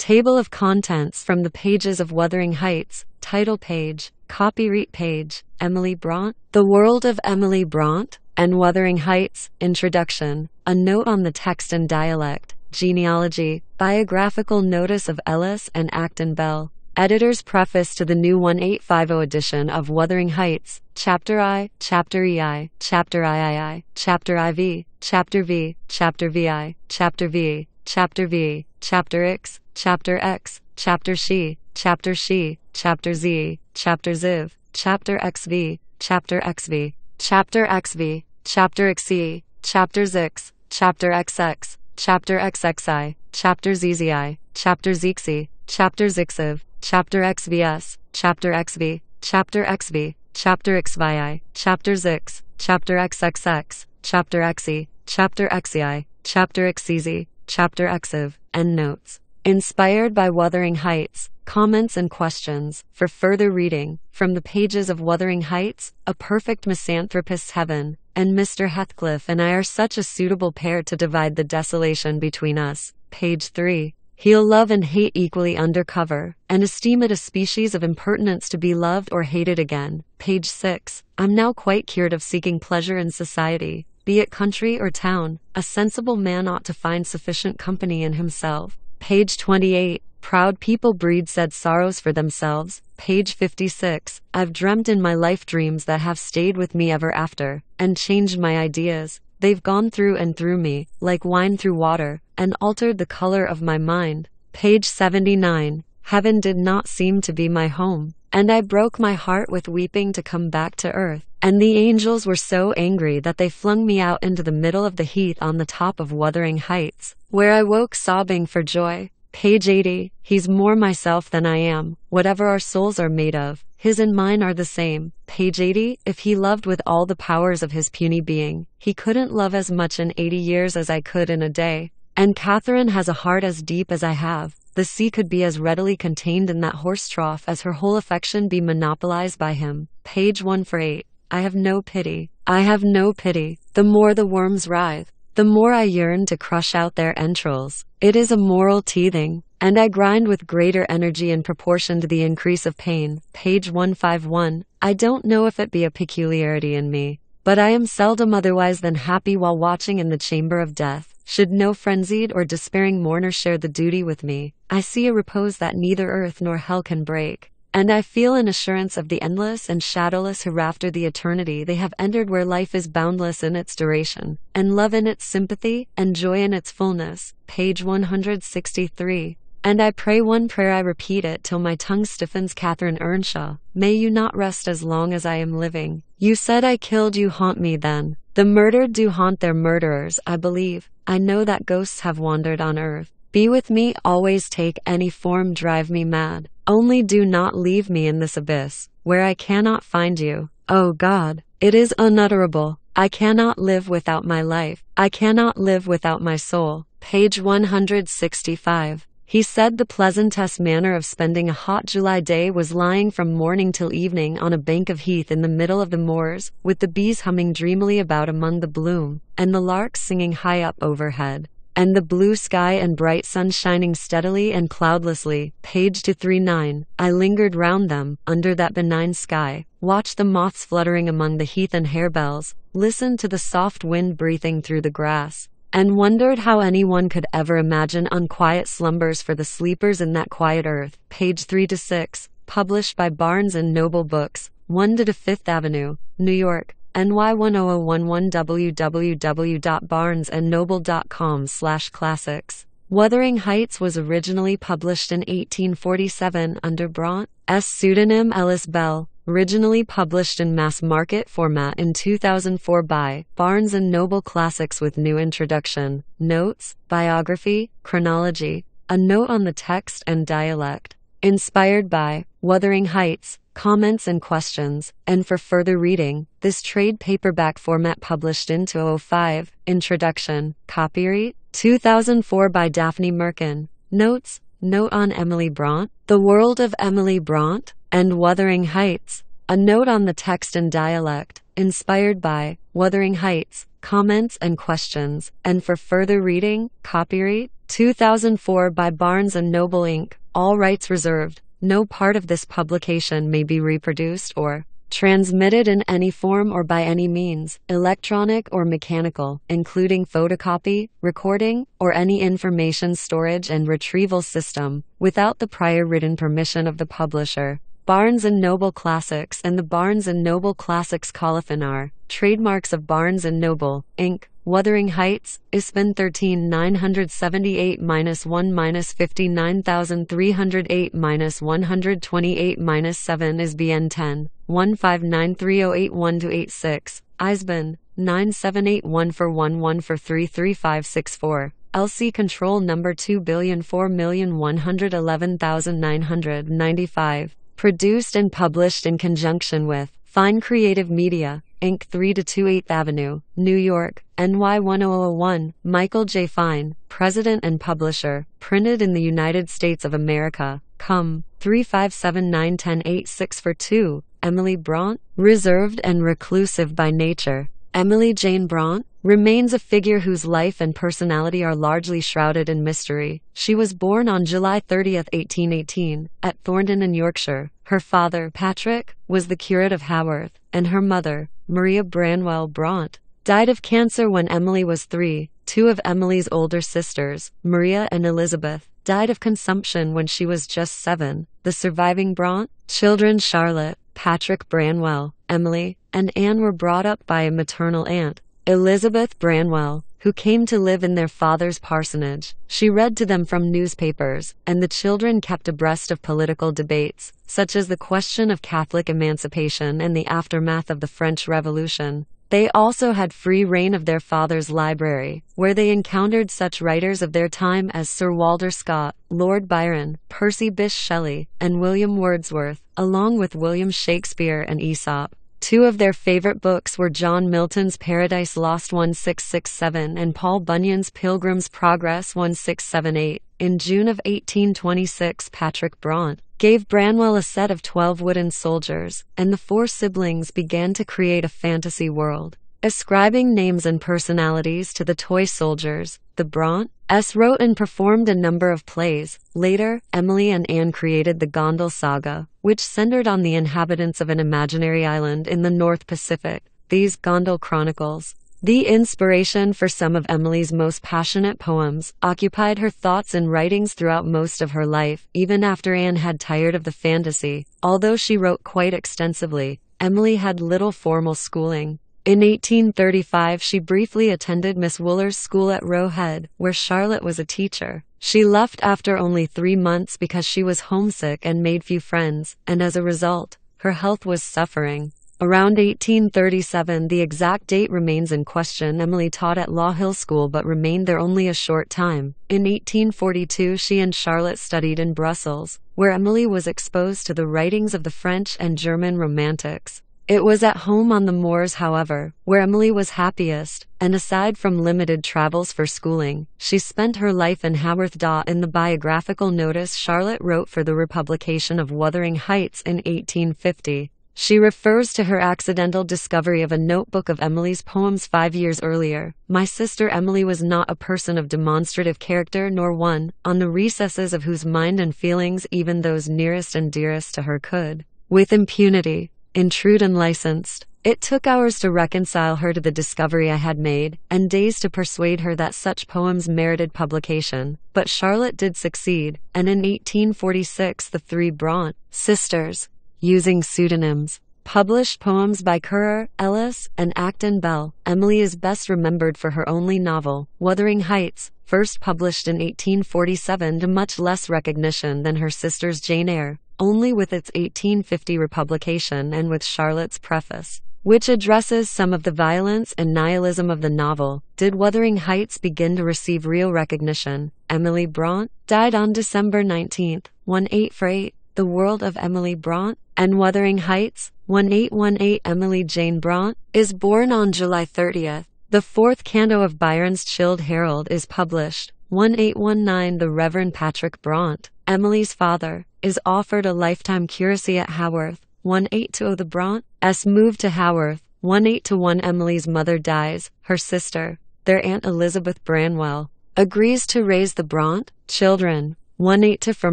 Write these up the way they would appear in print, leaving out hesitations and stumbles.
Table of contents from the pages of Wuthering Heights. Title page. Copyright page. Emily Bront. The World of Emily Bront and Wuthering Heights. Introduction. A note on the text and dialect. Genealogy. Biographical notice of Ellis and Acton Bell. Editor's preface to the new 1850 edition of Wuthering Heights. Chapter I, Chapter EI, Chapter III, Chapter IV, Chapter V, Chapter VI, Chapter V, Chapter V, Chapter X, Chapter X, Chapter She, Chapter She, Chapter Z, Chapter Ziv, Chapter XV, Chapter XV, Chapter XV, Chapter XE, Chapter Zix, Chapter XX, Chapter XXI, Chapter ZZI, Chapter ZXI, Chapter ZXIV, Chapter XVS, Chapter XV, Chapter XV, Chapter XVI, Chapter Zix, Chapter XXX, Chapter XE, Chapter XEI, Chapter XEZ, Chapter XIV. Endnotes. Inspired by Wuthering Heights. Comments and questions. For further reading, from the pages of Wuthering Heights, A Perfect Misanthropist's Heaven, and Mr. Heathcliff and I are such a suitable pair to divide the desolation between us. Page 3. He'll love and hate equally under cover, and esteem it a species of impertinence to be loved or hated again. Page 6. I'm now quite cured of seeking pleasure in society, be it country or town. A sensible man ought to find sufficient company in himself. Page 28. Proud people breed sad sorrows for themselves. Page 56. I've dreamt in my life dreams that have stayed with me ever after, and changed my ideas. They've gone through and through me, like wine through water, and altered the color of my mind. Page 79. Heaven did not seem to be my home, and I broke my heart with weeping to come back to earth, and the angels were so angry that they flung me out into the middle of the heath on the top of Wuthering Heights, where I woke sobbing for joy. Page 80. He's more myself than I am. Whatever our souls are made of, his and mine are the same. Page 80. If he loved with all the powers of his puny being, he couldn't love as much in 80 years as I could in a day. And Catherine has a heart as deep as I have. The sea could be as readily contained in that horse trough as her whole affection be monopolized by him. Page 148. I have no pity. I have no pity. The more the worms writhe, the more I yearn to crush out their entrails. It is a moral teething, and I grind with greater energy in proportion to the increase of pain. Page 151. I don't know if it be a peculiarity in me, but I am seldom otherwise than happy while watching in the chamber of death. Should no frenzied or despairing mourner share the duty with me, I see a repose that neither earth nor hell can break. And I feel an assurance of the endless and shadowless hereafter, the eternity they have entered, where life is boundless in its duration, and love in its sympathy, and joy in its fullness. Page 163. And I pray one prayer, I repeat it till my tongue stiffens. Catherine Earnshaw, may you not rest as long as I am living. You said I killed you, haunt me then. The murdered do haunt their murderers, I believe. I know that ghosts have wandered on earth. Be with me always, take any form, drive me mad. Only do not leave me in this abyss, where I cannot find you. Oh God, it is unutterable. I cannot live without my life. I cannot live without my soul. Page 165. He said the pleasantest manner of spending a hot July day was lying from morning till evening on a bank of heath in the middle of the moors, with the bees humming dreamily about among the bloom, and the larks singing high up overhead, and the blue sky and bright sun shining steadily and cloudlessly. Page 239. I lingered round them, under that benign sky, watched the moths fluttering among the heath and harebells, listened to the soft wind breathing through the grass, and wondered how anyone could ever imagine unquiet slumbers for the sleepers in that quiet earth. Page 3-6. Published by Barnes & Noble Books, 1 to 5th Avenue, New York, NY 10011, www.barnesandnoble.com/classics. Wuthering Heights was originally published in 1847 under Braunt's pseudonym Ellis Bell, originally published in mass market format in 2004 by Barnes & Noble Classics with new introduction, notes, biography, chronology, a note on the text and dialect. Inspired by Wuthering Heights, comments and questions, and for further reading, this trade paperback format published in 2005, introduction, copyright, 2004 by Daphne Merkin. Notes, note on Emily Bront, The World of Emily Bront, and Wuthering Heights. A note on the text and dialect, inspired by Wuthering Heights, comments and questions, and for further reading, copyright 2004 by Barnes & Noble Inc., all rights reserved. No part of this publication may be reproduced or transmitted in any form or by any means, electronic or mechanical, including photocopy, recording, or any information storage and retrieval system, without the prior written permission of the publisher. Barnes & Noble Classics and the Barnes & Noble Classics Colophon are trademarks of Barnes & Noble, Inc., Wuthering Heights, ISBN 13 978-1-59308-128-7 ISBN 10 1593081-86, ISBN 9781411433564. LC control number 2,004,111,995. Produced and published in conjunction with Fine Creative Media, Inc. 3-28th Avenue, New York, NY 10001, Michael J. Fine, President and Publisher, printed in the United States of America, Cum. 3579108 for 2, Emily Bront, reserved and reclusive by nature. Emily Jane Bront remains a figure whose life and personality are largely shrouded in mystery. She was born on July 30, 1818, at Thornton in Yorkshire. Her father, Patrick, was the curate of Haworth, and her mother, Maria Branwell Bront, died of cancer when Emily was 3. Two of Emily's older sisters, Maria and Elizabeth, died of consumption when she was just 7. The surviving Bront children, Charlotte, Patrick Branwell, Emily, and Anne, were brought up by a maternal aunt, Elizabeth Branwell, who came to live in their father's parsonage. She read to them from newspapers, and the children kept abreast of political debates, such as the question of Catholic emancipation and the aftermath of the French Revolution. They also had free rein of their father's library, where they encountered such writers of their time as Sir Walter Scott, Lord Byron, Percy Bysshe Shelley, and William Wordsworth, along with William Shakespeare and Aesop. Two of their favorite books were John Milton's Paradise Lost 1667 and Paul Bunyan's Pilgrim's Progress 1678. In June of 1826, Patrick Bront gave Branwell a set of 12 wooden soldiers, and the four siblings began to create a fantasy world. Ascribing names and personalities to the toy soldiers, the Brontes wrote and performed a number of plays. Later, Emily and Anne created the Gondel Saga, which centered on the inhabitants of an imaginary island in the North Pacific. These Gondel Chronicles, the inspiration for some of Emily's most passionate poems, occupied her thoughts and writings throughout most of her life, even after Anne had tired of the fantasy. Although she wrote quite extensively, Emily had little formal schooling. In 1835, she briefly attended Miss Wooler's school at Roe Head, where Charlotte was a teacher. She left after only 3 months because she was homesick and made few friends, and as a result, her health was suffering. Around 1837, the exact date remains in question, Emily taught at Law Hill School but remained there only a short time. In 1842, she and Charlotte studied in Brussels, where Emily was exposed to the writings of the French and German Romantics. It was at home on the moors, however, where Emily was happiest, and aside from limited travels for schooling, she spent her life in Haworth. In the biographical notice Charlotte wrote for the republication of Wuthering Heights in 1850, she refers to her accidental discovery of a notebook of Emily's poems 5 years earlier. My sister Emily was not a person of demonstrative character, nor one, on the recesses of whose mind and feelings even those nearest and dearest to her could, with impunity, intrude unlicensed. It took hours to reconcile her to the discovery I had made, and days to persuade her that such poems merited publication. But Charlotte did succeed, and in 1846 the three Bront sisters, using pseudonyms, published poems by Currer, Ellis, and Acton Bell. Emily is best remembered for her only novel, Wuthering Heights, first published in 1847 to much less recognition than her sister's Jane Eyre, only with its 1850 republication and with Charlotte's preface, which addresses some of the violence and nihilism of the novel, did Wuthering Heights begin to receive real recognition. Emily Bront died on December 19, 1848. The World of Emily Bront and Wuthering Heights, 1818. Emily Jane Bront is born on July 30th. The fourth canto of Byron's Childe Harold is published, 1819. The Reverend Patrick Bront, Emily's father, is offered a lifetime curacy at Haworth, 1-8 The Brants move to Haworth. 1-1 Emily's mother dies. Her sister, their Aunt Elizabeth Branwell, agrees to raise the Brant children. 1-8 For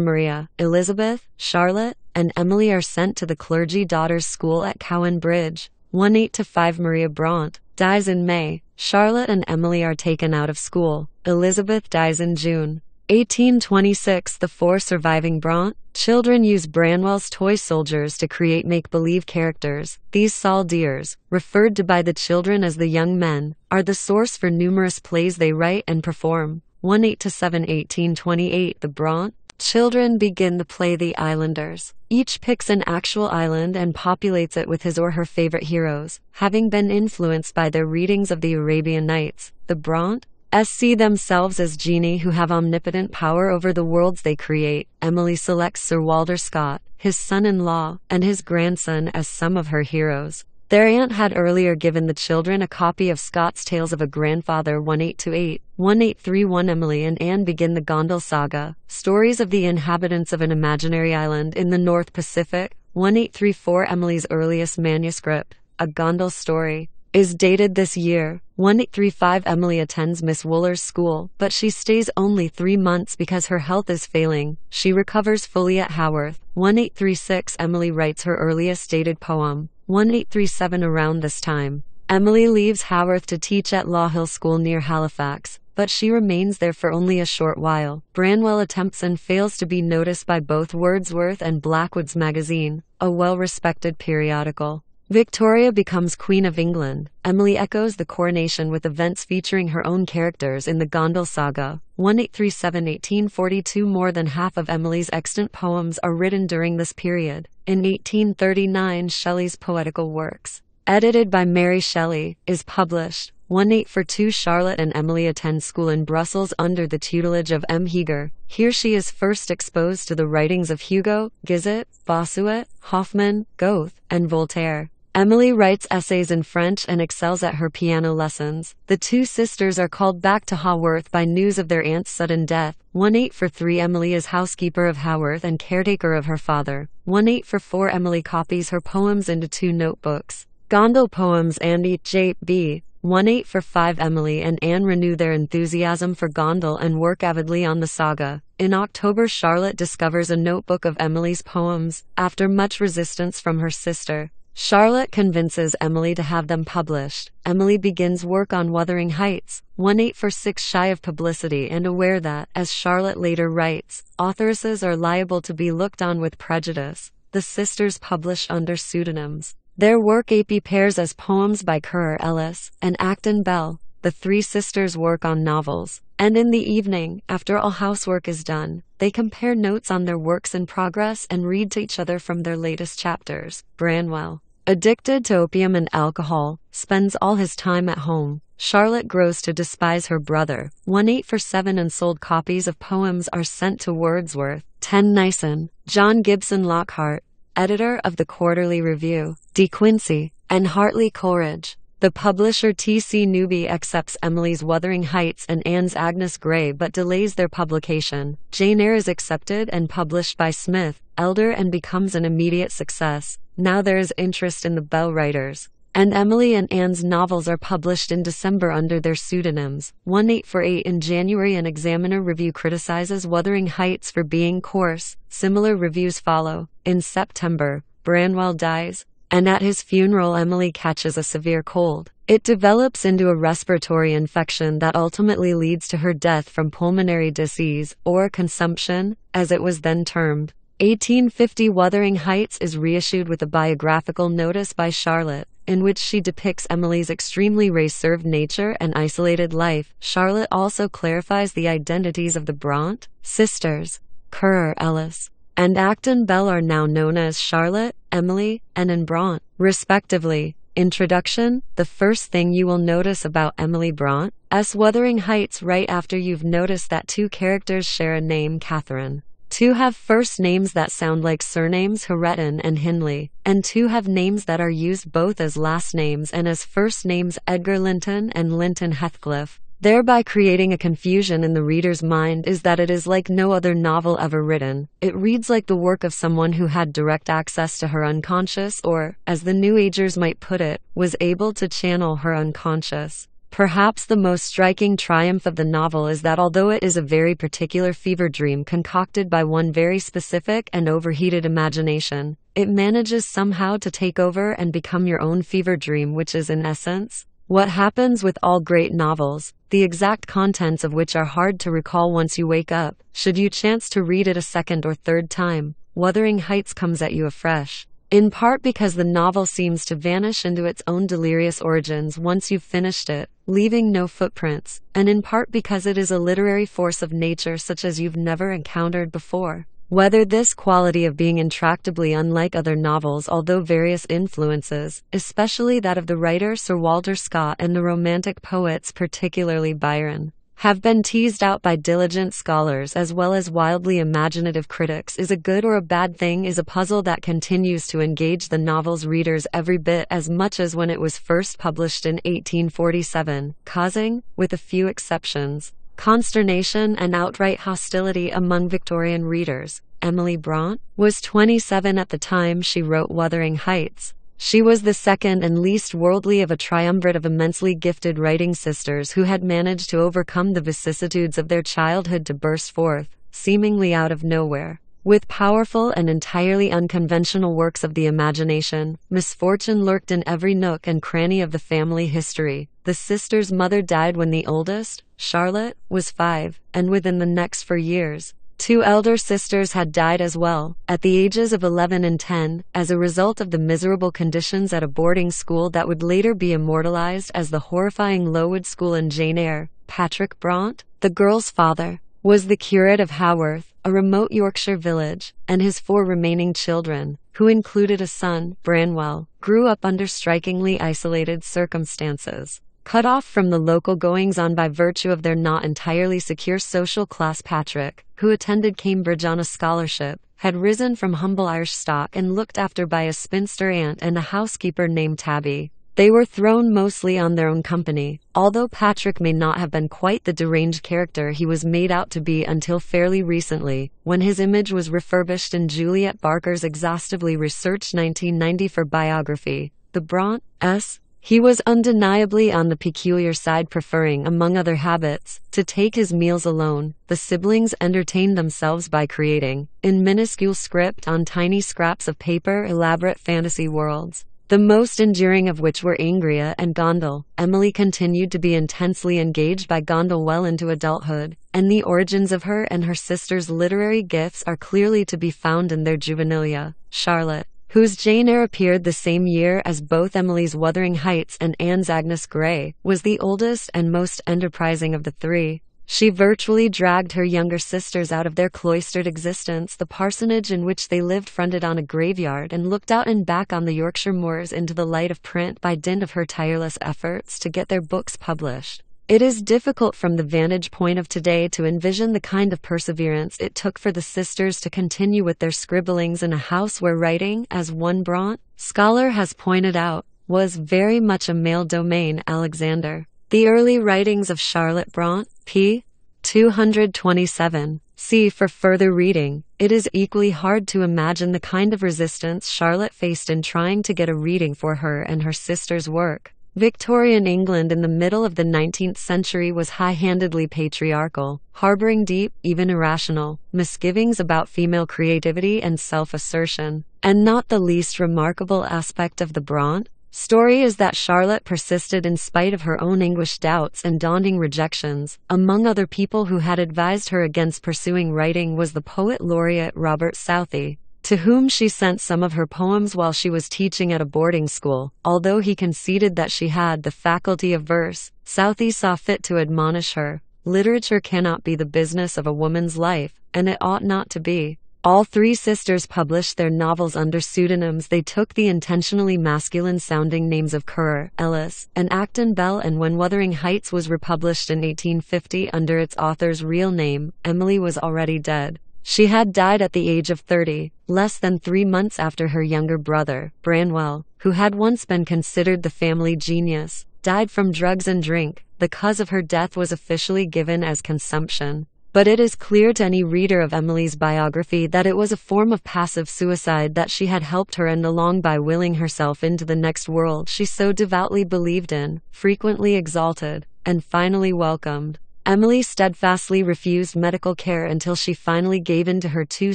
Maria, Elizabeth, Charlotte, and Emily are sent to the clergy daughters' school at Cowan Bridge. 1-5 Maria Brant dies in May. Charlotte and Emily are taken out of school. Elizabeth dies in June. 1826 The four surviving Brant children use Branwell's toy soldiers to create make-believe characters. These soldiers, referred to by the children as the young men, are the source for numerous plays they write and perform. 1-7 1828 The Brant children begin the play The Islanders. Each picks an actual island and populates it with his or her favorite heroes. Having been influenced by their readings of the Arabian Nights, the Brants see themselves as genii who have omnipotent power over the worlds they create. Emily selects Sir Walter Scott, his son-in-law, and his grandson as some of her heroes. Their aunt had earlier given the children a copy of Scott's Tales of a Grandfather. 1-8 1831 Emily and Anne begin the Gondel Saga, stories of the inhabitants of an imaginary island in the North Pacific. 1-834 Emily's earliest manuscript, A Gondel Story, is dated this year. 1-835 Emily attends Miss Wooler's school, but she stays only 3 months because her health is failing. She recovers fully at Haworth. 1-836 Emily writes her earliest dated poem. 1-837 Around this time, Emily leaves Haworth to teach at Law Hill School near Halifax, but she remains there for only a short while. Branwell attempts and fails to be noticed by both Wordsworth and Blackwood's Magazine, a well-respected periodical. Victoria becomes Queen of England. Emily echoes the coronation with events featuring her own characters in the Gondel Saga. 1-837 1842 More than half of Emily's extant poems are written during this period. In 1839 Shelley's poetical works, edited by Mary Shelley, is published. 1-842 Charlotte and Emily attend school in Brussels under the tutelage of M. Heger. Here she is first exposed to the writings of Hugo, Guizot, Bossuet, Hoffmann, Goethe, and Voltaire. Emily writes essays in French and excels at her piano lessons. The two sisters are called back to Haworth by news of their aunt's sudden death. 1-843 Emily is housekeeper of Haworth and caretaker of her father. 1-844 Emily copies her poems into 2 notebooks, Gondel Poems and J.B. 1-845 Emily and Anne renew their enthusiasm for Gondel and work avidly on the saga. In October Charlotte discovers a notebook of Emily's poems. After much resistance from her sister, Charlotte convinces Emily to have them published. Emily begins work on Wuthering Heights. 1-846 Shy of publicity and aware that, as Charlotte later writes, authoresses are liable to be looked on with prejudice, the sisters publish under pseudonyms. Their work appears as poems by Currer Ellis and Acton Bell. The 3 sisters work on novels, and in the evening, after all housework is done, they compare notes on their works in progress and read to each other from their latest chapters. Branwell, addicted to opium and alcohol, spends all his time at home. Charlotte grows to despise her brother. 1-847 Unsold copies of poems are sent to Wordsworth. 10 Nyson, John Gibson Lockhart, editor of the Quarterly Review, De Quincey, and Hartley Coleridge. The publisher T.C. Newby accepts Emily's Wuthering Heights and Anne's Agnes Grey but delays their publication. Jane Eyre is accepted and published by Smith, Elder and becomes an immediate success. Now there is interest in the Bell writers, and Emily and Anne's novels are published in December under their pseudonyms. 1-848 In January an Examiner review criticizes Wuthering Heights for being coarse. Similar reviews follow. In September, Branwell dies, and at his funeral Emily catches a severe cold. It develops into a respiratory infection that ultimately leads to her death from pulmonary disease, or consumption, as it was then termed. 1850 Wuthering Heights is reissued with a biographical notice by Charlotte, in which she depicts Emily's extremely reserved nature and isolated life. Charlotte also clarifies the identities of the Brant sisters. Currer Ellis and Acton Bell are now known as Charlotte, Emily, and Anne Brant, respectively. Introduction. The first thing you will notice about Emily Brant's Wuthering Heights right after you've noticed that 2 characters share a name, Catherine. 2 have first names that sound like surnames, Hareton and Hindley, and 2 have names that are used both as last names and as first names, Edgar Linton and Linton Heathcliff. thereby creating a confusion in the reader's mind is that it is like no other novel ever written. It reads like the work of someone who had direct access to her unconscious or, as the New Agers might put it, was able to channel her unconscious. Perhaps the most striking triumph of the novel is that although it is a very particular fever dream concocted by one very specific and overheated imagination, it manages somehow to take over and become your own fever dream, which is in essence what happens with all great novels, the exact contents of which are hard to recall once you wake up, should you chance to read it a second or third time. Wuthering Heights comes at you afresh, in part because the novel seems to vanish into its own delirious origins once you've finished it, leaving no footprints, and in part because it is a literary force of nature such as you've never encountered before. Whether this quality of being intractably unlike other novels, although various influences, especially that of the writer Sir Walter Scott and the Romantic poets, particularly Byron, have been teased out by diligent scholars as well as wildly imaginative critics, is a good or a bad thing, is a puzzle that continues to engage the novel's readers every bit as much as when it was first published in 1847, causing, with a few exceptions, consternation and outright hostility among Victorian readers. Emily Bront was 27 at the time she wrote Wuthering Heights. She was the second and least worldly of a triumvirate of immensely gifted writing sisters who had managed to overcome the vicissitudes of their childhood to burst forth, seemingly out of nowhere, with powerful and entirely unconventional works of the imagination. Misfortune lurked in every nook and cranny of the family history. The sisters' mother died when the oldest, Charlotte, was 5, and within the next 4 years, 2 elder sisters had died as well, at the ages of 11 and 10, as a result of the miserable conditions at a boarding school that would later be immortalized as the horrifying Lowood School in Jane Eyre. Patrick Bront, the girl's father, was the curate of Haworth, a remote Yorkshire village, and his 4 remaining children, who included a son, Branwell, grew up under strikingly isolated circumstances. Cut off from the local goings-on by virtue of their not entirely secure social class, Patrick, who attended Cambridge on a scholarship, had risen from humble Irish stock and looked after by a spinster aunt and a housekeeper named Tabby. They were thrown mostly on their own company, although Patrick may not have been quite the deranged character he was made out to be until fairly recently, when his image was refurbished in Juliet Barker's exhaustively researched 1994 biography, The Brontes. He was undeniably on the peculiar side, preferring, among other habits, to take his meals alone. The siblings entertained themselves by creating, in minuscule script on tiny scraps of paper, elaborate fantasy worlds, the most enduring of which were Angria and Gondel. Emily continued to be intensely engaged by Gondel well into adulthood, and the origins of her and her sister's literary gifts are clearly to be found in their juvenilia. Charlotte, whose Jane Eyre appeared the same year as both Emily's Wuthering Heights and Anne's Agnes Grey, was the oldest and most enterprising of the 3. She virtually dragged her younger sisters out of their cloistered existence. The parsonage in which they lived fronted on a graveyard and looked out and back on the Yorkshire moors into the light of print by dint of her tireless efforts to get their books published. It is difficult from the vantage point of today to envision the kind of perseverance it took for the sisters to continue with their scribblings in a house where writing, as one Bront scholar has pointed out, was very much a male domain. Alexander. The early writings of Charlotte Bront, p. 227. See for further reading. It is equally hard to imagine the kind of resistance Charlotte faced in trying to get a reading for her and her sister's work. Victorian England in the middle of the 19th century was high-handedly patriarchal, harboring deep, even irrational, misgivings about female creativity and self-assertion. And not the least remarkable aspect of the Bront story is that Charlotte persisted in spite of her own anguished doubts and daunting rejections. Among other people who had advised her against pursuing writing was the poet laureate Robert Southey, to whom she sent some of her poems while she was teaching at a boarding school. Although he conceded that she had the faculty of verse, Southey saw fit to admonish her, "Literature cannot be the business of a woman's life, and it ought not to be." All 3 sisters published their novels under pseudonyms. They took the intentionally masculine-sounding names of Currer, Ellis, and Acton Bell, and when Wuthering Heights was republished in 1850 under its author's real name, Emily was already dead. She had died at the age of 30, less than 3 months after her younger brother, Branwell, who had once been considered the family genius, died from drugs and drink. The cause of her death was officially given as consumption. But it is clear to any reader of Emily's biography that it was a form of passive suicide that she had helped her end along by willing herself into the next world she so devoutly believed in, frequently exalted, and finally welcomed. Emily steadfastly refused medical care until she finally gave in to her two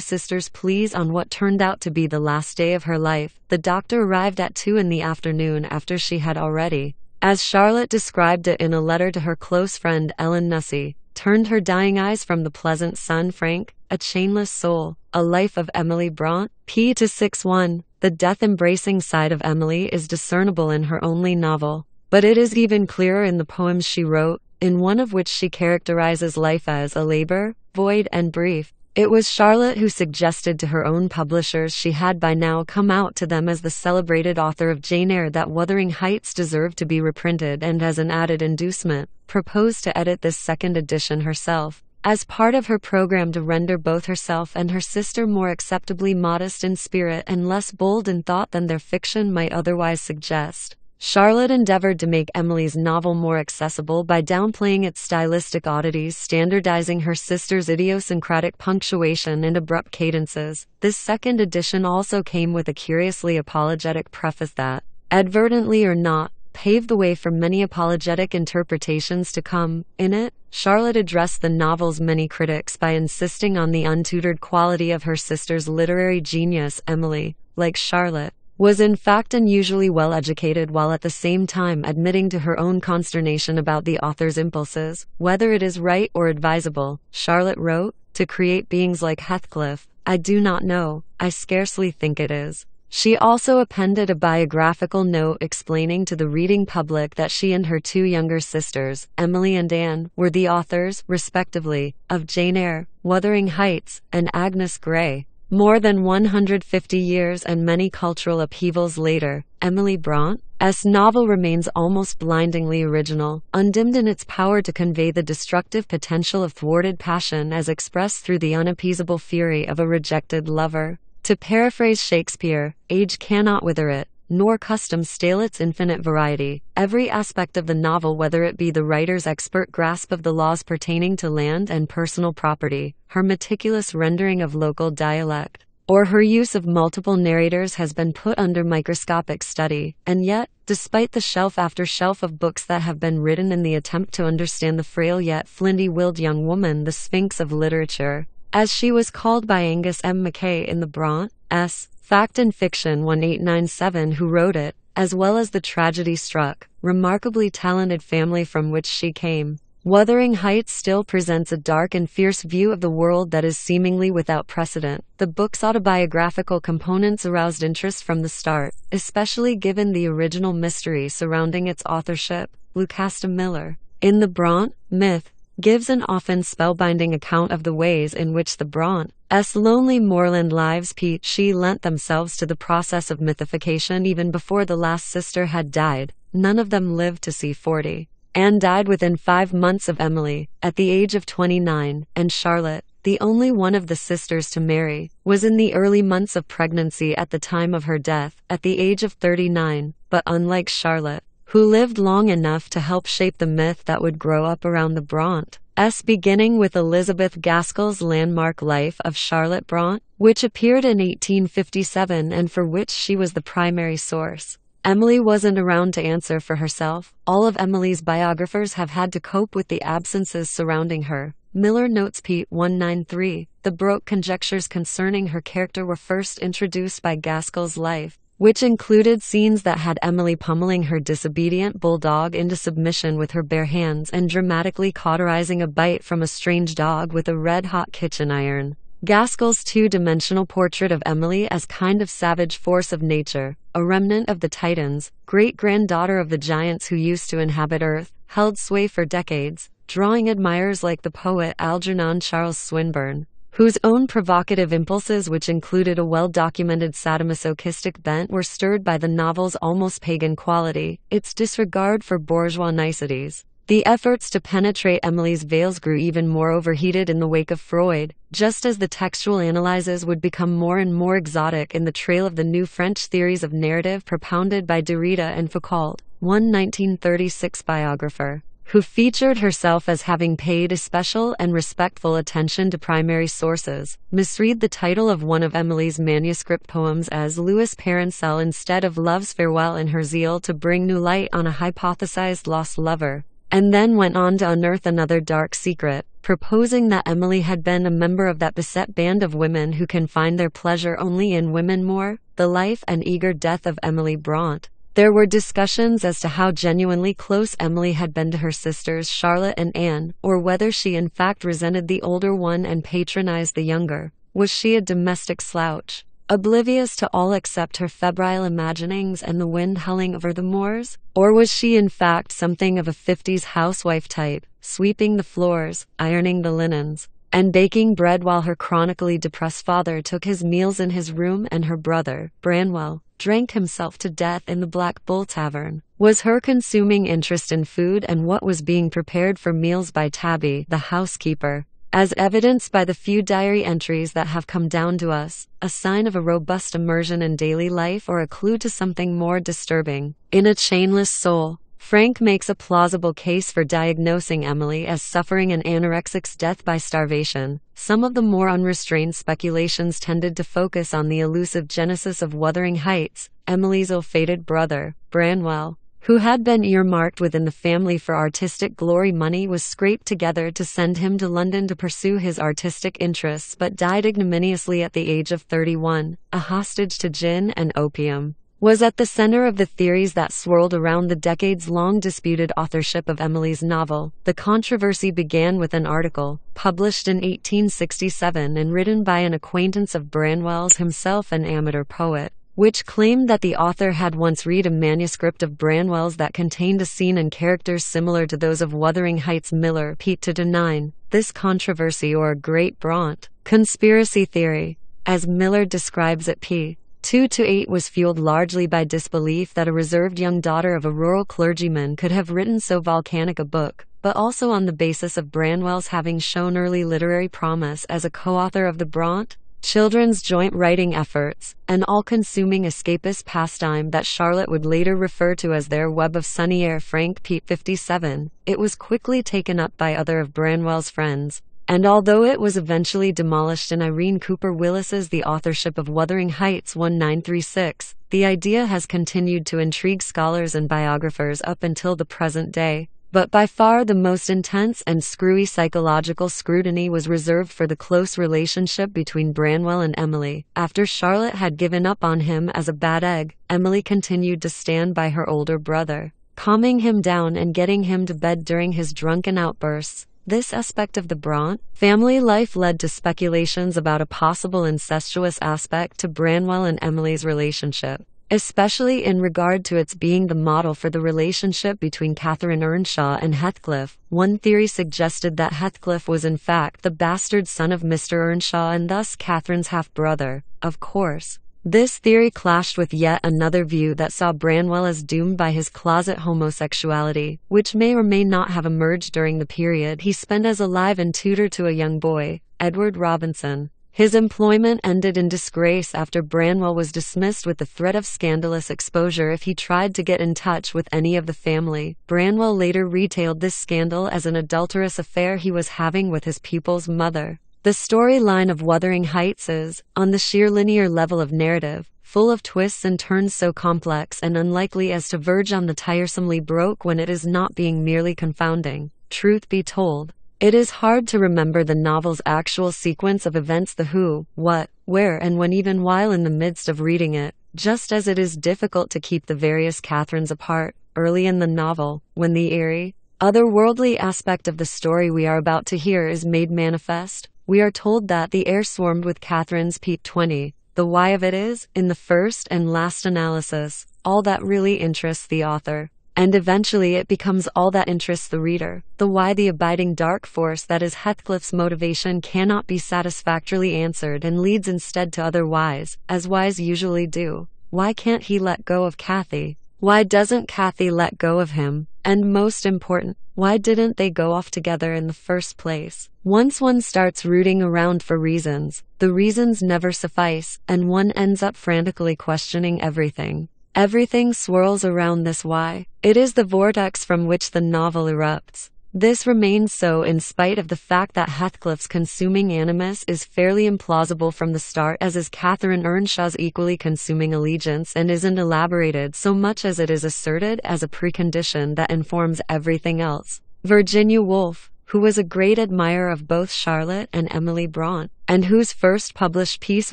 sisters' pleas on what turned out to be the last day of her life. The doctor arrived at 2 in the afternoon after she had already, as Charlotte described it in a letter to her close friend Ellen Nussey, turned her dying eyes from the pleasant sun Frank, a chainless soul, a life of Emily Bront, p. to 6-1. The death-embracing side of Emily is discernible in her only novel, but it is even clearer in the poems she wrote, in one of which she characterizes life as a labor, void and brief. It was Charlotte who suggested to her own publishers she had by now come out to them as the celebrated author of Jane Eyre that Wuthering Heights deserved to be reprinted and as an added inducement, proposed to edit this second edition herself, as part of her program to render both herself and her sister more acceptably modest in spirit and less bold in thought than their fiction might otherwise suggest. Charlotte endeavored to make Emily's novel more accessible by downplaying its stylistic oddities, standardizing her sister's idiosyncratic punctuation and abrupt cadences. This second edition also came with a curiously apologetic preface that, advertently or not, paved the way for many apologetic interpretations to come. In it, Charlotte addressed the novel's many critics by insisting on the untutored quality of her sister's literary genius. Emily, like Charlotte, was in fact unusually well educated, while at the same time admitting to her own consternation about the author's impulses, whether it is right or advisable. Charlotte wrote, "To create beings like Heathcliff, I do not know, I scarcely think it is." She also appended a biographical note explaining to the reading public that she and her two younger sisters, Emily and Anne, were the authors, respectively, of Jane Eyre, Wuthering Heights, and Agnes Grey. More than 150 years and many cultural upheavals later, Emily Bront's novel remains almost blindingly original, undimmed in its power to convey the destructive potential of thwarted passion as expressed through the unappeasable fury of a rejected lover. To paraphrase Shakespeare, age cannot wither it, nor custom stale its infinite variety. Every aspect of the novel, whether it be the writer's expert grasp of the laws pertaining to land and personal property, her meticulous rendering of local dialect, or her use of multiple narrators, has been put under microscopic study. And yet, despite the shelf after shelf of books that have been written in the attempt to understand the frail yet flinty-willed young woman, the Sphinx of literature, as she was called by Angus M. Mackay in the Bront's Fact and Fiction 1897, who wrote it, as well as the tragedy-struck, remarkably talented family from which she came, Wuthering Heights still presents a dark and fierce view of the world that is seemingly without precedent. The book's autobiographical components aroused interest from the start, especially given the original mystery surrounding its authorship. Lucasta Miller, in The Bront Myth, gives an often spellbinding account of the ways in which the Bront's lonely moorland lives she lent themselves to the process of mythification even before the last sister had died. None of them lived to see 40. Anne died within 5 months of Emily, at the age of 29, and Charlotte, the only one of the sisters to marry, was in the early months of pregnancy at the time of her death, at the age of 39. But unlike Charlotte, who lived long enough to help shape the myth that would grow up around the Bront's, beginning with Elizabeth Gaskell's landmark Life of Charlotte Bront, which appeared in 1857 and for which she was the primary source, Emily wasn't around to answer for herself. All of Emily's biographers have had to cope with the absences surrounding her. Miller notes p. 193, the Broke conjectures concerning her character were first introduced by Gaskell's Life, which included scenes that had Emily pummeling her disobedient bulldog into submission with her bare hands and dramatically cauterizing a bite from a strange dog with a red-hot kitchen iron. Gaskell's two-dimensional portrait of Emily as kind of savage force of nature, a remnant of the Titans, great-granddaughter of the giants who used to inhabit Earth, held sway for decades, drawing admirers like the poet Algernon Charles Swinburne, whose own provocative impulses, which included a well-documented sadomasochistic bent, were stirred by the novel's almost pagan quality, its disregard for bourgeois niceties. The efforts to penetrate Emily's veils grew even more overheated in the wake of Freud, just as the textual analyses would become more and more exotic in the trail of the new French theories of narrative propounded by Derrida and Foucault. one 1936 biographer, who featured herself as having paid especial and respectful attention to primary sources, misread the title of one of Emily's manuscript poems as Louis Parancel instead of Love's Farewell in her zeal to bring new light on a hypothesized lost lover, and then went on to unearth another dark secret, proposing that Emily had been a member of that beset band of women who can find their pleasure only in women more, the life and eager death of Emily Bront. There were discussions as to how genuinely close Emily had been to her sisters Charlotte and Anne, or whether she in fact resented the older one and patronized the younger. Was she a domestic slouch, oblivious to all except her febrile imaginings and the wind howling over the moors? Or was she in fact something of a 50s housewife type, sweeping the floors, ironing the linens, and baking bread while her chronically depressed father took his meals in his room and her brother, Branwell, drank himself to death in the Black Bull Tavern? Was her consuming interest in food and what was being prepared for meals by Tabby, the housekeeper, as evidenced by the few diary entries that have come down to us, a sign of a robust immersion in daily life or a clue to something more disturbing? In A Chainless Soul, Frank makes a plausible case for diagnosing Emily as suffering an anorexic's death by starvation. Some of the more unrestrained speculations tended to focus on the elusive genesis of Wuthering Heights, Emily's ill-fated brother, Branwell, who had been earmarked within the family for artistic glory. Money was scraped together to send him to London to pursue his artistic interests but died ignominiously at the age of 31, a hostage to gin and opium. Was at the center of the theories that swirled around the decades-long disputed authorship of Emily's novel. The controversy began with an article, published in 1867 and written by an acquaintance of Branwell's, himself an amateur poet, which claimed that the author had once read a manuscript of Branwell's that contained a scene and characters similar to those of Wuthering Heights. Miller Pete to deny this controversy or Great Bront conspiracy theory, as Miller describes it. P. 2-8 was fueled largely by disbelief that a reserved young daughter of a rural clergyman could have written so volcanic a book, but also on the basis of Branwell's having shown early literary promise as a co-author of the Bront children's joint writing efforts, an all-consuming escapist pastime that Charlotte would later refer to as their web of sunny air. Frank Pete 57. It was quickly taken up by other of Branwell's friends, and although it was eventually demolished in Irene Cooper Willis's The Authorship of Wuthering Heights 1936, the idea has continued to intrigue scholars and biographers up until the present day. But by far the most intense and screwy psychological scrutiny was reserved for the close relationship between Branwell and Emily. After Charlotte had given up on him as a bad egg, Emily continued to stand by her older brother, calming him down and getting him to bed during his drunken outbursts. This aspect of the Bront family life led to speculations about a possible incestuous aspect to Branwell and Emily's relationship, especially in regard to its being the model for the relationship between Catherine Earnshaw and Heathcliff. One theory suggested that Heathcliff was in fact the bastard son of Mr. Earnshaw and thus Catherine's half-brother. Of course, this theory clashed with yet another view that saw Branwell as doomed by his closet homosexuality, which may or may not have emerged during the period he spent as a live-in tutor to a young boy, Edward Robinson. His employment ended in disgrace after Branwell was dismissed with the threat of scandalous exposure if he tried to get in touch with any of the family. Branwell later retailed this scandal as an adulterous affair he was having with his pupil's mother. The storyline of Wuthering Heights is, on the sheer linear level of narrative, full of twists and turns so complex and unlikely as to verge on the tiresomely baroque when it is not being merely confounding. Truth be told, it is hard to remember the novel's actual sequence of events, the who, what, where and when, even while in the midst of reading it, just as it is difficult to keep the various Catherines apart. Early in the novel, when the eerie, otherworldly aspect of the story we are about to hear is made manifest, we are told that the air swarmed with Catherines. Pete 20. The why of it is, in the first and last analysis, all that really interests the author. And eventually it becomes all that interests the reader. The why, the abiding dark force that is Heathcliff's motivation, cannot be satisfactorily answered and leads instead to other whys, as whys usually do. Why can't he let go of Cathy? Why doesn't Cathy let go of him? And most important, why didn't they go off together in the first place? Once one starts rooting around for reasons, the reasons never suffice, and one ends up frantically questioning everything. Everything swirls around this why. It is the vortex from which the novel erupts. This remains so in spite of the fact that Heathcliff's consuming animus is fairly implausible from the start, as is Catherine Earnshaw's equally consuming allegiance, and isn't elaborated so much as it is asserted as a precondition that informs everything else. Virginia Woolf, who was a great admirer of both Charlotte and Emily Bront, and whose first published piece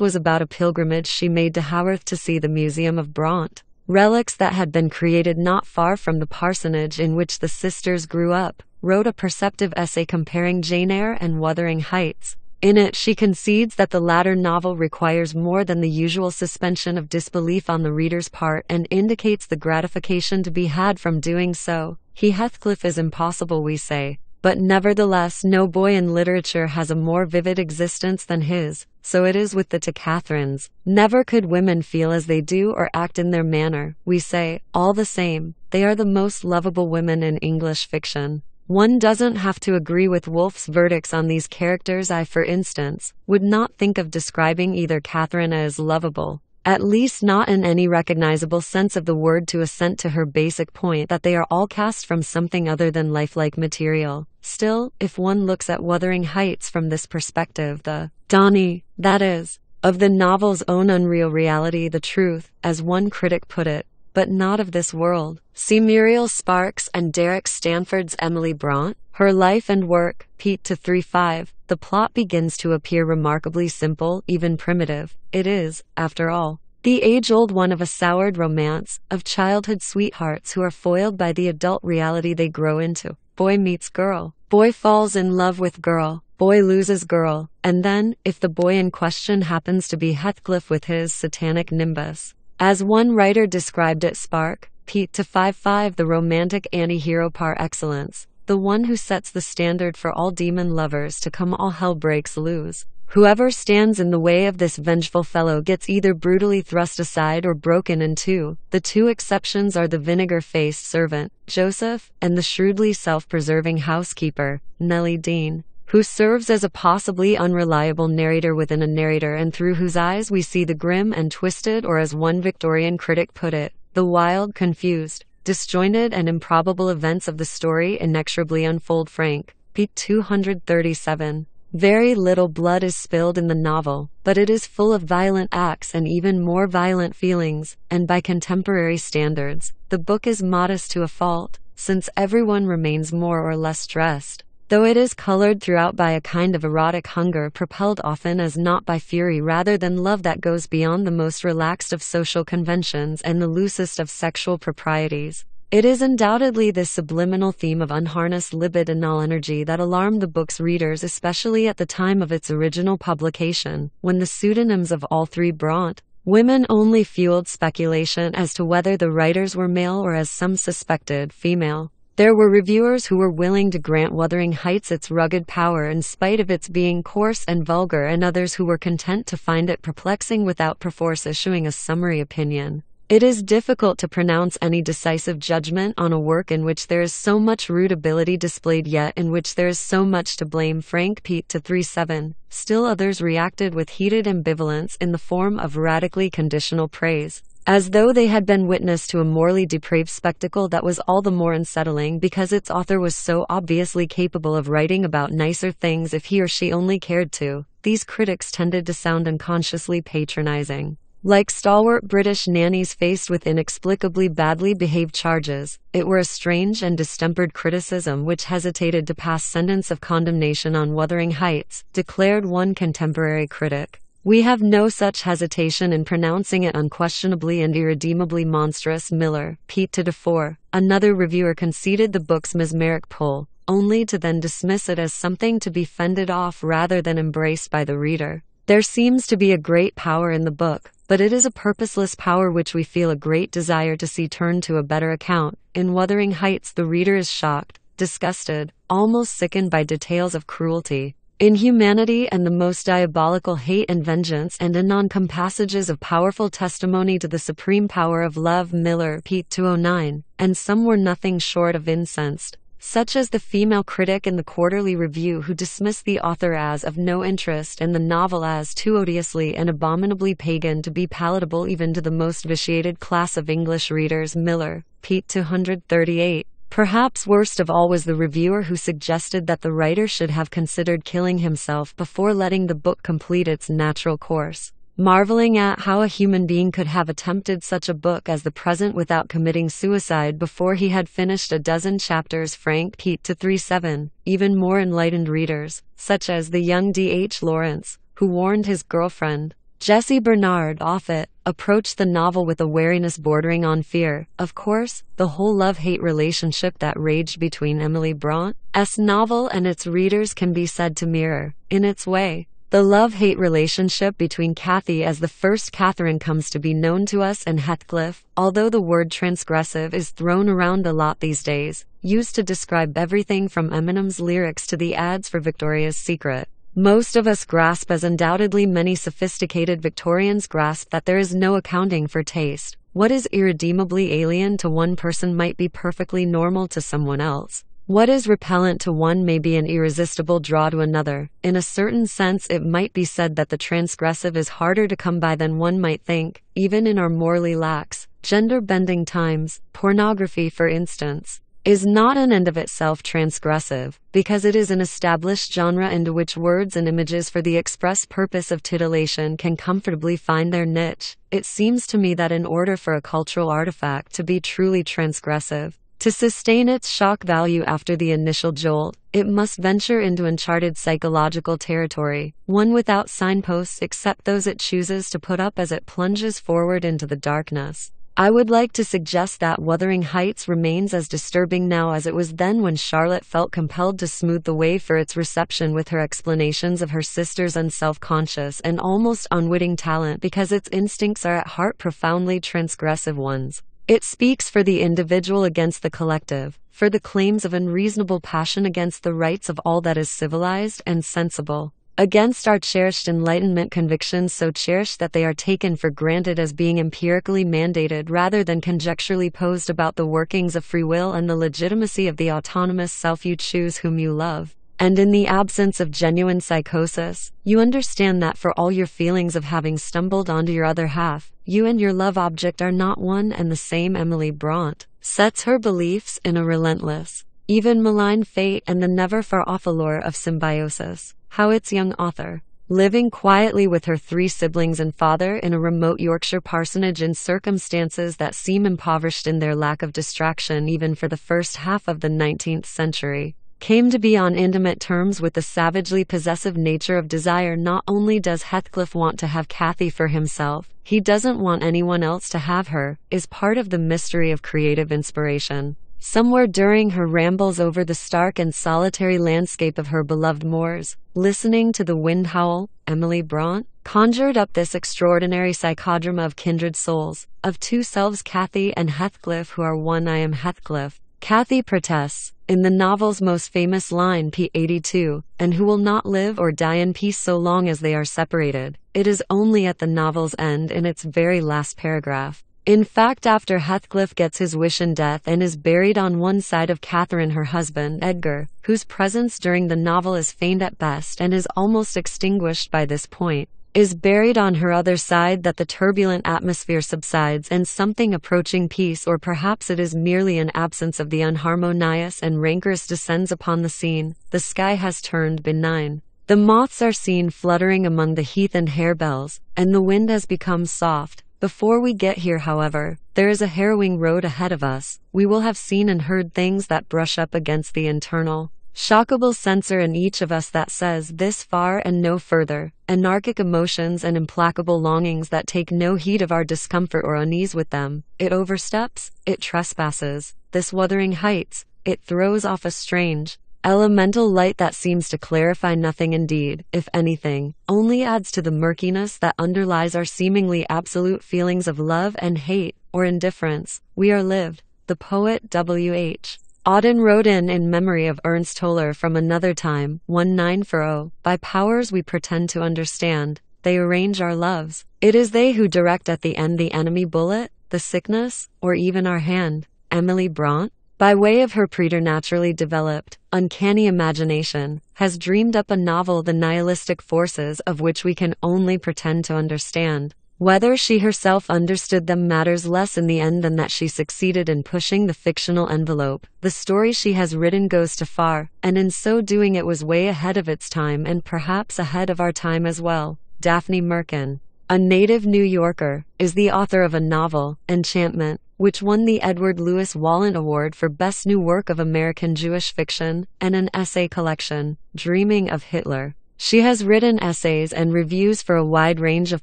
was about a pilgrimage she made to Haworth to see the Museum of Bront, relics that had been created not far from the parsonage in which the sisters grew up, wrote a perceptive essay comparing Jane Eyre and Wuthering Heights. In it, she concedes that the latter novel requires more than the usual suspension of disbelief on the reader's part, and indicates the gratification to be had from doing so. Heathcliff is impossible, we say. But nevertheless, no boy in literature has a more vivid existence than his. So it is with the two Catherines. Never could women feel as they do or act in their manner, we say. All the same, they are the most lovable women in English fiction. One doesn't have to agree with Woolf's verdicts on these characters. I, for instance, would not think of describing either Catherine as lovable, at least not in any recognizable sense of the word, to assent to her basic point that they are all cast from something other than lifelike material. Still, if one looks at Wuthering Heights from this perspective, the Donnie, that is, of the novel's own unreal reality, the truth, as one critic put it, but not of this world. See Muriel Sparks and Derek Stanford's Emily Bront. Her life and work, Pete to 3-5. The plot begins to appear remarkably simple, even primitive. It is, after all, the age-old one of a soured romance, of childhood sweethearts who are foiled by the adult reality they grow into. Boy meets girl. Boy falls in love with girl. Boy loses girl. And then, if the boy in question happens to be Heathcliff with his satanic nimbus, as one writer described it, spark, Pete to 5-5, the romantic anti-hero par excellence, the one who sets the standard for all demon lovers to come all hell breaks loose. Whoever stands in the way of this vengeful fellow gets either brutally thrust aside or broken in two. The two exceptions are the vinegar-faced servant, Joseph, and the shrewdly self-preserving housekeeper, Nellie Dean, who serves as a possibly unreliable narrator within a narrator, and through whose eyes we see the grim and twisted, or as one Victorian critic put it, the wild, confused, disjointed and improbable events of the story inexorably unfold. Frank, p. 237. Very little blood is spilled in the novel, but it is full of violent acts and even more violent feelings, and by contemporary standards, the book is modest to a fault, since everyone remains more or less dressed, though it is colored throughout by a kind of erotic hunger, propelled often as not by fury rather than love that goes beyond the most relaxed of social conventions and the loosest of sexual proprieties. It is undoubtedly this subliminal theme of unharnessed libidinal energy that alarmed the book's readers, especially at the time of its original publication, when the pseudonyms of all three Bront women only fueled speculation as to whether the writers were male or, as some suspected, female. There were reviewers who were willing to grant Wuthering Heights its rugged power in spite of its being coarse and vulgar, and others who were content to find it perplexing without perforce issuing a summary opinion. It is difficult to pronounce any decisive judgment on a work in which there is so much rude ability displayed, yet in which there is so much to blame. Frank Pete to 3-7. Still others reacted with heated ambivalence in the form of radically conditional praise, as though they had been witness to a morally depraved spectacle that was all the more unsettling because its author was so obviously capable of writing about nicer things if he or she only cared to. These critics tended to sound unconsciously patronizing, like stalwart British nannies faced with inexplicably badly behaved charges. It were a strange and distempered criticism which hesitated to pass sentence of condemnation on Wuthering Heights, declared one contemporary critic. We have no such hesitation in pronouncing it unquestionably and irredeemably monstrous. Miller, Pete to 4. Another reviewer conceded the book's mesmeric pull, only to then dismiss it as something to be fended off rather than embraced by the reader. There seems to be a great power in the book, but it is a purposeless power which we feel a great desire to see turned to a better account. In Wuthering Heights, the reader is shocked, disgusted, almost sickened by details of cruelty, inhumanity, and the most diabolical hate and vengeance, and anon come passages of powerful testimony to the supreme power of love. Miller, Pete 209. And some were nothing short of incensed. such as the female critic in the Quarterly Review who dismissed the author as of no interest and the novel as too odiously and abominably pagan to be palatable even to the most vitiated class of English readers. Miller, Pete 238. Perhaps worst of all was the reviewer who suggested that the writer should have considered killing himself before letting the book complete its natural course, marveling at how a human being could have attempted such a book as the present without committing suicide before he had finished a dozen chapters. Frank Pete 237. Even more enlightened readers, such as the young D.H. Lawrence, who warned his girlfriend, Jessie Bernard Offutt, approached the novel with a wariness bordering on fear. Of course, the whole love-hate relationship that raged between Emily Brandt's novel and its readers can be said to mirror, in its way, the love-hate relationship between Cathy as the first Catherine comes to be known to us and Heathcliff, although the word transgressive is thrown around a lot these days, used to describe everything from Eminem's lyrics to the ads for Victoria's Secret. Most of us grasp, as undoubtedly many sophisticated Victorians grasp, that there is no accounting for taste. What is irredeemably alien to one person might be perfectly normal to someone else. What is repellent to one may be an irresistible draw to another. In a certain sense, it might be said that the transgressive is harder to come by than one might think, even in our morally lax, gender-bending times. Pornography, for instance, is not an end of itself transgressive, because it is an established genre into which words and images for the express purpose of titillation can comfortably find their niche. It seems to me that in order for a cultural artifact to be truly transgressive, to sustain its shock value after the initial jolt, it must venture into uncharted psychological territory, one without signposts except those it chooses to put up as it plunges forward into the darkness. I would like to suggest that Wuthering Heights remains as disturbing now as it was then when Charlotte felt compelled to smooth the way for its reception with her explanations of her sister's unself-conscious and almost unwitting talent, because its instincts are at heart profoundly transgressive ones. It speaks for the individual against the collective, for the claims of unreasonable passion against the rights of all that is civilized and sensible, against our cherished Enlightenment convictions, so cherished that they are taken for granted as being empirically mandated rather than conjecturally posed, about the workings of free will and the legitimacy of the autonomous self. You choose whom you love, and in the absence of genuine psychosis, you understand that for all your feelings of having stumbled onto your other half, you and your love object are not one and the same. Emily Brandт sets her beliefs in a relentless, even malign fate and the never far off allure of symbiosis. How its young author, living quietly with her 3 siblings and father in a remote Yorkshire parsonage in circumstances that seem impoverished in their lack of distraction even for the first half of the 19th century, came to be on intimate terms with the savagely possessive nature of desire. Not only does Heathcliff want to have Cathy for himself, he doesn't want anyone else to have her, is part of the mystery of creative inspiration. Somewhere during her rambles over the stark and solitary landscape of her beloved moors, listening to the wind howl, Emily Brandt conjured up this extraordinary psychodrama of kindred souls, of 2 selves, Cathy and Heathcliff, who are one. I am Heathcliff, Cathy protests, in the novel's most famous line, p. 82, and who will not live or die in peace so long as they are separated. It is only at the novel's end, in its very last paragraph. In fact, after Heathcliff gets his wish in death and is buried on one side of Catherine, her husband, Edgar, whose presence during the novel is feigned at best and is almost extinguished by this point, is buried on her other side, that the turbulent atmosphere subsides and something approaching peace, or perhaps it is merely an absence of the unharmonious and rancorous, descends upon the scene. The sky has turned benign. The moths are seen fluttering among the heath and harebells, and the wind has become soft. Before we get here, however, there is a harrowing road ahead of us. We will have seen and heard things that brush up against the internal, shockable censor in each of us that says this far and no further, anarchic emotions and implacable longings that take no heed of our discomfort or unease with them. It oversteps, it trespasses. This Wuthering Heights, it throws off a strange, elemental light that seems to clarify nothing, indeed, if anything, only adds to the murkiness that underlies our seemingly absolute feelings of love and hate, or indifference. We are lived, the poet W.H. Auden wrote in memory of Ernst Toller from another time, 1940, by powers we pretend to understand, they arrange our loves. It is they who direct at the end the enemy bullet, the sickness, or even our hand. Emily Brandt by way of her preternaturally developed, uncanny imagination, has dreamed up a novel the nihilistic forces of which we can only pretend to understand. Whether she herself understood them matters less in the end than that she succeeded in pushing the fictional envelope. The story she has written goes too far, and in so doing it was way ahead of its time and perhaps ahead of our time as well. Daphne Merkin, a native New Yorker, is the author of a novel, Enchantment, which won the Edward Lewis Wallen Award for Best New Work of American Jewish Fiction, and an essay collection, Dreaming of Hitler. She has written essays and reviews for a wide range of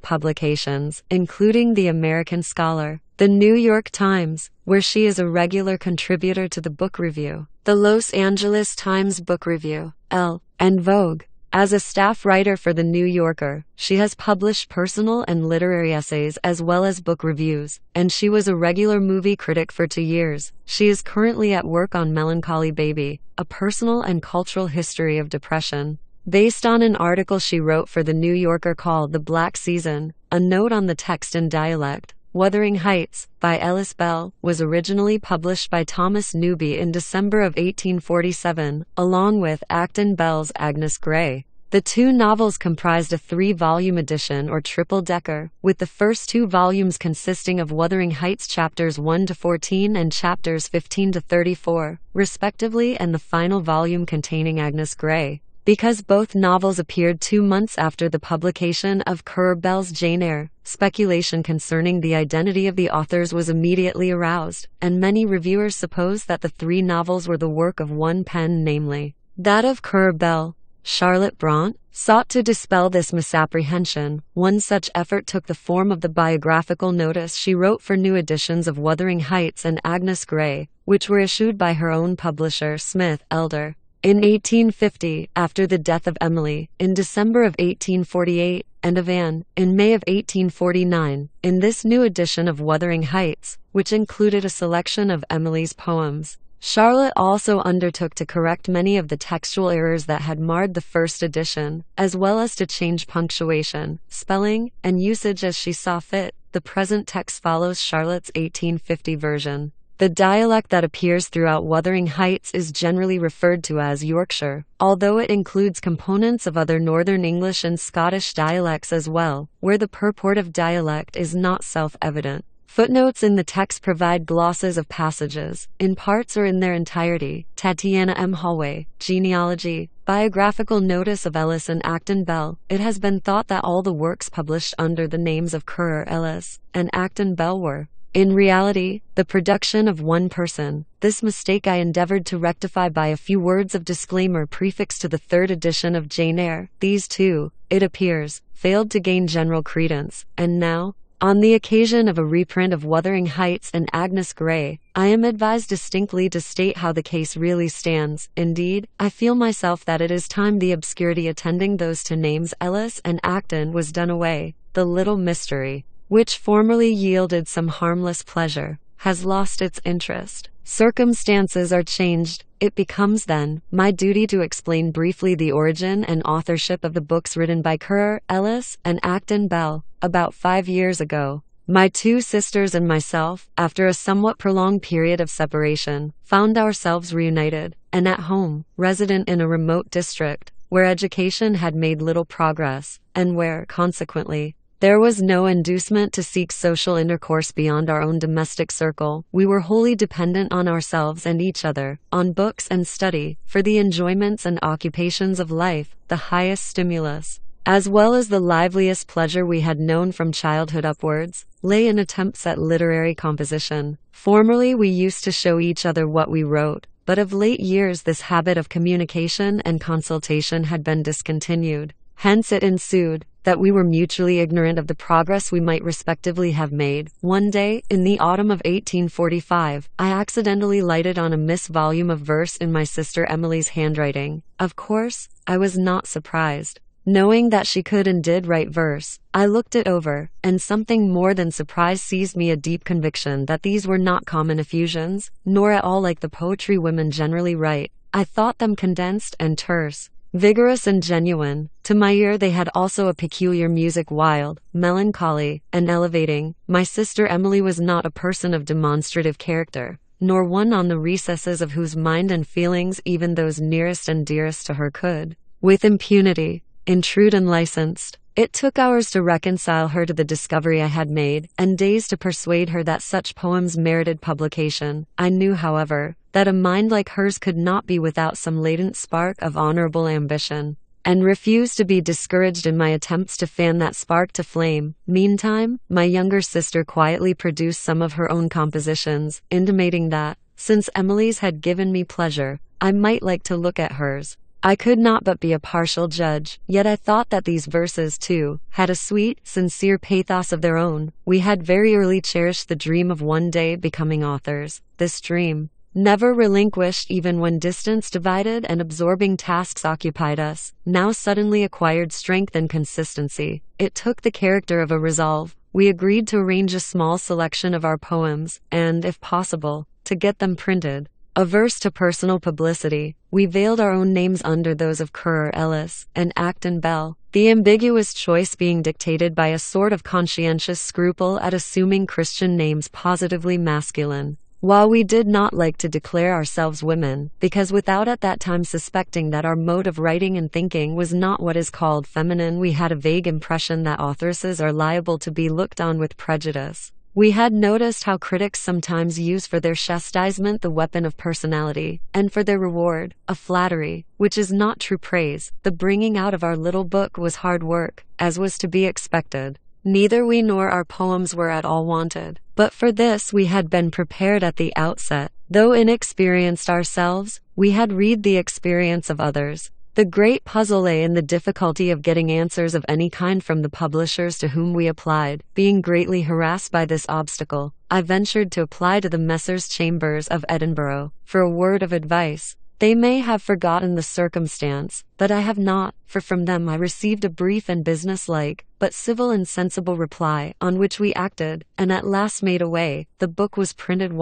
publications, including The American Scholar, The New York Times, where she is a regular contributor to the Book Review, the Los Angeles Times Book Review, Elle, and Vogue. As a staff writer for The New Yorker, she has published personal and literary essays as well as book reviews, and she was a regular movie critic for 2 years. She is currently at work on Melancholy Baby, a personal and cultural history of depression, based on an article she wrote for The New Yorker called The Black Season, a note on the text in dialect. Wuthering Heights, by Ellis Bell, was originally published by Thomas Newby in December of 1847, along with Acton Bell's Agnes Grey. The 2 novels comprised a 3-volume edition or triple-decker, with the first 2 volumes consisting of Wuthering Heights chapters 1 to 14 and chapters 15 to 34, respectively, and the final volume containing Agnes Grey. Because both novels appeared 2 months after the publication of Currer Bell's Jane Eyre, speculation concerning the identity of the authors was immediately aroused, and many reviewers supposed that the 3 novels were the work of one pen, namely, that of Currer Bell. Charlotte Bront sought to dispel this misapprehension. One such effort took the form of the biographical notice she wrote for new editions of Wuthering Heights and Agnes Grey, which were issued by her own publisher, Smith Elder. In 1850, after the death of Emily, in December of 1848, and of Anne, in May of 1849, in this new edition of Wuthering Heights, which included a selection of Emily's poems, Charlotte also undertook to correct many of the textual errors that had marred the first edition, as well as to change punctuation, spelling, and usage as she saw fit. The present text follows Charlotte's 1850 version. The dialect that appears throughout Wuthering Heights is generally referred to as Yorkshire, although it includes components of other Northern English and Scottish dialects as well, where the purport of dialect is not self-evident. Footnotes in the text provide glosses of passages, in parts or in their entirety. Tatiana M. Hallway, Genealogy, Biographical Notice of Ellis and Acton Bell. It has been thought that all the works published under the names of Currer, Ellis, and Acton Bell were, in reality, the production of one person. This mistake I endeavored to rectify by a few words of disclaimer prefixed to the 3rd edition of Jane Eyre. These too, it appears, failed to gain general credence, and now, on the occasion of a reprint of Wuthering Heights and Agnes Grey, I am advised distinctly to state how the case really stands. Indeed, I feel myself that it is time the obscurity attending those 2 names, Ellis and Acton, was done away. The little mystery, which formerly yielded some harmless pleasure, has lost its interest. Circumstances are changed. It becomes, then, my duty to explain briefly the origin and authorship of the books written by Currer, Ellis, and Acton Bell. About 5 years ago, my 2 sisters and myself, after a somewhat prolonged period of separation, found ourselves reunited, and at home, resident in a remote district, where education had made little progress, and where, consequently, there was no inducement to seek social intercourse beyond our own domestic circle. We were wholly dependent on ourselves and each other, on books and study, for the enjoyments and occupations of life, the highest stimulus, as well as the liveliest pleasure we had known from childhood upwards, lay in attempts at literary composition. Formerly we used to show each other what we wrote, but of late years this habit of communication and consultation had been discontinued. Hence it ensued that we were mutually ignorant of the progress we might respectively have made. One day, in the autumn of 1845, I accidentally lighted on a missed volume of verse in my sister Emily's handwriting. Of course, I was not surprised. Knowing that she could and did write verse, I looked it over, and something more than surprise seized me, a deep conviction that these were not common effusions, nor at all like the poetry women generally write. I thought them condensed and terse, vigorous and genuine. To my ear they had also a peculiar music, wild, melancholy, and elevating. My sister Emily was not a person of demonstrative character. nor one on the recesses of whose mind and feelings even those nearest and dearest to her could, with impunity, intrude unlicensed. It took hours to reconcile her to the discovery I had made, and days to persuade her that such poems merited publication. I knew, however, that a mind like hers could not be without some latent spark of honorable ambition, and refused to be discouraged in my attempts to fan that spark to flame. Meantime, my younger sister quietly produced some of her own compositions, intimating that, since Emily's had given me pleasure, I might like to look at hers. I could not but be a partial judge, yet I thought that these verses, too, had a sweet, sincere pathos of their own. We had very early cherished the dream of one day becoming authors. This dream, never relinquished even when distance divided and absorbing tasks occupied us, now suddenly acquired strength and consistency. It took the character of a resolve. We agreed to arrange a small selection of our poems, and, if possible, to get them printed. Averse to personal publicity, we veiled our own names under those of Currer Ellis and Acton Bell, the ambiguous choice being dictated by a sort of conscientious scruple at assuming Christian names positively masculine. While we did not like to declare ourselves women, because without at that time suspecting that our mode of writing and thinking was not what is called feminine, we had a vague impression that authoresses are liable to be looked on with prejudice. We had noticed how critics sometimes use for their chastisement the weapon of personality, and for their reward, a flattery, which is not true praise. The bringing out of our little book was hard work, as was to be expected. Neither we nor our poems were at all wanted, but for this we had been prepared at the outset. Though inexperienced ourselves, we had read the experience of others. The great puzzle lay in the difficulty of getting answers of any kind from the publishers to whom we applied. Being greatly harassed by this obstacle, I ventured to apply to the Messrs. Chambers of Edinburgh for a word of advice. They may have forgotten the circumstance, but I have not, for from them I received a brief and business-like, but civil and sensible reply, on which we acted, and at last made away. The book was printed.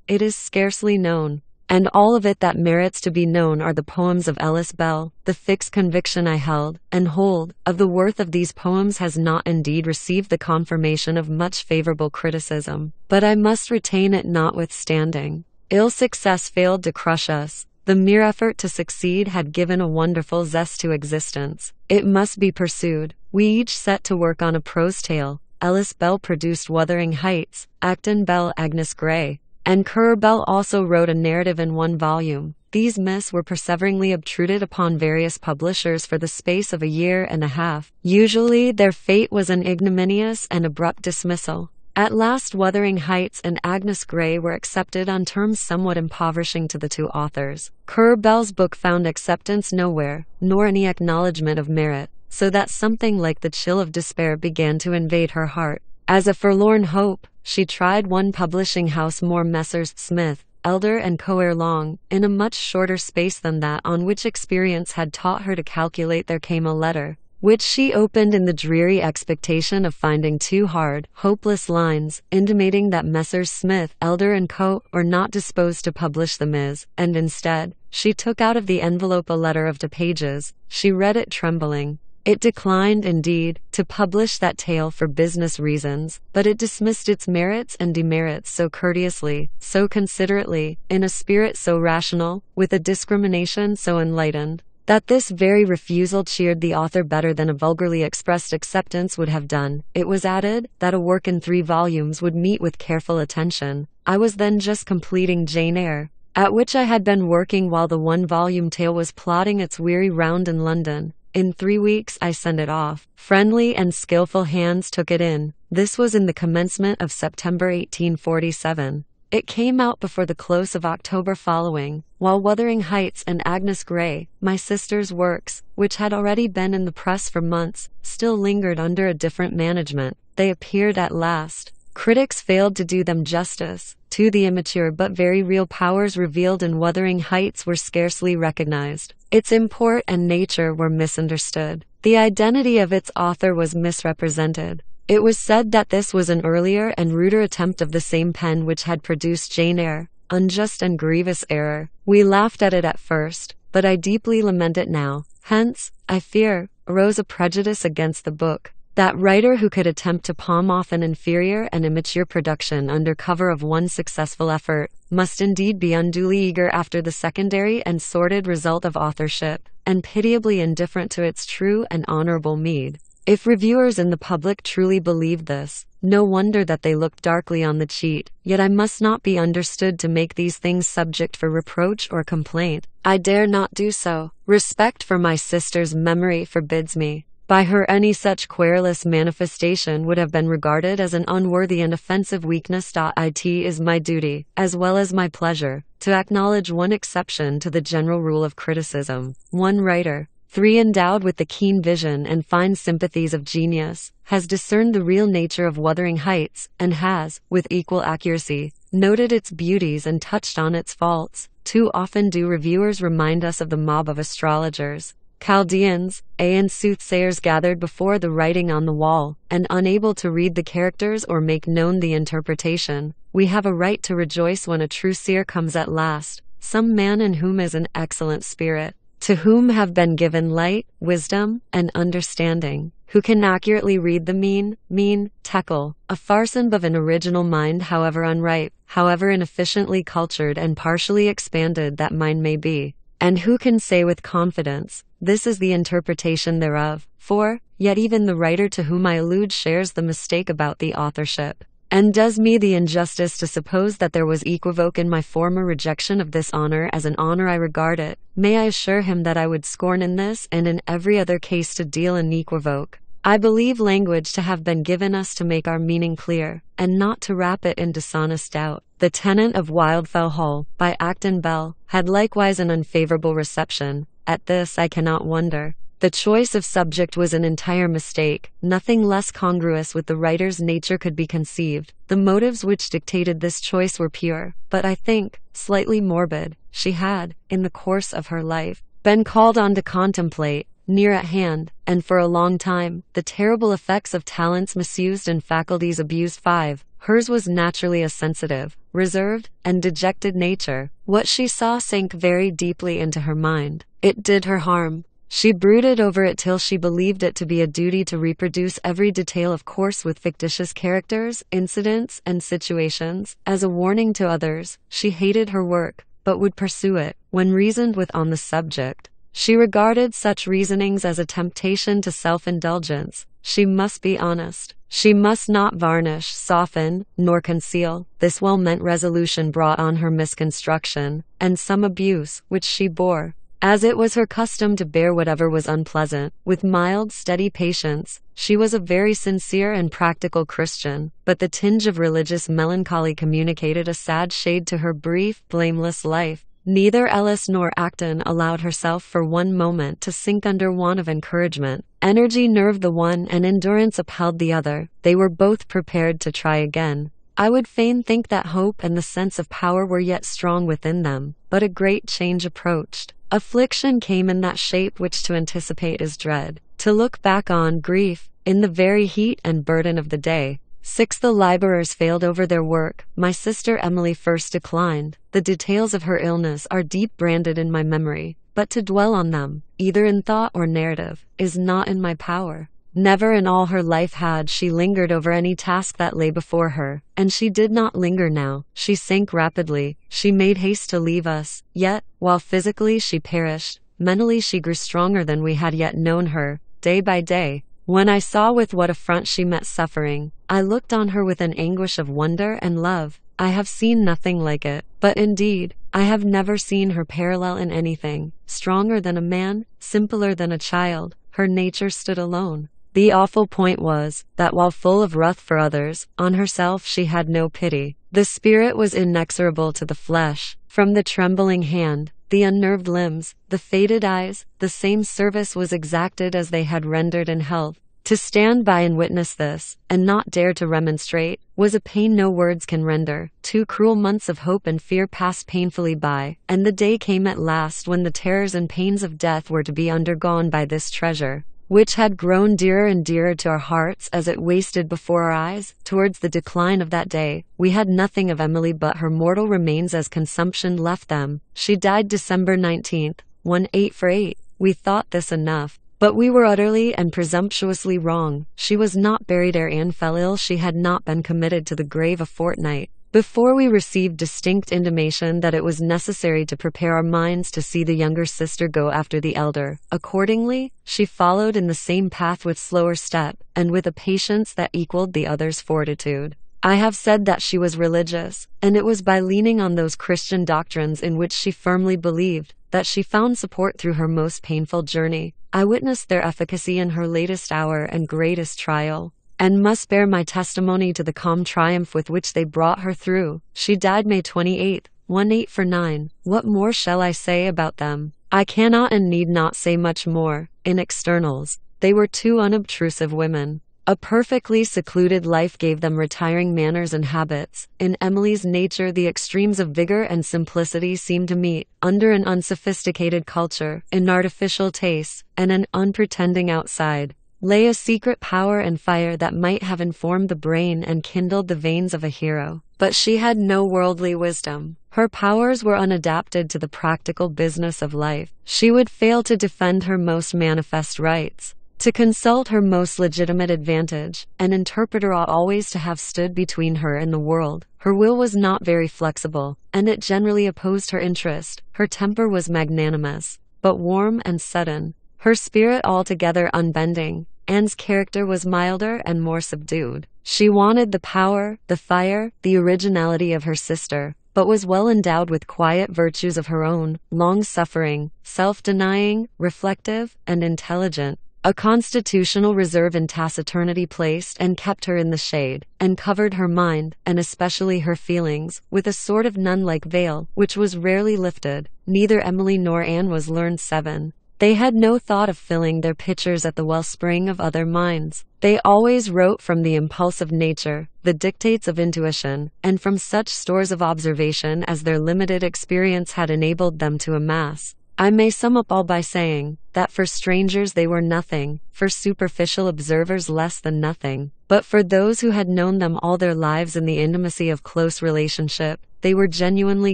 It is scarcely known, and all of it that merits to be known are the poems of Ellis Bell. The fixed conviction I held, and hold, of the worth of these poems has not indeed received the confirmation of much favorable criticism, but I must retain it notwithstanding. Ill success failed to crush us. The mere effort to succeed had given a wonderful zest to existence. It must be pursued. We each set to work on a prose tale. Ellis Bell produced Wuthering Heights, Acton Bell Agnes Grey, and Currer Bell also wrote a narrative in one volume. These myths were perseveringly obtruded upon various publishers for the space of a year and a half. Usually their fate was an ignominious and abrupt dismissal. At last Wuthering Heights and Agnes Grey were accepted on terms somewhat impoverishing to the two authors. Currer Bell's book found acceptance nowhere, nor any acknowledgement of merit, so that something like the chill of despair began to invade her heart. As a forlorn hope, she tried one publishing house more, Messrs. Smith, Elder and Co. ere long, in a much shorter space than that on which experience had taught her to calculate, there came a letter, which she opened in the dreary expectation of finding two hard, hopeless lines, intimating that Messrs. Smith, Elder and Co. were not disposed to publish the Ms., and instead, she took out of the envelope a letter of 2 pages. She read it trembling. It declined, indeed, to publish that tale for business reasons, but it dismissed its merits and demerits so courteously, so considerately, in a spirit so rational, with a discrimination so enlightened, that this very refusal cheered the author better than a vulgarly expressed acceptance would have done. It was added that a work in 3 volumes would meet with careful attention. I was then just completing Jane Eyre, at which I had been working while the 1-volume tale was plodding its weary round in London. In 3 weeks I sent it off. Friendly and skillful hands took it in. This was in the commencement of September 1847. It came out before the close of October following, while Wuthering Heights and Agnes Grey, my sister's works, which had already been in the press for months, still lingered under a different management. They appeared at last. Critics failed to do them justice. To the immature but very real powers revealed in Wuthering Heights were scarcely recognized. Its import and nature were misunderstood. The identity of its author was misrepresented. It was said that this was an earlier and ruder attempt of the same pen which had produced Jane Eyre. Unjust and grievous error. We laughed at it at first, but I deeply lament it now. Hence, I fear, arose a prejudice against the book. That writer who could attempt to palm off an inferior and immature production under cover of one successful effort must indeed be unduly eager after the secondary and sordid result of authorship, and pitiably indifferent to its true and honorable meed. If reviewers and the public truly believed this, no wonder that they looked darkly on the cheat. Yet I must not be understood to make these things subject for reproach or complaint. I dare not do so. Respect for my sister's memory forbids me. By her any such querulous manifestation would have been regarded as an unworthy and offensive weakness. It is my duty, as well as my pleasure, to acknowledge one exception to the general rule of criticism. One writer, 3 endowed with the keen vision and fine sympathies of genius, has discerned the real nature of Wuthering Heights, and has, with equal accuracy, noted its beauties and touched on its faults. Too often do reviewers remind us of the mob of astrologers, Chaldeans, and soothsayers gathered before the writing on the wall, and unable to read the characters or make known the interpretation. We have a right to rejoice when a true seer comes at last, some man in whom is an excellent spirit, to whom have been given light, wisdom, and understanding, who can accurately read the mean, tekel, a farcen of an original mind, however unripe, however inefficiently cultured and partially expanded that mind may be, and who can say with confidence, this is the interpretation thereof. For, yet even the writer to whom I allude shares the mistake about the authorship, and does me the injustice to suppose that there was equivoque in my former rejection of this honor as an honor I regard it. May I assure him that I would scorn in this and in every other case to deal in equivoque. I believe language to have been given us to make our meaning clear, and not to wrap it in dishonest doubt. The Tenant of Wildfell Hall, by Acton Bell, had likewise an unfavorable reception. At this I cannot wonder. The choice of subject was an entire mistake. Nothing less congruous with the writer's nature could be conceived. The motives which dictated this choice were pure, but I think, slightly morbid. She had, in the course of her life, been called on to contemplate, near at hand, and for a long time, the terrible effects of talents misused and faculties abused. 5. Hers was naturally a sensitive, reserved, and dejected nature. What she saw sank very deeply into her mind. It did her harm. She brooded over it till she believed it to be a duty to reproduce every detail, of course with fictitious characters, incidents, and situations, as a warning to others. She hated her work, but would pursue it, when reasoned with on the subject. She regarded such reasonings as a temptation to self-indulgence. She must be honest. She must not varnish, soften, nor conceal. This well-meant resolution brought on her misconstruction, and some abuse, which she bore, as it was her custom to bear whatever was unpleasant, with mild, steady patience. She was a very sincere and practical Christian, but the tinge of religious melancholy communicated a sad shade to her brief, blameless life. Neither Ellis nor Acton allowed herself for one moment to sink under want of encouragement. Energy nerved the one and endurance upheld the other. They were both prepared to try again. I would fain think that hope and the sense of power were yet strong within them, but a great change approached. Affliction came in that shape which to anticipate is dread, to look back on grief, in the very heat and burden of the day. 6. The laborers failed over their work. My sister Emily first declined. The details of her illness are deep branded in my memory, but to dwell on them, either in thought or narrative, is not in my power. Never in all her life had she lingered over any task that lay before her, and she did not linger now. She sank rapidly. She made haste to leave us. Yet, while physically she perished, mentally she grew stronger than we had yet known her, day by day. When I saw with what affront she met suffering, I looked on her with an anguish of wonder and love. I have seen nothing like it, but indeed, I have never seen her parallel in anything. Stronger than a man, simpler than a child, her nature stood alone. The awful point was, that while full of wrath for others, on herself she had no pity. The spirit was inexorable to the flesh. From the trembling hand, the unnerved limbs, the faded eyes, the same service was exacted as they had rendered in health. To stand by and witness this, and not dare to remonstrate, was a pain no words can render. 2 cruel months of hope and fear passed painfully by, and the day came at last when the terrors and pains of death were to be undergone by this treasure, which had grown dearer and dearer to our hearts as it wasted before our eyes. Towards the decline of that day, we had nothing of Emily but her mortal remains as consumption left them. She died December 19th, 1848. We thought this enough. But we were utterly and presumptuously wrong. She was not buried ere Anne fell ill. She had not been committed to the grave a fortnight. before we received distinct intimation that it was necessary to prepare our minds to see the younger sister go after the elder. Accordingly, she followed in the same path with slower step, and with a patience that equaled the other's fortitude. I have said that she was religious, and it was by leaning on those Christian doctrines in which she firmly believed that she found support through her most painful journey. I witnessed their efficacy in her latest hour and greatest trial, and must bear my testimony to the calm triumph with which they brought her through. She died May 28, 1849. What more shall I say about them? I cannot and need not say much more. In externals, they were two unobtrusive women. A perfectly secluded life gave them retiring manners and habits. In Emily's nature, the extremes of vigor and simplicity seemed to meet, under an unsophisticated culture, an artificial taste, and an unpretending outside, lay a secret power and fire that might have informed the brain and kindled the veins of a hero. But she had no worldly wisdom. Her powers were unadapted to the practical business of life. She would fail to defend her most manifest rights, to consult her most legitimate advantage. An interpreter ought always to have stood between her and the world. Her will was not very flexible, and it generally opposed her interest. Her temper was magnanimous, but warm and sudden. Her spirit altogether unbending. Anne's character was milder and more subdued. She wanted the power, the fire, the originality of her sister, but was well endowed with quiet virtues of her own, long-suffering, self-denying, reflective, and intelligent. A constitutional reserve and taciturnity placed and kept her in the shade, and covered her mind, and especially her feelings, with a sort of nun-like veil, which was rarely lifted. Neither Emily nor Anne was learned 7. They had no thought of filling their pitchers at the wellspring of other minds. They always wrote from the impulse of nature, the dictates of intuition, and from such stores of observation as their limited experience had enabled them to amass. I may sum up all by saying that for strangers they were nothing, for superficial observers less than nothing, but for those who had known them all their lives in the intimacy of close relationship, they were genuinely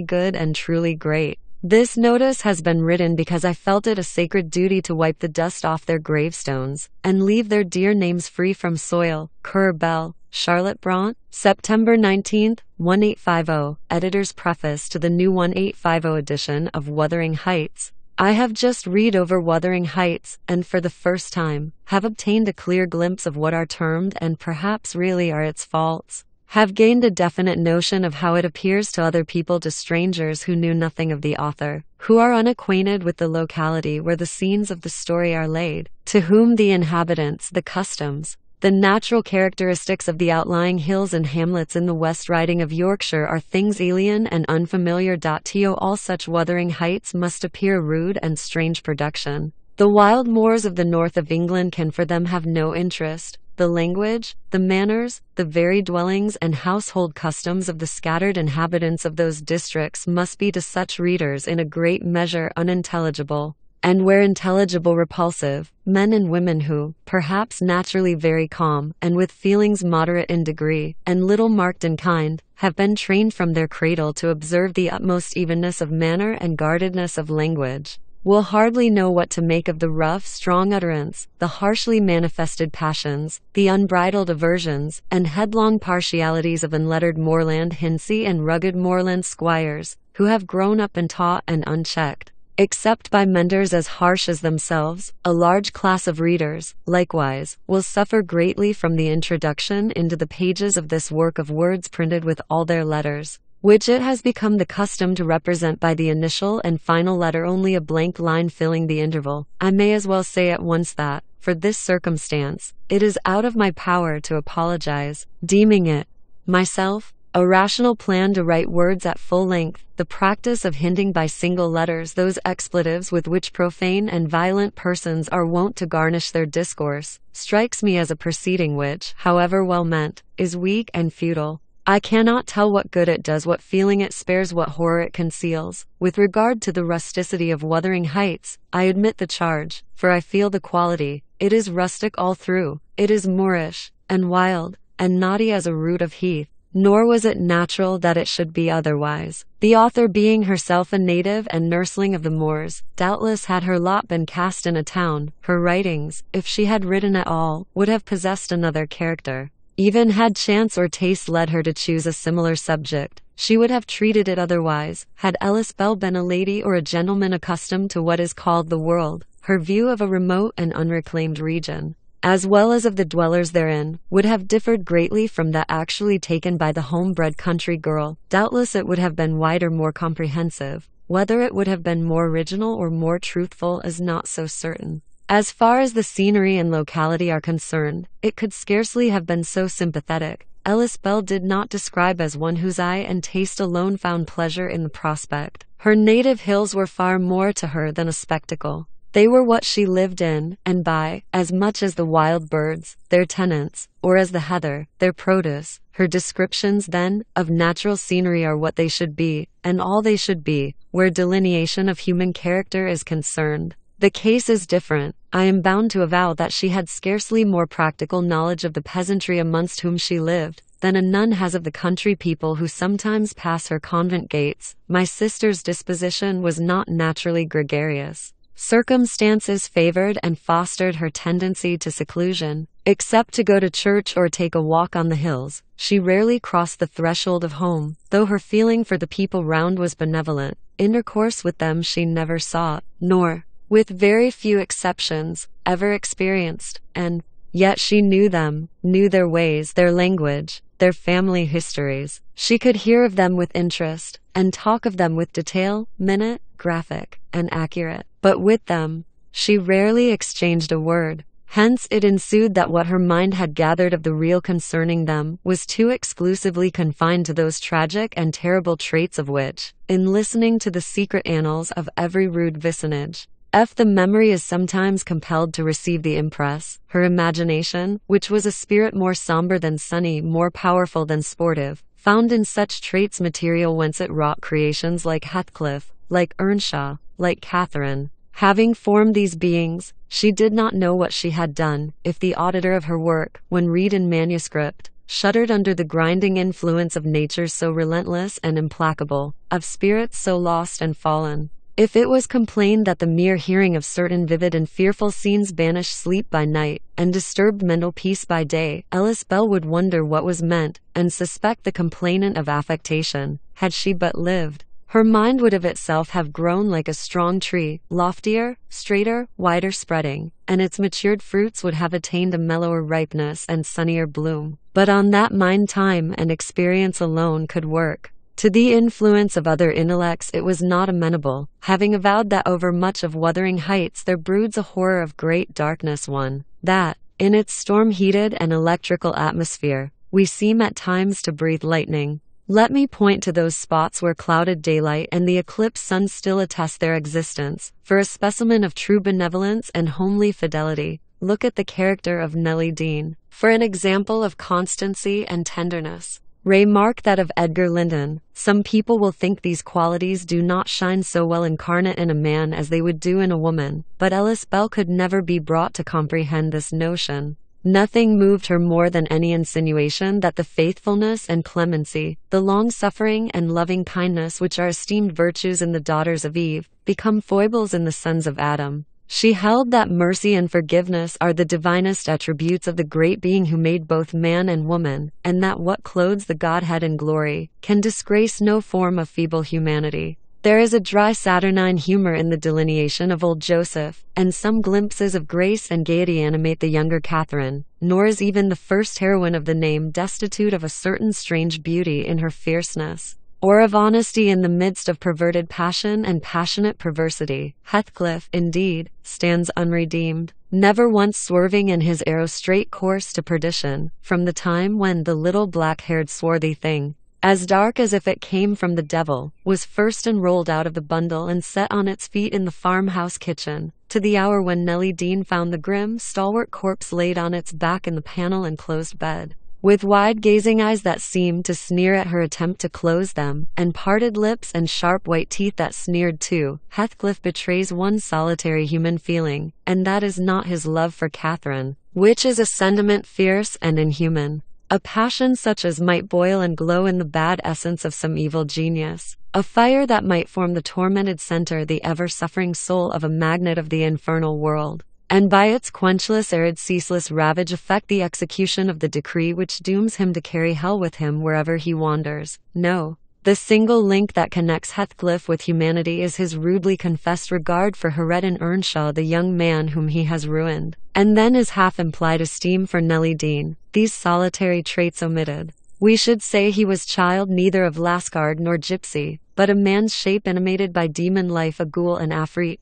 good and truly great. This notice has been written because I felt it a sacred duty to wipe the dust off their gravestones, and leave their dear names free from soil. Currer Bell, Charlotte Bront, September 19, 1850. Editor's preface to the new 1850 edition of Wuthering Heights. I have just read over Wuthering Heights, and for the first time, have obtained a clear glimpse of what are termed and perhaps really are its faults. Have gained a definite notion of how it appears to other people, to strangers who knew nothing of the author, who are unacquainted with the locality where the scenes of the story are laid, to whom the inhabitants, the customs, the natural characteristics of the outlying hills and hamlets in the West Riding of Yorkshire are things alien and unfamiliar. To all such Wuthering Heights must appear a rude and strange production. The wild moors of the north of England can for them have no interest. The language, the manners, the varied dwellings and household customs of the scattered inhabitants of those districts must be to such readers in a great measure unintelligible, and where intelligible repulsive. Men and women who, perhaps naturally very calm, and with feelings moderate in degree, and little marked in kind, have been trained from their cradle to observe the utmost evenness of manner and guardedness of language, will hardly know what to make of the rough, strong utterance, the harshly manifested passions, the unbridled aversions, and headlong partialities of unlettered moorland Hinsey and rugged moorland squires, who have grown up and taught and unchecked, except by mentors as harsh as themselves. A large class of readers, likewise, will suffer greatly from the introduction into the pages of this work of words printed with all their letters, which it has become the custom to represent by the initial and final letter, only a blank line filling the interval. I may as well say at once that, for this circumstance, it is out of my power to apologize, deeming it, myself, a rational plan to write words at full length. The practice of hinting by single letters those expletives with which profane and violent persons are wont to garnish their discourse, strikes me as a proceeding which, however well meant, is weak and futile. I cannot tell what good it does, what feeling it spares, what horror it conceals. With regard to the rusticity of Wuthering Heights, I admit the charge, for I feel the quality. It is rustic all through. It is moorish, and wild, and knotty as a root of heath. Nor was it natural that it should be otherwise. The author, being herself a native and nursling of the moors, doubtless had her lot been cast in a town, her writings, if she had written at all, would have possessed another character. Even had chance or taste led her to choose a similar subject, she would have treated it otherwise. Had Ellis Bell been a lady or a gentleman accustomed to what is called the world, her view of a remote and unreclaimed region, as well as of the dwellers therein, would have differed greatly from that actually taken by the homebred country girl. Doubtless it would have been wider, more comprehensive. Whether it would have been more original or more truthful is not so certain. As far as the scenery and locality are concerned, it could scarcely have been so sympathetic. Ellis Bell did not describe as one whose eye and taste alone found pleasure in the prospect. Her native hills were far more to her than a spectacle. They were what she lived in and by, as much as the wild birds, their tenants, or as the heather, their produce. Her descriptions, then, of natural scenery are what they should be, and all they should be, where delineation of human character is concerned. The case is different. I am bound to avow that she had scarcely more practical knowledge of the peasantry amongst whom she lived than a nun has of the country people who sometimes pass her convent gates. My sister's disposition was not naturally gregarious. Circumstances favored and fostered her tendency to seclusion. Except to go to church or take a walk on the hills, she rarely crossed the threshold of home, though her feeling for the people round was benevolent. Intercourse with them she never sought, nor, with very few exceptions, ever experienced, and yet she knew them, knew their ways, their language, their family histories. She could hear of them with interest, and talk of them with detail, minute, graphic, and accurate. But with them, she rarely exchanged a word. Hence it ensued that what her mind had gathered of the real concerning them was too exclusively confined to those tragic and terrible traits of which, in listening to the secret annals of every rude vicinage, the memory is sometimes compelled to receive the impress. Her imagination, which was a spirit more somber than sunny, more powerful than sportive, found in such traits material whence it wrought creations like Heathcliff, like Earnshaw, like Catherine. Having formed these beings, she did not know what she had done, if the auditor of her work, when read in manuscript, shuddered under the grinding influence of natures so relentless and implacable, of spirits so lost and fallen. If it was complained that the mere hearing of certain vivid and fearful scenes banished sleep by night, and disturbed mental peace by day, Ellis Bell would wonder what was meant, and suspect the complainant of affectation. Had she but lived, her mind would of itself have grown like a strong tree, loftier, straighter, wider spreading, and its matured fruits would have attained a mellower ripeness and sunnier bloom. But on that mind time and experience alone could work. To the influence of other intellects it was not amenable, having avowed that over much of Wuthering Heights there broods a horror of great darkness, one that, in its storm-heated and electrical atmosphere, we seem at times to breathe lightning. Let me point to those spots where clouded daylight and the eclipsed sun still attest their existence. For a specimen of true benevolence and homely fidelity, look at the character of Nellie Dean. For an example of constancy and tenderness, remark that of Edgar Linton. Some people will think these qualities do not shine so well incarnate in a man as they would do in a woman, but Ellis Bell could never be brought to comprehend this notion. Nothing moved her more than any insinuation that the faithfulness and clemency, the long-suffering and loving kindness which are esteemed virtues in the daughters of Eve, become foibles in the sons of Adam. She held that mercy and forgiveness are the divinest attributes of the great being who made both man and woman, and that what clothes the Godhead in glory can disgrace no form of feeble humanity. There is a dry saturnine humor in the delineation of old Joseph, and some glimpses of grace and gaiety animate the younger Catherine, nor is even the first heroine of the name destitute of a certain strange beauty in her fierceness, or of honesty in the midst of perverted passion and passionate perversity. Heathcliff, indeed, stands unredeemed, never once swerving in his arrow-straight course to perdition, from the time when the little black-haired swarthy thing, as dark as if it came from the devil, was first enrolled out of the bundle and set on its feet in the farmhouse kitchen, to the hour when Nellie Dean found the grim, stalwart corpse laid on its back in the panel-enclosed bed, with wide-gazing eyes that seemed to sneer at her attempt to close them, and parted lips and sharp white teeth that sneered too. Heathcliff betrays one solitary human feeling, and that is not his love for Catherine, which is a sentiment fierce and inhuman. A passion such as might boil and glow in the bad essence of some evil genius. A fire that might form the tormented center, the ever-suffering soul of a magnate of the infernal world. and by its quenchless arid ceaseless ravage effect the execution of the decree which dooms him to carry hell with him wherever he wanders. No. The single link that connects Heathcliff with humanity is his rudely confessed regard for Hareton Earnshaw, the young man whom he has ruined, and then his half-implied esteem for Nellie Dean. These solitary traits omitted, we should say he was child neither of Lascard nor gypsy, but a man's shape animated by demon life, a ghoul and afreet.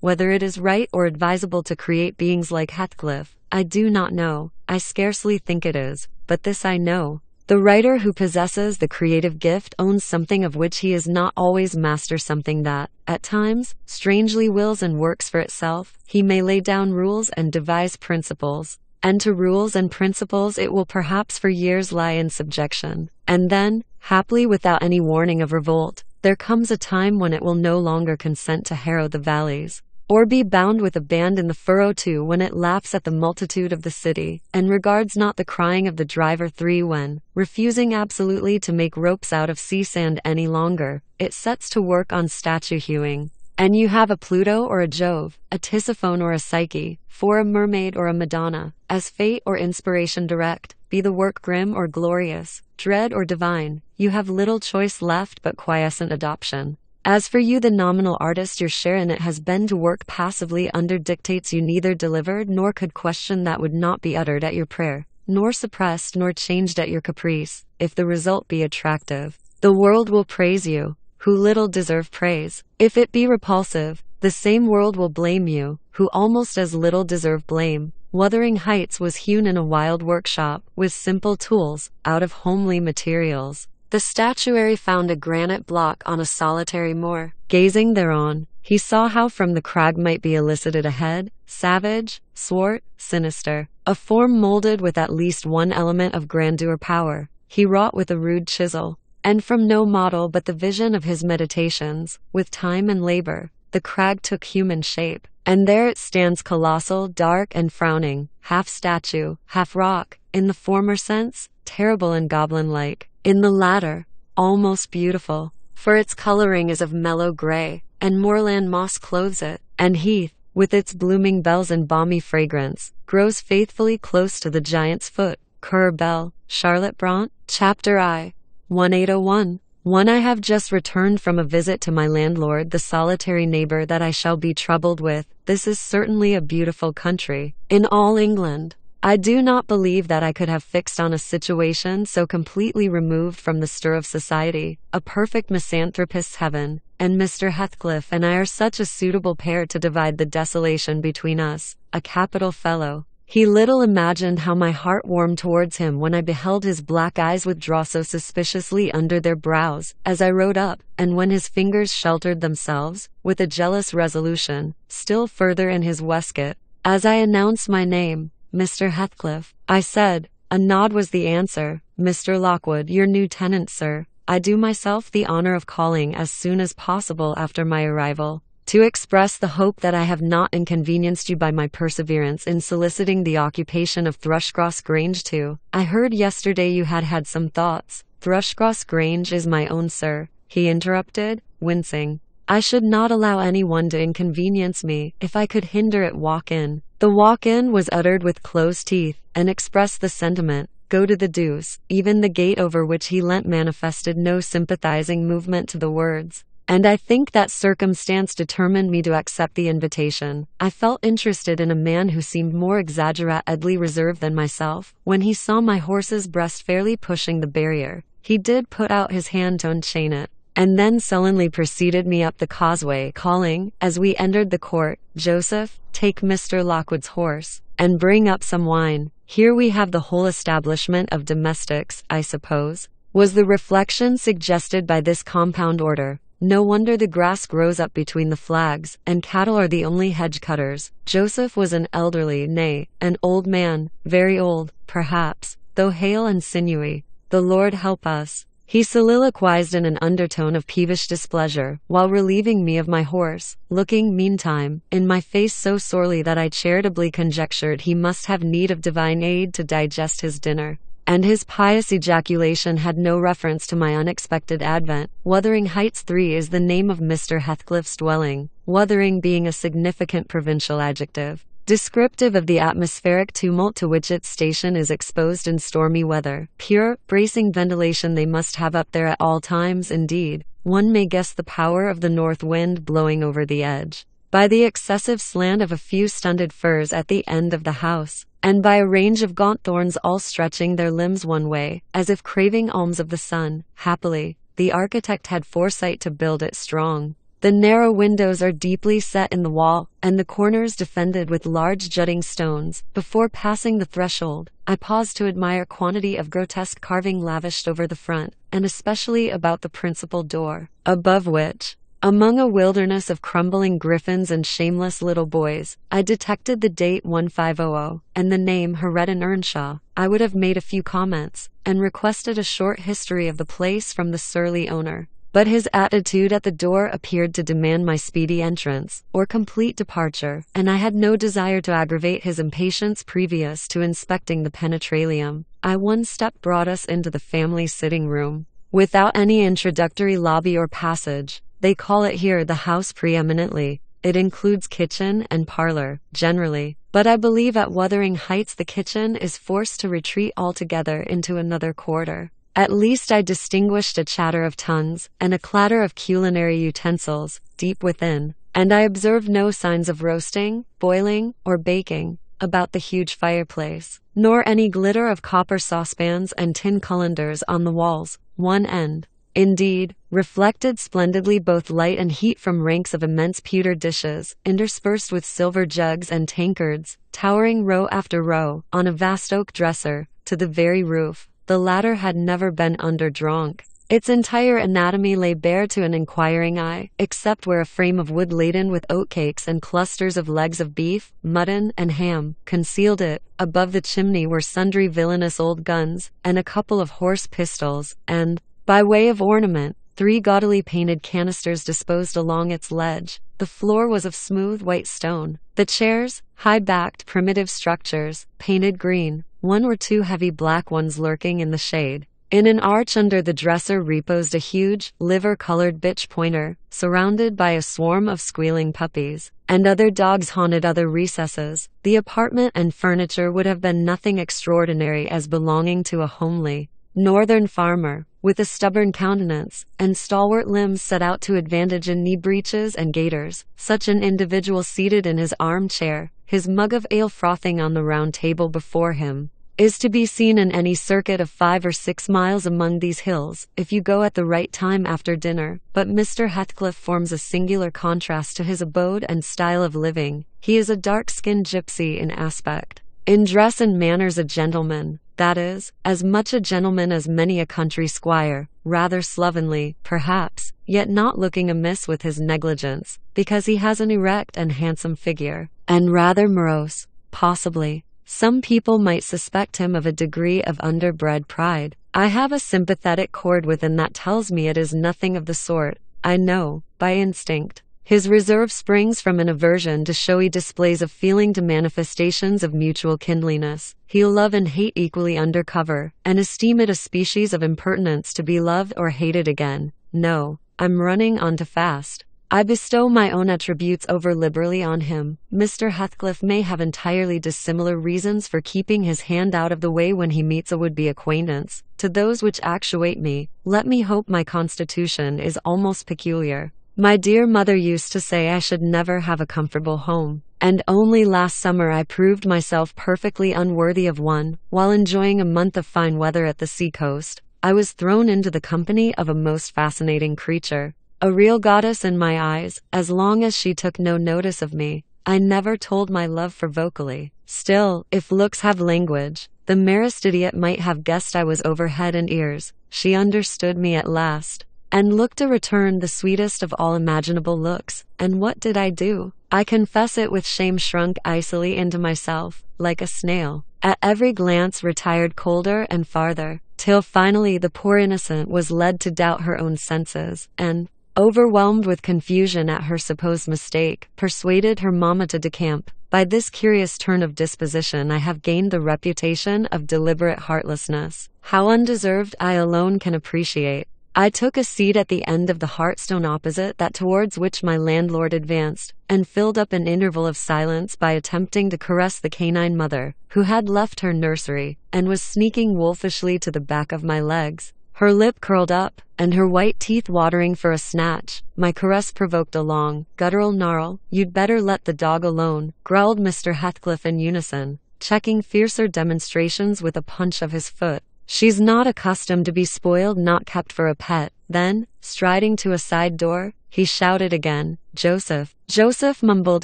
Whether it is right or advisable to create beings like Heathcliff, I do not know. I scarcely think it is, but this I know. The writer who possesses the creative gift owns something of which he is not always master, something that, at times, strangely wills and works for itself. He may lay down rules and devise principles, and to rules and principles it will perhaps for years lie in subjection. And then, haply without any warning of revolt, there comes a time when it will no longer consent to harrow the valleys, or be bound with a band in the furrow too, when it laughs at the multitude of the city, and regards not the crying of the driver. When, refusing absolutely to make ropes out of sea sand any longer, it sets to work on statue hewing. And you have a Pluto or a Jove, a Tisiphone or a Psyche, for a mermaid or a Madonna, as fate or inspiration direct. Be the work grim or glorious, dread or divine, you have little choice left but quiescent adoption. As for you, the nominal artist, your share in it has been to work passively under dictates you neither delivered nor could question, that would not be uttered at your prayer, nor suppressed nor changed at your caprice. If the result be attractive, the world will praise you, who little deserve praise. If it be repulsive, the same world will blame you, who almost as little deserve blame. Wuthering Heights was hewn in a wild workshop, with simple tools, out of homely materials. The statuary found a granite block on a solitary moor. Gazing thereon, he saw how from the crag might be elicited a head, savage, swart, sinister, a form molded with at least one element of grandeur power. He wrought with a rude chisel, and from no model but the vision of his meditations, with time and labor, the crag took human shape, and there it stands colossal, dark and frowning, half statue, half rock, in the former sense, terrible and goblin-like, in the latter, almost beautiful, for its coloring is of mellow gray, and moorland moss clothes it, and heath, with its blooming bells and balmy fragrance, grows faithfully close to the giant's foot. Currer Bell, Charlotte Bront. Chapter I. 1801. I have just returned from a visit to my landlord, the solitary neighbor that I shall be troubled with. This is certainly a beautiful country. In all England, I do not believe that I could have fixed on a situation so completely removed from the stir of society, a perfect misanthropist's heaven, and Mr. Heathcliff and I are such a suitable pair to divide the desolation between us. A capital fellow. He little imagined how my heart warmed towards him when I beheld his black eyes withdraw so suspiciously under their brows, as I rode up, and when his fingers sheltered themselves, with a jealous resolution, still further in his waistcoat, as I announced my name. Mr. Heathcliff, I said. A nod was the answer. Mr. Lockwood, your new tenant, sir. I do myself the honor of calling as soon as possible after my arrival, to express the hope that I have not inconvenienced you by my perseverance in soliciting the occupation of Thrushcross Grange too. I heard yesterday you had had some thoughts. Thrushcross Grange is my own, sir, he interrupted, wincing. I should not allow anyone to inconvenience me, if I could hinder it. Walk in. The walk-in was uttered with closed teeth, and expressed the sentiment, go to the deuce. Even the gate over which he leant manifested no sympathizing movement to the words, and I think that circumstance determined me to accept the invitation. I felt interested in a man who seemed more exaggeratedly reserved than myself. When he saw my horse's breast fairly pushing the barrier, he did put out his hand to unchain it, and then sullenly preceded me up the causeway, calling, as we entered the court, Joseph, take Mr. Lockwood's horse, and bring up some wine. Here we have the whole establishment of domestics, I suppose, was the reflection suggested by this compound order. No wonder the grass grows up between the flags, and cattle are the only hedge cutters. Joseph was an elderly, nay, an old man, very old, perhaps, though hale and sinewy. The Lord help us, he soliloquized in an undertone of peevish displeasure, while relieving me of my horse, looking, meantime, in my face so sorely that I charitably conjectured he must have need of divine aid to digest his dinner. And his pious ejaculation had no reference to my unexpected advent. Wuthering Heights 3 is the name of Mr. Heathcliff's dwelling, Wuthering being a significant provincial adjective. descriptive of the atmospheric tumult to which its station is exposed in stormy weather. Pure, bracing ventilation they must have up there at all times. Indeed, one may guess the power of the north wind blowing over the edge by the excessive slant of a few stunted firs at the end of the house, and by a range of gaunt thorns all stretching their limbs one way, as if craving alms of the sun. Happily, the architect had foresight to build it strong. The narrow windows are deeply set in the wall, and the corners defended with large jutting stones. Before passing the threshold, I paused to admire quantity of grotesque carving lavished over the front, and especially about the principal door, above which, among a wilderness of crumbling griffins and shameless little boys, I detected the date 1500, and the name Hareton Earnshaw. I would have made a few comments, and requested a short history of the place from the surly owner, but his attitude at the door appeared to demand my speedy entrance, or complete departure, and I had no desire to aggravate his impatience previous to inspecting the penetralium. One step brought us into the family sitting room, without any introductory lobby or passage. They call it here the house preeminently. It includes kitchen and parlor, generally, but I believe at Wuthering Heights the kitchen is forced to retreat altogether into another quarter. At least I distinguished a chatter of tongues, and a clatter of culinary utensils, deep within, and I observed no signs of roasting, boiling, or baking about the huge fireplace, nor any glitter of copper saucepans and tin colanders on the walls. One end, indeed, reflected splendidly both light and heat from ranks of immense pewter dishes, interspersed with silver jugs and tankards, towering row after row, on a vast oak dresser, to the very roof. The latter had never been underdrunk. Its entire anatomy lay bare to an inquiring eye, except where a frame of wood laden with oatcakes and clusters of legs of beef, mutton, and ham concealed it. Above the chimney were sundry villainous old guns, and a couple of horse pistols, and, by way of ornament, 3 gaudily painted canisters disposed along its ledge. The floor was of smooth white stone. The chairs, high-backed primitive structures, painted green, 1 or 2 heavy black ones lurking in the shade. In an arch under the dresser reposed a huge, liver-colored bitch pointer, surrounded by a swarm of squealing puppies, and other dogs haunted other recesses. The apartment and furniture would have been nothing extraordinary as belonging to a homely, northern farmer, with a stubborn countenance, and stalwart limbs set out to advantage in knee breeches and gaiters. Such an individual seated in his armchair, his mug of ale frothing on the round table before him, is to be seen in any circuit of 5 or 6 miles among these hills, if you go at the right time after dinner. But Mr. Heathcliff forms a singular contrast to his abode and style of living. He is a dark-skinned gypsy in aspect, in dress and manners a gentleman, that is, as much a gentleman as many a country squire, rather slovenly, perhaps, yet not looking amiss with his negligence, because he has an erect and handsome figure, and rather morose, possibly. Some people might suspect him of a degree of underbred pride. I have a sympathetic chord within that tells me it is nothing of the sort. I know, by instinct. His reserve springs from an aversion to showy displays of feeling, to manifestations of mutual kindliness. He'll love and hate equally under cover, and esteem it a species of impertinence to be loved or hated again. No, I'm running on too fast. I bestow my own attributes over liberally on him. Mr. Heathcliff may have entirely dissimilar reasons for keeping his hand out of the way when he meets a would-be acquaintance. To those which actuate me, let me hope my constitution is almost peculiar. My dear mother used to say I should never have a comfortable home, and only last summer I proved myself perfectly unworthy of one. While enjoying a month of fine weather at the sea-coast, I was thrown into the company of a most fascinating creature, a real goddess in my eyes. As long as she took no notice of me, I never told my love for vocally. Still, if looks have language, the merest idiot might have guessed I was over head and ears. She understood me at last, and looked to return the sweetest of all imaginable looks. And what did I do? I confess it with shame, shrunk icily into myself, like a snail. At every glance retired colder and farther, till finally the poor innocent was led to doubt her own senses, and, overwhelmed with confusion at her supposed mistake, persuaded her mamma to decamp. By this curious turn of disposition I have gained the reputation of deliberate heartlessness, how undeserved I alone can appreciate. I took a seat at the end of the hearthstone opposite that towards which my landlord advanced, and filled up an interval of silence by attempting to caress the canine mother, who had left her nursery, and was sneaking wolfishly to the back of my legs. Her lip curled up, and her white teeth watering for a snatch. My caress provoked a long, guttural snarl. "You'd better let the dog alone," growled Mr. Heathcliff in unison, checking fiercer demonstrations with a punch of his foot. "She's not accustomed to be spoiled, not kept for a pet." Then, striding to a side door, he shouted again, "Joseph." Joseph mumbled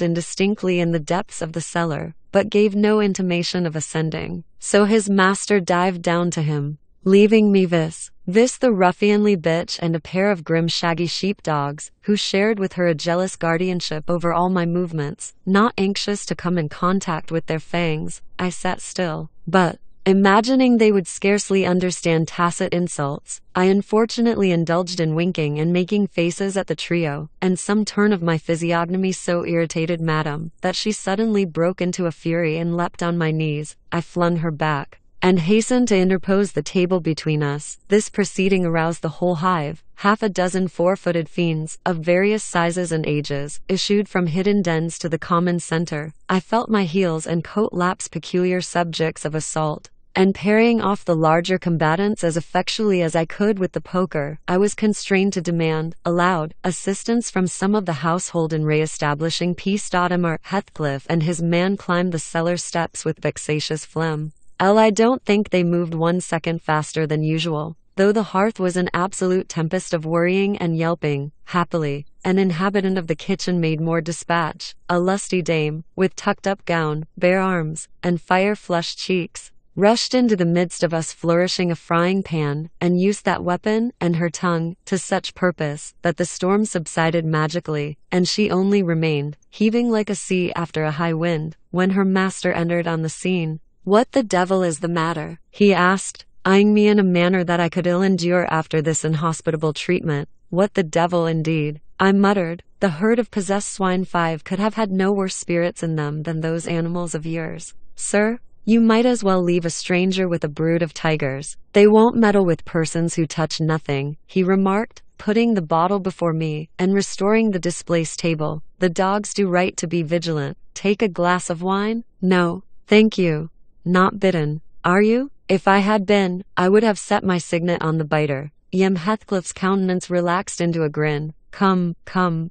indistinctly in the depths of the cellar, but gave no intimation of ascending. So his master dived down to him, leaving me this the ruffianly bitch and a pair of grim shaggy sheepdogs, who shared with her a jealous guardianship over all my movements. Not anxious to come in contact with their fangs, I sat still. But, imagining they would scarcely understand tacit insults, I unfortunately indulged in winking and making faces at the trio, and some turn of my physiognomy so irritated Madame that she suddenly broke into a fury and leapt on my knees. I flung her back, and hastened to interpose the table between us. This proceeding aroused the whole hive. Half a dozen four-footed fiends, of various sizes and ages, issued from hidden dens to the common center. I felt my heels and coat laps peculiar subjects of assault, and parrying off the larger combatants as effectually as I could with the poker, I was constrained to demand, aloud, assistance from some of the household in re-establishing peace. Heathcliff and his man climbed the cellar steps with vexatious phlegm. I don't think they moved 1 second faster than usual, though the hearth was an absolute tempest of worrying and yelping. Happily, an inhabitant of the kitchen made more dispatch, a lusty dame, with tucked-up gown, bare arms, and fire-flushed cheeks, rushed into the midst of us flourishing a frying pan, and used that weapon, and her tongue, to such purpose, that the storm subsided magically, and she only remained, heaving like a sea after a high wind, when her master entered on the scene. "What the devil is the matter?" he asked, eyeing me in a manner that I could ill endure after this inhospitable treatment. "What the devil, indeed?" I muttered. "The herd of possessed swine 5 could have had no worse spirits in them than those animals of yours. Sir, you might as well leave a stranger with a brood of tigers. They won't meddle with persons who touch nothing," he remarked, putting the bottle before me, and restoring the displaced table. "The dogs do right to be vigilant. Take a glass of wine?" "No, thank you. Not bitten, are you?" If I had been, I would have set my signet on the biter. Heathcliff's countenance relaxed into a grin. Come,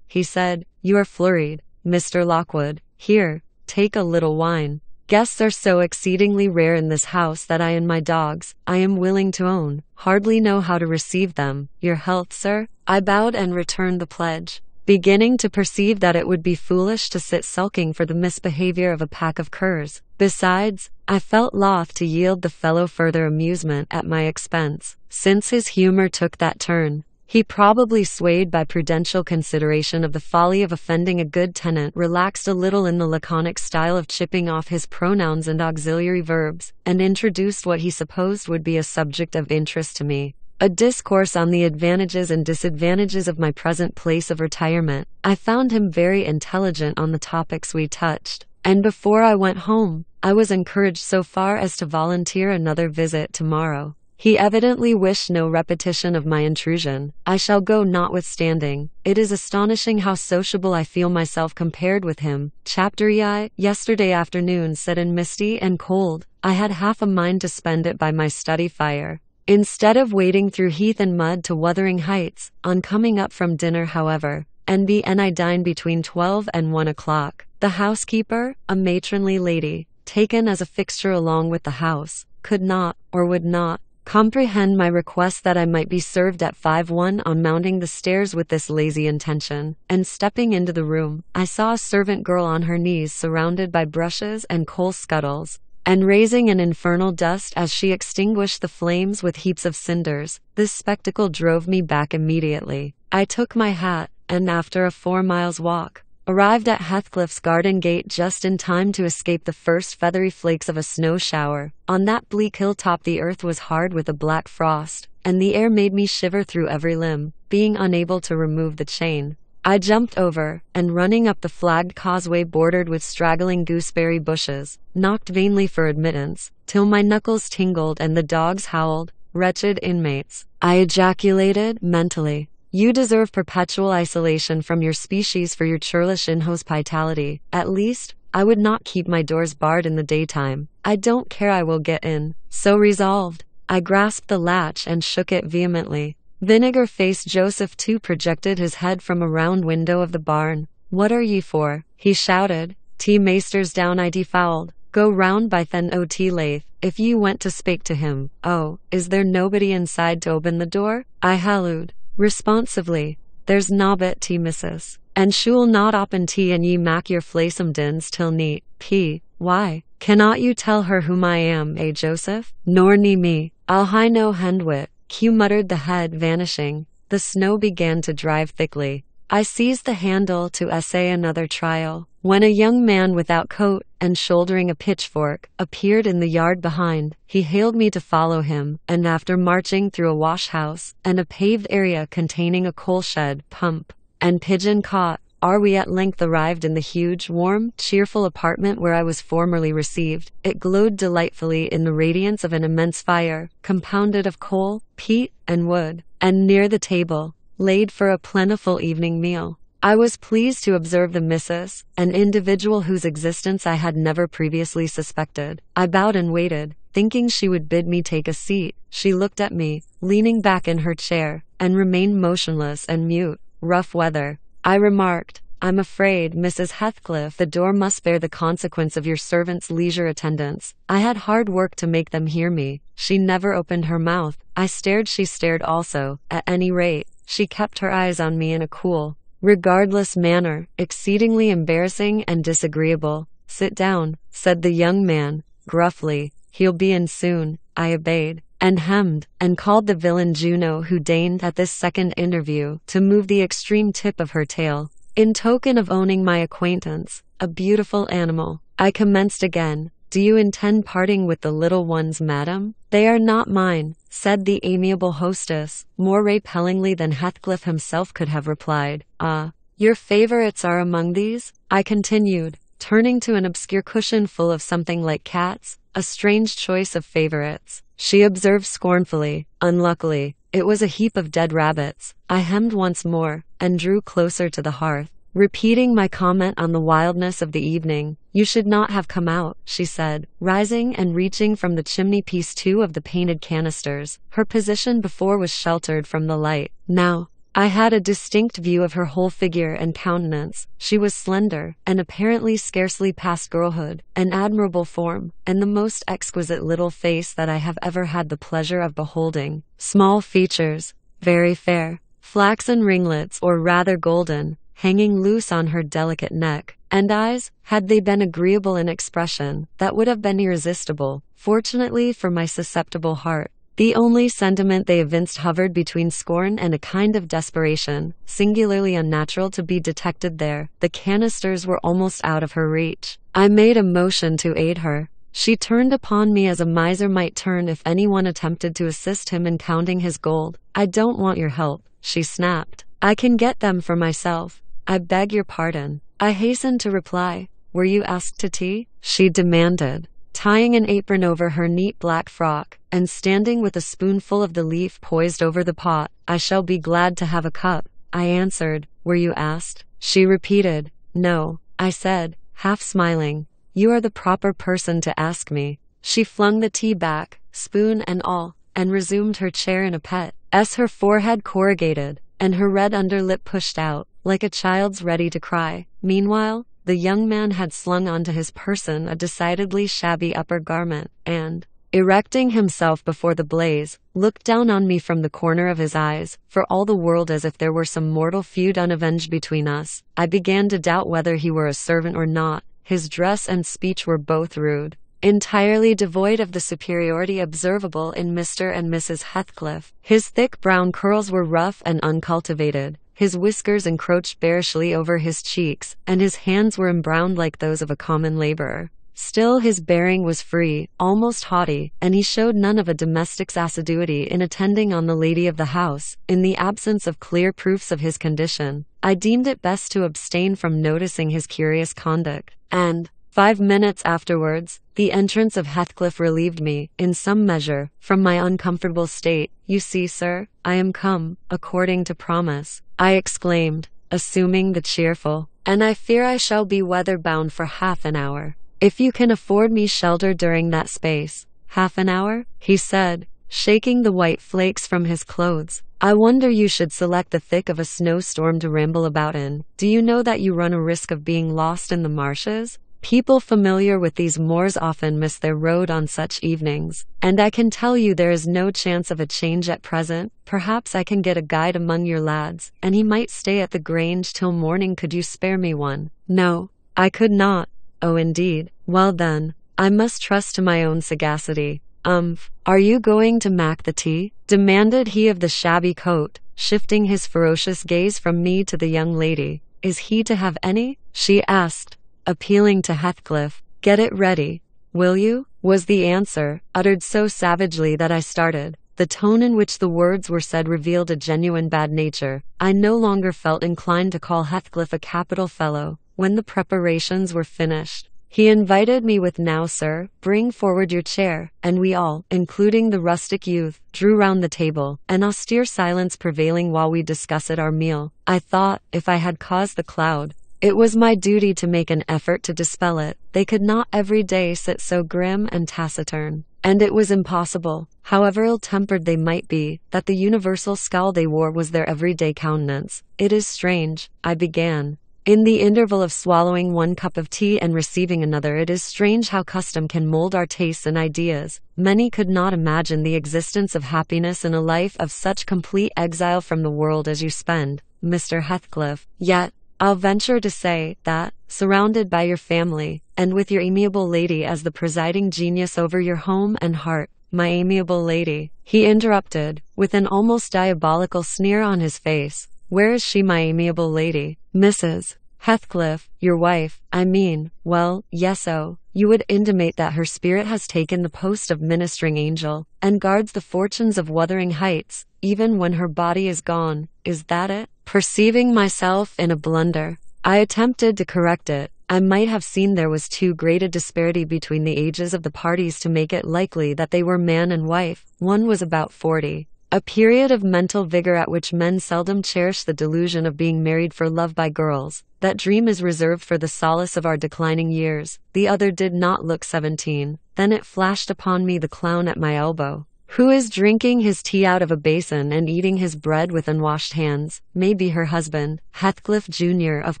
he said, "you are flurried, Mr. Lockwood. Here, take a little wine. Guests are so exceedingly rare in this house that I and my dogs, I am willing to own, hardly know how to receive them. Your health, sir." I bowed and returned the pledge, beginning to perceive that it would be foolish to sit sulking for the misbehavior of a pack of curs. Besides, I felt loth to yield the fellow further amusement at my expense. Since his humor took that turn, he probably swayed by prudential consideration of the folly of offending a good tenant, relaxed a little in the laconic style of chipping off his pronouns and auxiliary verbs, and introduced what he supposed would be a subject of interest to me. A discourse on the advantages and disadvantages of my present place of retirement. I found him very intelligent on the topics we touched, and before I went home, I was encouraged so far as to volunteer another visit tomorrow. He evidently wished no repetition of my intrusion. I shall go notwithstanding. It is astonishing how sociable I feel myself compared with him. Chapter EI. Yesterday afternoon set in misty and cold. I had half a mind to spend it by my study fire, instead of wading through heath and mud to Wuthering Heights. On coming up from dinner, however, and I dined between 12 and 1 o'clock. The housekeeper, a matronly lady, taken as a fixture along with the house, could not, or would not, comprehend my request that I might be served at 5:1 on mounting the stairs with this lazy intention, and stepping into the room, I saw a servant girl on her knees surrounded by brushes and coal scuttles, and raising an infernal dust as she extinguished the flames with heaps of cinders. This spectacle drove me back immediately. I took my hat, and after a 4 miles walk, arrived at Heathcliff's garden gate just in time to escape the first feathery flakes of a snow shower. On that bleak hilltop the earth was hard with a black frost, and the air made me shiver through every limb. Being unable to remove the chain, I jumped over, and running up the flagged causeway bordered with straggling gooseberry bushes, knocked vainly for admittance, till my knuckles tingled and the dogs howled. Wretched inmates, I ejaculated, mentally. You deserve perpetual isolation from your species for your churlish inhospitality. At least, I would not keep my doors barred in the daytime. I don't care, I will get in. So resolved, I grasped the latch and shook it vehemently. Vinegar-faced Joseph too projected his head from a round window of the barn. What are ye for? He shouted. T maesters down I defouled. Go round by then o T Lath, if you went to spake to him. Oh, is there nobody inside to open the door? I hallooed, responsively. There's nobbit T missus. And shul not oppen T and ye mak your flaysome dins till neat. P. Why? Cannot you tell her whom I am, Joseph? Nor nee me. I'll hie no hendwit. Q muttered the head, vanishing. The snow began to drive thickly. I seized the handle to essay another trial, when a young man without coat, and shouldering a pitchfork, appeared in the yard behind. He hailed me to follow him, and after marching through a wash-house, and a paved area containing a coal-shed, pump, and pigeon-cot, we at length arrived in the huge, warm, cheerful apartment where I was formerly received. It glowed delightfully in the radiance of an immense fire, compounded of coal, peat, and wood, and near the table, laid for a plentiful evening meal, I was pleased to observe the missus, an individual whose existence I had never previously suspected. I bowed and waited, thinking she would bid me take a seat. She looked at me, leaning back in her chair, and remained motionless and mute. Rough weather. I remarked. I'm afraid, Mrs. Heathcliff, the door must bear the consequence of your servant's leisure attendance. I had hard work to make them hear me. She never opened her mouth. I stared, she stared also. At any rate, she kept her eyes on me in a cool, regardless manner, exceedingly embarrassing and disagreeable. Sit down, said the young man, gruffly. He'll be in soon. I obeyed, and hemmed, and called the villain Juno, who deigned at this second interview to move the extreme tip of her tail, in token of owning my acquaintance, a beautiful animal. I commenced again. Do you intend parting with the little ones, madam? They are not mine, said the amiable hostess, more repellingly than Heathcliff himself could have replied. Ah, your favorites are among these? I continued, turning to an obscure cushion full of something like cats. A strange choice of favorites, she observed scornfully. Unluckily, it was a heap of dead rabbits. I hemmed once more, and drew closer to the hearth, repeating my comment on the wildness of the evening. You should not have come out, she said, rising and reaching from the chimney-piece two of the painted canisters. Her position before was sheltered from the light. Now, I had a distinct view of her whole figure and countenance. She was slender, and apparently scarcely past girlhood, an admirable form, and the most exquisite little face that I have ever had the pleasure of beholding. Small features, very fair, flaxen ringlets, or rather golden, hanging loose on her delicate neck, and eyes, had they been agreeable in expression, that would have been irresistible. Fortunately for my susceptible heart, the only sentiment they evinced hovered between scorn and a kind of desperation, singularly unnatural to be detected there. The canisters were almost out of her reach. I made a motion to aid her. She turned upon me as a miser might turn if anyone attempted to assist him in counting his gold. I don't want your help, she snapped. I can get them for myself. I beg your pardon. I hastened to reply. Were you asked to tea? She demanded, tying an apron over her neat black frock, and standing with a spoonful of the leaf poised over the pot. I shall be glad to have a cup, I answered. Were you asked? She repeated. No, I said, half smiling. You are the proper person to ask me. She flung the tea back, spoon and all, and resumed her chair in a pet. Her forehead corrugated, and her red underlip pushed out, like a child's ready to cry. Meanwhile, the young man had slung onto his person a decidedly shabby upper garment, and, erecting himself before the blaze, looked down on me from the corner of his eyes, for all the world as if there were some mortal feud unavenged between us. I began to doubt whether he were a servant or not. His dress and speech were both rude, entirely devoid of the superiority observable in Mr. and Mrs. Heathcliff. His thick brown curls were rough and uncultivated. His whiskers encroached bearishly over his cheeks, and his hands were embrowned like those of a common laborer. Still his bearing was free, almost haughty, and he showed none of a domestic's assiduity in attending on the lady of the house. In the absence of clear proofs of his condition, I deemed it best to abstain from noticing his curious conduct, and, 5 minutes afterwards, the entrance of Heathcliff relieved me, in some measure, from my uncomfortable state. "You see, sir, I am come, according to promise," I exclaimed, assuming the cheerful, "and I fear I shall be weather-bound for half an hour. If you can afford me shelter during that space." "Half an hour?" he said, shaking the white flakes from his clothes. "I wonder you should select the thick of a snowstorm to ramble about in. Do you know that you run a risk of being lost in the marshes? People familiar with these moors often miss their road on such evenings, and I can tell you there is no chance of a change at present. Perhaps I can get a guide among your lads, and he might stay at the Grange till morning. Could you spare me one?" "No, I could not." "Oh, indeed. Well then, I must trust to my own sagacity." Are you going to mack the tea?" demanded he of the shabby coat, shifting his ferocious gaze from me to the young lady. "Is he to have any?" she asked, appealing to Heathcliff. "Get it ready, will you?" was the answer, uttered so savagely that I started. The tone in which the words were said revealed a genuine bad nature. I no longer felt inclined to call Heathcliff a capital fellow. When the preparations were finished, he invited me with, "Now, sir, bring forward your chair," and we all, including the rustic youth, drew round the table, an austere silence prevailing while we discussed our meal. I thought, if I had caused the cloud, it was my duty to make an effort to dispel it. They could not every day sit so grim and taciturn, and it was impossible, however ill-tempered they might be, that the universal scowl they wore was their everyday countenance. "It is strange," I began, in the interval of swallowing one cup of tea and receiving another, "it is strange how custom can mold our tastes and ideas. Many could not imagine the existence of happiness in a life of such complete exile from the world as you spend, Mr. Heathcliff. Yet, I'll venture to say, that, surrounded by your family, and with your amiable lady as the presiding genius over your home and heart—" "My amiable lady," he interrupted, with an almost diabolical sneer on his face. "Where is she, my amiable lady?" "Mrs. Heathcliff, your wife, I mean." "Well, yes, you would intimate that her spirit has taken the post of ministering angel, and guards the fortunes of Wuthering Heights, even when her body is gone. Is that it?" Perceiving myself in a blunder, I attempted to correct it. I might have seen there was too great a disparity between the ages of the parties to make it likely that they were man and wife. One was about 40. A period of mental vigor at which men seldom cherish the delusion of being married for love by girls. That dream is reserved for the solace of our declining years. The other did not look 17. Then it flashed upon me, the clown at my elbow, who is drinking his tea out of a basin and eating his bread with unwashed hands, may be her husband, Heathcliff Jr. Of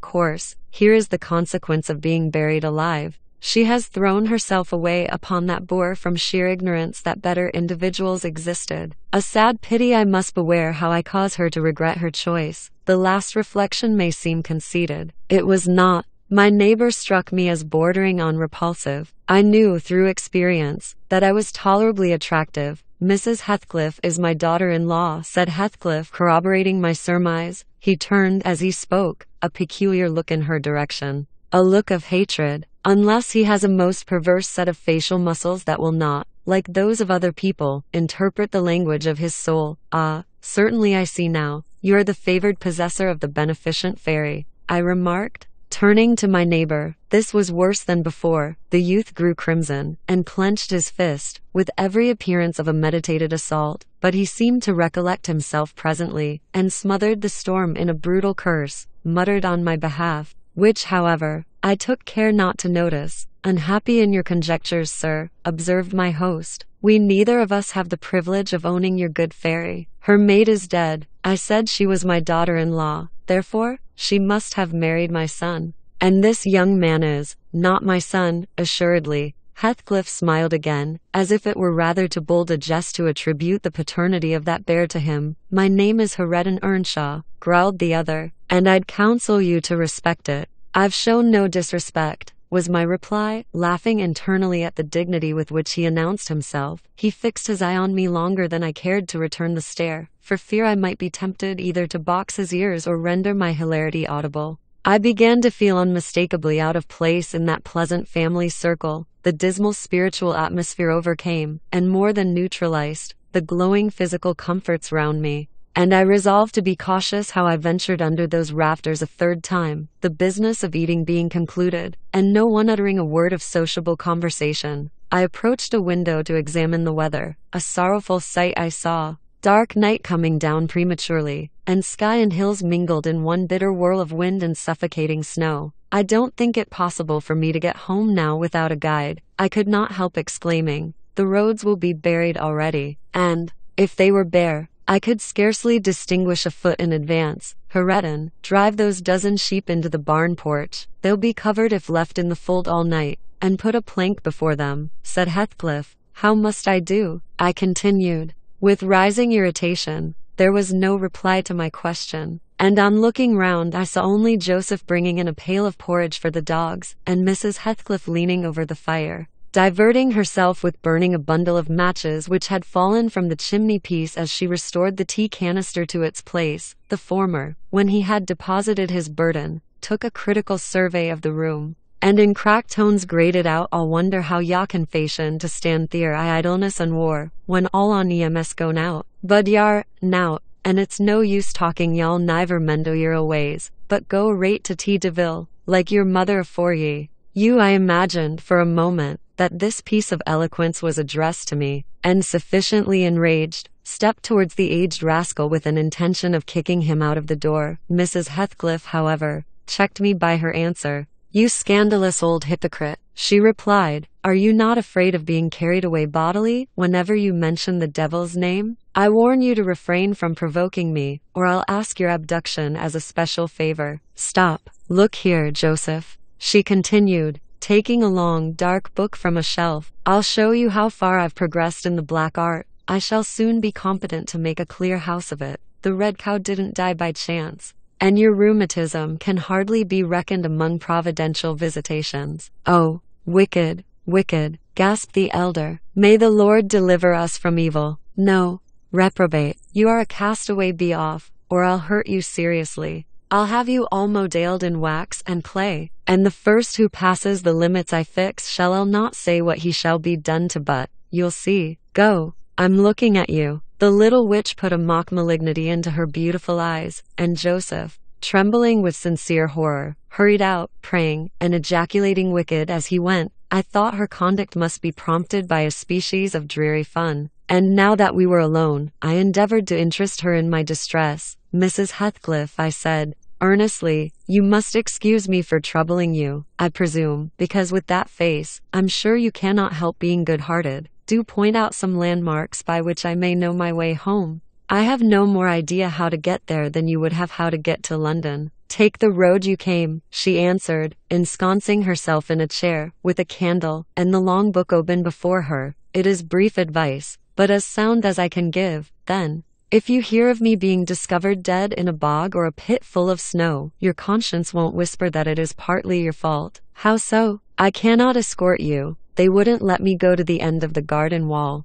course, here is the consequence of being buried alive. She has thrown herself away upon that boor from sheer ignorance that better individuals existed. A sad pity. I must beware how I cause her to regret her choice. The last reflection may seem conceited. It was not. My neighbor struck me as bordering on repulsive. I knew through experience that I was tolerably attractive. "Mrs. Heathcliff is my daughter-in-law," said Heathcliff, corroborating my surmise. He turned as he spoke, a peculiar look in her direction. A look of hatred, unless he has a most perverse set of facial muscles that will not, like those of other people, interpret the language of his soul. "Ah, certainly I see now. You are the favored possessor of the beneficent fairy," I remarked, turning to my neighbor. This was worse than before. The youth grew crimson, and clenched his fist, with every appearance of a meditated assault, but he seemed to recollect himself presently, and smothered the storm in a brutal curse, muttered on my behalf, which, however, I took care not to notice. "Unhappy in your conjectures, sir," observed my host. "We neither of us have the privilege of owning your good fairy. Her maid is dead. I said she was my daughter-in-law. Therefore, she must have married my son. And this young man is not my son, assuredly." Heathcliff smiled again, as if it were rather too bold a jest to attribute the paternity of that bear to him. "My name is Hareton Earnshaw," growled the other, "and I'd counsel you to respect it." "I've shown no disrespect," was my reply, laughing internally at the dignity with which he announced himself. He fixed his eye on me longer than I cared to return the stare, for fear I might be tempted either to box his ears or render my hilarity audible. I began to feel unmistakably out of place in that pleasant family circle. The dismal spiritual atmosphere overcame, and more than neutralized, the glowing physical comforts round me. and I resolved to be cautious how I ventured under those rafters a third time, the business of eating being concluded, and no one uttering a word of sociable conversation. I approached a window to examine the weather. A sorrowful sight I saw. Dark night coming down prematurely, and sky and hills mingled in one bitter whirl of wind and suffocating snow. I don't think it possible for me to get home now without a guide, I could not help exclaiming. The roads will be buried already, and, if they were bare, I could scarcely distinguish a foot in advance. Hareton, drive those dozen sheep into the barn porch. They'll be covered if left in the fold all night, and put a plank before them, said Heathcliff. How must I do? I continued, with rising irritation. There was no reply to my question, and on looking round I saw only Joseph bringing in a pail of porridge for the dogs, and Mrs. Heathcliff leaning over the fire, diverting herself with burning a bundle of matches which had fallen from the chimney-piece as she restored the tea canister to its place. The former, when he had deposited his burden, took a critical survey of the room, and in cracked tones grated out, "I'll wonder how ya can fashion to stand there I idleness and war, when all on ems gone out. But yar, nout, and it's no use talking, y'all niver mendo your ways, but go rate to T. Deville, like your mother afore ye." I imagined for a moment that this piece of eloquence was addressed to me, and sufficiently enraged, stepped towards the aged rascal with an intention of kicking him out of the door. Mrs. Heathcliff, however, checked me by her answer. "You scandalous old hypocrite," she replied, "are you not afraid of being carried away bodily whenever you mention the devil's name? I warn you to refrain from provoking me, or I'll ask your abduction as a special favor. Stop, look here, Joseph," she continued, taking a long, dark book from a shelf. "I'll show you how far I've progressed in the black art. I shall soon be competent to make a clear house of it. The red cow didn't die by chance, and your rheumatism can hardly be reckoned among providential visitations." "Oh, wicked, wicked," gasped the elder. "May the Lord deliver us from evil." "No, reprobate, you are a castaway. Be off, or I'll hurt you seriously. I'll have you all modeled in wax and clay, and the first who passes the limits I fix shall not say what he shall be done to, but you'll see. Go, I'm looking at you." The little witch put a mock malignity into her beautiful eyes, and Joseph, trembling with sincere horror, hurried out, praying and ejaculating wicked as he went. I thought her conduct must be prompted by a species of dreary fun, and now that we were alone, I endeavored to interest her in my distress. "Mrs. Heathcliff," I said, earnestly, "you must excuse me for troubling you, I presume, because with that face, I'm sure you cannot help being good-hearted. Do point out some landmarks by which I may know my way home. I have no more idea how to get there than you would have how to get to London." "Take the road you came," she answered, ensconcing herself in a chair, with a candle and the long book open before her. "It is brief advice, but as sound as I can give. Then, if you hear of me being discovered dead in a bog or a pit full of snow, your conscience won't whisper that it is partly your fault." "How so?" "I cannot escort you. They wouldn't let me go to the end of the garden wall.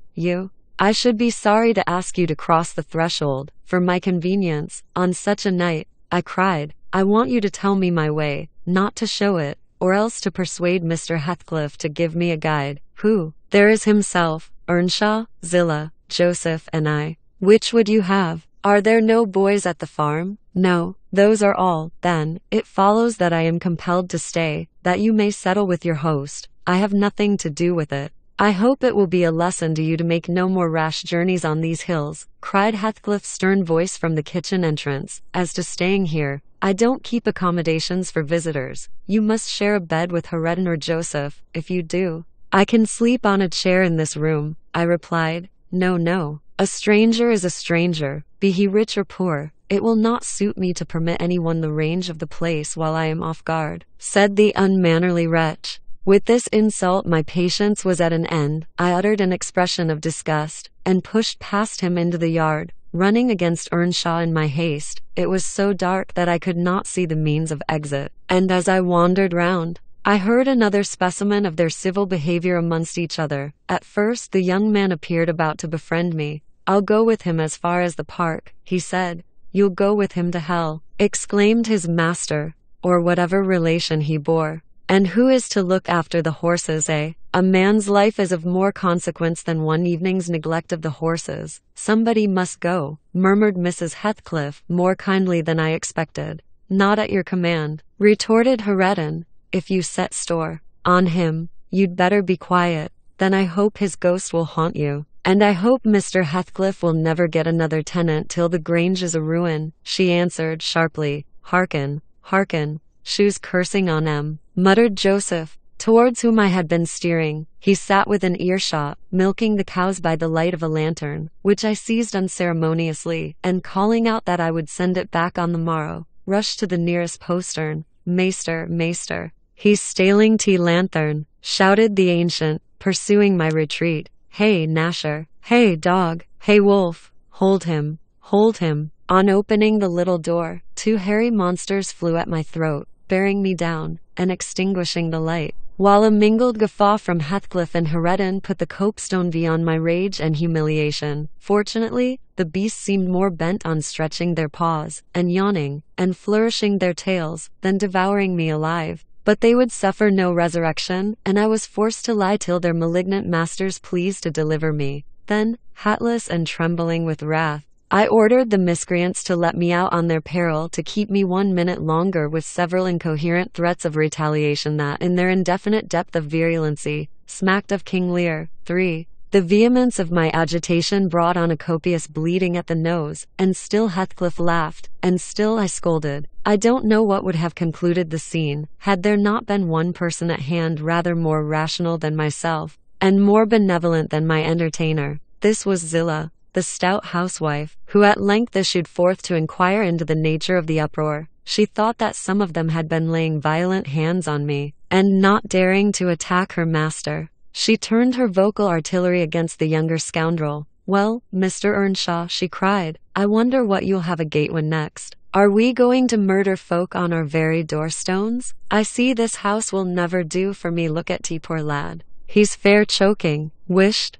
I should be sorry to ask you to cross the threshold, for my convenience, on such a night." I cried. "I want you to tell me my way, not to show it, or else to persuade Mr. Heathcliff to give me a guide." "Who?" "There is himself, Earnshaw, Zillah, Joseph, and I." "Which would you have? Are there no boys at the farm?" "No, those are all." "Then, it follows that I am compelled to stay, that you may settle with your host. I have nothing to do with it." "I hope it will be a lesson to you to make no more rash journeys on these hills," cried Heathcliff's stern voice from the kitchen entrance. "As to staying here, I don't keep accommodations for visitors. You must share a bed with Hareton or Joseph. If you do, I can sleep on a chair in this room," I replied. "No, no. A stranger is a stranger, be he rich or poor. It will not suit me to permit anyone the range of the place while I am off guard," said the unmannerly wretch. With this insult my patience was at an end. I uttered an expression of disgust, and pushed past him into the yard, running against Earnshaw in my haste. It was so dark that I could not see the means of exit, and as I wandered round, I heard another specimen of their civil behavior amongst each other. At first the young man appeared about to befriend me. "I'll go with him as far as the park," he said. "You'll go with him to hell," exclaimed his master, or whatever relation he bore. "And who is to look after the horses, eh?" A man's life is of more consequence than one evening's neglect of the horses. Somebody must go, murmured Mrs. Heathcliff, more kindly than I expected. Not at your command, retorted Hareton. If you set store on him, you'd better be quiet. Then I hope his ghost will haunt you. And I hope Mr. Heathcliff will never get another tenant till the Grange is a ruin, she answered sharply. Hearken, hearken, shoes cursing on 'em, muttered Joseph, towards whom I had been steering. He sat within earshot, milking the cows by the light of a lantern, which I seized unceremoniously, and calling out that I would send it back on the morrow, rushed to the nearest postern. Maester, maester, he's staling tea lanthorn, shouted the ancient, pursuing my retreat. Hey, Gnasher, hey, dog, hey, wolf, hold him, hold him. On opening the little door, 2 hairy monsters flew at my throat, bearing me down, and extinguishing the light, while a mingled guffaw from Heathcliff and Hareton put the copestone beyond my rage and humiliation. Fortunately, the beasts seemed more bent on stretching their paws, and yawning, and flourishing their tails, than devouring me alive. But they would suffer no resurrection, and I was forced to lie till their malignant masters pleased to deliver me. Then, hatless and trembling with wrath, I ordered the miscreants to let me out on their peril, to keep me 1 minute longer, with several incoherent threats of retaliation that, in their indefinite depth of virulency, smacked of King Lear. 3. The vehemence of my agitation brought on a copious bleeding at the nose, and still Heathcliff laughed, and still I scolded. I don't know what would have concluded the scene, had there not been one person at hand rather more rational than myself, and more benevolent than my entertainer. This was Zillah, the stout housewife, who at length issued forth to inquire into the nature of the uproar. She thought that some of them had been laying violent hands on me, and not daring to attack her master, she turned her vocal artillery against the younger scoundrel. Well, Mr. Earnshaw, she cried, I wonder what you'll have agate when next. Are we going to murder folk on our very doorstones? I see this house will never do for me. Look at poor lad. He's fair choking. Wisht.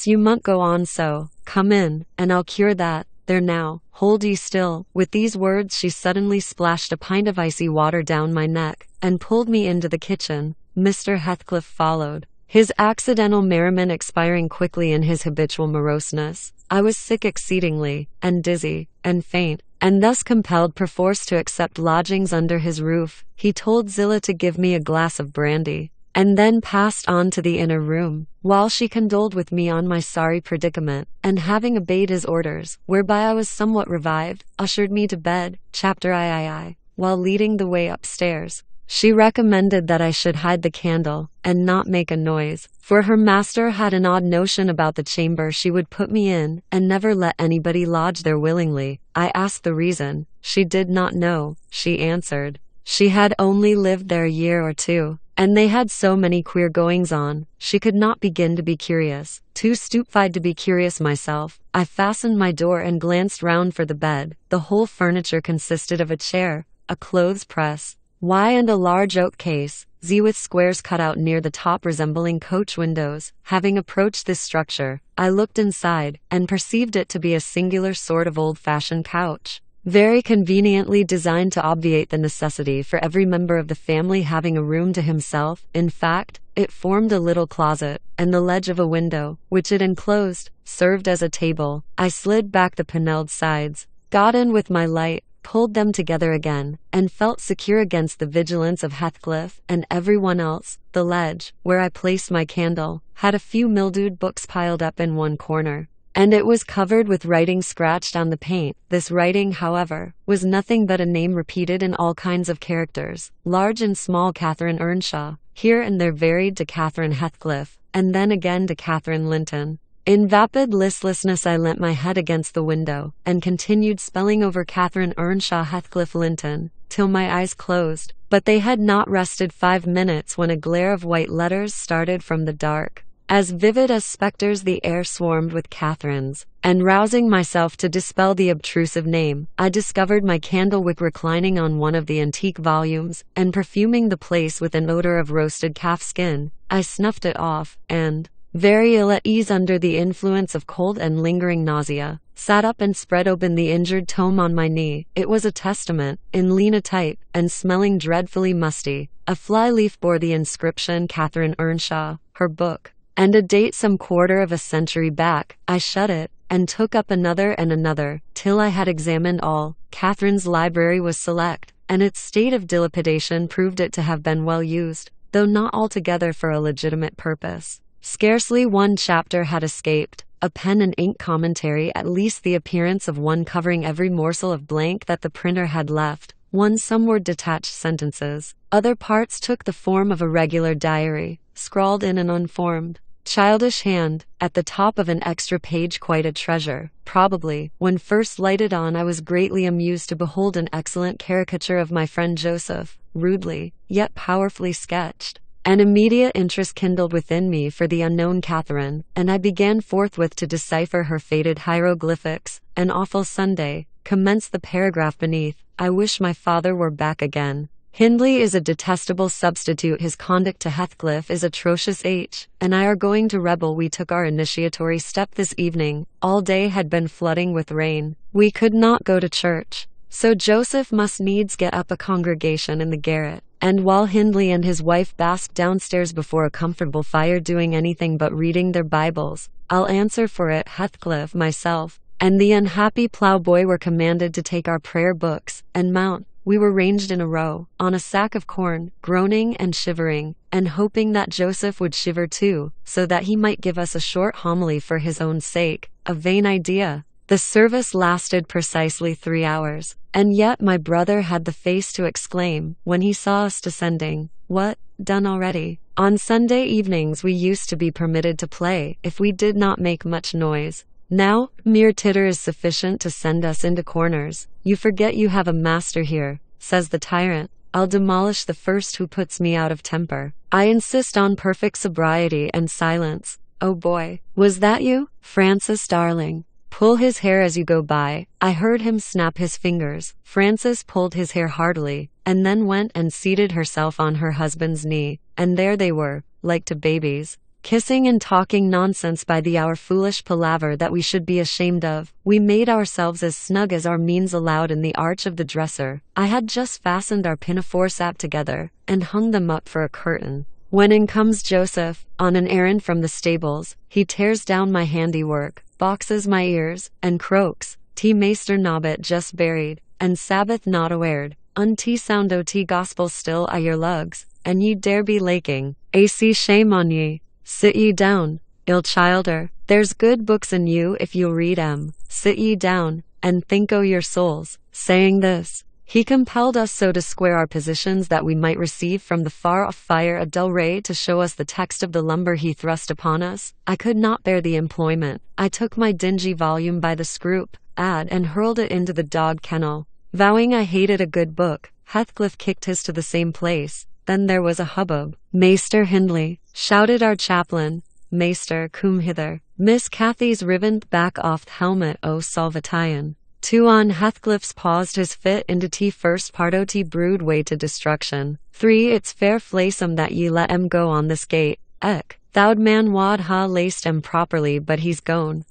You must go on so. Come in, and I'll cure that. There now, hold ye still. With these words she suddenly splashed a pint of icy water down my neck, and pulled me into the kitchen. Mr. Heathcliff followed, his accidental merriment expiring quickly in his habitual moroseness. I was sick exceedingly, and dizzy, and faint, and thus compelled perforce to accept lodgings under his roof. He told Zillah to give me a glass of brandy, and then passed on to the inner room, while she condoled with me on my sorry predicament, and having obeyed his orders, whereby I was somewhat revived, ushered me to bed. Chapter III. While leading the way upstairs, she recommended that I should hide the candle, and not make a noise, for her master had an odd notion about the chamber she would put me in, and never let anybody lodge there willingly. I asked the reason. She did not know, she answered. She had only lived there a year or 2, and they had so many queer goings-on, she could not begin to be curious. Too stupefied to be curious myself, I fastened my door and glanced round for the bed. The whole furniture consisted of a chair, a clothes press, and a large oak case, with squares cut out near the top resembling coach windows. Having approached this structure, I looked inside, and perceived it to be a singular sort of old-fashioned couch, very conveniently designed to obviate the necessity for every member of the family having a room to himself. In fact, it formed a little closet, and the ledge of a window, which it enclosed, served as a table. I slid back the panelled sides, got in with my light, pulled them together again, and felt secure against the vigilance of Heathcliff and everyone else. The ledge, where I placed my candle, had a few mildewed books piled up in one corner, and it was covered with writing scratched on the paint. This writing, however, was nothing but a name repeated in all kinds of characters, large and small: Catherine Earnshaw. Here and there varied to Catherine Heathcliff, and then again to Catherine Linton. In vapid listlessness I leant my head against the window, and continued spelling over Catherine Earnshaw Heathcliff Linton, till my eyes closed. But they had not rested 5 minutes when a glare of white letters started from the dark. As vivid as spectres the air swarmed with Catherines, and rousing myself to dispel the obtrusive name, I discovered my candle wick reclining on one of the antique volumes, and perfuming the place with an odor of roasted calf skin. I snuffed it off, and, very ill at ease under the influence of cold and lingering nausea, sat up and spread open the injured tome on my knee. It was a testament, in Lena type, and smelling dreadfully musty. A fly-leaf bore the inscription Catherine Earnshaw, her book, and a date some quarter of a century back. I shut it, and took up another and another, till I had examined all. Catherine's library was select, and its state of dilapidation proved it to have been well used, though not altogether for a legitimate purpose. Scarcely one chapter had escaped, a pen and ink commentary, at least the appearance of one covering every morsel of blank that the printer had left, one some word detached sentences, other parts took the form of a regular diary, scrawled in an unformed, childish hand, at the top of an extra page, quite a treasure. Probably, when first lighted on, I was greatly amused to behold an excellent caricature of my friend Joseph, rudely, yet powerfully sketched. An immediate interest kindled within me for the unknown Catherine, and I began forthwith to decipher her faded hieroglyphics. An awful Sunday, commenced the paragraph beneath, I wish my father were back again. Hindley is a detestable substitute. His conduct to Heathcliff is atrocious. H. and I are going to rebel. We took our initiatory step this evening. All day had been flooding with rain. We could not go to church, so Joseph must needs get up a congregation in the garret. And while Hindley and his wife basked downstairs before a comfortable fire doing anything but reading their Bibles, I'll answer for it, Heathcliff, myself, and the unhappy ploughboy were commanded to take our prayer books, and mount. We were ranged in a row, on a sack of corn, groaning and shivering, and hoping that Joseph would shiver too, so that he might give us a short homily for his own sake. A vain idea. The service lasted precisely 3 hours, and yet my brother had the face to exclaim, when he saw us descending, "What, done already?" On Sunday evenings we used to be permitted to play, if we did not make much noise. Now, mere titter is sufficient to send us into corners. You forget you have a master here, says the tyrant. I'll demolish the first who puts me out of temper. I insist on perfect sobriety and silence. Oh boy, was that you? Francis, darling. Pull his hair as you go by. I heard him snap his fingers. Francis pulled his hair heartily, and then went and seated herself on her husband's knee, and there they were, like to babies, kissing and talking nonsense by the hour, foolish palaver that we should be ashamed of. We made ourselves as snug as our means allowed in the arch of the dresser. I had just fastened our pinafore sap together, and hung them up for a curtain, when in comes Joseph, on an errand from the stables. He tears down my handiwork, boxes my ears, and croaks, "T Maester Nobbet just buried, and Sabbath not awared, unty sound o' t gospel still a your lugs, and ye dare be laking, ac shame on ye. Sit ye down, ill childer, there's good books in you if you'll read 'em. Sit ye down, and think o' your souls." Saying this, he compelled us so to square our positions that we might receive from the far-off fire a dull ray to show us the text of the lumber he thrust upon us. I could not bear the employment. I took my dingy volume by the scroop, and hurled it into the dog kennel. Vowing I hated a good book, Heathcliff kicked his to the same place. Then there was a hubbub. "Maester Hindley," shouted our chaplain. "Maester, come hither." Miss Cathy's rivened back off helmet o' Salvation. 2 on Heathcliff's paused his fit into t first part o' t brood way to destruction. 3 It's fair flaysome that ye let em go on this gate. Ec, thou'd man wad ha laced em properly, but he's gone.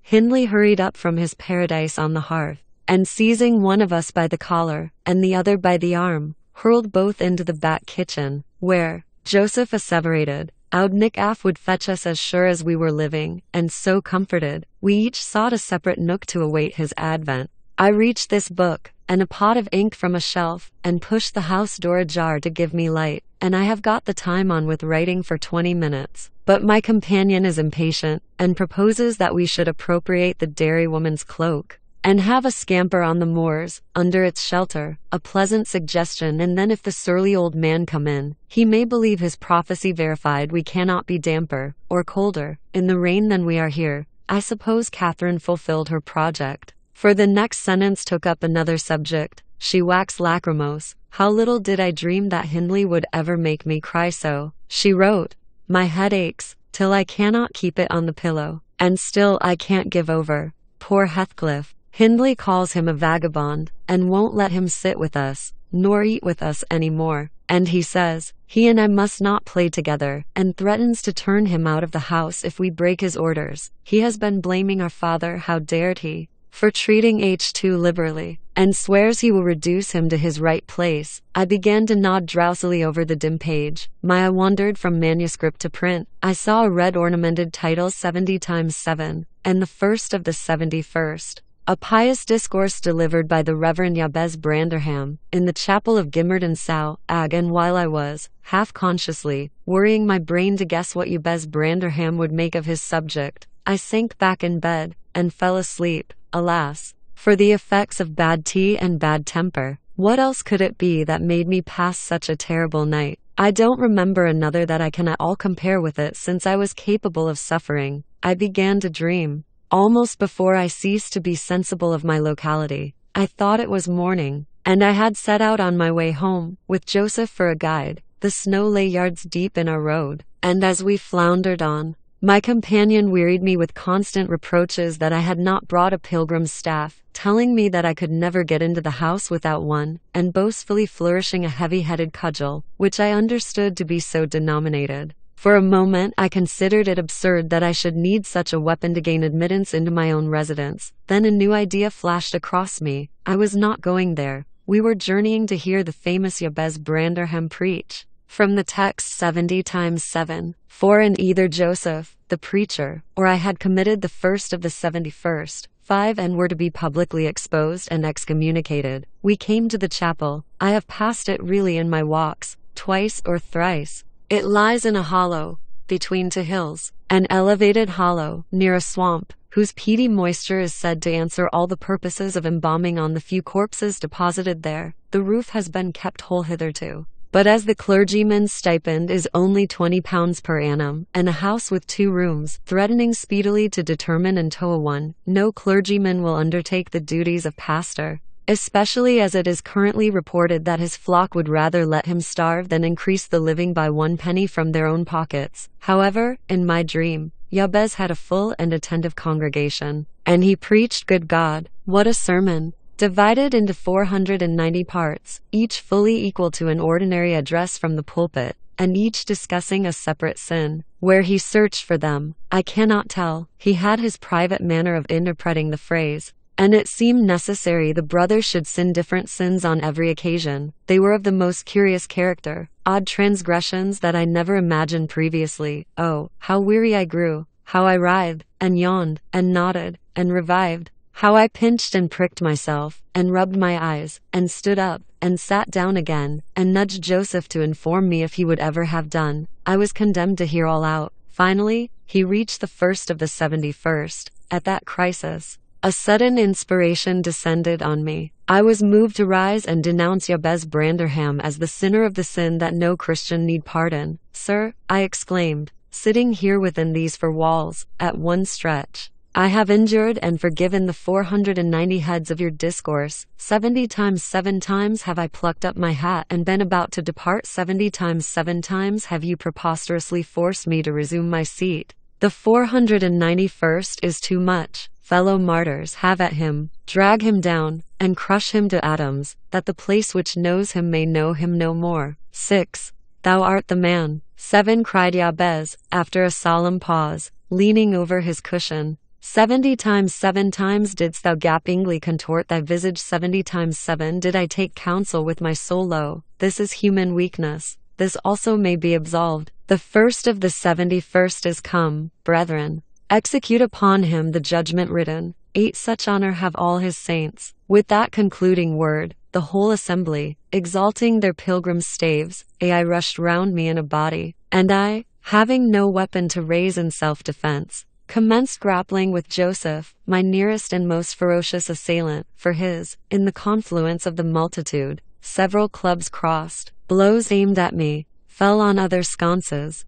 Hindley hurried up from his paradise on the hearth, and seizing one of us by the collar, and the other by the arm, hurled both into the back kitchen, where, Joseph asseverated, Oud Nick Aff would fetch us as sure as we were living, and so comforted, we each sought a separate nook to await his advent. I reached this book, and a pot of ink from a shelf, and pushed the house door ajar to give me light, and I have got the time on with writing for 20 minutes. But my companion is impatient, and proposes that we should appropriate the dairywoman's cloak, and have a scamper on the moors, under its shelter, a pleasant suggestion, and then if the surly old man come in, he may believe his prophecy verified. We cannot be damper, or colder, in the rain than we are here. I suppose Catherine fulfilled her project, for the next sentence took up another subject. She waxed lachrymose. How little did I dream that Hindley would ever make me cry so. She wrote, "My head aches, till I cannot keep it on the pillow, and still I can't give over. Poor Heathcliff. Hindley calls him a vagabond, and won't let him sit with us, nor eat with us any more. And he says, he and I must not play together, and threatens to turn him out of the house if we break his orders. He has been blaming our father, how dared he, for treating H too liberally, and swears he will reduce him to his right place. I began to nod drowsily over the dim page. My eye wandered from manuscript to print. I saw a red ornamented title 70 times 7, and the first of the 71st. A pious discourse delivered by the Reverend Jabez Branderham in the chapel of Gimmerton Sau Ag, and while I was, half-consciously, worrying my brain to guess what Jabez Branderham would make of his subject, I sank back in bed and fell asleep. Alas, for the effects of bad tea and bad temper. What else could it be that made me pass such a terrible night? I don't remember another that I can at all compare with it since I was capable of suffering. I began to dream. Almost before I ceased to be sensible of my locality, I thought it was morning, and I had set out on my way home, with Joseph for a guide. The snow lay yards deep in our road, and as we floundered on, my companion wearied me with constant reproaches that I had not brought a pilgrim's staff, telling me that I could never get into the house without one, and boastfully flourishing a heavy-headed cudgel, which I understood to be so denominated. For a moment I considered it absurd that I should need such a weapon to gain admittance into my own residence. Then a new idea flashed across me. I was not going there. We were journeying to hear the famous Jabez Branderham preach. From the text 70 times 7, for in either Joseph, the preacher, or I had committed the first of the 71st, 5 and were to be publicly exposed and excommunicated. We came to the chapel. I have passed it really in my walks, twice or thrice. It lies in a hollow, between two hills, an elevated hollow, near a swamp, whose peaty moisture is said to answer all the purposes of embalming on the few corpses deposited there. The roof has been kept whole hitherto. But as the clergyman's stipend is only £20 per annum, and a house with 2 rooms, threatening speedily to determine and tow one, no clergyman will undertake the duties of pastor, especially as it is currently reported that his flock would rather let him starve than increase the living by 1 penny from their own pockets. However, in my dream, Jabez had a full and attentive congregation, and he preached. Good God, what a sermon! Divided into 490 parts, each fully equal to an ordinary address from the pulpit, and each discussing a separate sin. Where he searched for them, I cannot tell. He had his private manner of interpreting the phrase, and it seemed necessary the brothers should sin different sins on every occasion. They were of the most curious character, odd transgressions that I never imagined previously. Oh, how weary I grew, how I writhed, and yawned, and nodded, and revived. How I pinched and pricked myself, and rubbed my eyes, and stood up, and sat down again, and nudged Joseph to inform me if he would ever have done. I was condemned to hear all out. Finally, he reached the first of the 71st. At that crisis, a sudden inspiration descended on me. I was moved to rise and denounce Jabez Branderham as the sinner of the sin that no Christian need pardon. Sir, I exclaimed, sitting here within these 4 walls, at one stretch, I have injured and forgiven the 490 heads of your discourse. 70 times 7 times have I plucked up my hat and been about to depart. 70 times 7 times have you preposterously forced me to resume my seat. The 491st is too much. Fellow martyrs, have at him, drag him down, and crush him to atoms, that the place which knows him may know him no more. 6. Thou art the man. 7, cried Jabez, after a solemn pause, leaning over his cushion. 70 times 7 times didst thou gapingly contort thy visage. 70 times 7 did I take counsel with my soul. Lo, this is human weakness. This also may be absolved. The first of the 71st is come, brethren. Execute upon him the judgment written. 8. Such honor have all his saints. With that concluding word, the whole assembly, exalting their pilgrim staves, I rushed round me in a body, and I, having no weapon to raise in self-defense, commenced grappling with Joseph, my nearest and most ferocious assailant, for his. In the confluence of the multitude, several clubs crossed, blows aimed at me, fell on other sconces.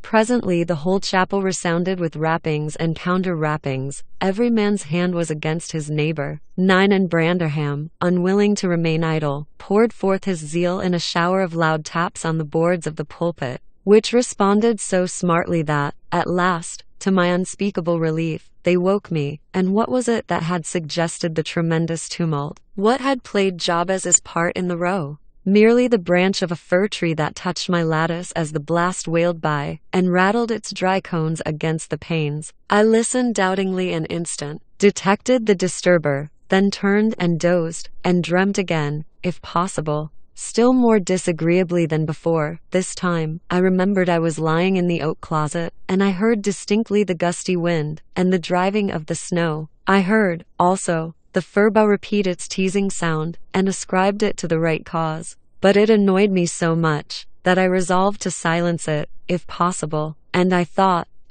Presently the whole chapel resounded with rappings and counter-rappings. Every man's hand was against his neighbor. 9. And Branderham, unwilling to remain idle, poured forth his zeal in a shower of loud taps on the boards of the pulpit, which responded so smartly that, at last, to my unspeakable relief, they woke me. And what was it that had suggested the tremendous tumult? What had played Jabez's part in the row? Merely the branch of a fir tree that touched my lattice as the blast wailed by, and rattled its dry cones against the panes. I listened doubtingly an instant, detected the disturber, then turned and dozed, and dreamt again, if possible, still more disagreeably than before. This time, I remembered I was lying in the oak closet, and I heard distinctly the gusty wind, and the driving of the snow. I heard, also, the furbough repeat its teasing sound, and ascribed it to the right cause. But it annoyed me so much, that I resolved to silence it, if possible, and I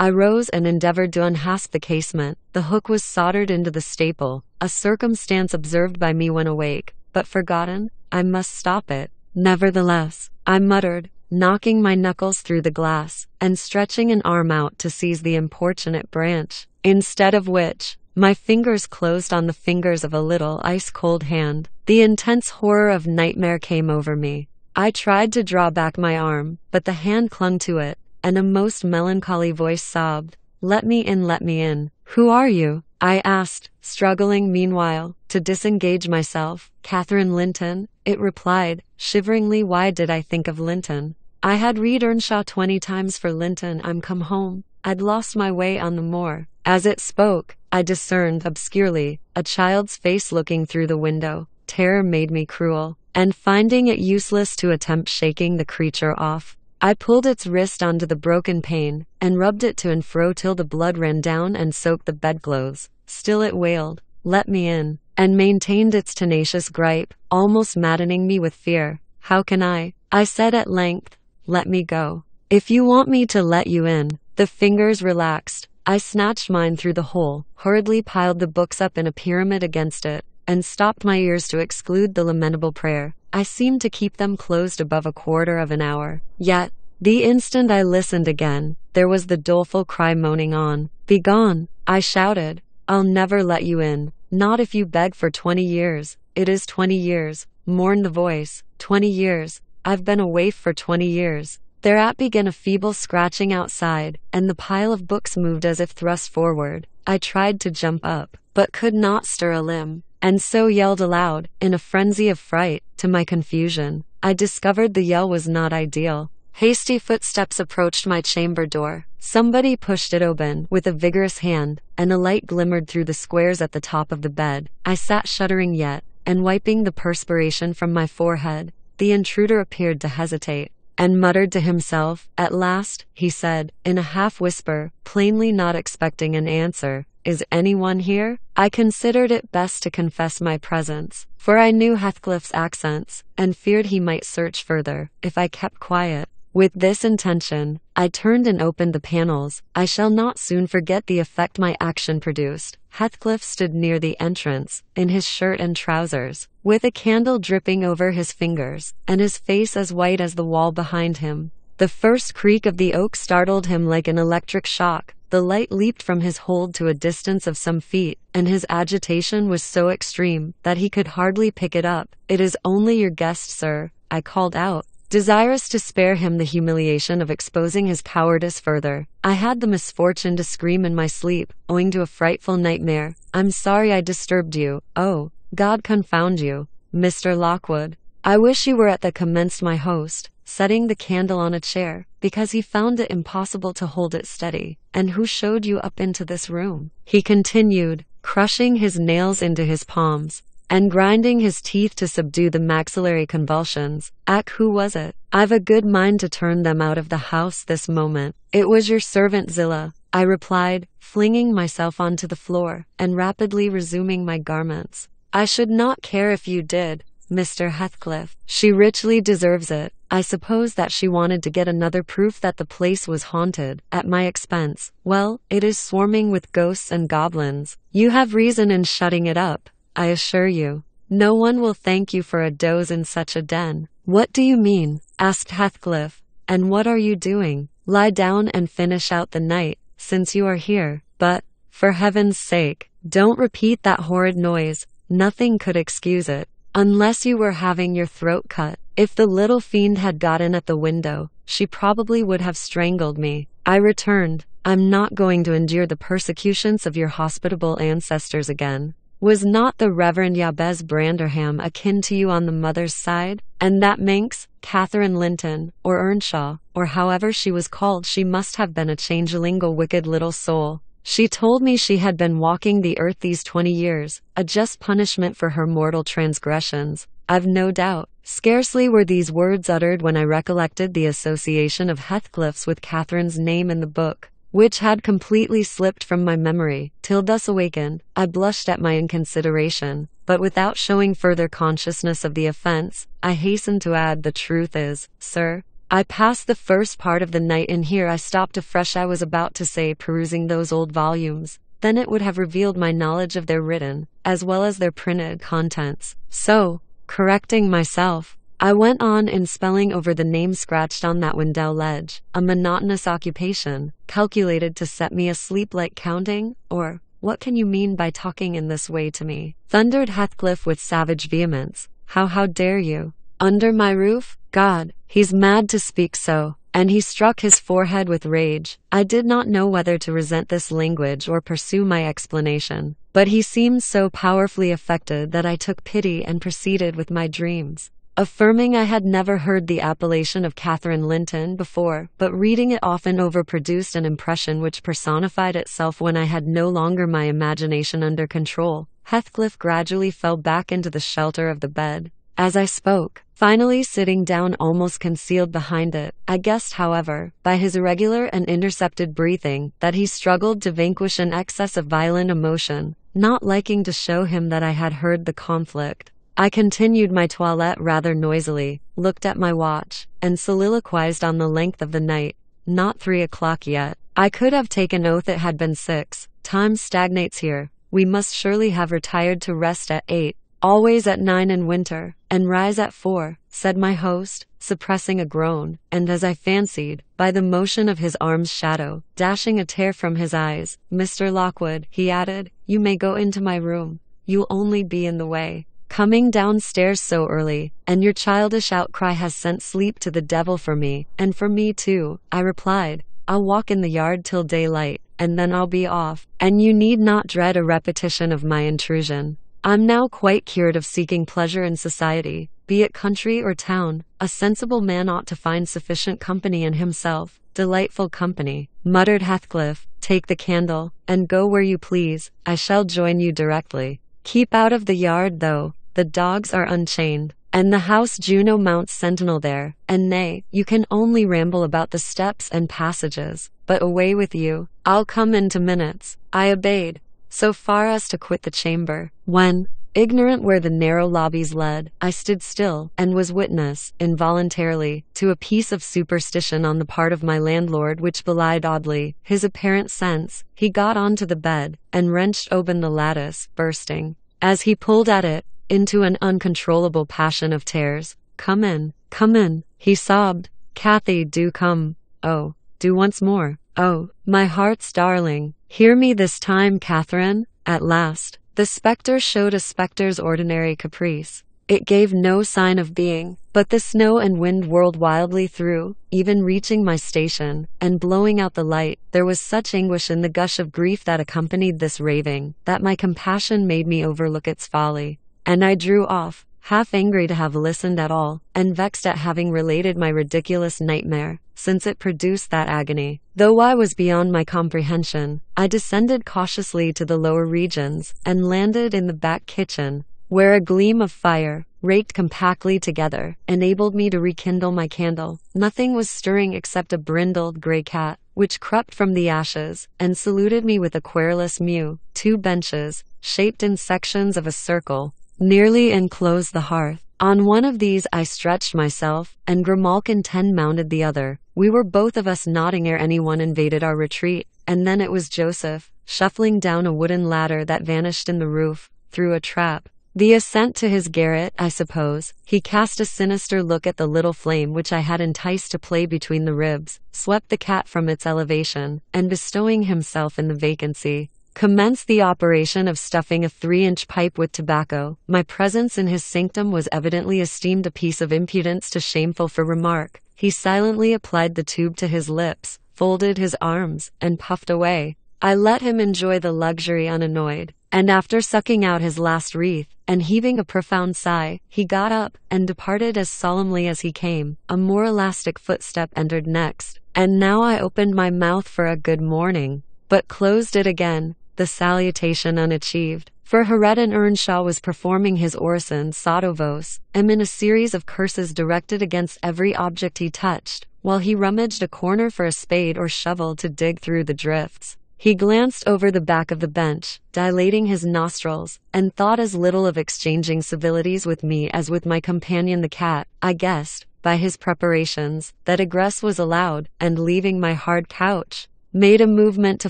rose and endeavored to unhasp the casement. The hook was soldered into the staple, a circumstance observed by me when awake, but forgotten. I must stop it. Nevertheless, I muttered, knocking my knuckles through the glass, and stretching an arm out to seize the importunate branch, instead of which, my fingers closed on the fingers of a little ice-cold hand. The intense horror of nightmare came over me. I tried to draw back my arm, but the hand clung to it, and a most melancholy voice sobbed, "Let me in, let me in." "Who are you?" I asked, struggling meanwhile to disengage myself. "Catherine Linton," it replied, shiveringly. Why did I think of Linton? I had read Earnshaw 20 times for Linton. I'm come home. I'd lost my way on the moor. As it spoke, I discerned obscurely a child's face looking through the window. Terror made me cruel, and finding it useless to attempt shaking the creature off, I pulled its wrist onto the broken pane, and rubbed it to and fro till the blood ran down and soaked the bedclothes. Still it wailed, "Let me in," and maintained its tenacious gripe, almost maddening me with fear. "How can I said at length, "let me go." "If you want me to let you in." The fingers relaxed. I snatched mine through the hole, hurriedly piled the books up in a pyramid against it, and stopped my ears to exclude the lamentable prayer. I seemed to keep them closed above a quarter of an hour. Yet, the instant I listened again, there was the doleful cry moaning on. "Begone!" I shouted. "I'll never let you in. Not if you beg for 20 years. It is 20 years, mourned the voice. 20 years. I've been a waif for 20 years. Thereat began a feeble scratching outside, and the pile of books moved as if thrust forward. I tried to jump up, but could not stir a limb, and so yelled aloud, in a frenzy of fright. To my confusion, I discovered the yell was not ideal. Hasty footsteps approached my chamber door. Somebody pushed it open with a vigorous hand, and a light glimmered through the squares at the top of the bed. I sat shuddering yet, and wiping the perspiration from my forehead. The intruder appeared to hesitate, and muttered to himself. At last, he said, in a half-whisper, plainly not expecting an answer, "Is anyone here?" I considered it best to confess my presence, for I knew Heathcliff's accents, and feared he might search further, if I kept quiet. With this intention, I turned and opened the panels. I shall not soon forget the effect my action produced. Heathcliff stood near the entrance, in his shirt and trousers, with a candle dripping over his fingers, and his face as white as the wall behind him. The first creak of the oak startled him like an electric shock. The light leaped from his hold to a distance of some feet, and his agitation was so extreme that he could hardly pick it up. "It is only your guest, sir," I called out, desirous to spare him the humiliation of exposing his cowardice further. I had the misfortune to scream in my sleep, owing to a frightful nightmare. "I'm sorry I disturbed you." "Oh, God confound you, Mr. Lockwood. I wish you were at the," commenced my host, setting the candle on a chair, "because he found it impossible to hold it steady." "And who showed you up into this room?" he continued, crushing his nails into his palms, and grinding his teeth to subdue the maxillary convulsions. Who was it? I've a good mind to turn them out of the house this moment." "It was your servant Zillah," I replied, flinging myself onto the floor, and rapidly resuming my garments. "I should not care if you did, Mr. Heathcliff. She richly deserves it." I suppose that she wanted to get another proof that the place was haunted, at my expense. "Well, it is swarming with ghosts and goblins. You have reason in shutting it up, I assure you. No one will thank you for a doze in such a den." "What do you mean?" asked Heathcliff. "And what are you doing?" "Lie down and finish out the night, since you are here. But, for heaven's sake, don't repeat that horrid noise. Nothing could excuse it. Unless you were having your throat cut. If the little fiend had got in at the window, she probably would have strangled me," I returned. "I'm not going to endure the persecutions of your hospitable ancestors again. Was not the Reverend Jabez Branderham akin to you on the mother's side? And that minx, Catherine Linton, or Earnshaw, or however she was called, she must have been a changeling, a wicked little soul. She told me she had been walking the earth these 20 years, a just punishment for her mortal transgressions. I've no doubt. Scarcely were these words uttered when I recollected the association of Heathcliff's with Catherine's name in the book, which had completely slipped from my memory. Till thus awakened, I blushed at my inconsideration, but without showing further consciousness of the offense, I hastened to add, the truth is, sir, I passed the first part of the night in here. I stopped afresh, I was about to say, perusing those old volumes. Then it would have revealed my knowledge of their written, as well as their printed contents. So, correcting myself, I went on in spelling over the name scratched on that window ledge, a monotonous occupation, calculated to set me asleep like counting, or, what can you mean by talking in this way to me? Thundered Heathcliff with savage vehemence. How dare you? Under my roof? God, he's mad to speak so. And he struck his forehead with rage. I did not know whether to resent this language or pursue my explanation, but he seemed so powerfully affected that I took pity and proceeded with my dreams, affirming I had never heard the appellation of Catherine Linton before, but reading it often over produced an impression which personified itself when I had no longer my imagination under control. Heathcliff gradually fell back into the shelter of the bed as I spoke, finally sitting down almost concealed behind it. I guessed, however, by his irregular and intercepted breathing, that he struggled to vanquish an excess of violent emotion. Not liking to show him that I had heard the conflict, I continued my toilette rather noisily, looked at my watch, and soliloquized on the length of the night. Not 3 o'clock yet. I could have taken oath it had been 6. Time stagnates here. We must surely have retired to rest at 8. Always at 9 in winter, and rise at 4, said my host, suppressing a groan, and as I fancied, by the motion of his arm's shadow, dashing a tear from his eyes. Mr. Lockwood, he added, you may go into my room. You'll only be in the way, coming downstairs so early, and your childish outcry has sent sleep to the devil for me, and for me too, I replied. I'll walk in the yard till daylight, and then I'll be off, and you need not dread a repetition of my intrusion. I'm now quite cured of seeking pleasure in society, be it country or town. A sensible man ought to find sufficient company in himself. Delightful company, muttered Heathcliff. Take the candle, and go where you please. I shall join you directly. Keep out of the yard, though. The dogs are unchained, and the house Juno mounts sentinel there, and nay, you can only ramble about the steps and passages. But away with you. I'll come in 2 minutes. I obeyed, so far as to quit the chamber, when, ignorant where the narrow lobbies led, I stood still, and was witness, involuntarily, to a piece of superstition on the part of my landlord which belied oddly his apparent sense. He got on to the bed, and wrenched open the lattice, bursting, as he pulled at it, into an uncontrollable passion of tears. Come in, he sobbed. Cathy, do come. Oh, do once more. Oh, my heart's darling. Hear me this time, Catherine. At last, the spectre showed a spectre's ordinary caprice. It gave no sign of being, but the snow and wind whirled wildly through, even reaching my station, and blowing out the light. There was such anguish in the gush of grief that accompanied this raving, that my compassion made me overlook its folly, and I drew off, half angry to have listened at all, and vexed at having related my ridiculous nightmare, since it produced that agony. Though I was beyond my comprehension, I descended cautiously to the lower regions, and landed in the back kitchen, where a gleam of fire, raked compactly together, enabled me to rekindle my candle. Nothing was stirring except a brindled gray cat, which crept from the ashes, and saluted me with a querulous mew. 2 benches, shaped in sections of a circle, nearly enclosed the hearth. On one of these I stretched myself, and Grimalkin 10 mounted the other. We were both of us nodding ere anyone invaded our retreat, and then it was Joseph, shuffling down a wooden ladder that vanished in the roof, through a trap. The ascent to his garret, I suppose. He cast a sinister look at the little flame which I had enticed to play between the ribs, swept the cat from its elevation, and bestowing himself in the vacancy, commenced the operation of stuffing a 3-inch pipe with tobacco. My presence in his sanctum was evidently esteemed a piece of impudence too shameful for remark. He silently applied the tube to his lips, folded his arms, and puffed away. I let him enjoy the luxury unannoyed, and after sucking out his last wreath, and heaving a profound sigh, he got up, and departed as solemnly as he came. A more elastic footstep entered next, and now I opened my mouth for a good morning, but closed it again, the salutation unachieved. For Hareton Earnshaw was performing his orisons sotto voce, in a series of curses directed against every object he touched, while he rummaged a corner for a spade or shovel to dig through the drifts. He glanced over the back of the bench, dilating his nostrils, and thought as little of exchanging civilities with me as with my companion the cat. I guessed, by his preparations, that egress was allowed, and leaving my hard couch, made a movement to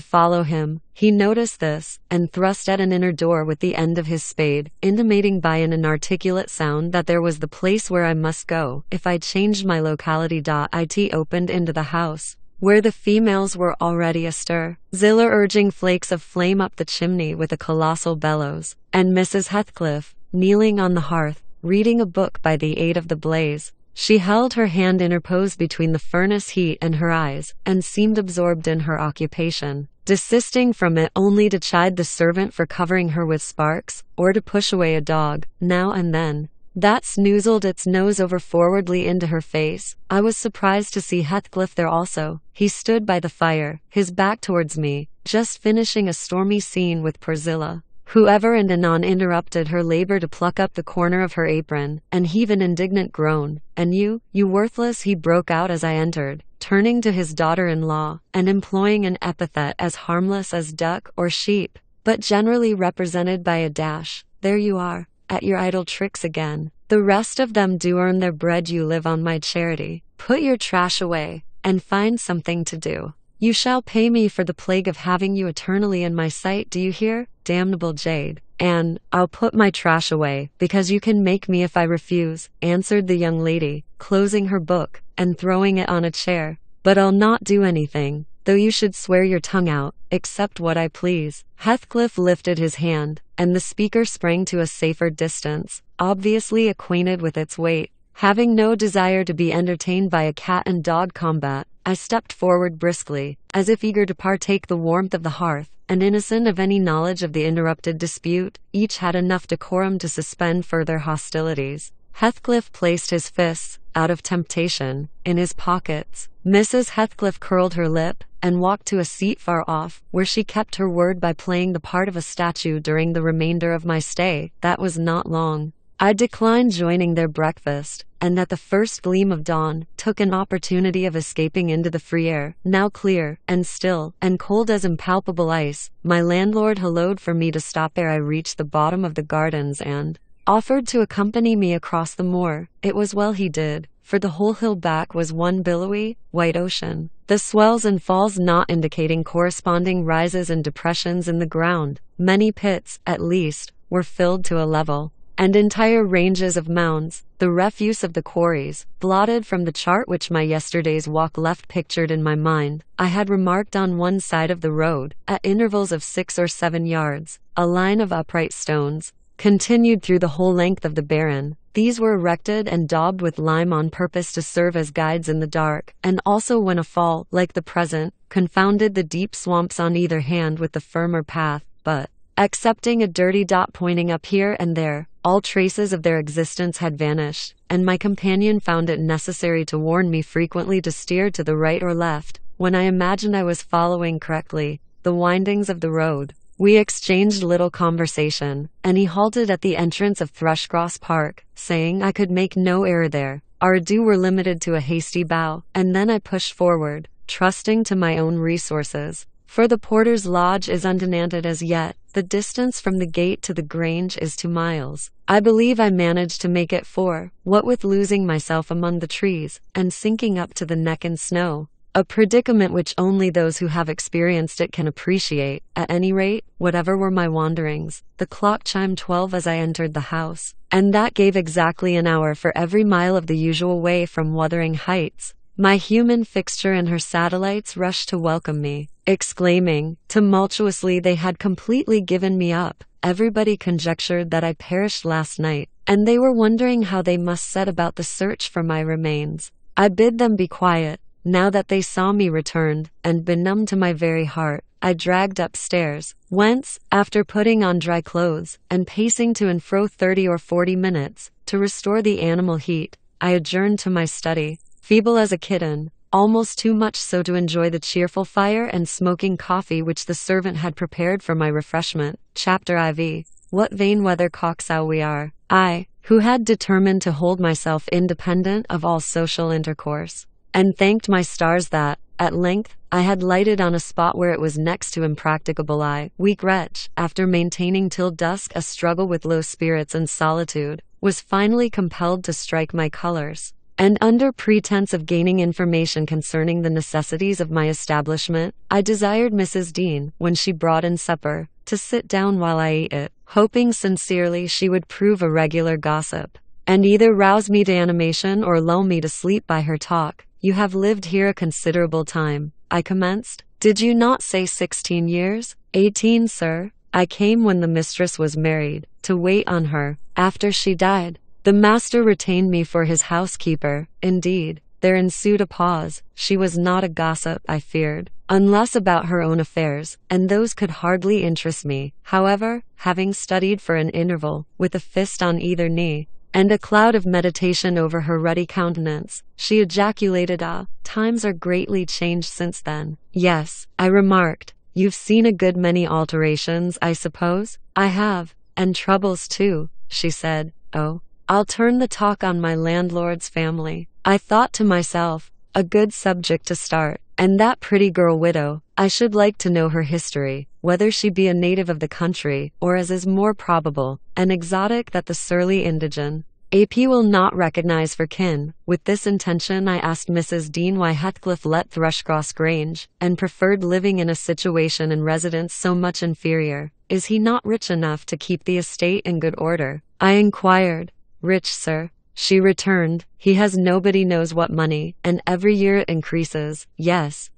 follow him. He noticed this, and thrust at an inner door with the end of his spade, intimating by an inarticulate sound that there was the place where I must go, if I changed my locality. It opened into the house, where the females were already astir, Zillah urging flakes of flame up the chimney with a colossal bellows, and Mrs. Heathcliff, kneeling on the hearth, reading a book by the aid of the blaze. She held her hand interposed between the furnace heat and her eyes, and seemed absorbed in her occupation, desisting from it only to chide the servant for covering her with sparks, or to push away a dog, now and then, that snoozled its nose over forwardly into her face. I was surprised to see Heathcliff there also. He stood by the fire, his back towards me, just finishing a stormy scene with Priscilla, who ever and anon interrupted her labor to pluck up the corner of her apron, and heave an indignant groan. "And you worthless," he broke out as I entered, turning to his daughter-in-law, and employing an epithet as harmless as duck or sheep, but generally represented by a dash. "There you are, at your idle tricks again. The rest of them do earn their bread, you live on my charity. Put your trash away, and find something to do. You shall pay me for the plague of having you eternally in my sight, do you hear, damnable jade?" "And I'll put my trash away, because you can make me if I refuse," answered the young lady, closing her book, and throwing it on a chair. "But I'll not do anything, though you should swear your tongue out, except what I please." Heathcliff lifted his hand, and the speaker sprang to a safer distance, obviously acquainted with its weight. Having no desire to be entertained by a cat and dog combat, I stepped forward briskly, as if eager to partake the warmth of the hearth, and innocent of any knowledge of the interrupted dispute. Each had enough decorum to suspend further hostilities. Heathcliff placed his fists, out of temptation, in his pockets. Mrs. Heathcliff curled her lip, and walked to a seat far off, where she kept her word by playing the part of a statue during the remainder of my stay. That was not long. I declined joining their breakfast, and at the first gleam of dawn, took an opportunity of escaping into the free air, now clear, and still, and cold as impalpable ice. My landlord hallooed for me to stop ere I reached the bottom of the gardens, and offered to accompany me across the moor. It was well he did, for the whole hill back was one billowy, white ocean, the swells and falls not indicating corresponding rises and depressions in the ground. Many pits, at least, were filled to a level, and entire ranges of mounds, the refuse of the quarries, blotted from the chart which my yesterday's walk left pictured in my mind. I had remarked on one side of the road, at intervals of 6 or 7 yards, a line of upright stones, continued through the whole length of the barren. These were erected and daubed with lime on purpose to serve as guides in the dark, and also when a fall, like the present, confounded the deep swamps on either hand with the firmer path. But, excepting a dirty dot pointing up here and there, all traces of their existence had vanished, and my companion found it necessary to warn me frequently to steer to the right or left, when I imagined I was following correctly the windings of the road. We exchanged little conversation, and he halted at the entrance of Thrushcross Park, saying I could make no error there. Our adieux were limited to a hasty bow, and then I pushed forward, trusting to my own resources. For the porter's lodge is untenanted as yet. The distance from the gate to the grange is 2 miles. I believe I managed to make it 4, what with losing myself among the trees, and sinking up to the neck in snow. A predicament which only those who have experienced it can appreciate. At any rate, whatever were my wanderings, the clock chimed 12 as I entered the house, and that gave exactly an hour for every mile of the usual way from Wuthering Heights. My human fixture and her satellites rushed to welcome me, exclaiming, tumultuously, they had completely given me up. Everybody conjectured that I perished last night, and they were wondering how they must set about the search for my remains. I bid them be quiet, now that they saw me returned, and benumbed to my very heart, I dragged upstairs, whence, after putting on dry clothes, and pacing to and fro 30 or 40 minutes, to restore the animal heat, I adjourned to my study. Feeble as a kitten, almost too much so to enjoy the cheerful fire and smoking coffee which the servant had prepared for my refreshment. Chapter IV. What vain weathercocks we are. I, who had determined to hold myself independent of all social intercourse, and thanked my stars that, at length, I had lighted on a spot where it was next to impracticable. I, weak wretch, after maintaining till dusk a struggle with low spirits and solitude, was finally compelled to strike my colors, and under pretense of gaining information concerning the necessities of my establishment, I desired Mrs. Dean, when she brought in supper, to sit down while I ate it, hoping sincerely she would prove a regular gossip, and either rouse me to animation or lull me to sleep by her talk. You have lived here a considerable time, I commenced. Did you not say 16 years? 18, sir. I came when the mistress was married, to wait on her, after she died. The master retained me for his housekeeper. Indeed, there ensued a pause. She was not a gossip, I feared, unless about her own affairs, and those could hardly interest me. However, having studied for an interval, with a fist on either knee, and a cloud of meditation over her ruddy countenance, she ejaculated, "Ah, times are greatly changed since then." "Yes," I remarked. "You've seen a good many alterations, I suppose?" "I have, and troubles too," she said. "Oh, I'll turn the talk on my landlord's family." I thought to myself, a good subject to start. And that pretty girl widow, I should like to know her history, whether she be a native of the country, or, as is more probable, an exotic that the surly indigent AP will not recognize for kin. With this intention I asked Mrs. Dean why Heathcliff let Thrushcross Grange, and preferred living in a situation and residence so much inferior. "Is he not rich enough to keep the estate in good order?" I inquired. "Rich, sir," she returned. "He has nobody knows what money, and every year it increases. Yes,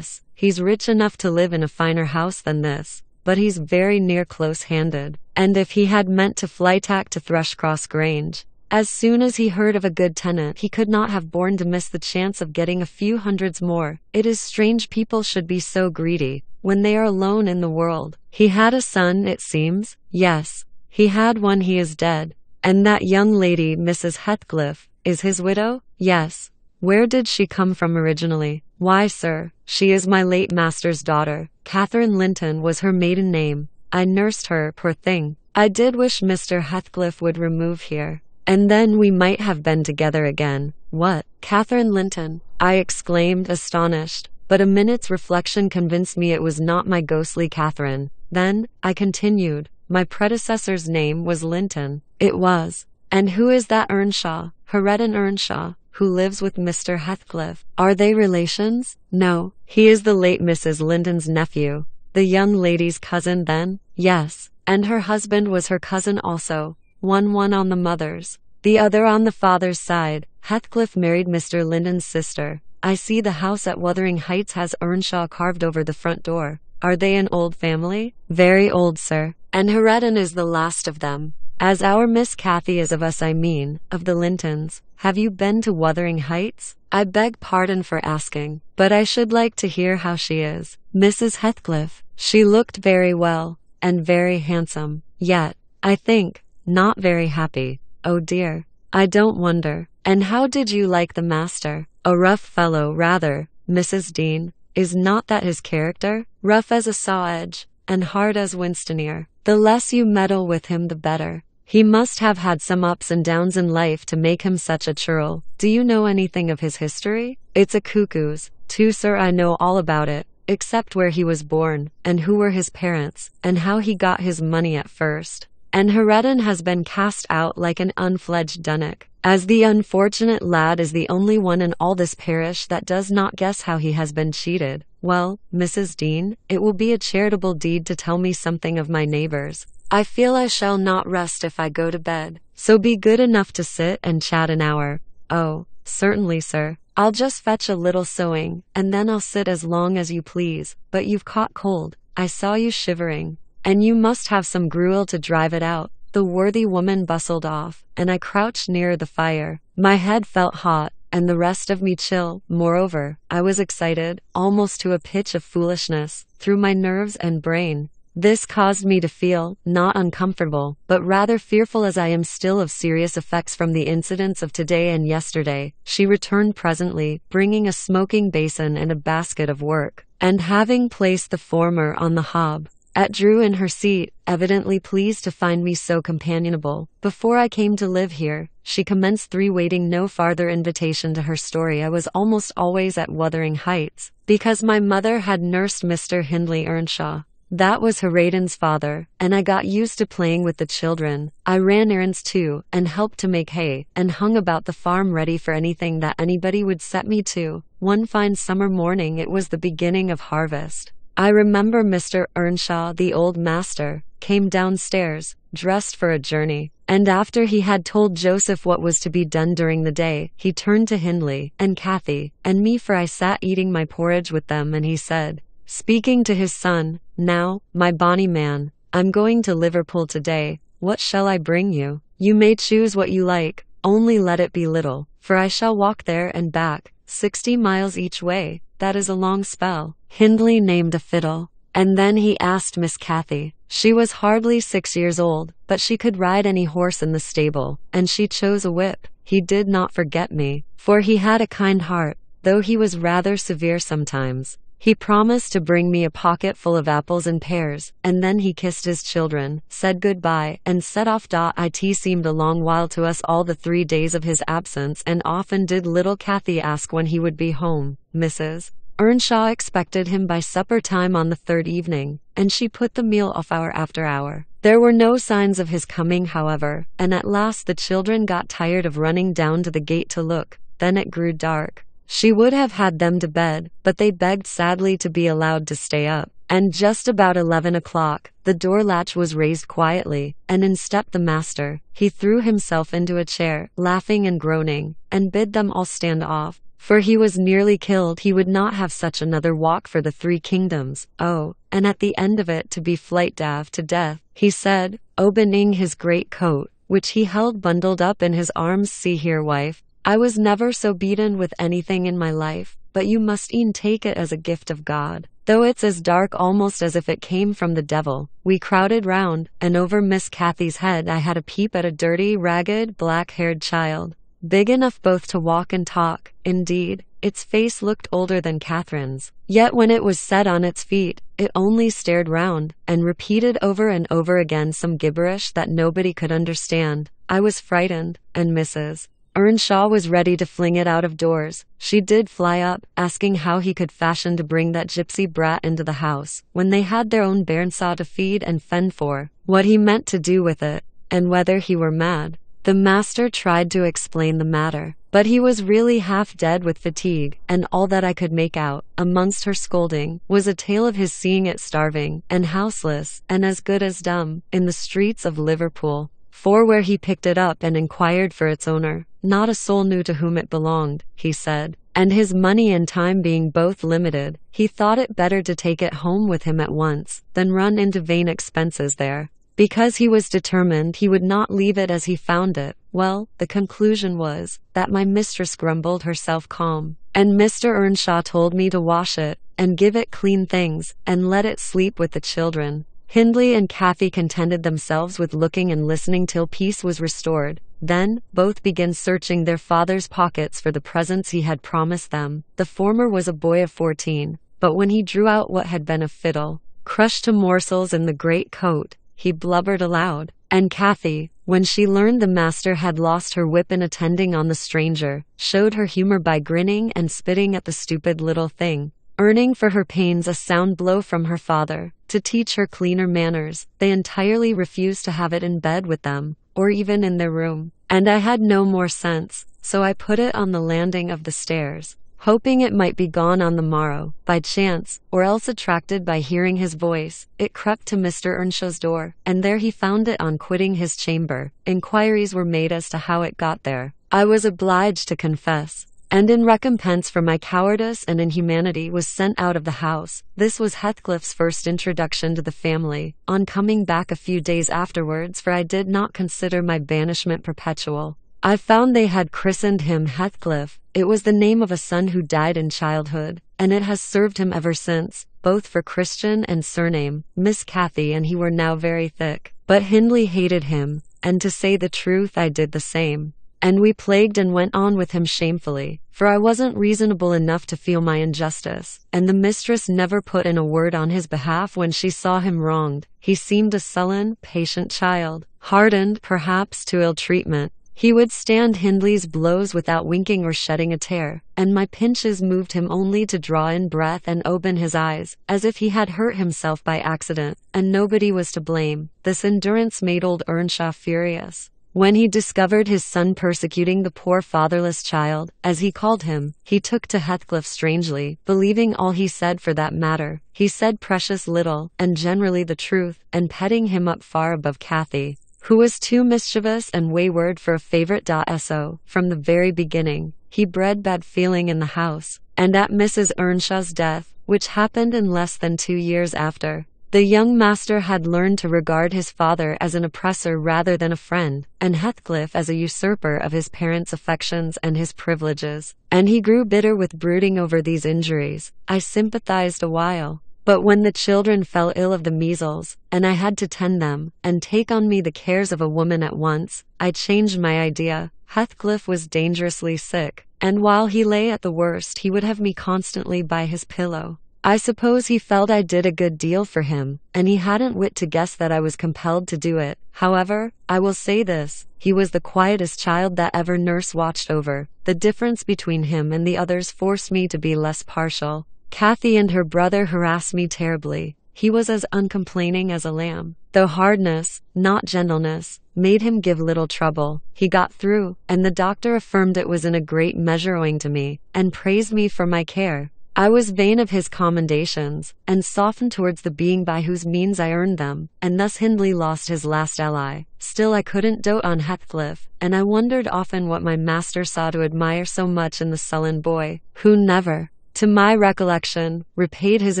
he's rich enough to live in a finer house than this, but he's very near close-handed, and if he had meant to flytack to Thrushcross Grange, as soon as he heard of a good tenant, he could not have borne to miss the chance of getting a few hundreds more. It is strange people should be so greedy, when they are alone in the world. He had a son, it seems?" "Yes, he had one. He is dead." "And that young lady, Mrs. Heathcliff, is his widow?" "Yes." "Where did she come from originally?" "Why, sir, she is my late master's daughter. Catherine Linton was her maiden name. I nursed her, poor thing. I did wish Mr. Heathcliff would remove here, and then we might have been together again." "What, Catherine Linton?" I exclaimed, astonished, but a minute's reflection convinced me it was not my ghostly Catherine. "Then," I continued, "my predecessor's name was Linton." "It was. And who is that Earnshaw?" "Hareton Earnshaw, who lives with Mr. Heathcliff." "Are they relations?" "No, he is the late Mrs. Linton's nephew." "The young lady's cousin, then?" "Yes, and her husband was her cousin also, one on the mother's, the other on the father's side. Heathcliff married Mr. Linton's sister. I see the house at Wuthering Heights has Earnshaw carved over the front door." "Are they an old family?" "Very old, sir, and Hareton is the last of them. As our Miss Cathy is of us, I mean, of the Lintons. Have you been to Wuthering Heights?" "I beg pardon for asking, but I should like to hear how she is." "Mrs. Heathcliff? She looked very well, and very handsome, yet, I think, not very happy." "Oh dear, I don't wonder. And how did you like the master?" "A rough fellow, rather, Mrs. Dean. Is not that his character? Rough as a saw-edge, and hard as Winstoneer. The less you meddle with him the better. He must have had some ups and downs in life to make him such a churl." "Do you know anything of his history?" "It's a cuckoo's, too, sir. I know all about it, except where he was born, and who were his parents, and how he got his money at first. And Hareton has been cast out like an unfledged dunnock, as the unfortunate lad is the only one in all this parish that does not guess how he has been cheated. Well, Mrs. Dean, it will be a charitable deed to tell me something of my neighbors. I feel I shall not rest if I go to bed, so be good enough to sit and chat an hour." "Oh, certainly, sir. I'll just fetch a little sewing, and then I'll sit as long as you please. But you've caught cold. I saw you shivering, and you must have some gruel to drive it out." The worthy woman bustled off, and I crouched nearer the fire. My head felt hot, and the rest of me chill. Moreover, I was excited, almost to a pitch of foolishness, through my nerves and brain. This caused me to feel, not uncomfortable, but rather fearful, as I am still of serious effects from the incidents of today and yesterday. She returned presently, bringing a smoking basin and a basket of work, and having placed the former on the hob, drew in her seat, evidently pleased to find me so companionable. Before I came to live here, she commenced waiting no farther invitation to her story. I was almost always at Wuthering Heights, because my mother had nursed Mr. Hindley Earnshaw. That was Harraden's father, and I got used to playing with the children. I ran errands too, and helped to make hay, and hung about the farm ready for anything that anybody would set me to. One fine summer morning, it was the beginning of harvest, I remember Mr. Earnshaw, the old master, came downstairs, dressed for a journey, and after he had told Joseph what was to be done during the day, he turned to Hindley, and Kathy, and me, for I sat eating my porridge with them, and he said, speaking to his son, "Now, my bonny man, I'm going to Liverpool today. What shall I bring you? You may choose what you like, only let it be little, for I shall walk there and back, 60 miles each way. That is a long spell." Hindley named a fiddle, and then he asked Miss Kathy. She was hardly 6 years old, but she could ride any horse in the stable, and she chose a whip. He did not forget me, for he had a kind heart, though he was rather severe sometimes. He promised to bring me a pocket full of apples and pears, and then he kissed his children, said good-bye, and set off. It seemed a long while to us all the 3 days of his absence, and often did little Kathy ask when he would be home. Mrs. Earnshaw expected him by supper time on the third evening, and she put the meal off hour after hour. There were no signs of his coming, however, and at last the children got tired of running down to the gate to look. Then it grew dark. She would have had them to bed, but they begged sadly to be allowed to stay up, and just about 11 o'clock, the door latch was raised quietly, and in stepped the master. He threw himself into a chair, laughing and groaning, and bid them all stand off, for he was nearly killed. He would not have such another walk for the 3 kingdoms. Oh, and at the end of it to be flight-dav to death, he said, opening his great coat, which he held bundled up in his arms. See here, wife, I was never so beaten with anything in my life, but you must e'en take it as a gift of God, though it's as dark almost as if it came from the devil. We crowded round, and over Miss Kathy's head I had a peep at a dirty, ragged, black-haired child, big enough both to walk and talk. Indeed, its face looked older than Catherine's, yet when it was set on its feet, it only stared round, and repeated over and over again some gibberish that nobody could understand. I was frightened, and Mrs. Earnshaw was ready to fling it out of doors. She did fly up, asking how he could fashion to bring that gypsy brat into the house, when they had their own bairnsaw to feed and fend for, what he meant to do with it, and whether he were mad. The master tried to explain the matter, but he was really half dead with fatigue, and all that I could make out, amongst her scolding, was a tale of his seeing it starving, and houseless, and as good as dumb, in the streets of Liverpool. For where he picked it up and inquired for its owner, not a soul knew to whom it belonged, he said, and his money and time being both limited, he thought it better to take it home with him at once, than run into vain expenses there, because he was determined he would not leave it as he found it. Well, the conclusion was, that my mistress grumbled herself calm, and Mr. Earnshaw told me to wash it, and give it clean things, and let it sleep with the children. Hindley and Kathy contented themselves with looking and listening till peace was restored. Then, both began searching their father's pockets for the presents he had promised them. The former was a boy of 14, but when he drew out what had been a fiddle, crushed to morsels in the great coat, he blubbered aloud. And Kathy, when she learned the master had lost her whip in attending on the stranger, showed her humor by grinning and spitting at the stupid little thing, earning for her pains a sound blow from her father. To teach her cleaner manners, they entirely refused to have it in bed with them, or even in their room, and I had no more sense, so I put it on the landing of the stairs, hoping it might be gone on the morrow. By chance, or else attracted by hearing his voice, it crept to Mr. Earnshaw's door, and there he found it on quitting his chamber. Inquiries were made as to how it got there. I was obliged to confess, and in recompense for my cowardice and inhumanity was sent out of the house. This was Heathcliff's first introduction to the family. On coming back a few days afterwards, for I did not consider my banishment perpetual, I found they had christened him Heathcliff. It was the name of a son who died in childhood. and it has served him ever since, both for Christian and surname. Miss Kathy and he were now very thick, but Hindley hated him, and to say the truth I did the same. And we plagued and went on with him shamefully, for I wasn't reasonable enough to feel my injustice, and the mistress never put in a word on his behalf when she saw him wronged. He seemed a sullen, patient child, hardened, perhaps, to ill treatment. He would stand Hindley's blows without winking or shedding a tear, and my pinches moved him only to draw in breath and open his eyes, as if he had hurt himself by accident, and nobody was to blame. This endurance made old Earnshaw furious. When he discovered his son persecuting the poor fatherless child, as he called him, he took to Heathcliff strangely, believing all he said for that matter. He said precious little, and generally the truth, and petting him up far above Cathy, who was too mischievous and wayward for a favourite. So, from the very beginning, he bred bad feeling in the house, and at Mrs. Earnshaw's death, which happened in less than 2 years after, the young master had learned to regard his father as an oppressor rather than a friend, and Heathcliff as a usurper of his parents' affections and his privileges, and he grew bitter with brooding over these injuries. I sympathized a while, but when the children fell ill of the measles, and I had to tend them, and take on me the cares of a woman at once, I changed my idea. Heathcliff was dangerously sick, and while he lay at the worst he would have me constantly by his pillow. I suppose he felt I did a good deal for him, and he hadn't wit to guess that I was compelled to do it. However, I will say this, he was the quietest child that ever nurse watched over. The difference between him and the others forced me to be less partial. Cathy and her brother harassed me terribly. He was as uncomplaining as a lamb, though hardness, not gentleness, made him give little trouble. He got through, and the doctor affirmed it was in a great measure owing to me, and praised me for my care. I was vain of his commendations, and softened towards the being by whose means I earned them, and thus Hindley lost his last ally. Still I couldn't dote on Heathcliff, and I wondered often what my master saw to admire so much in the sullen boy, who never, to my recollection, repaid his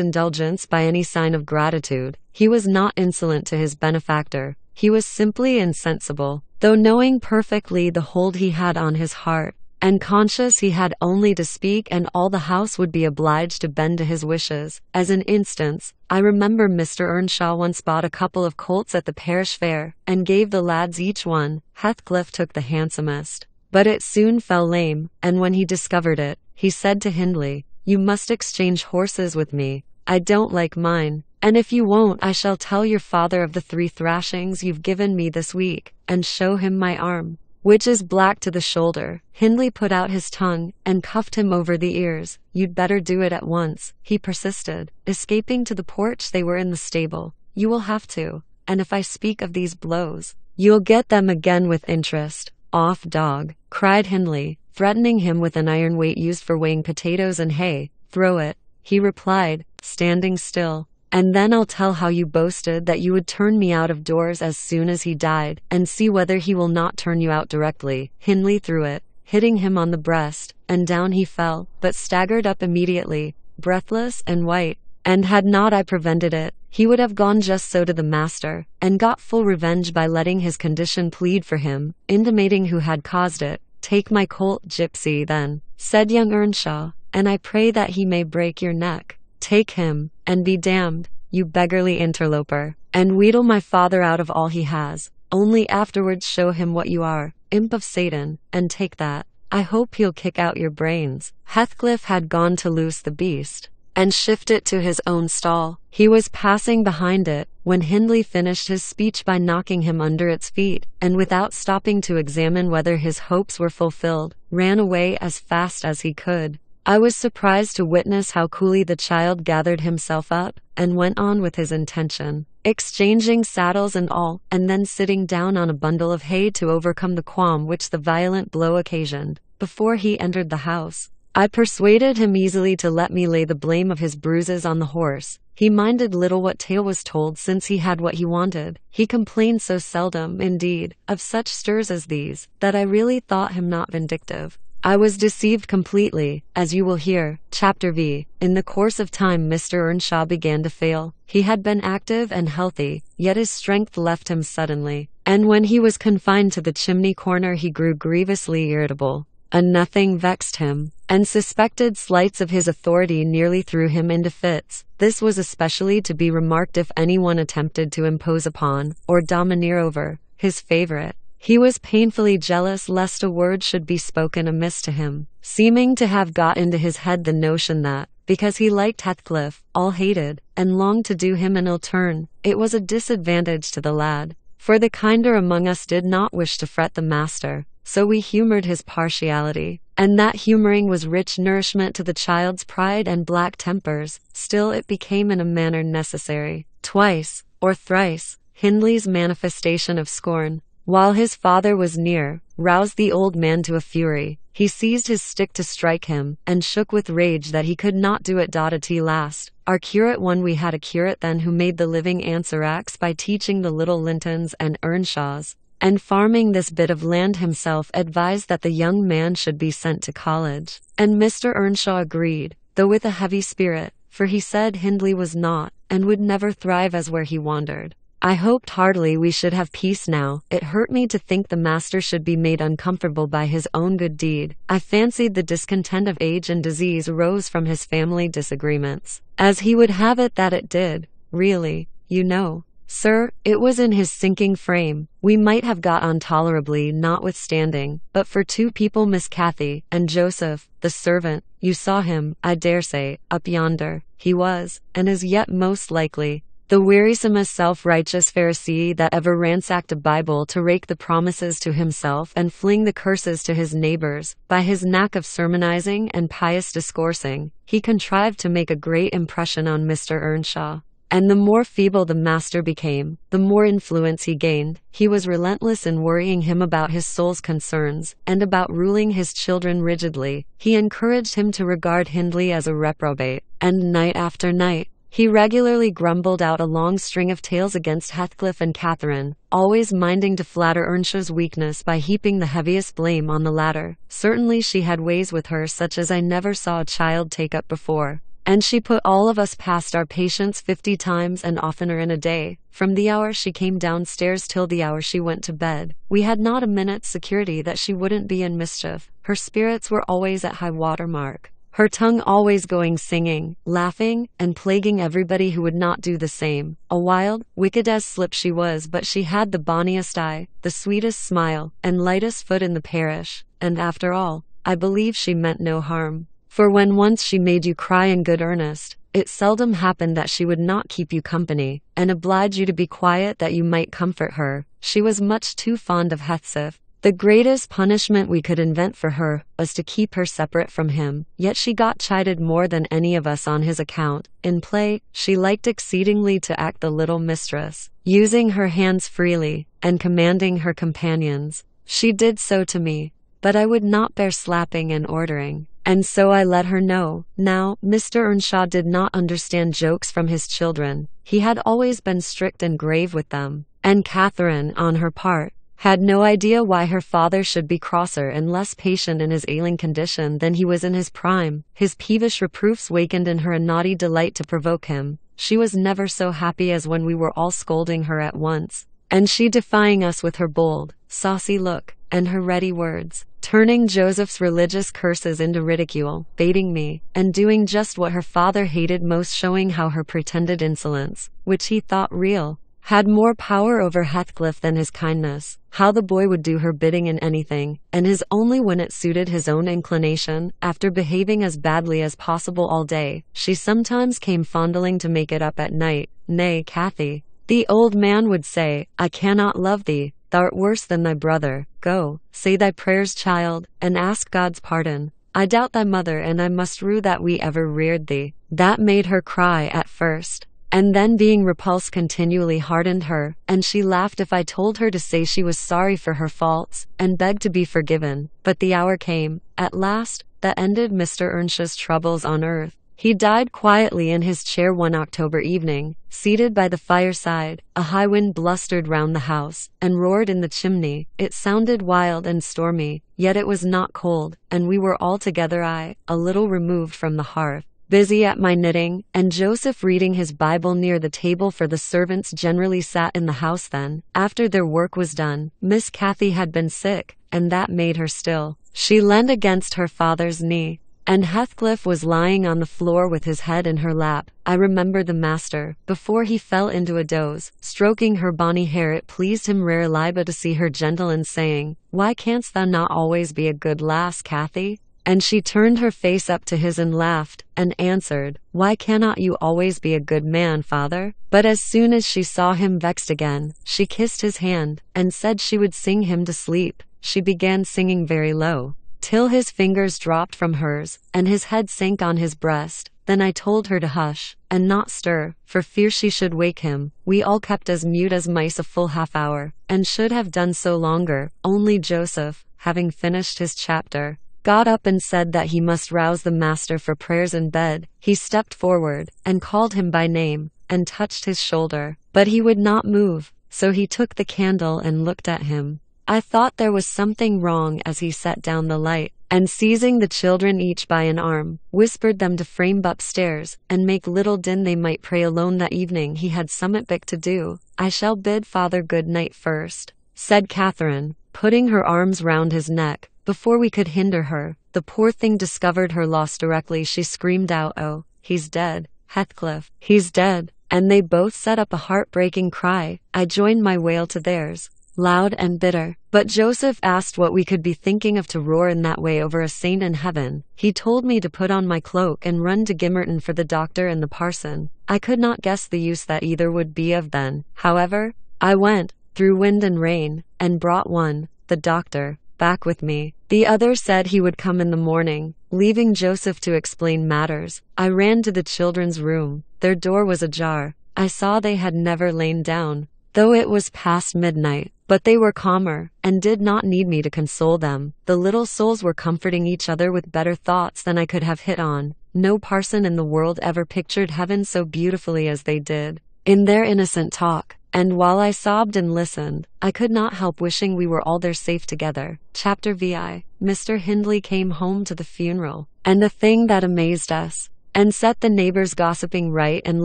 indulgence by any sign of gratitude. He was not insolent to his benefactor, he was simply insensible, though knowing perfectly the hold he had on his heart, and conscious he had only to speak and all the house would be obliged to bend to his wishes. As an instance, I remember Mr. Earnshaw once bought a couple of colts at the parish fair, and gave the lads each one. Heathcliff took the handsomest, but it soon fell lame, and when he discovered it, he said to Hindley, "You must exchange horses with me. I don't like mine, and if you won't I shall tell your father of the 3 thrashings you've given me this week, and show him my arm, which is black to the shoulder." Hindley put out his tongue, and cuffed him over the ears. "You'd better do it at once," he persisted, escaping to the porch. They were in the stable. "You will have to, and if I speak of these blows, you'll get them again with interest." "Off, dog," cried Hindley, threatening him with an iron weight used for weighing potatoes and hay. "Throw it," he replied, standing still. "And then I'll tell how you boasted that you would turn me out of doors as soon as he died, and see whether he will not turn you out directly." Hindley threw it, hitting him on the breast, and down he fell, but staggered up immediately, breathless and white, and had not I prevented it, he would have gone just so to the master, and got full revenge by letting his condition plead for him, intimating who had caused it. "Take my colt, gypsy, then," said young Earnshaw, "and I pray that he may break your neck. Take him, and be damned, you beggarly interloper, and wheedle my father out of all he has. Only afterwards show him what you are, imp of Satan, and take that. I hope he'll kick out your brains." Heathcliff had gone to loose the beast, and shift it to his own stall. He was passing behind it, when Hindley finished his speech by knocking him under its feet, and without stopping to examine whether his hopes were fulfilled, ran away as fast as he could. I was surprised to witness how coolly the child gathered himself up, and went on with his intention, exchanging saddles and all, and then sitting down on a bundle of hay to overcome the qualm which the violent blow occasioned. Before he entered the house, I persuaded him easily to let me lay the blame of his bruises on the horse. He minded little what tale was told, since he had what he wanted. He complained so seldom, indeed, of such stirs as these, that I really thought him not vindictive. I was deceived completely, as you will hear. Chapter V. In the course of time Mr. Earnshaw began to fail. He had been active and healthy, yet his strength left him suddenly, and when he was confined to the chimney corner he grew grievously irritable. A nothing vexed him, and suspected slights of his authority nearly threw him into fits. This was especially to be remarked if anyone attempted to impose upon, or domineer over, his favorite. He was painfully jealous lest a word should be spoken amiss to him, seeming to have got into his head the notion that, because he liked Heathcliff, all hated, and longed to do him an ill turn. It was a disadvantage to the lad, for the kinder among us did not wish to fret the master, so we humoured his partiality, and that humouring was rich nourishment to the child's pride and black tempers. Still it became in a manner necessary. Twice, or thrice, Hindley's manifestation of scorn, while his father was near, roused the old man to a fury. He seized his stick to strike him, and shook with rage that he could not do it at last. Our curate we had a curate then who made the living answerax by teaching the little Lintons and Earnshaws, and farming this bit of land himself, advised that the young man should be sent to college. And Mr. Earnshaw agreed, though with a heavy spirit, for he said Hindley was not, and would never thrive as where he wandered. I hoped heartily we should have peace now. It hurt me to think the master should be made uncomfortable by his own good deed. I fancied the discontent of age and disease arose from his family disagreements, as he would have it that it did. Really, you know, sir, it was in his sinking frame. We might have got on tolerably notwithstanding, but for two people, Miss Cathy, and Joseph, the servant. You saw him, I daresay, up yonder. He was, and is yet most likely, the wearisomest self-righteous Pharisee that ever ransacked a Bible to rake the promises to himself and fling the curses to his neighbors. By his knack of sermonizing and pious discoursing, he contrived to make a great impression on Mr. Earnshaw. And the more feeble the master became, the more influence he gained. He was relentless in worrying him about his soul's concerns, and about ruling his children rigidly. He encouraged him to regard Hindley as a reprobate, and night after night, he regularly grumbled out a long string of tales against Heathcliff and Catherine, always minding to flatter Earnshaw's weakness by heaping the heaviest blame on the latter. Certainly she had ways with her such as I never saw a child take up before, and she put all of us past our patience 50 times and oftener in a day, from the hour she came downstairs till the hour she went to bed. We had not a minute's security that she wouldn't be in mischief. Her spirits were always at high water mark, her tongue always going singing, laughing, and plaguing everybody who would not do the same. A wild, wicked as slip she was, but she had the bonniest eye, the sweetest smile, and lightest foot in the parish, and after all, I believe she meant no harm. For when once she made you cry in good earnest, it seldom happened that she would not keep you company, and oblige you to be quiet that you might comfort her. She was much too fond of Heathcliff. The greatest punishment we could invent for her was to keep her separate from him, yet she got chided more than any of us on his account. In play, she liked exceedingly to act the little mistress, using her hands freely, and commanding her companions. She did so to me, but I would not bear slapping and ordering, and so I let her know. Now, Mr. Earnshaw did not understand jokes from his children. He had always been strict and grave with them, and Catherine, on her part, had no idea why her father should be crosser and less patient in his ailing condition than he was in his prime. His peevish reproofs wakened in her a naughty delight to provoke him. She was never so happy as when we were all scolding her at once, and she defying us with her bold, saucy look, and her ready words, turning Joseph's religious curses into ridicule, baiting me, and doing just what her father hated most, showing how her pretended insolence, which he thought real, had more power over Heathcliff than his kindness, how the boy would do her bidding in anything, and his only when it suited his own inclination. After behaving as badly as possible all day, she sometimes came fondling to make it up at night. Nay, Cathy, the old man would say, I cannot love thee, thou'rt worse than thy brother. Go, say thy prayers, child, and ask God's pardon. I doubt thy mother, and I must rue that we ever reared thee. That made her cry at first, and then being repulsed continually hardened her, and she laughed if I told her to say she was sorry for her faults, and begged to be forgiven. But the hour came, at last, that ended Mr. Earnshaw's troubles on earth. He died quietly in his chair one October evening, seated by the fireside. A high wind blustered round the house, and roared in the chimney. It sounded wild and stormy, yet it was not cold, and we were all together, I, a little removed from the hearth, busy at my knitting, and Joseph reading his Bible near the table, for the servants generally sat in the house then, after their work was done. Miss Cathy had been sick, and that made her still. She leaned against her father's knee, and Heathcliff was lying on the floor with his head in her lap. I remember the master, before he fell into a doze, stroking her bonny hair. It pleased him rare liba to see her gentle and saying, "Why canst thou not always be a good lass, Cathy?" And she turned her face up to his and laughed, and answered, "Why cannot you always be a good man, father?" But as soon as she saw him vexed again, she kissed his hand, and said she would sing him to sleep. She began singing very low, till his fingers dropped from hers, and his head sank on his breast. Then I told her to hush, and not stir, for fear she should wake him. We all kept as mute as mice a full half-hour, and should have done so longer, only Joseph, having finished his chapter, got up and said that he must rouse the master for prayers in bed. He stepped forward, and called him by name, and touched his shoulder, but he would not move, so he took the candle and looked at him. I thought there was something wrong as he set down the light, and seizing the children each by an arm, whispered them to frame upstairs, and make little din they might pray alone that evening. He had somewhat big to do. "I shall bid father good night first," said Catherine, putting her arms round his neck. Before we could hinder her, the poor thing discovered her loss directly. She screamed out, "Oh, he's dead, Heathcliff, he's dead!" And they both set up a heartbreaking cry. I joined my wail to theirs, loud and bitter. But Joseph asked what we could be thinking of to roar in that way over a saint in heaven. He told me to put on my cloak and run to Gimmerton for the doctor and the parson. I could not guess the use that either would be of then. However, I went, through wind and rain, and brought one, the doctor, back with me. The other said he would come in the morning, leaving Joseph to explain matters. I ran to the children's room. Their door was ajar. I saw they had never lain down, though it was past midnight, but they were calmer, and did not need me to console them. The little souls were comforting each other with better thoughts than I could have hit on. No parson in the world ever pictured heaven so beautifully as they did, in their innocent talk. And while I sobbed and listened, I could not help wishing we were all there safe together. Chapter VI. Mr. Hindley came home to the funeral, and the thing that amazed us, and set the neighbors gossiping right and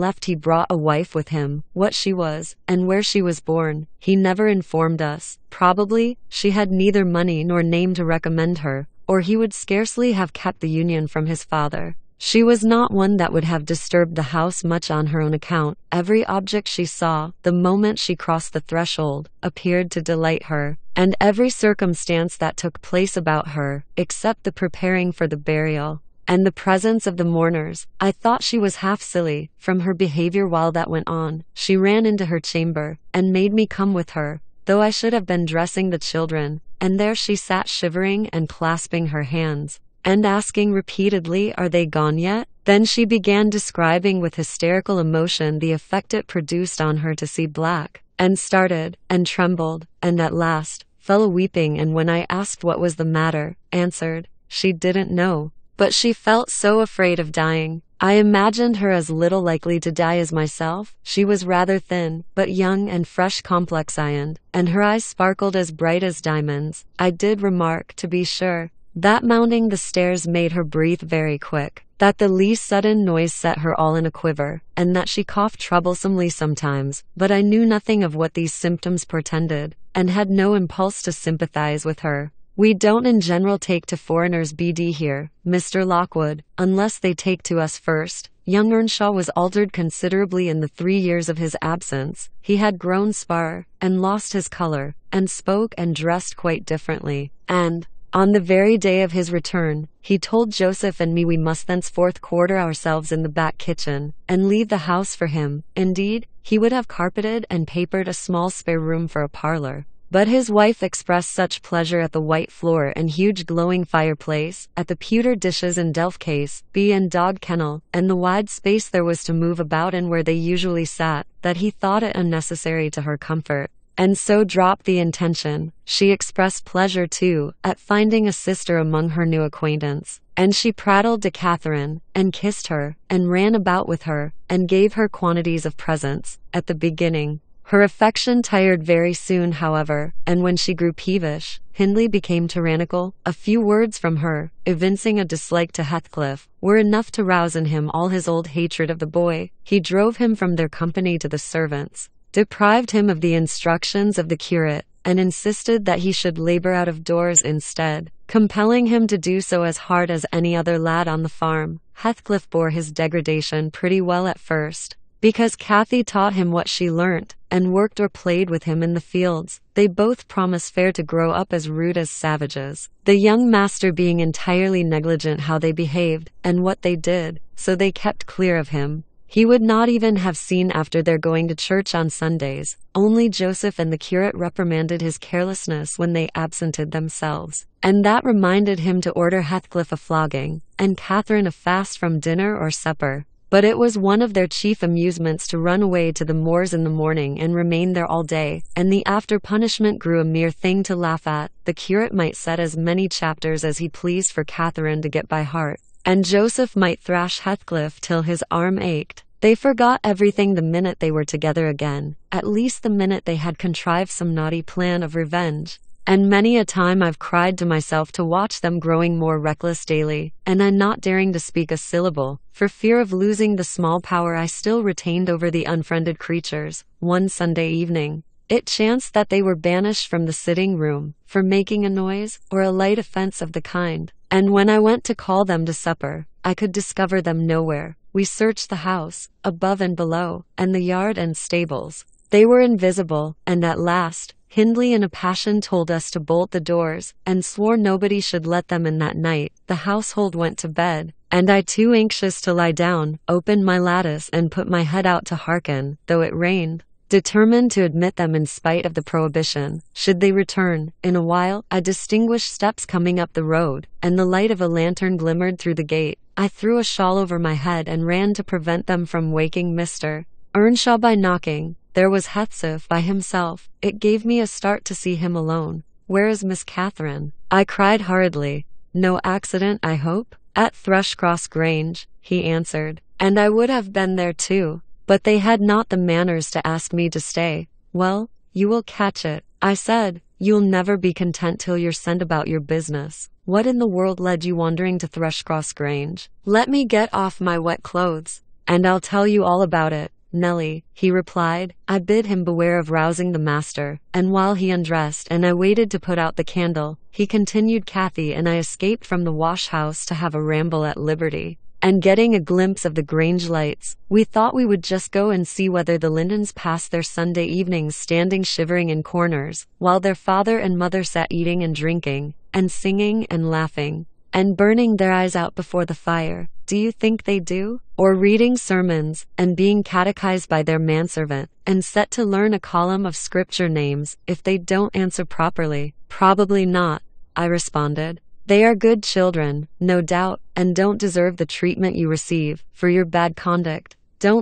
left, he brought a wife with him. What she was, and where she was born, he never informed us. Probably, she had neither money nor name to recommend her, or he would scarcely have kept the union from his father. She was not one that would have disturbed the house much on her own account. Every object she saw, the moment she crossed the threshold, appeared to delight her, and every circumstance that took place about her, except the preparing for the burial, and the presence of the mourners, I thought she was half silly, from her behavior while that went on. She ran into her chamber, and made me come with her, though I should have been dressing the children, and there she sat shivering and clasping her hands, and asking repeatedly, "Are they gone yet?" Then she began describing with hysterical emotion the effect it produced on her to see black, and started, and trembled, and at last, fell a-weeping, and when I asked what was the matter, answered, she didn't know, but she felt so afraid of dying. I imagined her as little likely to die as myself. She was rather thin, but young and fresh complexion, and her eyes sparkled as bright as diamonds. I did remark, to be sure, that mounting the stairs made her breathe very quick, that the least sudden noise set her all in a quiver, and that she coughed troublesomely sometimes, but I knew nothing of what these symptoms portended, and had no impulse to sympathize with her. "We don't in general take to foreigners BD here, Mr. Lockwood, unless they take to us first." Young Earnshaw was altered considerably in the 3 years of his absence. He had grown spare, and lost his color, and spoke and dressed quite differently, and, on the very day of his return, he told Joseph and me we must thenceforth quarter ourselves in the back kitchen, and leave the house for him. Indeed, he would have carpeted and papered a small spare room for a parlor. But his wife expressed such pleasure at the white floor and huge glowing fireplace, at the pewter dishes and delf case, and dog kennel, and the wide space there was to move about in where they usually sat, that he thought it unnecessary to her comfort, and so dropped the intention. She expressed pleasure, too, at finding a sister among her new acquaintance, and she prattled to Catherine, and kissed her, and ran about with her, and gave her quantities of presents. At the beginning, her affection tired very soon, however, and when she grew peevish, Hindley became tyrannical. A few words from her, evincing a dislike to Heathcliff, were enough to rouse in him all his old hatred of the boy. He drove him from their company to the servants, deprived him of the instructions of the curate, and insisted that he should labor out of doors instead. compelling him to do so as hard as any other lad on the farm. Heathcliff bore his degradation pretty well at first, because Cathy taught him what she learnt, and worked or played with him in the fields. They both promised fair to grow up as rude as savages, the young master being entirely negligent how they behaved, and what they did, so they kept clear of him. He would not even have seen after their going to church on Sundays. Only Joseph and the curate reprimanded his carelessness when they absented themselves, and that reminded him to order Heathcliff a flogging, and Catherine a fast from dinner or supper. But it was one of their chief amusements to run away to the moors in the morning and remain there all day, and the after punishment grew a mere thing to laugh at. The curate might set as many chapters as he pleased for Catherine to get by heart, and Joseph might thrash Heathcliff till his arm ached. They forgot everything the minute they were together again, at least the minute they had contrived some naughty plan of revenge. And many a time I've cried to myself to watch them growing more reckless daily, and I not daring to speak a syllable, for fear of losing the small power I still retained over the unfriended creatures. One Sunday evening, it chanced that they were banished from the sitting room, for making a noise, or a light offence of the kind, and when I went to call them to supper, I could discover them nowhere. We searched the house, above and below, and the yard and stables. They were invisible, and at last, Hindley in a passion told us to bolt the doors, and swore nobody should let them in that night. The household went to bed, and I, too anxious to lie down, opened my lattice and put my head out to hearken, though it rained, determined to admit them in spite of the prohibition, should they return. In a while, I distinguished steps coming up the road, and the light of a lantern glimmered through the gate. I threw a shawl over my head and ran to prevent them from waking Mr. Earnshaw by knocking. There was Heathcliff by himself. It gave me a start to see him alone. "Where is Miss Catherine?" I cried hurriedly. "No accident, I hope?" "At Thrushcross Grange," he answered, "and I would have been there too, but they had not the manners to ask me to stay." "Well, you will catch it," I said. "You'll never be content till you're sent about your business. What in the world led you wandering to Thrushcross Grange?" "Let me get off my wet clothes, and I'll tell you all about it, Nelly," he replied. I bid him beware of rousing the master, and while he undressed and I waited to put out the candle, he continued. Cathy and I escaped from the wash-house to have a ramble at liberty, and getting a glimpse of the Grange lights, we thought we would just go and see whether the Lindens passed their Sunday evenings standing shivering in corners, while their father and mother sat eating and drinking, and singing and laughing, and burning their eyes out before the fire. Do you think they do? Or reading sermons, and being catechized by their manservant, and set to learn a column of scripture names, if they don't answer properly? Probably not, I responded. They are good children, no doubt, and don't deserve the treatment you receive, for your bad conduct.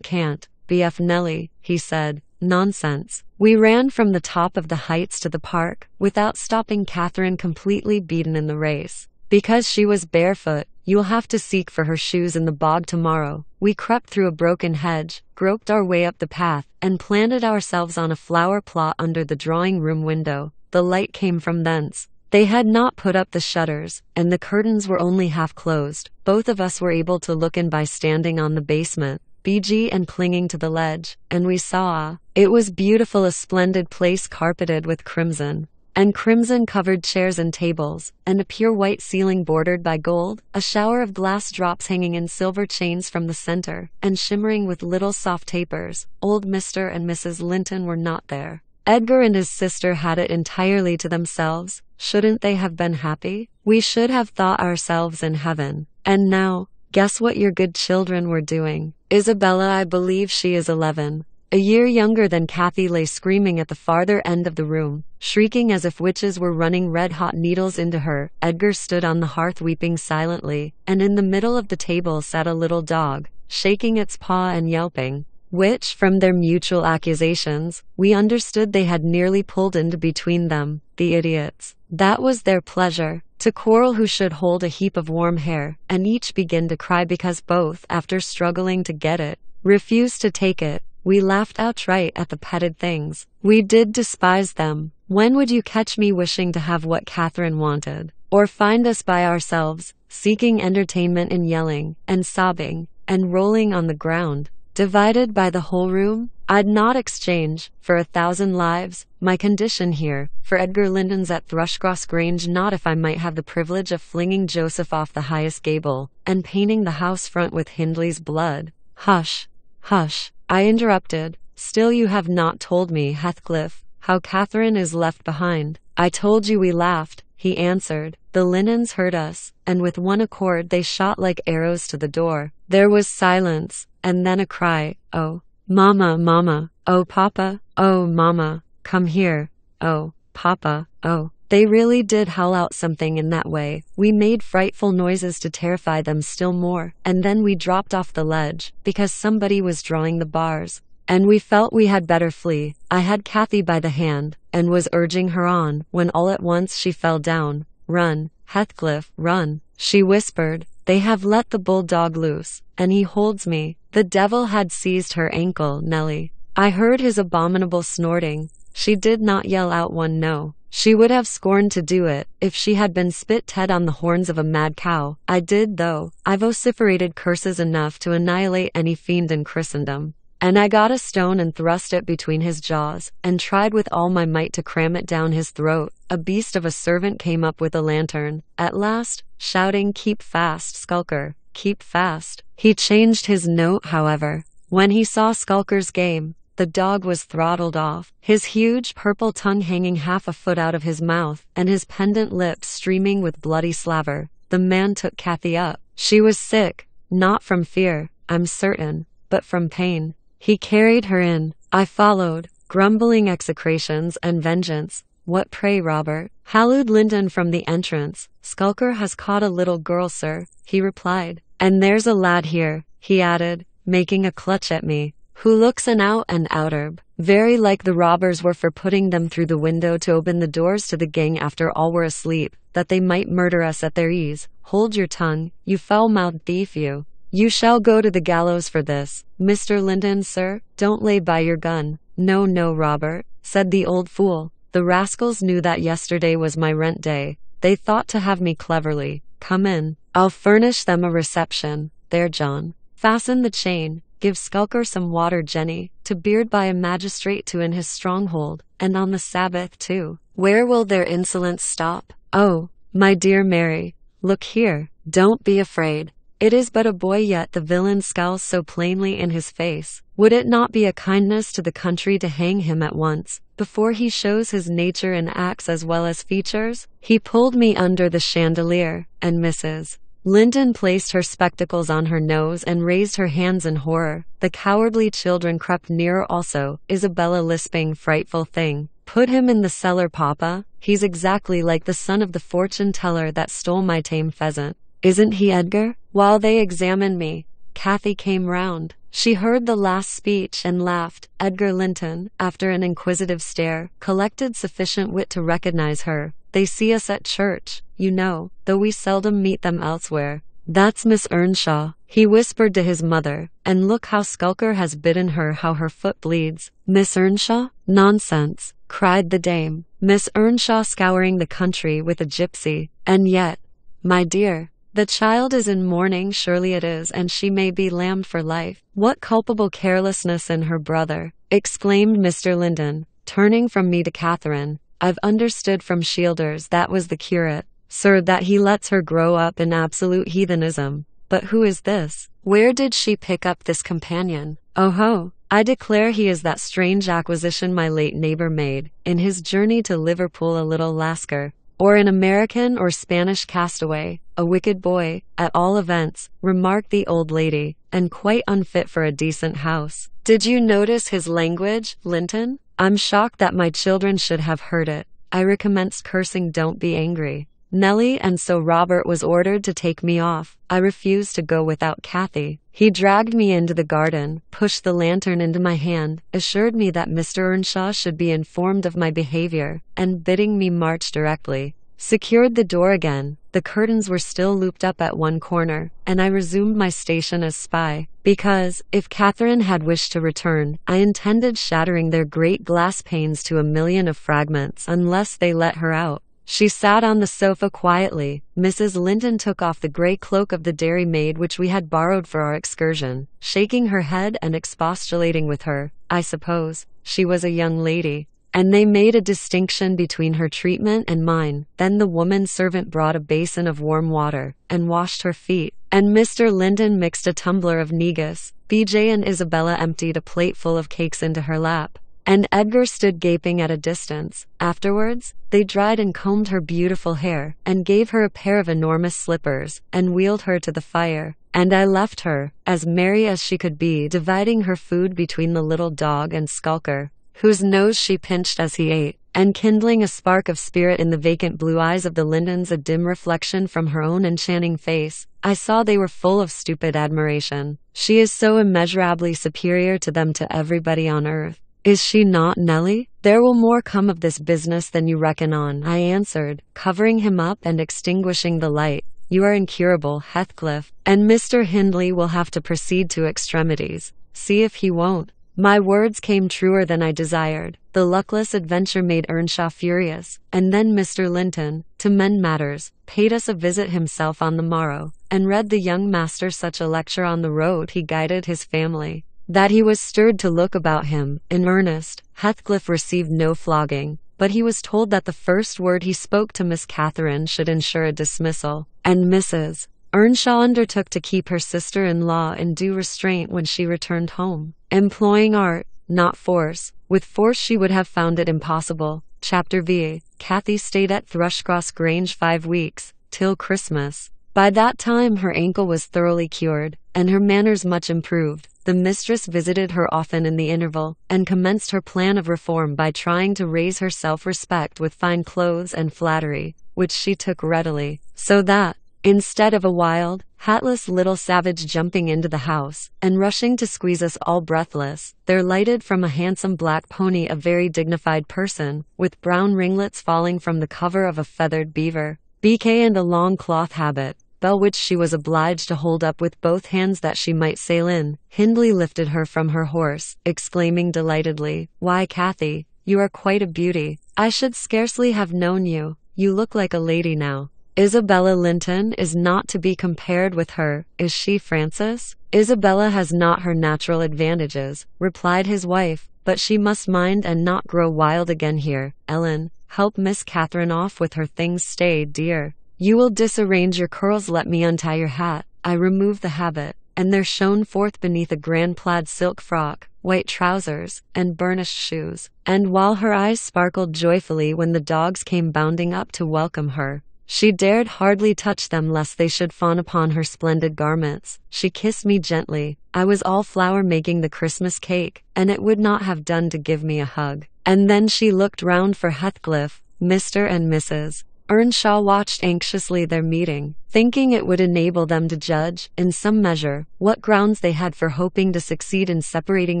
Can't, B.F. Nelly, he said. Nonsense. We ran from the top of the heights to the park, without stopping. Catherine completely beaten in the race, because she was barefoot. You'll have to seek for her shoes in the bog tomorrow. We crept through a broken hedge, groped our way up the path, and planted ourselves on a flower plot under the drawing-room window. The light came from thence. They had not put up the shutters, and the curtains were only half closed. Both of us were able to look in by standing on the basement, BG, and clinging to the ledge, and we saw. It was beautiful, a splendid place carpeted with crimson, and crimson-covered chairs and tables, and a pure white ceiling bordered by gold, a shower of glass drops hanging in silver chains from the center, and shimmering with little soft tapers. Old Mr. and Mrs. Linton were not there. Edgar and his sister had it entirely to themselves. Shouldn't they have been happy? We should have thought ourselves in heaven. And now, guess what your good children were doing. Isabella, I believe she is 11. A year younger than Cathy, lay screaming at the farther end of the room, shrieking as if witches were running red-hot needles into her. Edgar stood on the hearth weeping silently, and in the middle of the table sat a little dog, shaking its paw and yelping, which, from their mutual accusations, we understood they had nearly pulled into between them. The idiots. That was their pleasure, to quarrel who should hold a heap of warm hair, and each begin to cry because both, after struggling to get it, refused to take it. We laughed outright at the petted things. We did despise them. When would you catch me wishing to have what Catherine wanted? Or find us by ourselves, seeking entertainment in yelling, and sobbing, and rolling on the ground, divided by the whole room? I'd not exchange, for 1,000 lives, my condition here, for Edgar Linton's at Thrushcross Grange, not if I might have the privilege of flinging Joseph off the highest gable, and painting the house front with Hindley's blood. Hush, hush, I interrupted. Still you have not told me, Heathcliff, how Catherine is left behind. I told you we laughed, he answered. The Lintons heard us, and with one accord they shot like arrows to the door. There was silence, and then a cry, "Oh, Mama, Mama, oh, Papa, oh, Mama, come here, oh, Papa, oh." They really did howl out something in that way. We made frightful noises to terrify them still more, and then we dropped off the ledge, because somebody was drawing the bars, and we felt we had better flee. I had Cathy by the hand, and was urging her on, when all at once she fell down. "Run, Heathcliff, run," she whispered. "They have let the bulldog loose, and he holds me." The devil had seized her ankle, Nellie. I heard his abominable snorting. She did not yell out one no. She would have scorned to do it, if she had been spit-ted on the horns of a mad cow. I did, though. I vociferated curses enough to annihilate any fiend in Christendom. And I got a stone and thrust it between his jaws, and tried with all my might to cram it down his throat. A beast of a servant came up with a lantern, at last, shouting, "Keep fast, Skulker, keep fast." He changed his note, however, when he saw Skulker's game. The dog was throttled off, his huge purple tongue hanging half a foot out of his mouth, and his pendant lips streaming with bloody slaver. The man took Cathy up. She was sick, not from fear, I'm certain, but from pain. He carried her in. I followed, grumbling execrations and vengeance. "What pray, Robert?" hallooed Linton from the entrance. "Skulker has caught a little girl, sir," he replied. "And there's a lad here," he added, making a clutch at me, "who looks an out and outer, very like the robbers were for putting them through the window to open the doors to the gang after all were asleep, that they might murder us at their ease. Hold your tongue, you foul-mouthed thief, you. You shall go to the gallows for this. Mr. Linton, sir, don't lay by your gun." "No, no, Robert," said the old fool. "The rascals knew that yesterday was my rent day. They thought to have me cleverly. Come in. I'll furnish them a reception. There, John. Fasten the chain. Give Skulker some water, Jenny, to beard by a magistrate to in his stronghold, and on the Sabbath too. Where will their insolence stop? Oh, my dear Mary, look here. Don't be afraid. It is but a boy, yet the villain scowls so plainly in his face. Would it not be a kindness to the country to hang him at once, before he shows his nature in acts as well as features?" He pulled me under the chandelier, and Mrs. Linton placed her spectacles on her nose and raised her hands in horror. The cowardly children crept nearer also, Isabella lisping, "Frightful thing. Put him in the cellar, Papa. He's exactly like the son of the fortune-teller that stole my tame pheasant. Isn't he, Edgar?" While they examined me, Cathy came round. She heard the last speech and laughed. Edgar Linton, after an inquisitive stare, collected sufficient wit to recognize her. "They see us at church, you know, though we seldom meet them elsewhere. That's Miss Earnshaw," he whispered to his mother, "and look how Skulker has bitten her, how her foot bleeds." "Miss Earnshaw? Nonsense," cried the dame. "Miss Earnshaw scouring the country with a gypsy. And yet, my dear, the child is in mourning, surely it is, and she may be lammed for life." "What culpable carelessness in her brother!" exclaimed Mr. Linton, turning from me to Catherine. "I've understood from Shielders, that was the curate, sir, that he lets her grow up in absolute heathenism. But who is this? Where did she pick up this companion? Oh ho! I declare he is that strange acquisition my late neighbor made, in his journey to Liverpool, a little lascar, or an American or Spanish castaway, a wicked boy, at all events," remarked the old lady, "and quite unfit for a decent house. Did you notice his language, Linton? I'm shocked that my children should have heard it." I recommenced cursing. "Don't be angry, Nellie," and so Robert was ordered to take me off. I refused to go without Cathy. He dragged me into the garden, pushed the lantern into my hand, assured me that Mr. Earnshaw should be informed of my behavior, and bidding me march directly, secured the door again. The curtains were still looped up at one corner, and I resumed my station as spy, because, if Catherine had wished to return, I intended shattering their great glass panes to a million of fragments unless they let her out. She sat on the sofa quietly. Mrs. Linton took off the grey cloak of the dairymaid which we had borrowed for our excursion, shaking her head and expostulating with her. I suppose she was a young lady, and they made a distinction between her treatment and mine. Then the woman servant brought a basin of warm water and washed her feet, and Mr. Linton mixed a tumbler of negus. BJ and Isabella emptied a plate full of cakes into her lap, and Edgar stood gaping at a distance. Afterwards, they dried and combed her beautiful hair, and gave her a pair of enormous slippers, and wheeled her to the fire. And I left her, as merry as she could be, dividing her food between the little dog and Skulker, whose nose she pinched as he ate, and kindling a spark of spirit in the vacant blue eyes of the Lintons, a dim reflection from her own enchanting face. I saw they were full of stupid admiration. She is so immeasurably superior to them, to everybody on earth. Is she not, Nellie? There will more come of this business than you reckon on, I answered, covering him up and extinguishing the light. You are incurable, Heathcliff, and Mr. Hindley will have to proceed to extremities. See if he won't. My words came truer than I desired. The luckless adventure made Earnshaw furious, and then Mr. Linton, to mend matters, paid us a visit himself on the morrow, and read the young master such a lecture on the road he guided his family, that he was stirred to look about him. In earnest, Heathcliff received no flogging, but he was told that the first word he spoke to Miss Catherine should ensure a dismissal, and Mrs. Earnshaw undertook to keep her sister-in-law in due restraint when she returned home, employing art, not force. With force she would have found it impossible. Chapter V. Cathy stayed at Thrushcross Grange 5 weeks, till Christmas. By that time her ankle was thoroughly cured, and her manners much improved. The mistress visited her often in the interval, and commenced her plan of reform by trying to raise her self-respect with fine clothes and flattery, which she took readily, so that, instead of a wild, hatless little savage jumping into the house, and rushing to squeeze us all breathless, there lighted from a handsome black pony a very dignified person, with brown ringlets falling from the cover of a feathered beaver, bouquet and a long cloth habit, bell which she was obliged to hold up with both hands that she might sail in. Hindley lifted her from her horse, exclaiming delightedly, "Why, Cathy, you are quite a beauty. I should scarcely have known you. You look like a lady now." Isabella Linton is not to be compared with her, is she, Francis? Isabella has not her natural advantages, replied his wife, but she must mind and not grow wild again here. Ellen, help Miss Catherine off with her things. Stay, dear. You will disarrange your curls. Let me untie your hat. I removed the habit, and there shone forth beneath a grand plaid silk frock, white trousers, and burnished shoes. And while her eyes sparkled joyfully when the dogs came bounding up to welcome her, she dared hardly touch them lest they should fawn upon her splendid garments. She kissed me gently. I was all flour making the Christmas cake, and it would not have done to give me a hug. And then she looked round for Heathcliff. Mr. and Mrs. Earnshaw watched anxiously their meeting, thinking it would enable them to judge, in some measure, what grounds they had for hoping to succeed in separating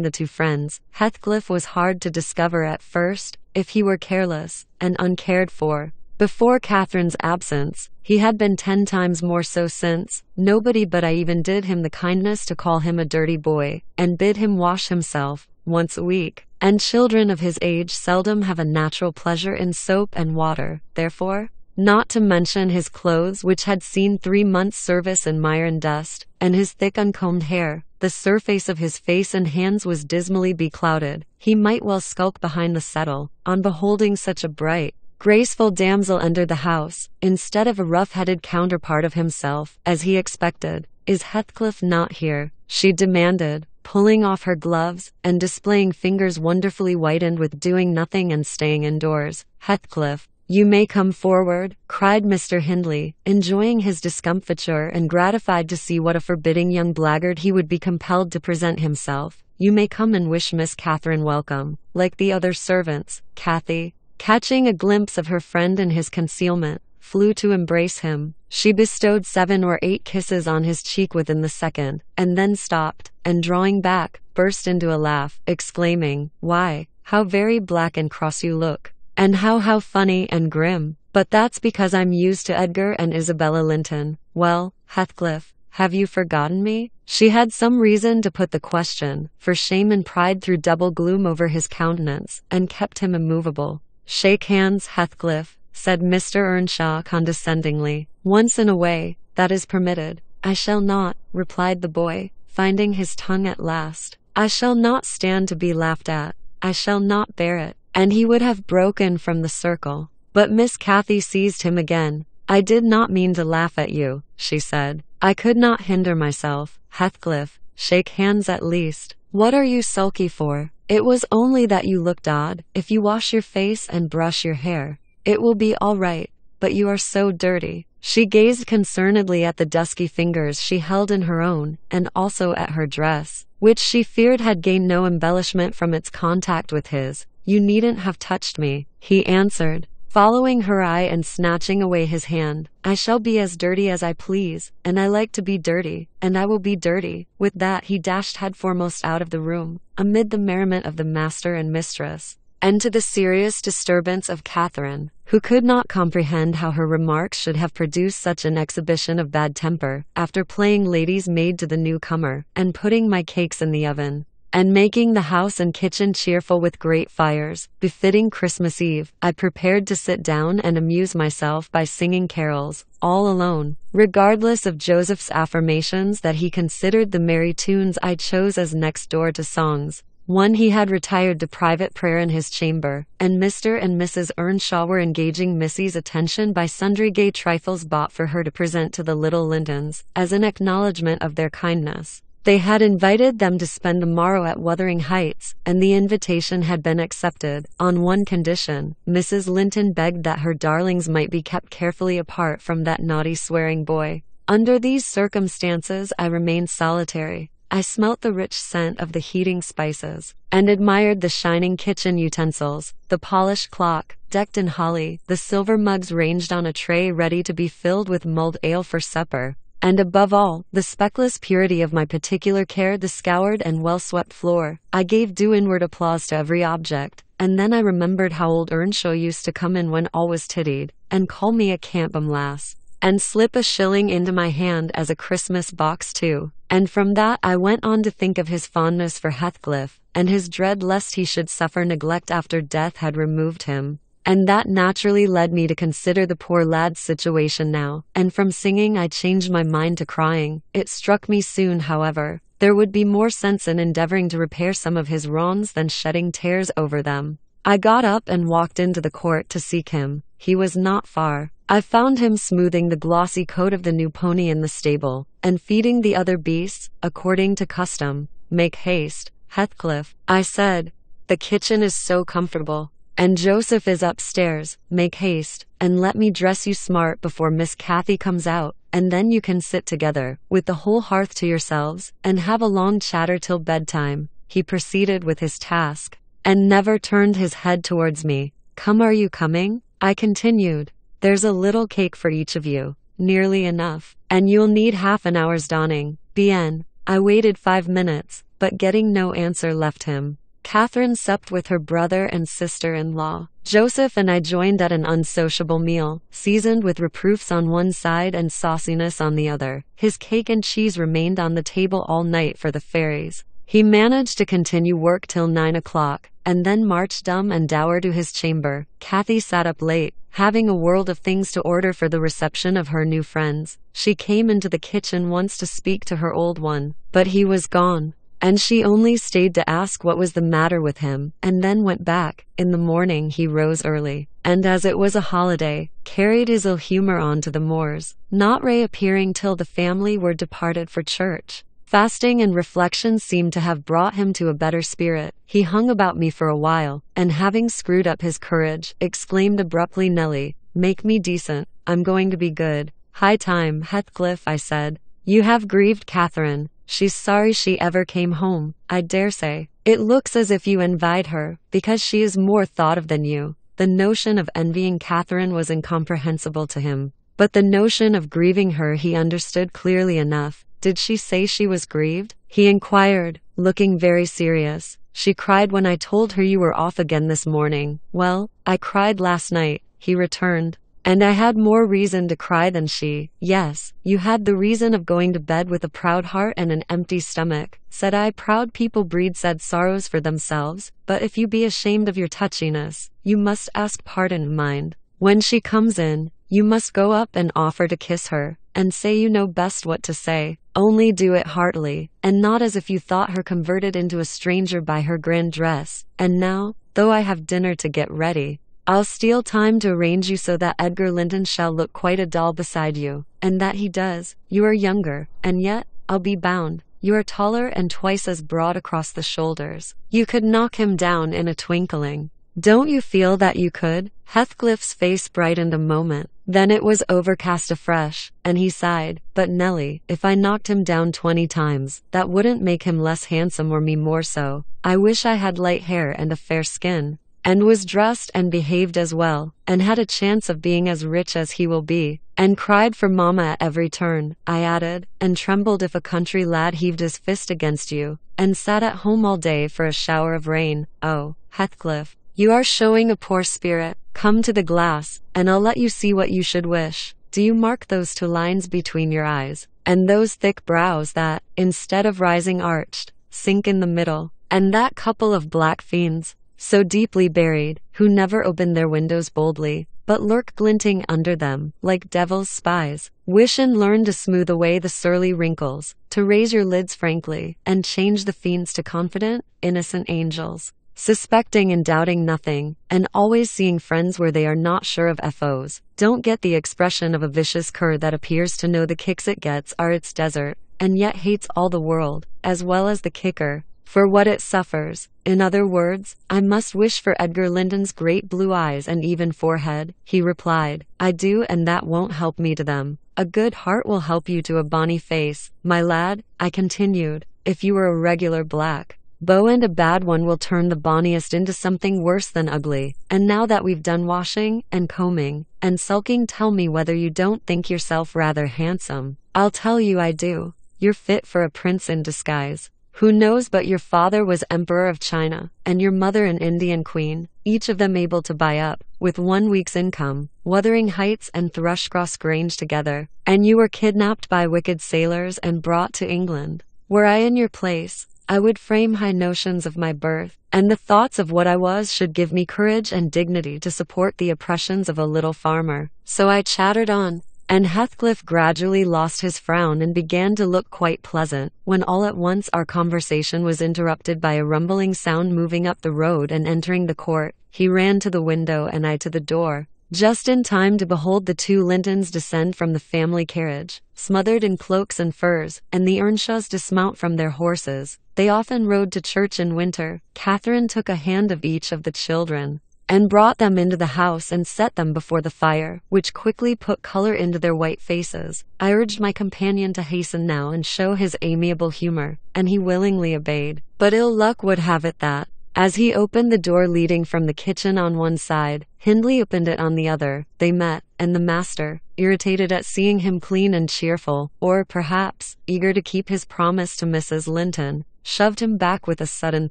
the two friends. Heathcliff was hard to discover at first, if he were careless, and uncared for. Before Catherine's absence, he had been 10 times more so since. Nobody but I even did him the kindness to call him a dirty boy, and bid him wash himself, once a week. And children of his age seldom have a natural pleasure in soap and water, therefore, not to mention his clothes which had seen 3 months' service in mire and dust, and his thick uncombed hair, the surface of his face and hands was dismally beclouded. He might well skulk behind the settle, on beholding such a bright, graceful damsel enter the house, instead of a rough-headed counterpart of himself, as he expected. Is Heathcliff not here? She demanded, pulling off her gloves, and displaying fingers wonderfully whitened with doing nothing and staying indoors. Heathcliff, you may come forward, cried Mr. Hindley, enjoying his discomfiture and gratified to see what a forbidding young blackguard he would be compelled to present himself. You may come and wish Miss Catherine welcome, like the other servants. Cathy, catching a glimpse of her friend in his concealment, flew to embrace him. She bestowed 7 or 8 kisses on his cheek within the second, and then stopped, and drawing back, burst into a laugh, exclaiming, "Why, how very black and cross you look, and how funny and grim! But that's because I'm used to Edgar and Isabella Linton. Well, Heathcliff, have you forgotten me?" She had some reason to put the question, for shame and pride threw double gloom over his countenance, and kept him immovable. "Shake hands, Heathcliff," said Mr. Earnshaw condescendingly. Once in a way, that is permitted. I shall not, replied the boy, finding his tongue at last. I shall not stand to be laughed at. I shall not bear it. And he would have broken from the circle. But Miss Cathy seized him again. I did not mean to laugh at you, she said. I could not hinder myself. Heathcliff, shake hands at least. What are you sulky for? It was only that you looked odd. If you wash your face and brush your hair, it will be all right. But you are so dirty. She gazed concernedly at the dusky fingers she held in her own, and also at her dress, which she feared had gained no embellishment from its contact with his. You needn't have touched me, he answered, following her eye and snatching away his hand. I shall be as dirty as I please, and I like to be dirty, and I will be dirty. With that he dashed headforemost out of the room, amid the merriment of the master and mistress, and to the serious disturbance of Catherine, who could not comprehend how her remarks should have produced such an exhibition of bad temper, after playing lady's maid to the newcomer, and putting my cakes in the oven, and making the house and kitchen cheerful with great fires, befitting Christmas Eve. I prepared to sit down and amuse myself by singing carols, all alone, regardless of Joseph's affirmations that he considered the merry tunes I chose as next door to songs. One, he had retired to private prayer in his chamber, and Mr. and Mrs. Earnshaw were engaging Missy's attention by sundry gay trifles bought for her to present to the little Lintons, as an acknowledgment of their kindness. They had invited them to spend the morrow at Wuthering Heights, and the invitation had been accepted, on one condition. Mrs. Linton begged that her darlings might be kept carefully apart from that naughty swearing boy. Under these circumstances I remained solitary. I smelt the rich scent of the heating spices, and admired the shining kitchen utensils, the polished clock, decked in holly, the silver mugs ranged on a tray ready to be filled with mulled ale for supper, and above all, the speckless purity of my particular care, the scoured and well-swept floor. I gave due inward applause to every object, and then I remembered how old Earnshaw used to come in when all was tiddied, and call me a Campbell lass, and slip a shilling into my hand as a Christmas box too. And from that I went on to think of his fondness for Heathcliff, and his dread lest he should suffer neglect after death had removed him. And that naturally led me to consider the poor lad's situation now, and from singing I changed my mind to crying. It struck me soon, however, there would be more sense in endeavoring to repair some of his wrongs than shedding tears over them. I got up and walked into the court to seek him. He was not far. I found him smoothing the glossy coat of the new pony in the stable, and feeding the other beasts, according to custom. Make haste, Heathcliff, I said. The kitchen is so comfortable, and Joseph is upstairs. Make haste, and let me dress you smart before Miss Cathy comes out, and then you can sit together, with the whole hearth to yourselves, and have a long chatter till bedtime. He proceeded with his task, and never turned his head towards me. Come, are you coming? I continued. There's a little cake for each of you, nearly enough, and you'll need half an hour's donning. Bien. I waited 5 minutes, but getting no answer left him. Catherine supped with her brother and sister-in-law. Joseph and I joined at an unsociable meal, seasoned with reproofs on one side and sauciness on the other. His cake and cheese remained on the table all night for the fairies. He managed to continue work till 9 o'clock, and then marched dumb and dour to his chamber. Cathy sat up late, having a world of things to order for the reception of her new friends. She came into the kitchen once to speak to her old one, but he was gone, and she only stayed to ask what was the matter with him, and then went back. In the morning he rose early, and as it was a holiday, carried his ill humor on to the moors, not reappearing till the family were departed for church. Fasting and reflection seemed to have brought him to a better spirit. He hung about me for a while, and having screwed up his courage, exclaimed abruptly, Nelly, make me decent. I'm going to be good. High time, Heathcliff, I said. You have grieved Catherine. She's sorry she ever came home, I dare say. It looks as if you envied her, because she is more thought of than you. The notion of envying Catherine was incomprehensible to him, but the notion of grieving her he understood clearly enough. Did she say she was grieved? He inquired, looking very serious. She cried when I told her you were off again this morning. Well, I cried last night, he returned. And I had more reason to cry than she. Yes, you had the reason of going to bed with a proud heart and an empty stomach, said I. Proud people breed sad sorrows for themselves, but if you be ashamed of your touchiness, you must ask pardon. Mind, When she comes in, you must go up and offer to kiss her, and say you know best what to say. Only do it heartily, and not as if you thought her converted into a stranger by her grand dress. And now, though I have dinner to get ready, I'll steal time to arrange you so that Edgar Linton shall look quite a doll beside you, and that he does. You are younger, and yet, I'll be bound, you are taller and twice as broad across the shoulders. You could knock him down in a twinkling. Don't you feel that you could? Heathcliff's face brightened a moment. Then it was overcast afresh, and he sighed. But Nellie, if I knocked him down 20 times, that wouldn't make him less handsome or me more so. I wish I had light hair and a fair skin, and was dressed and behaved as well, and had a chance of being as rich as he will be, and cried for mamma at every turn, I added, and trembled if a country lad heaved his fist against you, and sat at home all day for a shower of rain. Oh, Heathcliff, you are showing a poor spirit. Come to the glass, and I'll let you see what you should wish. Do you mark those 2 lines between your eyes, and those thick brows that, instead of rising arched, sink in the middle, and that couple of black fiends, so deeply buried, who never open their windows boldly, but lurk glinting under them, like devil's spies? Wish and learn to smooth away the surly wrinkles, to raise your lids frankly, and change the fiends to confident, innocent angels, suspecting and doubting nothing, and always seeing friends where they are not sure of foes. Don't get the expression of a vicious cur that appears to know the kicks it gets are its desert, and yet hates all the world, as well as the kicker, for what it suffers. In other words, I must wish for Edgar Linton's great blue eyes and even forehead, he replied. I do, and that won't help me to them. A good heart will help you to a bonny face, my lad, I continued. If you were a regular black beau, and a bad one will turn the bonniest into something worse than ugly. And now that we've done washing, and combing, and sulking, tell me whether you don't think yourself rather handsome. I'll tell you I do. You're fit for a prince in disguise. Who knows but your father was Emperor of China, and your mother an Indian queen, each of them able to buy up, with 1 week's income, Wuthering Heights and Thrushcross Grange together, and you were kidnapped by wicked sailors and brought to England. Were I in your place, I would frame high notions of my birth, and the thoughts of what I was should give me courage and dignity to support the oppressions of a little farmer. So I chattered on, and Heathcliff gradually lost his frown and began to look quite pleasant, when all at once our conversation was interrupted by a rumbling sound moving up the road and entering the court. He ran to the window and I to the door, just in time to behold the 2 Lintons descend from the family carriage, smothered in cloaks and furs, and the Earnshaws dismount from their horses. They often rode to church in winter. Catherine took a hand of each of the children, and brought them into the house and set them before the fire, which quickly put color into their white faces. I urged my companion to hasten now and show his amiable humor, and he willingly obeyed. But ill luck would have it that, as he opened the door leading from the kitchen on one side, Hindley opened it on the other. They met, and the master, irritated at seeing him clean and cheerful, or, perhaps, eager to keep his promise to Mrs. Linton, shoved him back with a sudden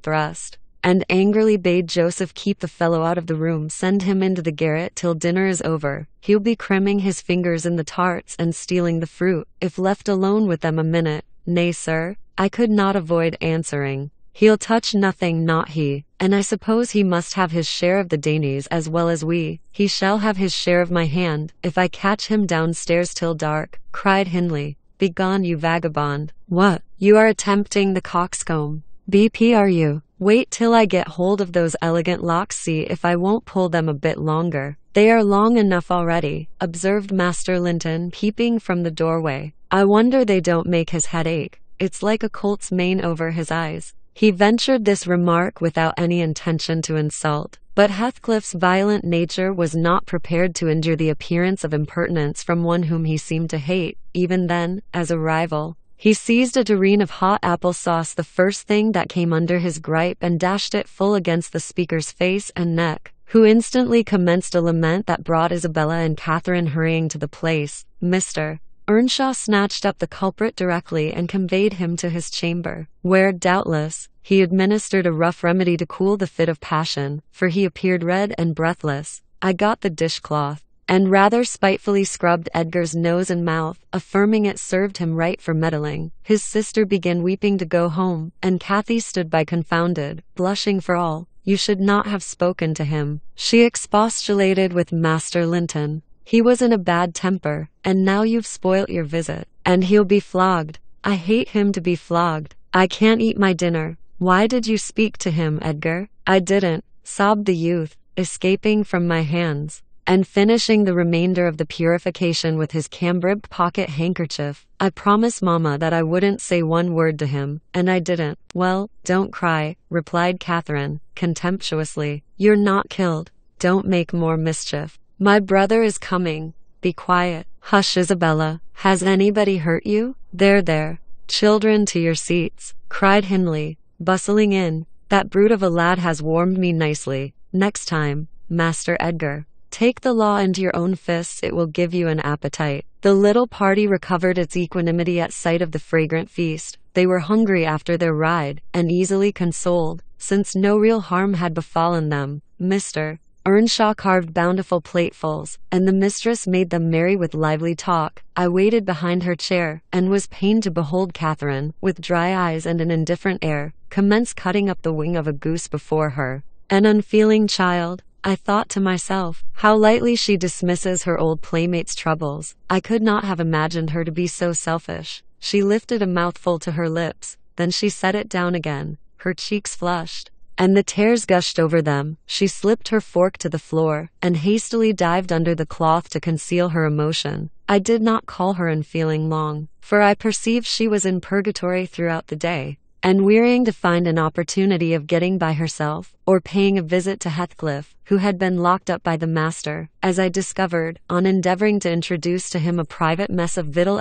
thrust, and angrily bade Joseph keep the fellow out of the room, send him into the garret till dinner is over. He'll be cramming his fingers in the tarts and stealing the fruit, if left alone with them a minute. Nay, sir, I could not avoid answering. He'll touch nothing, not he, and I suppose he must have his share of the dainties as well as we. He shall have his share of my hand, if I catch him downstairs till dark, cried Hindley. Begone, you vagabond. What, you are attempting the coxcomb? BP, are you? Wait till I get hold of those elegant locks, see if I won't pull them a bit longer. They are long enough already, observed Master Linton, peeping from the doorway. I wonder they don't make his head ache. It's like a colt's mane over his eyes. He ventured this remark without any intention to insult, but Heathcliff's violent nature was not prepared to endure the appearance of impertinence from one whom he seemed to hate. Even then, as a rival, he seized a tureen of hot apple sauce, the first thing that came under his gripe, and dashed it full against the speaker's face and neck, who instantly commenced a lament that brought Isabella and Catherine hurrying to the place. Mr. Earnshaw snatched up the culprit directly and conveyed him to his chamber, where, doubtless, he administered a rough remedy to cool the fit of passion, for he appeared red and breathless. I got the dishcloth, and rather spitefully scrubbed Edgar's nose and mouth, affirming it served him right for meddling. His sister began weeping to go home, and Cathy stood by confounded, blushing for all. You should not have spoken to him, she expostulated with Master Linton. He was in a bad temper, and now you've spoilt your visit. And he'll be flogged. I hate him to be flogged. I can't eat my dinner. Why did you speak to him, Edgar? I didn't, sobbed the youth, escaping from my hands, and finishing the remainder of the purification with his cambric pocket handkerchief. I promised Mama that I wouldn't say one word to him, and I didn't. Well, don't cry, replied Catherine, contemptuously. You're not killed. Don't make more mischief. My brother is coming. Be quiet. Hush, Isabella. Has anybody hurt you? There. Children, to your seats, cried Hindley, bustling in. That brute of a lad has warmed me nicely. Next time, Master Edgar, take the law into your own fists, it will give you an appetite. The little party recovered its equanimity at sight of the fragrant feast. They were hungry after their ride, and easily consoled, since no real harm had befallen them. Mr. Earnshaw carved bountiful platefuls, and the mistress made them merry with lively talk. I waited behind her chair, and was pained to behold Catherine, with dry eyes and an indifferent air, commence cutting up the wing of a goose before her. An unfeeling child, I thought to myself, how lightly she dismisses her old playmate's troubles. I could not have imagined her to be so selfish. She lifted a mouthful to her lips, then she set it down again. Her cheeks flushed, and the tears gushed over them. She slipped her fork to the floor, and hastily dived under the cloth to conceal her emotion. I did not call her unfeeling long, for I perceived she was in purgatory throughout the day, and wearying to find an opportunity of getting by herself, or paying a visit to Heathcliff, who had been locked up by the master, as I discovered, on endeavouring to introduce to him a private mess of victual.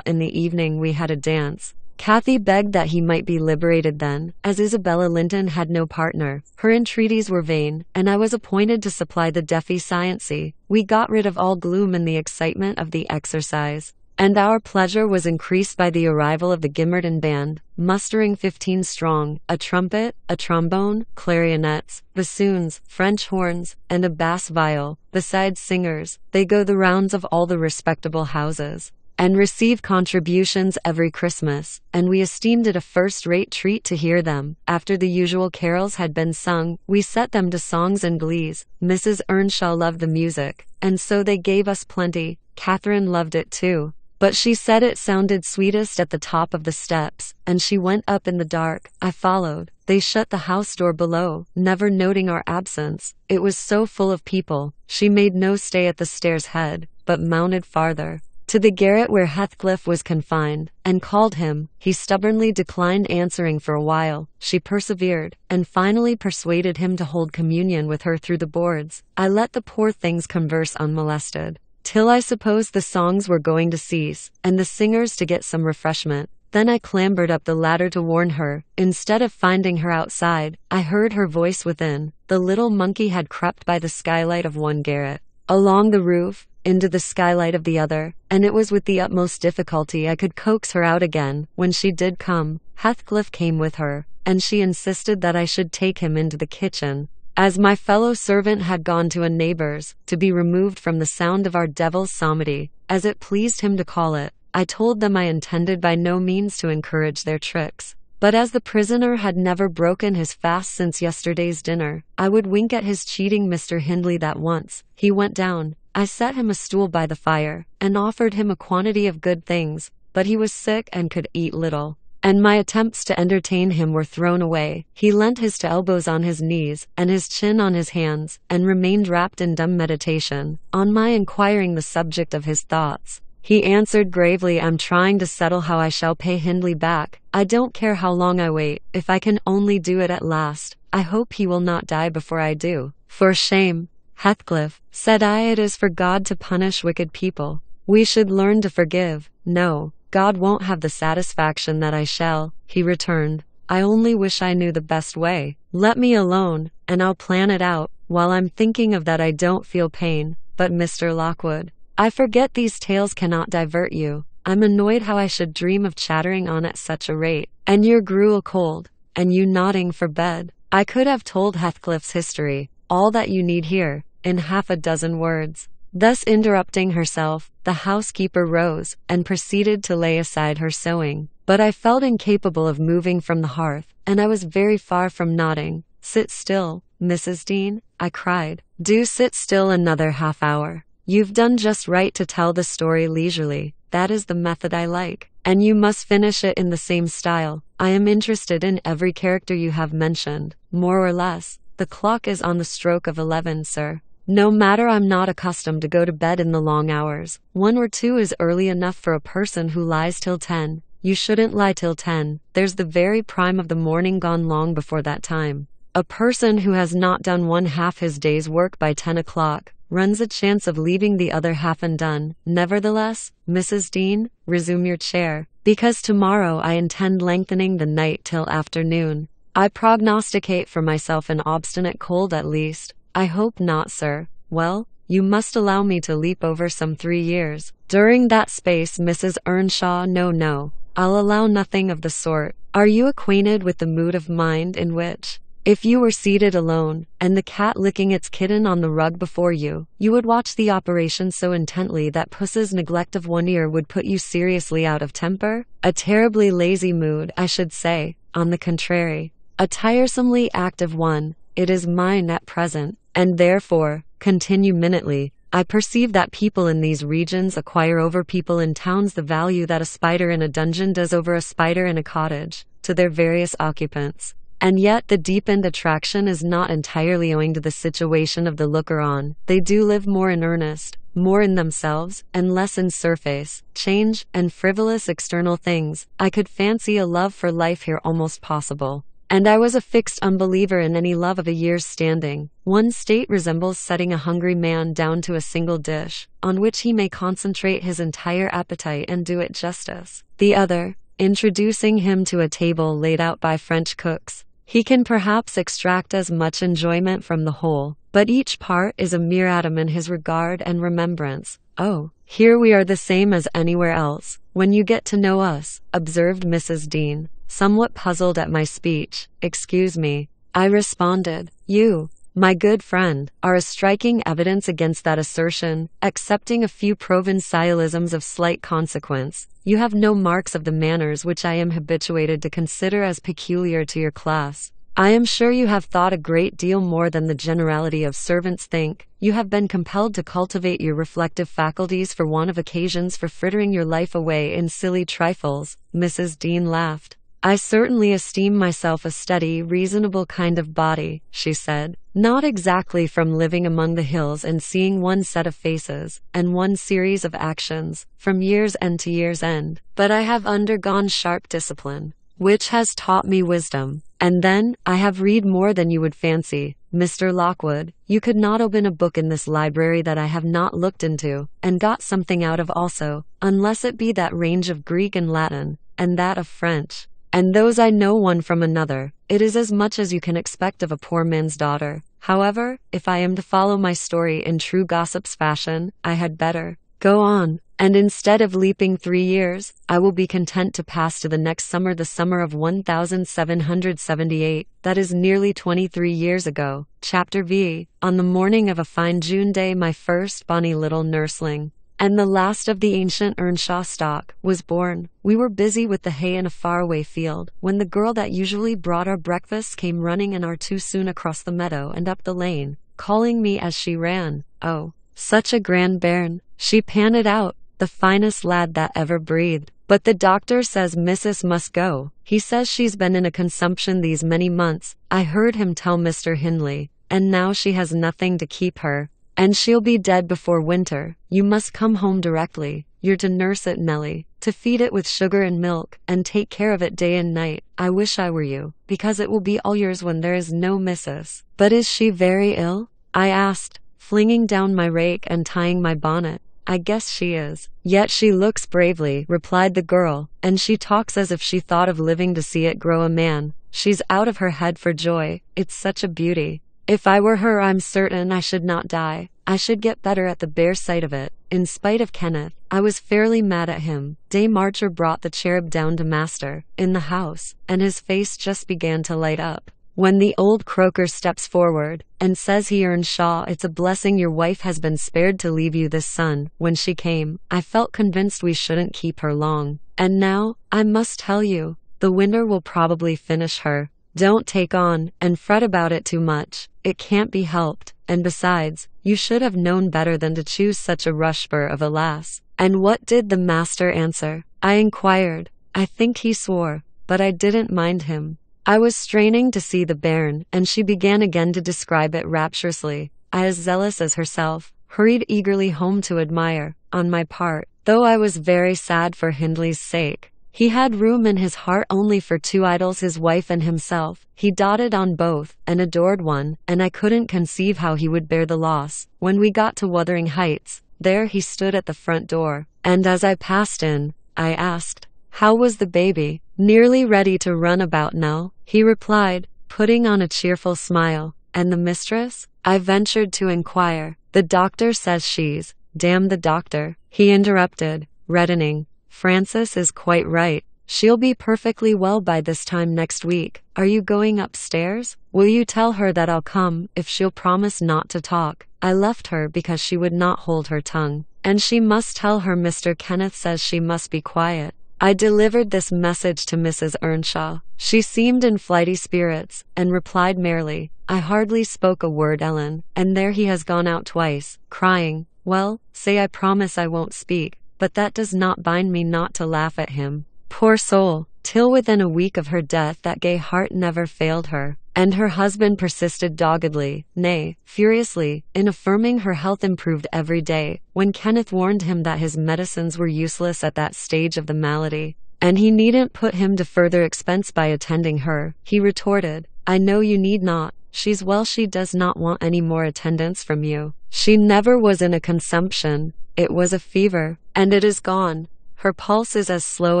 In the evening we had a dance. Cathy begged that he might be liberated then, as Isabella Linton had no partner. Her entreaties were vain, and I was appointed to supply the deficiency. We got rid of all gloom in the excitement of the exercise, and our pleasure was increased by the arrival of the Gimmerton band, mustering 15 strong, a trumpet, a trombone, clarionets, bassoons, French horns, and a bass viol, besides singers. They go the rounds of all the respectable houses, and receive contributions every Christmas, and we esteemed it a first-rate treat to hear them. After the usual carols had been sung, we set them to songs and glees. Mrs. Earnshaw loved the music, and so they gave us plenty. Catherine loved it too, but she said it sounded sweetest at the top of the steps, and she went up in the dark. I followed. They shut the house door below, never noting our absence. It was so full of people. She made no stay at the stairs' head, but mounted farther, to the garret where Heathcliff was confined, and called him. He stubbornly declined answering for a while. She persevered, and finally persuaded him to hold communion with her through the boards. I let the poor things converse unmolested, till I supposed the songs were going to cease, and the singers to get some refreshment. Then I clambered up the ladder to warn her. Instead of finding her outside, I heard her voice within. The little monkey had crept by the skylight of one garret, along the roof, into the skylight of the other, and it was with the utmost difficulty I could coax her out again. When she did come, Heathcliff came with her, and she insisted that I should take him into the kitchen, as my fellow servant had gone to a neighbour's, to be removed from the sound of our devil's psalmody, as it pleased him to call it. I told them I intended by no means to encourage their tricks, but as the prisoner had never broken his fast since yesterday's dinner, I would wink at his cheating Mr. Hindley that once. He went down. I set him a stool by the fire, and offered him a quantity of good things, but he was sick and could eat little, and my attempts to entertain him were thrown away. He leant his elbows on his knees, and his chin on his hands, and remained wrapped in dumb meditation. On my inquiring the subject of his thoughts, he answered gravely, I'm trying to settle how I shall pay Hindley back. I don't care how long I wait, if I can only do it at last. I hope he will not die before I do. For shame, Heathcliff, said I, it is for God to punish wicked people. We should learn to forgive. No, God won't have the satisfaction that I shall, he returned. I only wish I knew the best way. Let me alone, and I'll plan it out. While I'm thinking of that I don't feel pain. But Mr. Lockwood, I forget these tales cannot divert you. I'm annoyed how I should dream of chattering on at such a rate, and your gruel cold, and you nodding for bed. I could have told Heathcliff's history, all that you need hear, in half a dozen words. Thus interrupting herself, the housekeeper rose, and proceeded to lay aside her sewing. But I felt incapable of moving from the hearth, and I was very far from nodding. Sit still, Mrs. Dean," I cried. "Do sit still another half hour. You've done just right to tell the story leisurely. That is the method I like. And you must finish it in the same style. I am interested in every character you have mentioned, more or less. The clock is on the stroke of 11, sir. No matter, I'm not accustomed to go to bed in the long hours. 1 or 2 is early enough for a person who lies till 10. You shouldn't lie till 10. There's the very prime of the morning gone long before that time. A person who has not done one half his day's work by 10 o'clock runs a chance of leaving the other half undone. Nevertheless, Mrs. Dean, resume your chair, because tomorrow I intend lengthening the night till afternoon. I prognosticate for myself an obstinate cold at least. I hope not, sir. Well, you must allow me to leap over some 3 years. During that space, Mrs. Earnshaw, no, I'll allow nothing of the sort. Are you acquainted with the mood of mind in which, if you were seated alone, and the cat licking its kitten on the rug before you, you would watch the operation so intently that puss's neglect of one ear would put you seriously out of temper? A terribly lazy mood, I should say, on the contrary. A tiresomely active one. It is mine at present, and therefore, continue minutely, I perceive that people in these regions acquire over people in towns the value that a spider in a dungeon does over a spider in a cottage, to their various occupants. And yet the deepened attraction is not entirely owing to the situation of the looker-on. They do live more in earnest, more in themselves, and less in surface, change, and frivolous external things. I could fancy a love for life here almost possible. And I was a fixed unbeliever in any love of a year's standing. One state resembles setting a hungry man down to a single dish, on which he may concentrate his entire appetite and do it justice. The other, introducing him to a table laid out by French cooks. He can perhaps extract as much enjoyment from the whole, but each part is a mere atom in his regard and remembrance. Oh, here we are the same as anywhere else. When you get to know us, observed Mrs. Dean, somewhat puzzled at my speech. Excuse me, I responded. You, my good friend, are a striking evidence against that assertion, excepting a few provincialisms of slight consequence. You have no marks of the manners which I am habituated to consider as peculiar to your class. I am sure you have thought a great deal more than the generality of servants think. You have been compelled to cultivate your reflective faculties for want of occasions for frittering your life away in silly trifles. Mrs. Dean laughed. I certainly esteem myself a steady, reasonable kind of body, she said. Not exactly from living among the hills and seeing one set of faces, and one series of actions, from year's end to year's end. But I have undergone sharp discipline, which has taught me wisdom. And then, I have read more than you would fancy. Mr. Lockwood, you could not open a book in this library that I have not looked into, and got something out of also, unless it be that range of Greek and Latin, and that of French. And those I know one from another. It is as much as you can expect of a poor man's daughter. However, if I am to follow my story in true gossip's fashion, I had better go on. And instead of leaping 3 years, I will be content to pass to the next summer, the summer of 1778. That is nearly 23 years ago. Chapter V. On the morning of a fine June day, my first bonny little nursling, and the last of the ancient Earnshaw stock, was born. We were busy with the hay in a faraway field, when the girl that usually brought our breakfasts came running an hour too soon across the meadow and up the lane, calling me as she ran. Oh, such a grand bairn, she panted out, the finest lad that ever breathed. But the doctor says Missus must go. He says she's been in a consumption these many months, I heard him tell Mr. Hindley, and now she has nothing to keep her. And she'll be dead before winter. You must come home directly. You're to nurse it, Nellie, to feed it with sugar and milk, and take care of it day and night. I wish I were you, because it will be all yours when there is no missus. But is she very ill? I asked, flinging down my rake and tying my bonnet. I guess she is. Yet she looks bravely, replied the girl, and she talks as if she thought of living to see it grow a man. She's out of her head for joy. It's such a beauty. If I were her, I'm certain I should not die. I should get better at the bare sight of it. In spite of Kenneth, I was fairly mad at him. Dame Archer brought the cherub down to master, in the house, and his face just began to light up. When the old croaker steps forward, and says he Earnshaw, it's a blessing your wife has been spared to leave you this son. When she came, I felt convinced we shouldn't keep her long. And now, I must tell you, the winter will probably finish her. Don't take on and fret about it too much. It can't be helped. And besides, you should have known better than to choose such a rushspur of a lass. And what did the master answer? I inquired. I think he swore, but I didn't mind him. I was straining to see the bairn, and she began again to describe it rapturously. I, as zealous as herself, hurried eagerly home to admire, on my part, though I was very sad for Hindley's sake. He had room in his heart only for two idols, his wife and himself. He doted on both, and adored one, and I couldn't conceive how he would bear the loss. When we got to Wuthering Heights, there he stood at the front door, and as I passed in, I asked, "How was the baby? Nearly ready to run about now?" He replied, putting on a cheerful smile. "And the mistress?" I ventured to inquire. "The doctor says she's—" "Damn the doctor," he interrupted, reddening. "Francis is quite right. She'll be perfectly well by this time next week. Are you going upstairs? Will you tell her that I'll come, if she'll promise not to talk?" I left her because she would not hold her tongue. "And she must tell her Mr. Kenneth says she must be quiet." I delivered this message to Mrs. Earnshaw. She seemed in flighty spirits, and replied merrily, "I hardly spoke a word, Ellen, and there he has gone out twice, crying. Well, say I promise I won't speak, but that does not bind me not to laugh at him. Poor soul, till within a week of her death that gay heart never failed her." And her husband persisted doggedly, nay, furiously, in affirming her health improved every day, when Kenneth warned him that his medicines were useless at that stage of the malady, and he needn't put him to further expense by attending her. He retorted, "I know you need not. She's well, she does not want any more attendance from you. She never was in a consumption. It was a fever, and it is gone. Her pulse is as slow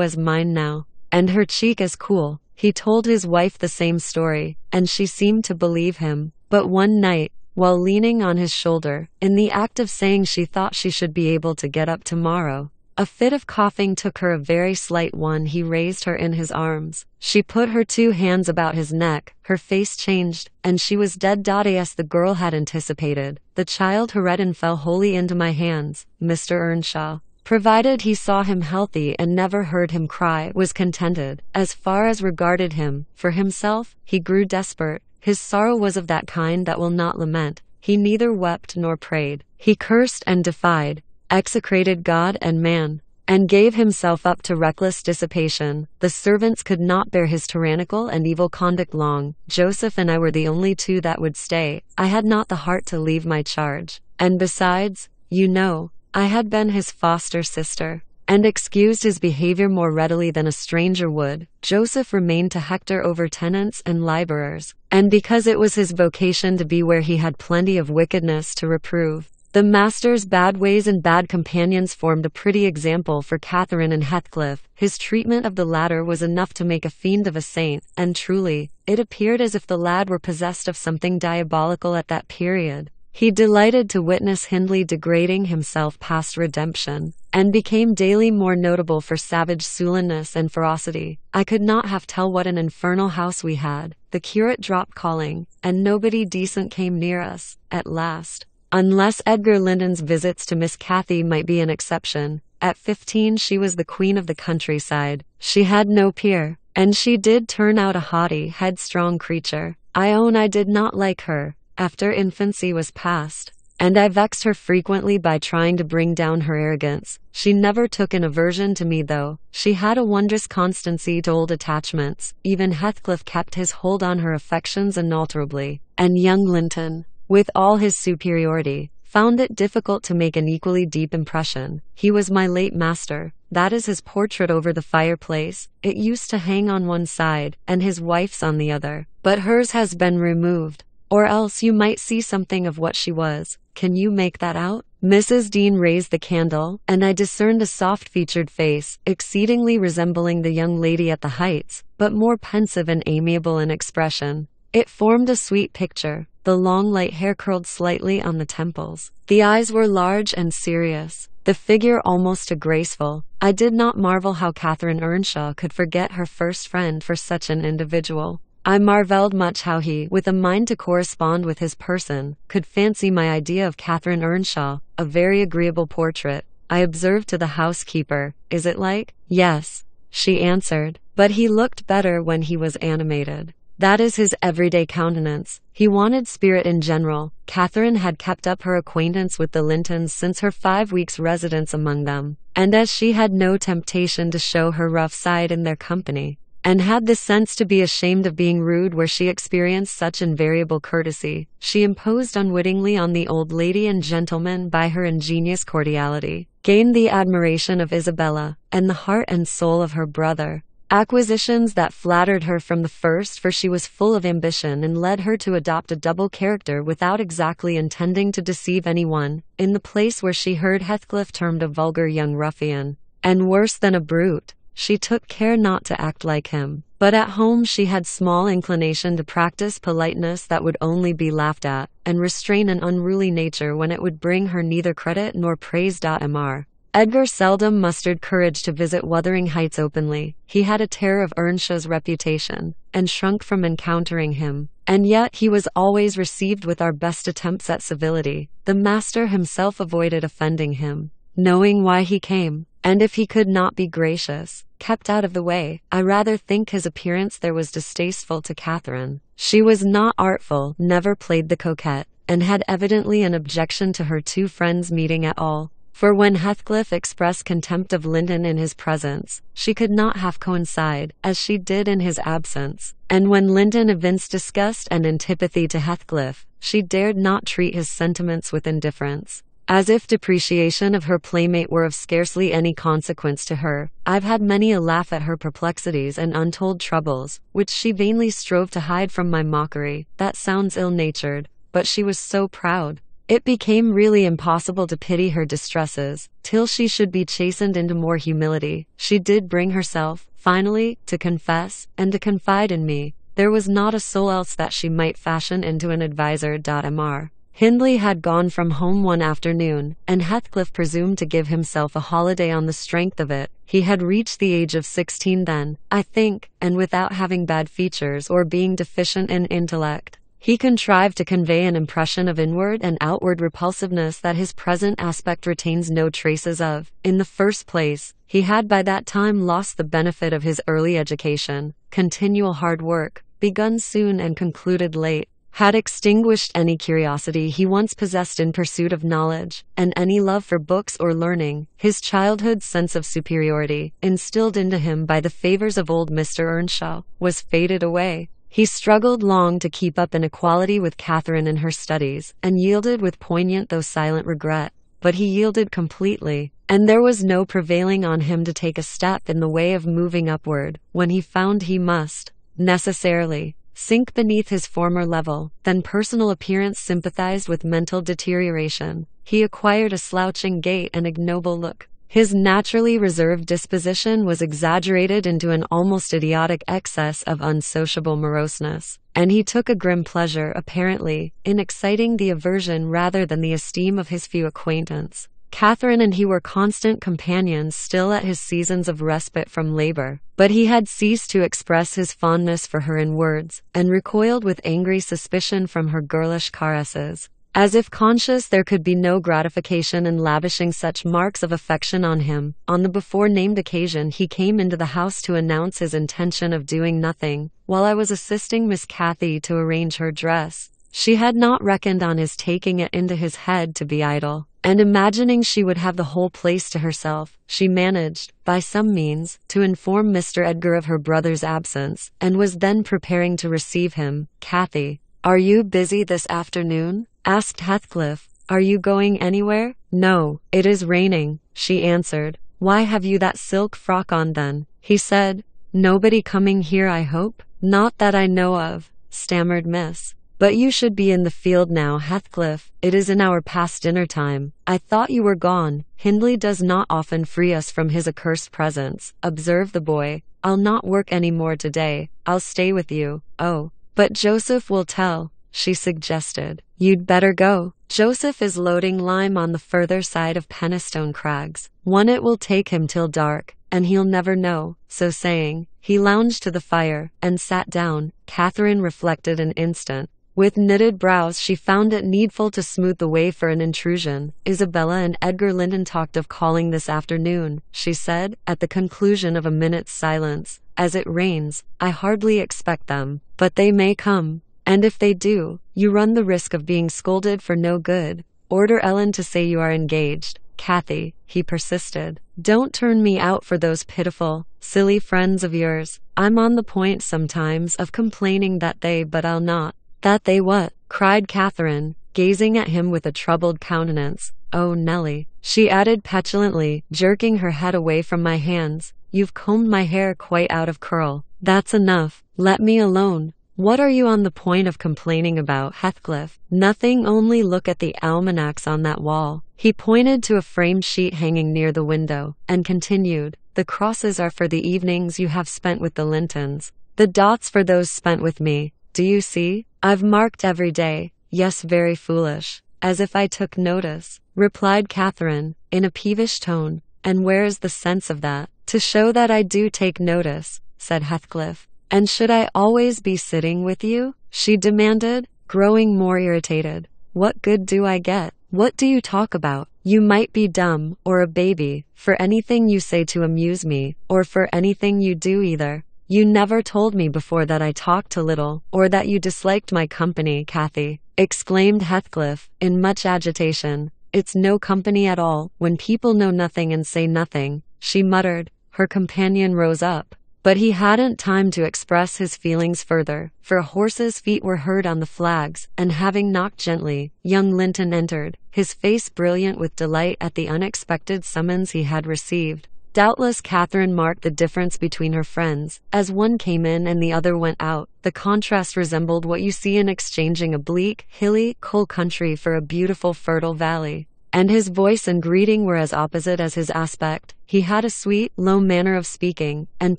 as mine now, and her cheek as cool." He told his wife the same story, and she seemed to believe him. But one night, while leaning on his shoulder, in the act of saying she thought she should be able to get up tomorrow, a fit of coughing took her, a very slight one. He raised her in his arms. She put her two hands about his neck, her face changed, and she was dead dotty as the girl had anticipated. The child Heredin fell wholly into my hands. Mr. Earnshaw, provided he saw him healthy and never heard him cry, was contented. As far as regarded him, for himself, he grew desperate. His sorrow was of that kind that will not lament. He neither wept nor prayed. He cursed and defied, execrated God and man, and gave himself up to reckless dissipation. The servants could not bear his tyrannical and evil conduct long. Joseph and I were the only two that would stay. I had not the heart to leave my charge. And besides, you know, I had been his foster sister, and excused his behavior more readily than a stranger would. Joseph remained to hector over tenants and laborers, and because it was his vocation to be where he had plenty of wickedness to reprove. The master's bad ways and bad companions formed a pretty example for Catherine and Heathcliff. His treatment of the latter was enough to make a fiend of a saint, and truly, it appeared as if the lad were possessed of something diabolical at that period. He delighted to witness Hindley degrading himself past redemption, and became daily more notable for savage sullenness and ferocity. I could not half tell what an infernal house we had. The curate dropped calling, and nobody decent came near us, at last. Unless Edgar Linton's visits to Miss Cathy might be an exception. At 15 she was the queen of the countryside. She had no peer, and she did turn out a haughty, headstrong creature. I own I did not like her, after infancy was past, and I vexed her frequently by trying to bring down her arrogance. She never took an aversion to me, though. She had a wondrous constancy to old attachments. Even Heathcliff kept his hold on her affections unalterably, and young Linton, with all his superiority, found it difficult to make an equally deep impression. He was my late master. That is his portrait over the fireplace. It used to hang on one side, and his wife's on the other, but hers has been removed. Or else you might see something of what she was. Can you make that out? Mrs. Dean raised the candle, and I discerned a soft-featured face, exceedingly resembling the young lady at the Heights, but more pensive and amiable in expression. It formed a sweet picture. The long light hair curled slightly on the temples. The eyes were large and serious, the figure almost graceful. I did not marvel how Catherine Earnshaw could forget her first friend for such an individual. I marvelled much how he, with a mind to correspond with his person, could fancy my idea of Catherine Earnshaw a very agreeable portrait. I observed to the housekeeper, "Is it like?" "Yes," she answered, "but he looked better when he was animated." That is his everyday countenance. He wanted spirit in general. Catherine had kept up her acquaintance with the Lintons since her 5 weeks' residence among them, and as she had no temptation to show her rough side in their company, and had the sense to be ashamed of being rude where she experienced such invariable courtesy, she imposed unwittingly on the old lady and gentleman by her ingenious cordiality, gained the admiration of Isabella, and the heart and soul of her brother. Acquisitions that flattered her from the first, for she was full of ambition and led her to adopt a double character without exactly intending to deceive anyone, in the place where she heard Heathcliff termed a vulgar young ruffian, and worse than a brute. She took care not to act like him, but at home she had small inclination to practice politeness that would only be laughed at, and restrain an unruly nature when it would bring her neither credit nor praise. Mr. Edgar seldom mustered courage to visit Wuthering Heights openly. He had a terror of Earnshaw's reputation, and shrunk from encountering him. And yet he was always received with our best attempts at civility. The master himself avoided offending him, knowing why he came, and if he could not be gracious, kept out of the way. I rather think his appearance there was distasteful to Catherine. She was not artful, never played the coquette, and had evidently an objection to her two friends meeting at all. For when Heathcliff expressed contempt of Linton in his presence, she could not half coincide, as she did in his absence, and when Linton evinced disgust and antipathy to Heathcliff, she dared not treat his sentiments with indifference, as if depreciation of her playmate were of scarcely any consequence to her. I've had many a laugh at her perplexities and untold troubles, which she vainly strove to hide from my mockery. That sounds ill-natured, but she was so proud. It became really impossible to pity her distresses, till she should be chastened into more humility. She did bring herself, finally, to confess, and to confide in me. There was not a soul else that she might fashion into an adviser. Mr. Hindley had gone from home one afternoon, and Heathcliff presumed to give himself a holiday on the strength of it. He had reached the age of 16 then, I think, and without having bad features or being deficient in intellect, he contrived to convey an impression of inward and outward repulsiveness that his present aspect retains no traces of. In the first place, he had by that time lost the benefit of his early education. Continual hard work, begun soon and concluded late, had extinguished any curiosity he once possessed in pursuit of knowledge, and any love for books or learning. His childhood's sense of superiority, instilled into him by the favors of old Mr. Earnshaw, was faded away. He struggled long to keep up an equality with Catherine in her studies, and yielded with poignant though silent regret. But he yielded completely, and there was no prevailing on him to take a step in the way of moving upward, when he found he must, necessarily, sink beneath his former level. Then personal appearance sympathized with mental deterioration. He acquired a slouching gait and ignoble look. His naturally reserved disposition was exaggerated into an almost idiotic excess of unsociable moroseness, and he took a grim pleasure, apparently, in exciting the aversion rather than the esteem of his few acquaintance. Catherine and he were constant companions still at his seasons of respite from labor, but he had ceased to express his fondness for her in words, and recoiled with angry suspicion from her girlish caresses, as if conscious there could be no gratification in lavishing such marks of affection on him. On the before-named occasion he came into the house to announce his intention of doing nothing, while I was assisting Miss Cathy to arrange her dress. She had not reckoned on his taking it into his head to be idle, and imagining she would have the whole place to herself, she managed, by some means, to inform Mr. Edgar of her brother's absence, and was then preparing to receive him. "Cathy, are you busy this afternoon?" asked Heathcliff. "Are you going anywhere?" "No, it is raining," she answered. "Why have you that silk frock on then?" he said. "Nobody coming here, I hope?" "Not that I know of," stammered Miss. "But you should be in the field now, Heathcliff. It is an hour past dinner time. I thought you were gone." "Hindley does not often free us from his accursed presence," observed the boy. "I'll not work any more today. I'll stay with you." "Oh, but Joseph will tell," she suggested. "You'd better go. Joseph is loading lime on the further side of Penistone Crags. It will take him till dark, and he'll never know." So saying, he lounged to the fire, and sat down. Catherine reflected an instant. With knitted brows, she found it needful to smooth the way for an intrusion. Isabella and Edgar Linton talked of calling this afternoon, she said, at the conclusion of a minute's silence. As it rains, I hardly expect them, but they may come. And if they do, you run the risk of being scolded for no good. Order Ellen to say you are engaged. Kathy, he persisted. Don't turn me out for those pitiful, silly friends of yours. I'm on the point sometimes of complaining but I'll not. That they what? Cried Catherine, gazing at him with a troubled countenance. Oh, Nellie, she added petulantly, jerking her head away from my hands. You've combed my hair quite out of curl. That's enough. Let me alone. What are you on the point of complaining about, Heathcliff? Nothing, only look at the almanacs on that wall. He pointed to a framed sheet hanging near the window, and continued, the crosses are for the evenings you have spent with the Lintons. The dots for those spent with me. Do you see? I've marked every day. Yes, very foolish. As if I took notice, replied Catherine, in a peevish tone. And where is the sense of that? To show that I do take notice, said Heathcliff. And should I always be sitting with you? She demanded, growing more irritated. What good do I get? What do you talk about? You might be dumb, or a baby, for anything you say to amuse me, or for anything you do either. You never told me before that I talked a little, or that you disliked my company, Kathy, exclaimed Heathcliff, in much agitation. It's no company at all, when people know nothing and say nothing, she muttered. Her companion rose up. But he hadn't time to express his feelings further, for a horse's feet were heard on the flags, and having knocked gently, young Linton entered, his face brilliant with delight at the unexpected summons he had received. Doubtless Catherine marked the difference between her friends. As one came in and the other went out, the contrast resembled what you see in exchanging a bleak, hilly, coal country for a beautiful, fertile valley. And his voice and greeting were as opposite as his aspect. He had a sweet, low manner of speaking, and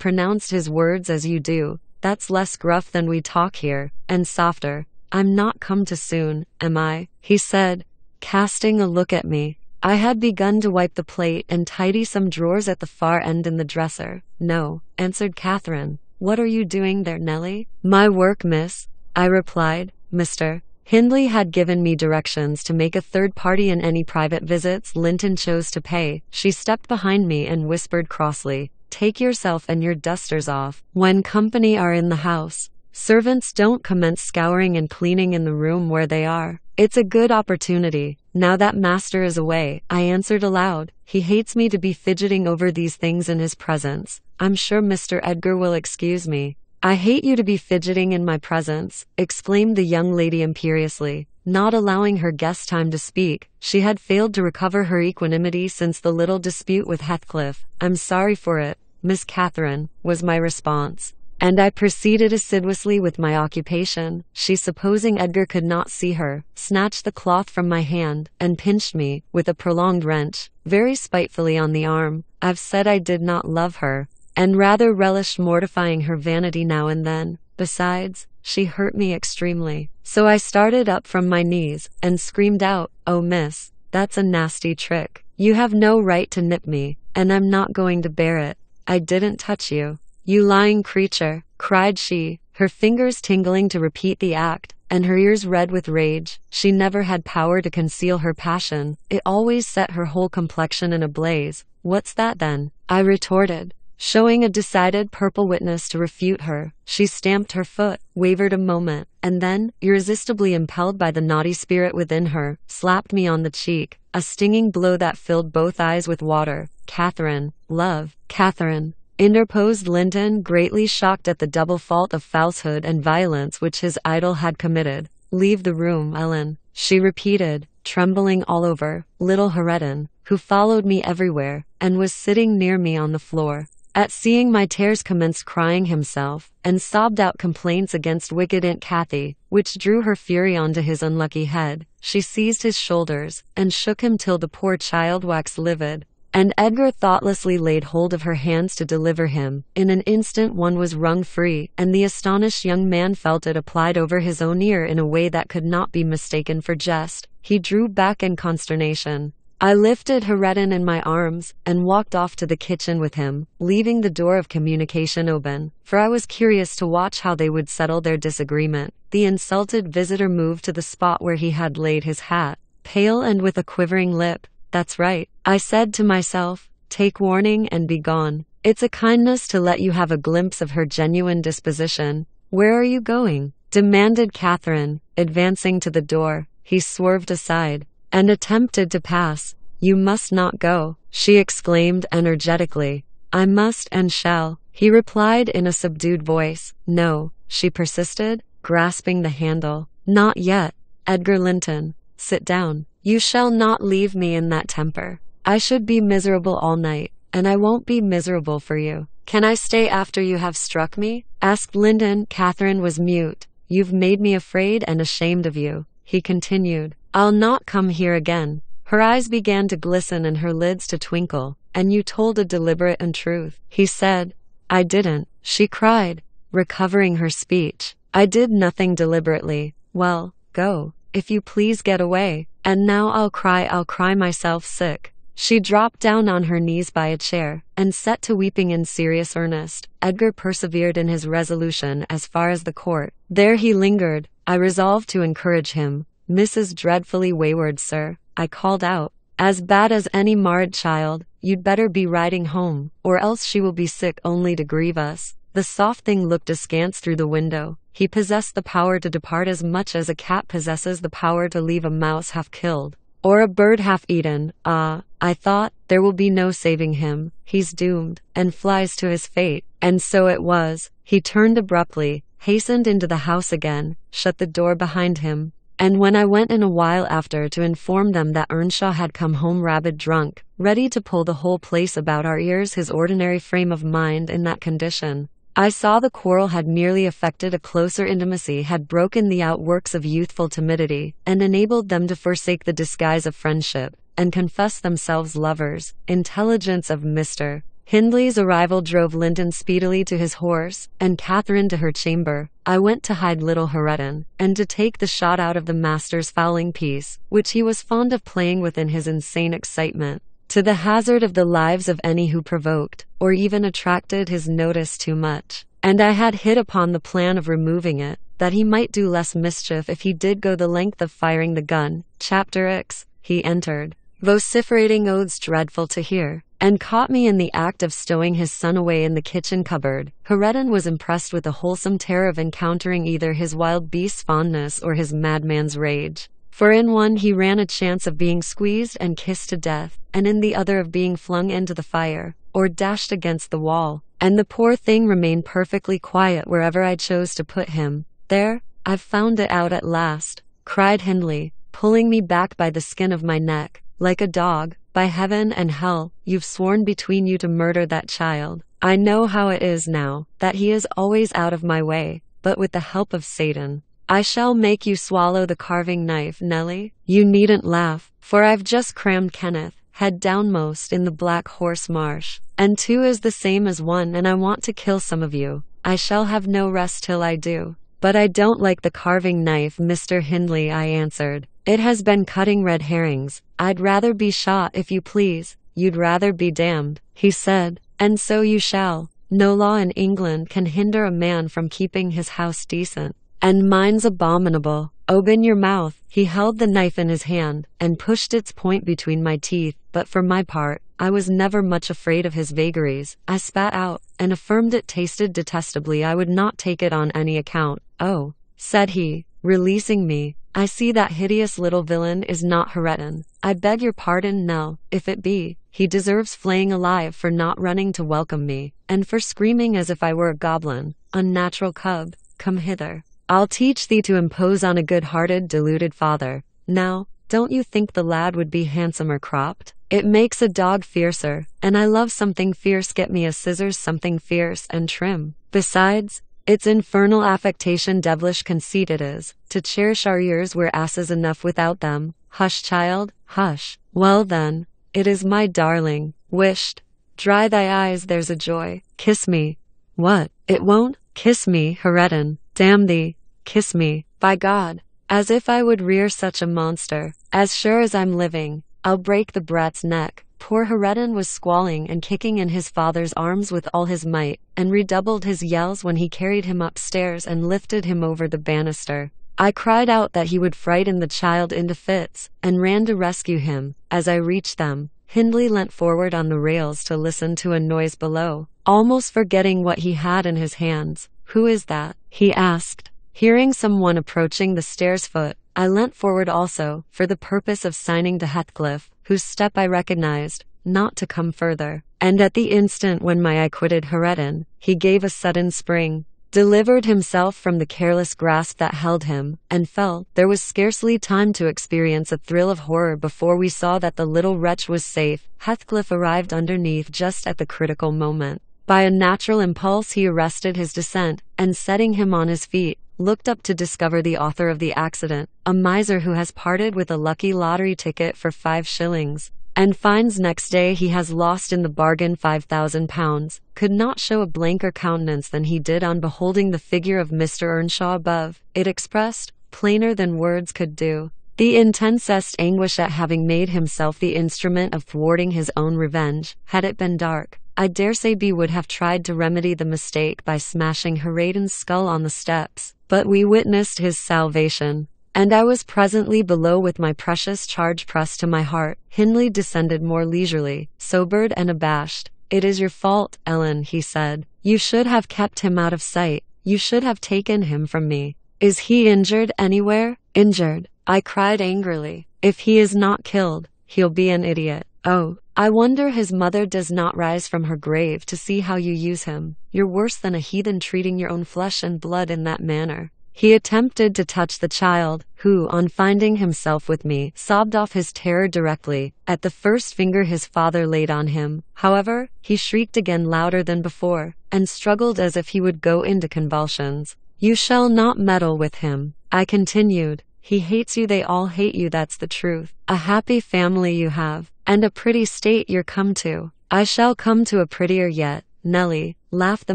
pronounced his words as you do. That's less gruff than we talk here, and softer. I'm not come too soon, am I? He said, casting a look at me. I had begun to wipe the plate and tidy some drawers at the far end in the dresser. No, answered Catherine. What are you doing there, Nellie? My work, miss, I replied. Mr. Hindley had given me directions to make a third party in any private visits Linton chose to pay. She stepped behind me and whispered crossly, take yourself and your dusters off when company are in the house. Servants don't commence scouring and cleaning in the room where they are. It's a good opportunity. Now that master is away, I answered aloud. He hates me to be fidgeting over these things in his presence. I'm sure Mr. Edgar will excuse me. I hate you to be fidgeting in my presence, exclaimed the young lady imperiously, not allowing her guest time to speak. She had failed to recover her equanimity since the little dispute with Heathcliff. I'm sorry for it, Miss Catherine, was my response. And I proceeded assiduously with my occupation. She, supposing Edgar could not see her, snatched the cloth from my hand, and pinched me, with a prolonged wrench, very spitefully on the arm. I've said I did not love her, and rather relished mortifying her vanity now and then. Besides, she hurt me extremely. So I started up from my knees, and screamed out, oh, miss, that's a nasty trick. You have no right to nip me, and I'm not going to bear it. I didn't touch you. You lying creature, cried she, her fingers tingling to repeat the act, and her ears red with rage. She never had power to conceal her passion. It always set her whole complexion in a blaze. What's that then? I retorted, showing a decided purple witness to refute her. She stamped her foot, wavered a moment, and then, irresistibly impelled by the naughty spirit within her, slapped me on the cheek, a stinging blow that filled both eyes with water. Catherine, love, Catherine, interposed Linton, greatly shocked at the double fault of falsehood and violence which his idol had committed. Leave the room, Ellen, she repeated, trembling all over. Little Hareton, who followed me everywhere, and was sitting near me on the floor, at seeing my tears commenced crying himself, and sobbed out complaints against wicked Aunt Cathy, which drew her fury onto his unlucky head. She seized his shoulders, and shook him till the poor child waxed livid, and Edgar thoughtlessly laid hold of her hands to deliver him. In an instant one was wrung free, and the astonished young man felt it applied over his own ear in a way that could not be mistaken for jest. He drew back in consternation. I lifted Heredin in my arms and walked off to the kitchen with him, leaving the door of communication open, for I was curious to watch how they would settle their disagreement. The insulted visitor moved to the spot where he had laid his hat, pale and with a quivering lip. That's right, I said to myself, take warning and be gone. It's a kindness to let you have a glimpse of her genuine disposition. Where are you going? Demanded Catherine, advancing to the door. He swerved aside and attempted to pass. You must not go, she exclaimed energetically. I must and shall, he replied in a subdued voice. No, she persisted, grasping the handle. Not yet, Edgar Linton. Sit down. You shall not leave me in that temper. I should be miserable all night, and I won't be miserable for you. Can I stay after you have struck me? Asked Linton. Catherine was mute. You've made me afraid and ashamed of you, he continued. I'll not come here again. Her eyes began to glisten and her lids to twinkle. And you told a deliberate untruth, he said. I didn't, she cried, recovering her speech. I did nothing deliberately. Well, go. If you please get away. And now I'll cry myself sick. She dropped down on her knees by a chair and set to weeping in serious earnest. Edgar persevered in his resolution as far as the court. There he lingered. I resolved to encourage him. Mrs. Dreadfully Wayward, sir, I called out. As bad as any marred child. You'd better be riding home, or else she will be sick only to grieve us. The soft thing looked askance through the window. He possessed the power to depart as much as a cat possesses the power to leave a mouse half killed, or a bird half eaten. Ah, I thought, there will be no saving him. He's doomed, and flies to his fate. And so it was. He turned abruptly, hastened into the house again, shut the door behind him. And when I went in a while after to inform them that Earnshaw had come home rabid drunk, ready to pull the whole place about our ears, his ordinary frame of mind in that condition, I saw the quarrel had merely affected a closer intimacy, had broken the outworks of youthful timidity, and enabled them to forsake the disguise of friendship, and confess themselves lovers. Intelligence of Mr. Hindley's arrival drove Linton speedily to his horse, and Catherine to her chamber. I went to hide little Heredin, and to take the shot out of the master's fowling piece, which he was fond of playing with in his insane excitement, to the hazard of the lives of any who provoked, or even attracted his notice too much. And I had hit upon the plan of removing it, that he might do less mischief if he did go the length of firing the gun. Chapter X. He entered, vociferating oaths dreadful to hear, and caught me in the act of stowing his son away in the kitchen cupboard. Heredin was impressed with the wholesome terror of encountering either his wild beast's fondness or his madman's rage. For in one he ran a chance of being squeezed and kissed to death, and in the other of being flung into the fire, or dashed against the wall. And the poor thing remained perfectly quiet wherever I chose to put him. There, I've found it out at last, cried Hindley, pulling me back by the skin of my neck, like a dog. By heaven and hell, you've sworn between you to murder that child. I know how it is now, that he is always out of my way, but with the help of Satan, I shall make you swallow the carving knife, Nellie. You needn't laugh, for I've just crammed Kenneth, head downmost, in the Black Horse Marsh, and 2 is the same as 1, and I want to kill some of you. I shall have no rest till I do. But I don't like the carving knife, Mr. Hindley, I answered. It has been cutting red herrings. I'd rather be shot, if you please. You'd rather be damned, he said, and so you shall. No law in England can hinder a man from keeping his house decent. And mine's abominable. Open your mouth. He held the knife in his hand, and pushed its point between my teeth, but for my part, I was never much afraid of his vagaries. I spat out, and affirmed it tasted detestably. I would not take it on any account. Oh, said he, releasing me, I see that hideous little villain is not Heredin. I beg your pardon, Nell, if it be. He deserves flaying alive for not running to welcome me, and for screaming as if I were a goblin. Unnatural cub, come hither. I'll teach thee to impose on a good-hearted, deluded father. Now, don't you think the lad would be handsomer cropped? It makes a dog fiercer, and I love something fierce. Get me a scissors, something fierce and trim. Besides, it's infernal affectation, devilish conceit it is, to cherish our years. We're asses enough without them. Hush, child, hush. Well then, it is my darling. Wished. Dry thy eyes, there's a joy. Kiss me. What? It won't? Kiss me, Heredin. Damn thee. Kiss me. By God. As if I would rear such a monster. As sure as I'm living. I'll break the brat's neck." Poor Heredin was squalling and kicking in his father's arms with all his might, and redoubled his yells when he carried him upstairs and lifted him over the banister. I cried out that he would frighten the child into fits, and ran to rescue him. As I reached them, Hindley leant forward on the rails to listen to a noise below, almost forgetting what he had in his hands. "Who is that?" he asked. Hearing someone approaching the stairs foot, I leant forward also, for the purpose of signing to Heathcliff, whose step I recognized, not to come further. And at the instant when my eye quitted Heredin, he gave a sudden spring, delivered himself from the careless grasp that held him, and fell. There was scarcely time to experience a thrill of horror before we saw that the little wretch was safe. Heathcliff arrived underneath just at the critical moment. By a natural impulse he arrested his descent, and setting him on his feet, looked up to discover the author of the accident, a miser who has parted with a lucky lottery ticket for 5 shillings, and finds next day he has lost in the bargain £5,000, could not show a blanker countenance than he did on beholding the figure of Mr. Earnshaw above. It expressed, plainer than words could do, the intensest anguish at having made himself the instrument of thwarting his own revenge. Had it been dark, I daresay B would have tried to remedy the mistake by smashing Heredin's skull on the steps, but we witnessed his salvation, and I was presently below with my precious charge pressed to my heart. Hindley descended more leisurely, sobered and abashed. "It is your fault, Ellen," he said. "You should have kept him out of sight. You should have taken him from me." "Is he injured anywhere?" "Injured?" I cried angrily. "If he is not killed, he'll be an idiot. Oh, I wonder his mother does not rise from her grave to see how you use him. You're worse than a heathen, treating your own flesh and blood in that manner." He attempted to touch the child, who, on finding himself with me, sobbed off his terror directly at the first finger his father laid on him. However, he shrieked again louder than before, and struggled as if he would go into convulsions. "You shall not meddle with him," I continued. "He hates you, they all hate you, that's the truth. A happy family you have, and a pretty state you're come to." "I shall come to a prettier yet, Nelly," laughed the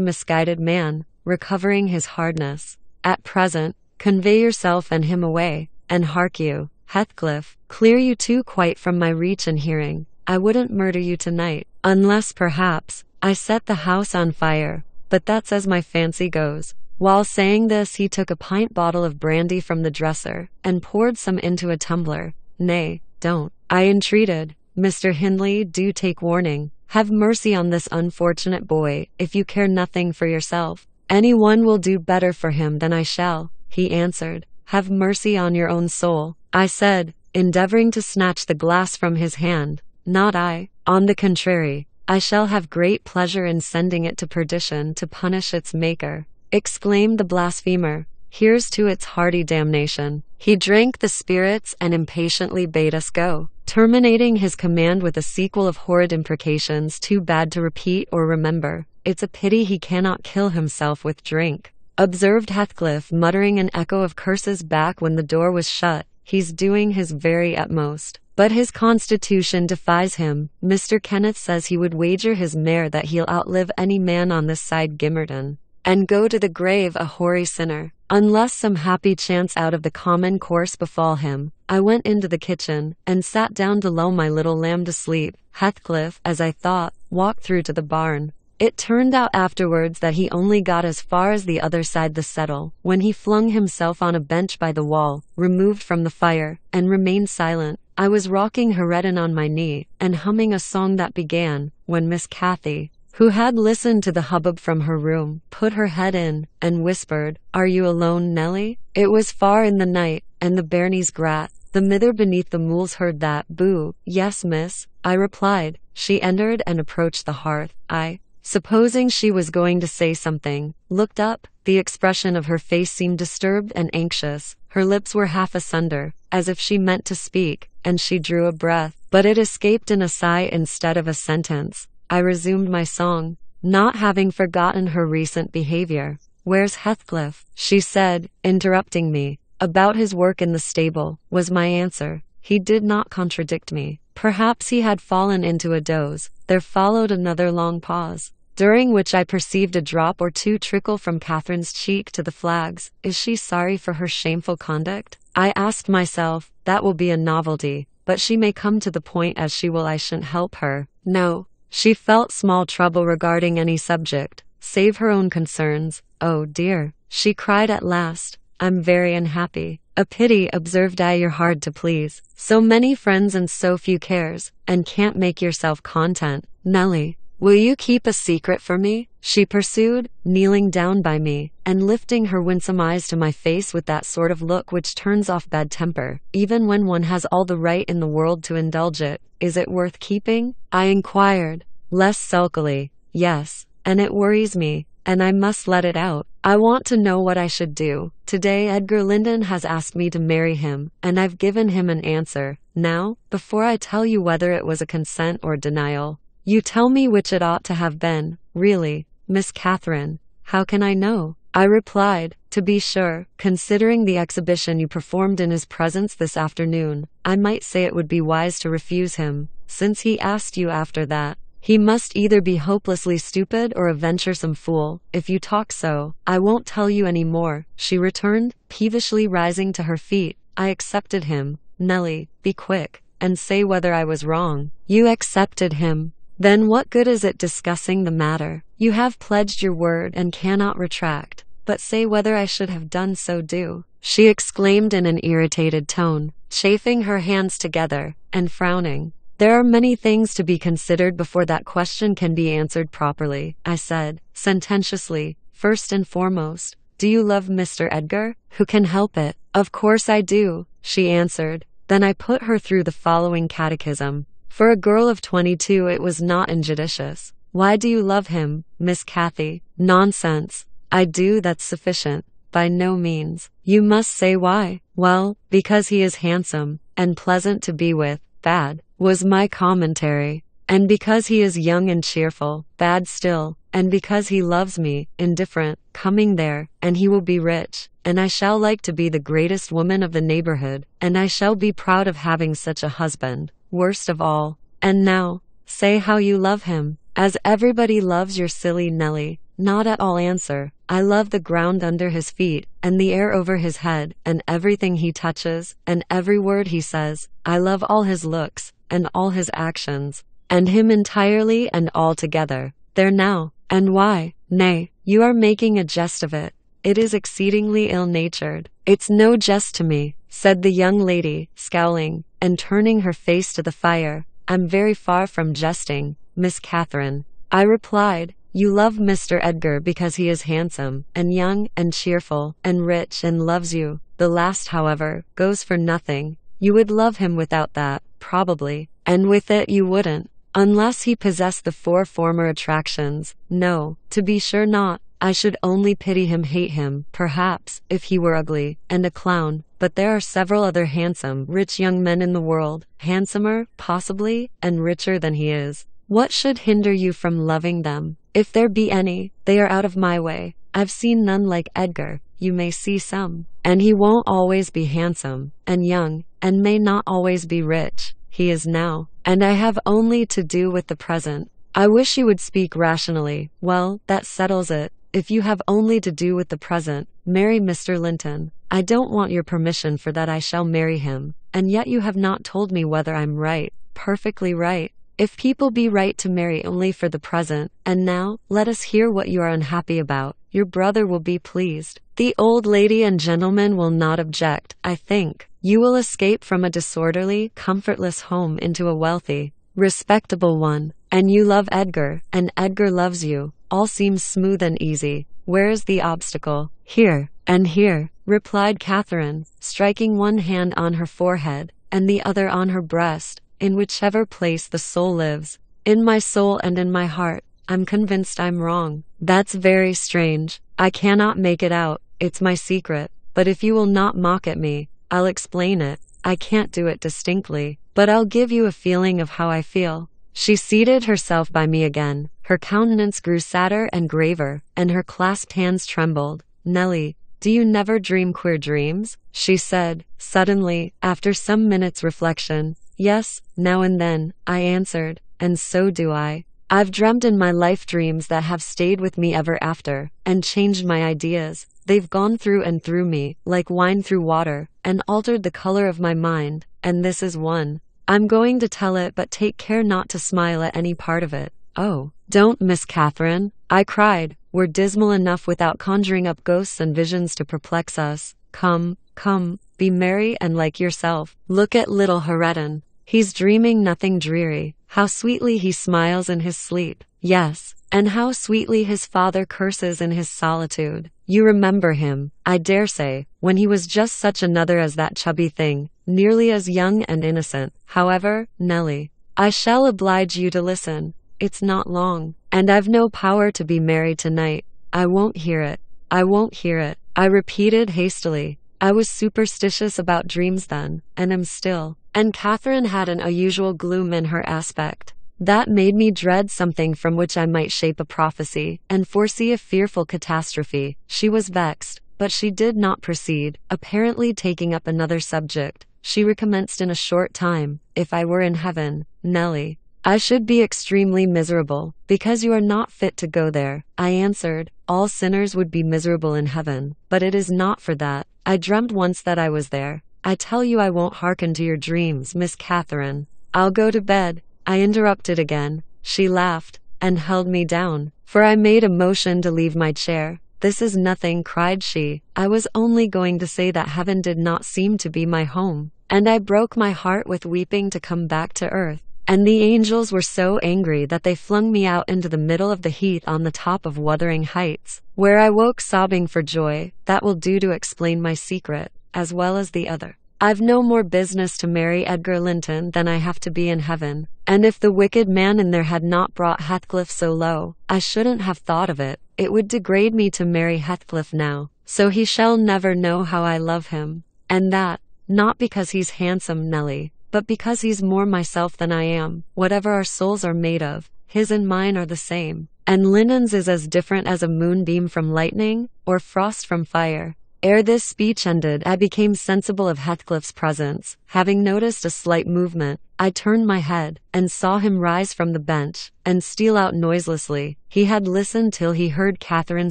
misguided man, recovering his hardness. "At present, convey yourself and him away, and hark you, Heathcliff, clear you two quite from my reach and hearing. I wouldn't murder you tonight, unless perhaps I set the house on fire, but that's as my fancy goes." While saying this he took a pint bottle of brandy from the dresser, and poured some into a tumbler. "Nay, don't," I entreated. "Mr. Hindley, do take warning. Have mercy on this unfortunate boy, if you care nothing for yourself. Any one will do better for him than I shall," he answered. "Have mercy on your own soul," I said, endeavoring to snatch the glass from his hand. "Not I. On the contrary, I shall have great pleasure in sending it to perdition to punish its maker," exclaimed the blasphemer. "Here's to its hearty damnation." He drank the spirits and impatiently bade us go, terminating his command with a sequel of horrid imprecations too bad to repeat or remember. "It's a pity he cannot kill himself with drink," observed Heathcliff, muttering an echo of curses back when the door was shut. "He's doing his very utmost, but his constitution defies him. Mr. Kenneth says he would wager his mare that he'll outlive any man on this side Gimmerton, and go to the grave a hoary sinner, unless some happy chance out of the common course befall him." I went into the kitchen, and sat down to lull my little lamb to sleep. Heathcliff, as I thought, walked through to the barn. It turned out afterwards that he only got as far as the other side the settle, when he flung himself on a bench by the wall, removed from the fire, and remained silent. I was rocking Heredin on my knee, and humming a song that began, when Miss Cathy, who had listened to the hubbub from her room, put her head in, and whispered, "Are you alone, Nelly?" It was far in the night, and the bairnies grat. The mither beneath the mools heard that. "Boo, yes, miss," I replied. She entered and approached the hearth. I, supposing she was going to say something, looked up. The expression of her face seemed disturbed and anxious. Her lips were half asunder, as if she meant to speak, and she drew a breath, but it escaped in a sigh instead of a sentence. I resumed my song, not having forgotten her recent behavior. "Where's Heathcliff?" she said, interrupting me. "About his work in the stable," was my answer. He did not contradict me. Perhaps he had fallen into a doze. There followed another long pause, during which I perceived a drop or two trickle from Catherine's cheek to the flags. Is she sorry for her shameful conduct? I asked myself. That will be a novelty. but she may come to the point as she will. I shan't help her. No. She felt small trouble regarding any subject, save her own concerns. Oh dear, she cried at last. I'm very unhappy. A pity, observed I, you're hard to please. So many friends and so few cares, and can't make yourself content. Nellie, will you keep a secret for me? She pursued, kneeling down by me, and lifting her winsome eyes to my face with that sort of look which turns off bad temper, even when one has all the right in the world to indulge it. Is it worth keeping? I inquired, less sulkily. Yes, and it worries me, and I must let it out. I want to know what I should do. Today Edgar Linden has asked me to marry him, and I've given him an answer. Now, before I tell you whether it was a consent or denial, you tell me which it ought to have been. Really, Miss Catherine, how can I know? I replied, to be sure, considering the exhibition you performed in his presence this afternoon, I might say it would be wise to refuse him, since he asked you after that. He must either be hopelessly stupid or a venturesome fool. If you talk so, I won't tell you any more, she returned, peevishly rising to her feet. I accepted him. Nellie, be quick, and say whether I was wrong. You accepted him. Then what good is it discussing the matter? You have pledged your word and cannot retract. But say whether I should have done so do, she exclaimed in an irritated tone, chafing her hands together, and frowning. There are many things to be considered before that question can be answered properly, I said, sententiously. First and foremost, do you love Mr. Edgar? Who can help it? Of course I do, she answered. Then I put her through the following catechism. For a girl of 22 it was not injudicious. Why do you love him, Miss Cathy? Nonsense. I do, that's sufficient. By no means. You must say why. Well, because he is handsome, and pleasant to be with. Bad, was my commentary. And because he is young and cheerful. Bad still. And because he loves me, indifferent, coming there, and he will be rich, and I shall like to be the greatest woman of the neighborhood, and I shall be proud of having such a husband. Worst of all. And now, say how you love him, as everybody loves your silly Nellie. Not at all answer. I love the ground under his feet, and the air over his head, and everything he touches, and every word he says. I love all his looks, and all his actions, and him entirely and altogether. There now. And why? Nay, you are making a jest of it. It is exceedingly ill-natured. It's no jest to me, said the young lady, scowling, and turning her face to the fire. I'm very far from jesting, Miss Catherine. I replied, you love Mr. Edgar because he is handsome, and young, and cheerful, and rich, and loves you. The last, however, goes for nothing. You would love him without that, probably, and with it you wouldn't, unless he possessed the 4 former attractions. No, to be sure not. I should only pity him, hate him, perhaps, if he were ugly, and a clown. But there are several other handsome, rich young men in the world, handsomer, possibly, and richer than he is. What should hinder you from loving them? If there be any, they are out of my way. I've seen none like Edgar. You may see some. And he won't always be handsome, and young, and may not always be rich. He is now, and I have only to do with the present. I wish you would speak rationally. Well, that settles it. If you have only to do with the present, marry Mr. Linton. I don't want your permission for that. I shall marry him. And yet you have not told me whether I'm right. Perfectly right. If people be right to marry only for the present. And now, let us hear what you are unhappy about. Your brother will be pleased. The old lady and gentleman will not object, I think. You will escape from a disorderly, comfortless home into a wealthy, respectable one. And you love Edgar, and Edgar loves you. All seems smooth and easy. Where is the obstacle? Here, and here, replied Catherine, striking one hand on her forehead, and the other on her breast. In whichever place the soul lives. In my soul and in my heart. I'm convinced I'm wrong. That's very strange. I cannot make it out. It's my secret. But if you will not mock at me, I'll explain it. I can't do it distinctly, but I'll give you a feeling of how I feel. She seated herself by me again. Her countenance grew sadder and graver, and her clasped hands trembled. Nellie, do you never dream queer dreams? She said, suddenly, after some minutes' reflection. Yes, now and then, I answered, and so do I. I've dreamt in my life dreams that have stayed with me ever after, and changed my ideas. They've gone through and through me, like wine through water, and altered the color of my mind, and this is one. I'm going to tell it, but take care not to smile at any part of it. Oh, don't, Miss Catherine, I cried. We're dismal enough without conjuring up ghosts and visions to perplex us. Come, come, be merry and like yourself. Look at little Hareton. He's dreaming nothing dreary. How sweetly he smiles in his sleep. Yes, and how sweetly his father curses in his solitude. You remember him, I dare say, when he was just such another as that chubby thing, nearly as young and innocent. However, Nellie, I shall oblige you to listen. It's not long, and I've no power to be merry tonight. I won't hear it. I won't hear it, I repeated hastily. I was superstitious about dreams then, and am still. And Catherine had an unusual gloom in her aspect. That made me dread something from which I might shape a prophecy, and foresee a fearful catastrophe. She was vexed, but she did not proceed, apparently taking up another subject. She recommenced in a short time. If I were in heaven, Nellie, I should be extremely miserable, because you are not fit to go there. I answered, all sinners would be miserable in heaven, but it is not for that. I dreamt once that I was there. I tell you I won't hearken to your dreams, Miss Catherine. I'll go to bed. I interrupted again. She laughed, and held me down, for I made a motion to leave my chair. This is nothing, cried she. I was only going to say that heaven did not seem to be my home, and I broke my heart with weeping to come back to earth. And the angels were so angry that they flung me out into the middle of the heath on the top of Wuthering Heights, where I woke sobbing for joy. That will do to explain my secret, as well as the other. I've no more business to marry Edgar Linton than I have to be in heaven, and if the wicked man in there had not brought Heathcliff so low, I shouldn't have thought of it. It would degrade me to marry Heathcliff now, so he shall never know how I love him. And that, not because he's handsome, Nellie, but because he's more myself than I am. Whatever our souls are made of, his and mine are the same, and Linton's is as different as a moonbeam from lightning, or frost from fire. Ere this speech ended, I became sensible of Heathcliff's presence. Having noticed a slight movement, I turned my head, and saw him rise from the bench, and steal out noiselessly. He had listened till he heard Catherine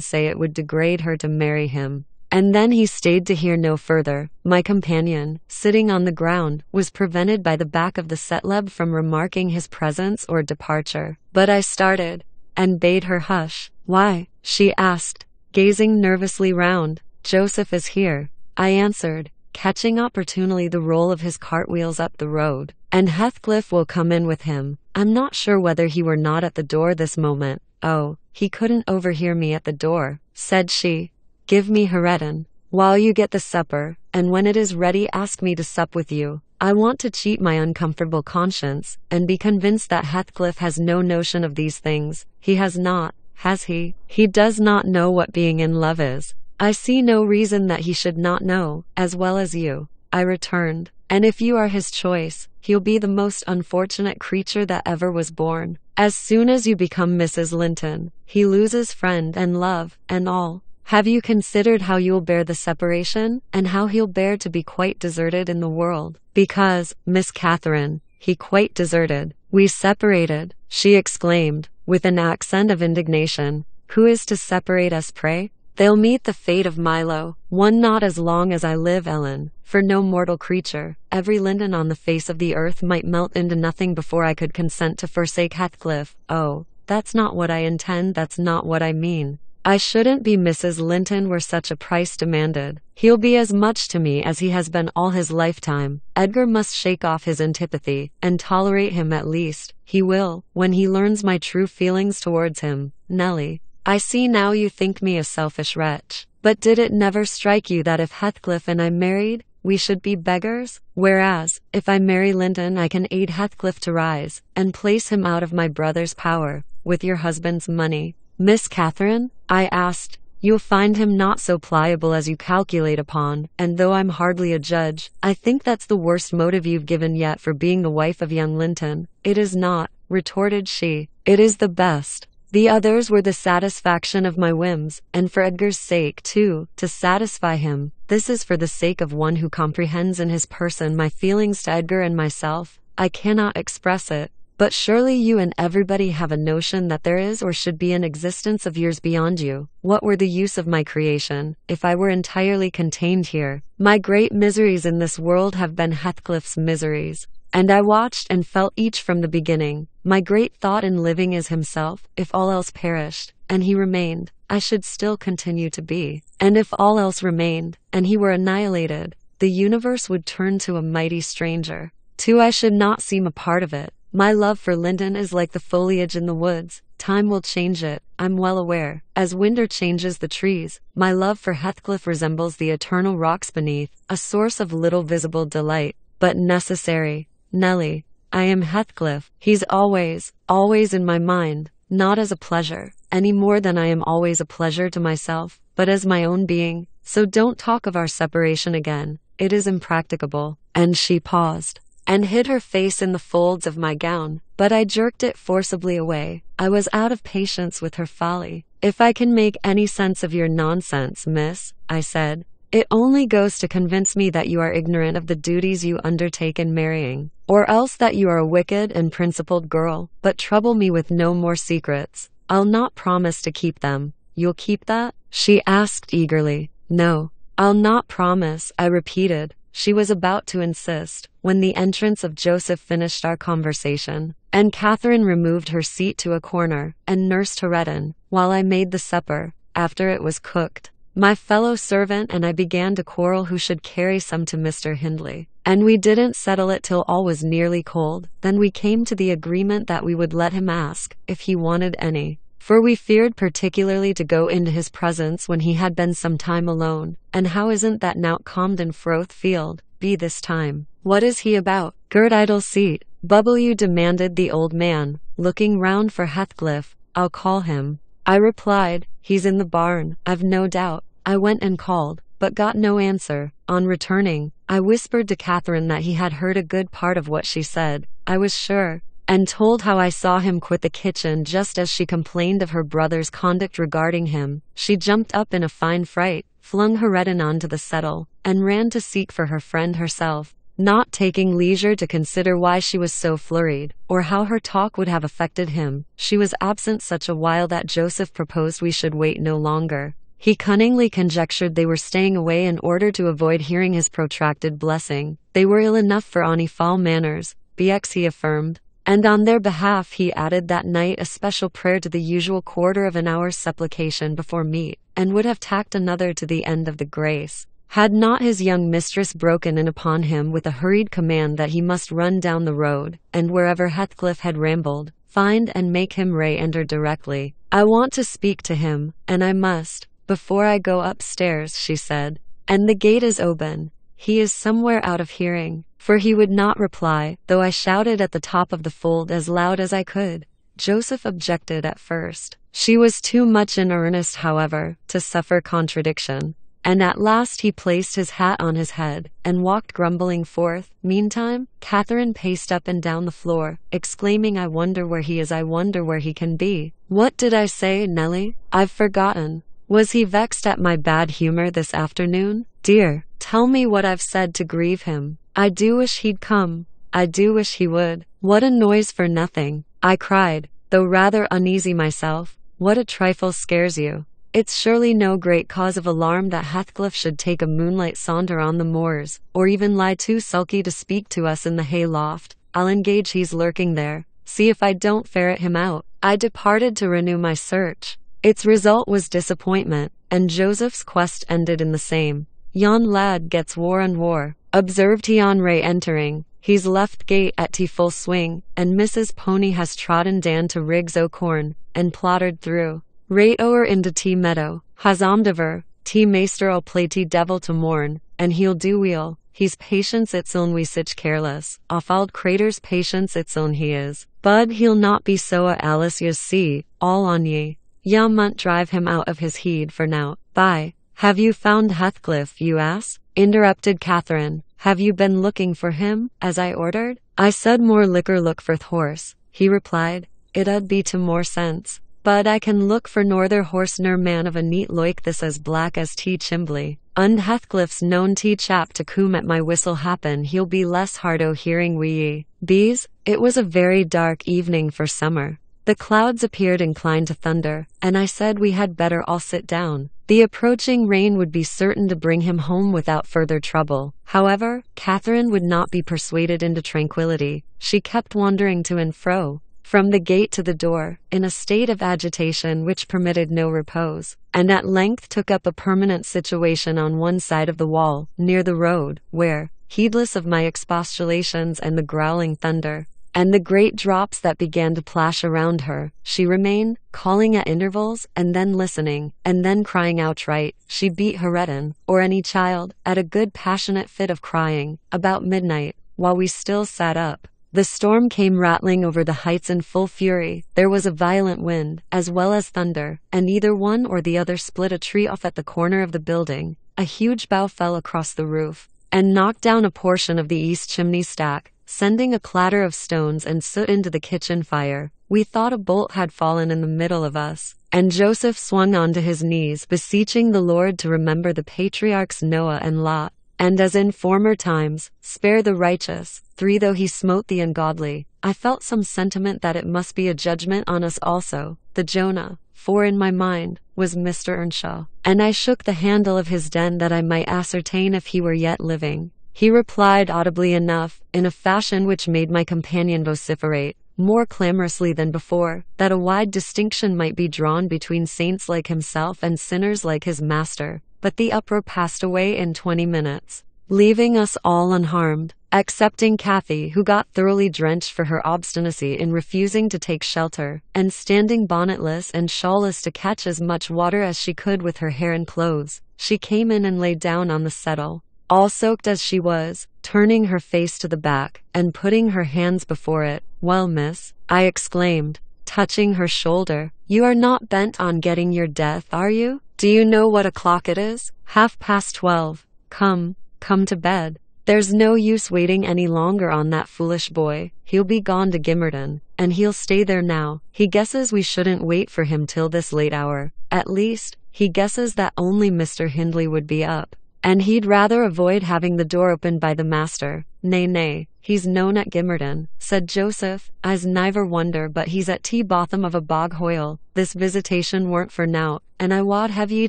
say it would degrade her to marry him, and then he stayed to hear no further. My companion, sitting on the ground, was prevented by the back of the setleb from remarking his presence or departure. But I started, and bade her hush. Why? She asked, gazing nervously round. Joseph is here, I answered, catching opportunely the roll of his cartwheels up the road, and Heathcliff will come in with him. I'm not sure whether he were not at the door this moment. Oh, he couldn't overhear me at the door, said she. Give me Hareton, while you get the supper, and when it is ready ask me to sup with you. I want to cheat my uncomfortable conscience, and be convinced that Heathcliff has no notion of these things. He has not, has he? He does not know what being in love is. I see no reason that he should not know, as well as you, I returned, and if you are his choice, he'll be the most unfortunate creature that ever was born. As soon as you become Mrs. Linton, he loses friend and love, and all. Have you considered how you'll bear the separation, and how he'll bear to be quite deserted in the world? Because, Miss Catherine, he quite deserted. We separated, she exclaimed, with an accent of indignation. Who is to separate us, pray? They'll meet the fate of Milo. One not as long as I live, Ellen, for no mortal creature, every Linton on the face of the earth might melt into nothing before I could consent to forsake Heathcliff. Oh, that's not what I intend, that's not what I mean. I shouldn't be Mrs. Linton were such a price demanded. He'll be as much to me as he has been all his lifetime. Edgar must shake off his antipathy, and tolerate him at least. He will, when he learns my true feelings towards him. Nellie, I see now you think me a selfish wretch, but did it never strike you that if Heathcliff and I married, we should be beggars? Whereas, if I marry Linton I can aid Heathcliff to rise, and place him out of my brother's power, with your husband's money. Miss Catherine, I asked, you'll find him not so pliable as you calculate upon, and though I'm hardly a judge, I think that's the worst motive you've given yet for being the wife of young Linton. It is not, retorted she, it is the best. The others were the satisfaction of my whims, and for Edgar's sake, too, to satisfy him. This is for the sake of one who comprehends in his person my feelings to Edgar and myself. I cannot express it, but surely you and everybody have a notion that there is or should be an existence of years beyond you. What were the use of my creation, if I were entirely contained here? My great miseries in this world have been Heathcliff's miseries. and I watched and felt each from the beginning. My great thought in living is himself, if all else perished, and he remained, I should still continue to be. And if all else remained, and he were annihilated, the universe would turn to a mighty stranger. Too, I should not seem a part of it. My love for Lyndon is like the foliage in the woods. Time will change it, I'm well aware. As winter changes the trees, my love for Heathcliff resembles the eternal rocks beneath, a source of little visible delight, but necessary. Nellie, I am Heathcliff. He's always, always in my mind, not as a pleasure, any more than I am always a pleasure to myself, but as my own being. So don't talk of our separation again. It is impracticable. And she paused and hid her face in the folds of my gown, but I jerked it forcibly away. I was out of patience with her folly. If I can make any sense of your nonsense, miss, I said, it only goes to convince me that you are ignorant of the duties you undertake in marrying, or else that you are a wicked and principled girl. But trouble me with no more secrets. I'll not promise to keep them. You'll keep that? She asked eagerly. No, I'll not promise, I repeated. She was about to insist, when the entrance of Joseph finished our conversation, and Catherine removed her seat to a corner, and Nurse Toretton, while I made the supper, after it was cooked. My fellow servant and I began to quarrel who should carry some to Mr. Hindley, and we didn't settle it till all was nearly cold. Then we came to the agreement that we would let him ask, if he wanted any, for we feared particularly to go into his presence when he had been some time alone. And how isn't that Nowt Comden Frothfield be this time? What is he about? Gert idle seat, W demanded the old man, looking round for Heathcliff. I'll call him, I replied. He's in the barn, I've no doubt. I went and called, but got no answer. On returning, I whispered to Catherine that he had heard a good part of what she said, I was sure, and told how I saw him quit the kitchen just as she complained of her brother's conduct regarding him. She jumped up in a fine fright, flung her redden onto the settle, and ran to seek for her friend herself, not taking leisure to consider why she was so flurried, or how her talk would have affected him. She was absent such a while that Joseph proposed we should wait no longer. He cunningly conjectured they were staying away in order to avoid hearing his protracted blessing. They were ill enough for any foul manners, BX he affirmed, and on their behalf he added that night a special prayer to the usual quarter of an hour's supplication before meat, and would have tacked another to the end of the grace, had not his young mistress broken in upon him with a hurried command that he must run down the road, and wherever Heathcliff had rambled, find and make him enter directly. I want to speak to him, and I must, before I go upstairs, she said, and the gate is open. He is somewhere out of hearing, for he would not reply, though I shouted at the top of the fold as loud as I could. Joseph objected at first. She was too much in earnest, however, to suffer contradiction, and at last he placed his hat on his head, and walked grumbling forth. Meantime, Catherine paced up and down the floor, exclaiming, I wonder where he is, I wonder where he can be. What did I say, Nellie? I've forgotten. Was he vexed at my bad humor this afternoon? Dear, tell me what I've said to grieve him. I do wish he'd come. I do wish he would. What a noise for nothing, I cried, though rather uneasy myself. What a trifle scares you. It's surely no great cause of alarm that Heathcliff should take a moonlight saunter on the moors, or even lie too sulky to speak to us in the hay loft. I'll engage he's lurking there. See if I don't ferret him out. I departed to renew my search. Its result was disappointment, and Joseph's quest ended in the same. Yon lad gets war and war, observed he on re-entering. He's left gate at tea full swing, and Mrs. Pony has trodden Dan to Riggs O'Corn, and plottered through. Rate o'er into tea meadow, has omdiver, tea maester'll play tea devil to morn, and he'll do weel. He's patience its own we sich careless, offald craters patience its own he is. Bud he'll not be so a Alice ye see, all on ye. Ya munt drive him out of his heed for now. Bye. Have you found Heathcliff, you ass? Interrupted Catherine. Have you been looking for him, as I ordered? I said more liquor look for th' horse, he replied. It 'ud be to more sense. But I can look for norther horse ner man of a neat loik this as black as tea chimbly. Und Heathcliff's known tea chap to coom at my whistle happen he'll be less hard o' hearing wi ye. Bees, it was a very dark evening for summer. The clouds appeared inclined to thunder, and I said we had better all sit down. The approaching rain would be certain to bring him home without further trouble. However, Catherine would not be persuaded into tranquility. She kept wandering to and fro, from the gate to the door, in a state of agitation which permitted no repose, and at length took up a permanent situation on one side of the wall, near the road, where, heedless of my expostulations and the growling thunder, and the great drops that began to plash around her, she remained, calling at intervals, and then listening, and then crying outright. She beat Heredin, or any child, at a good passionate fit of crying, about midnight, while we still sat up. The storm came rattling over the heights in full fury. There was a violent wind, as well as thunder, and either one or the other split a tree off at the corner of the building. A huge bough fell across the roof, and knocked down a portion of the east chimney stack, sending a clatter of stones and soot into the kitchen fire. We thought a bolt had fallen in the middle of us, and Joseph swung onto his knees, beseeching the Lord to remember the patriarchs Noah and Lot, and as in former times, spare the righteous. 3 Though he smote the ungodly, I felt some sentiment that it must be a judgment on us also. The Jonah, 4 in my mind, was Mr. Earnshaw, and I shook the handle of his den that I might ascertain if he were yet living. He replied audibly enough, in a fashion which made my companion vociferate, more clamorously than before, that a wide distinction might be drawn between saints like himself and sinners like his master. But the uproar passed away in 20 minutes, leaving us all unharmed, excepting Kathy, who got thoroughly drenched for her obstinacy in refusing to take shelter, and standing bonnetless and shawlless to catch as much water as she could with her hair and clothes. She came in and lay down on the settle, all soaked as she was, turning her face to the back, and putting her hands before it. "Well, miss," I exclaimed, touching her shoulder, "you are not bent on getting your death, are you? Do you know what o'clock it is? 12:30. Come to bed. There's no use waiting any longer on that foolish boy. He'll be gone to Gimmerton, and he'll stay there now. He guesses we shouldn't wait for him till this late hour. At least, he guesses that only Mr. Hindley would be up, and he'd rather avoid having the door opened by the master. Nay, he's known at Gimmerton," said Joseph. "I's niver wonder but he's at t bottom of a bog hoyle. This visitation weren't for nowt, and I wad have ye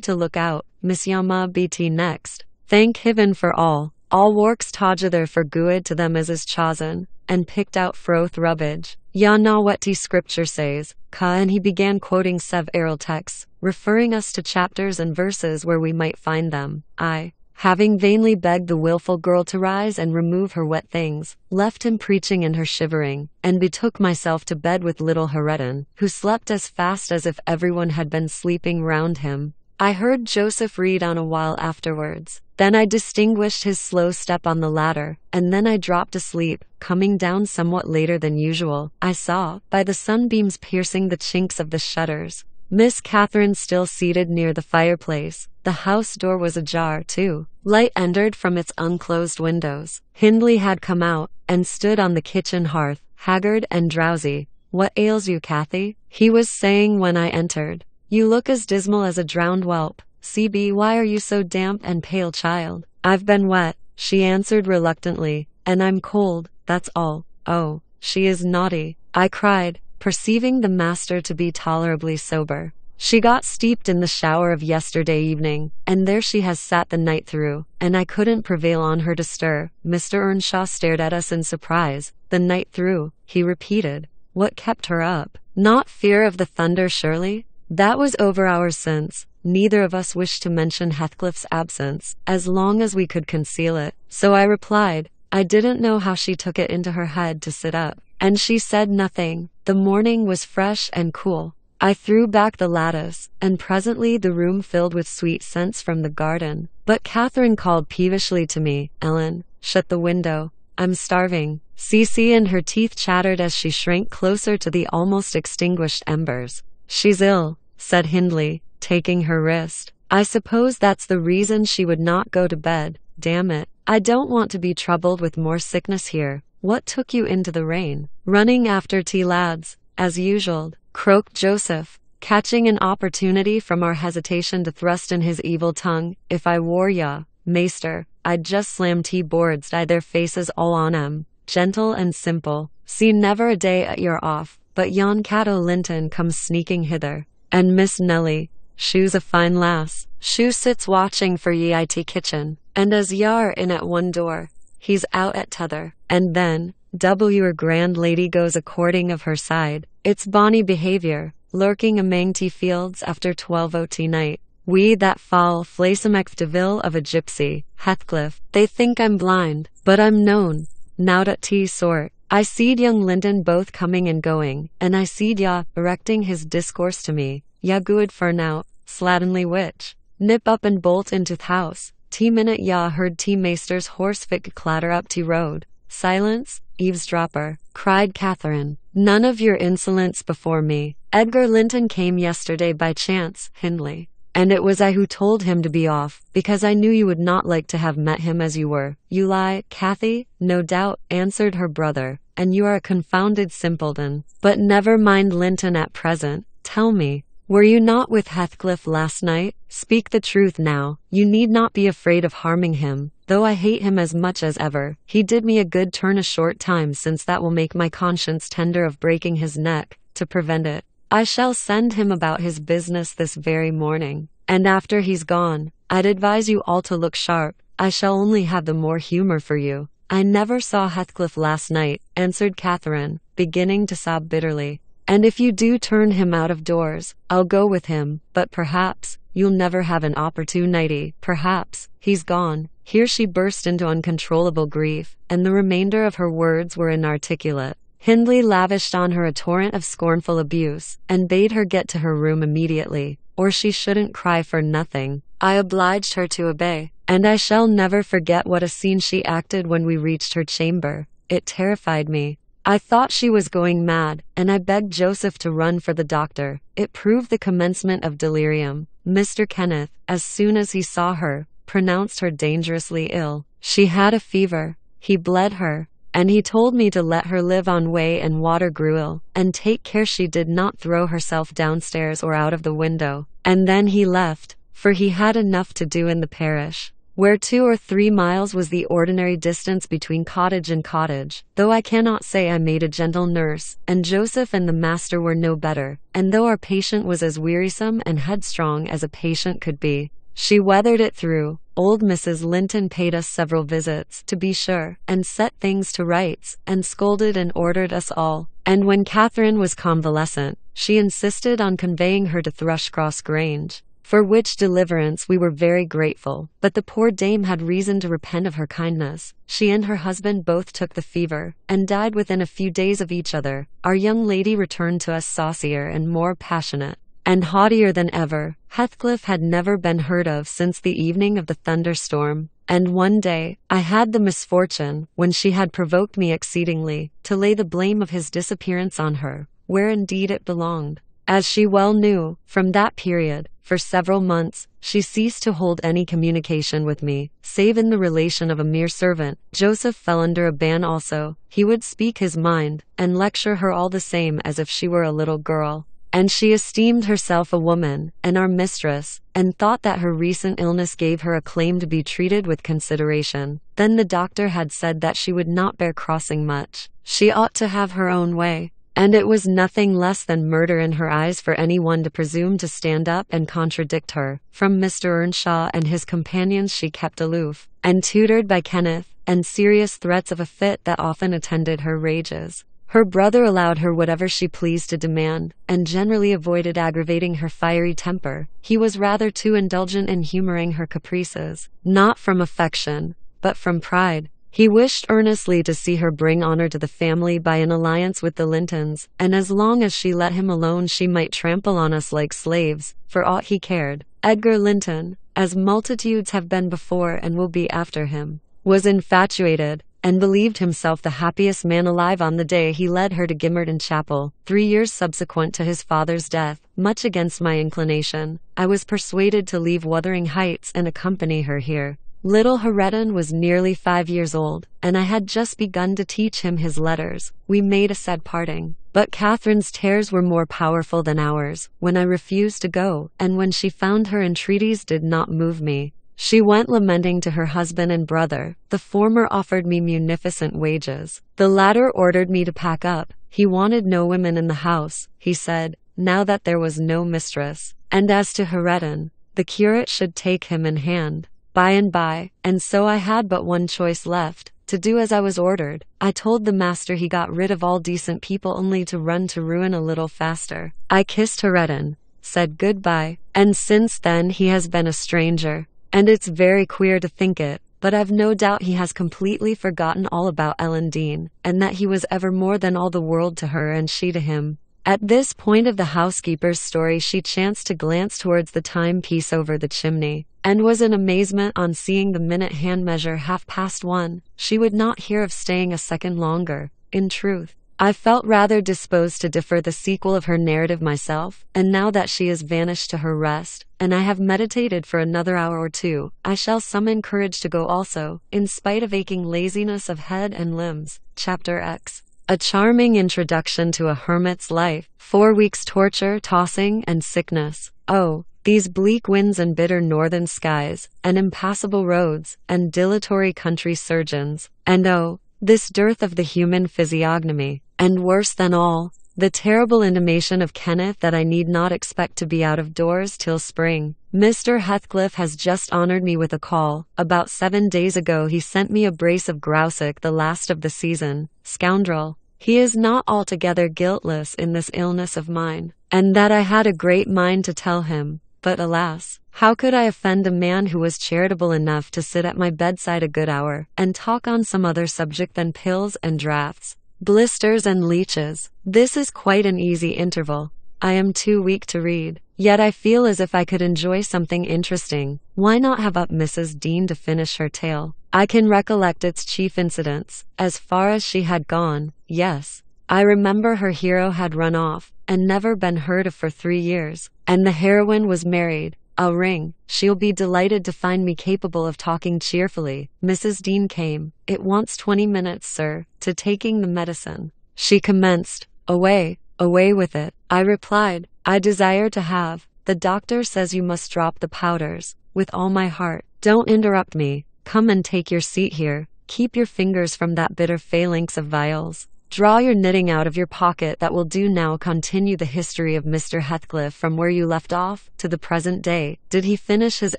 to look out. Miss Yama be t next. Thank Heaven for all works together for good to them as is chosen," and picked out froth rubbage. "Ya know what t scripture says, ka," and he began quoting several texts, referring us to chapters and verses where we might find them. I, having vainly begged the wilful girl to rise and remove her wet things, left him preaching and her shivering, and betook myself to bed with little Heredin, who slept as fast as if everyone had been sleeping round him. I heard Joseph read on a while afterwards. Then I distinguished his slow step on the ladder, and then I dropped asleep, coming down somewhat later than usual. I saw, by the sunbeams piercing the chinks of the shutters, Miss Catherine still seated near the fireplace. The house door was ajar, too. Light entered from its unclosed windows. Hindley had come out, and stood on the kitchen hearth, haggard and drowsy. "What ails you, Cathy?" he was saying when I entered. "You look as dismal as a drowned whelp. CB, why are you so damp and pale, child?" "I've been wet," she answered reluctantly, "and I'm cold, that's all." "Oh, she is naughty," I cried, perceiving the master to be tolerably sober. "She got steeped in the shower of yesterday evening, and there she has sat the night through, and I couldn't prevail on her to stir." Mr. Earnshaw stared at us in surprise. "The night through," he repeated. "What kept her up? Not fear of the thunder, surely?" That was over hours since. Neither of us wished to mention Heathcliff's absence, as long as we could conceal it, so I replied, "I didn't know how she took it into her head to sit up, and she said nothing. The morning was fresh and cool." I threw back the lattice, and presently the room filled with sweet scents from the garden. But Catherine called peevishly to me, "Ellen, shut the window. I'm starving." Cece and her teeth chattered as she shrank closer to the almost extinguished embers. "She's ill," said Hindley, taking her wrist. "I suppose that's the reason she would not go to bed. Damn it, I don't want to be troubled with more sickness here. What took you into the rain?" "Running after tea, lads, as usual," croaked Joseph, catching an opportunity from our hesitation to thrust in his evil tongue. "If I wore ya, maester, I'd just slam tea boards dye their faces all on 'em. Gentle and simple. See never a day at you're off, but yon cat o' Linton comes sneaking hither. And Miss Nelly, Shoe's a fine lass. Shoe sits watching for ye it kitchen, and as ye are in at one door, he's out at t'other, and then, your grand lady goes a courting of her side. It's bonny behaviour, lurking amang tea fields after 12 night. We that foul flacemek devil of a gypsy, Heathcliff, they think I'm blind, but I'm known. Now at tea sort, I seed young Linton both coming and going, and I seed ya erecting his discourse to me. Ya good for now, slatternly witch. Nip up and bolt into th' house. Tea minute ya heard tea maester's horse fit clatter up tea road. Silence, eavesdropper, cried Catherine. None of your insolence before me. Edgar Linton came yesterday by chance, Hindley. And it was I who told him to be off, because I knew you would not like to have met him as you were. You lie, Cathy, no doubt, answered her brother, and you are a confounded simpleton. But never mind Linton at present. Tell me, were you not with Heathcliff last night? Speak the truth now. You need not be afraid of harming him, though I hate him as much as ever. He did me a good turn a short time since that will make my conscience tender of breaking his neck, to prevent it. I shall send him about his business this very morning, and after he's gone, I'd advise you all to look sharp. I shall only have the more humour for you. I never saw Heathcliff last night, answered Catherine, beginning to sob bitterly. And if you do turn him out of doors, I'll go with him, but perhaps, you'll never have an opportunity. Perhaps, he's gone. Here she burst into uncontrollable grief, and the remainder of her words were inarticulate. Hindley lavished on her a torrent of scornful abuse, and bade her get to her room immediately, or she shouldn't cry for nothing. I obliged her to obey, and I shall never forget what a scene she acted when we reached her chamber. It terrified me. I thought she was going mad, and I begged Joseph to run for the doctor. It proved the commencement of delirium. Mr. Kenneth, as soon as he saw her, pronounced her dangerously ill. She had a fever. He bled her, and he told me to let her live on whey and water gruel, and take care she did not throw herself downstairs or out of the window. And then he left, for he had enough to do in the parish, where 2 or 3 miles was the ordinary distance between cottage and cottage. Though I cannot say I made a gentle nurse, and Joseph and the master were no better, and though our patient was as wearisome and headstrong as a patient could be, she weathered it through. Old Mrs. Linton paid us several visits, to be sure, and set things to rights, and scolded and ordered us all. And when Catherine was convalescent, she insisted on conveying her to Thrushcross Grange, for which deliverance we were very grateful. But the poor dame had reason to repent of her kindness. She and her husband both took the fever, and died within a few days of each other. Our young lady returned to us saucier and more passionate, and haughtier than ever. Heathcliff had never been heard of since the evening of the thunderstorm, and one day, I had the misfortune, when she had provoked me exceedingly, to lay the blame of his disappearance on her, where indeed it belonged. As she well knew, from that period, for several months, she ceased to hold any communication with me, save in the relation of a mere servant. Joseph fell under a ban also. He would speak his mind, and lecture her all the same as if she were a little girl. And she esteemed herself a woman, and our mistress, and thought that her recent illness gave her a claim to be treated with consideration. Then the doctor had said that she would not bear crossing much. She ought to have her own way, and it was nothing less than murder in her eyes for any one to presume to stand up and contradict her. From Mr. Earnshaw and his companions she kept aloof, and tutored by Kenneth, and serious threats of a fit that often attended her rages. Her brother allowed her whatever she pleased to demand, and generally avoided aggravating her fiery temper. He was rather too indulgent in humoring her caprices, not from affection, but from pride. He wished earnestly to see her bring honor to the family by an alliance with the Lintons, and as long as she let him alone she might trample on us like slaves, for aught he cared. Edgar Linton, as multitudes have been before and will be after him, was infatuated, and believed himself the happiest man alive on the day he led her to Gimmerton Chapel. 3 years subsequent to his father's death, much against my inclination, I was persuaded to leave Wuthering Heights and accompany her here. Little Hareton was nearly 5 years old, and I had just begun to teach him his letters. We made a sad parting, but Catherine's tears were more powerful than ours, when I refused to go, and when she found her entreaties did not move me, she went lamenting to her husband and brother. The former offered me munificent wages. The latter ordered me to pack up. He wanted no women in the house, he said, now that there was no mistress. And as to Heredin, the curate should take him in hand by and by, and so I had but one choice left, to do as I was ordered. I told the master he got rid of all decent people only to run to ruin a little faster. I kissed Heredin, said goodbye, and since then he has been a stranger. And it's very queer to think it, but I've no doubt he has completely forgotten all about Ellen Dean, and that he was ever more than all the world to her and she to him. At this point of the housekeeper's story she chanced to glance towards the timepiece over the chimney, and was in amazement on seeing the minute hand measure 1:30. She would not hear of staying a second longer. In truth, I felt rather disposed to defer the sequel of her narrative myself, and now that she is vanished to her rest, and I have meditated for another hour or two, I shall summon courage to go also, in spite of aching laziness of head and limbs. Chapter X. A charming introduction to a hermit's life. 4 weeks torture, tossing, and sickness. Oh, these bleak winds and bitter northern skies, and impassable roads, and dilatory country surgeons, and oh, this dearth of the human physiognomy, and worse than all, the terrible intimation of Kenneth that I need not expect to be out of doors till spring. Mr. Heathcliff has just honored me with a call. About 7 days ago he sent me a brace of groussock, the last of the season. Scoundrel! He is not altogether guiltless in this illness of mine, and that I had a great mind to tell him. But alas, how could I offend a man who was charitable enough to sit at my bedside a good hour, and talk on some other subject than pills and draughts, blisters and leeches? This is quite an easy interval. I am too weak to read, yet I feel as if I could enjoy something interesting. Why not have up Mrs. Dean to finish her tale? I can recollect its chief incidents, as far as she had gone. Yes, I remember her hero had run off, and never been heard of for 3 years, and the heroine was married. I'll ring. She'll be delighted to find me capable of talking cheerfully. Mrs. Dean came. It wants 20 minutes, sir, to taking the medicine. She commenced. Away, away with it. I replied, I desire to have. The doctor says you must drop the powders. With all my heart. Don't interrupt me. Come and take your seat here. Keep your fingers from that bitter phalanx of vials. Draw your knitting out of your pocket. That will do now. Continue the history of Mr. Heathcliff from where you left off, to the present day. Did he finish his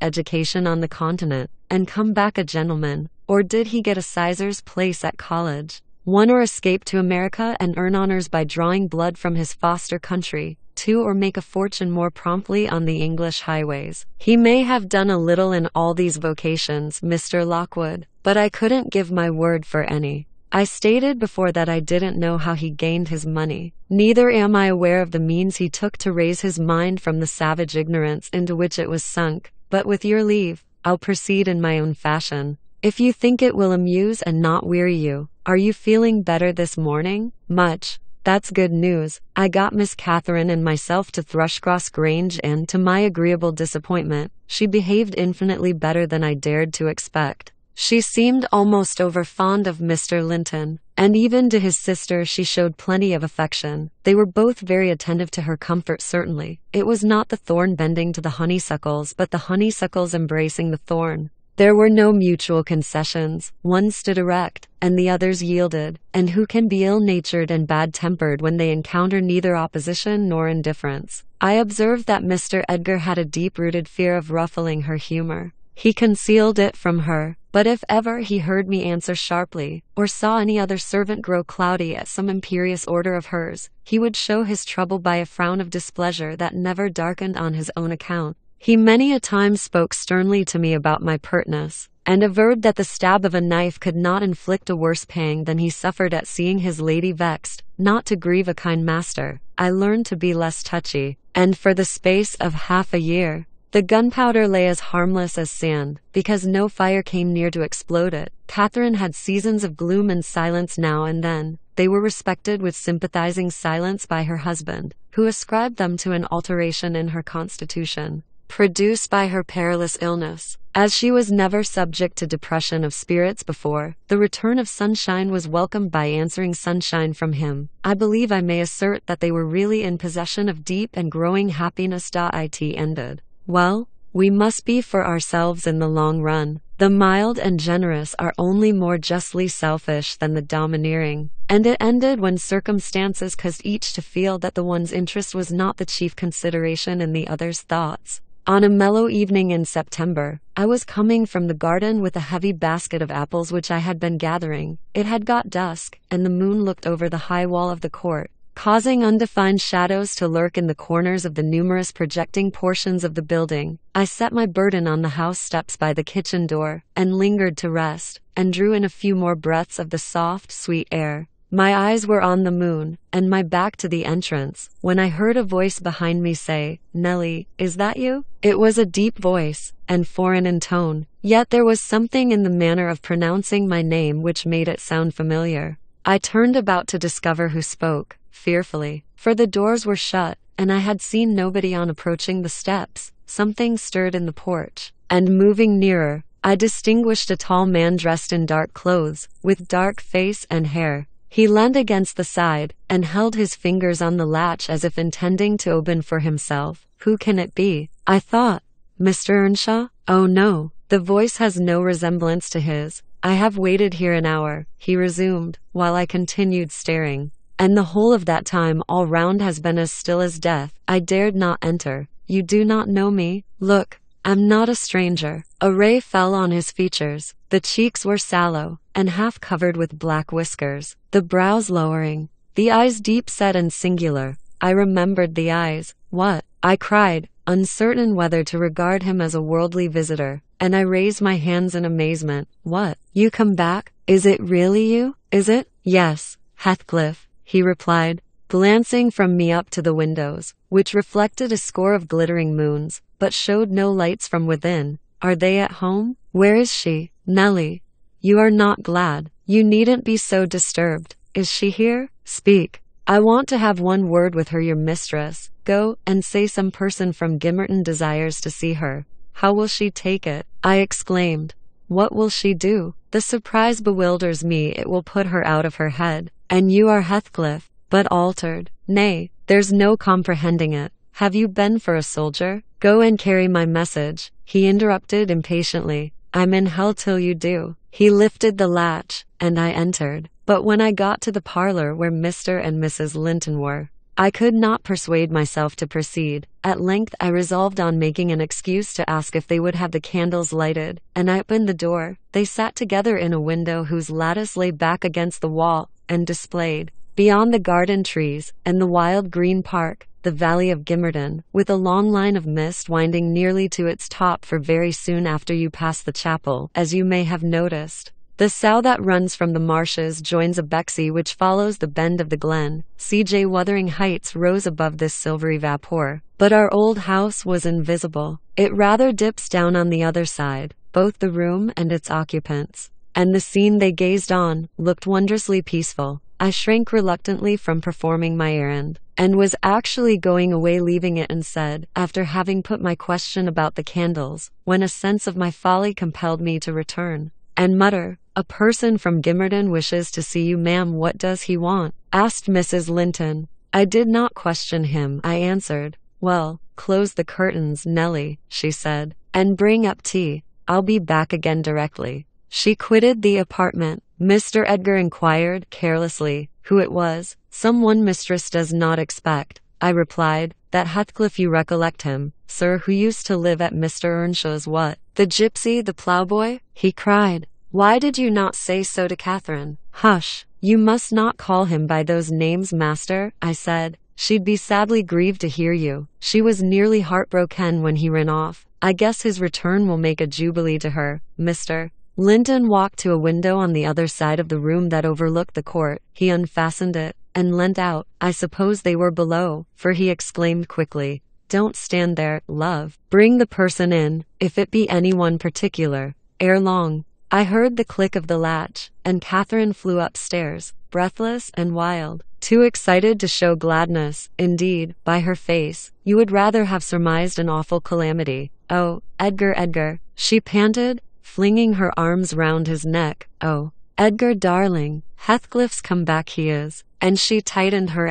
education on the continent, and come back a gentleman? Or did he get a sizar's place at college? 1. Or escape to America and earn honors by drawing blood from his foster country? 2. Or make a fortune more promptly on the English highways? He may have done a little in all these vocations, Mr. Lockwood, but I couldn't give my word for any. I stated before that I didn't know how he gained his money. Neither am I aware of the means he took to raise his mind from the savage ignorance into which it was sunk. But with your leave, I'll proceed in my own fashion, if you think it will amuse and not weary you. Are you feeling better this morning? Much. That's good news. I got Miss Catherine and myself to Thrushcross Grange, and, to my agreeable disappointment, she behaved infinitely better than I dared to expect. She seemed almost over-fond of Mr. Linton, and even to his sister she showed plenty of affection. They were both very attentive to her comfort certainly. It was not the thorn bending to the honeysuckles, but the honeysuckles embracing the thorn. There were no mutual concessions. One stood erect, and the others yielded, and who can be ill-natured and bad-tempered when they encounter neither opposition nor indifference? I observed that Mr. Edgar had a deep-rooted fear of ruffling her humor. He concealed it from her, but if ever he heard me answer sharply, or saw any other servant grow cloudy at some imperious order of hers, he would show his trouble by a frown of displeasure that never darkened on his own account. He many a time spoke sternly to me about my pertness, and averred that the stab of a knife could not inflict a worse pang than he suffered at seeing his lady vexed. Not to grieve a kind master, I learned to be less touchy, and for the space of half a year, the gunpowder lay as harmless as sand, because no fire came near to explode it. Catherine had seasons of gloom and silence now and then. They were respected with sympathizing silence by her husband, who ascribed them to an alteration in her constitution, produced by her perilous illness. As she was never subject to depression of spirits before, the return of sunshine was welcomed by answering sunshine from him. I believe I may assert that they were really in possession of deep and growing happiness. It ended. Well, we must be for ourselves in the long run. The mild and generous are only more justly selfish than the domineering, And it ended when circumstances caused each to feel that the one's interest was not the chief consideration in the other's thoughts. On a mellow evening in September, I was coming from the garden with a heavy basket of apples which I had been gathering. It had got dusk, and the moon looked over the high wall of the court, causing undefined shadows to lurk in the corners of the numerous projecting portions of the building. I set my burden on the house steps by the kitchen door, and lingered to rest, and drew in a few more breaths of the soft, sweet air. My eyes were on the moon, and my back to the entrance, when I heard a voice behind me say, "Nellie, is that you?" It was a deep voice, and foreign in tone, yet there was something in the manner of pronouncing my name which made it sound familiar. I turned about to discover who spoke, fearfully, for the doors were shut, and I had seen nobody on approaching the steps. Something stirred in the porch, and moving nearer, I distinguished a tall man dressed in dark clothes, with dark face and hair. He leaned against the side, and held his fingers on the latch as if intending to open for himself. Who can it be? I thought. Mr. Earnshaw? Oh no, the voice has no resemblance to his. I have waited here an hour, he resumed, while I continued staring. And the whole of that time all round has been as still as death. I dared not enter. You do not know me? Look. I'm not a stranger. A ray fell on his features. The cheeks were sallow, and half covered with black whiskers, the brows lowering, the eyes deep-set and singular. I remembered the eyes. What? I cried, uncertain whether to regard him as a worldly visitor, and I raised my hands in amazement. What? You come back? Is it really you? Is it? Yes, Heathcliff, he replied, glancing from me up to the windows, which reflected a score of glittering moons, but showed no lights from within. Are they at home? Where is she? Nellie. You are not glad. You needn't be so disturbed. Is she here? Speak. I want to have one word with her, your mistress. Go, and say some person from Gimmerton desires to see her. How will she take it? I exclaimed. What will she do? The surprise bewilders me. It will put her out of her head. And you are Heathcliff, but altered. Nay, there's no comprehending it. Have you been for a soldier? Go and carry my message, he interrupted impatiently. I'm in hell till you do. He lifted the latch, and I entered. But when I got to the parlor where Mr. and Mrs. Linton were, I could not persuade myself to proceed. At length I resolved on making an excuse to ask if they would have the candles lighted, and I opened the door. They sat together in a window whose lattice lay back against the wall, and displayed, beyond the garden trees, and the wild green park, the valley of Gimmerton, with a long line of mist winding nearly to its top for very soon after you pass the chapel, as you may have noticed. The sow that runs from the marshes joins a Bexie which follows the bend of the glen. C.J. Wuthering Heights rose above this silvery vapor, but our old house was invisible. It rather dips down on the other side, both the room and its occupants, and the scene they gazed on looked wondrously peaceful. I shrank reluctantly from performing my errand, and was actually going away leaving it unsaid, after having put my question about the candles, when a sense of my folly compelled me to return, and mutter, "A person from Gimmerton wishes to see you, ma'am. What does he want?" asked Mrs. Linton. I did not question him, I answered. "Well, close the curtains, Nellie," she said, "and bring up tea. I'll be back again directly." She quitted the apartment. Mr. Edgar inquired, carelessly, who it was. "Someone mistress does not expect," I replied. "That Heathcliff, you recollect him, sir, who used to live at Mr. Earnshaw's." "What? The gypsy, the ploughboy?" he cried. "Why did you not say so to Catherine?" "Hush, you must not call him by those names, master," I said. "She'd be sadly grieved to hear you. She was nearly heartbroken when he ran off. I guess his return will make a jubilee to her, Mr. Linton walked to a window on the other side of the room that overlooked the court. He unfastened it, and leant out. I suppose they were below, for he exclaimed quickly, "Don't stand there, love. Bring the person in, if it be anyone particular." Ere long, I heard the click of the latch, and Catherine flew upstairs, breathless and wild, too excited to show gladness. Indeed, by her face, you would rather have surmised an awful calamity. "Oh, Edgar, Edgar," she panted, flinging her arms round his neck. "Oh, Edgar, darling, Heathcliff's come back, he is." And she tightened her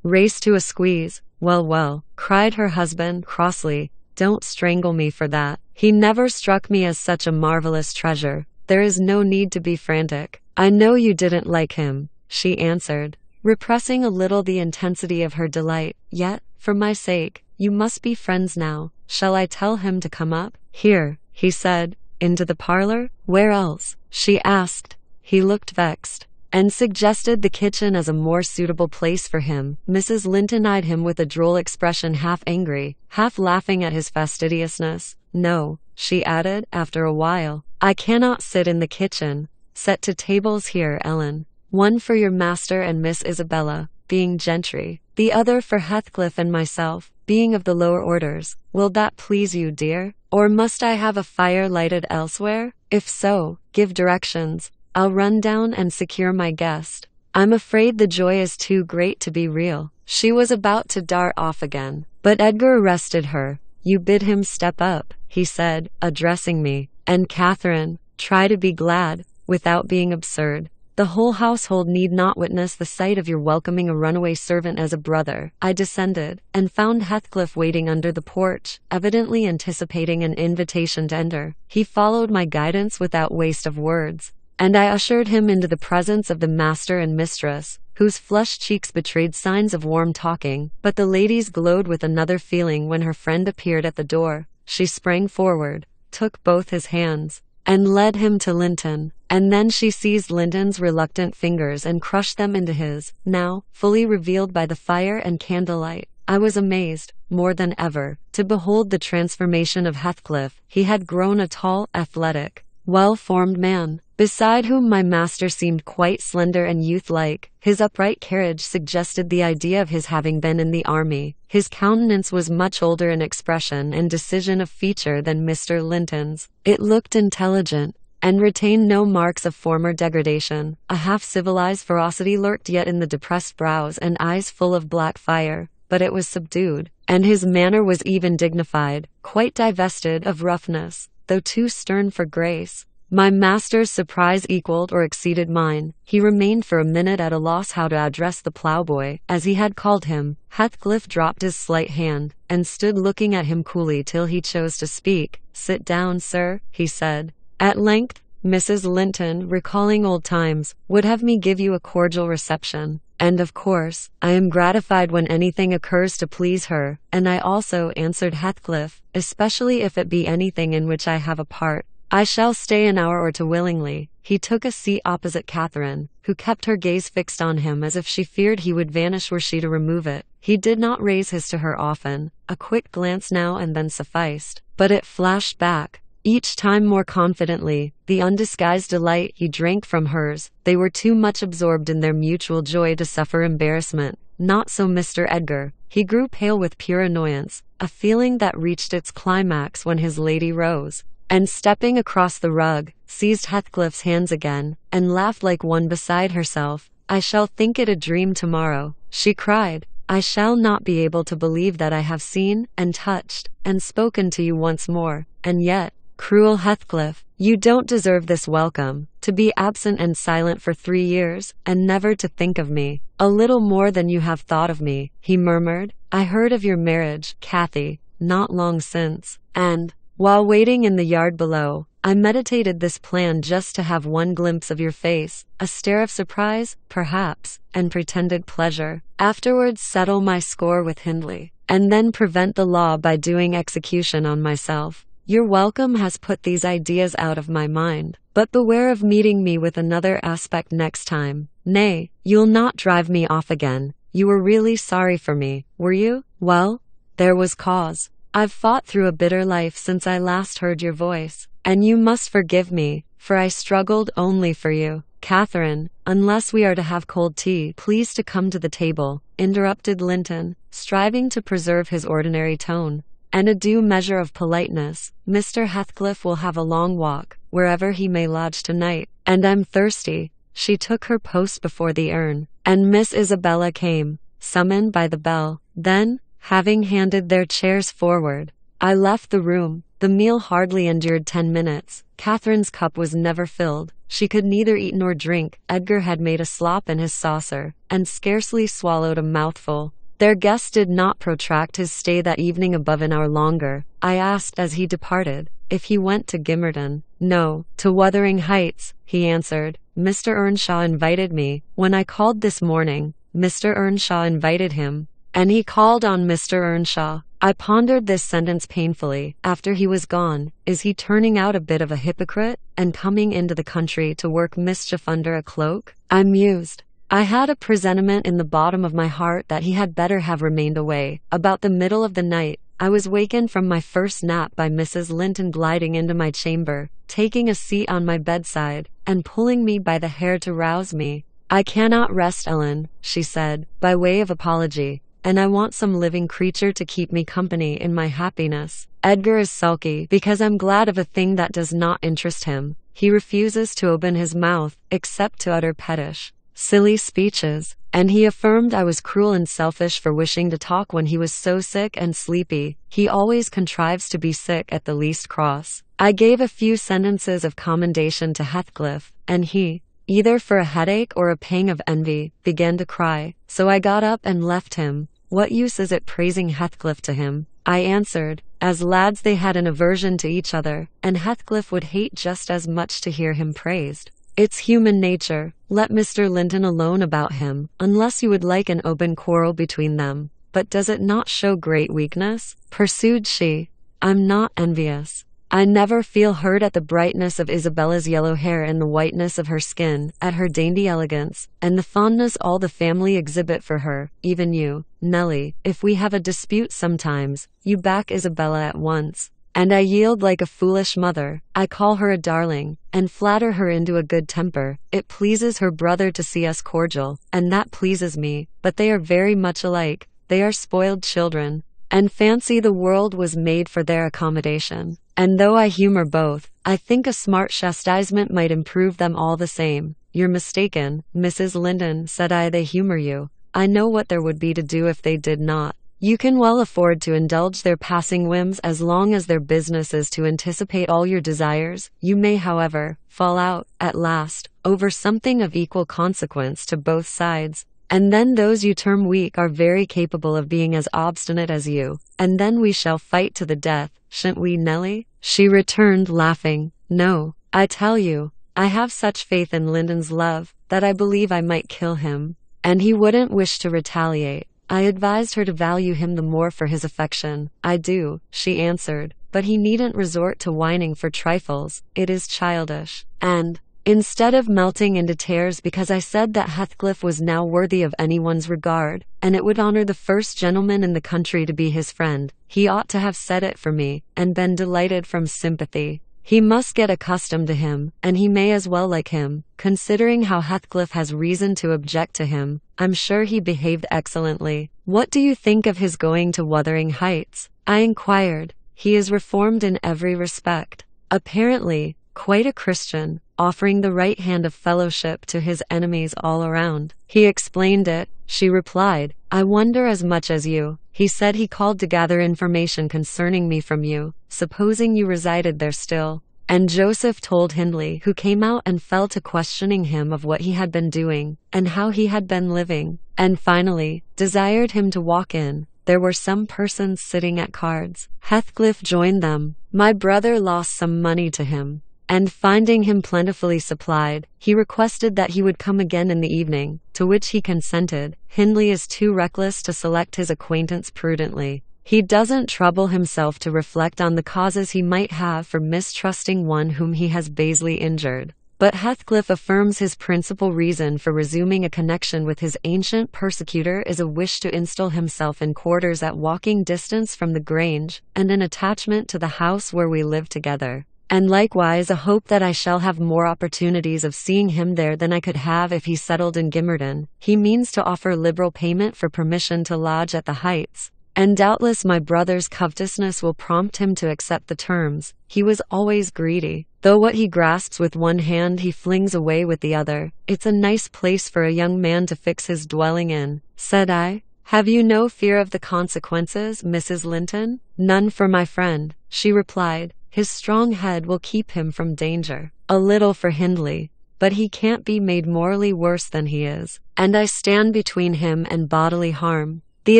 race to a squeeze. "Well, well," cried her husband, crossly, "don't strangle me for that. He never struck me as such a marvelous treasure. There is no need to be frantic. I know you didn't like him." she answered, repressing a little the intensity of her delight. Yet, for my sake, you must be friends now. Shall I tell him to come up? Here, he said. Into the parlor? Where else? She asked. He looked vexed, and suggested the kitchen as a more suitable place for him. Mrs. Linton eyed him with a droll expression, half angry, half laughing at his fastidiousness. No, she added, after a while, I cannot sit in the kitchen. Set to tables here, Ellen. One for your master and Miss Isabella, being gentry, the other for Heathcliff and myself, being of the lower orders. Will that please you, dear? Or must I have a fire lighted elsewhere? If so, give directions. I'll run down and secure my guest. I'm afraid the joy is too great to be real. She was about to dart off again, but Edgar arrested her. You bid him step up, he said, addressing me. And Catherine, try to be glad, without being absurd. The whole household need not witness the sight of your welcoming a runaway servant as a brother. I descended, and found Heathcliff waiting under the porch, evidently anticipating an invitation to enter. He followed my guidance without waste of words, and I ushered him into the presence of the master and mistress, whose flushed cheeks betrayed signs of warm talking, but the ladies glowed with another feeling when her friend appeared at the door. She sprang forward, took both his hands, and led him to Linton, and then she seized Linton's reluctant fingers and crushed them into his, now fully revealed by the fire and candlelight. I was amazed, more than ever, to behold the transformation of Heathcliff. He had grown a tall, athletic, well-formed man, beside whom my master seemed quite slender and youth-like. His upright carriage suggested the idea of his having been in the army. His countenance was much older in expression and decision of feature than Mr. Linton's. It looked intelligent, and retained no marks of former degradation. A half-civilized ferocity lurked yet in the depressed brows and eyes full of black fire, but it was subdued, and his manner was even dignified, quite divested of roughness, though too stern for grace. My master's surprise equaled or exceeded mine. He remained for a minute at a loss how to address the ploughboy, as he had called him. Heathcliff dropped his slight hand, and stood looking at him coolly till he chose to speak. Sit down, sir, he said. At length, Mrs. Linton, recalling old times, would have me give you a cordial reception, and of course, I am gratified when anything occurs to please her, and I also, answered Heathcliff, especially if it be anything in which I have a part. I shall stay an hour or two willingly. He took a seat opposite Catherine, who kept her gaze fixed on him as if she feared he would vanish were she to remove it. He did not raise his to her often. A quick glance now and then sufficed, but it flashed back, each time more confidently, the undisguised delight he drank from hers. They were too much absorbed in their mutual joy to suffer embarrassment. Not so Mr. Edgar. He grew pale with pure annoyance, a feeling that reached its climax when his lady rose, and stepping across the rug, seized Heathcliff's hands again, and laughed like one beside herself. I shall think it a dream tomorrow, she cried. I shall not be able to believe that I have seen, and touched, and spoken to you once more, and yet, cruel Heathcliff, you don't deserve this welcome, to be absent and silent for 3 years, and never to think of me. A little more than you have thought of me, he murmured. I heard of your marriage, Cathy, not long since, and, while waiting in the yard below, I meditated this plan just to have one glimpse of your face, a stare of surprise, perhaps, and pretended pleasure. Afterwards settle my score with Hindley, and then prevent the law by doing execution on myself. Your welcome has put these ideas out of my mind, but beware of meeting me with another aspect next time. Nay, you'll not drive me off again. You were really sorry for me, were you? Well, there was cause. I've fought through a bitter life since I last heard your voice, and you must forgive me, for I struggled only for you. Catherine, unless we are to have cold tea, please to come to the table, interrupted Linton, striving to preserve his ordinary tone, and a due measure of politeness. Mr. Heathcliff will have a long walk, wherever he may lodge tonight, and I'm thirsty. She took her post before the urn, and Miss Isabella came, summoned by the bell. Then, having handed their chairs forward, I left the room. The meal hardly endured 10 minutes. Catherine's cup was never filled. She could neither eat nor drink. Edgar had made a slop in his saucer, and scarcely swallowed a mouthful. Their guest did not protract his stay that evening above an hour longer. I asked as he departed, if he went to Gimmerton. No, to Wuthering Heights, he answered. Mr. Earnshaw invited me. When I called this morning, Mr. Earnshaw invited him. And he called on Mr. Earnshaw. I pondered this sentence painfully. After he was gone, is he turning out a bit of a hypocrite and coming into the country to work mischief under a cloak? I mused. I had a presentiment in the bottom of my heart that he had better have remained away. About the middle of the night, I was wakened from my first nap by Mrs. Linton gliding into my chamber, taking a seat on my bedside, and pulling me by the hair to rouse me. "I cannot rest, Ellen," she said, by way of apology, "and I want some living creature to keep me company in my happiness. Edgar is sulky because I'm glad of a thing that does not interest him. He refuses to open his mouth, except to utter pettish, silly speeches, and he affirmed I was cruel and selfish for wishing to talk when he was so sick and sleepy. He always contrives to be sick at the least cross." I gave a few sentences of commendation to Heathcliff, and he, either for a headache or a pang of envy, began to cry, so I got up and left him. What use is it praising Heathcliff to him? I answered. As lads they had an aversion to each other, and Heathcliff would hate just as much to hear him praised. It's human nature. Let Mr. Linton alone about him, unless you would like an open quarrel between them. But does it not show great weakness? Pursued she. I'm not envious. I never feel hurt at the brightness of Isabella's yellow hair and the whiteness of her skin, at her dainty elegance, and the fondness all the family exhibit for her, even you, Nelly. If we have a dispute sometimes, you back Isabella at once, and I yield like a foolish mother. I call her a darling, and flatter her into a good temper. It pleases her brother to see us cordial, and that pleases me, but they are very much alike. They are spoiled children, and fancy the world was made for their accommodation. And though I humor both, I think a smart chastisement might improve them all the same. You're mistaken, Mrs. Linton, said I. They humor you. I know what there would be to do if they did not. You can well afford to indulge their passing whims as long as their business is to anticipate all your desires. You may, however, fall out, at last, over something of equal consequence to both sides. And then those you term weak are very capable of being as obstinate as you. And then we shall fight to the death, shan't we, Nelly? She returned, laughing. No, I tell you, I have such faith in Linton's love, that I believe I might kill him. And he wouldn't wish to retaliate. I advised her to value him the more for his affection. I do, she answered, but he needn't resort to whining for trifles. It is childish. And, instead of melting into tears because I said that Heathcliff was now worthy of anyone's regard, and it would honor the first gentleman in the country to be his friend, he ought to have said it for me, and been delighted from sympathy. He must get accustomed to him, and he may as well like him, considering how Heathcliff has reason to object to him. I'm sure he behaved excellently. What do you think of his going to Wuthering Heights? I inquired. He is reformed in every respect. Apparently, quite a Christian, offering the right hand of fellowship to his enemies all around. He explained it, she replied. I wonder as much as you. He said he called to gather information concerning me from you, supposing you resided there still. And Joseph told Hindley, who came out and fell to questioning him of what he had been doing, and how he had been living, and finally, desired him to walk in. There were some persons sitting at cards. Heathcliff joined them. My brother lost some money to him, and finding him plentifully supplied, he requested that he would come again in the evening, to which he consented. Hindley is too reckless to select his acquaintance prudently. He doesn't trouble himself to reflect on the causes he might have for mistrusting one whom he has basely injured. But Heathcliff affirms his principal reason for resuming a connection with his ancient persecutor is a wish to install himself in quarters at walking distance from the Grange, and an attachment to the house where we live together. And likewise a hope that I shall have more opportunities of seeing him there than I could have if he settled in Gimmerton. He means to offer liberal payment for permission to lodge at the Heights, and doubtless my brother's covetousness will prompt him to accept the terms. He was always greedy, though what he grasps with one hand he flings away with the other. It's a nice place for a young man to fix his dwelling in, said I. Have you no fear of the consequences, Mrs. Linton? None for my friend, she replied. His strong head will keep him from danger. A little for Hindley, but he can't be made morally worse than he is, and I stand between him and bodily harm. The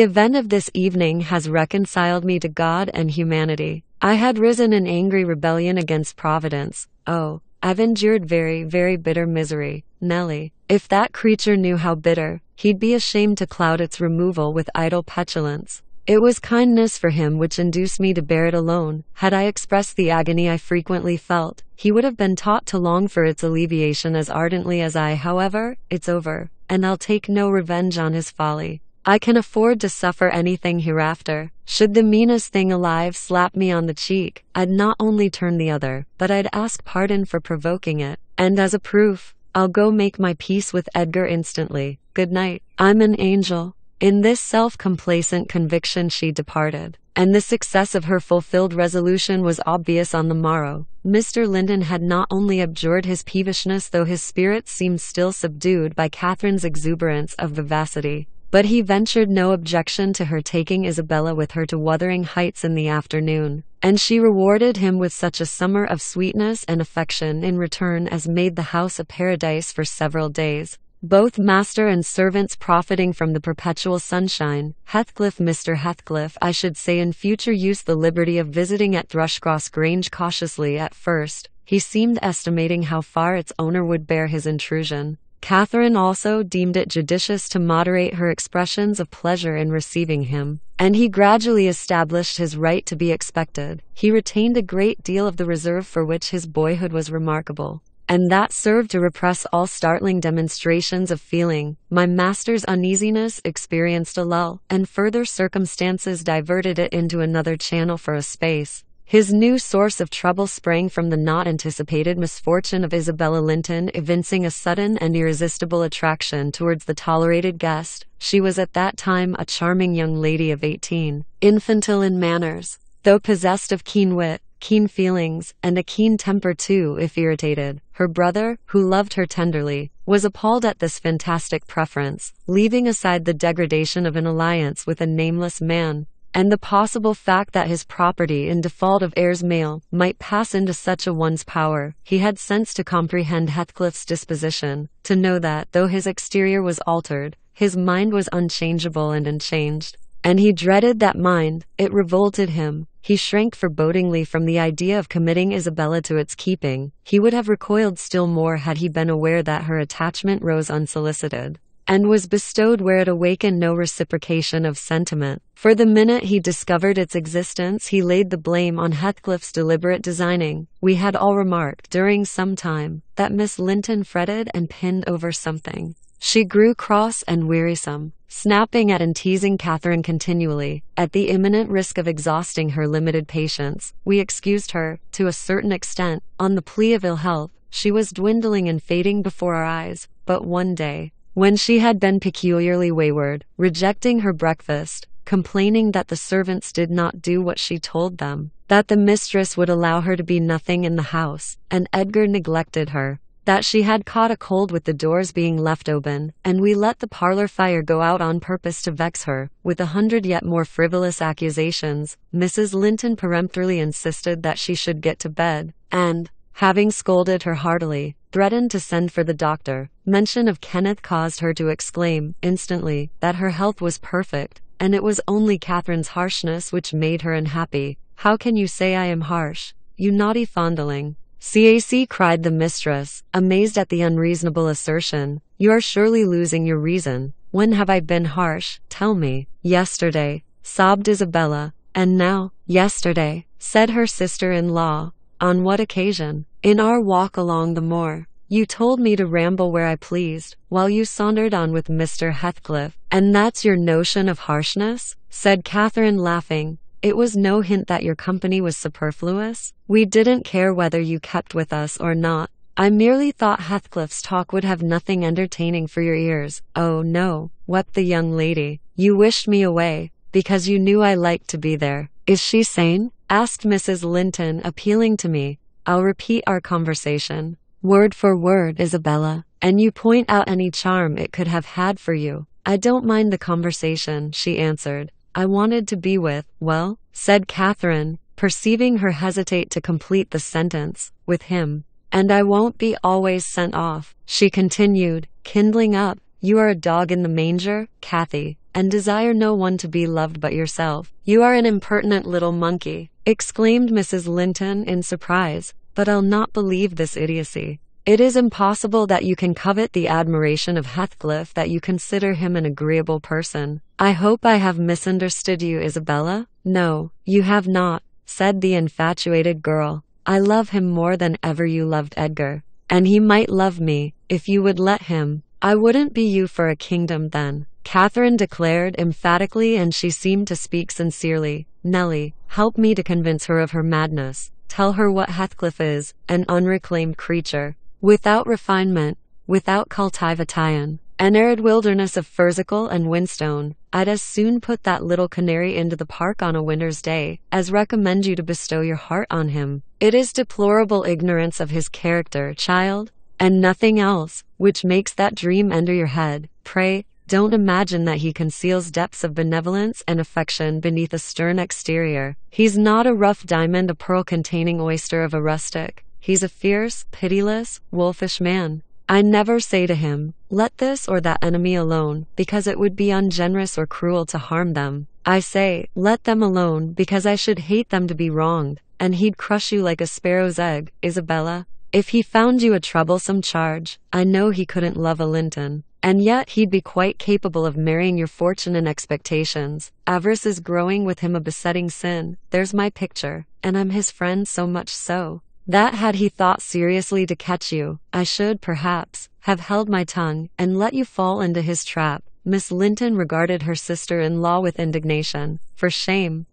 event of this evening has reconciled me to God and humanity. I had risen in angry rebellion against Providence. Oh, I've endured very, very bitter misery, Nellie. If that creature knew how bitter, he'd be ashamed to cloud its removal with idle petulance. It was kindness for him which induced me to bear it alone. Had I expressed the agony I frequently felt, he would have been taught to long for its alleviation as ardently as I. However, it's over, and I'll take no revenge on his folly. I can afford to suffer anything hereafter. Should the meanest thing alive slap me on the cheek, I'd not only turn the other, but I'd ask pardon for provoking it. And as a proof, I'll go make my peace with Edgar instantly. Good night. I'm an angel. In this self-complacent conviction she departed, and the success of her fulfilled resolution was obvious on the morrow. Mr. Linton had not only abjured his peevishness, though his spirits seemed still subdued by Catherine's exuberance of vivacity, but he ventured no objection to her taking Isabella with her to Wuthering Heights in the afternoon, and she rewarded him with such a summer of sweetness and affection in return as made the house a paradise for several days, both master and servants profiting from the perpetual sunshine. Heathcliff, Mr. Heathcliff, I should say in future use the liberty of visiting at Thrushcross Grange cautiously at first. He seemed estimating how far its owner would bear his intrusion. Catherine also deemed it judicious to moderate her expressions of pleasure in receiving him, and he gradually established his right to be expected. He retained a great deal of the reserve for which his boyhood was remarkable, and that served to repress all startling demonstrations of feeling. My master's uneasiness experienced a lull, and further circumstances diverted it into another channel for a space. His new source of trouble sprang from the not anticipated misfortune of Isabella Linton evincing a sudden and irresistible attraction towards the tolerated guest. She was at that time a charming young lady of 18, infantile in manners, though possessed of keen wit, keen feelings, and a keen temper too, if irritated. Her brother, who loved her tenderly, was appalled at this fantastic preference, leaving aside the degradation of an alliance with a nameless man, and the possible fact that his property in default of heirs male might pass into such a one's power. He had sense to comprehend Heathcliff's disposition, to know that, though his exterior was altered, his mind was unchangeable and unchanged, and he dreaded that mind. It revolted him. He shrank forebodingly from the idea of committing Isabella to its keeping. He would have recoiled still more had he been aware that her attachment rose unsolicited, and was bestowed where it awakened no reciprocation of sentiment. For the minute he discovered its existence, he laid the blame on Heathcliff's deliberate designing. We had all remarked, during some time, that Miss Linton fretted and pinned over something. She grew cross and wearisome, snapping at and teasing Catherine continually. At the imminent risk of exhausting her limited patience, we excused her, to a certain extent, on the plea of ill health. She was dwindling and fading before our eyes, but one day, when she had been peculiarly wayward, rejecting her breakfast, complaining that the servants did not do what she told them, that the mistress would allow her to be nothing in the house, and Edgar neglected her, that she had caught a cold with the doors being left open, and we let the parlor fire go out on purpose to vex her, with 100 yet more frivolous accusations, Mrs. Linton peremptorily insisted that she should get to bed, and, having scolded her heartily, threatened to send for the doctor. Mention of Kenneth caused her to exclaim, instantly, that her health was perfect, and it was only Catherine's harshness which made her unhappy. "How can you say I am harsh, you naughty fondling?" "Cac," cried the mistress, amazed at the unreasonable assertion. "You are surely losing your reason. When have I been harsh? Tell me." "Yesterday," sobbed Isabella. "And now?" "Yesterday," said her sister-in-law. "On what occasion?" "In our walk along the moor. You told me to ramble where I pleased, while you sauntered on with Mr. Heathcliff." "And that's your notion of harshness?" said Catherine, laughing. "It was no hint that your company was superfluous? We didn't care whether you kept with us or not. I merely thought Heathcliff's talk would have nothing entertaining for your ears." "Oh, no," wept the young lady. "You wished me away, because you knew I liked to be there." "Is she sane?" asked Mrs. Linton, appealing to me. "I'll repeat our conversation, word for word, Isabella, and you point out any charm it could have had for you." "I don't mind the conversation," she answered. "I wanted to be with," "Well," said Catherine, perceiving her hesitate to complete the sentence, "with him. And I won't be always sent off," she continued, kindling up. "You are a dog in the manger, Cathy, and desire no one to be loved but yourself." "You are an impertinent little monkey," exclaimed Mrs. Linton in surprise. but I'll not believe this idiocy. It is impossible that you can covet the admiration of Heathcliff, that you consider him an agreeable person. I hope I have misunderstood you, Isabella. No, you have not, said the infatuated girl. I love him more than ever you loved Edgar. And he might love me, if you would let him. I wouldn't be you for a kingdom then, Catherine declared emphatically, and she seemed to speak sincerely. Nellie, help me to convince her of her madness. Tell her what Heathcliff is, an unreclaimed creature, without refinement, without cultivation, an arid wilderness of fursicle and whinstone. I'd as soon put that little canary into the park on a winter's day, as recommend you to bestow your heart on him. It is deplorable ignorance of his character, child, and nothing else, which makes that dream enter your head. Pray, don't imagine that he conceals depths of benevolence and affection beneath a stern exterior. He's not a rough diamond, a pearl-containing oyster of a rustic. He's a fierce, pitiless, wolfish man. I never say to him, let this or that enemy alone, because it would be ungenerous or cruel to harm them. I say, let them alone, because I should hate them to be wronged, and he'd crush you like a sparrow's egg, Isabella. If he found you a troublesome charge, I know he couldn't love a Linton, and yet he'd be quite capable of marrying your fortune and expectations. Avarice is growing with him a besetting sin. There's my picture, and I'm his friend, so much so that had he thought seriously to catch you, I should, perhaps, have held my tongue, and let you fall into his trap. Miss Linton regarded her sister-in-law with indignation. For shame,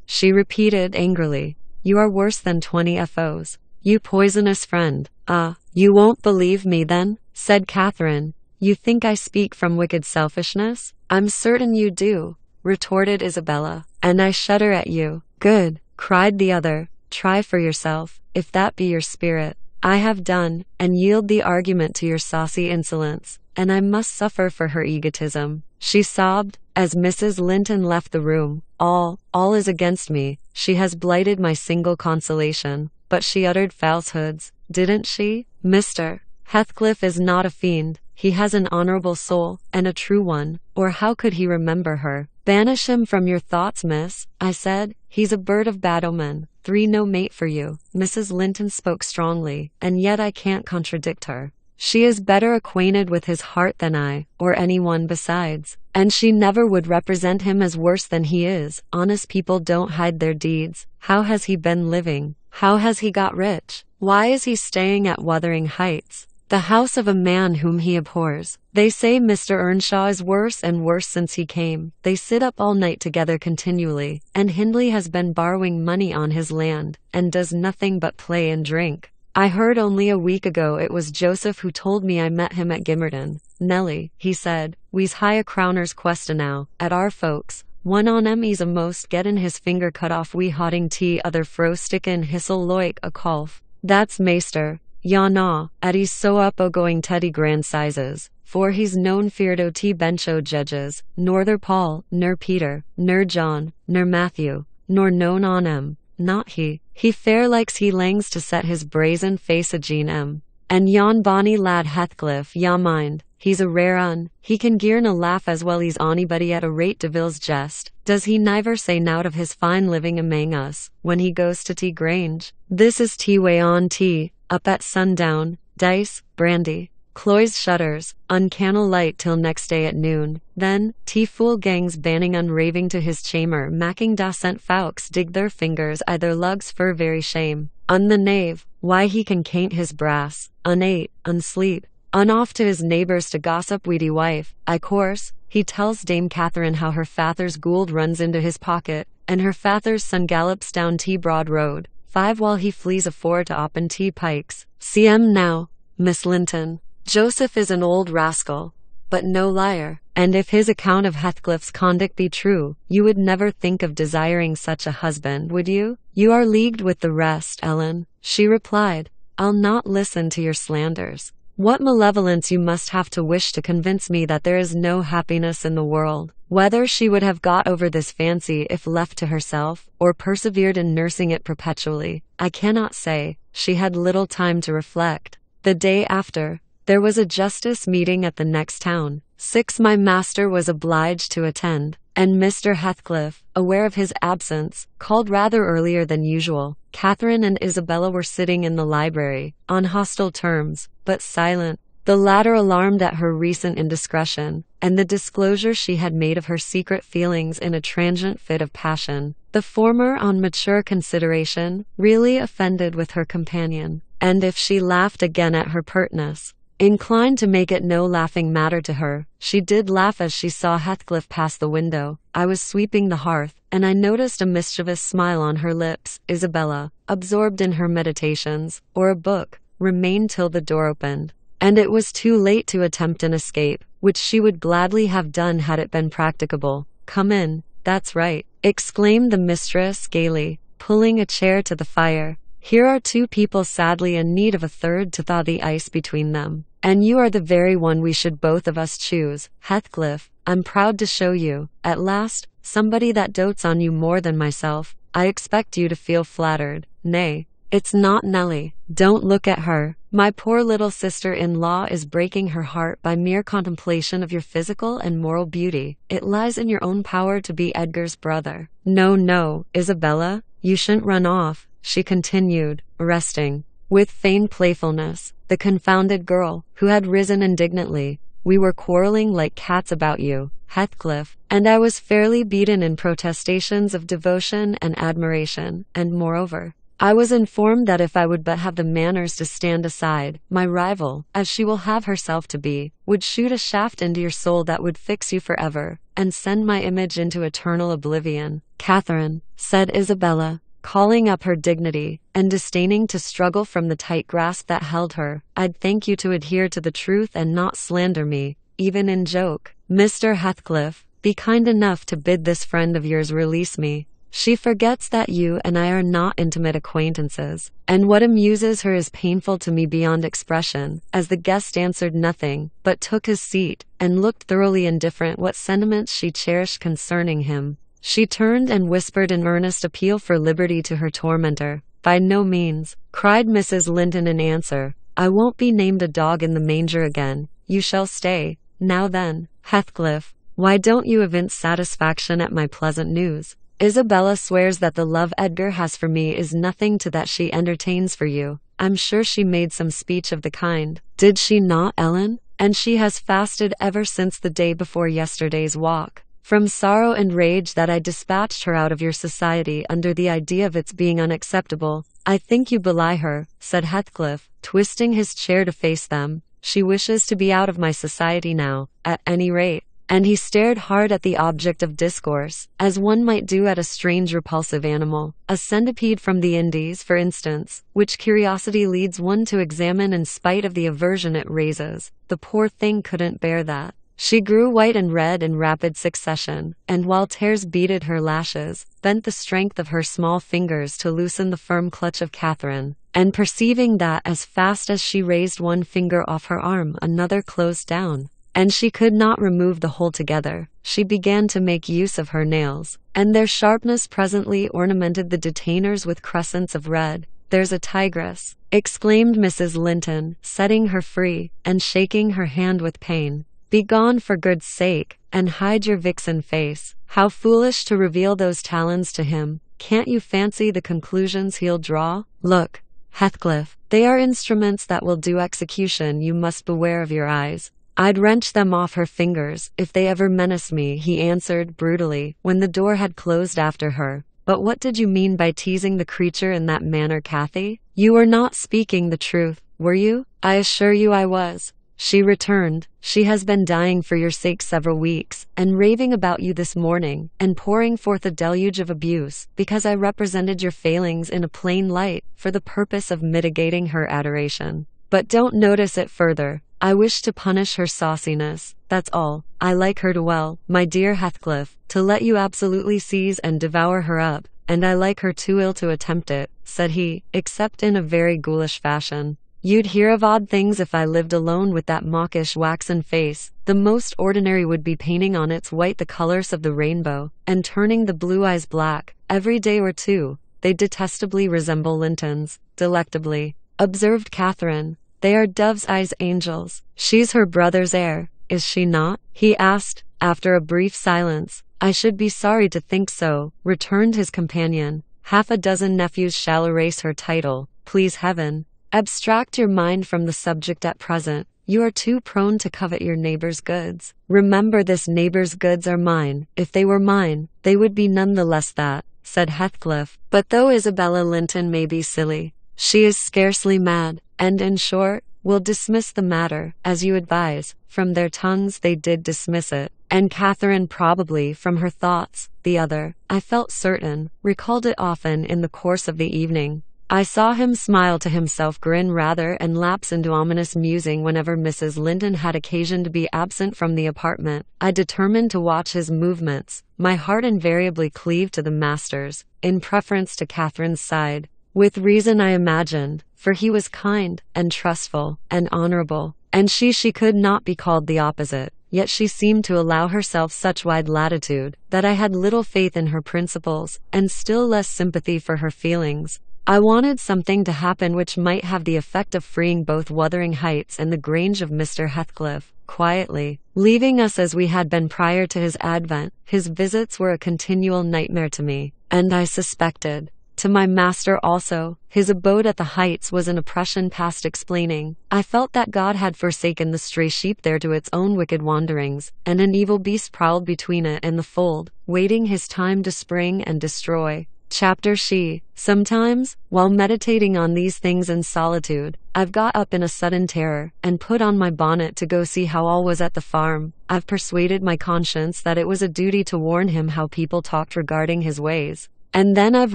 she repeated angrily. You are worse than 20 FOs. You poisonous friend. Ah, you won't believe me then? Said Catherine. You think I speak from wicked selfishness? I'm certain you do, retorted Isabella. And I shudder at you. Good, cried the other. Try for yourself, if that be your spirit. I have done, and yield the argument to your saucy insolence, and I must suffer for her egotism. She sobbed, as Mrs. Linton left the room. All is against me. She has blighted my single consolation. But she uttered falsehoods, didn't she? Mr. Heathcliff is not a fiend. He has an honorable soul, and a true one, or how could he remember her? Banish him from your thoughts, miss, I said. He's a bird of bad omen. 3 no mate for you. Mrs. Linton spoke strongly, and yet I can't contradict her. She is better acquainted with his heart than I, or anyone besides, and she never would represent him as worse than he is. Honest people don't hide their deeds. How has he been living? How has he got rich? Why is he staying at Wuthering Heights, the house of a man whom he abhors? They say Mr. Earnshaw is worse and worse since he came. They sit up all night together continually, and Hindley has been borrowing money on his land, and does nothing but play and drink. I heard only a week ago it was Joseph who told me I met him at Gimmerton. Nellie, he said, we's high a crowner's questa now, at our folks. One on 'em he's a'most gettin' his finger cut off wi hotting tea, other fro stickin' hissel loik a colf. That's maester, ya na, at he's so up o going teddy grand sizes, for he's known feared o tea bencho judges, norther Paul, ner Peter, ner John, ner Matthew, nor known on 'em, not he. He fair likes he langs to set his brazen face agin 'em. And yon bonny lad Heathcliff, ya mind, he's a rare un. He can gearn a laugh as well as onybody at a rate Deville's jest. Does he never say nowt of his fine living amang us, when he goes to Tea Grange? This is tea way on tea, up at sundown, dice, brandy, cloised shutters, uncannel light till next day at noon. Then, tea fool gangs banning unraving to his chamber, macking dacent fowks dig their fingers either lugs for very shame. Un the knave, why he can caint his brass, unate, unsleep, unoff to his neighbours to gossip weedy wife. I course, he tells Dame Catherine how her father's goold runs into his pocket, and her father's son gallops down Tea Broad Road, 5 while he flees afore to oppen Tea Pikes. See 'em now, Miss Linton. Joseph is an old rascal, but no liar, and if his account of Heathcliff's conduct be true, you would never think of desiring such a husband, would you? You are leagued with the rest, Ellen, she replied. I'll not listen to your slanders. What malevolence you must have to wish to convince me that there is no happiness in the world. Whether she would have got over this fancy if left to herself, or persevered in nursing it perpetually, I cannot say. She had little time to reflect. The day after, there was a justice meeting at the next town. 6 my master was obliged to attend, and Mr. Heathcliff, aware of his absence, called rather earlier than usual. Catherine and Isabella were sitting in the library, on hostile terms, but silent, the latter alarmed at her recent indiscretion, and the disclosure she had made of her secret feelings in a transient fit of passion. The former, on mature consideration, really offended with her companion, and if she laughed again at her pertness, inclined to make it no laughing matter to her. She did laugh as she saw Heathcliff pass the window. I was sweeping the hearth, and I noticed a mischievous smile on her lips. Isabella, absorbed in her meditations, or a book, remained till the door opened, and it was too late to attempt an escape, which she would gladly have done had it been practicable. "Come in, that's right," exclaimed the mistress gaily, pulling a chair to the fire. "Here are two people sadly in need of a third to thaw the ice between them, and you are the very one we should both of us choose. Heathcliff, I'm proud to show you, at last, somebody that dotes on you more than myself. I expect you to feel flattered. Nay, it's not Nellie. Don't look at her. My poor little sister-in-law is breaking her heart by mere contemplation of your physical and moral beauty. It lies in your own power to be Edgar's brother. No, no, Isabella, you shouldn't run off," she continued, arresting, with feigned playfulness, the confounded girl, who had risen indignantly. "We were quarreling like cats about you, Heathcliff, and I was fairly beaten in protestations of devotion and admiration, and moreover, I was informed that if I would but have the manners to stand aside, my rival, as she will have herself to be, would shoot a shaft into your soul that would fix you forever, and send my image into eternal oblivion." "Catherine," said Isabella, calling up her dignity, and disdaining to struggle from the tight grasp that held her, "I'd thank you to adhere to the truth and not slander me, even in joke. Mr. Heathcliff, be kind enough to bid this friend of yours release me. She forgets that you and I are not intimate acquaintances, and what amuses her is painful to me beyond expression." As the guest answered nothing, but took his seat, and looked thoroughly indifferent what sentiments she cherished concerning him, she turned and whispered an earnest appeal for liberty to her tormentor. "By no means," cried Mrs. Linton in answer. "I won't be named a dog in the manger again. You shall stay. Now then, Heathcliff, why don't you evince satisfaction at my pleasant news? Isabella swears that the love Edgar has for me is nothing to that she entertains for you. I'm sure she made some speech of the kind. Did she not, Ellen? And she has fasted ever since the day before yesterday's walk, from sorrow and rage that I dispatched her out of your society under the idea of its being unacceptable." "I think you belie her," said Heathcliff, twisting his chair to face them. "She wishes to be out of my society now, at any rate." And he stared hard at the object of discourse, as one might do at a strange repulsive animal, a centipede from the Indies, for instance, which curiosity leads one to examine in spite of the aversion it raises. The poor thing couldn't bear that. She grew white and red in rapid succession, and while tears beaded her lashes, bent the strength of her small fingers to loosen the firm clutch of Catherine, and perceiving that as fast as she raised one finger off her arm another closed down, and she could not remove the whole together, she began to make use of her nails, and their sharpness presently ornamented the detainers with crescents of red. "There's a tigress," exclaimed Mrs. Linton, setting her free, and shaking her hand with pain. "Begone for good's sake, and hide your vixen face. How foolish to reveal those talons to him. Can't you fancy the conclusions he'll draw? Look, Heathcliff, they are instruments that will do execution. You must beware of your eyes." "I'd wrench them off her fingers, if they ever menace me," he answered brutally, when the door had closed after her. "But what did you mean by teasing the creature in that manner, Cathy? You were not speaking the truth, were you?" "I assure you I was," she returned. "She has been dying for your sake several weeks, and raving about you this morning, and pouring forth a deluge of abuse, because I represented your failings in a plain light, for the purpose of mitigating her adoration. But don't notice it further. I wish to punish her sauciness, that's all. I like her too well, my dear Heathcliff, to let you absolutely seize and devour her up, and I like her too ill to attempt it," said he, except in a very ghoulish fashion. "You'd hear of odd things if I lived alone with that mawkish waxen face. The most ordinary would be painting on its white the colors of the rainbow, and turning the blue eyes black, every day or two. They detestably resemble Linton's." "Delectably," observed Catherine. "They are dove's eyes angels. She's her brother's heir, is she not?" he asked, after a brief silence. I should be sorry to think so, returned his companion. Half a dozen nephews shall erase her title, please heaven. Abstract your mind from the subject at present. You are too prone to covet your neighbor's goods. Remember, this neighbor's goods are mine. If they were mine, they would be none the less that, said Heathcliff. But though Isabella Linton may be silly, she is scarcely mad, and in short, will dismiss the matter, as you advise. From their tongues they did dismiss it, and Catherine probably from her thoughts. The other, I felt certain, recalled it often in the course of the evening. I saw him smile to himself, grin rather, and lapse into ominous musing whenever Mrs. Linton had occasion to be absent from the apartment. I determined to watch his movements. My heart invariably cleaved to the master's, in preference to Catherine's side. With reason, I imagined, for he was kind, and trustful, and honorable, and she could not be called the opposite. Yet she seemed to allow herself such wide latitude, that I had little faith in her principles, and still less sympathy for her feelings. I wanted something to happen which might have the effect of freeing both Wuthering Heights and the Grange of Mr. Heathcliff, quietly, leaving us as we had been prior to his advent. His visits were a continual nightmare to me, and I suspected, to my master also, his abode at the Heights was an oppression past explaining. I felt that God had forsaken the stray sheep there to its own wicked wanderings, and an evil beast prowled between it and the fold, waiting his time to spring and destroy. Chapter She. Sometimes, while meditating on these things in solitude, I've got up in a sudden terror, and put on my bonnet to go see how all was at the farm. I've persuaded my conscience that it was a duty to warn him how people talked regarding his ways. And then I've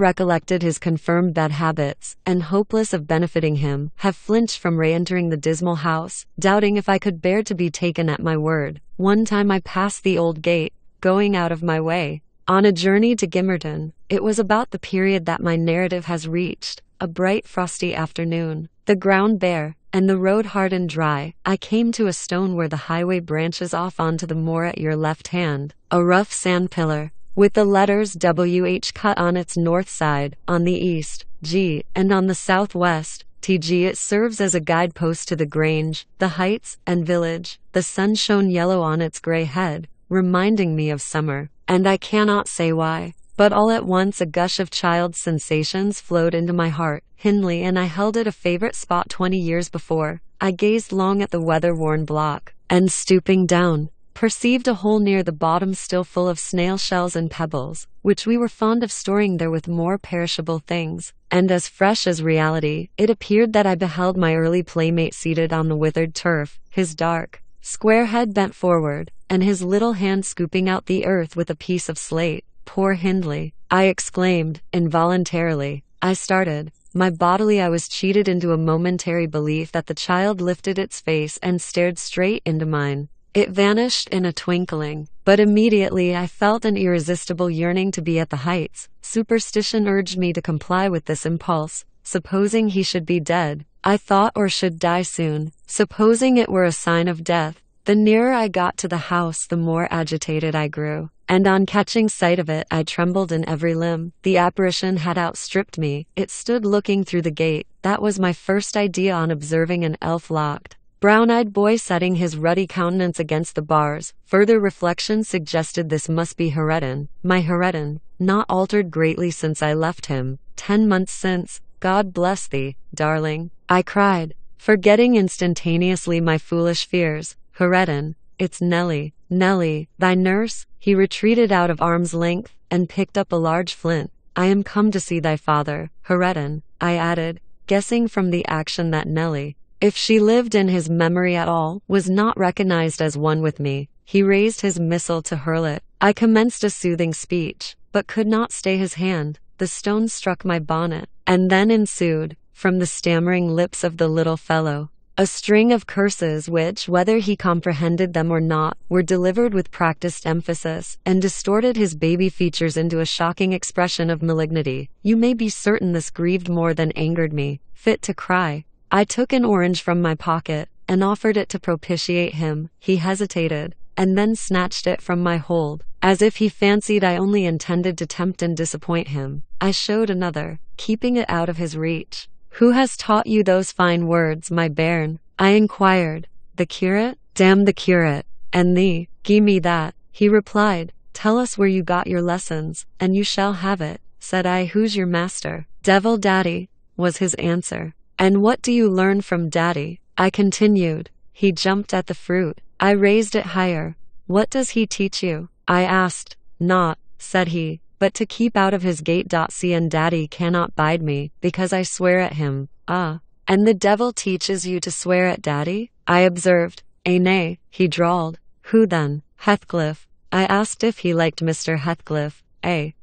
recollected his confirmed bad habits, and hopeless of benefiting him, have flinched from re-entering the dismal house, doubting if I could bear to be taken at my word. One time I passed the old gate, going out of my way, on a journey to Gimmerton. It was about the period that my narrative has reached, a bright frosty afternoon, the ground bare, and the road hard and dry. I came to a stone where the highway branches off onto the moor at your left hand, a rough sand pillar, with the letters WH cut on its north side, on the east, G, and on the southwest, TG. It serves as a guidepost to the Grange, the Heights, and village. The sun shone yellow on its gray head, reminding me of summer, and I cannot say why, but all at once a gush of child's sensations flowed into my heart. Hindley, and I held it a favorite spot 20 years before. I gazed long at the weather-worn block, and stooping down, perceived a hole near the bottom still full of snail shells and pebbles, which we were fond of storing there with more perishable things, and as fresh as reality. It appeared that I beheld my early playmate seated on the withered turf, his dark, square head bent forward, and his little hand scooping out the earth with a piece of slate. Poor Hindley, I exclaimed, involuntarily. I started. Bodily I was cheated into a momentary belief that the child lifted its face and stared straight into mine. It vanished in a twinkling, but immediately I felt an irresistible yearning to be at the Heights. Superstition urged me to comply with this impulse. Supposing he should be dead, I thought, or should die soon. Supposing it were a sign of death. The nearer I got to the house, the more agitated I grew, and on catching sight of it, I trembled in every limb. The apparition had outstripped me. It stood looking through the gate. That was my first idea on observing an elf-locked, brown-eyed boy setting his ruddy countenance against the bars. Further reflection suggested this must be Heredin, my Heredin, not altered greatly since I left him, 10 months since. God bless thee, darling, I cried, forgetting instantaneously my foolish fears. Heredin, it's Nellie. Nellie, thy nurse? He retreated out of arm's length, and picked up a large flint. I am come to see thy father, Heredin, I added, guessing from the action that Nellie, if she lived in his memory at all, was not recognized as one with me. He raised his missile to hurl it. I commenced a soothing speech, but could not stay his hand. The stone struck my bonnet, and then ensued, from the stammering lips of the little fellow, a string of curses which, whether he comprehended them or not, were delivered with practiced emphasis, and distorted his baby features into a shocking expression of malignity. You may be certain this grieved more than angered me. Fit to cry, I took an orange from my pocket, and offered it to propitiate him. He hesitated, and then snatched it from my hold, as if he fancied I only intended to tempt and disappoint him. I showed another, keeping it out of his reach. Who has taught you those fine words, my bairn? I inquired. The curate? Damn the curate. And thee, gie me that, he replied. Tell us where you got your lessons, and you shall have it, said I. Who's your master? Devil Daddy, was his answer. And what do you learn from Daddy? I continued. He jumped at the fruit. I raised it higher. What does he teach you? I asked. Naught, said he, but to keep out of his gate. And Daddy cannot bide me, because I swear at him. Ah. And the devil teaches you to swear at Daddy? I observed. Nay, he drawled. Who then? Heathcliff. I asked if he liked Mr. Heathcliff.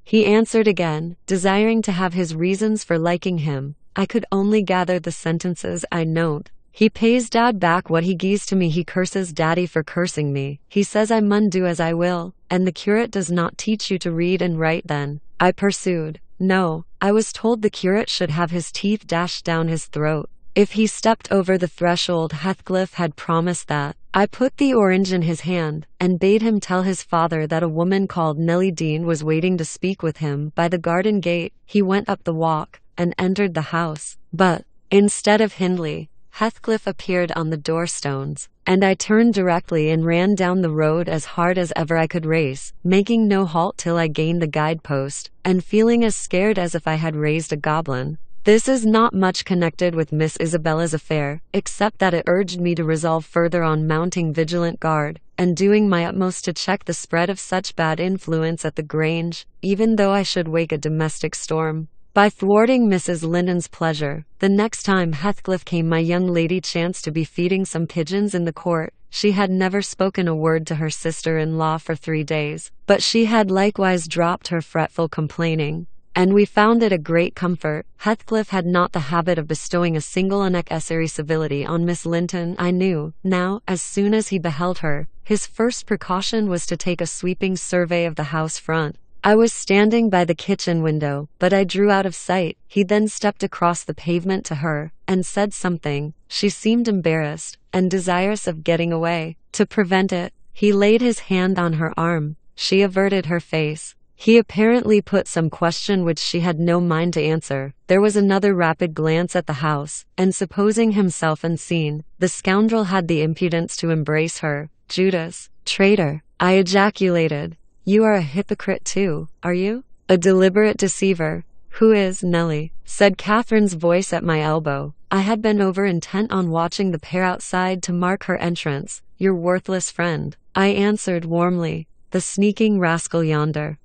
He answered again, desiring to have his reasons for liking him. I could only gather the sentences I note. He pays Dad back what he gies to me. He curses Daddy for cursing me. He says I mun do as I will, and the curate does not teach you to read and write then. I pursued. No, I was told the curate should have his teeth dashed down his throat if he stepped over the threshold. Heathcliff had promised that. I put the orange in his hand, and bade him tell his father that a woman called Nellie Dean was waiting to speak with him by the garden gate. He went up the walk, and entered the house. But, instead of Hindley, Heathcliff appeared on the doorstones, and I turned directly and ran down the road as hard as ever I could race, making no halt till I gained the guidepost, and feeling as scared as if I had raised a goblin. This is not much connected with Miss Isabella's affair, except that it urged me to resolve further on mounting vigilant guard, and doing my utmost to check the spread of such bad influence at the Grange, even though I should wake a domestic storm by thwarting Mrs. Linton's pleasure. The next time Heathcliff came, my young lady chanced to be feeding some pigeons in the court. She had never spoken a word to her sister-in-law for 3 days, but she had likewise dropped her fretful complaining, and we found it a great comfort. Heathcliff had not the habit of bestowing a single unnecessary civility on Miss Linton. I knew, now, as soon as he beheld her, his first precaution was to take a sweeping survey of the house front. I was standing by the kitchen window, but I drew out of sight. He then stepped across the pavement to her, and said something. She seemed embarrassed, and desirous of getting away. To prevent it, he laid his hand on her arm. She averted her face. He apparently put some question which she had no mind to answer. There was another rapid glance at the house, and supposing himself unseen, the scoundrel had the impudence to embrace her. Judas, traitor, I ejaculated. You are a hypocrite too, are you? A deliberate deceiver. Who is Nellie? Said Catherine's voice at my elbow. I had been over intent on watching the pair outside to mark her entrance. Your worthless friend, I answered warmly. The sneaking rascal yonder.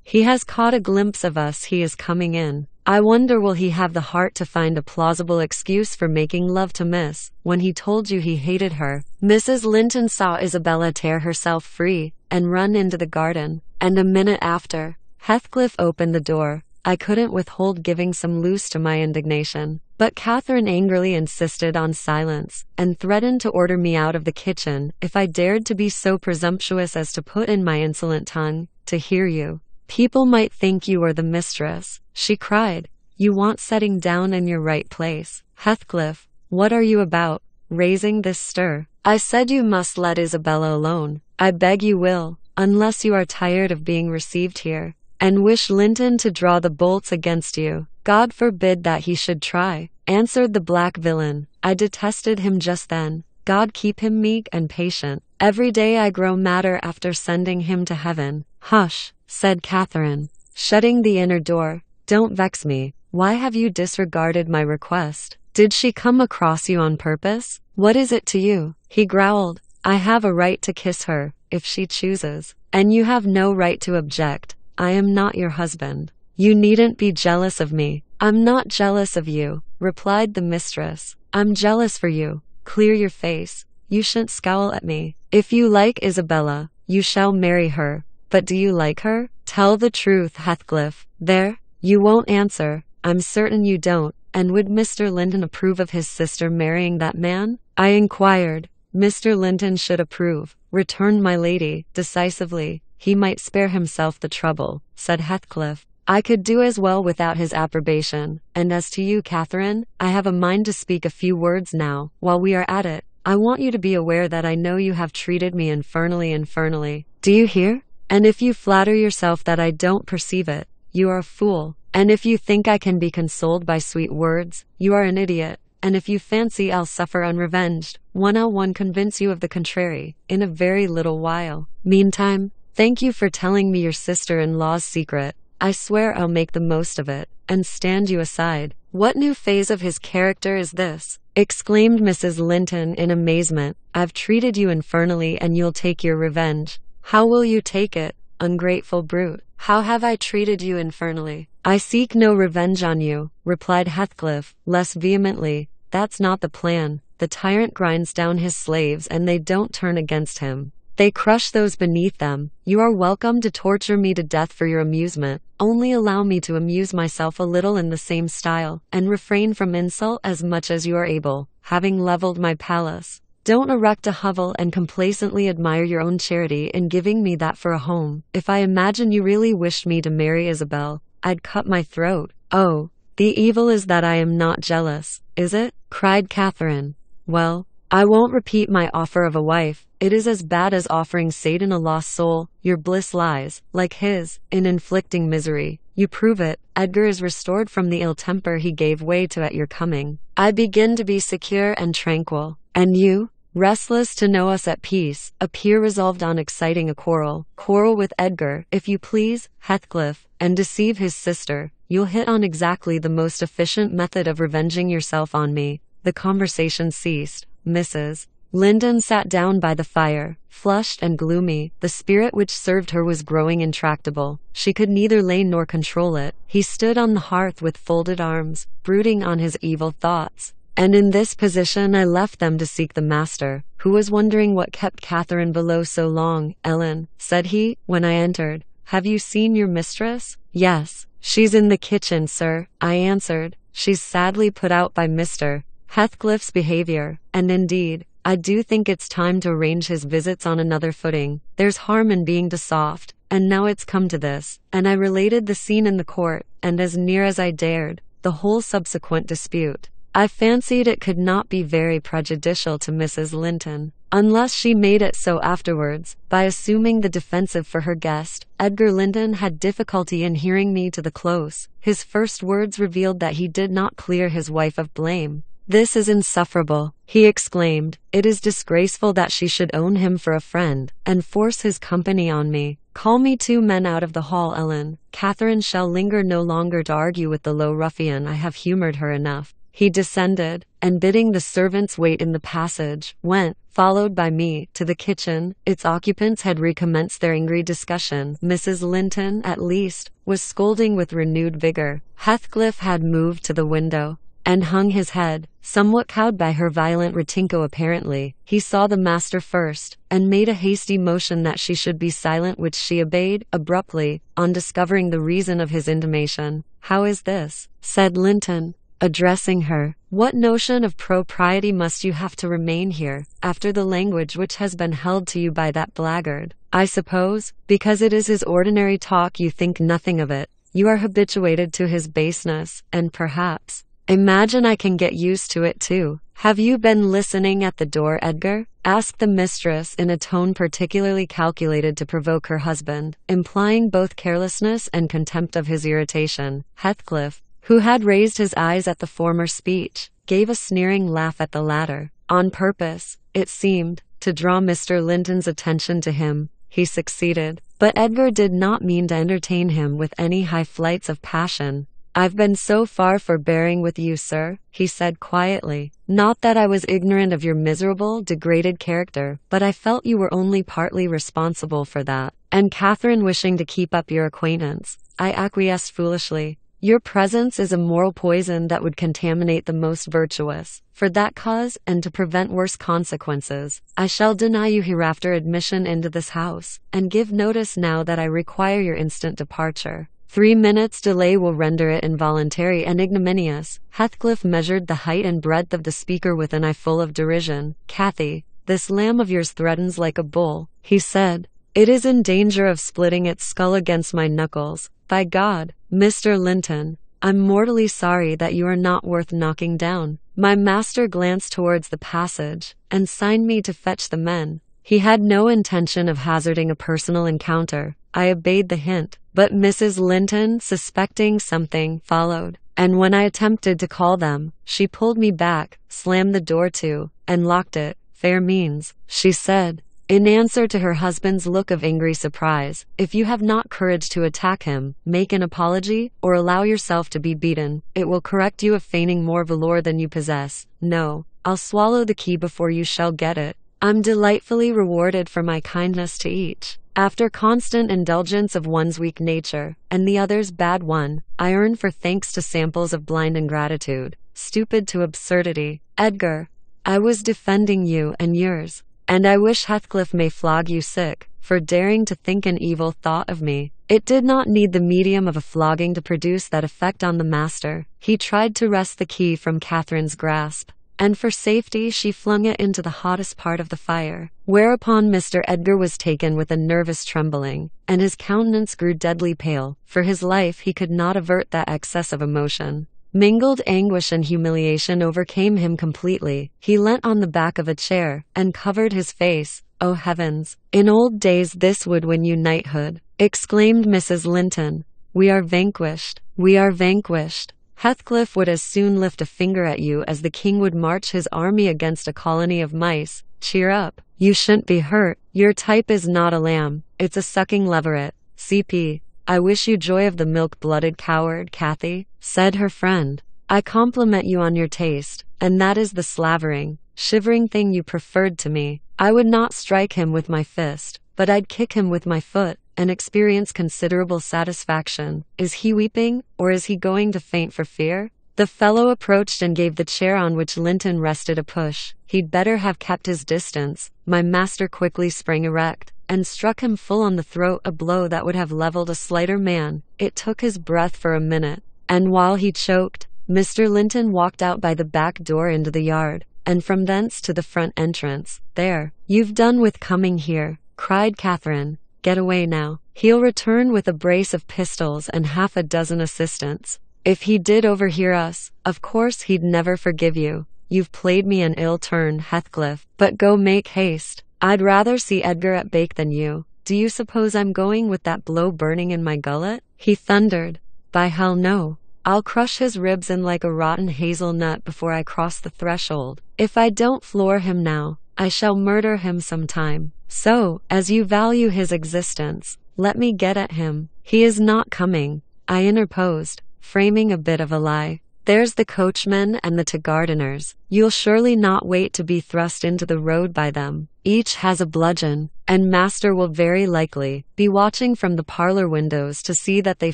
He has caught a glimpse of us. He is coming in. I wonder will he have the heart to find a plausible excuse for making love to Miss, when he told you he hated her. Mrs. Linton saw Isabella tear herself free, and run into the garden, and a minute after, Heathcliff opened the door. I couldn't withhold giving some loose to my indignation, but Catherine angrily insisted on silence, and threatened to order me out of the kitchen, if I dared to be so presumptuous as to put in my insolent tongue, to hear you. People might think you are the mistress, she cried. You want setting down in your right place. Heathcliff, what are you about, raising this stir? I said you must let Isabella alone. I beg you will, unless you are tired of being received here, and wish Linton to draw the bolts against you. God forbid that he should try, answered the black villain. I detested him just then. God keep him meek and patient. Every day I grow madder after sending him to heaven. Hush, said Catherine, shutting the inner door. Don't vex me. Why have you disregarded my request? Did she come across you on purpose? What is it to you? He growled. I have a right to kiss her, if she chooses, and you have no right to object. I am not your husband. You needn't be jealous of me. I'm not jealous of you, replied the mistress. I'm jealous for you. Clear your face. You shan't scowl at me. If you like Isabella, you shall marry her. But do you like her? Tell the truth, Heathcliff. There, you won't answer. I'm certain you don't. And would Mr. Linton approve of his sister marrying that man? I inquired. Mr. Linton should approve, returned my lady, decisively. He might spare himself the trouble, said Heathcliff. I could do as well without his approbation. And as to you, Catherine, I have a mind to speak a few words now. While we are at it, I want you to be aware that I know you have treated me infernally. Do you hear? And if you flatter yourself that I don't perceive it, you are a fool. And if you think I can be consoled by sweet words, you are an idiot. And if you fancy I'll suffer unrevenged, I'll convince you of the contrary, in a very little while. Meantime, Thank you for telling me your sister-in-law's secret. I swear I'll make the most of it, and stand you aside. What new phase of his character is this? Exclaimed Mrs. Linton in amazement. I've treated you infernally and you'll take your revenge. How will you take it, ungrateful brute? How have I treated you infernally? I seek no revenge on you, replied Heathcliff, less vehemently. That's not the plan. The tyrant grinds down his slaves and they don't turn against him. They crush those beneath them. You are welcome to torture me to death for your amusement. Only allow me to amuse myself a little in the same style, and refrain from insult as much as you are able, having leveled my palace. Don't erect a hovel and complacently admire your own charity in giving me that for a home. If I imagine you really wished me to marry Isabel, I'd cut my throat. Oh, the evil is that I am not jealous, is it? Cried Catherine. Well, I won't repeat my offer of a wife. It is as bad as offering Satan a lost soul. Your bliss lies, like his, in inflicting misery. You prove it. Edgar is restored from the ill temper he gave way to at your coming. I begin to be secure and tranquil. And you, restless to know us at peace, appear resolved on exciting a quarrel. Quarrel with Edgar, if you please, Heathcliff, and deceive his sister. You'll hit on exactly the most efficient method of revenging yourself on me. The conversation ceased. Mrs. Linton sat down by the fire, flushed and gloomy. The spirit which served her was growing intractable. She could neither lay nor control it. He stood on the hearth with folded arms, brooding on his evil thoughts. And in this position I left them to seek the master, who was wondering what kept Catherine below so long. Ellen, said he, when I entered, have you seen your mistress? Yes, she's in the kitchen, sir, I answered. She's sadly put out by Mr. Heathcliff's behavior, and indeed, I do think it's time to arrange his visits on another footing. There's harm in being too soft, and now it's come to this. And I related the scene in the court, and as near as I dared, the whole subsequent dispute. I fancied it could not be very prejudicial to Mrs. Linton, unless she made it so afterwards, by assuming the defensive for her guest. Edgar Linton had difficulty in hearing me to the close. His first words revealed that he did not clear his wife of blame. This is insufferable, he exclaimed. It is disgraceful that she should own him for a friend, and force his company on me. Call me 2 men out of the hall, Ellen. Catherine shall linger no longer to argue with the low ruffian. I have humored her enough. He descended, and bidding the servants wait in the passage, went, followed by me, to the kitchen. Its occupants had recommenced their angry discussion. Mrs. Linton, at least, was scolding with renewed vigor. Heathcliff had moved to the window, and hung his head, somewhat cowed by her violent retinco apparently. He saw the master first, and made a hasty motion that she should be silent, which she obeyed, abruptly, on discovering the reason of his intimation. How is this? Said Linton, addressing her. What notion of propriety must you have to remain here, after the language which has been held to you by that blackguard? I suppose, because it is his ordinary talk, you think nothing of it. You are habituated to his baseness, and perhaps imagine I can get used to it too. Have you been listening at the door, Edgar? Asked the mistress in a tone particularly calculated to provoke her husband, implying both carelessness and contempt of his irritation. Heathcliff, who had raised his eyes at the former speech, gave a sneering laugh at the latter. On purpose, it seemed, to draw Mr. Linton's attention to him. He succeeded, but Edgar did not mean to entertain him with any high flights of passion. I've been so far forbearing with you, sir, he said quietly. Not that I was ignorant of your miserable, degraded character, but I felt you were only partly responsible for that. And Catherine wishing to keep up your acquaintance, I acquiesced foolishly. Your presence is a moral poison that would contaminate the most virtuous. For that cause, and to prevent worse consequences, I shall deny you hereafter admission into this house, and give notice now that I require your instant departure. 3 minutes' delay will render it involuntary and ignominious. Heathcliff measured the height and breadth of the speaker with an eye full of derision. Cathy, this lamb of yours threatens like a bull, he said. It is in danger of splitting its skull against my knuckles. By God, Mr. Linton, I'm mortally sorry that you are not worth knocking down. My master glanced towards the passage, and signed me to fetch the men. He had no intention of hazarding a personal encounter. I obeyed the hint, but Mrs. Linton, suspecting something, followed, and when I attempted to call them, she pulled me back, slammed the door to, and locked it. Fair means, she said. In answer to her husband's look of angry surprise, if you have not courage to attack him, make an apology, or allow yourself to be beaten, it will correct you of feigning more valor than you possess. No, I'll swallow the key before you shall get it. I'm delightfully rewarded for my kindness to each. After constant indulgence of one's weak nature, and the other's bad one, I earn for thanks to samples of blind ingratitude, stupid to absurdity. Edgar, I was defending you and yours. And I wish Heathcliff may flog you sick, for daring to think an evil thought of me. It did not need the medium of a flogging to produce that effect on the master. He tried to wrest the key from Catherine's grasp, and for safety she flung it into the hottest part of the fire, whereupon Mr. Edgar was taken with a nervous trembling, and his countenance grew deadly pale. For his life he could not avert that excess of emotion. Mingled anguish and humiliation overcame him completely. He leant on the back of a chair, and covered his face. Oh heavens! In old days this would win you knighthood, exclaimed Mrs. Linton. We are vanquished. We are vanquished. Heathcliff would as soon lift a finger at you as the king would march his army against a colony of mice. Cheer up. You shouldn't be hurt. Your type is not a lamb. It's a sucking leveret. CP. I wish you joy of the milk-blooded coward, Cathy, said her friend. I compliment you on your taste, and that is the slavering, shivering thing you preferred to me. I would not strike him with my fist, but I'd kick him with my foot, and experience considerable satisfaction. Is he weeping, or is he going to faint for fear? The fellow approached and gave the chair on which Linton rested a push. He'd better have kept his distance. My master quickly sprang erect, and struck him full on the throat, a blow that would have leveled a slighter man. It took his breath for a minute, and while he choked, Mr. Linton walked out by the back door into the yard, and from thence to the front entrance. There, you've done with coming here, cried Catherine. Get away now. He'll return with a brace of pistols and half a dozen assistants. If he did overhear us, of course he'd never forgive you. You've played me an ill turn, Heathcliff, but go make haste. I'd rather see Edgar at bake than you. Do you suppose I'm going with that blow burning in my gullet? He thundered. By hell no. I'll crush his ribs in like a rotten hazelnut before I cross the threshold. If I don't floor him now, I shall murder him sometime. So, as you value his existence, let me get at him. He is not coming, I interposed, framing a bit of a lie. There's the coachman and the two gardeners. You'll surely not wait to be thrust into the road by them. Each has a bludgeon, and master will very likely be watching from the parlor windows to see that they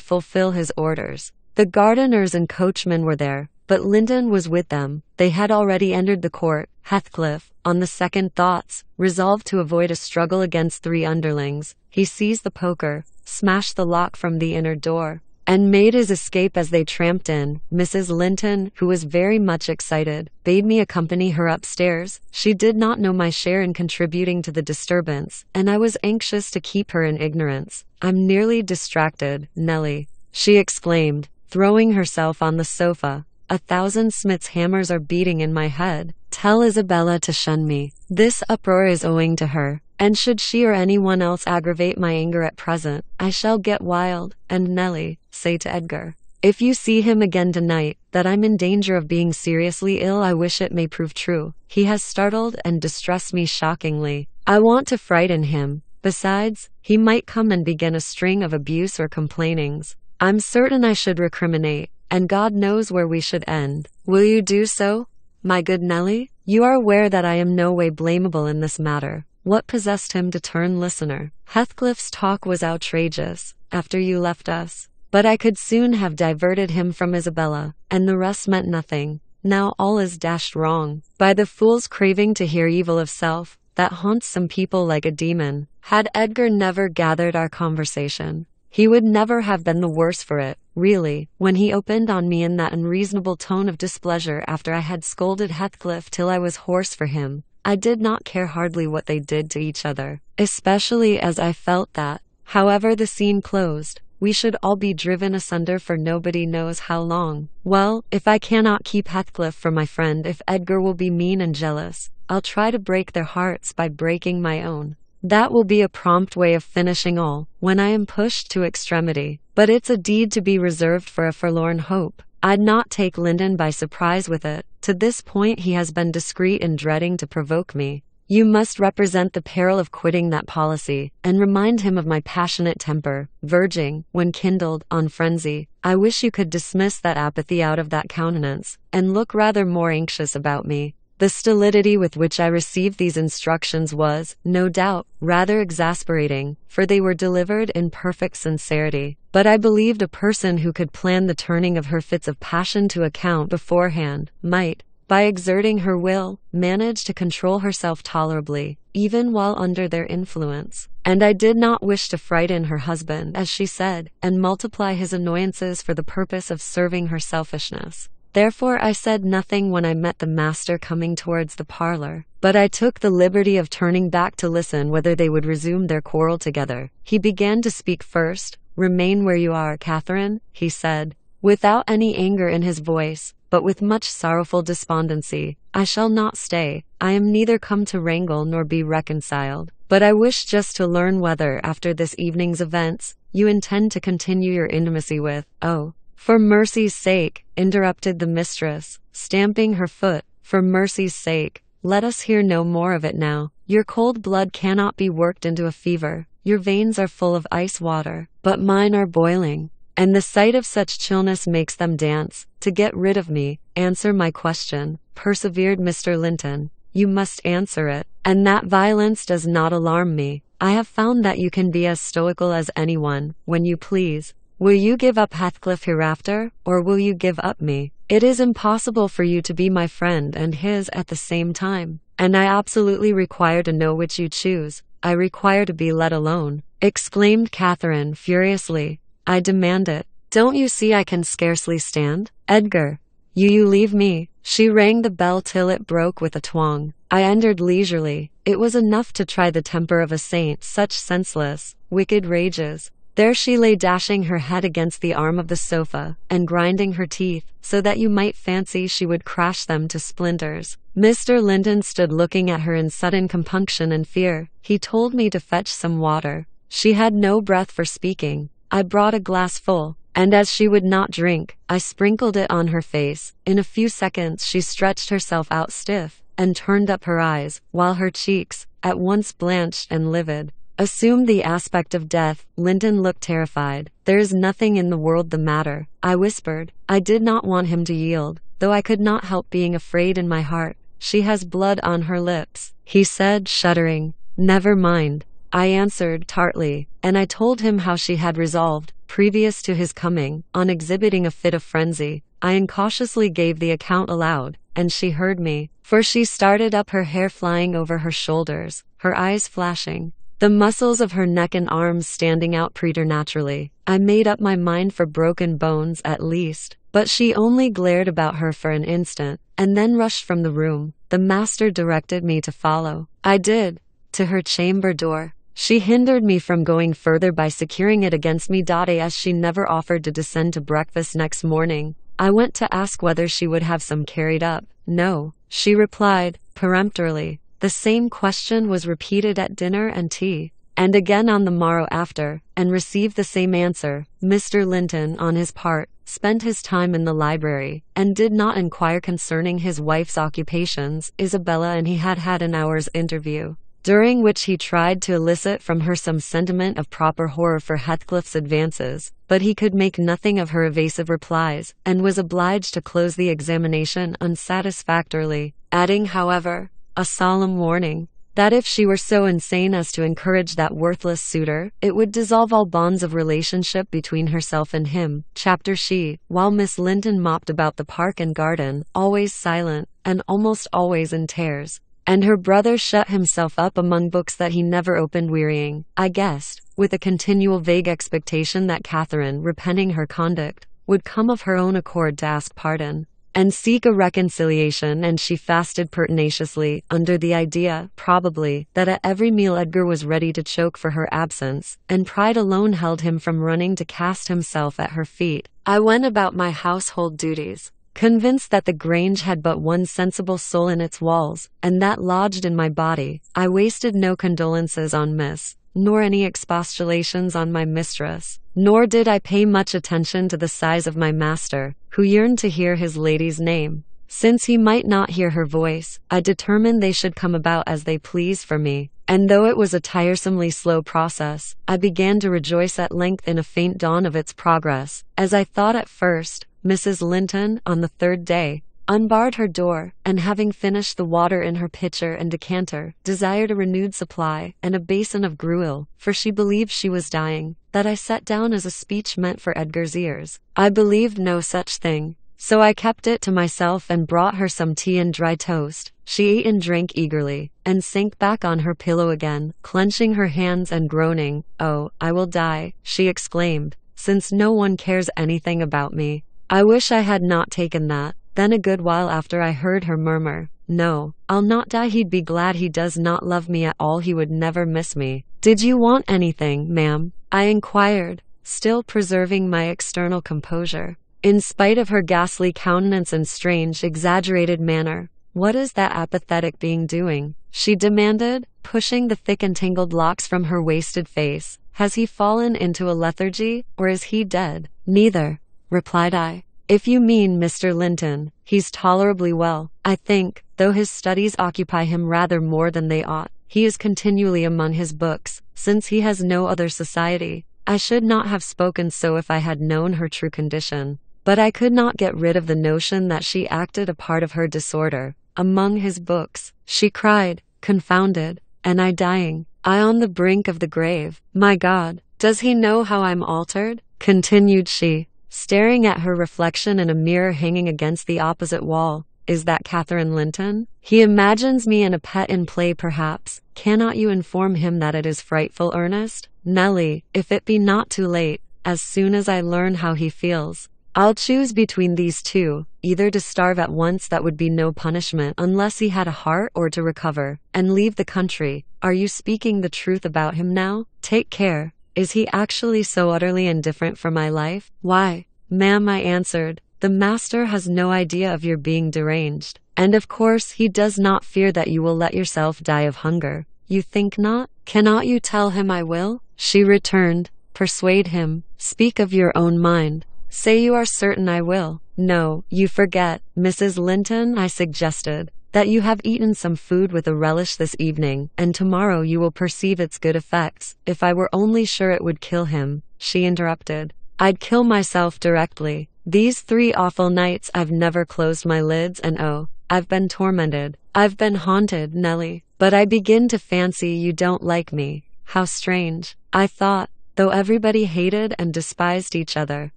fulfill his orders. The gardeners and coachmen were there, but Linton was with them. They had already entered the court. Heathcliff, on the second thoughts, resolved to avoid a struggle against three underlings. He seized the poker, smashed the lock from the inner door, and made his escape as they tramped in. Mrs. Linton, who was very much excited, bade me accompany her upstairs. She did not know my share in contributing to the disturbance, and I was anxious to keep her in ignorance. I'm nearly distracted, Nellie, she exclaimed, throwing herself on the sofa. 1,000 Smith's hammers are beating in my head. Tell Isabella to shun me. This uproar is owing to her, and should she or anyone else aggravate my anger at present, I shall get wild. And Nellie, say to Edgar, if you see him again tonight, that I'm in danger of being seriously ill. I wish it may prove true. He has startled and distressed me shockingly. I want to frighten him. Besides, he might come and begin a string of abuse or complainings. I'm certain I should recriminate, and God knows where we should end. Will you do so, my good Nellie? You are aware that I am no way blamable in this matter. What possessed him to turn listener? Heathcliff's talk was outrageous, after you left us. But I could soon have diverted him from Isabella, and the rest meant nothing. Now all is dashed wrong, by the fool's craving to hear evil of self, that haunts some people like a demon. Had Edgar never gathered our conversation, he would never have been the worse for it, really. When he opened on me in that unreasonable tone of displeasure after I had scolded Heathcliff till I was hoarse for him, I did not care hardly what they did to each other, especially as I felt that, however the scene closed, we should all be driven asunder for nobody knows how long. Well, if I cannot keep Heathcliff for my friend, if Edgar will be mean and jealous, I'll try to break their hearts by breaking my own. That will be a prompt way of finishing all, when I am pushed to extremity. But it's a deed to be reserved for a forlorn hope. I'd not take Linton by surprise with it. To this point he has been discreet in dreading to provoke me. You must represent the peril of quitting that policy, and remind him of my passionate temper, verging, when kindled, on frenzy. I wish you could dismiss that apathy out of that countenance, and look rather more anxious about me. The stolidity with which I received these instructions was, no doubt, rather exasperating, for they were delivered in perfect sincerity. But I believed a person who could plan the turning of her fits of passion to account beforehand, might, by exerting her will, manage to control herself tolerably, even while under their influence. And I did not wish to frighten her husband, as she said, and multiply his annoyances for the purpose of serving her selfishness. Therefore I said nothing when I met the master coming towards the parlor, but I took the liberty of turning back to listen whether they would resume their quarrel together. He began to speak first. "Remain where you are, Catherine," he said, without any anger in his voice, but with much sorrowful despondency. "I shall not stay. I am neither come to wrangle nor be reconciled, but I wish just to learn whether, after this evening's events, you intend to continue your intimacy with—" "Oh, for mercy's sake," interrupted the mistress, stamping her foot, "for mercy's sake, let us hear no more of it now. Your cold blood cannot be worked into a fever. Your veins are full of ice water, but mine are boiling, and the sight of such chillness makes them dance. To get rid of me, answer my question," persevered Mr. Linton. "You must answer it, and that violence does not alarm me. I have found that you can be as stoical as anyone, when you please. Will you give up Heathcliff hereafter, or will you give up me? It is impossible for you to be my friend and his at the same time, and I absolutely require to know which you choose. I require to be let alone," exclaimed Catherine furiously. "I demand it. Don't you see I can scarcely stand? Edgar, you leave me." She rang the bell till it broke with a twang. I entered leisurely. It was enough to try the temper of a saint, such senseless, wicked rages. There she lay dashing her head against the arm of the sofa, and grinding her teeth, so that you might fancy she would crash them to splinters. Mr. Linton stood looking at her in sudden compunction and fear. He told me to fetch some water. She had no breath for speaking. I brought a glass full, and as she would not drink, I sprinkled it on her face. In a few seconds she stretched herself out stiff, and turned up her eyes, while her cheeks, at once blanched and livid, assumed the aspect of death. Linton looked terrified. "There is nothing in the world the matter," I whispered. I did not want him to yield, though I could not help being afraid in my heart. "She has blood on her lips," he said, shuddering. "Never mind," I answered tartly, and I told him how she had resolved, previous to his coming, on exhibiting a fit of frenzy. I incautiously gave the account aloud, and she heard me, for she started up, her hair flying over her shoulders, her eyes flashing, the muscles of her neck and arms standing out preternaturally. I made up my mind for broken bones at least, but she only glared about her for an instant, and then rushed from the room. The master directed me to follow. I did, to her chamber door. She hindered me from going further by securing it against me, as she never offered to descend to breakfast next morning. I went to ask whether she would have some carried up. "No," she replied, peremptorily. The same question was repeated at dinner and tea, and again on the morrow after, and received the same answer. Mr. Linton, on his part, spent his time in the library, and did not inquire concerning his wife's occupations. Isabella and he had had an hour's interview, during which he tried to elicit from her some sentiment of proper horror for Heathcliff's advances, but he could make nothing of her evasive replies, and was obliged to close the examination unsatisfactorily, adding, however, a solemn warning, that if she were so insane as to encourage that worthless suitor, it would dissolve all bonds of relationship between herself and him. Chapter She, while Miss Linton mopped about the park and garden, always silent, and almost always in tears, and her brother shut himself up among books that he never opened, wearying, I guessed, with a continual vague expectation that Catherine, repenting her conduct, would come of her own accord to ask pardon, and seek a reconciliation, and she fasted pertinaciously, under the idea, probably, that at every meal Edgar was ready to choke for her absence, and pride alone held him from running to cast himself at her feet. I went about my household duties, convinced that the Grange had but one sensible soul in its walls, and that lodged in my body. I wasted no condolences on Miss, nor any expostulations on my mistress, nor did I pay much attention to the sighs of my master, who yearned to hear his lady's name. Since he might not hear her voice, I determined they should come about as they pleased for me. And though it was a tiresomely slow process, I began to rejoice at length in a faint dawn of its progress. As I thought at first, Mrs. Linton, on the third day, unbarred her door, and having finished the water in her pitcher and decanter, desired a renewed supply, and a basin of gruel, for she believed she was dying. That I set down as a speech meant for Edgar's ears. I believed no such thing, so I kept it to myself and brought her some tea and dry toast. She ate and drank eagerly, and sank back on her pillow again, clenching her hands and groaning. "Oh, I will die," she exclaimed, "since no one cares anything about me. I wish I had not taken that." Then a good while after I heard her murmur, "No, I'll not die. He'd be glad. He does not love me at all. He would never miss me." "Did you want anything, ma'am?" I inquired, still preserving my external composure. In spite of her ghastly countenance and strange, exaggerated manner. "What is that apathetic being doing?" she demanded, pushing the thick and tangled locks from her wasted face. "Has he fallen into a lethargy, or is he dead?" "Neither," replied I. "If you mean Mr. Linton, he's tolerably well, I think, though his studies occupy him rather more than they ought. He is continually among his books, since he has no other society." I should not have spoken so if I had known her true condition, but I could not get rid of the notion that she acted a part of her disorder. "Among his books," she cried, confounded. "And I dying, I on the brink of the grave. My God, does he know how I'm altered?" continued she, staring at her reflection in a mirror hanging against the opposite wall. "Is that Catherine Linton? He imagines me in a pet in play, perhaps. Cannot you inform him that it is frightful earnest? Nelly, if it be not too late, as soon as I learn how he feels, I'll choose between these two, either to starve at once, that would be no punishment unless he had a heart, or to recover, and leave the country. Are you speaking the truth about him now? Take care. Is he actually so utterly indifferent for my life?" "Why, ma'am," I answered, "the master has no idea of your being deranged, and of course he does not fear that you will let yourself die of hunger." "You think not? Cannot you tell him I will?" she returned. "Persuade him. Speak of your own mind. Say you are certain I will." "No, you forget, Mrs. Linton," I suggested, "that you have eaten some food with a relish this evening, and tomorrow you will perceive its good effects." "If I were only sure it would kill him," she interrupted, "I'd kill myself directly. These 3 awful nights I've never closed my lids, and oh, I've been tormented. I've been haunted, Nelly. But I begin to fancy you don't like me." How strange, I thought, though everybody hated and despised each other,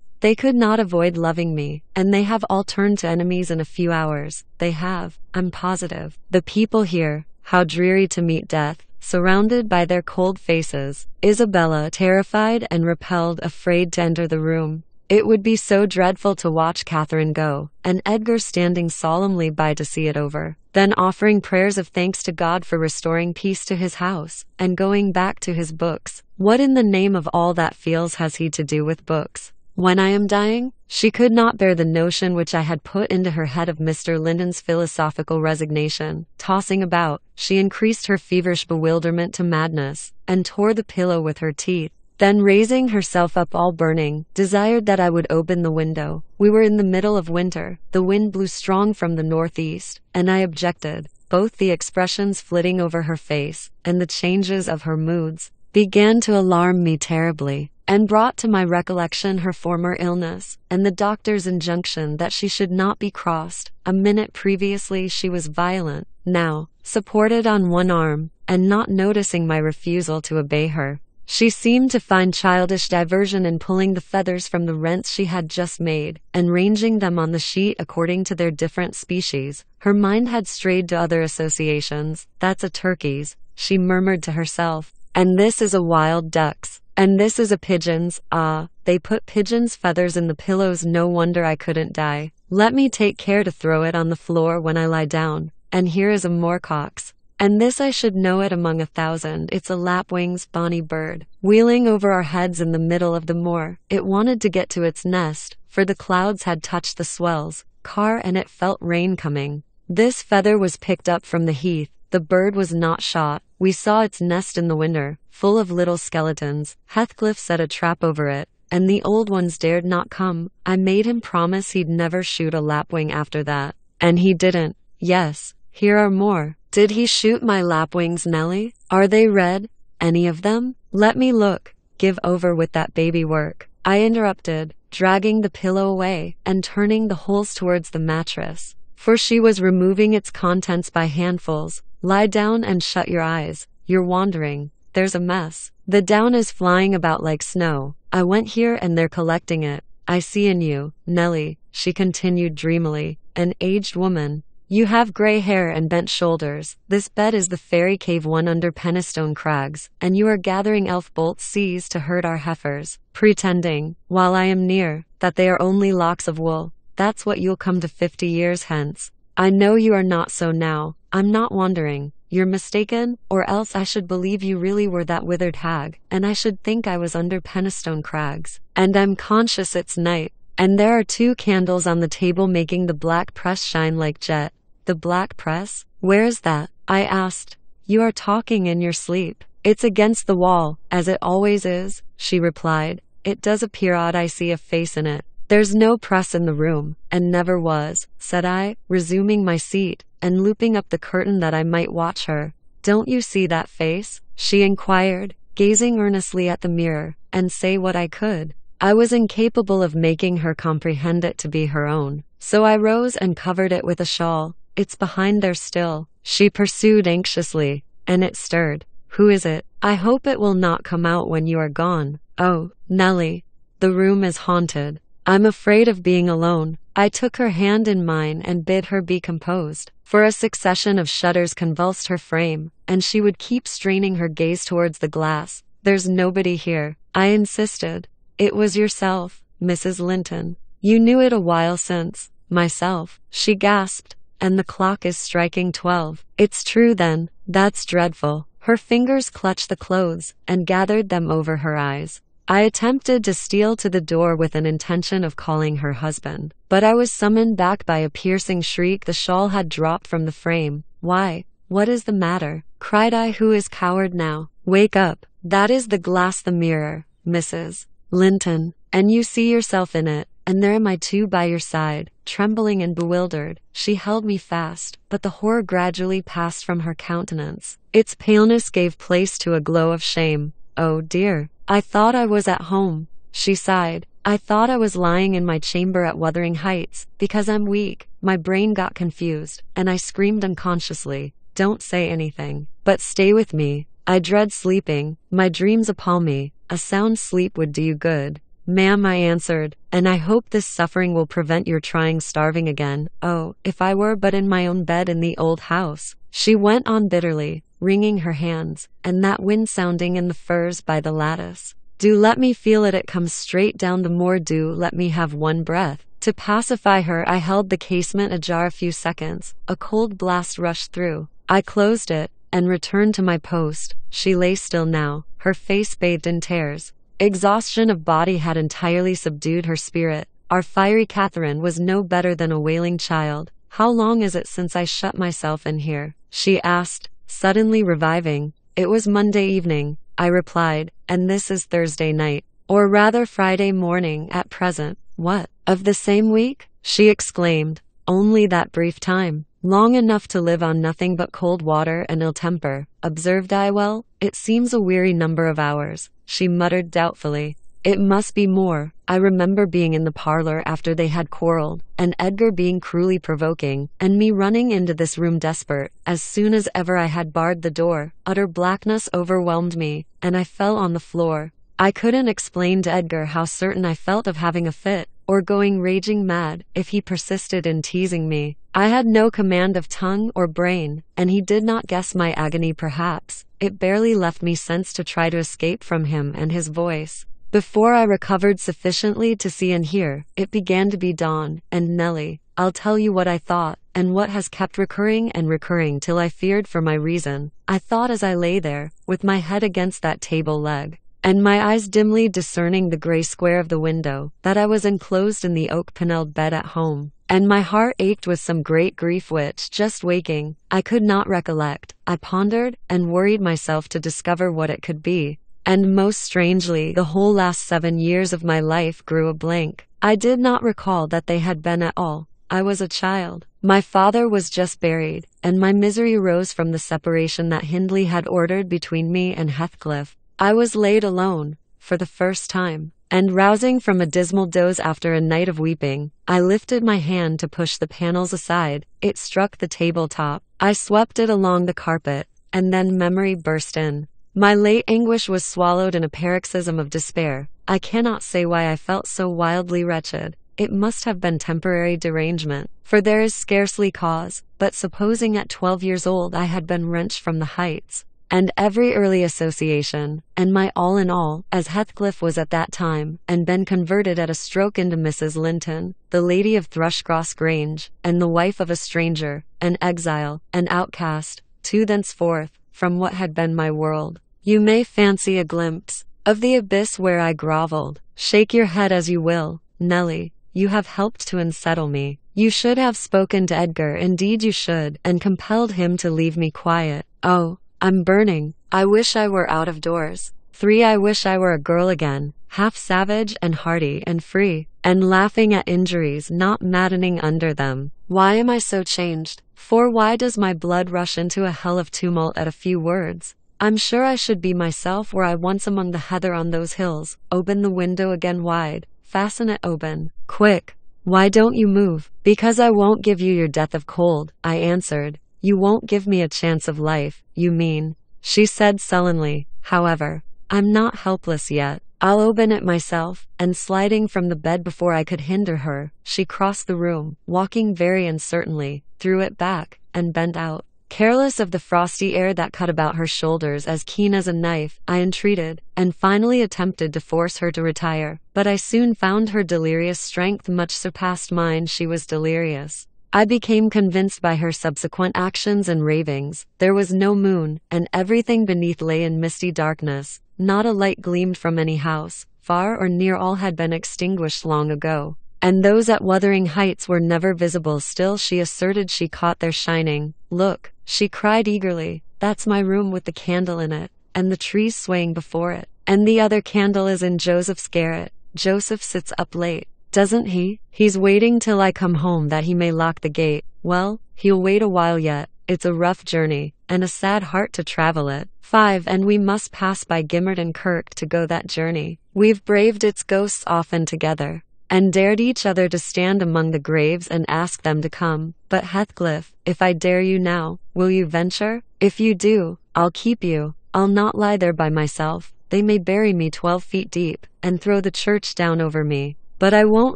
they could not avoid loving me, and they have all turned to enemies in a few hours. They have, I'm positive. The people here, how dreary to meet death, surrounded by their cold faces. Isabella, terrified and repelled, afraid to enter the room. It would be so dreadful to watch Catherine go, and Edgar standing solemnly by to see it over, then offering prayers of thanks to God for restoring peace to his house, and going back to his books. What in the name of all that feels has he to do with books? When I am dying? She could not bear the notion which I had put into her head of Mr. Linton's philosophical resignation. Tossing about, she increased her feverish bewilderment to madness, and tore the pillow with her teeth. Then, raising herself up all burning, desired that I would open the window. We were in the middle of winter. The wind blew strong from the northeast, and I objected. Both the expressions flitting over her face, and the changes of her moods, began to alarm me terribly, and brought to my recollection her former illness, and the doctor's injunction that she should not be crossed. A minute previously she was violent. Now, supported on one arm, and not noticing my refusal to obey her, she seemed to find childish diversion in pulling the feathers from the rents she had just made, and ranging them on the sheet according to their different species. Her mind had strayed to other associations. "That's a turkey's," she murmured to herself, "and this is a wild duck's, and this is a pigeon's. Ah, they put pigeon's feathers in the pillows. No wonder I couldn't die. Let me take care to throw it on the floor when I lie down. And here is a moorcock's. And this I should know it among 1,000. It's a lapwing's bonny bird, wheeling over our heads in the middle of the moor. It wanted to get to its nest, for the clouds had touched the swells, car, and it felt rain coming. This feather was picked up from the heath. The bird was not shot. We saw its nest in the winter, full of little skeletons. Heathcliff set a trap over it, and the old ones dared not come. I made him promise he'd never shoot a lapwing after that. And he didn't. Yes, here are more. Did he shoot my lapwings, Nellie? Are they red? Any of them? Let me look. Give over with that baby work, I interrupted, dragging the pillow away and turning the holes towards the mattress. For she was removing its contents by handfuls. Lie down and shut your eyes. You're wandering. There's a mess. The down is flying about like snow. I went here and they're collecting it. I see in you, Nellie, she continued dreamily, an aged woman. You have gray hair and bent shoulders. This bed is the fairy cave one under Penistone Crags, and you are gathering elf bolt seas to herd our heifers, pretending, while I am near, that they are only locks of wool. That's what you'll come to 50 years hence. I know you are not so now. I'm not wandering. You're mistaken, or else I should believe you really were that withered hag, and I should think I was under Penistone Crags. And I'm conscious it's night, and there are 2 candles on the table making the black press shine like jet. The black press? Where is that? I asked. You are talking in your sleep. It's against the wall, as it always is, she replied. It does appear odd I see a face in it. There's no press in the room, and never was, said I, resuming my seat, and looping up the curtain that I might watch her. Don't you see that face? She inquired, gazing earnestly at the mirror, and say what I could. I was incapable of making her comprehend it to be her own, so I rose and covered it with a shawl. It's behind there still, she pursued anxiously, and it stirred. Who is it? I hope it will not come out when you are gone. Oh, Nellie, the room is haunted. I'm afraid of being alone. I took her hand in mine and bid her be composed, for a succession of shudders convulsed her frame, and she would keep straining her gaze towards the glass. There's nobody here, I insisted. It was yourself, Mrs. Linton. You knew it a while since. Myself, she gasped. And the clock is striking 12. It's true then. That's dreadful. Her fingers clutched the clothes and gathered them over her eyes. I attempted to steal to the door with an intention of calling her husband, but I was summoned back by a piercing shriek. The shawl had dropped from the frame. Why, what is the matter? Cried I. Who is coward now? Wake up. That is the glass, the mirror, Mrs. Linton, and you see yourself in it. And there am I too by your side, trembling and bewildered. She held me fast, but the horror gradually passed from her countenance. Its paleness gave place to a glow of shame. Oh dear, I thought I was at home, she sighed. I thought I was lying in my chamber at Wuthering Heights. Because I'm weak, my brain got confused, and I screamed unconsciously. Don't say anything, but stay with me. I dread sleeping. My dreams appall me. A sound sleep would do you good. Ma'am, I answered, and I hope this suffering will prevent your trying starving again. Oh, if I were but in my own bed in the old house, she went on bitterly, wringing her hands, and that wind sounding in the firs by the lattice. Do let me feel it, it comes straight down the moor, do let me have one breath. To pacify her, I held the casement ajar a few seconds. A cold blast rushed through. I closed it, and returned to my post. She lay still now, her face bathed in tears. Exhaustion of body had entirely subdued her spirit. Our fiery Catherine was no better than a wailing child. How long is it since I shut myself in here? She asked, suddenly reviving. It was Monday evening, I replied, and this is Thursday night, or rather Friday morning at present. What, of the same week? She exclaimed. Only that brief time. Long enough to live on nothing but cold water and ill temper, observed I. Well, it seems a weary number of hours, she muttered doubtfully. It must be more. I remember being in the parlor after they had quarreled, and Edgar being cruelly provoking, and me running into this room desperate. As soon as ever I had barred the door, utter blackness overwhelmed me, and I fell on the floor. I couldn't explain to Edgar how certain I felt of having a fit, or going raging mad, if he persisted in teasing me. I had no command of tongue or brain, and he did not guess my agony perhaps. It barely left me sense to try to escape from him and his voice. Before I recovered sufficiently to see and hear, it began to be dawn, and Nellie, I'll tell you what I thought, and what has kept recurring and recurring till I feared for my reason. I thought as I lay there, with my head against that table leg, and my eyes dimly discerning the gray square of the window, that I was enclosed in the oak-panelled bed at home, and my heart ached with some great grief which, just waking, I could not recollect. I pondered, and worried myself to discover what it could be, and most strangely, the whole last 7 years of my life grew a blank. I did not recall that they had been at all. I was a child. My father was just buried, and my misery arose from the separation that Hindley had ordered between me and Heathcliff. I was laid alone, for the first time, and rousing from a dismal doze after a night of weeping, I lifted my hand to push the panels aside. It struck the tabletop. I swept it along the carpet, and then memory burst in. My late anguish was swallowed in a paroxysm of despair. I cannot say why I felt so wildly wretched. It must have been temporary derangement, for there is scarcely cause, but supposing at 12 years old I had been wrenched from the heights, and every early association, and my all in all, as Heathcliff was at that time, and been converted at a stroke into Mrs. Linton, the lady of Thrushcross Grange, and the wife of a stranger, an exile, an outcast, to thenceforth, from what had been my world, you may fancy a glimpse of the abyss where I grovelled. Shake your head as you will, Nelly. You have helped to unsettle me. You should have spoken to Edgar, indeed you should, and compelled him to leave me quiet. Oh, I'm burning. I wish I were out of doors. 3. I wish I were a girl again, half savage and hearty and free, and laughing at injuries, not maddening under them. Why am I so changed? 4. Why does my blood rush into a hell of tumult at a few words? I'm sure I should be myself were I once among the heather on those hills. Open the window again wide. Fasten it open. Quick. Why don't you move? Because I won't give you your death of cold, I answered. You won't give me a chance of life, you mean, she said sullenly. However, I'm not helpless yet. I'll open it myself, and sliding from the bed before I could hinder her, she crossed the room, walking very uncertainly, threw it back, and bent out. Careless of the frosty air that cut about her shoulders as keen as a knife, I entreated, and finally attempted to force her to retire, but I soon found her delirious strength much surpassed mine. She was delirious. I became convinced by her subsequent actions and ravings. There was no moon, and everything beneath lay in misty darkness. Not a light gleamed from any house, far or near. All had been extinguished long ago, and those at Wuthering Heights were never visible. Still she asserted she caught their shining. Look, she cried eagerly, that's my room with the candle in it, and the trees swaying before it, and the other candle is in Joseph's garret. Joseph sits up late, doesn't he? He's waiting till I come home that he may lock the gate. Well, he'll wait a while yet. It's a rough journey, and a sad heart to travel it. 5. And we must pass by Gimmerton Kirk to go that journey. We've braved its ghosts often together, and dared each other to stand among the graves and ask them to come. But Heathcliff, if I dare you now, will you venture? If you do, I'll keep you. I'll not lie there by myself. They may bury me 12 feet deep, and throw the church down over me, but I won't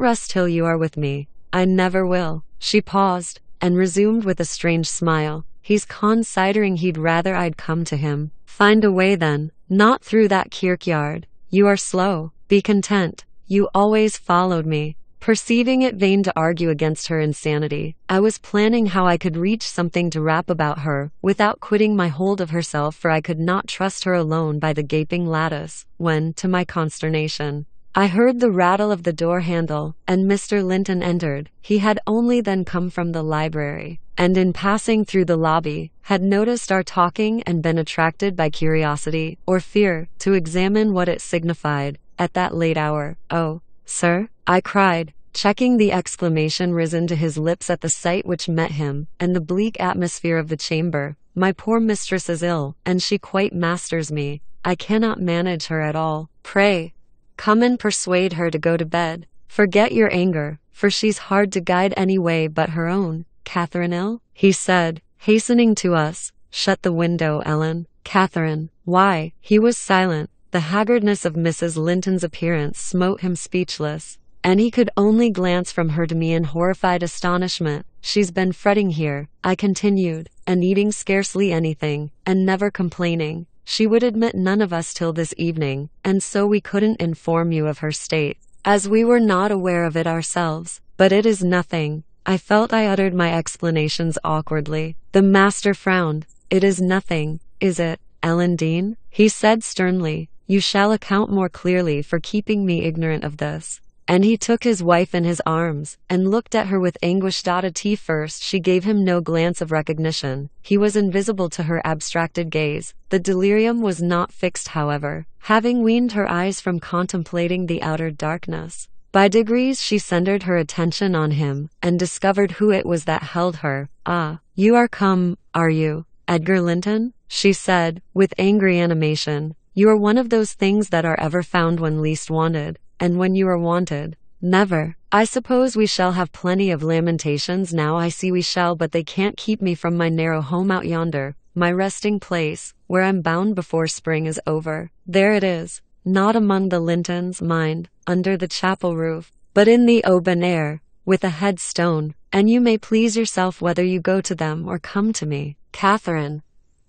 rest till you are with me. I never will. She paused, and resumed with a strange smile. He's considering he'd rather I'd come to him. Find a way then, not through that kirkyard. You are slow. Be content. You always followed me. Perceiving it vain to argue against her insanity, I was planning how I could reach something to wrap about her, without quitting my hold of herself, for I could not trust her alone by the gaping lattice, when, to my consternation, I heard the rattle of the door handle, and Mr. Linton entered. He had only then come from the library, and in passing through the lobby, had noticed our talking and been attracted by curiosity, or fear, to examine what it signified, at that late hour. Oh, sir, I cried, checking the exclamation risen to his lips at the sight which met him, and the bleak atmosphere of the chamber. My poor mistress is ill, and she quite masters me. I cannot manage her at all. Pray, come and persuade her to go to bed. Forget your anger, for she's hard to guide any way but her own. Catherine ill? He said, hastening to us. Shut the window, Ellen. Catherine, why? He was silent. The haggardness of Mrs. Linton's appearance smote him speechless, and he could only glance from her to me in horrified astonishment. She's been fretting here, I continued, and eating scarcely anything, and never complaining. She would admit none of us till this evening, and so we couldn't inform you of her state, as we were not aware of it ourselves. But it is nothing. I felt I uttered my explanations awkwardly. The master frowned. It is nothing, is it, Ellen Dean? He said sternly. You shall account more clearly for keeping me ignorant of this. And he took his wife in his arms, and looked at her with anguish. At first she gave him no glance of recognition. He was invisible to her abstracted gaze. The delirium was not fixed, however, having weaned her eyes from contemplating the outer darkness. By degrees she centered her attention on him, and discovered who it was that held her. "Ah, you are come, are you, Edgar Linton?" she said, with angry animation. "You are one of those things that are ever found when least wanted, and when you are wanted, never. I suppose we shall have plenty of lamentations now. I see we shall, but they can't keep me from my narrow home out yonder, my resting place, where I'm bound before spring is over. There it is, not among the Lintons, mind, under the chapel roof, but in the open air, with a headstone, and you may please yourself whether you go to them or come to me." "Catherine,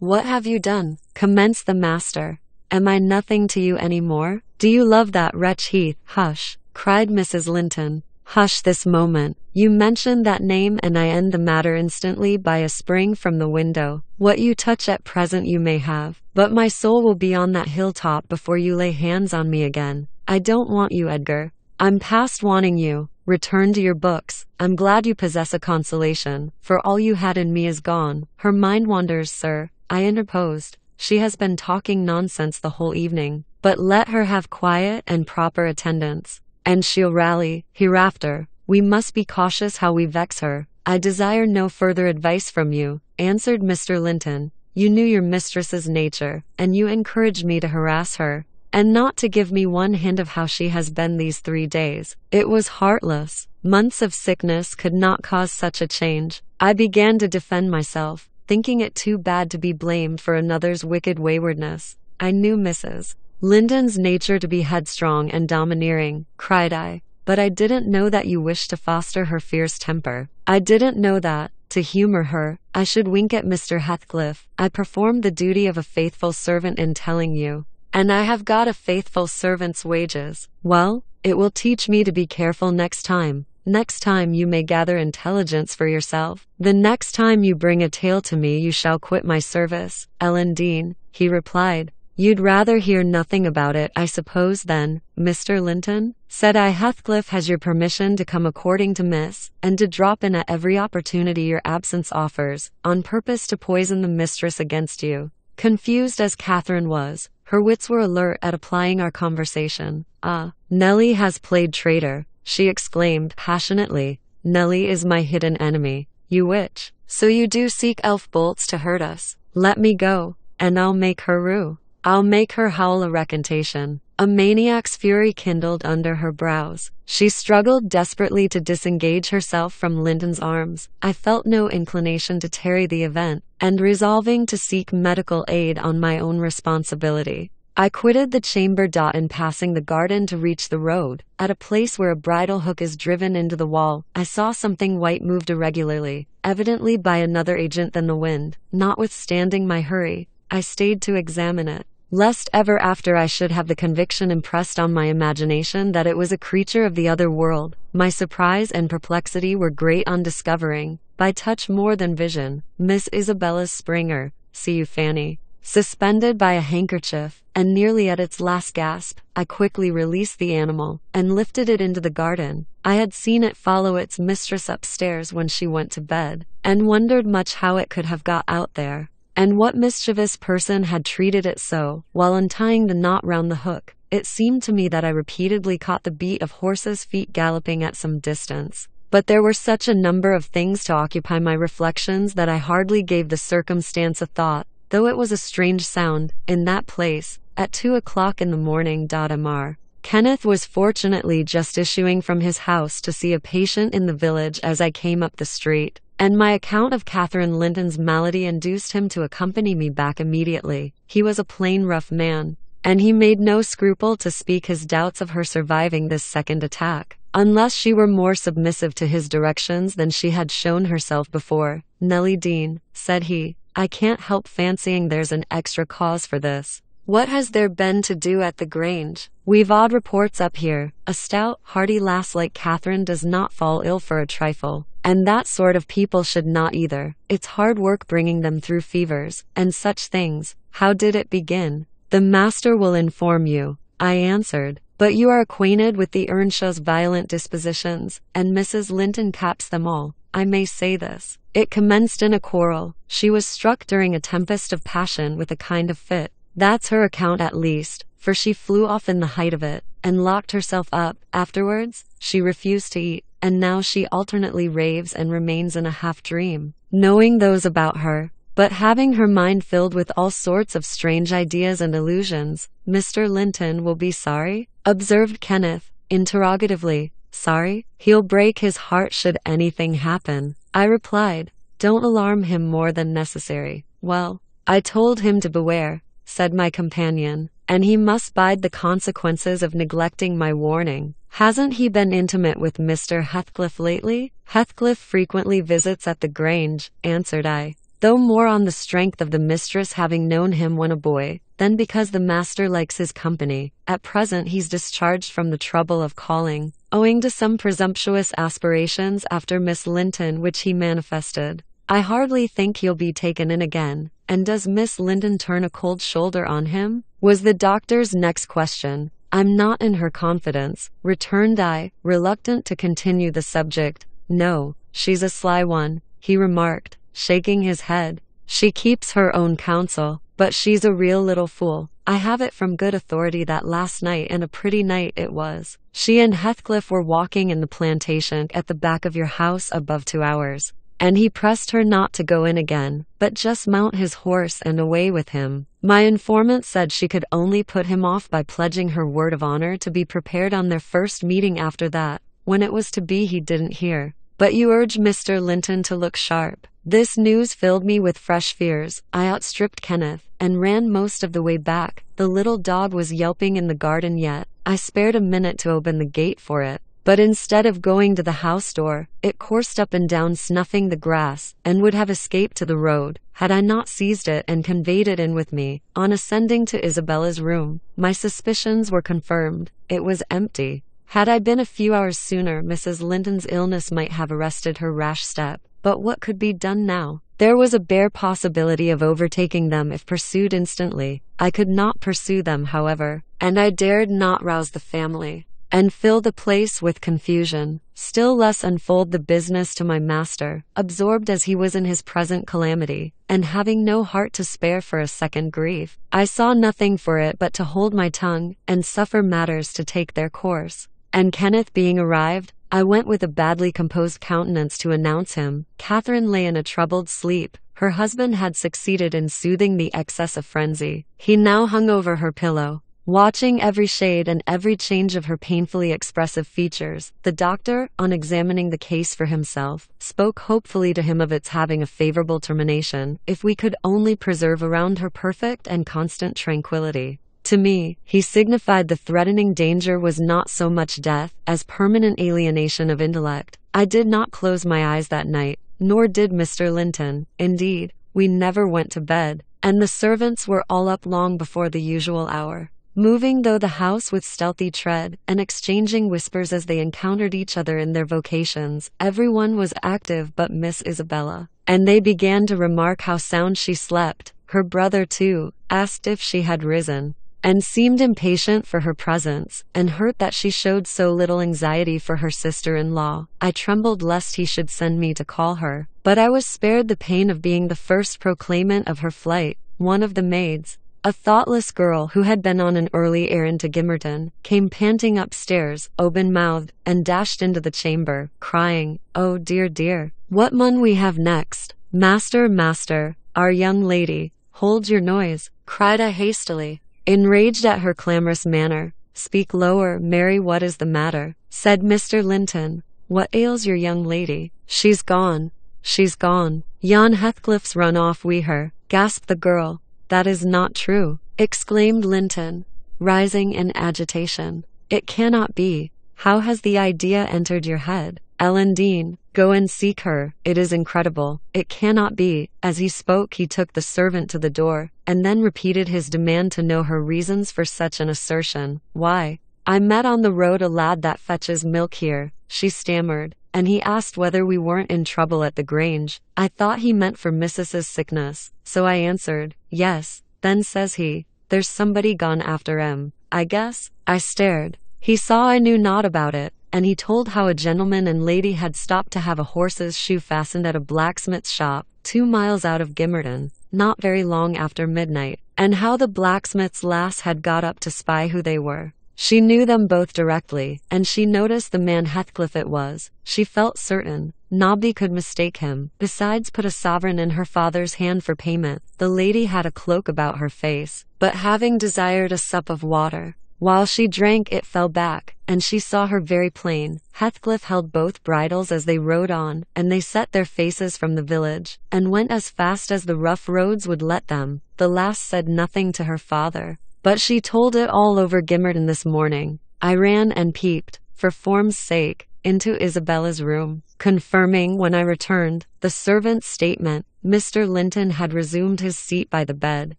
what have you done?" commenced the master. "Am I nothing to you any more? Do you love that wretch Heath?" "Hush," cried Mrs. Linton. "Hush this moment. You mention that name and I end the matter instantly by a spring from the window. What you touch at present you may have, but my soul will be on that hilltop before you lay hands on me again. I don't want you, Edgar. I'm past wanting you. Return to your books. I'm glad you possess a consolation, for all you had in me is gone." "Her mind wanders, sir," I interposed. "She has been talking nonsense the whole evening, but let her have quiet and proper attendance, and she'll rally hereafter. We must be cautious how we vex her." "I desire no further advice from you," answered Mr. Linton. "You knew your mistress's nature, and you encouraged me to harass her, and not to give me one hint of how she has been these 3 days. It was heartless. Months of sickness could not cause such a change." I began to defend myself, thinking it too bad to be blamed for another's wicked waywardness. "I knew Mrs. Linton's nature to be headstrong and domineering," cried I, "but I didn't know that you wished to foster her fierce temper. I didn't know that, to humor her, I should wink at Mr. Heathcliff. I performed the duty of a faithful servant in telling you, and I have got a faithful servant's wages. Well, it will teach me to be careful next time. Next time you may gather intelligence for yourself. The next time you bring a tale to me you shall quit my service." "Ellen Dean," he replied. "You'd rather hear nothing about it, I suppose, then, Mr. Linton?" said I. "Heathcliff has your permission to come according to Miss, and to drop in at every opportunity your absence offers, on purpose to poison the mistress against you." Confused as Catherine was, her wits were alert at applying our conversation. "Ah, Nellie has played traitor," she exclaimed passionately. "Nellie is my hidden enemy. You witch! So you do seek elf bolts to hurt us. Let me go, and I'll make her rue. I'll make her howl a recantation." A maniac's fury kindled under her brows. She struggled desperately to disengage herself from Linton's arms. I felt no inclination to tarry the event, and resolving to seek medical aid on my own responsibility, I quitted the chamber. In passing the garden to reach the road, at a place where a bridle hook is driven into the wall, I saw something white moved irregularly, evidently by another agent than the wind. Notwithstanding my hurry, I stayed to examine it, lest ever after I should have the conviction impressed on my imagination that it was a creature of the other world. My surprise and perplexity were great on discovering, by touch more than vision, Miss Isabella's Springer, C.U. Fanny, suspended by a handkerchief, and nearly at its last gasp. I quickly released the animal, and lifted it into the garden. I had seen it follow its mistress upstairs when she went to bed, and wondered much how it could have got out there, and what mischievous person had treated it so. While untying the knot round the hook, it seemed to me that I repeatedly caught the beat of horses' feet galloping at some distance. But there were such a number of things to occupy my reflections that I hardly gave the circumstance a thought, though it was a strange sound, in that place, at 2 o'clock in the morning. Mr. Kenneth was fortunately just issuing from his house to see a patient in the village as I came up the street, and my account of Catherine Linton's malady induced him to accompany me back immediately. He was a plain, rough man, and he made no scruple to speak his doubts of her surviving this second attack, unless she were more submissive to his directions than she had shown herself before. "Nellie Dean," said he, "I can't help fancying there's an extra cause for this. What has there been to do at the Grange? We've odd reports up here. A stout, hearty lass like Catherine does not fall ill for a trifle, and that sort of people should not either. It's hard work bringing them through fevers, and such things. How did it begin?" "The master will inform you," I answered, "but you are acquainted with the Earnshaw's violent dispositions, and Mrs. Linton caps them all. I may say this. It commenced in a quarrel. She was struck during a tempest of passion with a kind of fit, That's her account at least, for she flew off in the height of it, and locked herself up. Afterwards, she refused to eat, and now she alternately raves and remains in a half-dream, knowing those about her, but having her mind filled with all sorts of strange ideas and illusions. Mr. Linton will be sorry? Observed Kenneth, interrogatively. Sorry? He'll break his heart should anything happen, I replied. Don't alarm him more than necessary. Well, I told him to beware, said my companion, and he must bide the consequences of neglecting my warning. Hasn't he been intimate with Mr. Heathcliff lately? Heathcliff frequently visits at the Grange, answered I, though more on the strength of the mistress having known him when a boy, than because the master likes his company. At present he's discharged from the trouble of calling, owing to some presumptuous aspirations after Miss Linton which he manifested. I hardly think he'll be taken in again. And does Miss Linton turn a cold shoulder on him? Was the doctor's next question. I'm not in her confidence, returned I, reluctant to continue the subject. No, she's a sly one, he remarked, shaking his head. She keeps her own counsel, but she's a real little fool. I have it from good authority that last night, and a pretty night it was, she and Heathcliff were walking in the plantation at the back of your house above 2 hours. And he pressed her not to go in again, but just mount his horse and away with him. My informant said she could only put him off by pledging her word of honor to be prepared on their first meeting after that. When it was to be he didn't hear. But you urge Mr. Linton to look sharp. This news filled me with fresh fears. I outstripped Kenneth, and ran most of the way back. The little dog was yelping in the garden yet. I spared a minute to open the gate for it. But instead of going to the house door, it coursed up and down snuffing the grass, and would have escaped to the road, had I not seized it and conveyed it in with me. On ascending to Isabella's room, my suspicions were confirmed. It was empty. Had I been a few hours sooner, Mrs. Linton's illness might have arrested her rash step. But what could be done now? There was a bare possibility of overtaking them if pursued instantly. I could not pursue them, however, and I dared not rouse the family and fill the place with confusion, still less unfold the business to my master, absorbed as he was in his present calamity, and having no heart to spare for a second grief. I saw nothing for it but to hold my tongue, and suffer matters to take their course. And Kenneth being arrived, I went with a badly composed countenance to announce him. Catherine lay in a troubled sleep. Her husband had succeeded in soothing the excess of frenzy. He now hung over her pillow, watching every shade and every change of her painfully expressive features. The doctor, on examining the case for himself, spoke hopefully to him of its having a favorable termination, if we could only preserve around her perfect and constant tranquility. To me, he signified the threatening danger was not so much death, as permanent alienation of intellect. I did not close my eyes that night, nor did Mr. Linton. Indeed, we never went to bed, and the servants were all up long before the usual hour, moving through the house with stealthy tread, and exchanging whispers as they encountered each other in their vocations. Everyone was active but Miss Isabella, and they began to remark how sound she slept. Her brother, too, asked if she had risen, and seemed impatient for her presence, and hurt that she showed so little anxiety for her sister-in-law. I trembled lest he should send me to call her, but I was spared the pain of being the first proclaimant of her flight. One of the maids, a thoughtless girl who had been on an early errand to Gimmerton, came panting upstairs, open-mouthed, and dashed into the chamber, crying, "Oh dear, dear, what mun we have next? Master, master, our young lady, hold your noise," cried I hastily, enraged at her clamorous manner. "Speak lower, Mary, what is the matter?" said Mr. Linton. "What ails your young lady?" "She's gone, she's gone. Jan Heathcliff's run off wi' her," gasped the girl. "That is not true," exclaimed Linton, rising in agitation. "It cannot be. How has the idea entered your head? Ellen Dean, go and seek her. It is incredible. It cannot be." As he spoke, he took the servant to the door, and then repeated his demand to know her reasons for such an assertion. "Why, I met on the road a lad that fetches milk here," she stammered, "and he asked whether we weren't in trouble at the Grange. I thought he meant for Missis's sickness, so I answered, yes. Then says he, 'There's somebody gone after 'em, I guess.' I stared. He saw I knew naught about it, and he told how a gentleman and lady had stopped to have a horse's shoe fastened at a blacksmith's shop, 2 miles out of Gimmerton, not very long after midnight. and how the blacksmith's lass had got up to spy who they were. She knew them both directly, and she noticed the man Heathcliff it was. She felt certain Nobby could mistake him. Besides, put a sovereign in her father's hand for payment. The lady had a cloak about her face, but having desired a sup of water, while she drank it fell back, and she saw her very plain. Heathcliff held both bridles as they rode on, and they set their faces from the village, and went as fast as the rough roads would let them. The lass said nothing to her father, but she told it all over Gimmerton this morning. I ran and peeped, for form's sake, into Isabella's room, confirming when I returned the servant's statement. Mr. Linton had resumed his seat by the bed.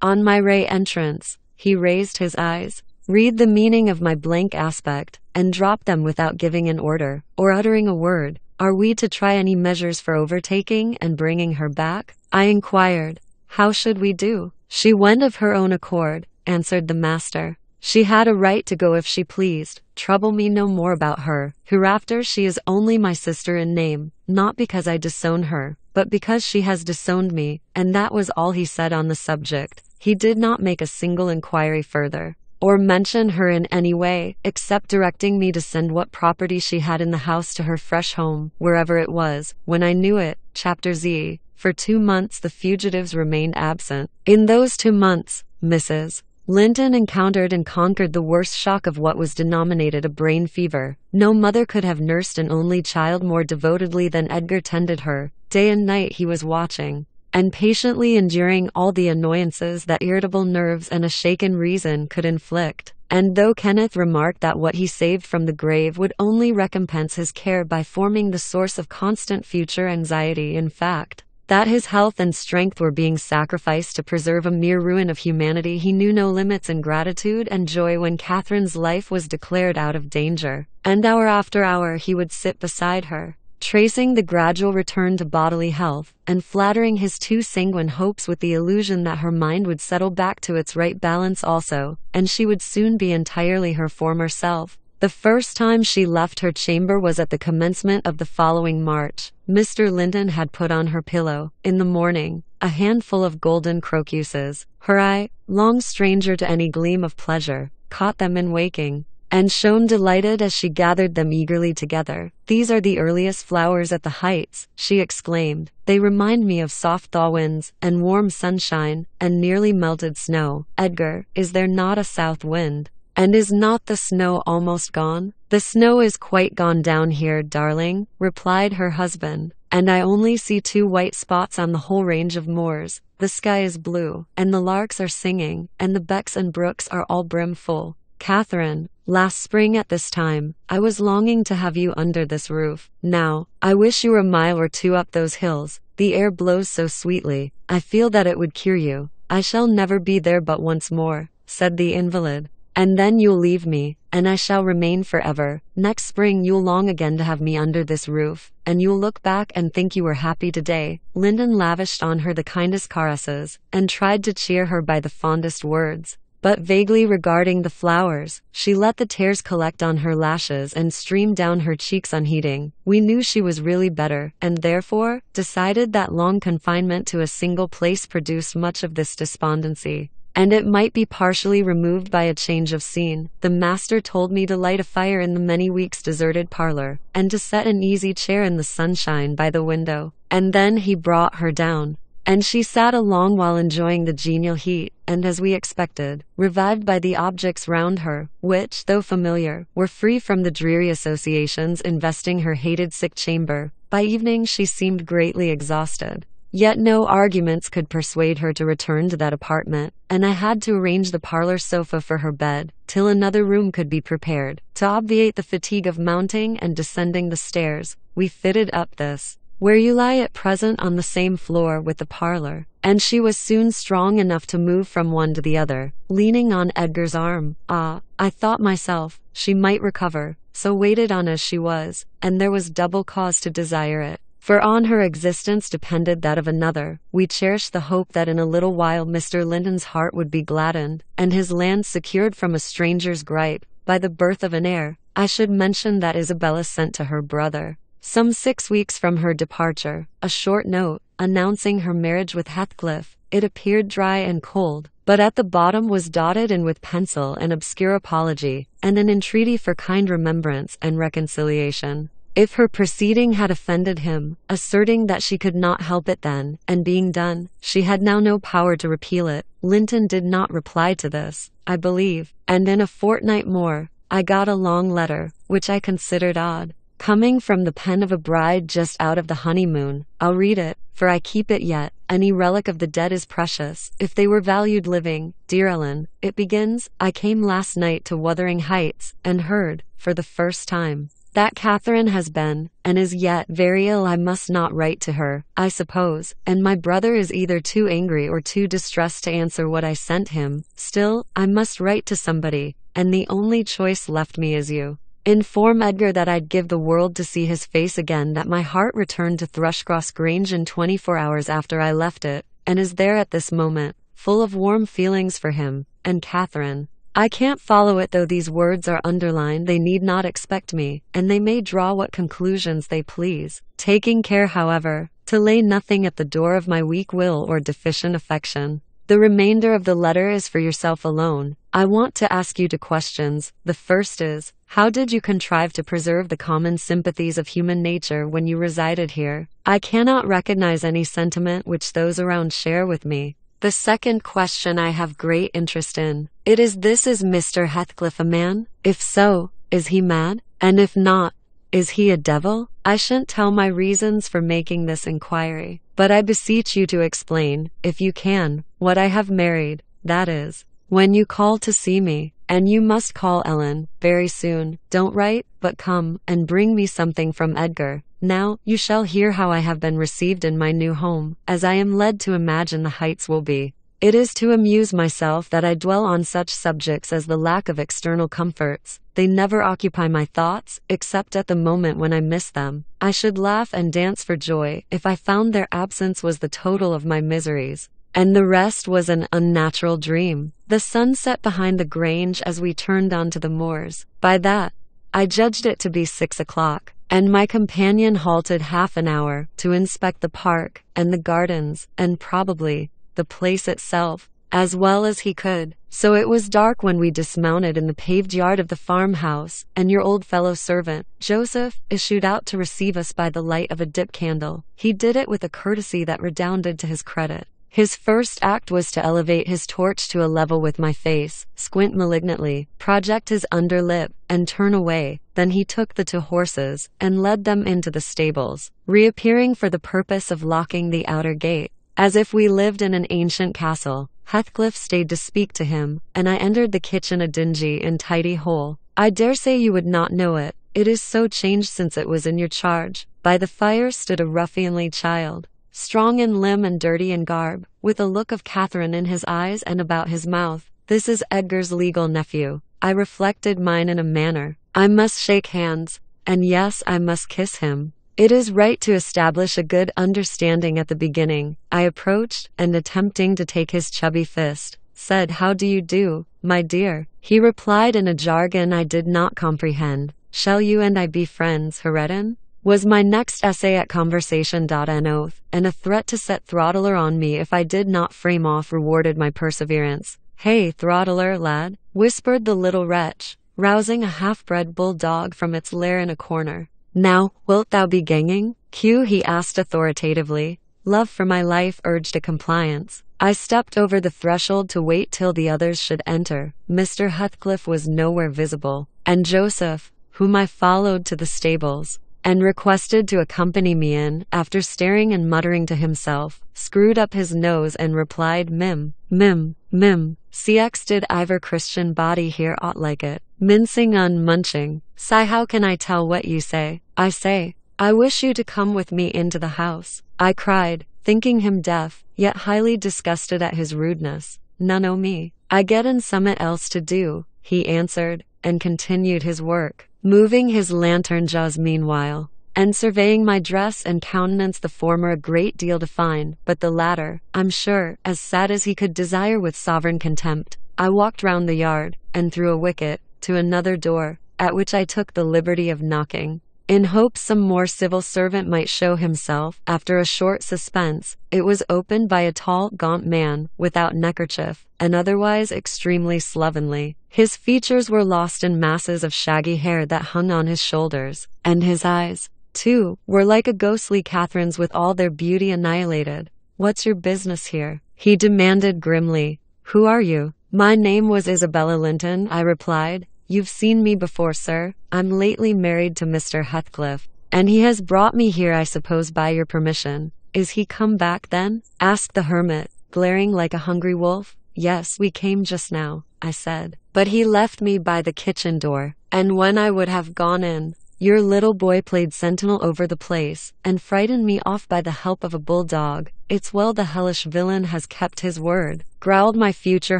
On my re-entrance, he raised his eyes, read the meaning of my blank aspect, and dropped them without giving an order, or uttering a word. Are we to try any measures for overtaking and bringing her back? I inquired. How should we do? She went of her own accord, answered the master. She had a right to go if she pleased. Trouble me no more about her. Hereafter she is only my sister in name, not because I disown her, but because she has disowned me, and that was all he said on the subject. He did not make a single inquiry further, or mention her in any way, except directing me to send what property she had in the house to her fresh home, wherever it was. When I knew it, Chapter Z. For 2 months the fugitives remained absent. In those 2 months, Mrs. Linton encountered and conquered the worst shock of what was denominated a brain fever. No mother could have nursed an only child more devotedly than Edgar tended her. Day and night he was watching, and patiently enduring all the annoyances that irritable nerves and a shaken reason could inflict. And though Kenneth remarked that what he saved from the grave would only recompense his care by forming the source of constant future anxiety, in fact, that his health and strength were being sacrificed to preserve a mere ruin of humanity, he knew no limits in gratitude and joy when Catherine's life was declared out of danger, and hour after hour he would sit beside her, tracing the gradual return to bodily health, and flattering his too sanguine hopes with the illusion that her mind would settle back to its right balance also, and she would soon be entirely her former self. The first time she left her chamber was at the commencement of the following March. Mr. Linton had put on her pillow, in the morning, a handful of golden crocuses. Her eye, long stranger to any gleam of pleasure, caught them in waking, and shone delighted as she gathered them eagerly together. These are the earliest flowers at the Heights, she exclaimed. They remind me of soft thaw winds, and warm sunshine, and nearly melted snow. Edgar, is there not a south wind? And is not the snow almost gone? The snow is quite gone down here, darling, replied her husband, and I only see 2 white spots on the whole range of moors. The sky is blue, and the larks are singing, and the becks and brooks are all brimful. Catherine, last spring at this time, I was longing to have you under this roof. Now, I wish you were a mile or 2 up those hills. The air blows so sweetly, I feel that it would cure you. I shall never be there but once more, said the invalid. And then you'll leave me, and I shall remain forever. Next spring you'll long again to have me under this roof, and you'll look back and think you were happy today. Linton lavished on her the kindest caresses, and tried to cheer her by the fondest words. But vaguely regarding the flowers, she let the tears collect on her lashes and stream down her cheeks unheeding. We knew she was really better, and therefore, decided that long confinement to a single place produced much of this despondency, and it might be partially removed by a change of scene. The master told me to light a fire in the many weeks deserted parlor, and to set an easy chair in the sunshine by the window, and then he brought her down, and she sat a long while enjoying the genial heat, and as we expected, revived by the objects round her, which, though familiar, were free from the dreary associations investing her hated sick chamber. By evening she seemed greatly exhausted. Yet no arguments could persuade her to return to that apartment, and I had to arrange the parlor sofa for her bed, till another room could be prepared. To obviate the fatigue of mounting and descending the stairs, we fitted up this, where you lie at present, on the same floor with the parlor, and she was soon strong enough to move from one to the other, leaning on Edgar's arm. Ah, I thought myself, she might recover, so waited on as she was, and there was double cause to desire it. For on her existence depended that of another. We cherished the hope that in a little while Mr. Linton's heart would be gladdened, and his land secured from a stranger's gripe, by the birth of an heir. I should mention that Isabella sent to her brother, some 6 weeks from her departure, a short note, announcing her marriage with Heathcliff. It appeared dry and cold, but at the bottom was dotted in with pencil an obscure apology, and an entreaty for kind remembrance and reconciliation. If her proceeding had offended him, asserting that she could not help it then, and being done, she had now no power to repeal it. Linton did not reply to this, I believe, and in a fortnight more, I got a long letter, which I considered odd. Coming from the pen of a bride just out of the honeymoon, I'll read it, for I keep it yet. Any relic of the dead is precious, if they were valued living. Dear Ellen, it begins, I came last night to Wuthering Heights, and heard, for the first time, that Catherine has been, and is yet, very ill. I must not write to her, I suppose, and my brother is either too angry or too distressed to answer what I sent him. Still, I must write to somebody, and the only choice left me is you. Inform Edgar that I'd give the world to see his face again, that my heart returned to Thrushcross Grange in 24 hours after I left it, and is there at this moment, full of warm feelings for him, and Catherine. I can't follow it, though these words are underlined. They need not expect me, and they may draw what conclusions they please, taking care, however, to lay nothing at the door of my weak will or deficient affection. The remainder of the letter is for yourself alone. I want to ask you two questions. The first is, how did you contrive to preserve the common sympathies of human nature when you resided here? I cannot recognize any sentiment which those around share with me. The second question I have great interest in. It is this: is Mr. Heathcliff a man? If so, is he mad? And if not, is he a devil? I shan't tell my reasons for making this inquiry, but I beseech you to explain, if you can, what I have married, that is, when you call to see me, and you must call, Ellen, very soon. Don't write, but come, and bring me something from Edgar. Now, you shall hear how I have been received in my new home, as I am led to imagine the Heights will be. It is to amuse myself that I dwell on such subjects as the lack of external comforts. They never occupy my thoughts, except at the moment when I miss them. I should laugh and dance for joy if I found their absence was the total of my miseries, and the rest was an unnatural dream. The sun set behind the Grange as we turned on to the moors. By that, I judged it to be 6 o'clock, and my companion halted half an hour to inspect the park, and the gardens, and probably the place itself, as well as he could. So it was dark when we dismounted in the paved yard of the farmhouse, and your old fellow servant, Joseph, issued out to receive us by the light of a dip candle. He did it with a courtesy that redounded to his credit. His first act was to elevate his torch to a level with my face, squint malignantly, project his under lip, and turn away. Then he took the two horses, and led them into the stables, reappearing for the purpose of locking the outer gate. As if we lived in an ancient castle, Heathcliff stayed to speak to him, and I entered the kitchen, a dingy and tidy hole. I dare say you would not know it, it is so changed since it was in your charge. By the fire stood a ruffianly child, strong in limb and dirty in garb, with a look of Catherine in his eyes and about his mouth. This is Edgar's legal nephew. I reflected, mine in a manner. I must shake hands, and yes, I must kiss him. It is right to establish a good understanding at the beginning. I approached, and attempting to take his chubby fist, said, "How do you do, my dear?" He replied in a jargon I did not comprehend. "Shall you and I be friends, Heredin?" was my next essay at conversation. An oath, and a threat to set Throttler on me if I did not frame off, rewarded my perseverance. "Hey, Throttler, lad," whispered the little wretch, rousing a half-bred bulldog from its lair in a corner. "Now, wilt thou be ganging, Q?" he asked authoritatively. Love for my life urged a compliance. I stepped over the threshold to wait till the others should enter. Mr. Heathcliff was nowhere visible, and Joseph, whom I followed to the stables, and requested to accompany me in, after staring and muttering to himself, screwed up his nose and replied, "Mim, mim, mim. CX did Ivor Christian body here aught like it. Mincing munching. Sigh, how can I tell what you say? I say, I wish you to come with me into the house," I cried, thinking him deaf, yet highly disgusted at his rudeness. "None o' me. I get in summat else to do," he answered, and continued his work, moving his lantern jaws meanwhile, and surveying my dress and countenance, the former a great deal to find, but the latter, I'm sure, as sad as he could desire, with sovereign contempt. I walked round the yard, and through a wicket, to another door, at which I took the liberty of knocking. in hopes some more civil servant might show himself. After a short suspense, it was opened by a tall, gaunt man, without neckerchief, and otherwise extremely slovenly. His features were lost in masses of shaggy hair that hung on his shoulders, and his eyes, too, were like a ghostly Catherine's with all their beauty annihilated. "What's your business here?" he demanded grimly. "Who are you?" "My name was Isabella Linton," I replied. "You've seen me before, sir. I'm lately married to Mr. Heathcliff, and he has brought me here, I suppose, by your permission." "Is he come back, then?" asked the hermit, glaring like a hungry wolf. "Yes, we came just now," I said. "But he left me by the kitchen door, and when I would have gone in, your little boy played sentinel over the place, and frightened me off by the help of a bulldog." "It's well the hellish villain has kept his word," growled my future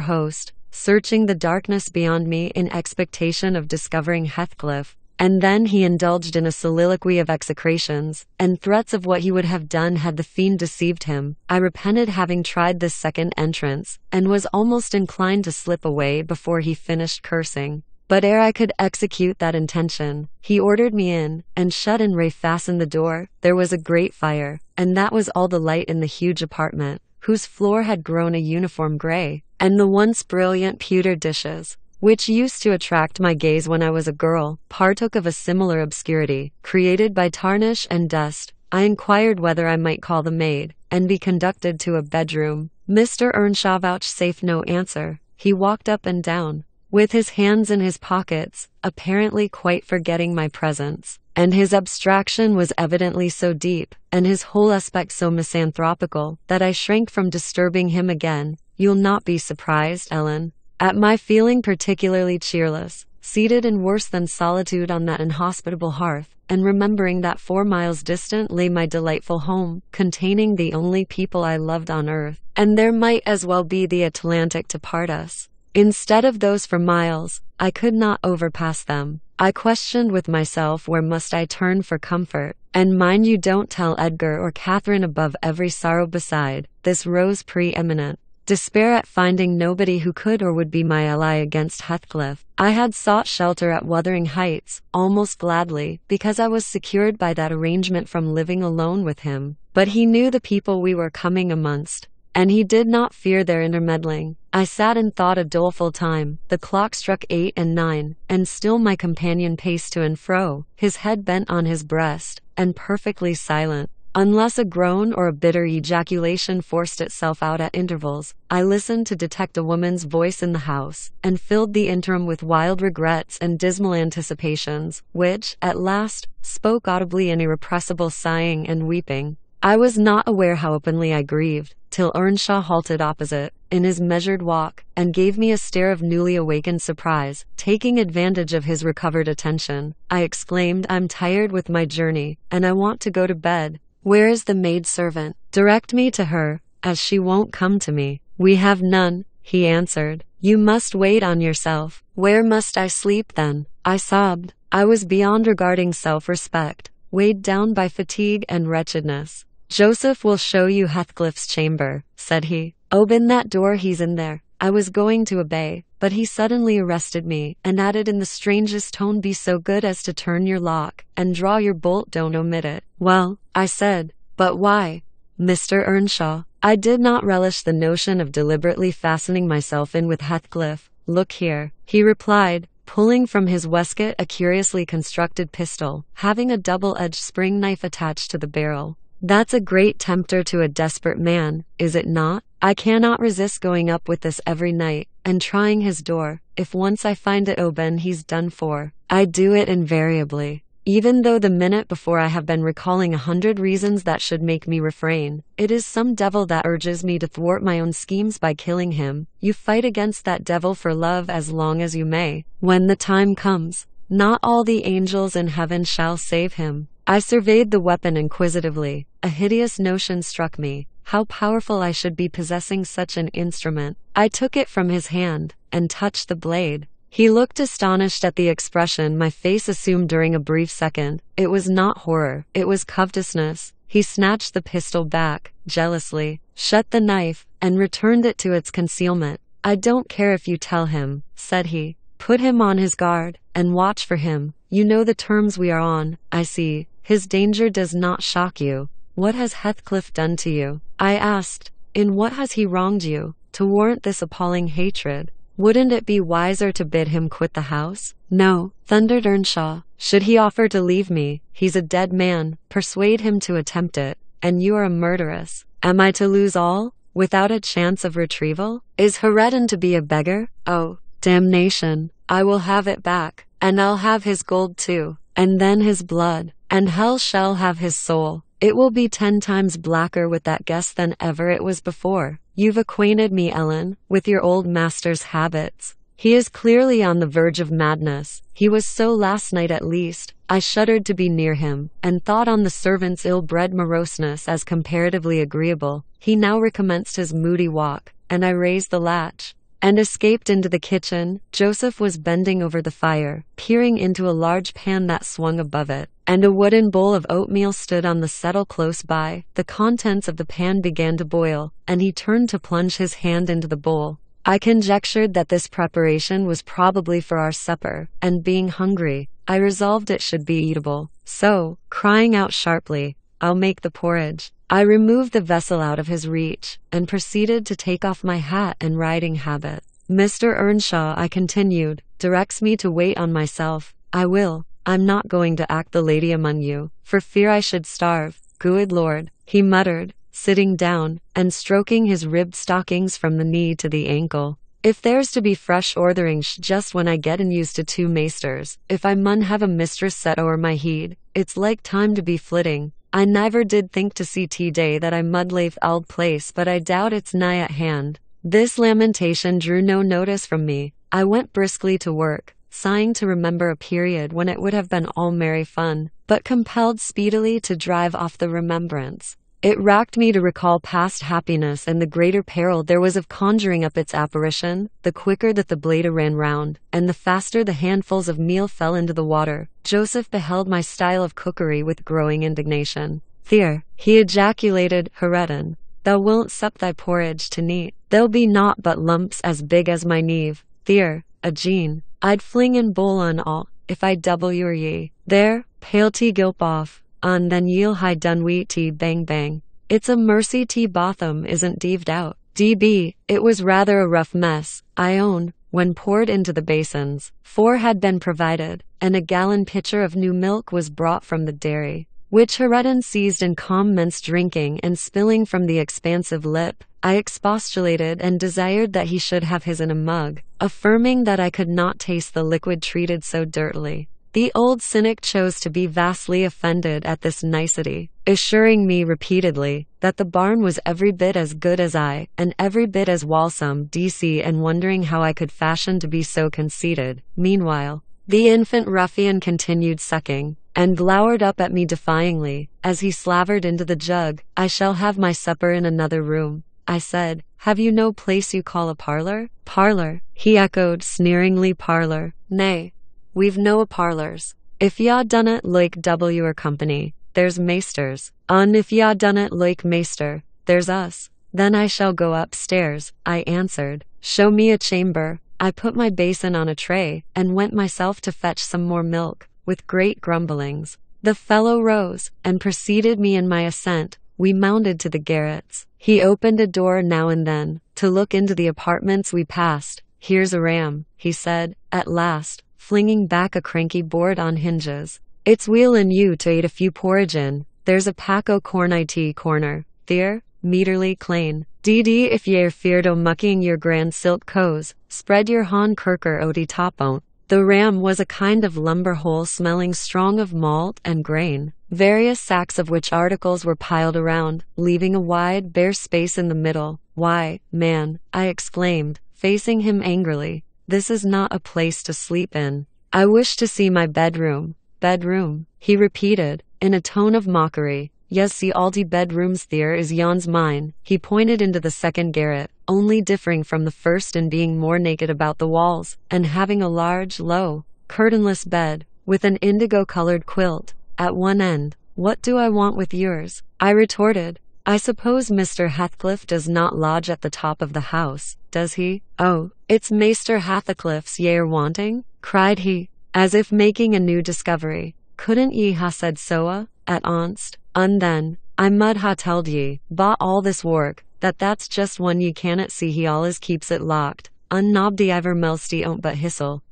host, searching the darkness beyond me in expectation of discovering Heathcliff. And then he indulged in a soliloquy of execrations, and threats of what he would have done had the fiend deceived him. I repented having tried this second entrance, and was almost inclined to slip away before he finished cursing. But ere I could execute that intention, he ordered me in, and shut and fastened the door. There was a great fire, and that was all the light in the huge apartment, whose floor had grown a uniform gray, and the once brilliant pewter dishes, which used to attract my gaze when I was a girl, partook of a similar obscurity, created by tarnish and dust. I inquired whether I might call the maid, and be conducted to a bedroom. Mr. Earnshaw vouchsafed no answer. He walked up and down, with his hands in his pockets, apparently quite forgetting my presence, and his abstraction was evidently so deep, and his whole aspect so misanthropical, that I shrank from disturbing him again. "You'll not be surprised, Ellen, at my feeling particularly cheerless, seated in worse than solitude on that inhospitable hearth, and remembering that 4 miles distant lay my delightful home, containing the only people I loved on earth, and there might as well be the Atlantic to part us. Instead of those for miles, I could not overpass them. I questioned with myself where must I turn for comfort, and mind you don't tell Edgar or Catherine above every sorrow beside. This rose preeminent. Despair at finding nobody who could or would be my ally against Heathcliff. I had sought shelter at Wuthering Heights, almost gladly, because I was secured by that arrangement from living alone with him. But he knew the people we were coming amongst, and he did not fear their intermeddling. I sat and thought a doleful time. The clock struck 8 and 9, and still my companion paced to and fro, his head bent on his breast, and perfectly silent. Unless a groan or a bitter ejaculation forced itself out at intervals, I listened to detect a woman's voice in the house, and filled the interim with wild regrets and dismal anticipations, which, at last, spoke audibly in irrepressible sighing and weeping. I was not aware how openly I grieved, till Earnshaw halted opposite, in his measured walk, and gave me a stare of newly awakened surprise. Taking advantage of his recovered attention, I exclaimed, "I'm tired with my journey, and I want to go to bed. Where is the maid-servant? Direct me to her, as she won't come to me." "We have none," he answered. "You must wait on yourself." "Where must I sleep, then?" I sobbed. I was beyond regarding self-respect, weighed down by fatigue and wretchedness. "Joseph will show you Heathcliff's chamber," said he. "Open that door, he's in there." I was going to obey, but he suddenly arrested me, and added in the strangest tone, "Be so good as to turn your lock, and draw your bolt, don't omit it." "Well," I said, "but why, Mr. Earnshaw?" I did not relish the notion of deliberately fastening myself in with Heathcliff. "Look here," he replied, pulling from his waistcoat a curiously constructed pistol, having a double-edged spring knife attached to the barrel. "That's a great tempter to a desperate man, is it not? I cannot resist going up with this every night, and trying his door. If once I find it open, he's done for. I do it invariably, even though the minute before I have been recalling 100 reasons that should make me refrain. It is some devil that urges me to thwart my own schemes by killing him. You fight against that devil for love as long as you may. When the time comes, not all the angels in heaven shall save him." I surveyed the weapon inquisitively. A hideous notion struck me. How powerful I should be possessing such an instrument. I took it from his hand, and touched the blade. He looked astonished at the expression my face assumed during a brief second. It was not horror, it was covetousness. He snatched the pistol back, jealously, shut the knife, and returned it to its concealment. "I don't care if you tell him," said he. "Put him on his guard, and watch for him. You know the terms we are on, I see. His danger does not shock you. What has Heathcliff done to you? I asked. In what has he wronged you, to warrant this appalling hatred? Wouldn't it be wiser to bid him quit the house? No, thundered Earnshaw. Should he offer to leave me, he's a dead man. Persuade him to attempt it, and you are a murderess. Am I to lose all, without a chance of retrieval? Is Heredin to be a beggar? Oh, damnation. I will have it back, and I'll have his gold too, and then his blood, and hell shall have his soul. It will be 10 times blacker with that guess than ever it was before. You've acquainted me, Ellen, with your old master's habits. He is clearly on the verge of madness. He was so last night at least. I shuddered to be near him, and thought on the servant's ill-bred moroseness as comparatively agreeable. He now recommenced his moody walk, and I raised the latch and escaped into the kitchen. Joseph was bending over the fire, peering into a large pan that swung above it, and a wooden bowl of oatmeal stood on the settle close by. The contents of the pan began to boil, and he turned to plunge his hand into the bowl. I conjectured that this preparation was probably for our supper, and being hungry, I resolved it should be eatable. So, crying out sharply, I'll make the porridge, I removed the vessel out of his reach, and proceeded to take off my hat and riding habit. Mr. Earnshaw, I continued, directs me to wait on myself. I will. I'm not going to act the lady among you, for fear I should starve. Good Lord, he muttered, sitting down, and stroking his ribbed stockings from the knee to the ankle. If there's to be fresh ortherings just when I get used to 2 maesters, if I mun have a mistress set o'er my heed, it's like time to be flitting. I never did think to see day that I mud lave auld place, but I doubt it's nigh at hand. This lamentation drew no notice from me. I went briskly to work, sighing to remember a period when it would have been all merry fun, but compelled speedily to drive off the remembrance. It racked me to recall past happiness, and the greater peril there was of conjuring up its apparition, the quicker that the blade ran round, and the faster the handfuls of meal fell into the water. Joseph beheld my style of cookery with growing indignation. "Theer," he ejaculated, "Heredin, thou wilt sup thy porridge to neat. There'll be naught but lumps as big as my neve. Theer, a Jean, I'd fling in bowl on all, if I double your ye. There, pale tea gilp off. Then ye'll high done wheat tea bang bang. It's a mercy tea Botham isn't deaved out. D.B. It was rather a rough mess, I own, when poured into the basins. 4 had been provided, and a gallon pitcher of new milk was brought from the dairy, which Heredin seized and commenced drinking and spilling from the expansive lip. I expostulated and desired that he should have his in a mug, affirming that I could not taste the liquid treated so dirtily. The old cynic chose to be vastly offended at this nicety, assuring me repeatedly that the barn was every bit as good as I, and every bit as walsome DC, and wondering how I could fashion to be so conceited. Meanwhile, the infant ruffian continued sucking, and glowered up at me defyingly, as he slavered into the jug. "I shall have my supper in another room," I said. "Have you no place you call a parlor?" "Parlor," he echoed sneeringly, "parlor. Nay, we've no parlours. If ya done it like W or company, there's maesters. If ya done it like maester, there's us." "Then I shall go upstairs," I answered. "Show me a chamber." I put my basin on a tray, and went myself to fetch some more milk, with great grumblings. The fellow rose, and preceded me in my ascent. We mounted to the garrets. He opened a door now and then, to look into the apartments we passed. "Here's a ram," he said, at last, flinging back a cranky board on hinges. "It's weel in you to eat a few porridge in. There's a pack o' corn I tea corner. Theer, meaterly clane. Dee if ye're feared o' mucking your grand silk coes, spread your hawn kirker oti top on't." The ram was a kind of lumber hole smelling strong of malt and grain, various sacks of which articles were piled around, leaving a wide, bare space in the middle. "Why, man," I exclaimed, facing him angrily, "this is not a place to sleep in. I wish to see my bedroom." "Bedroom," he repeated, in a tone of mockery. "Yes, see all de bedrooms there is yon's mine." He pointed into the second garret, only differing from the first in being more naked about the walls, and having a large, low, curtainless bed, with an indigo-colored quilt at one end. "What do I want with yours?" I retorted. "I suppose Mr. Heathcliff does not lodge at the top of the house, does he?" "Oh, it's Maester Heathcliff's ye're wanting?" cried he. as if making a new discovery. Couldn't ye ha said soa, at onst, and then, I mud ha telled ye, ba all this work, that's just one ye cannot see he allus keeps it locked, unnobdy iver melsty ont but hissel,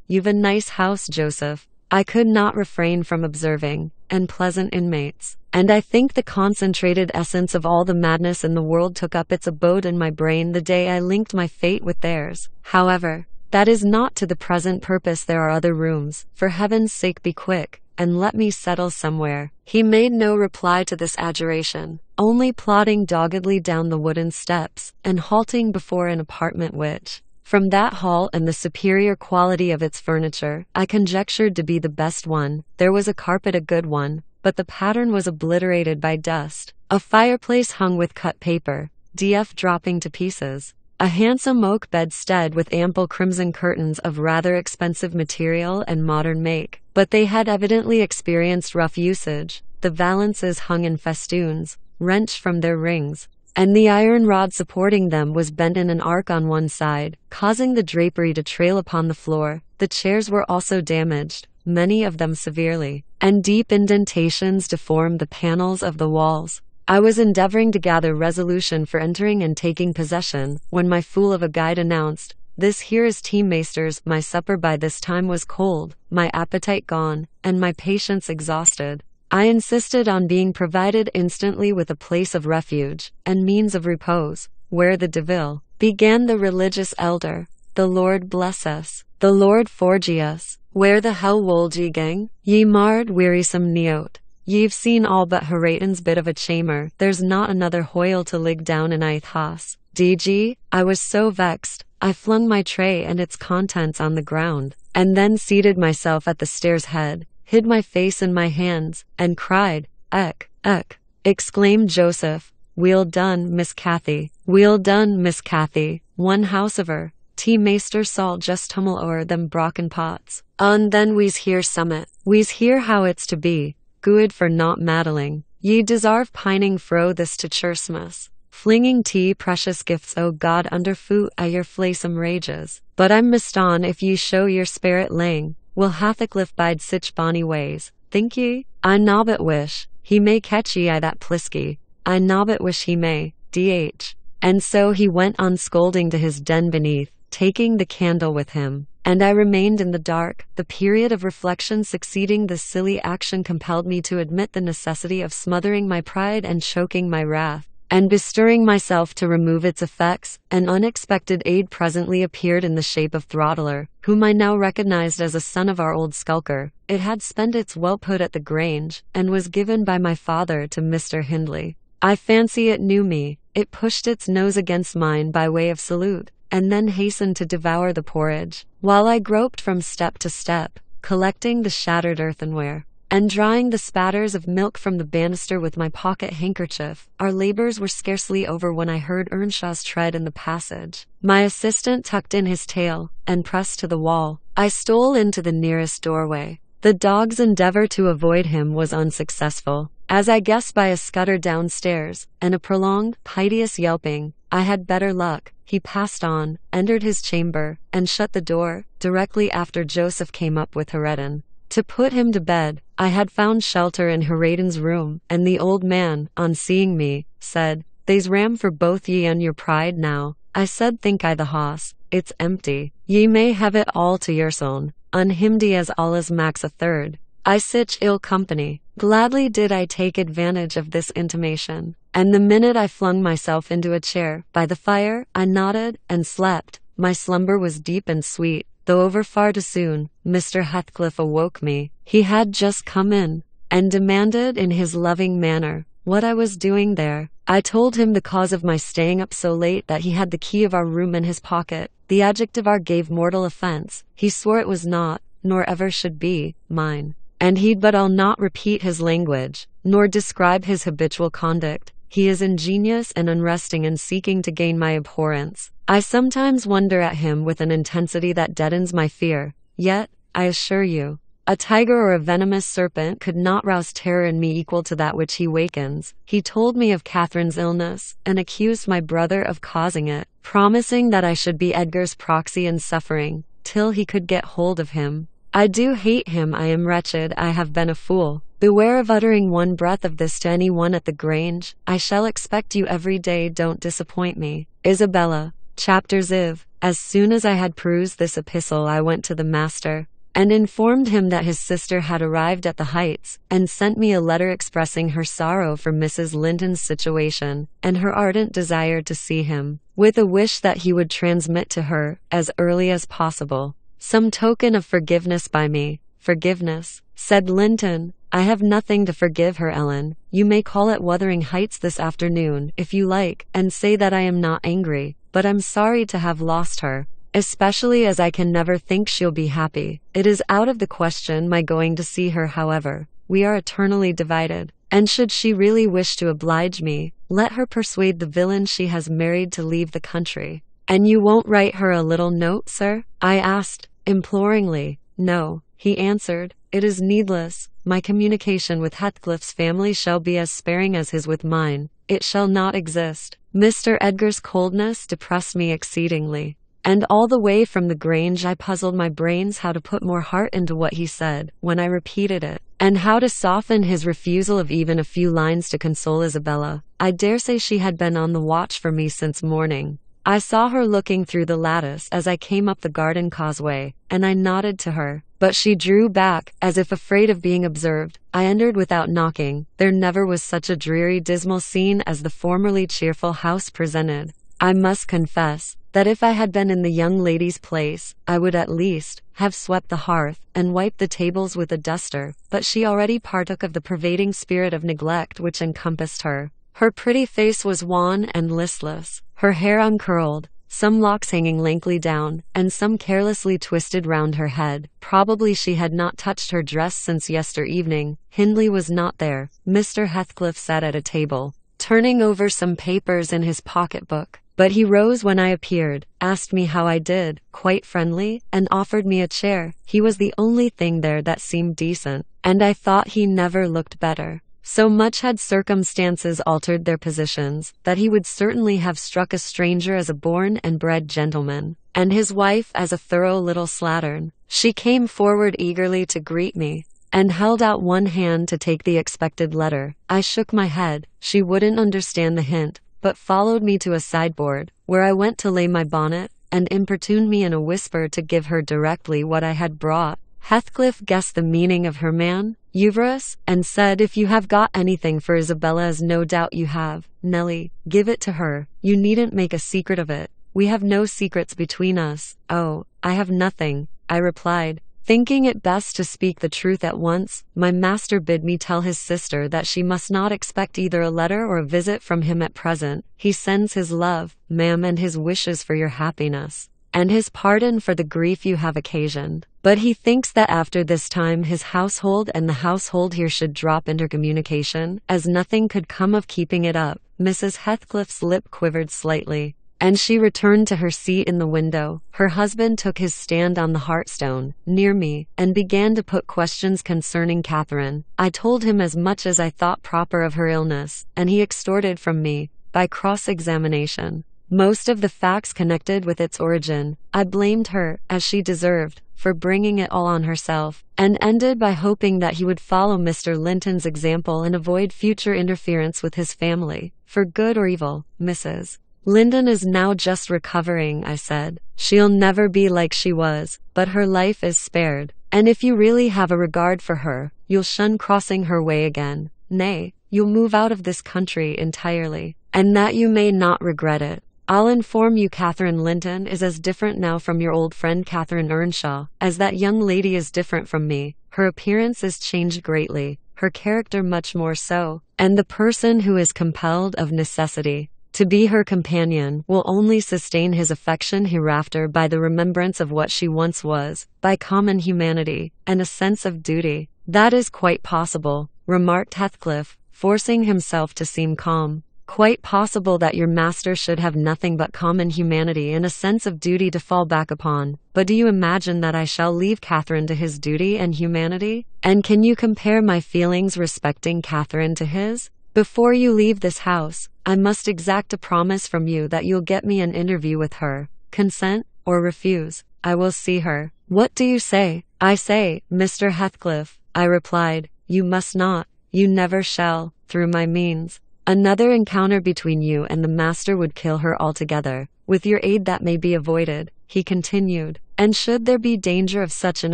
you've a nice house, Joseph. I could not refrain from observing, and pleasant inmates, and I think the concentrated essence of all the madness in the world took up its abode in my brain the day I linked my fate with theirs. However, that is not to the present purpose. There are other rooms. For heaven's sake be quick, and let me settle somewhere. He made no reply to this adjuration, only plodding doggedly down the wooden steps, and halting before an apartment which, from that hall and the superior quality of its furniture, I conjectured to be the best one. There was a carpet, a good one, but the pattern was obliterated by dust. A fireplace hung with cut paper, dropping to pieces. A handsome oak bedstead with ample crimson curtains of rather expensive material and modern make, but they had evidently experienced rough usage. The valances hung in festoons, wrenched from their rings, and the iron rod supporting them was bent in an arc on one side, causing the drapery to trail upon the floor. The chairs were also damaged, many of them severely, and deep indentations deformed the panels of the walls. I was endeavoring to gather resolution for entering and taking possession, when my fool of a guide announced, "This here is teammaster's." My supper by this time was cold, my appetite gone, and my patience exhausted. I insisted on being provided instantly with a place of refuge, and means of repose. "Where the devil," began the religious elder, "the Lord bless us, the Lord forgie us, where the hell wold ye gang? Ye marred wearisome neot. Ye've seen all but Haraton's bit of a chamber. There's not another hoyle to lig down in ith house. DG, I was so vexed, I flung my tray and its contents on the ground, and then seated myself at the stair's head, hid my face in my hands, and cried, "Eck, eck!" Exclaimed Joseph, "Weel done, Miss Cathy, weel done, Miss Cathy, one howsever, tea maester sall just tumble o'er them brocken pots, and then we's hear summit, we's hear how it's to be, good for not maddling, ye desarve pining fro this to Chursmas, flinging tea precious gifts o God under foot a your flaysome rages, but I'm miston if ye show your spirit lang, will Hathacliff bide sich bonny ways, think ye? I nobbut wish, he may catch ye I that plisky, I nobbut wish he may, dh. And so he went on scolding to his den beneath, taking the candle with him, and I remained in the dark. The period of reflection succeeding this silly action compelled me to admit the necessity of smothering my pride and choking my wrath, and bestirring myself to remove its effects. An unexpected aid presently appeared in the shape of Throttler, whom I now recognized as a son of our old skulker. It had spent its whelphood at the Grange, and was given by my father to Mr. Hindley. I fancy it knew me. It pushed its nose against mine by way of salute, and then hastened to devour the porridge, while I groped from step to step, collecting the shattered earthenware, and drying the spatters of milk from the banister with my pocket handkerchief. Our labors were scarcely over when I heard Earnshaw's tread in the passage. My assistant tucked in his tail, and pressed to the wall. I stole into the nearest doorway. The dog's endeavor to avoid him was unsuccessful, as I guessed by a scutter downstairs, and a prolonged, piteous yelping. I had better luck. He passed on, entered his chamber, and shut the door, directly after Joseph came up with Haraton. To put him to bed, I had found shelter in Haraton's room, and the old man, on seeing me, said, "They's ram for both ye and your pride now." I said, "Think I the hoss, it's empty. Ye may have it all to yourseln, unhimdy as allus max a third. I sich ill company." Gladly did I take advantage of this intimation, and the minute I flung myself into a chair by the fire, I nodded and slept. My slumber was deep and sweet, though over far too soon. Mr. Heathcliff awoke me. He had just come in, and demanded in his loving manner what I was doing there. I told him the cause of my staying up so late, that he had the key of our room in his pocket. The adjective "our" gave mortal offense. He swore it was not, nor ever should be, mine. And he'd but I'll not repeat his language, nor describe his habitual conduct. He is ingenious and unresting in seeking to gain my abhorrence. I sometimes wonder at him with an intensity that deadens my fear. Yet, I assure you, a tiger or a venomous serpent could not rouse terror in me equal to that which he wakens. He told me of Catherine's illness, and accused my brother of causing it, promising that I should be Edgar's proxy in suffering, till he could get hold of him. I do hate him. I am wretched. I have been a fool. Beware of uttering one breath of this to anyone at the Grange. I shall expect you every day. Don't disappoint me. Isabella. Chapter Ziv. As soon as I had perused this epistle, I went to the master, and informed him that his sister had arrived at the Heights, and sent me a letter expressing her sorrow for Mrs. Linton's situation, and her ardent desire to see him, with a wish that he would transmit to her, as early as possible, some token of forgiveness by me. Forgiveness, said Linton. I have nothing to forgive her, Ellen. You may call at Wuthering Heights this afternoon, if you like, and say that I am not angry, but I'm sorry to have lost her, especially as I can never think she'll be happy. It is out of the question my going to see her, however. We are eternally divided, and should she really wish to oblige me, let her persuade the villain she has married to leave the country. And you won't write her a little note, sir? I asked, imploringly. No, he answered, it is needless. My communication with Heathcliff's family shall be as sparing as his with mine. It shall not exist. Mr. Edgar's coldness depressed me exceedingly, and all the way from the Grange I puzzled my brains how to put more heart into what he said when I repeated it, and how to soften his refusal of even a few lines to console Isabella. I dare say she had been on the watch for me since morning. I saw her looking through the lattice as I came up the garden causeway, and I nodded to her, but she drew back, as if afraid of being observed. I entered without knocking. There never was such a dreary, dismal scene as the formerly cheerful house presented. I must confess that if I had been in the young lady's place, I would at least have swept the hearth and wiped the tables with a duster, but she already partook of the pervading spirit of neglect which encompassed her. Her pretty face was wan and listless, her hair uncurled, some locks hanging lankly down, and some carelessly twisted round her head. Probably she had not touched her dress since yester evening. Hindley was not there. Mr. Heathcliff sat at a table, turning over some papers in his pocket-book, but he rose when I appeared, asked me how I did, quite friendly, and offered me a chair. He was the only thing there that seemed decent, and I thought he never looked better. So much had circumstances altered their positions, that he would certainly have struck a stranger as a born and bred gentleman, and his wife as a thorough little slattern. She came forward eagerly to greet me, and held out one hand to take the expected letter. I shook my head. She wouldn't understand the hint, but followed me to a sideboard, where I went to lay my bonnet, and importuned me in a whisper to give her directly what I had brought. Heathcliff guessed the meaning of her manoeuvres, and said, if you have got anything for Isabella, as no doubt you have, Nelly, give it to her. You needn't make a secret of it. We have no secrets between us. Oh, I have nothing, I replied, thinking it best to speak the truth at once. My master bid me tell his sister that she must not expect either a letter or a visit from him at present. He sends his love, ma'am, and his wishes for your happiness, and his pardon for the grief you have occasioned. But he thinks that after this time his household and the household here should drop intercommunication, as nothing could come of keeping it up. Mrs. Heathcliff's lip quivered slightly, and she returned to her seat in the window. Her husband took his stand on the hearthstone, near me, and began to put questions concerning Catherine. I told him as much as I thought proper of her illness, and he extorted from me, by cross-examination, most of the facts connected with its origin. I blamed her, as she deserved, for bringing it all on herself, and ended by hoping that he would follow Mr. Linton's example and avoid future interference with his family. For good or evil, Mrs. Linton is now just recovering, I said. She'll never be like she was, but her life is spared, and if you really have a regard for her, you'll shun crossing her way again. Nay, you'll move out of this country entirely, and that you may not regret it. I'll inform you Catherine Linton is as different now from your old friend Catherine Earnshaw as that young lady is different from me. Her appearance is changed greatly, her character much more so, and the person who is compelled of necessity to be her companion will only sustain his affection hereafter by the remembrance of what she once was, by common humanity, and a sense of duty. That is quite possible, remarked Heathcliff, forcing himself to seem calm. Quite possible that your master should have nothing but common humanity and a sense of duty to fall back upon. But do you imagine that I shall leave Catherine to his duty and humanity? And can you compare my feelings respecting Catherine to his? Before you leave this house, I must exact a promise from you that you'll get me an interview with her. Consent, or refuse. I will see her. What do you say? I say, Mr. Heathcliff, I replied, you must not, you never shall, through my means. Another encounter between you and the master would kill her altogether. With your aid that may be avoided, he continued. And should there be danger of such an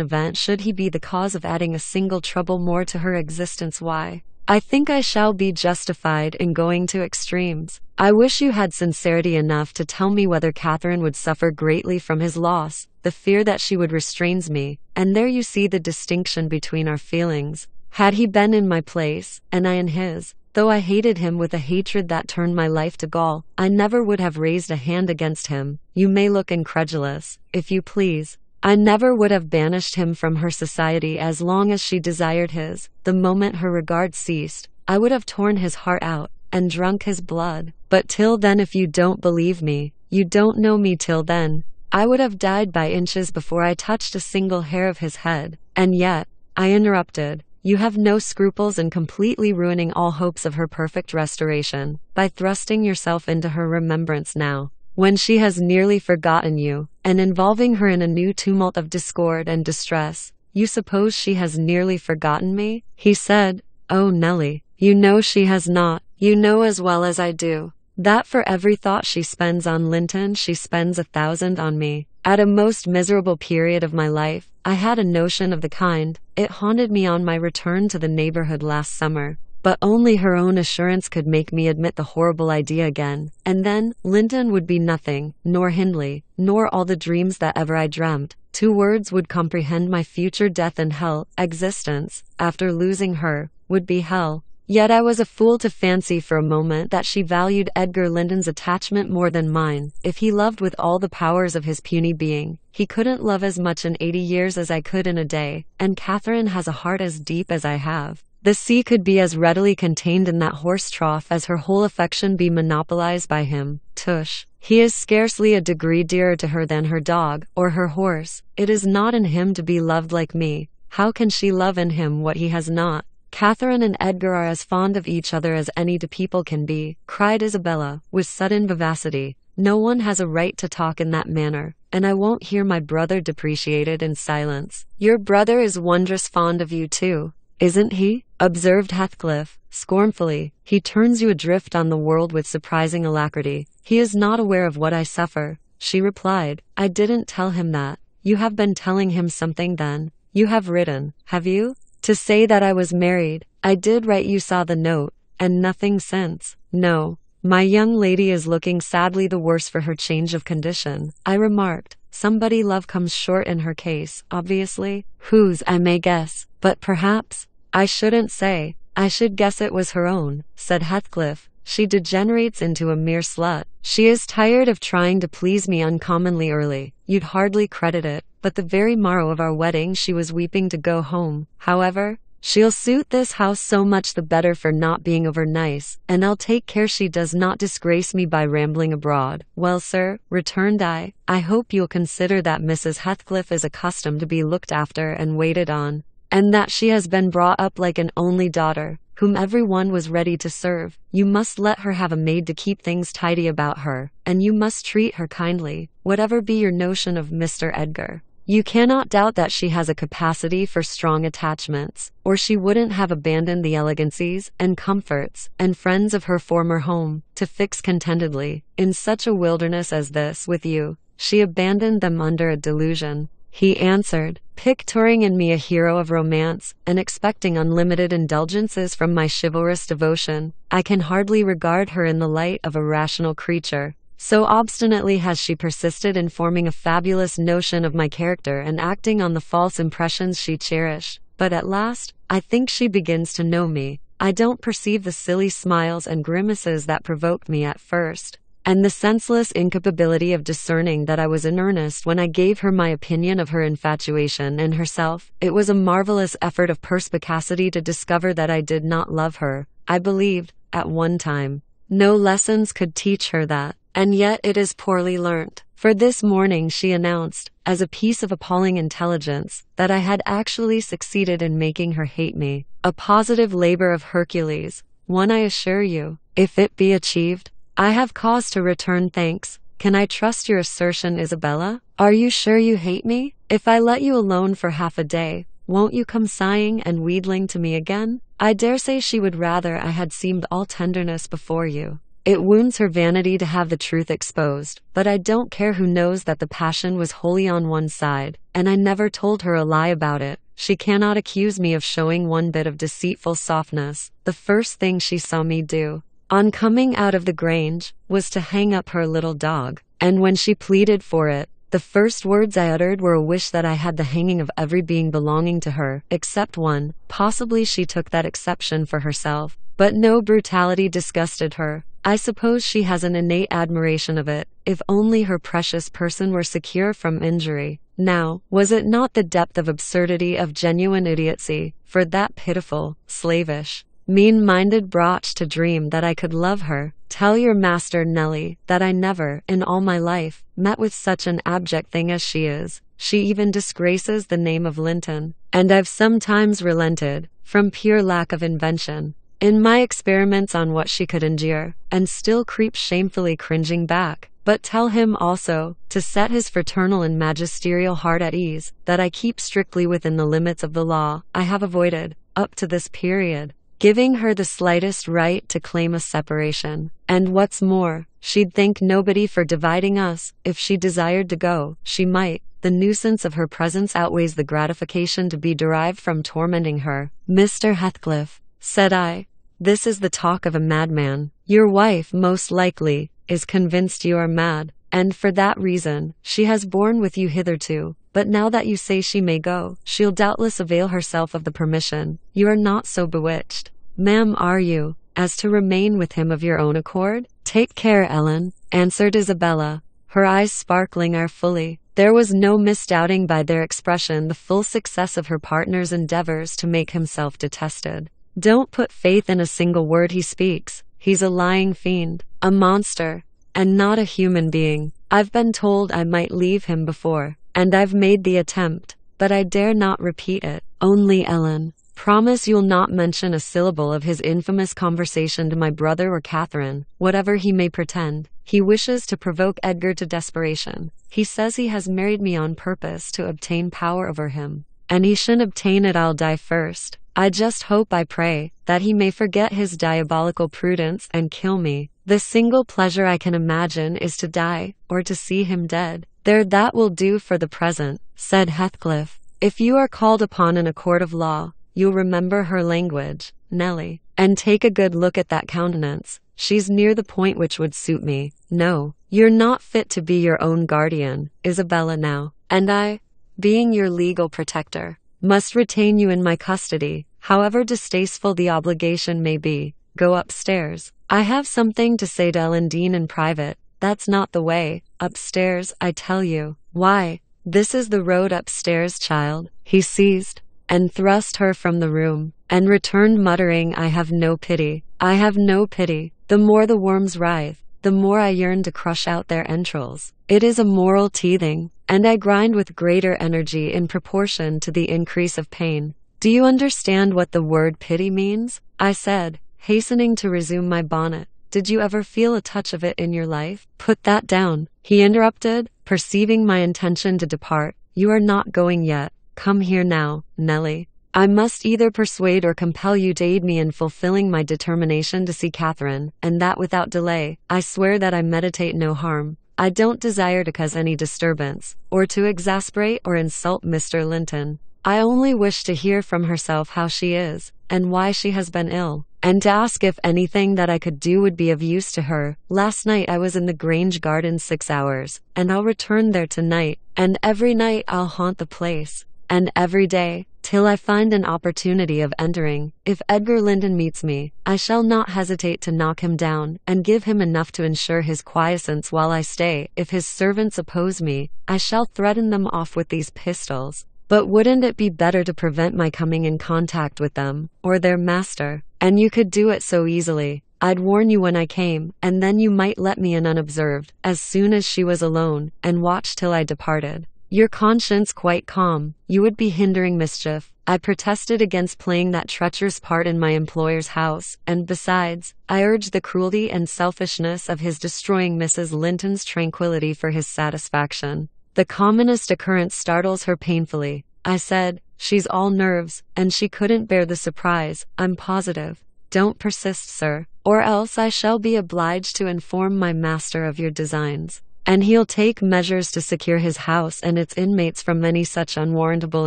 event, should he be the cause of adding a single trouble more to her existence, why, I think I shall be justified in going to extremes. I wish you had sincerity enough to tell me whether Catherine would suffer greatly from his loss. The fear that she would restrains me, and there you see the distinction between our feelings. Had he been in my place, and I in his, though I hated him with a hatred that turned my life to gall, I never would have raised a hand against him. You may look incredulous, if you please. I never would have banished him from her society as long as she desired his. The moment her regard ceased, I would have torn his heart out, and drunk his blood. But till then, if you don't believe me, you don't know me till then. I would have died by inches before I touched a single hair of his head. And yet, I interrupted, you have no scruples in completely ruining all hopes of her perfect restoration, by thrusting yourself into her remembrance now, when she has nearly forgotten you, and involving her in a new tumult of discord and distress. You suppose she has nearly forgotten me? He said, Oh, Nelly, you know she has not. You know as well as I do, that for every thought she spends on Linton, she spends 1,000 on me. At a most miserable period of my life, I had a notion of the kind. It haunted me on my return to the neighborhood last summer. But only her own assurance could make me admit the horrible idea again. And then, Linton would be nothing, nor Hindley, nor all the dreams that ever I dreamt. 2 words would comprehend my future death and hell. Existence, after losing her, would be hell. Yet I was a fool to fancy for a moment that she valued Edgar Linton's attachment more than mine. If he loved with all the powers of his puny being, he couldn't love as much in 80 years as I could in a day, and Catherine has a heart as deep as I have. The sea could be as readily contained in that horse trough as her whole affection be monopolized by him. Tush! He is scarcely a degree dearer to her than her dog, or her horse. It is not in him to be loved like me. How can she love in him what he has not? Catherine and Edgar are as fond of each other as any 2 people can be, cried Isabella, with sudden vivacity. No one has a right to talk in that manner, and I won't hear my brother depreciated in silence. Your brother is wondrous fond of you too, isn't he? Observed Heathcliff, scornfully. He turns you adrift on the world with surprising alacrity. He is not aware of what I suffer, she replied. I didn't tell him that. You have been telling him something then. You have written, have you? To say that I was married. I did write, you saw the note, and nothing since. No, my young lady is looking sadly the worse for her change of condition, I remarked. Somebody love comes short in her case, obviously. Whose, I may guess, but perhaps, I shouldn't say. I should guess it was her own, said Heathcliff. She degenerates into a mere slut. She is tired of trying to please me uncommonly early. You'd hardly credit it, but the very morrow of our wedding she was weeping to go home. However, she'll suit this house so much the better for not being over nice, and I'll take care she does not disgrace me by rambling abroad. Well, sir, returned I hope you'll consider that Mrs. Heathcliff is accustomed to be looked after and waited on, and that she has been brought up like an only daughter, whom every one was ready to serve. You must let her have a maid to keep things tidy about her, and you must treat her kindly, whatever be your notion of Mr. Edgar. You cannot doubt that she has a capacity for strong attachments, or she wouldn't have abandoned the elegancies, and comforts, and friends of her former home, to fix contentedly, in such a wilderness as this, with you. She abandoned them under a delusion, he answered, picturing in me a hero of romance, and expecting unlimited indulgences from my chivalrous devotion. I can hardly regard her in the light of a rational creature. So obstinately has she persisted in forming a fabulous notion of my character and acting on the false impressions she cherished. But at last, I think she begins to know me. I don't perceive the silly smiles and grimaces that provoked me at first, and the senseless incapability of discerning that I was in earnest when I gave her my opinion of her infatuation and herself. It was a marvelous effort of perspicacity to discover that I did not love her. I believed, at one time, no lessons could teach her that. And yet it is poorly learnt, for this morning she announced, as a piece of appalling intelligence, that I had actually succeeded in making her hate me. A positive labor of Hercules, one I assure you. If it be achieved, I have cause to return thanks. Can I trust your assertion, Isabella? Are you sure you hate me? If I let you alone for half a day, won't you come sighing and wheedling to me again? I dare say she would rather I had seemed all tenderness before you. It wounds her vanity to have the truth exposed, but I don't care who knows that the passion was wholly on one side, and I never told her a lie about it. She cannot accuse me of showing one bit of deceitful softness. The first thing she saw me do, on coming out of the Grange, was to hang up her little dog, and when she pleaded for it, the first words I uttered were a wish that I had the hanging of every being belonging to her, except one. Possibly she took that exception for herself, but no brutality disgusted her. I suppose she has an innate admiration of it, if only her precious person were secure from injury. Now, was it not the depth of absurdity, of genuine idiocy, for that pitiful, slavish, mean-minded brooch to dream that I could love her? Tell your master, Nellie, that I never, in all my life, met with such an abject thing as she is. She even disgraces the name of Linton, and I've sometimes relented, from pure lack of invention, in my experiments on what she could endure, and still creeps shamefully cringing back. But tell him also, to set his fraternal and magisterial heart at ease, that I keep strictly within the limits of the law. I have avoided, up to this period, giving her the slightest right to claim a separation. And what's more, she'd thank nobody for dividing us. If she desired to go, she might. The nuisance of her presence outweighs the gratification to be derived from tormenting her. Mr. Heathcliff, said I, this is the talk of a madman. Your wife, most likely, is convinced you are mad, and for that reason, she has borne with you hitherto. But now that you say she may go, she'll doubtless avail herself of the permission. You are not so bewitched, ma'am, are you, as to remain with him of your own accord? Take care, Ellen, answered Isabella, her eyes sparkling irefully. There was no misdoubting by their expression the full success of her partner's endeavors to make himself detested. Don't put faith in a single word he speaks. He's a lying fiend, a monster, and not a human being. I've been told I might leave him before, and I've made the attempt, but I dare not repeat it. Only, Ellen, promise you'll not mention a syllable of his infamous conversation to my brother or Catherine, whatever he may pretend. He wishes to provoke Edgar to desperation. He says he has married me on purpose to obtain power over him, and he shouldn't obtain it, I'll die first. I just hope, I pray, that he may forget his diabolical prudence and kill me. The single pleasure I can imagine is to die, or to see him dead. There, that will do for the present, said Heathcliff. If you are called upon in a court of law, you'll remember her language, Nellie, and take a good look at that countenance. She's near the point which would suit me. No, you're not fit to be your own guardian, Isabella, now, and I, being your legal protector, must retain you in my custody, however distasteful the obligation may be. Go upstairs. I have something to say to Ellen Dean in private. That's not the way. Upstairs, I tell you. Why, this is the road upstairs, child. He seized and thrust her from the room, and returned muttering, I have no pity. I have no pity. The more the worms writhe, the more I yearn to crush out their entrails. It is a moral teething, and I grind with greater energy in proportion to the increase of pain. Do you understand what the word pity means? I said, hastening to resume my bonnet. Did you ever feel a touch of it in your life? Put that down, he interrupted, perceiving my intention to depart. You are not going yet. Come here now, Nellie. I must either persuade or compel you to aid me in fulfilling my determination to see Catherine, and that without delay. I swear that I meditate no harm. I don't desire to cause any disturbance, or to exasperate or insult Mr. Linton. I only wish to hear from herself how she is, and why she has been ill, and to ask if anything that I could do would be of use to her. Last night I was in the Grange garden 6 hours, and I'll return there tonight, and every night I'll haunt the place, and every day, till I find an opportunity of entering. If Edgar Linton meets me, I shall not hesitate to knock him down, and give him enough to ensure his quiescence while I stay. If his servants oppose me, I shall threaten them off with these pistols. But wouldn't it be better to prevent my coming in contact with them, or their master? And you could do it so easily. I'd warn you when I came, and then you might let me in unobserved, as soon as she was alone, and watch till I departed. Your conscience quite calm, you would be hindering mischief. I protested against playing that treacherous part in my employer's house, and besides, I urged the cruelty and selfishness of his destroying Mrs. Linton's tranquility for his satisfaction. The commonest occurrence startles her painfully, I said. She's all nerves, and she couldn't bear the surprise, I'm positive. Don't persist, sir, or else I shall be obliged to inform my master of your designs, and he'll take measures to secure his house and its inmates from any such unwarrantable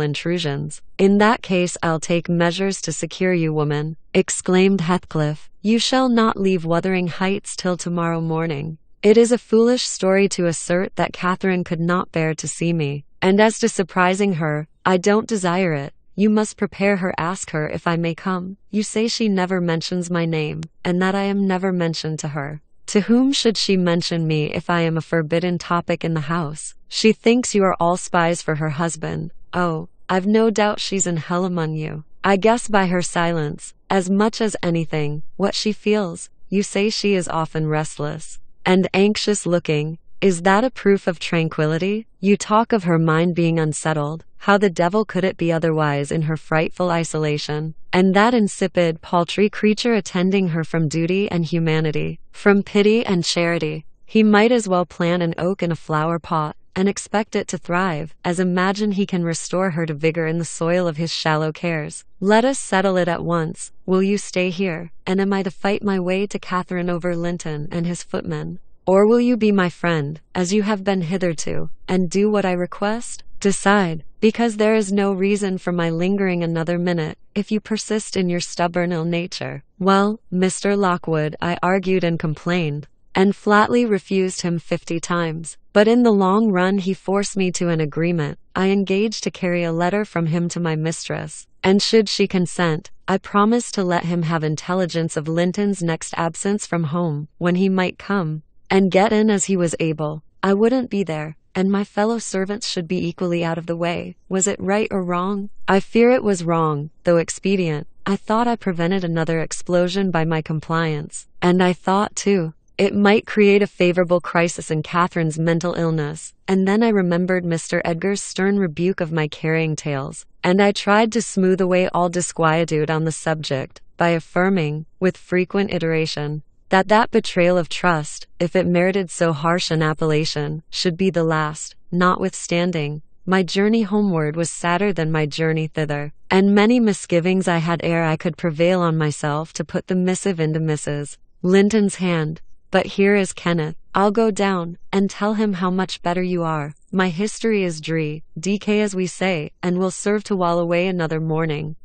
intrusions. In that case I'll take measures to secure you, woman, exclaimed Heathcliff. You shall not leave Wuthering Heights till tomorrow morning. It is a foolish story to assert that Catherine could not bear to see me, and as to surprising her, I don't desire it. You must prepare her. Ask her if I may come. You say she never mentions my name, and that I am never mentioned to her. To whom should she mention me if I am a forbidden topic in the house? She thinks you are all spies for her husband. Oh, I've no doubt she's in hell among you. I guess by her silence, as much as anything, what she feels. You say she is often restless and anxious looking. Is that a proof of tranquility? You talk of her mind being unsettled. How the devil could it be otherwise in her frightful isolation? And that insipid, paltry creature attending her from duty and humanity, from pity and charity. He might as well plant an oak in a flower pot, and expect it to thrive, as imagine he can restore her to vigor in the soil of his shallow cares. Let us settle it at once. Will you stay here, and am I to fight my way to Catherine over Linton and his footman? Or will you be my friend, as you have been hitherto, and do what I request? Decide, because there is no reason for my lingering another minute, if you persist in your stubborn ill nature. Well, Mr. Lockwood, I argued and complained, and flatly refused him 50 times. But in the long run he forced me to an agreement. I engaged to carry a letter from him to my mistress, and should she consent, I promised to let him have intelligence of Linton's next absence from home, when he might come and get in as he was able. I wouldn't be there, and my fellow servants should be equally out of the way. Was it right or wrong? I fear it was wrong, though expedient. I thought I prevented another explosion by my compliance, and I thought, too, it might create a favorable crisis in Catherine's mental illness. And then I remembered Mr. Edgar's stern rebuke of my carrying tales, and I tried to smooth away all disquietude on the subject by affirming, with frequent iteration, that betrayal of trust, if it merited so harsh an appellation, should be the last. Notwithstanding, my journey homeward was sadder than my journey thither, and many misgivings I had ere I could prevail on myself to put the missive into Mrs. Linton's hand. But here is Kenneth. I'll go down, and tell him how much better you are. My history is DK as we say, and will serve to while away another morning,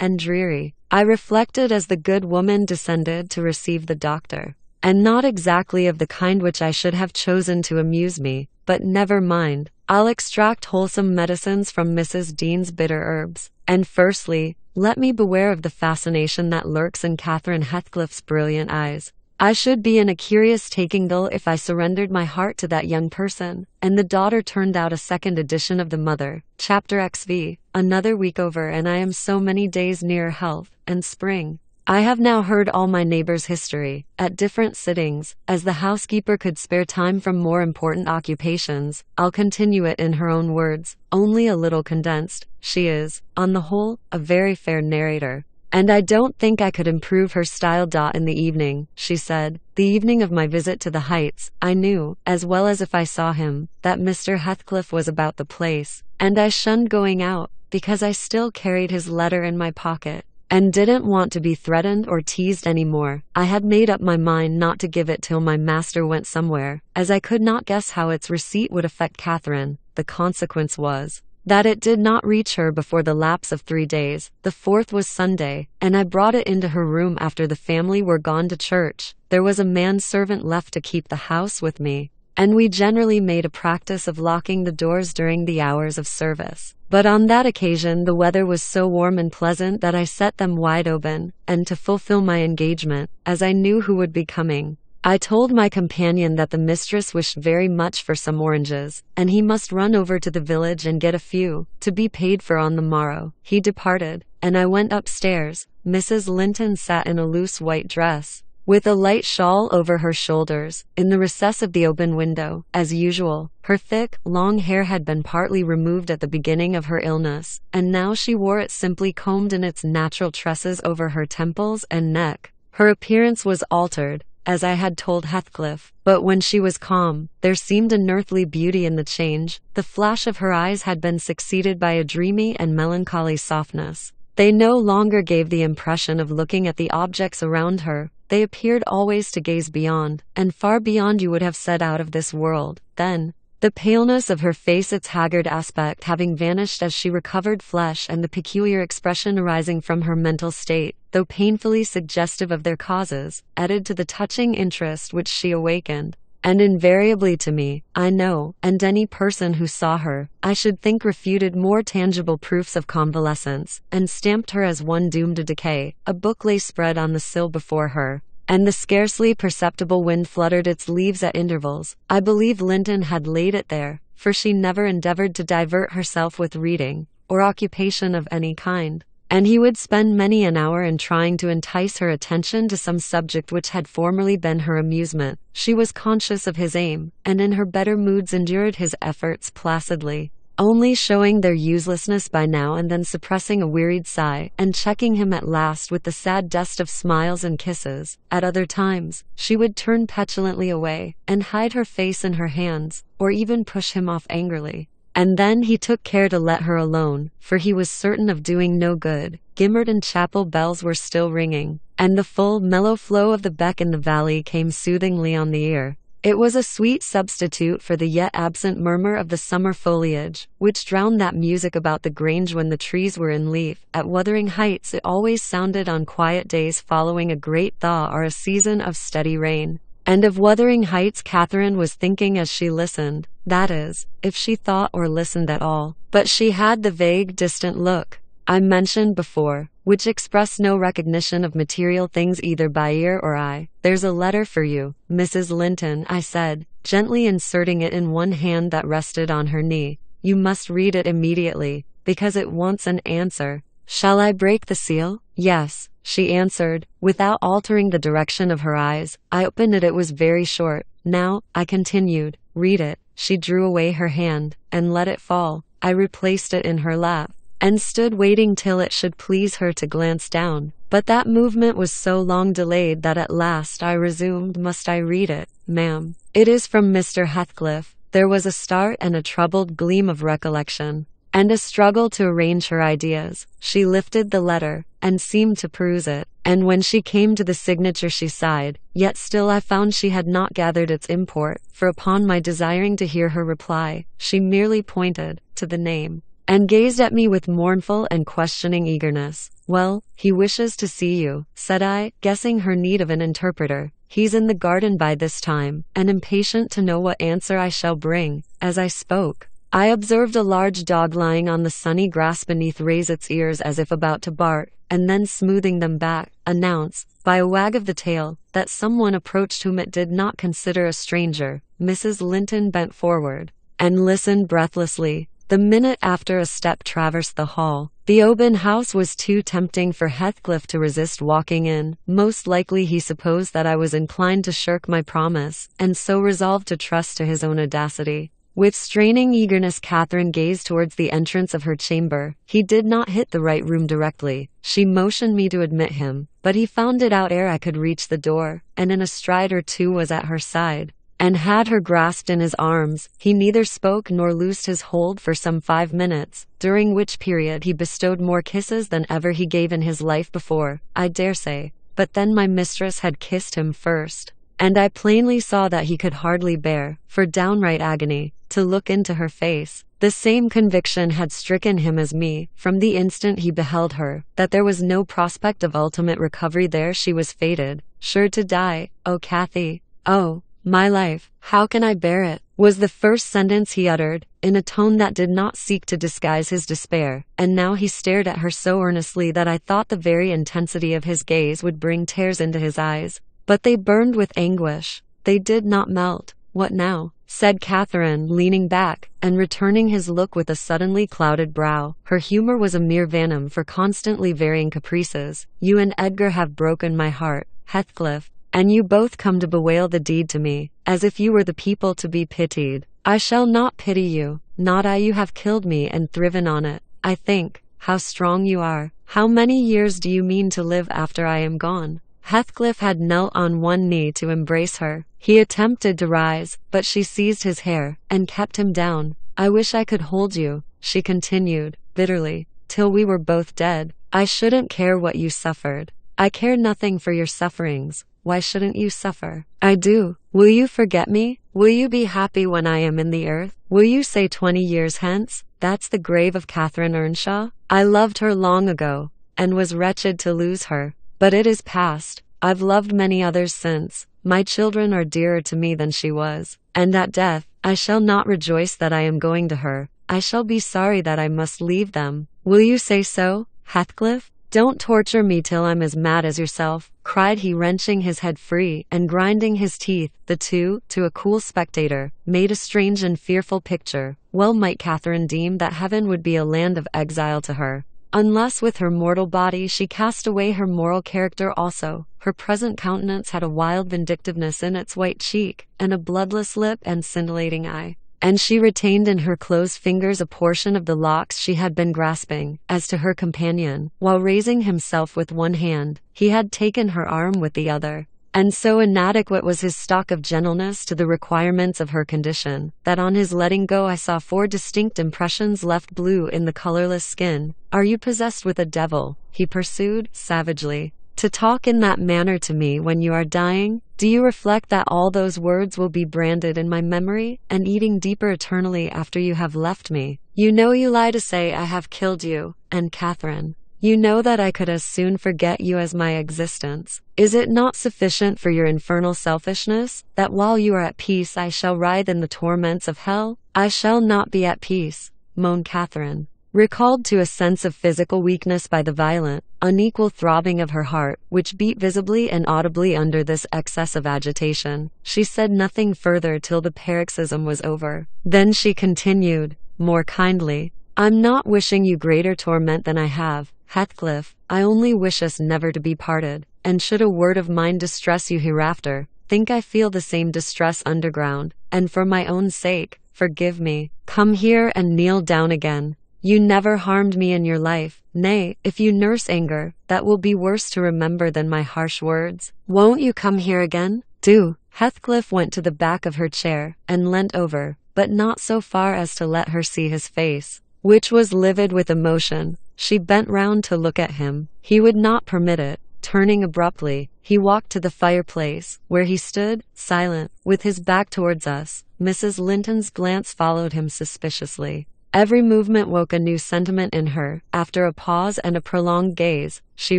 and dreary. I reflected as the good woman descended to receive the doctor, and not exactly of the kind which I should have chosen to amuse me, but never mind. I'll extract wholesome medicines from Mrs. Dean's bitter herbs. And firstly, let me beware of the fascination that lurks in Catherine Heathcliff's brilliant eyes. I should be in a curious taking-dull if I surrendered my heart to that young person. And the daughter turned out a second edition of the mother. Chapter XV. Another week over and I am so many days nearer health and spring. I have now heard all my neighbor's history, at different sittings. As the housekeeper could spare time from more important occupations, I'll continue it in her own words, only a little condensed. She is, on the whole, a very fair narrator, and I don't think I could improve her style. In the evening, she said, the evening of my visit to the Heights, I knew, as well as if I saw him, that Mr. Heathcliff was about the place, and I shunned going out, because I still carried his letter in my pocket, and didn't want to be threatened or teased any more. I had made up my mind not to give it till my master went somewhere, as I could not guess how its receipt would affect Catherine. The consequence was that it did not reach her before the lapse of 3 days. The 4th was Sunday, and I brought it into her room after the family were gone to church. There was a manservant left to keep the house with me, and we generally made a practice of locking the doors during the hours of service. But on that occasion the weather was so warm and pleasant that I set them wide open, and to fulfill my engagement, as I knew who would be coming, I told my companion that the mistress wished very much for some oranges, and he must run over to the village and get a few, to be paid for on the morrow. He departed, and I went upstairs. Mrs. Linton sat in a loose white dress, with a light shawl over her shoulders, in the recess of the open window. As usual, her thick, long hair had been partly removed at the beginning of her illness, and now she wore it simply combed in its natural tresses over her temples and neck. Her appearance was altered, as I had told Heathcliff, but when she was calm, there seemed an earthly beauty in the change. The flash of her eyes had been succeeded by a dreamy and melancholy softness. They no longer gave the impression of looking at the objects around her. They appeared always to gaze beyond, and far beyond you would have said out of this world. Then, the paleness of her face, its haggard aspect having vanished as she recovered flesh, and the peculiar expression arising from her mental state, though painfully suggestive of their causes, added to the touching interest which she awakened. And invariably to me, I know, and any person who saw her, I should think refuted more tangible proofs of convalescence, and stamped her as one doomed to decay. A book lay spread on the sill before her, and the scarcely perceptible wind fluttered its leaves at intervals. I believe Linton had laid it there, for she never endeavored to divert herself with reading, or occupation of any kind, and he would spend many an hour in trying to entice her attention to some subject which had formerly been her amusement. She was conscious of his aim, and in her better moods endured his efforts placidly, only showing their uselessness by now and then suppressing a wearied sigh, and checking him at last with the sad dust of smiles and kisses. At other times, she would turn petulantly away, and hide her face in her hands, or even push him off angrily. And then he took care to let her alone, for he was certain of doing no good. Gimmerton chapel bells were still ringing, and the full, mellow flow of the beck in the valley came soothingly on the ear. It was a sweet substitute for the yet absent murmur of the summer foliage, which drowned that music about the grange when the trees were in leaf. At Wuthering Heights it always sounded on quiet days following a great thaw or a season of steady rain. And of Wuthering Heights Catherine was thinking as she listened, that is, if she thought or listened at all. But she had the vague, distant look I mentioned before, which expressed no recognition of material things either by ear or eye. "There's a letter for you, Mrs. Linton," I said, gently inserting it in one hand that rested on her knee. "You must read it immediately, because it wants an answer." "Shall I break the seal?" "Yes," she answered, without altering the direction of her eyes. I opened it. It was very short. "Now," I continued, "read it." She drew away her hand, and let it fall. I replaced it in her lap, and stood waiting till it should please her to glance down. But that movement was so long delayed that at last I resumed. "Must I read it, ma'am?" "It is from Mr. Heathcliff." There was a start and a troubled gleam of recollection, and a struggle to arrange her ideas. She lifted the letter, and seemed to peruse it, and when she came to the signature she sighed. Yet still I found she had not gathered its import, for upon my desiring to hear her reply, she merely pointed to the name, and gazed at me with mournful and questioning eagerness. "Well, he wishes to see you," said I, guessing her need of an interpreter. "He's in the garden by this time, and impatient to know what answer I shall bring." As I spoke, I observed a large dog lying on the sunny grass beneath raise its ears as if about to bark, and then smoothing them back, announce, by a wag of the tail, that someone approached whom it did not consider a stranger. Mrs. Linton bent forward, and listened breathlessly. The minute after a step traversed the hall. The open house was too tempting for Heathcliff to resist walking in. Most likely he supposed that I was inclined to shirk my promise, and so resolved to trust to his own audacity. With straining eagerness Catherine gazed towards the entrance of her chamber. He did not hit the right room directly. She motioned me to admit him, but he found it out ere I could reach the door, and in a stride or two was at her side, and had her grasped in his arms. He neither spoke nor loosed his hold for some 5 minutes, during which period he bestowed more kisses than ever he gave in his life before, I dare say. But then my mistress had kissed him first, and I plainly saw that he could hardly bear, for downright agony, to look into her face. The same conviction had stricken him as me, from the instant he beheld her, that there was no prospect of ultimate recovery there. She was fated, sure to die. "Oh, Cathy! Oh, my life, how can I bear it?" was the first sentence he uttered, in a tone that did not seek to disguise his despair. And now he stared at her so earnestly that I thought the very intensity of his gaze would bring tears into his eyes. But they burned with anguish. They did not melt. "What now?" said Catherine, leaning back, and returning his look with a suddenly clouded brow. Her humor was a mere venom for constantly varying caprices. "You and Edgar have broken my heart, Heathcliff. and you both come to bewail the deed to me, as if you were the people to be pitied. I shall not pity you, not I. You have killed me and thriven on it. I think, how strong you are. How many years do you mean to live after I am gone? Heathcliff had knelt on one knee to embrace her. He attempted to rise, but she seized his hair and kept him down. I wish I could hold you, she continued, bitterly, till we were both dead. I shouldn't care what you suffered. I care nothing for your sufferings. Why shouldn't you suffer? I do. Will you forget me? Will you be happy when I am in the earth? Will you say 20 years hence, that's the grave of Catherine Earnshaw? I loved her long ago, and was wretched to lose her. But it is past. I've loved many others since. My children are dearer to me than she was. And at death, I shall not rejoice that I am going to her. I shall be sorry that I must leave them. Will you say so, Heathcliff? Don't torture me till I'm as mad as yourself, cried he, wrenching his head free and grinding his teeth. The two, to a cool spectator, made a strange and fearful picture. Well might Catherine deem that heaven would be a land of exile to her, unless with her mortal body she cast away her moral character also. Her present countenance had a wild vindictiveness in its white cheek, and a bloodless lip and scintillating eye, and she retained in her closed fingers a portion of the locks she had been grasping. As to her companion, while raising himself with one hand, he had taken her arm with the other, and so inadequate was his stock of gentleness to the requirements of her condition, that on his letting go I saw 4 distinct impressions left blue in the colorless skin. Are you possessed with a devil? He pursued, savagely, to talk in that manner to me when you are dying? Do you reflect that all those words will be branded in my memory, and eating deeper eternally after you have left me? You know you lie to say I have killed you, and Catherine. You know that I could as soon forget you as my existence. Is it not sufficient for your infernal selfishness, that while you are at peace I shall writhe in the torments of hell? I shall not be at peace, moaned Catherine, recalled to a sense of physical weakness by the violent, unequal throbbing of her heart, which beat visibly and audibly under this excess of agitation. She said nothing further till the paroxysm was over. Then she continued, more kindly, I'm not wishing you greater torment than I have, Heathcliff. I only wish us never to be parted, and should a word of mine distress you hereafter, think I feel the same distress underground, and for my own sake, forgive me. Come here and kneel down again. You never harmed me in your life. Nay, if you nurse anger, that will be worse to remember than my harsh words. Won't you come here again? Do. Heathcliff went to the back of her chair, and leant over, but not so far as to let her see his face, which was livid with emotion. She bent round to look at him. He would not permit it. Turning abruptly, he walked to the fireplace, where he stood, silent, with his back towards us. Mrs. Linton's glance followed him suspiciously. Every movement woke a new sentiment in her. After a pause and a prolonged gaze, she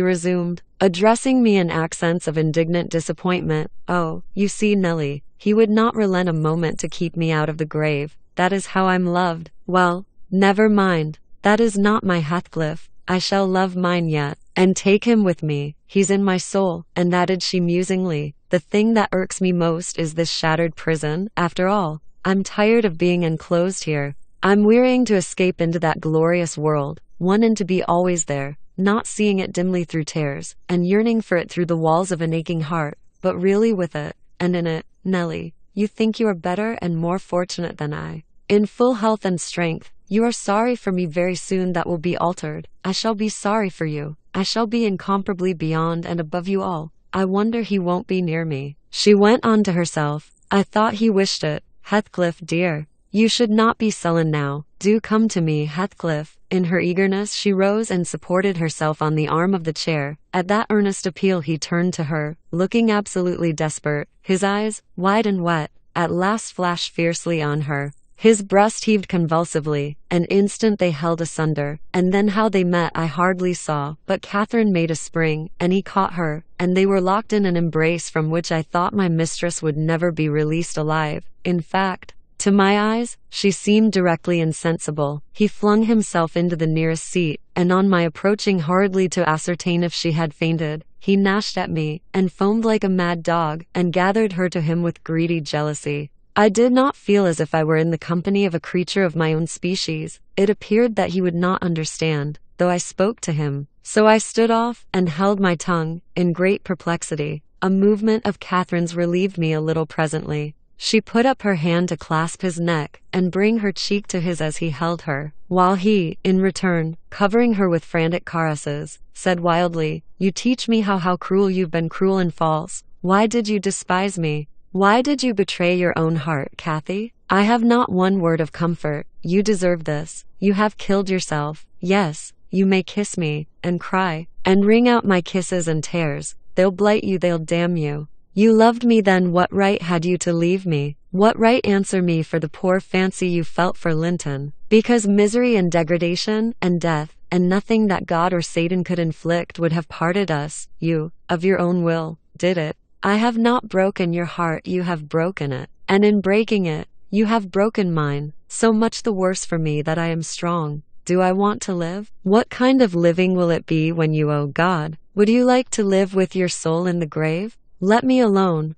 resumed, addressing me in accents of indignant disappointment. Oh, you see, Nellie, he would not relent a moment to keep me out of the grave. That is how I'm loved. Well, never mind. That is not my Heathcliff. I shall love mine yet, and take him with me. He's in my soul. And added she musingly, the thing that irks me most is this shattered prison. After all, I'm tired of being enclosed here. I'm wearying to escape into that glorious world, wanting to be always there, not seeing it dimly through tears, and yearning for it through the walls of an aching heart, but really with it, and in it. Nellie, you think you are better and more fortunate than I, in full health and strength. You are sorry for me. Very soon that will be altered. I shall be sorry for you. I shall be incomparably beyond and above you all. I wonder he won't be near me. She went on to herself. I thought he wished it. Heathcliff, dear, you should not be sullen now. Do come to me, Heathcliff. In her eagerness she rose and supported herself on the arm of the chair. At that earnest appeal he turned to her, looking absolutely desperate. His eyes, wide and wet, at last flashed fiercely on her. His breast heaved convulsively. An instant they held asunder, and then how they met I hardly saw, but Catherine made a spring, and he caught her, and they were locked in an embrace from which I thought my mistress would never be released alive. In fact, to my eyes, she seemed directly insensible. He flung himself into the nearest seat, and on my approaching hurriedly to ascertain if she had fainted, he gnashed at me, and foamed like a mad dog, and gathered her to him with greedy jealousy. I did not feel as if I were in the company of a creature of my own species. It appeared that he would not understand, though I spoke to him. So I stood off, and held my tongue, in great perplexity. A movement of Catherine's relieved me a little presently. She put up her hand to clasp his neck and bring her cheek to his as he held her, while he, in return, covering her with frantic caresses, said wildly, "You teach me how cruel you've been, cruel and false. Why did you despise me? Why did you betray your own heart, Kathy? I have not one word of comfort. You deserve this. You have killed yourself. Yes, you may kiss me, and cry, and wring out my kisses and tears. They'll blight you, they'll damn you. You loved me then, what right had you to leave me? What right answer me for the poor fancy you felt for Linton? Because misery and degradation and death, and nothing that God or Satan could inflict would have parted us, you, of your own will, did it. I have not broken your heart, you have broken it. And in breaking it, you have broken mine. So much the worse for me that I am strong. Do I want to live? What kind of living will it be when you owe God? Would you like to live with your soul in the grave? Let me alone,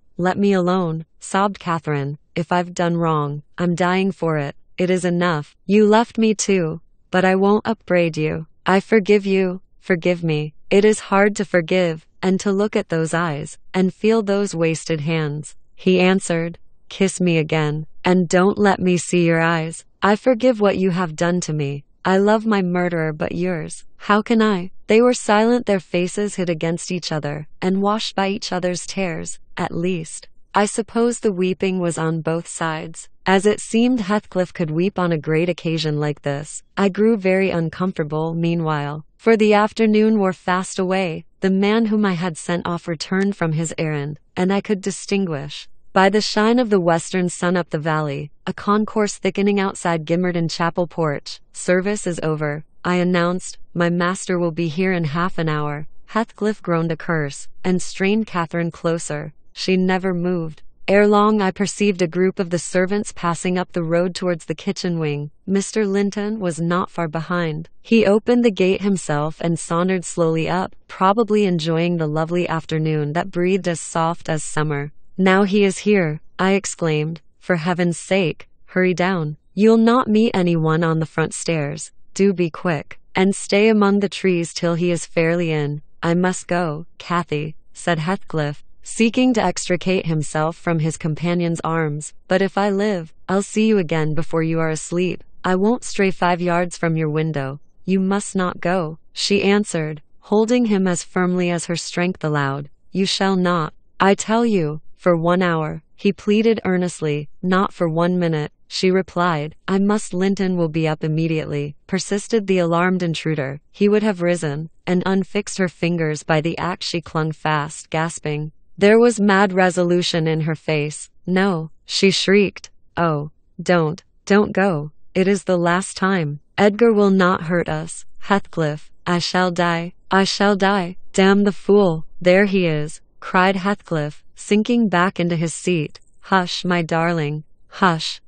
sobbed Catherine. If I've done wrong, I'm dying for it. It is enough. You left me too, but I won't upbraid you. I forgive you, forgive me. It is hard to forgive, and to look at those eyes, and feel those wasted hands. He answered, kiss me again, and don't let me see your eyes. I forgive what you have done to me. I love my murderer, but yours. How can I? They were silent, their faces hid against each other, and washed by each other's tears, at least. I suppose the weeping was on both sides. As it seemed Heathcliff could weep on a great occasion like this, I grew very uncomfortable meanwhile, for the afternoon wore fast away. The man whom I had sent off returned from his errand, and I could distinguish, by the shine of the western sun up the valley, a concourse thickening outside Gimmerton Chapel porch. Service is over, I announced. My master will be here in half an hour. Heathcliff groaned a curse, and strained Catherine closer. She never moved. Ere long I perceived a group of the servants passing up the road towards the kitchen wing. Mr. Linton was not far behind. He opened the gate himself and sauntered slowly up, probably enjoying the lovely afternoon that breathed as soft as summer. Now he is here, I exclaimed. For heaven's sake, hurry down. You'll not meet anyone on the front stairs. Do be quick, and stay among the trees till he is fairly in. I must go, Cathy, said Heathcliff, seeking to extricate himself from his companion's arms. But if I live, I'll see you again before you are asleep. I won't stray 5 yards from your window. You must not go, she answered, holding him as firmly as her strength allowed. You shall not. I tell you, for 1 hour, he pleaded earnestly. Not for 1 minute, she replied. I must. Linton will be up immediately, persisted the alarmed intruder. He would have risen, and unfixed her fingers by the act. She clung fast, gasping. There was mad resolution in her face. No, she shrieked. Oh, don't go. It is the last time. Edgar will not hurt us. Heathcliff, I shall die. Damn the fool. There he is, cried Heathcliff, sinking back into his seat. Hush, my darling. Hush,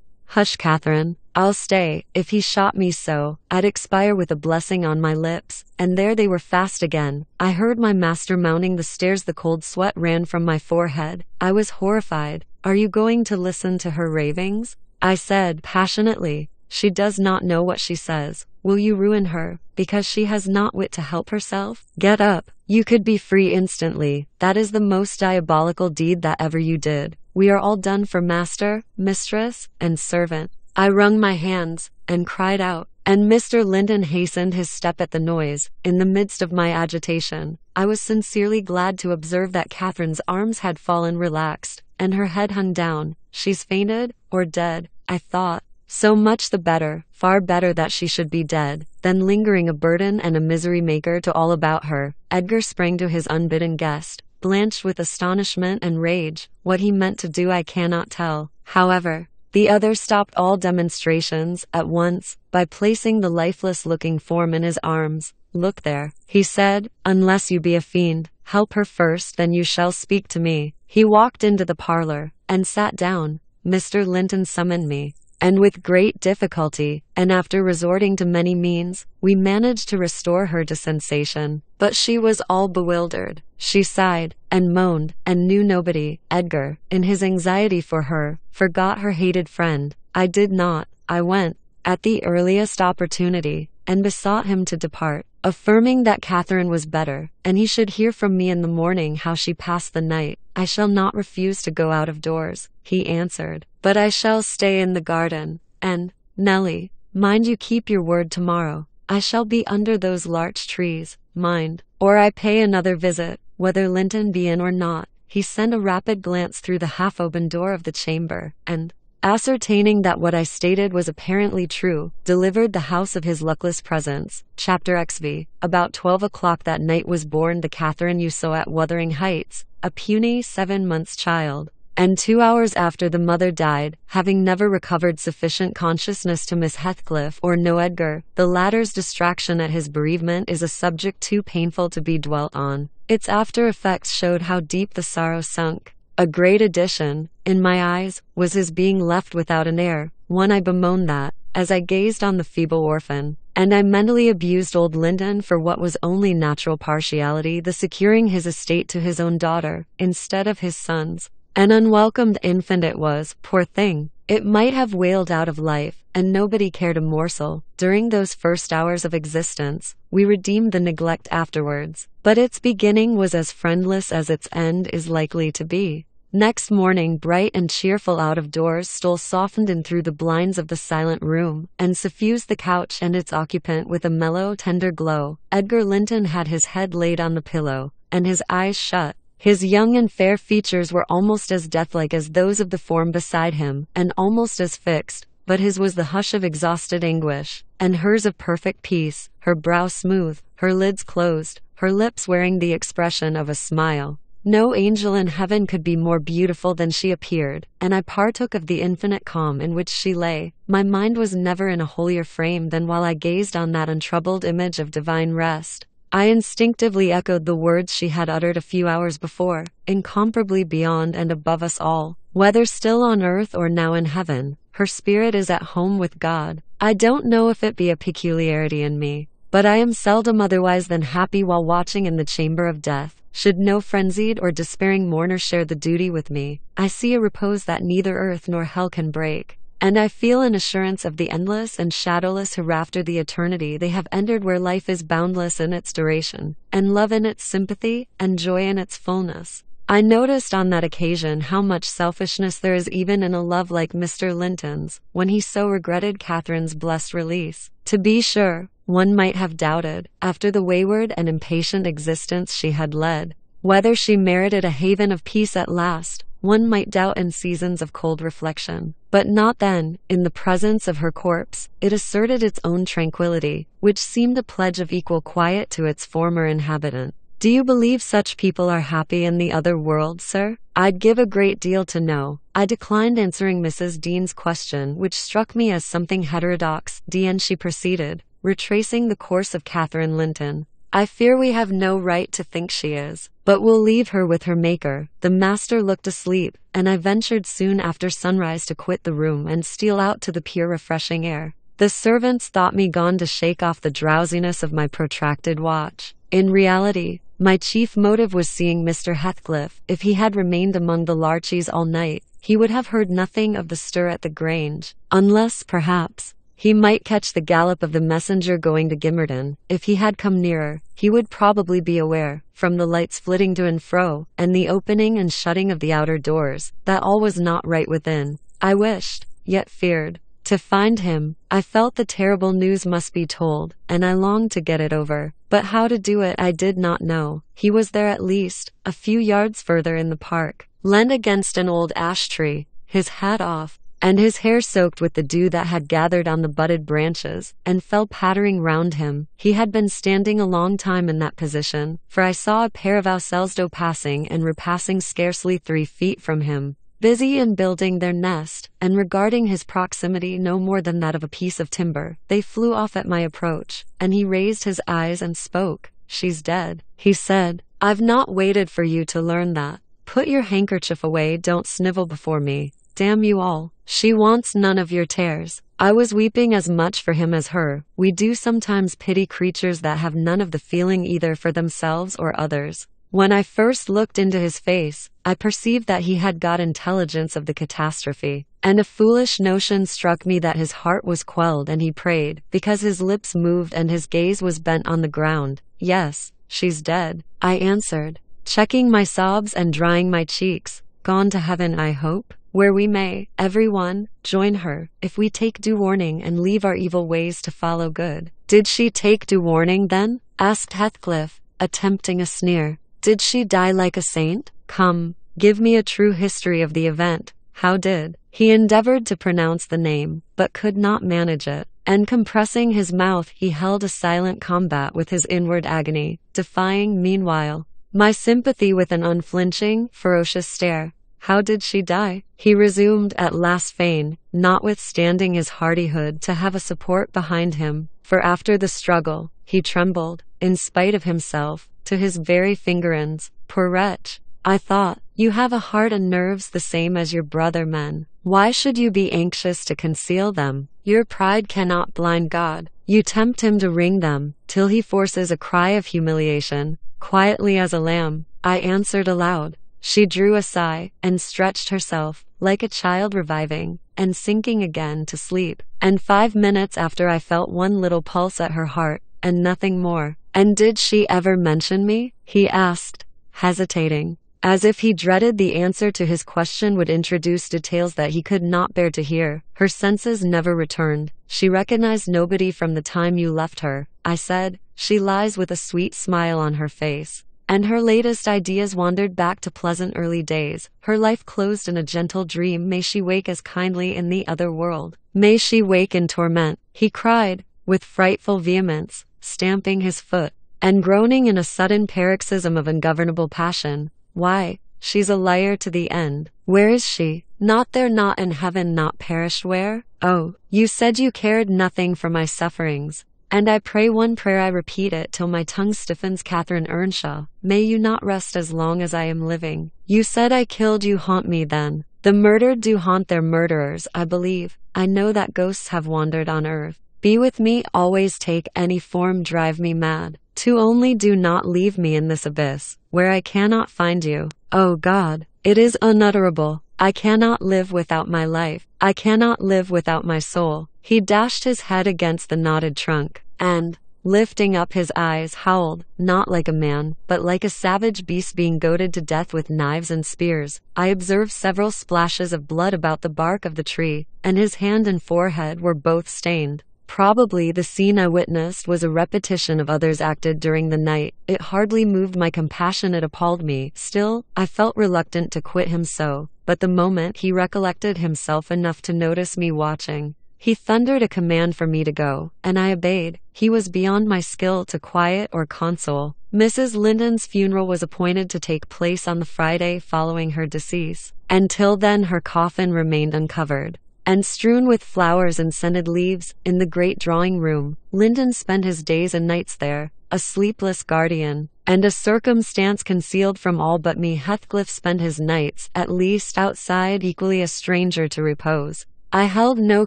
Catherine. I'll stay. If he shot me so, I'd expire with a blessing on my lips. And there they were fast again. I heard my master mounting the stairs. The cold sweat ran from my forehead. I was horrified. Are you going to listen to her ravings? I said passionately. She does not know what she says. Will you ruin her, because she has not wit to help herself? Get up. You could be free instantly. That is the most diabolical deed that ever you did. We are all done for master, mistress, and servant. I wrung my hands, and cried out, and Mr. Linton hastened his step at the noise. In the midst of my agitation, I was sincerely glad to observe that Catherine's arms had fallen relaxed, and her head hung down. She's fainted, or dead, I thought. So much the better, far better that she should be dead, than lingering a burden and a misery maker to all about her. Edgar sprang to his unbidden guest, blanched with astonishment and rage. What he meant to do I cannot tell. However, the other stopped all demonstrations at once by placing the lifeless-looking form in his arms. Look there, he said, unless you be a fiend, help her first, then you shall speak to me. He walked into the parlor, and sat down. Mr. Linton summoned me, and with great difficulty, and after resorting to many means, we managed to restore her to sensation. But she was all bewildered. She sighed, and moaned, and knew nobody. Edgar, in his anxiety for her, forgot her hated friend. I did not. I went, at the earliest opportunity, and besought him to depart. affirming that Catherine was better, and he should hear from me in the morning how she passed the night. I shall not refuse to go out of doors, he answered, but I shall stay in the garden. And, Nellie, mind you keep your word tomorrow. I shall be under those larch trees, mind, or I pay another visit, whether Linton be in or not. He sent a rapid glance through the half-open door of the chamber, and, ascertaining that what I stated was apparently true, delivered the house of his luckless presence. Chapter XV. About 12 o'clock that night was born the Catherine you saw at Wuthering Heights, a puny 7-month child. And 2 hours after the mother died, having never recovered sufficient consciousness to miss Heathcliff or know Edgar, the latter's distraction at his bereavement is a subject too painful to be dwelt on. Its after effects showed how deep the sorrow sunk. A great addition, in my eyes, was his being left without an heir. One I bemoaned that, as I gazed on the feeble orphan, and I mentally abused old Linton for what was only natural partiality, the securing his estate to his own daughter, instead of his son's. An unwelcomed infant it was, poor thing. It might have wailed out of life, and nobody cared a morsel. During those first hours of existence, we redeemed the neglect afterwards, but its beginning was as friendless as its end is likely to be. Next morning, bright and cheerful out of doors stole softened in through the blinds of the silent room, and suffused the couch and its occupant with a mellow, tender glow. Edgar Linton had his head laid on the pillow, and his eyes shut. His young and fair features were almost as deathlike as those of the form beside him, and almost as fixed, but his was the hush of exhausted anguish, and hers of perfect peace, her brow smooth, her lids closed, her lips wearing the expression of a smile. No angel in heaven could be more beautiful than she appeared, and I partook of the infinite calm in which she lay. My mind was never in a holier frame than while I gazed on that untroubled image of divine rest. I instinctively echoed the words she had uttered a few hours before, incomparably beyond and above us all. Whether still on earth or now in heaven, her spirit is at home with God. I don't know if it be a peculiarity in me, but I am seldom otherwise than happy while watching in the chamber of death. Should no frenzied or despairing mourner share the duty with me, I see a repose that neither earth nor hell can break. And I feel an assurance of the endless and shadowless hereafter, the eternity they have entered, where life is boundless in its duration, and love in its sympathy, and joy in its fullness. I noticed on that occasion how much selfishness there is even in a love like Mr. Linton's, when he so regretted Catherine's blessed release. To be sure, one might have doubted, after the wayward and impatient existence she had led, whether she merited a haven of peace at last. One might doubt in seasons of cold reflection, but not then. In the presence of her corpse, it asserted its own tranquility, which seemed a pledge of equal quiet to its former inhabitant. Do you believe such people are happy in the other world, sir? I'd give a great deal to know. I declined answering Mrs. Dean's question, which struck me as something heterodox. And she proceeded, retracing the course of Catherine Linton. I fear we have no right to think she is, but we'll leave her with her Maker. The master looked asleep, and I ventured soon after sunrise to quit the room and steal out to the pure refreshing air. The servants thought me gone to shake off the drowsiness of my protracted watch. In reality, my chief motive was seeing Mr. Heathcliff. If he had remained among the larches all night, he would have heard nothing of the stir at the Grange, unless, perhaps, he might catch the gallop of the messenger going to Gimmerton. If he had come nearer, he would probably be aware, from the lights flitting to and fro, and the opening and shutting of the outer doors, that all was not right within. I wished, yet feared, to find him. I felt the terrible news must be told, and I longed to get it over. But how to do it I did not know. He was there at least, a few yards further in the park, leaned against an old ash tree, his hat off, and his hair soaked with the dew that had gathered on the budded branches, and fell pattering round him. He had been standing a long time in that position, for I saw a pair of Alcelsdo passing and repassing scarcely 3 feet from him, busy in building their nest, and regarding his proximity no more than that of a piece of timber. They flew off at my approach, and he raised his eyes and spoke. "She's dead," he said. "I've not waited for you to learn that. Put your handkerchief away, don't snivel before me. Damn you all. She wants none of your tears." I was weeping as much for him as her. We do sometimes pity creatures that have none of the feeling either for themselves or others. When I first looked into his face, I perceived that he had got intelligence of the catastrophe, And a foolish notion struck me that his heart was quelled and he prayed, because his lips moved and his gaze was bent on the ground. Yes, she's dead, I answered, checking my sobs and drying my cheeks. Gone to heaven, I hope, where we may, everyone, join her, if we take due warning and leave our evil ways to follow good. Did she take due warning then? Asked Heathcliff, attempting a sneer. Did she die like a saint? Come, give me a true history of the event. How did? He endeavored to pronounce the name, but could not manage it, and compressing his mouth he held a silent combat with his inward agony, defying, meanwhile, my sympathy with an unflinching, ferocious stare. How did she die? He resumed at last, fain, notwithstanding his hardihood, to have a support behind him, for after the struggle, he trembled, in spite of himself, to his very finger ends. Poor wretch, I thought, you have a heart and nerves the same as your brother men. Why should you be anxious to conceal them? Your pride cannot blind God. You tempt him to wring them, till he forces a cry of humiliation, quietly as a lamb. I answered aloud. She drew a sigh, and stretched herself, like a child reviving, and sinking again to sleep. And 5 minutes after I felt one little pulse at her heart, and nothing more. And did she ever mention me? He asked, hesitating, as if he dreaded the answer to his question would introduce details that he could not bear to hear. Her senses never returned. She recognized nobody from the time you left her, I said. She lies with a sweet smile on her face, and her latest ideas wandered back to pleasant early days. Her life closed in a gentle dream. May she wake as kindly in the other world. May she wake in torment, he cried, with frightful vehemence, stamping his foot, and groaning in a sudden paroxysm of ungovernable passion. Why, she's a liar to the end. Where is she? Not there, not in heaven, not perished. Where? Oh, you said you cared nothing for my sufferings, and I pray one prayer, I repeat it till my tongue stiffens. Catherine Earnshaw, may you not rest as long as I am living. You said I killed you. Haunt me then. The murdered do haunt their murderers, I believe. I know that ghosts have wandered on earth. Be with me always, take any form, drive me mad. To only do not leave me in this abyss, where I cannot find you. Oh God, it is unutterable. I cannot live without my life. I cannot live without my soul. He dashed his head against the knotted trunk, and, lifting up his eyes, howled, not like a man, but like a savage beast being goaded to death with knives and spears. I observed several splashes of blood about the bark of the tree, and his hand and forehead were both stained. Probably the scene I witnessed was a repetition of others acted during the night. It hardly moved my compassion, it appalled me. Still, I felt reluctant to quit him so, but the moment he recollected himself enough to notice me watching, he thundered a command for me to go, and I obeyed. He was beyond my skill to quiet or console. Mrs. Linden's funeral was appointed to take place on the Friday following her decease. Until then her coffin remained uncovered, and strewn with flowers and scented leaves, in the great drawing-room. Linden spent his days and nights there, a sleepless guardian, and a circumstance concealed from all but me. Heathcliff spent his nights, at least outside, equally a stranger to repose. I held no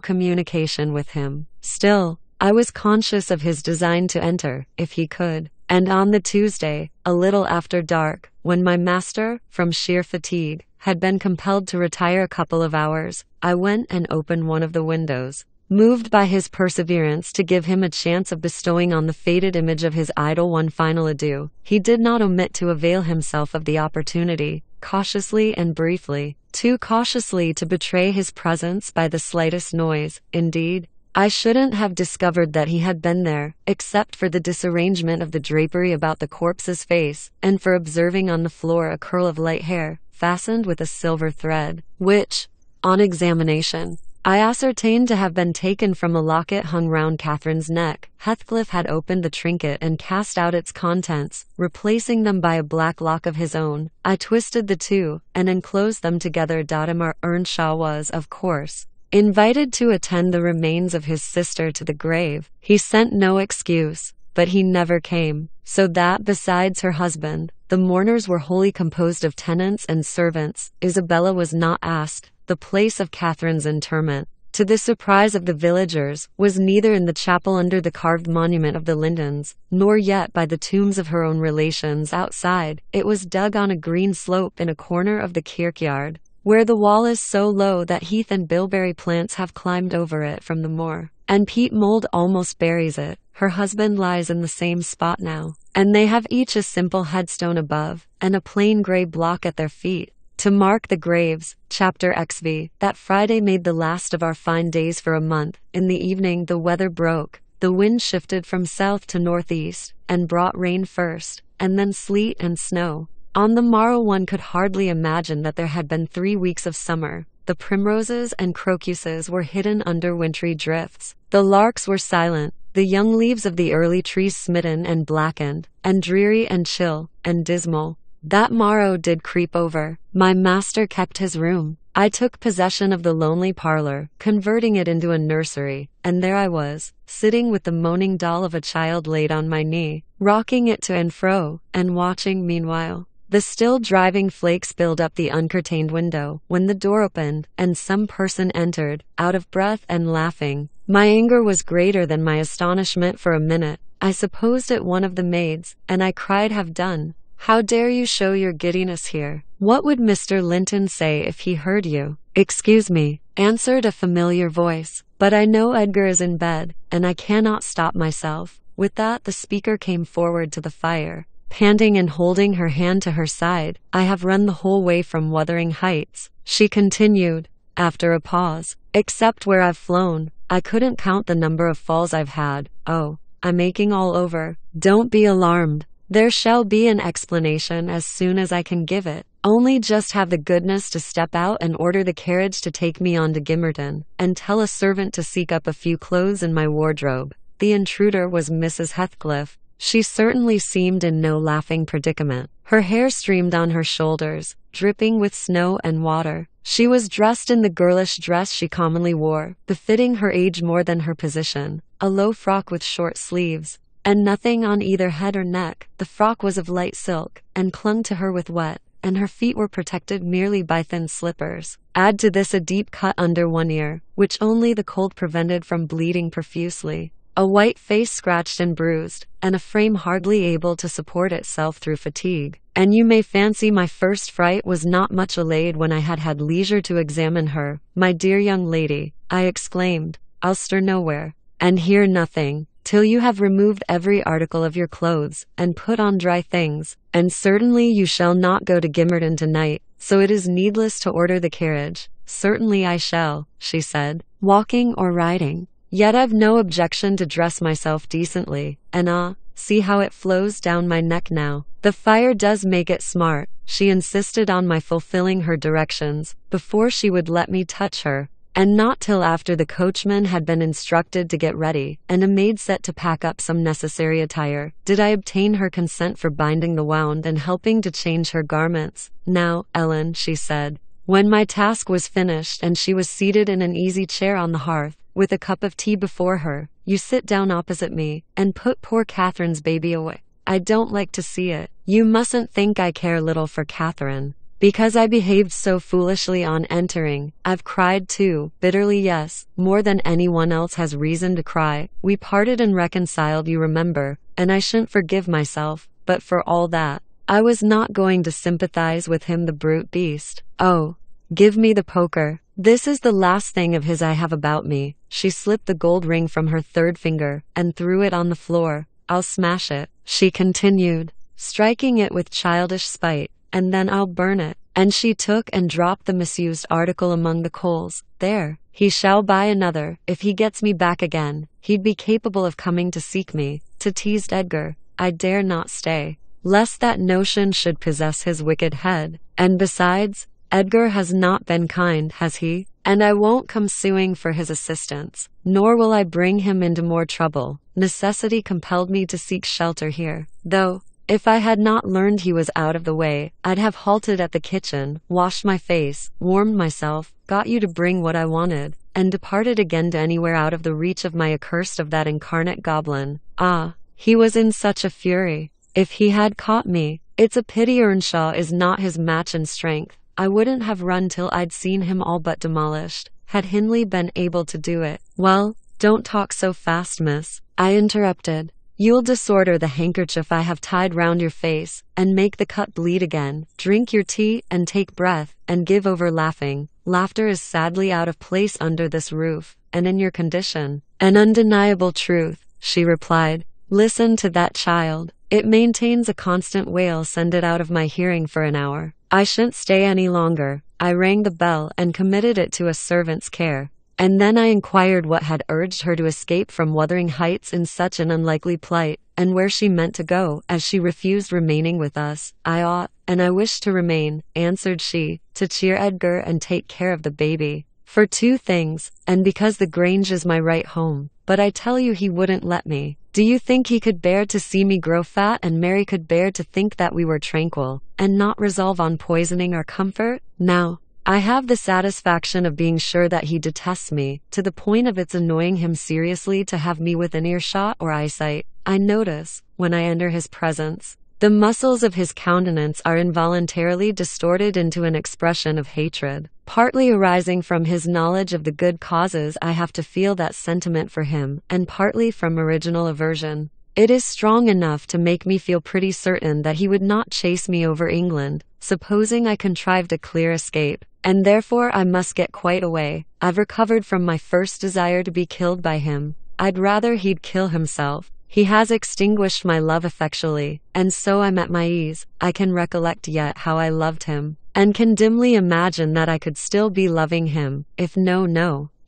communication with him. Still, I was conscious of his design to enter, if he could, and on the Tuesday, a little after dark, when my master, from sheer fatigue, had been compelled to retire a couple of hours, I went and opened one of the windows, moved by his perseverance to give him a chance of bestowing on the faded image of his idol one final adieu. He did not omit to avail himself of the opportunity, cautiously and briefly, too cautiously to betray his presence by the slightest noise. Indeed, I shouldn't have discovered that he had been there, except for the disarrangement of the drapery about the corpse's face, and for observing on the floor a curl of light hair, fastened with a silver thread, which, on examination, I ascertained to have been taken from a locket hung round Catherine's neck. Heathcliff had opened the trinket and cast out its contents, replacing them by a black lock of his own. I twisted the two, and enclosed them together. Dottimer Earnshaw was, of course, invited to attend the remains of his sister to the grave. He sent no excuse, but he never came, so that, besides her husband, the mourners were wholly composed of tenants and servants. Isabella was not asked. The place of Catherine's interment, to the surprise of the villagers, was neither in the chapel under the carved monument of the Lindens, nor yet by the tombs of her own relations outside. It was dug on a green slope in a corner of the kirkyard, where the wall is so low that heath and bilberry plants have climbed over it from the moor, and peat mold almost buries it. Her husband lies in the same spot now, and they have each a simple headstone above, and a plain gray block at their feet, to mark the graves. Chapter XV. That Friday made the last of our fine days for a month. In the evening the weather broke. The wind shifted from south to northeast, and brought rain first, and then sleet and snow. On the morrow one could hardly imagine that there had been 3 weeks of summer. The primroses and crocuses were hidden under wintry drifts. The larks were silent, the young leaves of the early trees smitten and blackened, and dreary and chill, and dismal. That morrow did creep over. My master kept his room. I took possession of the lonely parlor, converting it into a nursery, and there I was, sitting with the moaning doll of a child laid on my knee, rocking it to and fro, and watching meanwhile. The still driving flakes filled up the uncurtained window, when the door opened, and some person entered, out of breath and laughing. My anger was greater than my astonishment for a minute. I supposed it one of the maids, and I cried, "Have done! How dare you show your giddiness here? What would Mr. Linton say if he heard you?" "Excuse me," answered a familiar voice, "but I know Edgar is in bed, and I cannot stop myself." With that the speaker came forward to the fire, panting and holding her hand to her side. "I have run the whole way from Wuthering Heights," she continued, after a pause, "except where I've flown. I couldn't count the number of falls I've had. Oh, I'm aching all over. Don't be alarmed. There shall be an explanation as soon as I can give it. Only just have the goodness to step out and order the carriage to take me on to Gimmerton, and tell a servant to seek up a few clothes in my wardrobe." The intruder was Mrs. Heathcliff. She certainly seemed in no laughing predicament. Her hair streamed on her shoulders, dripping with snow and water. She was dressed in the girlish dress she commonly wore, befitting her age more than her position, a low frock with short sleeves, and nothing on either head or neck. The frock was of light silk, and clung to her with wet, and her feet were protected merely by thin slippers. Add to this a deep cut under one ear, which only the cold prevented from bleeding profusely, a white face scratched and bruised, and a frame hardly able to support itself through fatigue. And you may fancy my first fright was not much allayed when I had had leisure to examine her. "My dear young lady," I exclaimed, "I'll stir nowhere, and hear nothing, till you have removed every article of your clothes, and put on dry things. And certainly you shall not go to Gimmerton tonight, so it is needless to order the carriage." "Certainly I shall," she said, "walking or riding. Yet I've no objection to dress myself decently, and see how it flows down my neck now. The fire does make it smart." She insisted on my fulfilling her directions, before she would let me touch her, and not till after the coachman had been instructed to get ready, and a maid set to pack up some necessary attire, did I obtain her consent for binding the wound and helping to change her garments. "Now, Ellen," she said, when my task was finished and she was seated in an easy chair on the hearth, with a cup of tea before her, "you sit down opposite me, and put poor Catherine's baby away. I don't like to see it. You mustn't think I care little for Catherine, because I behaved so foolishly on entering. I've cried too, bitterly, yes, more than anyone else has reason to cry. We parted and reconciled, you remember, and I shouldn't forgive myself, but for all that, I was not going to sympathize with him, the brute beast. Oh, give me the poker. This is the last thing of his I have about me." She slipped the gold ring from her third finger, and threw it on the floor. "I'll smash it," she continued, striking it with childish spite, "and then I'll burn it." And she took and dropped the misused article among the coals. "There, he shall buy another, if he gets me back again. He'd be capable of coming to seek me," to teased Edgar. "I dare not stay, lest that notion should possess his wicked head. And besides, Edgar has not been kind, has he? And I won't come suing for his assistance, nor will I bring him into more trouble. Necessity compelled me to seek shelter here, though, if I had not learned he was out of the way, I'd have halted at the kitchen, washed my face, warmed myself, got you to bring what I wanted, and departed again to anywhere out of the reach of my accursed of that incarnate goblin. Ah, he was in such a fury. If he had caught me, it's a pity Earnshaw is not his match in strength. I wouldn't have run till I'd seen him all but demolished, had Hindley been able to do it." "Well, don't talk so fast, miss," I interrupted. You'll disorder the handkerchief I have tied round your face, and make the cut bleed again. Drink your tea, and take breath, and give over laughing. Laughter is sadly out of place under this roof, and in your condition. An undeniable truth, she replied. Listen to that child. It maintains a constant wail. Send it out of my hearing for an hour. I shan't stay any longer. I rang the bell and committed it to a servant's care. And then I inquired what had urged her to escape from Wuthering Heights in such an unlikely plight, and where she meant to go, as she refused remaining with us. I ought, and I wish to remain, answered she, to cheer Edgar and take care of the baby. For 2 things, and because the Grange is my right home. But I tell you he wouldn't let me. Do you think he could bear to see me grow fat, and Mary could bear to think that we were tranquil, and not resolve on poisoning our comfort? Now, I have the satisfaction of being sure that he detests me, to the point of its annoying him seriously to have me within earshot or eyesight. I notice, when I enter his presence, the muscles of his countenance are involuntarily distorted into an expression of hatred, partly arising from his knowledge of the good causes I have to feel that sentiment for him, and partly from original aversion. It is strong enough to make me feel pretty certain that he would not chase me over England, supposing I contrived a clear escape, and therefore I must get quite away. I've recovered from my first desire to be killed by him. I'd rather he'd kill himself. He has extinguished my love effectually, and so I'm at my ease. I can recollect yet how I loved him, and can dimly imagine that I could still be loving him, if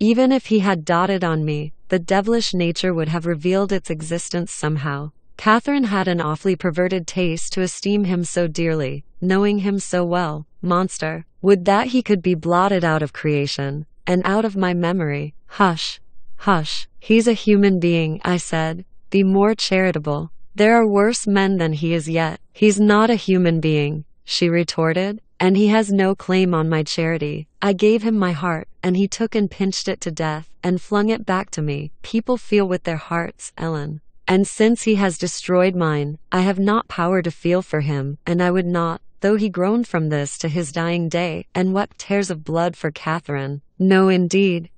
even if he had dotted on me, the devilish nature would have revealed its existence somehow. Catherine had an awfully perverted taste to esteem him so dearly, knowing him so well. Monster! Would that he could be blotted out of creation, and out of my memory. Hush! Hush! He's a human being, I said. Be more charitable. There are worse men than he is yet. He's not a human being, she retorted, and he has no claim on my charity. I gave him my heart, and he took and pinched it to death, and flung it back to me. People feel with their hearts, Ellen. And since he has destroyed mine, I have not power to feel for him, and I would not, though he groaned from this to his dying day, and wept tears of blood for Catherine. No, indeed,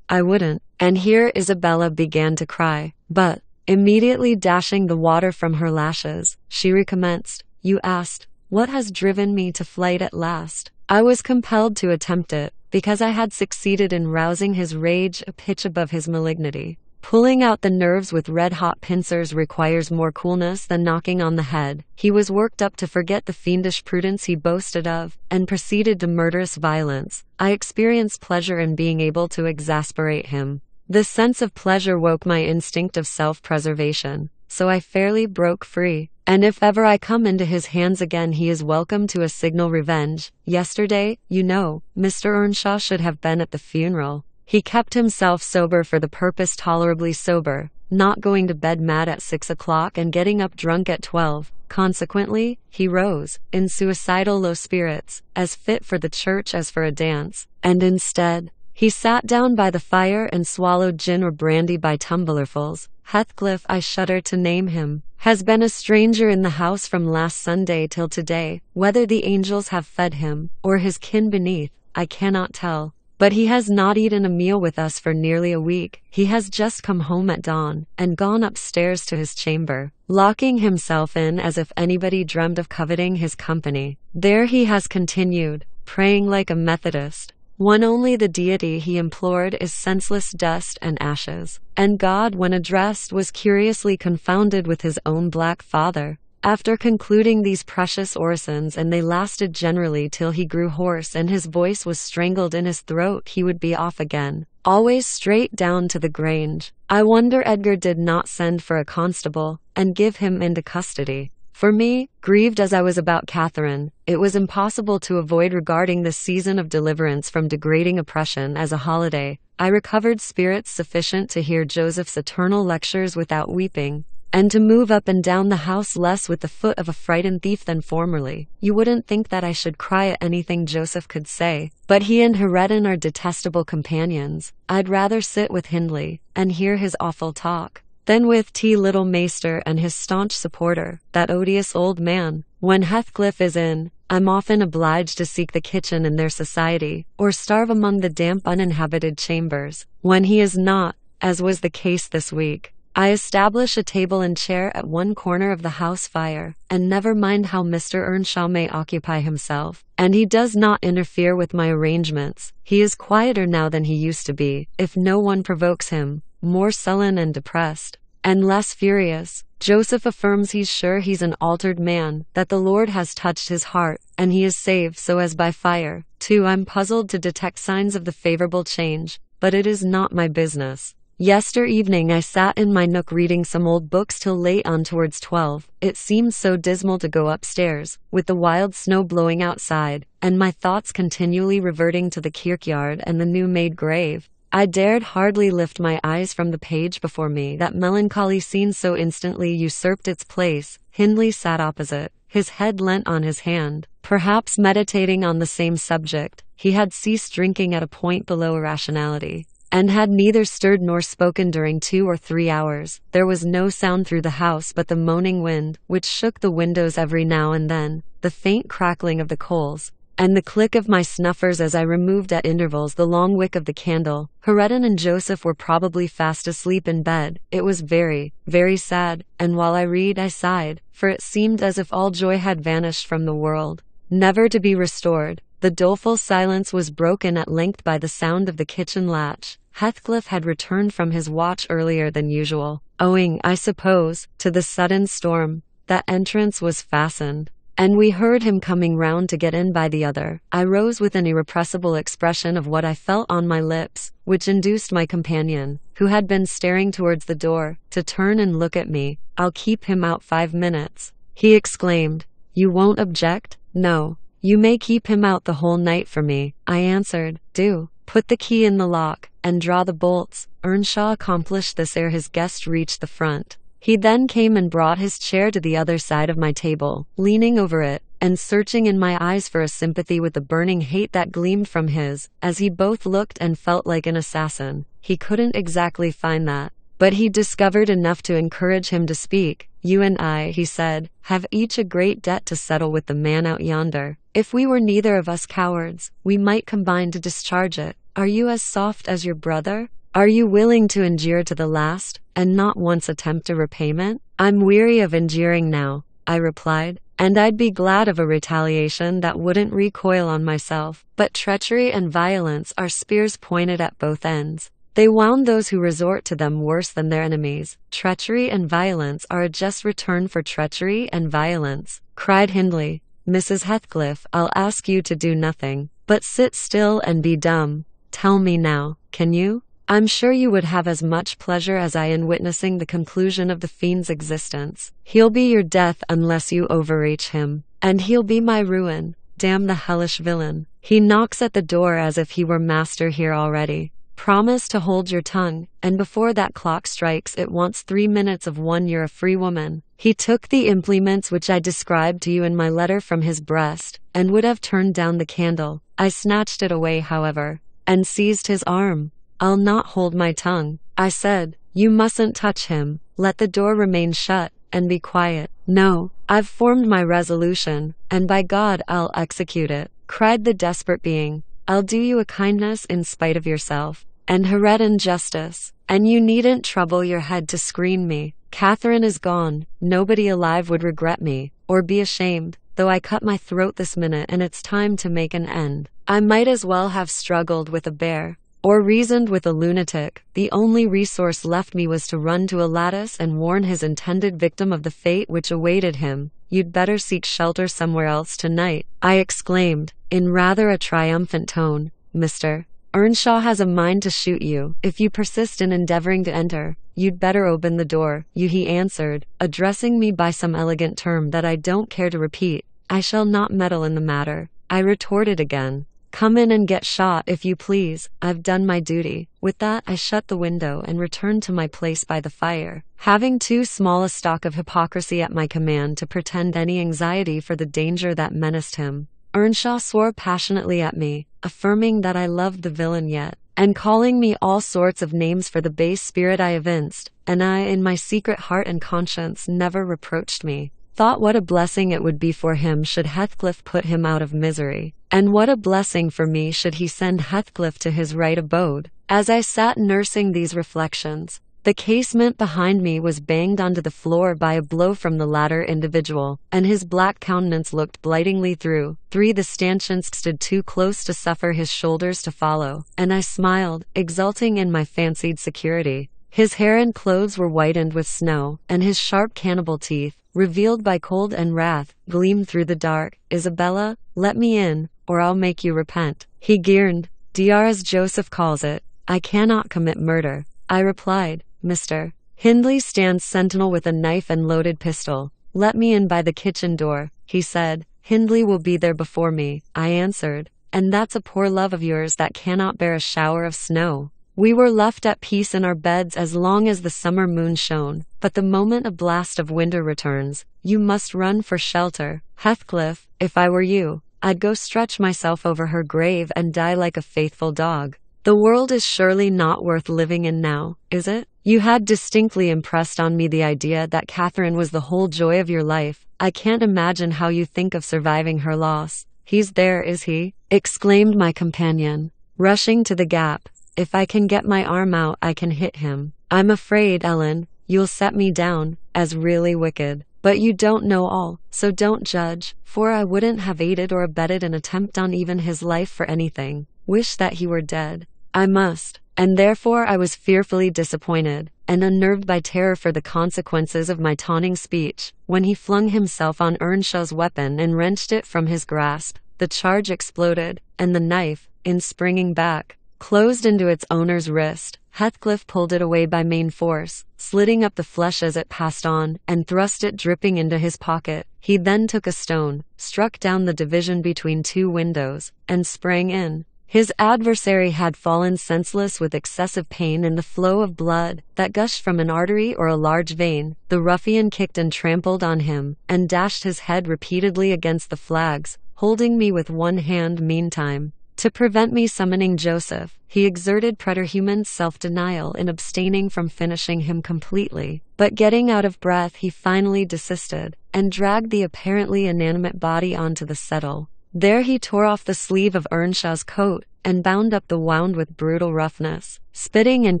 I wouldn't. And here Isabella began to cry, but, immediately dashing the water from her lashes, she recommenced. You asked, what has driven me to flight at last? I was compelled to attempt it, because I had succeeded in rousing his rage a pitch above his malignity. Pulling out the nerves with red-hot pincers requires more coolness than knocking on the head. He was worked up to forget the fiendish prudence he boasted of, and proceeded to murderous violence. I experienced pleasure in being able to exasperate him. The sense of pleasure woke my instinct of self-preservation, so I fairly broke free. And if ever I come into his hands again, he is welcome to a signal revenge. Yesterday, Mr. Earnshaw should have been at the funeral. He kept himself sober for the purpose, tolerably sober, not going to bed mad at 6 o'clock and getting up drunk at 12. Consequently, he rose, in suicidal low spirits, as fit for the church as for a dance, and instead, he sat down by the fire and swallowed gin or brandy by tumblerfuls. Heathcliff, I shudder to name him, has been a stranger in the house from last Sunday till today. Whether the angels have fed him, or his kin beneath, I cannot tell. But he has not eaten a meal with us for nearly a week. He has just come home at dawn, and gone upstairs to his chamber, locking himself in as if anybody dreamed of coveting his company. There he has continued, praying like a Methodist. One only the deity he implored is senseless dust and ashes, and God, when addressed, was curiously confounded with his own black father. After concluding these precious orisons, and they lasted generally till he grew hoarse and his voice was strangled in his throat, he would be off again, always straight down to the Grange. I wonder Edgar did not send for a constable, and give him into custody. For me, grieved as I was about Catherine, it was impossible to avoid regarding this season of deliverance from degrading oppression as a holiday. I recovered spirits sufficient to hear Joseph's eternal lectures without weeping, and to move up and down the house less with the foot of a frightened thief than formerly. You wouldn't think that I should cry at anything Joseph could say, but he and Hareton are detestable companions. I'd rather sit with Hindley, and hear his awful talk, than with Little Maester and his staunch supporter, that odious old man. When Heathcliff is in, I'm often obliged to seek the kitchen in their society, or starve among the damp uninhabited chambers. When he is not, as was the case this week, I establish a table and chair at one corner of the house fire, and never mind how Mr. Earnshaw may occupy himself, and he does not interfere with my arrangements. He is quieter now than he used to be, if no one provokes him, more sullen and depressed, and less furious. Joseph affirms he's sure he's an altered man, that the Lord has touched his heart, and he is saved so as by fire. 2. I'm puzzled to detect signs of the favorable change, but it is not my business. Yester evening I sat in my nook reading some old books till late on towards 12. It seemed so dismal to go upstairs, with the wild snow blowing outside, and my thoughts continually reverting to the kirkyard and the new-made grave. I dared hardly lift my eyes from the page before me. That melancholy scene so instantly usurped its place. Hindley sat opposite, his head leant on his hand, perhaps meditating on the same subject. He had ceased drinking at a point below irrationality, and had neither stirred nor spoken during 2 or 3 hours. There was no sound through the house but the moaning wind, which shook the windows every now and then, the faint crackling of the coals, and the click of my snuffers as I removed at intervals the long wick of the candle. Hareton and Joseph were probably fast asleep in bed. It was very, very sad, and while I read I sighed, for it seemed as if all joy had vanished from the world, never to be restored. The doleful silence was broken at length by the sound of the kitchen latch. Heathcliff had returned from his watch earlier than usual, owing, I suppose, to the sudden storm. That entrance was fastened, and we heard him coming round to get in by the other. I rose with an irrepressible expression of what I felt on my lips, which induced my companion, who had been staring towards the door, to turn and look at me. "I'll keep him out 5 minutes," he exclaimed. "You won't object?" "No. You may keep him out the whole night for me," I answered. "Do. Put the key in the lock, and draw the bolts." Earnshaw accomplished this ere his guest reached the front. He then came and brought his chair to the other side of my table, leaning over it, and searching in my eyes for a sympathy with the burning hate that gleamed from his, as he both looked and felt like an assassin. He couldn't exactly find that, but he discovered enough to encourage him to speak. "You and I," he said, "have each a great debt to settle with the man out yonder. If we were neither of us cowards, we might combine to discharge it. Are you as soft as your brother? Are you willing to endure to the last, and not once attempt a repayment?" "I'm weary of enduring now," I replied, "and I'd be glad of a retaliation that wouldn't recoil on myself. But treachery and violence are spears pointed at both ends. They wound those who resort to them worse than their enemies." "Treachery and violence are a just return for treachery and violence," cried Hindley. "Mrs. Heathcliff, I'll ask you to do nothing, but sit still and be dumb. Tell me now, can you? I'm sure you would have as much pleasure as I in witnessing the conclusion of the fiend's existence. He'll be your death unless you overreach him, and he'll be my ruin. Damn the hellish villain. He knocks at the door as if he were master here already. Promise to hold your tongue, and before that clock strikes it wants 3 minutes of one you're a free woman." He took the implements which I described to you in my letter from his breast, and would have turned down the candle. I snatched it away, however, and seized his arm. "I'll not hold my tongue," I said. "You mustn't touch him. Let the door remain shut, and be quiet." "No, I've formed my resolution, and by God I'll execute it," cried the desperate being. "I'll do you a kindness in spite of yourself, and Hareton justice, and you needn't trouble your head to screen me. Catherine is gone. Nobody alive would regret me, or be ashamed, though I cut my throat this minute, and it's time to make an end. I might as well have struggled with a bear, or reasoned with a lunatic. The only resource left me was to run to a lattice and warn his intended victim of the fate which awaited him. You'd better seek shelter somewhere else tonight," I exclaimed, in rather a triumphant tone. "Mr. Earnshaw has a mind to shoot you. If you persist in endeavoring to enter, you'd better open the door." "You," he answered, addressing me by some elegant term that I don't care to repeat. "I shall not meddle in the matter," I retorted again. "Come in and get shot if you please. I've done my duty." With that I shut the window and returned to my place by the fire, having too small a stock of hypocrisy at my command to pretend any anxiety for the danger that menaced him. Earnshaw swore passionately at me, affirming that I loved the villain yet, and calling me all sorts of names for the base spirit I evinced, and I, in my secret heart and conscience, never reproached me. Thought what a blessing it would be for him should Heathcliff put him out of misery, and what a blessing for me should he send Heathcliff to his right abode. As I sat nursing these reflections, The casement behind me was banged onto the floor by a blow from the latter individual, and his black countenance looked blightingly through. 3. The stanchions stood too close to suffer his shoulders to follow, and I smiled, exulting in my fancied security. His hair and clothes were whitened with snow, and his sharp cannibal teeth, revealed by cold and wrath, gleamed through the dark. Isabella, let me in, or I'll make you repent. He grinned. Dr. as Joseph calls it. I cannot commit murder. I replied. Mr. Hindley stands sentinel with a knife and loaded pistol. Let me in by the kitchen door, he said. Hindley will be there before me, I answered. And that's a poor love of yours that cannot bear a shower of snow. We were left at peace in our beds as long as the summer moon shone, but the moment a blast of winter returns, you must run for shelter. Heathcliff, if I were you, I'd go stretch myself over her grave and die like a faithful dog. The world is surely not worth living in now, is it? You had distinctly impressed on me the idea that Catherine was the whole joy of your life. I can't imagine how you think of surviving her loss. He's there, is he? Exclaimed my companion, rushing to the gap. If I can get my arm out, I can hit him. I'm afraid, Ellen, you'll set me down as really wicked. But you don't know all, so don't judge, for I wouldn't have aided or abetted an attempt on even his life for anything. Wish that he were dead. I must, and therefore I was fearfully disappointed, and unnerved by terror for the consequences of my taunting speech, when he flung himself on Earnshaw's weapon and wrenched it from his grasp. The charge exploded, and the knife, in springing back, closed into its owner's wrist. Heathcliff pulled it away by main force, slitting up the flesh as it passed on, and thrust it dripping into his pocket. He then took a stone, struck down the division between two windows, and sprang in. His adversary had fallen senseless with excessive pain in the flow of blood that gushed from an artery or a large vein. The ruffian kicked and trampled on him, and dashed his head repeatedly against the flags, holding me with one hand meantime. To prevent me summoning Joseph, he exerted preterhuman self-denial in abstaining from finishing him completely, but getting out of breath he finally desisted, and dragged the apparently inanimate body onto the settle. There he tore off the sleeve of Earnshaw's coat, and bound up the wound with brutal roughness, spitting and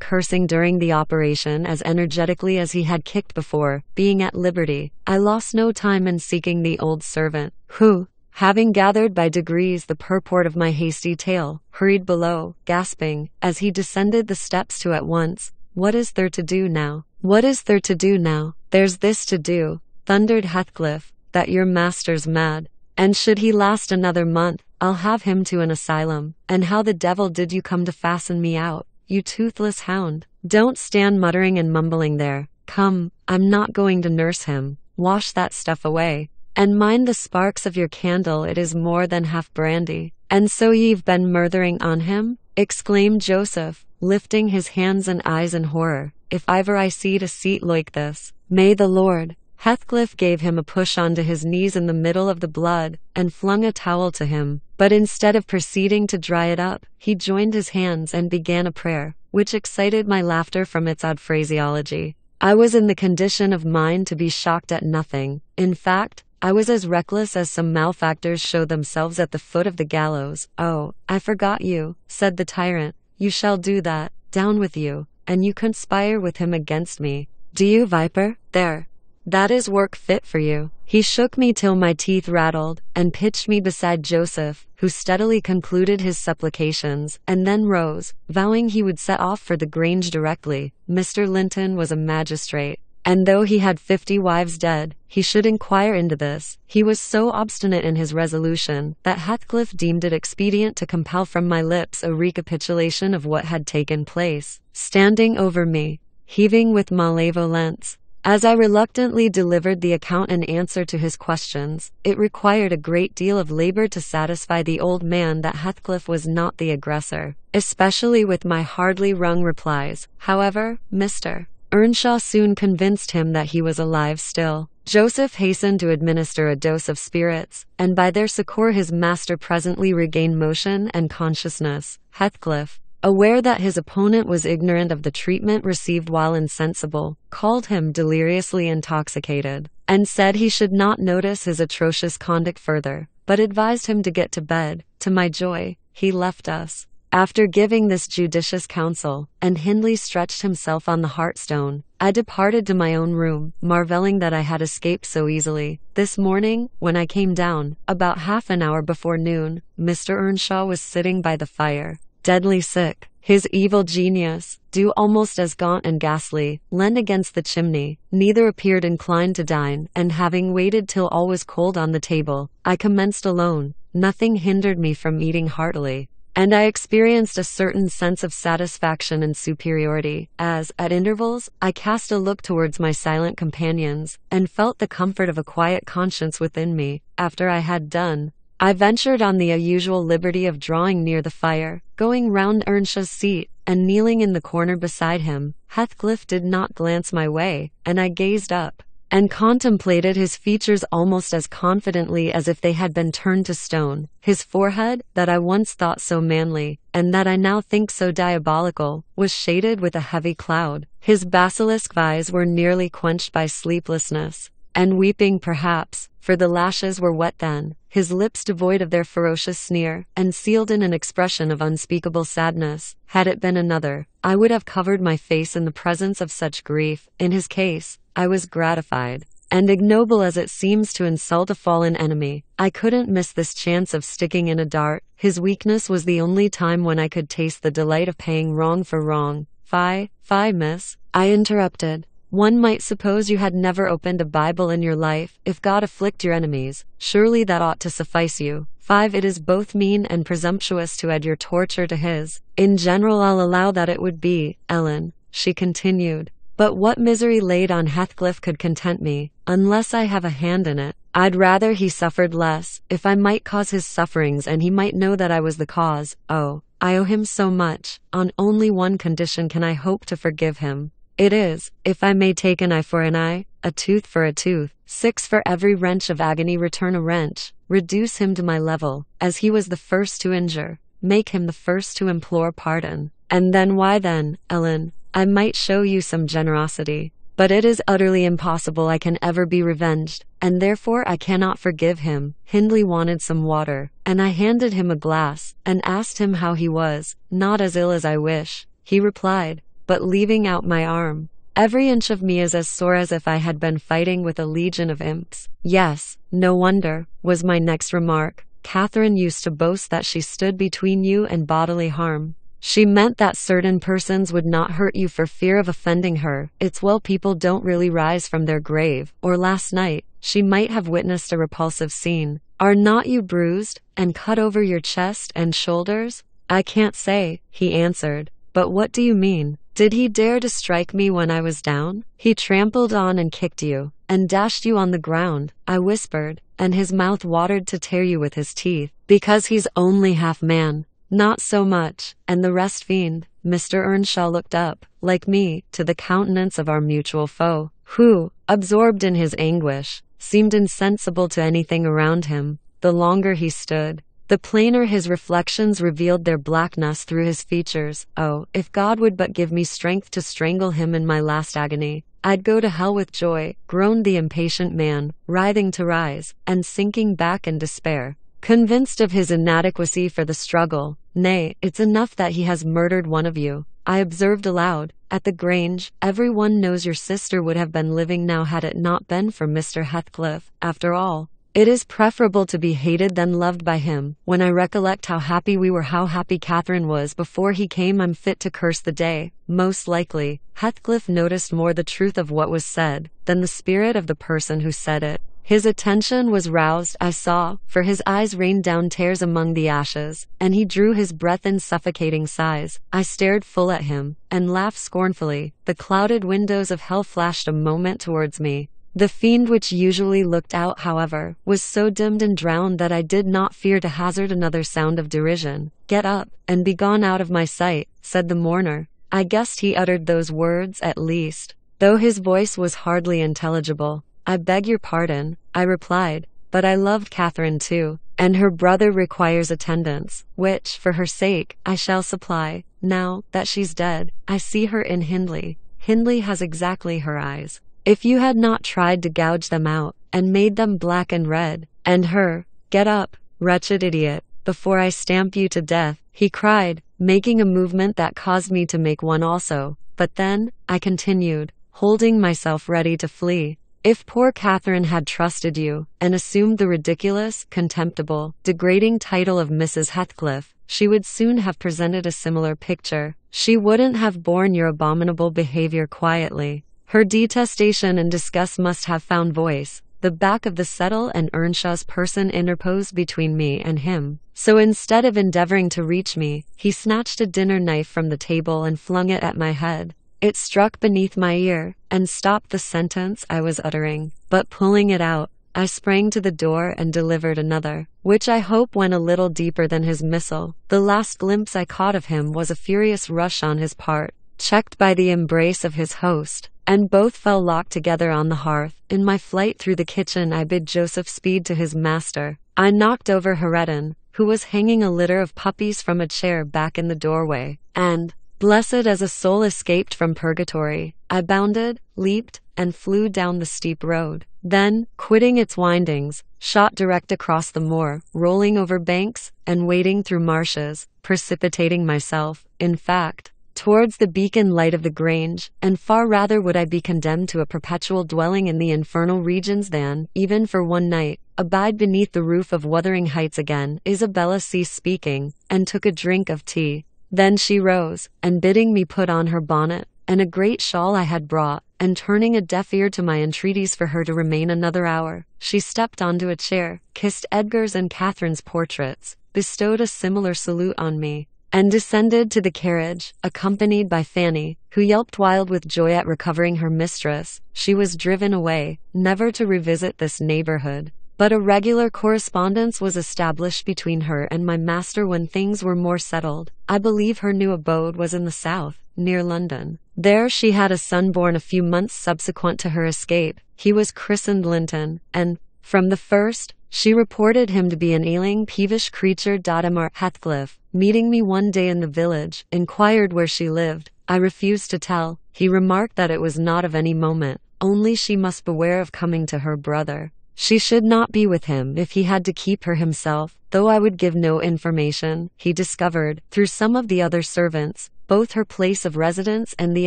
cursing during the operation as energetically as he had kicked before. Being at liberty, I lost no time in seeking the old servant, who, having gathered by degrees the purport of my hasty tale, hurried below, gasping, as he descended the steps to at once, "What is there to do now? What is there to do now?" "There's this to do," thundered Heathcliff, "that your master's mad, and should he last another month, I'll have him to an asylum. And how the devil did you come to fasten me out, you toothless hound? Don't stand muttering and mumbling there. Come, I'm not going to nurse him. Wash that stuff away. And mind the sparks of your candle, it is more than half brandy." "And so ye've been murthering on him?" exclaimed Joseph, lifting his hands and eyes in horror. "If ever I seed a seat like this, may the Lord—" Heathcliff gave him a push onto his knees in the middle of the blood, and flung a towel to him, but instead of proceeding to dry it up, he joined his hands and began a prayer, which excited my laughter from its odd phraseology. I was in the condition of mind to be shocked at nothing. In fact, I was as reckless as some malefactors show themselves at the foot of the gallows. "Oh, I forgot you," said the tyrant. "You shall do that. Down with you, and you conspire with him against me. Do you, viper? There. That is work fit for you." He shook me till my teeth rattled, and pitched me beside Joseph, who steadily concluded his supplications, and then rose, vowing he would set off for the Grange directly. Mr. Linton was a magistrate, and though he had 50 wives dead, he should inquire into this. He was so obstinate in his resolution that Heathcliff deemed it expedient to compel from my lips a recapitulation of what had taken place. Standing over me, heaving with malevolence, as I reluctantly delivered the account and answer to his questions, it required a great deal of labor to satisfy the old man that Heathcliff was not the aggressor, especially with my hardly wrung replies. However, Mr. Earnshaw soon convinced him that he was alive still. Joseph hastened to administer a dose of spirits, and by their succor his master presently regained motion and consciousness. Heathcliff, aware that his opponent was ignorant of the treatment received while insensible, called him deliriously intoxicated, and said he should not notice his atrocious conduct further, but advised him to get to bed. To my joy, he left us. After giving this judicious counsel, and Hindley stretched himself on the hearthstone, I departed to my own room, marveling that I had escaped so easily. This morning, when I came down, about half an hour before noon, Mr. Earnshaw was sitting by the fire, deadly sick. His evil genius, due almost as gaunt and ghastly, leaned against the chimney. Neither appeared inclined to dine, and having waited till all was cold on the table, I commenced alone. Nothing hindered me from eating heartily, and I experienced a certain sense of satisfaction and superiority, as, at intervals, I cast a look towards my silent companions, and felt the comfort of a quiet conscience within me. After I had done, I ventured on the usual liberty of drawing near the fire, going round Earnshaw's seat, and kneeling in the corner beside him. Heathcliff did not glance my way, and I gazed up, and contemplated his features almost as confidently as if they had been turned to stone. His forehead, that I once thought so manly, and that I now think so diabolical, was shaded with a heavy cloud. His basilisk eyes were nearly quenched by sleeplessness, and weeping perhaps, for the lashes were wet then, his lips devoid of their ferocious sneer, and sealed in an expression of unspeakable sadness. Had it been another, I would have covered my face in the presence of such grief. In his case, I was gratified, and ignoble as it seems to insult a fallen enemy, I couldn't miss this chance of sticking in a dart. His weakness was the only time when I could taste the delight of paying wrong for wrong. Fie, miss, I interrupted. One might suppose you had never opened a Bible in your life. If God afflict your enemies, surely that ought to suffice you. 5. It is both mean and presumptuous to add your torture to his. In general I'll allow that it would be, Ellen, she continued. But what misery laid on Heathcliff could content me, unless I have a hand in it. I'd rather he suffered less, if I might cause his sufferings and he might know that I was the cause. Oh, I owe him so much. On only one condition can I hope to forgive him. It is, if I may take an eye for an eye, a tooth for a tooth. 6. For every wrench of agony return a wrench. Reduce him to my level, as he was the first to injure. Make him the first to implore pardon. And then why then, Ellen, I might show you some generosity. But it is utterly impossible I can ever be revenged, and therefore I cannot forgive him. Hindley wanted some water, and I handed him a glass, and asked him how he was. Not as ill as I wish, he replied, but leaving out my arm. Every inch of me is as sore as if I had been fighting with a legion of imps. Yes, no wonder, was my next remark. Catherine used to boast that she stood between you and bodily harm. She meant that certain persons would not hurt you for fear of offending her. It's well people don't really rise from their grave. Or last night, she might have witnessed a repulsive scene. Are not you bruised, and cut over your chest and shoulders? I can't say, he answered. But what do you mean? Did he dare to strike me when I was down? He trampled on and kicked you, and dashed you on the ground, I whispered, and his mouth watered to tear you with his teeth. Because he's only half man. Not so much, and the rest fiend. Mr. Earnshaw looked up, like me, to the countenance of our mutual foe, who, absorbed in his anguish, seemed insensible to anything around him. The longer he stood, the plainer his reflections revealed their blackness through his features. Oh, if God would but give me strength to strangle him in my last agony, I'd go to hell with joy, groaned the impatient man, writhing to rise, and sinking back in despair, convinced of his inadequacy for the struggle. Nay, it's enough that he has murdered one of you, I observed aloud. At the Grange, everyone knows your sister would have been living now had it not been for Mr. Heathcliff. After all, it is preferable to be hated than loved by him. When I recollect how happy we were, how happy Catherine was before he came, I'm fit to curse the day. Most likely, Heathcliff noticed more the truth of what was said, than the spirit of the person who said it. His attention was roused, I saw, for his eyes rained down tears among the ashes, and he drew his breath in suffocating sighs. I stared full at him, and laughed scornfully. The clouded windows of hell flashed a moment towards me. The fiend which usually looked out, however, was so dimmed and drowned that I did not fear to hazard another sound of derision. Get up, and be gone out of my sight, said the mourner. I guessed he uttered those words at least, though his voice was hardly intelligible. I beg your pardon, I replied, but I loved Catherine too, and her brother requires attendance, which, for her sake, I shall supply. Now that she's dead, I see her in Hindley. Hindley has exactly her eyes. If you had not tried to gouge them out, and made them black and red, and her, get up, wretched idiot, before I stamp you to death, he cried, making a movement that caused me to make one also. But then, I continued, holding myself ready to flee. If poor Catherine had trusted you, and assumed the ridiculous, contemptible, degrading title of Mrs. Heathcliff, she would soon have presented a similar picture. She wouldn't have borne your abominable behavior quietly. Her detestation and disgust must have found voice. The back of the settle and Earnshaw's person interposed between me and him. So instead of endeavoring to reach me, he snatched a dinner knife from the table and flung it at my head. It struck beneath my ear, and stopped the sentence I was uttering. But pulling it out, I sprang to the door and delivered another, which I hope went a little deeper than his missile. The last glimpse I caught of him was a furious rush on his part, checked by the embrace of his host, and both fell locked together on the hearth. In my flight through the kitchen I bid Joseph speed to his master. I knocked over Hareton, who was hanging a litter of puppies from a chair back in the doorway, and, blessed as a soul escaped from purgatory, I bounded, leaped, and flew down the steep road. Then, quitting its windings, shot direct across the moor, rolling over banks, and wading through marshes, precipitating myself, in fact, towards the beacon light of the Grange, and far rather would I be condemned to a perpetual dwelling in the infernal regions than, even for one night, abide beneath the roof of Wuthering Heights again. Isabella ceased speaking, and took a drink of tea. Then she rose, and bidding me put on her bonnet, and a great shawl I had brought, and turning a deaf ear to my entreaties for her to remain another hour, she stepped onto a chair, kissed Edgar's and Catherine's portraits, bestowed a similar salute on me, and descended to the carriage, accompanied by Fanny, who yelped wild with joy at recovering her mistress. She was driven away, never to revisit this neighborhood. But a regular correspondence was established between her and my master when things were more settled. I believe her new abode was in the south, near London. There she had a son born a few months subsequent to her escape. He was christened Linton, and, from the first, she reported him to be an ailing, peevish creature. Dottimar Heathcliff, meeting me one day in the village, inquired where she lived. I refused to tell. He remarked that it was not of any moment, only she must beware of coming to her brother. She should not be with him if he had to keep her himself, though I would give no information. He discovered, through some of the other servants, both her place of residence and the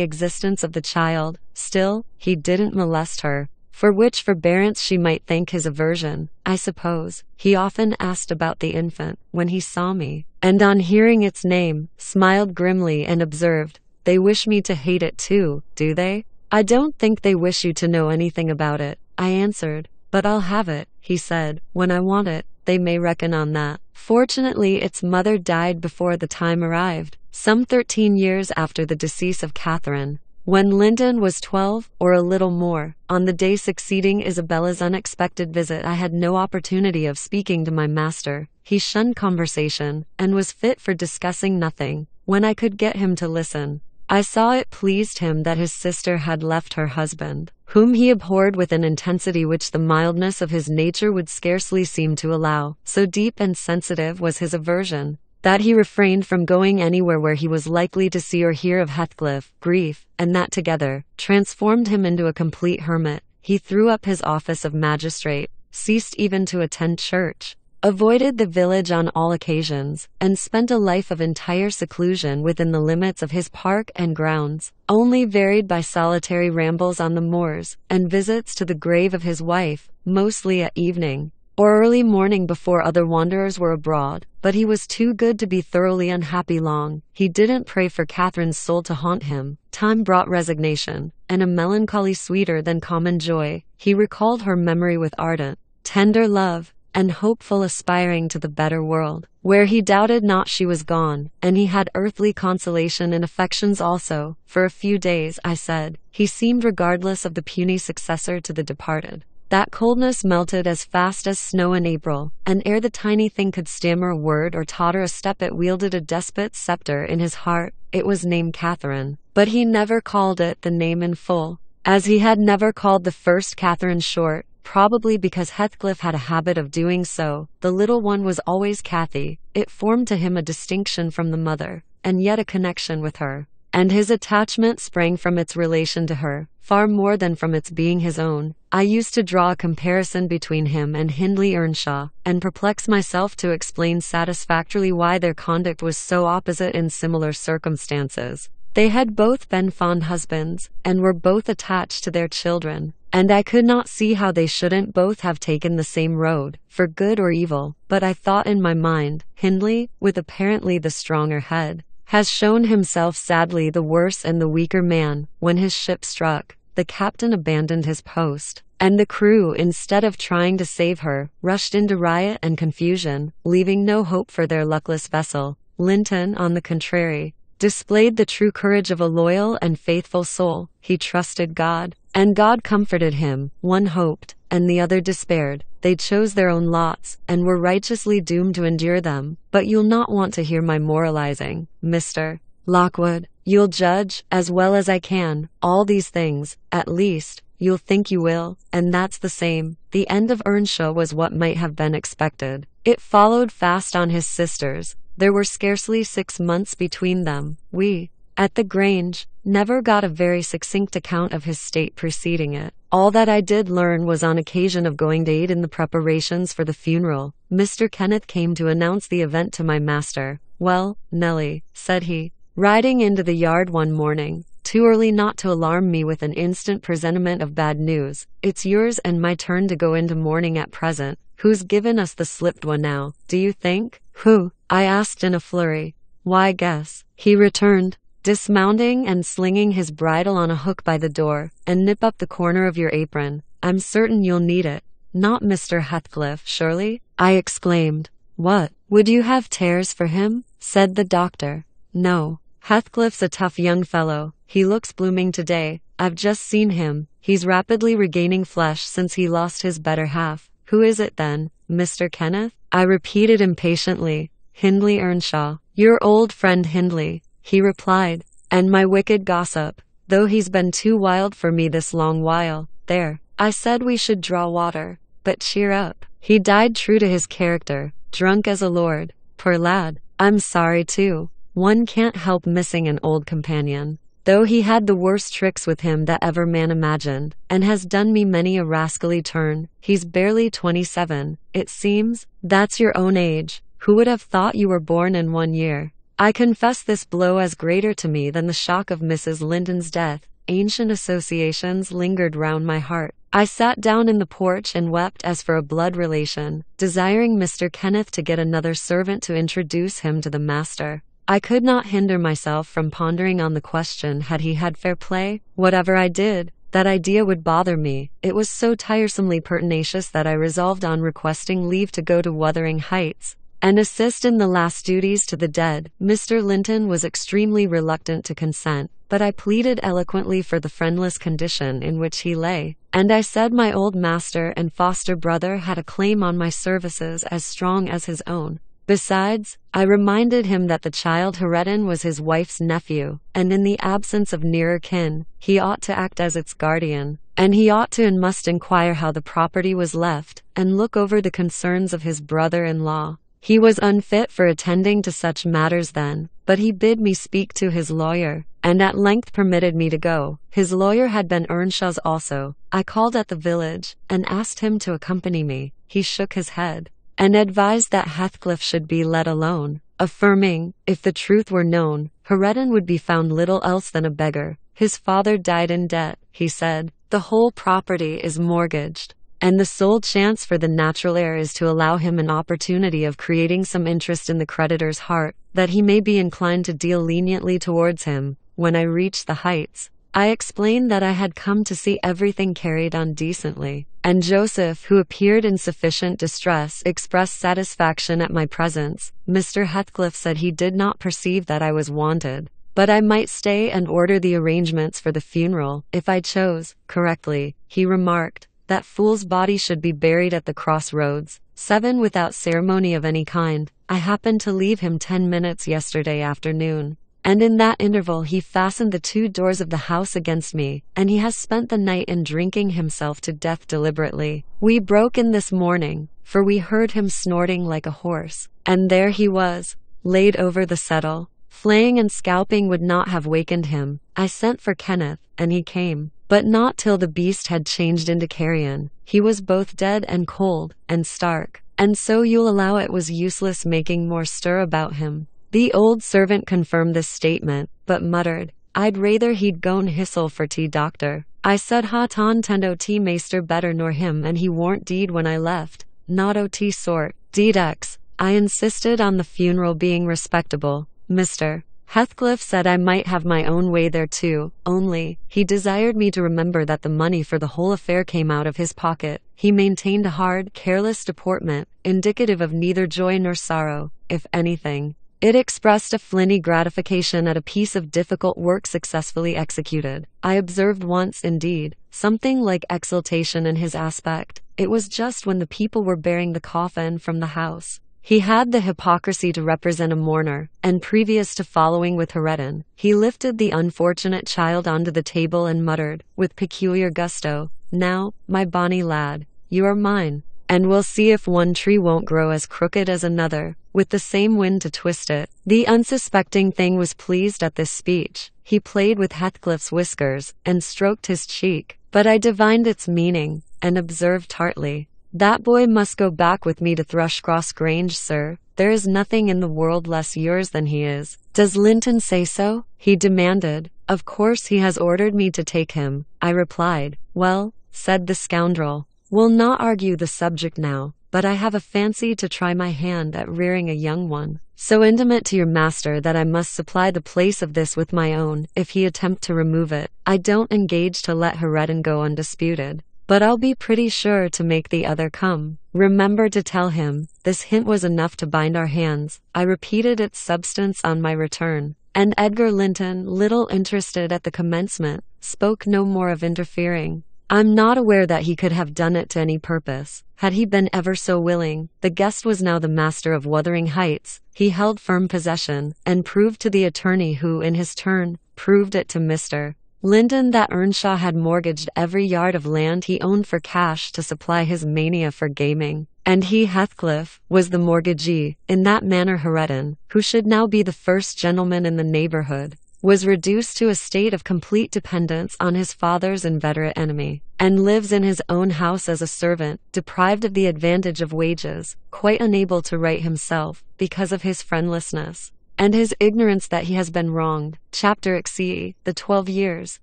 existence of the child. Still, he didn't molest her, for which forbearance she might thank his aversion, I suppose. He often asked about the infant, when he saw me, and on hearing its name, smiled grimly and observed, "They wish me to hate it too, do they?" "I don't think they wish you to know anything about it," I answered. "But I'll have it," he said, "when I want it. They may reckon on that." Fortunately, its mother died before the time arrived, some 13 years after the decease of Catherine. When Linton was 12, or a little more, on the day succeeding Isabella's unexpected visit, I had no opportunity of speaking to my master. He shunned conversation, and was fit for discussing nothing, when I could get him to listen. I saw it pleased him that his sister had left her husband, whom he abhorred with an intensity which the mildness of his nature would scarcely seem to allow. So deep and sensitive was his aversion, that he refrained from going anywhere where he was likely to see or hear of Heathcliff. Grief, and that together, transformed him into a complete hermit. He threw up his office of magistrate, ceased even to attend church, avoided the village on all occasions, and spent a life of entire seclusion within the limits of his park and grounds, only varied by solitary rambles on the moors, and visits to the grave of his wife, mostly at evening, or early morning before other wanderers were abroad. But he was too good to be thoroughly unhappy long. He didn't pray for Catherine's soul to haunt him. Time brought resignation, and a melancholy sweeter than common joy. He recalled her memory with ardent, tender love, and hopeful aspiring to the better world, where he doubted not she was gone, and he had earthly consolation and affections also. For a few days, I said, he seemed regardless of the puny successor to the departed. That coldness melted as fast as snow in April, and ere the tiny thing could stammer a word or totter a step, it wielded a despot's scepter in his heart. It was named Catherine, but he never called it the name in full, as he had never called the first Catherine short, probably because Heathcliff had a habit of doing so. The little one was always Cathy. It formed to him a distinction from the mother, and yet a connection with her. and his attachment sprang from its relation to her, far more than from its being his own. I used to draw a comparison between him and Hindley Earnshaw, and perplex myself to explain satisfactorily why their conduct was so opposite in similar circumstances. They had both been fond husbands, and were both attached to their children, and I could not see how they shouldn't both have taken the same road, for good or evil. But I thought in my mind, Hindley, with apparently the stronger head, has shown himself sadly the worse and the weaker man. When his ship struck, the captain abandoned his post, and the crew, instead of trying to save her, rushed into riot and confusion, leaving no hope for their luckless vessel. Linton, on the contrary, displayed the true courage of a loyal and faithful soul. He trusted God, and God comforted him. One hoped, and the other despaired. They chose their own lots, and were righteously doomed to endure them. But you'll not want to hear my moralizing, Mr. Lockwood. You'll judge, as well as I can, all these things. At least, you'll think you will, and that's the same. The end of Earnshaw was what might have been expected. It followed fast on his sisters. There were scarcely 6 months between them. We, at the Grange, never got a very succinct account of his state preceding it. All that I did learn was on occasion of going to aid in the preparations for the funeral. Mr. Kenneth came to announce the event to my master. "Well, Nellie," said he, riding into the yard one morning, too early not to alarm me with an instant presentiment of bad news, "it's yours and my turn to go into mourning at present. Who's given us the slipped one now, do you think?" "Who?" I asked in a flurry. "Why, guess," he returned, dismounting and slinging his bridle on a hook by the door, "and nip up the corner of your apron. I'm certain you'll need it." "Not Mr. Heathcliff, surely?" I exclaimed. "What, would you have tears for him?" said the doctor. "No. Heathcliff's a tough young fellow. He looks blooming today. I've just seen him. He's rapidly regaining flesh since he lost his better half." "Who is it then, Mr. Kenneth?" I repeated impatiently. "Hindley Earnshaw. Your old friend Hindley," he replied, "and my wicked gossip, though he's been too wild for me this long while. There, I said we should draw water. But cheer up. He died true to his character, drunk as a lord. Poor lad. I'm sorry too. One can't help missing an old companion. Though he had the worst tricks with him that ever man imagined, and has done me many a rascally turn. He's barely 27, it seems. That's your own age. Who would have thought you were born in 1 year? I confess this blow is greater to me than the shock of Mrs. Linton's death. Ancient associations lingered round my heart. I sat down in the porch and wept as for a blood relation, desiring Mr. Kenneth to get another servant to introduce him to the master. I could not hinder myself from pondering on the question, had he had fair play? Whatever I did, that idea would bother me. It was so tiresomely pertinacious that I resolved on requesting leave to go to Wuthering Heights and assist in the last duties to the dead. Mr. Linton was extremely reluctant to consent, but I pleaded eloquently for the friendless condition in which he lay, and I said my old master and foster brother had a claim on my services as strong as his own. Besides, I reminded him that the child Hareton was his wife's nephew, and in the absence of nearer kin, he ought to act as its guardian, and he ought to and must inquire how the property was left, and look over the concerns of his brother-in-law. He was unfit for attending to such matters then, but he bid me speak to his lawyer, and at length permitted me to go. His lawyer had been Earnshaw's also. I called at the village, and asked him to accompany me. He shook his head, and advised that Heathcliff should be let alone, affirming, if the truth were known, Hareton would be found little else than a beggar. His father died in debt, he said. The whole property is mortgaged, and the sole chance for the natural heir is to allow him an opportunity of creating some interest in the creditor's heart, that he may be inclined to deal leniently towards him. When I reached the Heights, I explained that I had come to see everything carried on decently, and Joseph, who appeared in sufficient distress, expressed satisfaction at my presence. Mr. Heathcliff said he did not perceive that I was wanted, but I might stay and order the arrangements for the funeral, if I chose. Correctly, he remarked, that fool's body should be buried at the crossroads, 7 without ceremony of any kind. I happened to leave him 10 minutes yesterday afternoon, and in that interval he fastened the 2 doors of the house against me, and he has spent the night in drinking himself to death deliberately. We broke in this morning, for we heard him snorting like a horse, and there he was, laid over the settle, Flaying and scalping would not have wakened him. I sent for Kenneth, and he came. But not till the beast had changed into carrion. He was both dead and cold, and stark. And so you'll allow it was useless making more stir about him. The old servant confirmed this statement, but muttered, I'd rather he'd go'n hissel for tea, doctor. I said ha ton tendo tea maester better nor him, and he warn't deed when I left. Not o tea sort. Deed ex. I insisted on the funeral being respectable. Mr. Heathcliff said I might have my own way there too, only, he desired me to remember that the money for the whole affair came out of his pocket. He maintained a hard, careless deportment, indicative of neither joy nor sorrow. If anything, it expressed a flinty gratification at a piece of difficult work successfully executed. I observed once, indeed, something like exultation in his aspect. It was just when the people were bearing the coffin from the house. He had the hypocrisy to represent a mourner, and previous to following with Heredin, he lifted the unfortunate child onto the table and muttered, with peculiar gusto, Now, my bonny lad, you are mine, and we'll see if one tree won't grow as crooked as another, with the same wind to twist it. The unsuspecting thing was pleased at this speech. He played with Heathcliff's whiskers, and stroked his cheek, but I divined its meaning, and observed tartly, That boy must go back with me to Thrushcross Grange, sir. There is nothing in the world less yours than he is. Does Linton say so? He demanded. Of course he has ordered me to take him, I replied. Well, said the scoundrel, we'll not argue the subject now, but I have a fancy to try my hand at rearing a young one, so intimate to your master that I must supply the place of this with my own, if he attempt to remove it. I don't engage to let Heredin go undisputed, but I'll be pretty sure to make the other come. Remember to tell him. This hint was enough to bind our hands. I repeated its substance on my return, and Edgar Linton, little interested at the commencement, spoke no more of interfering. I'm not aware that he could have done it to any purpose, had he been ever so willing. The guest was now the master of Wuthering Heights. He held firm possession, and proved to the attorney who, in his turn, proved it to Mr. Linton that Earnshaw had mortgaged every yard of land he owned for cash to supply his mania for gaming, and he, Heathcliff, was the mortgagee. In that manner Heredin, who should now be the first gentleman in the neighbourhood, was reduced to a state of complete dependence on his father's inveterate enemy, and lives in his own house as a servant, deprived of the advantage of wages, quite unable to right himself, because of his friendlessness, and his ignorance that he has been wronged. Chapter XC. The 12 years,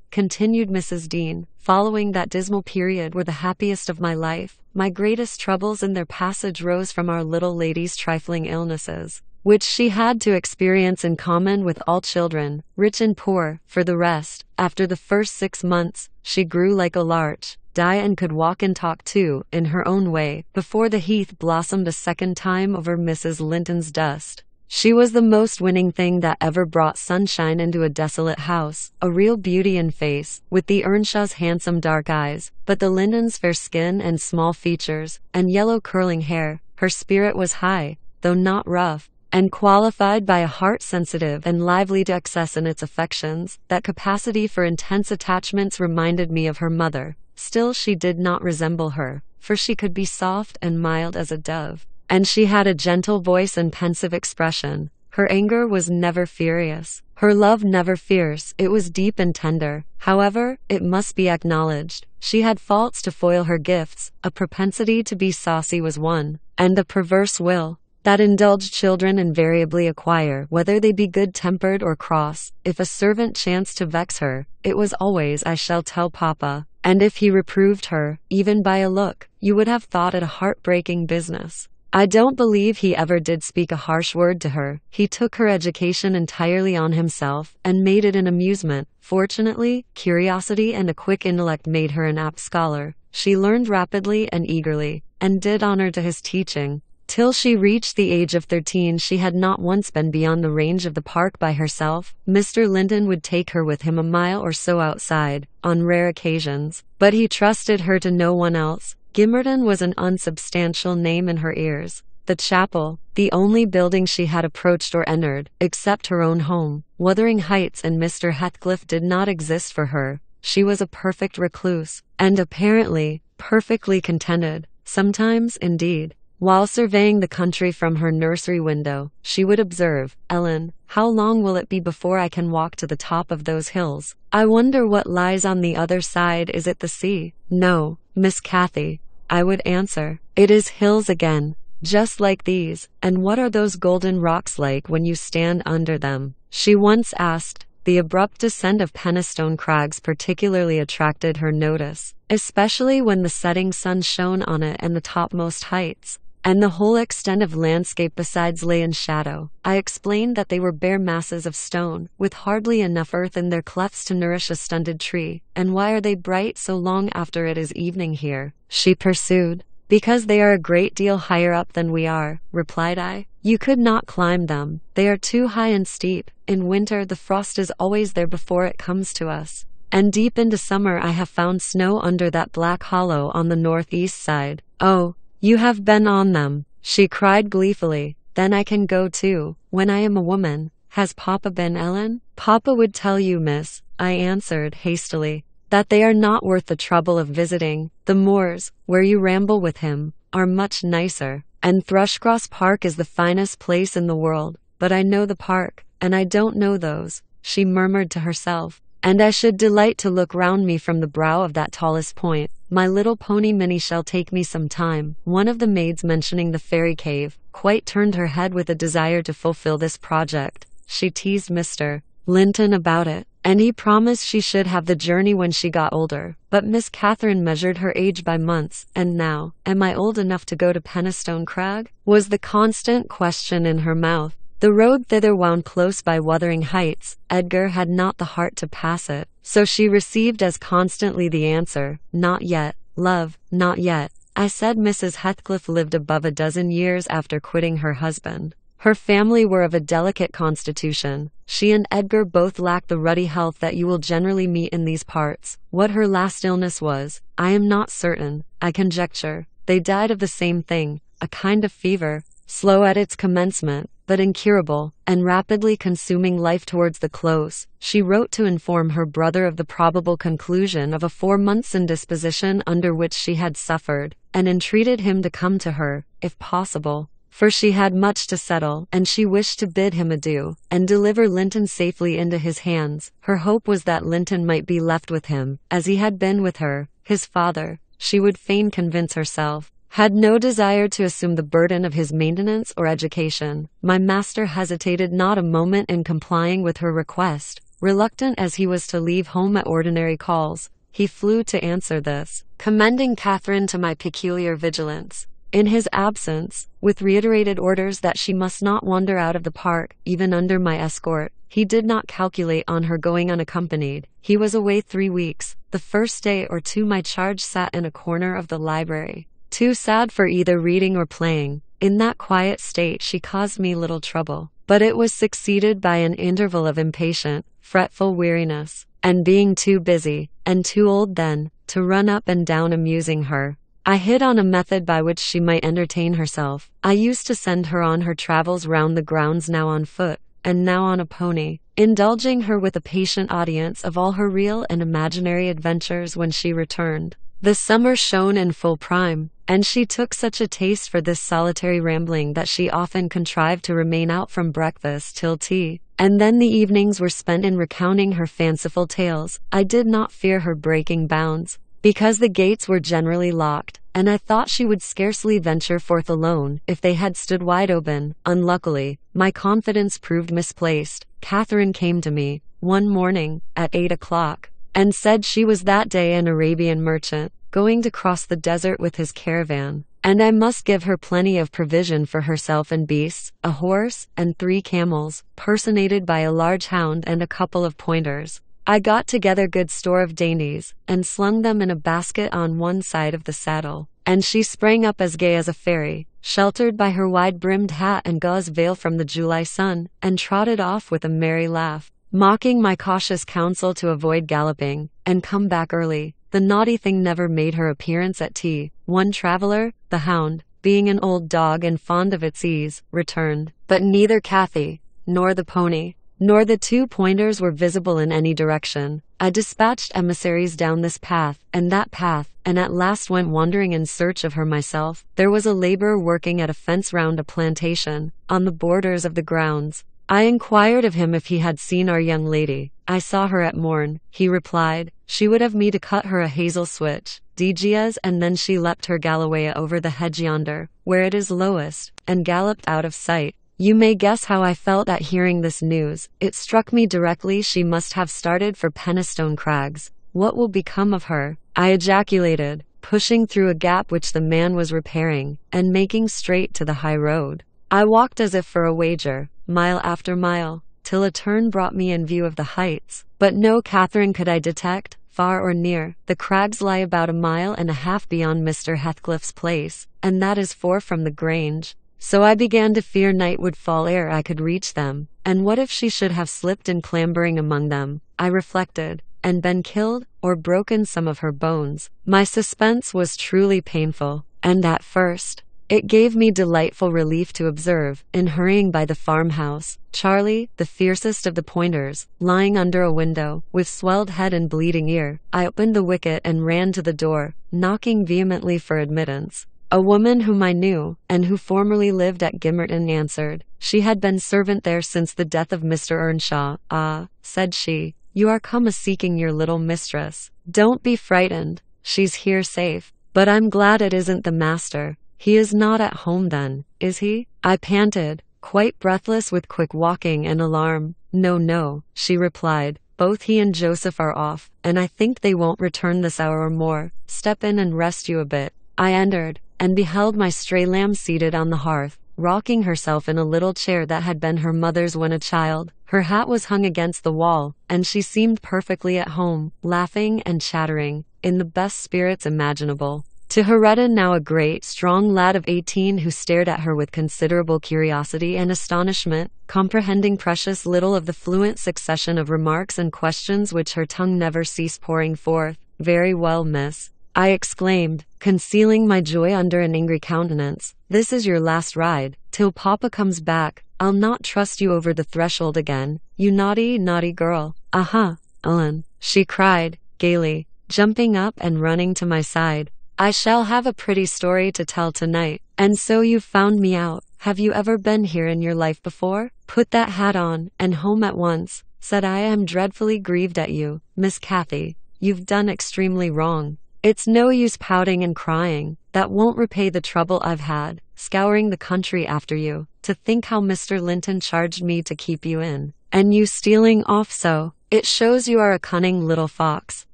continued Mrs. Dean, following that dismal period were the happiest of my life. My greatest troubles in their passage rose from our little lady's trifling illnesses, which she had to experience in common with all children, rich and poor. For the rest, after the first 6 months, she grew like a larch, die and could walk and talk too, in her own way, before the heath blossomed a second time over Mrs. Linton's dust. She was the most winning thing that ever brought sunshine into a desolate house, a real beauty in face, with the Earnshaw's handsome dark eyes, but the Lintons' fair skin and small features, and yellow curling hair. Her spirit was high, though not rough, and qualified by a heart sensitive and lively to excess in its affections. That capacity for intense attachments reminded me of her mother. Still she did not resemble her, for she could be soft and mild as a dove, and she had a gentle voice and pensive expression. Her anger was never furious, her love never fierce, it was deep and tender. However, it must be acknowledged, she had faults to foil her gifts. A propensity to be saucy was one, and the perverse will that indulged children invariably acquire, whether they be good-tempered or cross. If a servant chanced to vex her, it was always, I shall tell Papa, and if he reproved her, even by a look, you would have thought it a heart-breaking business. I don't believe he ever did speak a harsh word to her. He took her education entirely on himself, and made it an amusement. Fortunately, curiosity and a quick intellect made her an apt scholar. She learned rapidly and eagerly, and did honor to his teaching. Till she reached the age of 13 she had not once been beyond the range of the park by herself. Mr. Linton would take her with him a mile or so outside, on rare occasions, but he trusted her to no one else. Gimmerton was an unsubstantial name in her ears. The chapel, the only building she had approached or entered, except her own home, Wuthering Heights and Mr. Heathcliff, did not exist for her. She was a perfect recluse, and apparently, perfectly contented. Sometimes, indeed, While surveying the country from her nursery window, she would observe, "Ellen, how long will it be before I can walk to the top of those hills? I wonder what lies on the other side. Is it the sea?" "No, Miss Kathy," I would answer. "It is hills again, just like these." "And what are those golden rocks like when you stand under them?" she once asked. The abrupt descent of Penistone Crags particularly attracted her notice, especially when the setting sun shone on it and the topmost heights, and the whole extent of landscape besides lay in shadow. I explained that they were bare masses of stone, with hardly enough earth in their clefts to nourish a stunted tree. "And why are they bright so long after it is evening here?" she pursued. "Because they are a great deal higher up than we are," replied I. "You could not climb them. They are too high and steep. In winter the frost is always there before it comes to us. And deep into summer I have found snow under that black hollow on the northeast side." "Oh, you have been on them," she cried gleefully. "Then I can go too, when I am a woman. Has Papa been, Ellen?" "Papa would tell you, miss," I answered hastily, "that they are not worth the trouble of visiting. The moors, where you ramble with him, are much nicer, and Thrushcross Park is the finest place in the world. But I know the park, and I don't know those," she murmured to herself, "and I should delight to look round me from the brow of that tallest point. My little pony Minnie shall take me some time." One of the maids, mentioning the fairy cave, quite turned her head with a desire to fulfill this project. She teased Mr. Linton about it, and he promised she should have the journey when she got older. But Miss Catherine measured her age by months, and now, "Am I old enough to go to Penistone Crag?" was the constant question in her mouth. The road thither wound close by Wuthering Heights. Edgar had not the heart to pass it, so she received as constantly the answer, "Not yet, love, not yet." I said Mrs. Heathcliff lived above a dozen years after quitting her husband. Her family were of a delicate constitution. She and Edgar both lacked the ruddy health that you will generally meet in these parts. What her last illness was, I am not certain. I conjecture they died of the same thing, a kind of fever, slow at its commencement, but incurable, and rapidly consuming life towards the close. She wrote to inform her brother of the probable conclusion of a 4 months' indisposition under which she had suffered, and entreated him to come to her, if possible, for she had much to settle, and she wished to bid him adieu, and deliver Linton safely into his hands. Her hope was that Linton might be left with him, as he had been with her. His father, she would fain convince herself, had no desire to assume the burden of his maintenance or education. My master hesitated not a moment in complying with her request. Reluctant as he was to leave home at ordinary calls, he flew to answer this, commending Catherine to my peculiar vigilance. In his absence, with reiterated orders that she must not wander out of the park, even under my escort, he did not calculate on her going unaccompanied. He was away 3 weeks. The first day or two my charge sat in a corner of the library, too sad for either reading or playing. In that quiet state she caused me little trouble, but it was succeeded by an interval of impatient, fretful weariness, and being too busy, and too old then, to run up and down amusing her, I hit on a method by which she might entertain herself. I used to send her on her travels round the grounds, now on foot, and now on a pony, indulging her with a patient audience of all her real and imaginary adventures when she returned. The summer shone in full prime, and she took such a taste for this solitary rambling that she often contrived to remain out from breakfast till tea, and then the evenings were spent in recounting her fanciful tales. I did not fear her breaking bounds, because the gates were generally locked, and I thought she would scarcely venture forth alone if they had stood wide open. Unluckily, my confidence proved misplaced. Catherine came to me, one morning, at 8 o'clock, and said she was that day an Arabian merchant, going to cross the desert with his caravan, and I must give her plenty of provision for herself and beasts, a horse, and 3 camels, personated by a large hound and a couple of pointers. I got together good store of dainties, and slung them in a basket on one side of the saddle, and she sprang up as gay as a fairy, sheltered by her wide-brimmed hat and gauze veil from the July sun, and trotted off with a merry laugh, mocking my cautious counsel to avoid galloping, and come back early. The naughty thing never made her appearance at tea. One traveller, the hound, being an old dog and fond of its ease, returned, but neither Cathy, nor the pony, nor the 2 pointers were visible in any direction. I dispatched emissaries down this path, and that path, and at last went wandering in search of her myself. There was a laborer working at a fence round a plantation, on the borders of the grounds. I inquired of him if he had seen our young lady. I saw her at morn, he replied. She would have me to cut her a hazel switch, DGS, and then she leapt her Galloway over the hedge yonder, where it is lowest, and galloped out of sight. You may guess how I felt at hearing this news. It struck me directly she must have started for Penistone Crags. What will become of her? I ejaculated, pushing through a gap which the man was repairing, and making straight to the high road. I walked as if for a wager, mile after mile, till a turn brought me in view of the heights. But no Catherine could I detect, far or near. The crags lie about 1.5 miles beyond Mr. Heathcliff's place, and that is 4 from the Grange. So I began to fear night would fall ere I could reach them. And what if she should have slipped in clambering among them, I reflected, and been killed, or broken some of her bones? My suspense was truly painful, and at first, it gave me delightful relief to observe, in hurrying by the farmhouse, Charlie, the fiercest of the pointers, lying under a window, with swelled head and bleeding ear. I opened the wicket and ran to the door, knocking vehemently for admittance. A woman whom I knew, and who formerly lived at Gimmerton, answered. She had been servant there since the death of Mr. Earnshaw. Ah, said she, you are come a-seeking your little mistress. Don't be frightened, she's here safe. But I'm glad it isn't the master. He is not at home then, is he? I panted, quite breathless with quick walking and alarm. No, no, she replied. Both he and Joseph are off, and I think they won't return this hour or more. Step in and rest you a bit. I entered, and beheld my stray lamb seated on the hearth, rocking herself in a little chair that had been her mother's when a child. Her hat was hung against the wall, and she seemed perfectly at home, laughing and chattering, in the best spirits imaginable. To Heredin, now a great, strong lad of 18, who stared at her with considerable curiosity and astonishment, comprehending precious little of the fluent succession of remarks and questions which her tongue never ceased pouring forth. Very well, miss, I exclaimed, concealing my joy under an angry countenance. This is your last ride, till Papa comes back. I'll not trust you over the threshold again, you naughty, naughty girl. Aha, Ellen, she cried, gaily, jumping up and running to my side. I shall have a pretty story to tell tonight. And so you've found me out. Have you ever been here in your life before? Put that hat on, and home at once, said I. am dreadfully grieved at you, Miss Cathy. You've done extremely wrong. It's no use pouting and crying. That won't repay the trouble I've had, scouring the country after you. To think how Mr. Linton charged me to keep you in, and you stealing off so. It shows you are a cunning little fox,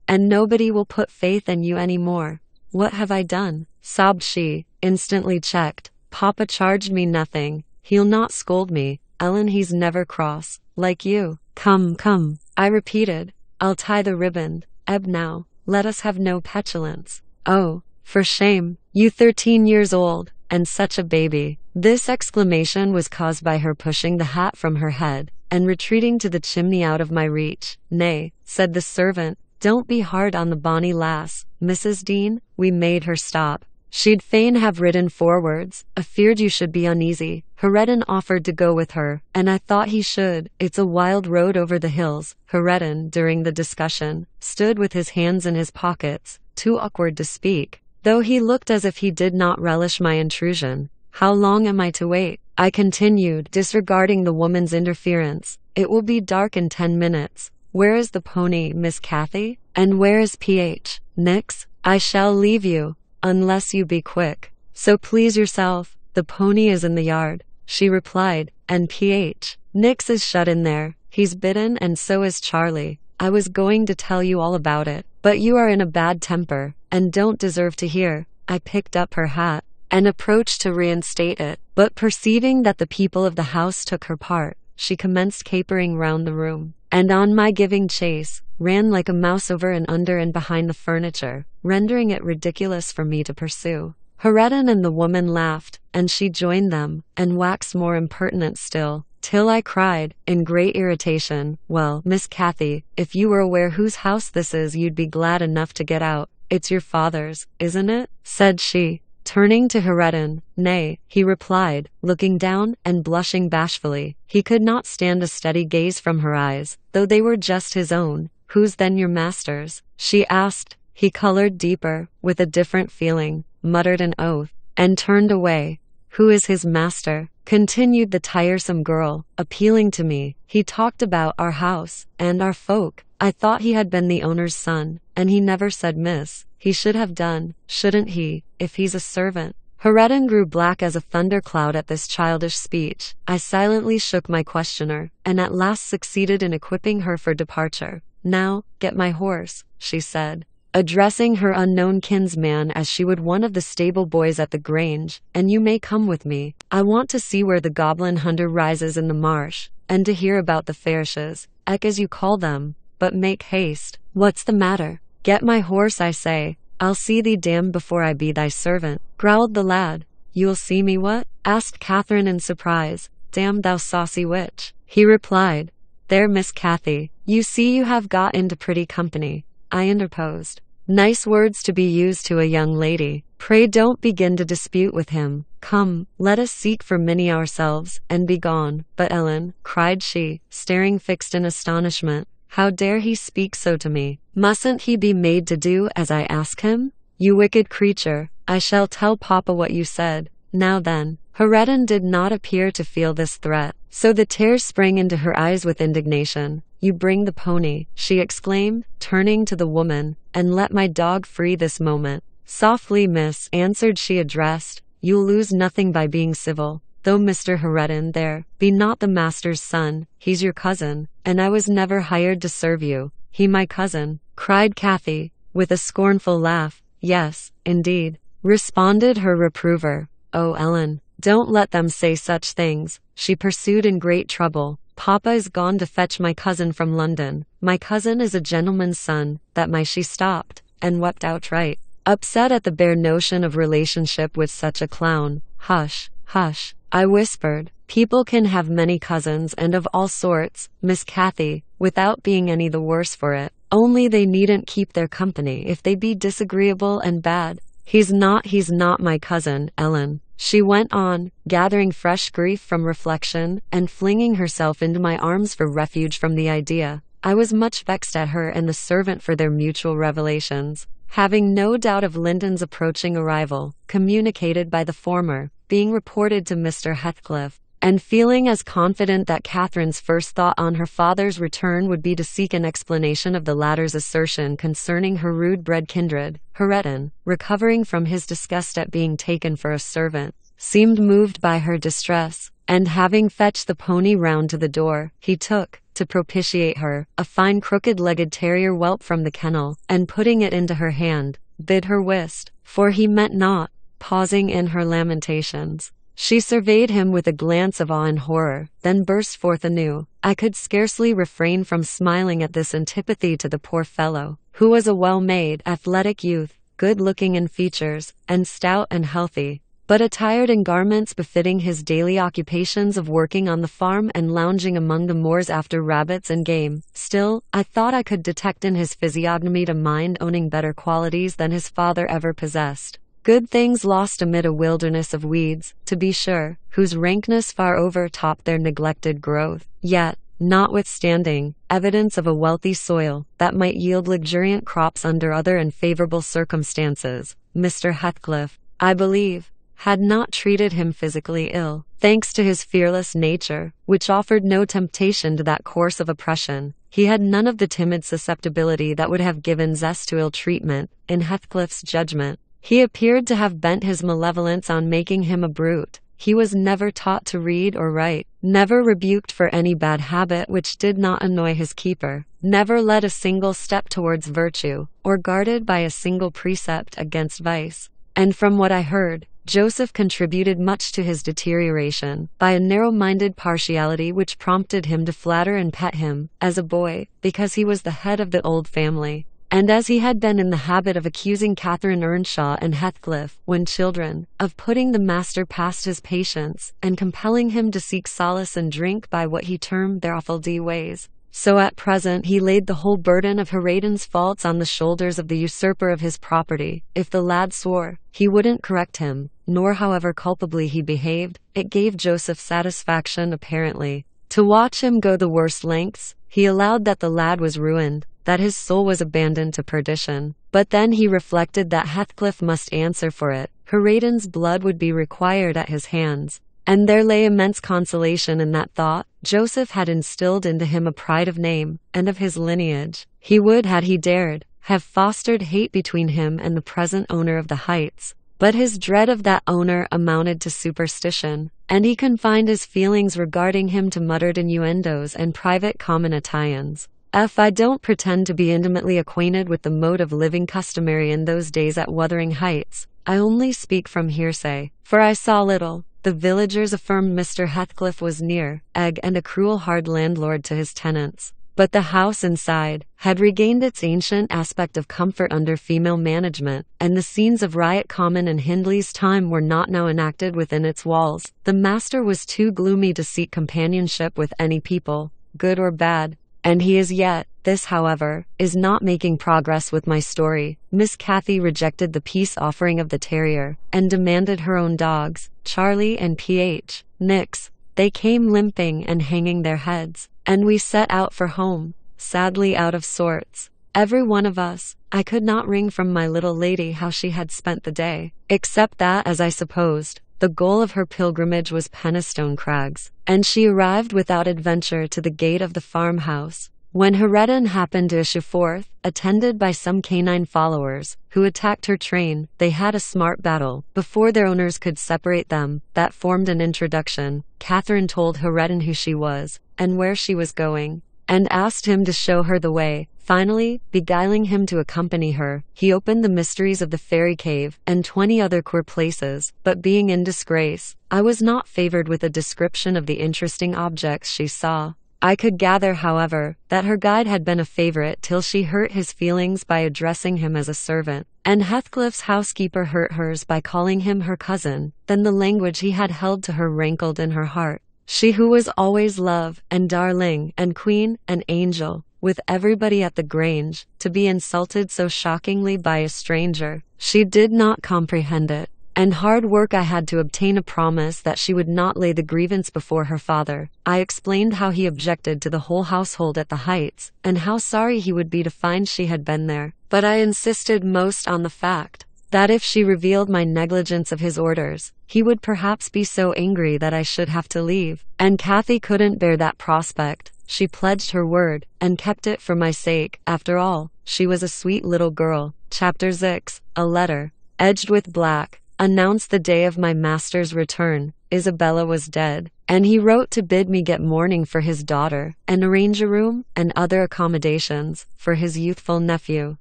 and nobody will put faith in you any more. What have I done? Sobbed she, instantly checked. Papa charged me nothing. He'll not scold me, Ellen. He's never cross, like you. Come, come, I repeated. I'll tie the riband. Ebb now. Let us have no petulance. Oh, for shame, you 13 years old, and such a baby. This exclamation was caused by her pushing the hat from her head, and retreating to the chimney out of my reach. Nay, said the servant, don't be hard on the bonny lass, Mrs. Dean. We made her stop. She'd fain have ridden forwards, afeard you should be uneasy. Heredin offered to go with her, and I thought he should. It's a wild road over the hills. Heredin, during the discussion, stood with his hands in his pockets, too awkward to speak, though he looked as if he did not relish my intrusion. How long am I to wait? I continued, disregarding the woman's interference. It will be dark in 10 minutes. Where is the pony, Miss Cathy? And where is P.H. Nix? I shall leave you, unless you be quick. So please yourself. The pony is in the yard, she replied, and P.H. Nix is shut in there. He's bitten, and so is Charlie. I was going to tell you all about it, but you are in a bad temper, and don't deserve to hear. I picked up her hat, and approached to reinstate it, but perceiving that the people of the house took her part, she commenced capering round the room, and on my giving chase, ran like a mouse over and under and behind the furniture, rendering it ridiculous for me to pursue. Heredin and the woman laughed, and she joined them, and waxed more impertinent still, till I cried, in great irritation, well, Miss Cathy, if you were aware whose house this is, you'd be glad enough to get out. It's your father's, isn't it? Said she. turning to Heredin. Nay, he replied, looking down and blushing bashfully. He could not stand a steady gaze from her eyes, though they were just his own. Who's then your masters? She asked. He colored deeper, with a different feeling, muttered an oath, and turned away. Who is his master? Continued the tiresome girl, appealing to me. He talked about our house, and our folk. I thought he had been the owner's son, and he never said miss. He should have done, shouldn't he, if he's a servant? Heredin grew black as a thundercloud at this childish speech. I silently shook my questioner, and at last succeeded in equipping her for departure. Now, get my horse, she said, addressing her unknown kinsman as she would one of the stable boys at the grange, and you may come with me. I want to see where the goblin hunter rises in the marsh, and to hear about the farishes, as you call them, but make haste. What's the matter? Get my horse, I say. I'll see thee damned before I be thy servant, growled the lad. You'll see me what? Asked Catherine in surprise. Damn thou saucy witch, he replied. There, Miss Cathy, you see you have got into pretty company, I interposed. Nice words to be used to a young lady. Pray don't begin to dispute with him. Come, let us seek for Minnie ourselves, and be gone. But Ellen, cried she, staring fixed in astonishment, how dare he speak so to me? Mustn't he be made to do as I ask him? You wicked creature, I shall tell Papa what you said. Now then, Heredin did not appear to feel this threat, so the tears sprang into her eyes with indignation. You bring the pony, she exclaimed, turning to the woman, and let my dog free this moment. Softly, miss, answered she addressed. You'll lose nothing by being civil. Though Mr. Heredin there be not the master's son, he's your cousin, and I was never hired to serve you. He my cousin, cried Cathy, with a scornful laugh. Yes, indeed, responded her reprover. Oh, Ellen, don't let them say such things, she pursued in great trouble. Papa is gone to fetch my cousin from London. My cousin is a gentleman's son, she stopped, and wept outright, upset at the bare notion of relationship with such a clown. Hush, hush, I whispered. People can have many cousins and of all sorts, Miss Cathy, without being any the worse for it. Only they needn't keep their company if they be disagreeable and bad. He's not my cousin, Ellen, she went on, gathering fresh grief from reflection, and flinging herself into my arms for refuge from the idea. I was much vexed at her and the servant for their mutual revelations, having no doubt of Linton's approaching arrival, communicated by the former, being reported to Mr. Heathcliff, and feeling as confident that Catherine's first thought on her father's return would be to seek an explanation of the latter's assertion concerning her rude-bred kindred. Heredin, recovering from his disgust at being taken for a servant, seemed moved by her distress, and having fetched the pony round to the door, he took, to propitiate her, a fine crooked-legged terrier whelp from the kennel, and putting it into her hand, bid her whist, for he meant not, pausing in her lamentations. She surveyed him with a glance of awe and horror, then burst forth anew. I could scarcely refrain from smiling at this antipathy to the poor fellow, who was a well-made, athletic youth, good-looking in features, and stout and healthy, but attired in garments befitting his daily occupations of working on the farm and lounging among the moors after rabbits and game. Still, I thought I could detect in his physiognomy a mind owning better qualities than his father ever possessed. Good things lost amid a wilderness of weeds, to be sure, whose rankness far overtopped their neglected growth. Yet, notwithstanding evidence of a wealthy soil that might yield luxuriant crops under other and favorable circumstances, Mr. Heathcliff, I believe, had not treated him physically ill, thanks to his fearless nature, which offered no temptation to that course of oppression. He had none of the timid susceptibility that would have given zest to ill treatment, in Heathcliff's judgment. He appeared to have bent his malevolence on making him a brute. He was never taught to read or write, never rebuked for any bad habit which did not annoy his keeper, never led a single step towards virtue, or guarded by a single precept against vice. And from what I heard, Joseph contributed much to his deterioration, by a narrow-minded partiality which prompted him to flatter and pet him, as a boy, because he was the head of the old family. And as he had been in the habit of accusing Catherine Earnshaw and Heathcliff, when children, of putting the master past his patience, and compelling him to seek solace and drink by what he termed their offal ways, So at present he laid the whole burden of Hadrian's faults on the shoulders of the usurper of his property. If the lad swore, he wouldn't correct him, nor however culpably he behaved. It gave Joseph satisfaction, apparently, to watch him go the worst lengths. He allowed that the lad was ruined, that his soul was abandoned to perdition. But then he reflected that Heathcliff must answer for it. Hadrian's blood would be required at his hands. And there lay immense consolation in that thought. Joseph had instilled into him a pride of name, and of his lineage. He would, had he dared, have fostered hate between him and the present owner of the heights. But his dread of that owner amounted to superstition, and he confined his feelings regarding him to muttered innuendos and private comminattions. I don't pretend to be intimately acquainted with the mode of living customary in those days at Wuthering Heights. I only speak from hearsay, for I saw little. The villagers affirmed Mr. Heathcliff was near egg and a cruel hard landlord to his tenants. But the house inside had regained its ancient aspect of comfort under female management, and the scenes of riot common in Hindley's time were not now enacted within its walls. The master was too gloomy to seek companionship with any people, good or bad, and he is yet. This, however, is not making progress with my story. Miss Cathy rejected the peace offering of the terrier, and demanded her own dogs, Charlie and P.H. Nix. They came limping and hanging their heads, and we set out for home, sadly out of sorts. Every one of us. I could not wring from my little lady how she had spent the day, except that, as I supposed, the goal of her pilgrimage was Penistone Crags, and she arrived without adventure to the gate of the farmhouse. When Hadrian happened to issue forth, attended by some canine followers, who attacked her train, they had a smart battle. Before their owners could separate them, that formed an introduction. Catherine told Hadrian who she was, and where she was going, and asked him to show her the way. Finally, beguiling him to accompany her, he opened the mysteries of the fairy cave, and 20 other queer places. But being in disgrace, I was not favored with a description of the interesting objects she saw. I could gather, however, that her guide had been a favorite till she hurt his feelings by addressing him as a servant, and Heathcliff's housekeeper hurt hers by calling him her cousin. Then the language he had held to her rankled in her heart. She who was always love, and darling, and queen, and angel, with everybody at the Grange, to be insulted so shockingly by a stranger. She did not comprehend it. And hard work I had to obtain a promise that she would not lay the grievance before her father. I explained how he objected to the whole household at the Heights, and how sorry he would be to find she had been there. But I insisted most on the fact that if she revealed my negligence of his orders, he would perhaps be so angry that I should have to leave. And Cathy couldn't bear that prospect. She pledged her word, and kept it for my sake. After all, she was a sweet little girl. Chapter 6. A letter, edged with black, announced the day of my master's return. Isabella was dead, and he wrote to bid me get mourning for his daughter, and arrange a room, and other accommodations, for his youthful nephew.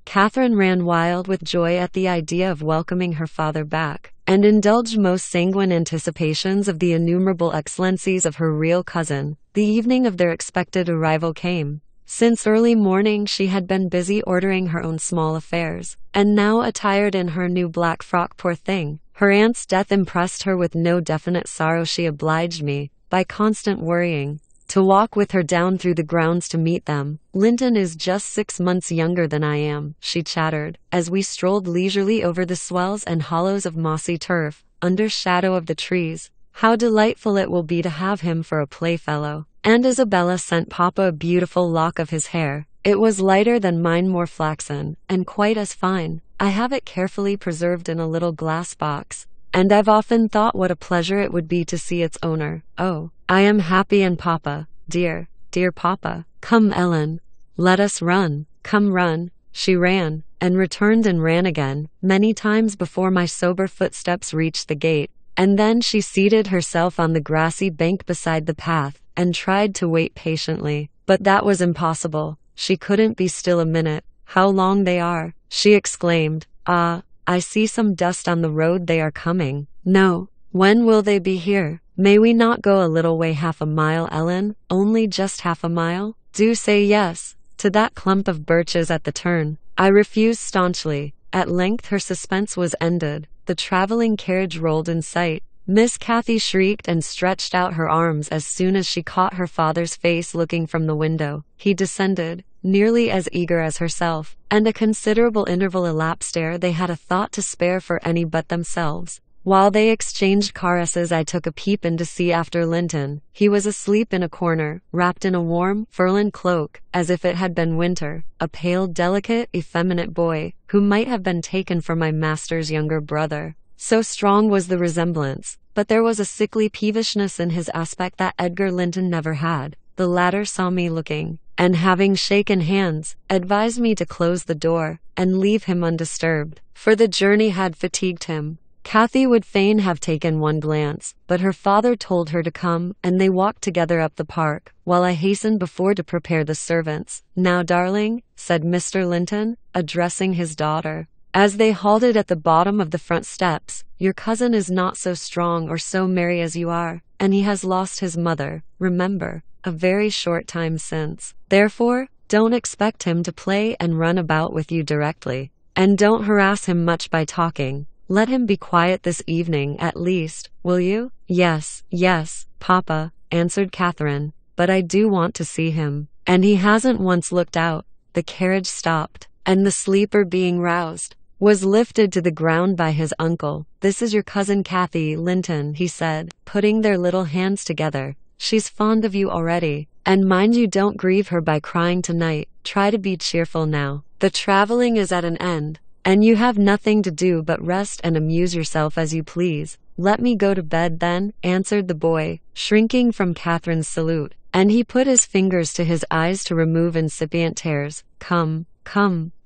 Catherine ran wild with joy at the idea of welcoming her father back, and indulged most sanguine anticipations of the innumerable excellencies of her real cousin. The evening of their expected arrival came. Since early morning she had been busy ordering her own small affairs, and now attired in her new black frock, poor thing. Her aunt's death impressed her with no definite sorrow. She obliged me, by constant worrying, to walk with her down through the grounds to meet them. Linton is just 6 months younger than I am, she chattered, as we strolled leisurely over the swells and hollows of mossy turf, under shadow of the trees. How delightful it will be to have him for a playfellow. And Isabella sent Papa a beautiful lock of his hair. It was lighter than mine, more flaxen, and quite as fine. I have it carefully preserved in a little glass box, and I've often thought what a pleasure it would be to see its owner. Oh, I am happy, and Papa, dear, dear Papa. Come, Ellen, let us run. Come, run. She ran, and returned and ran again, many times before my sober footsteps reached the gate. And then she seated herself on the grassy bank beside the path, and tried to wait patiently. But that was impossible. She couldn't be still a minute. How long they are, she exclaimed. Ah, I see some dust on the road. They are coming. No, when will they be here? May we not go a little way, half a mile, Ellen? Only just half a mile? Do say yes, to that clump of birches at the turn. I refused staunchly. At length her suspense was ended. The traveling carriage rolled in sight. Miss Kathy shrieked and stretched out her arms as soon as she caught her father's face looking from the window. He descended, nearly as eager as herself, and a considerable interval elapsed ere they had a thought to spare for any but themselves. While they exchanged caresses, I took a peep in to see after Linton. He was asleep in a corner, wrapped in a warm, fur-lined cloak, as if it had been winter, a pale, delicate, effeminate boy, who might have been taken for my master's younger brother. So strong was the resemblance, but there was a sickly peevishness in his aspect that Edgar Linton never had. The latter saw me looking, and having shaken hands, advised me to close the door, and leave him undisturbed, for the journey had fatigued him. Kathy would fain have taken one glance, but her father told her to come, and they walked together up the park, while I hastened before to prepare the servants. "Now, darling," said Mr. Linton, addressing his daughter, as they halted at the bottom of the front steps, "your cousin is not so strong or so merry as you are, and he has lost his mother, remember, a very short time since. Therefore, don't expect him to play and run about with you directly, and don't harass him much by talking. Let him be quiet this evening at least, will you?" Yes, Papa," answered Catherine, "but I do want to see him, and he hasn't once looked out." The carriage stopped, and the sleeper, being roused, was lifted to the ground by his uncle. "This is your cousin Kathy Linton," he said, putting their little hands together. "She's fond of you already, and mind you don't grieve her by crying tonight. Try to be cheerful now. The traveling is at an end, and you have nothing to do but rest and amuse yourself as you please." "Let me go to bed then," answered the boy, shrinking from Catherine's salute, and he put his fingers to his eyes to remove incipient tears. Come,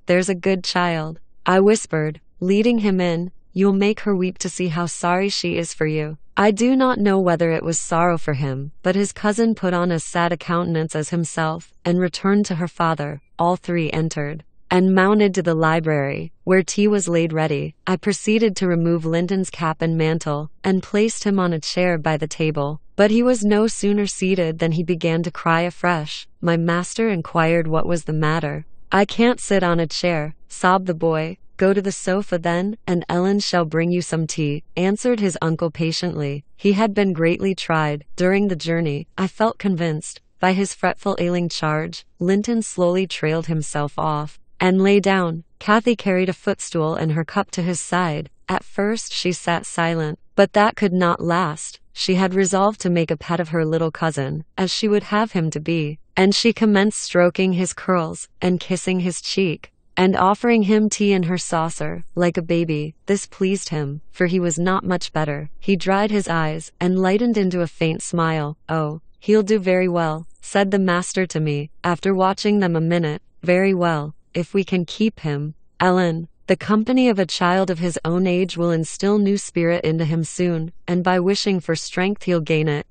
there's a good child," I whispered, leading him in. "You'll make her weep to see how sorry she is for you." I do not know whether it was sorrow for him, but his cousin put on as sad a countenance as himself, and returned to her father. All three entered, and mounted to the library, where tea was laid ready. I proceeded to remove Linton's cap and mantle, and placed him on a chair by the table. But he was no sooner seated than he began to cry afresh. My master inquired what was the matter. "I can't sit on a chair," sobbed the boy. "Go to the sofa then, and Ellen shall bring you some tea," answered his uncle patiently. He had been greatly tried during the journey, I felt convinced, by his fretful ailing charge. Linton slowly trailed himself off, and lay down. Kathy carried a footstool and her cup to his side. At first she sat silent, but that could not last. She had resolved to make a pet of her little cousin, as she would have him to be, and she commenced stroking his curls, and kissing his cheek, and offering him tea in her saucer, like a baby. This pleased him, for he was not much better. He dried his eyes, and lightened into a faint smile. "Oh, he'll do very well," said the master to me, after watching them a minute. "Very well, if we can keep him. Ellen, the company of a child of his own age will instill new spirit into him soon, and by wishing for strength he'll gain it.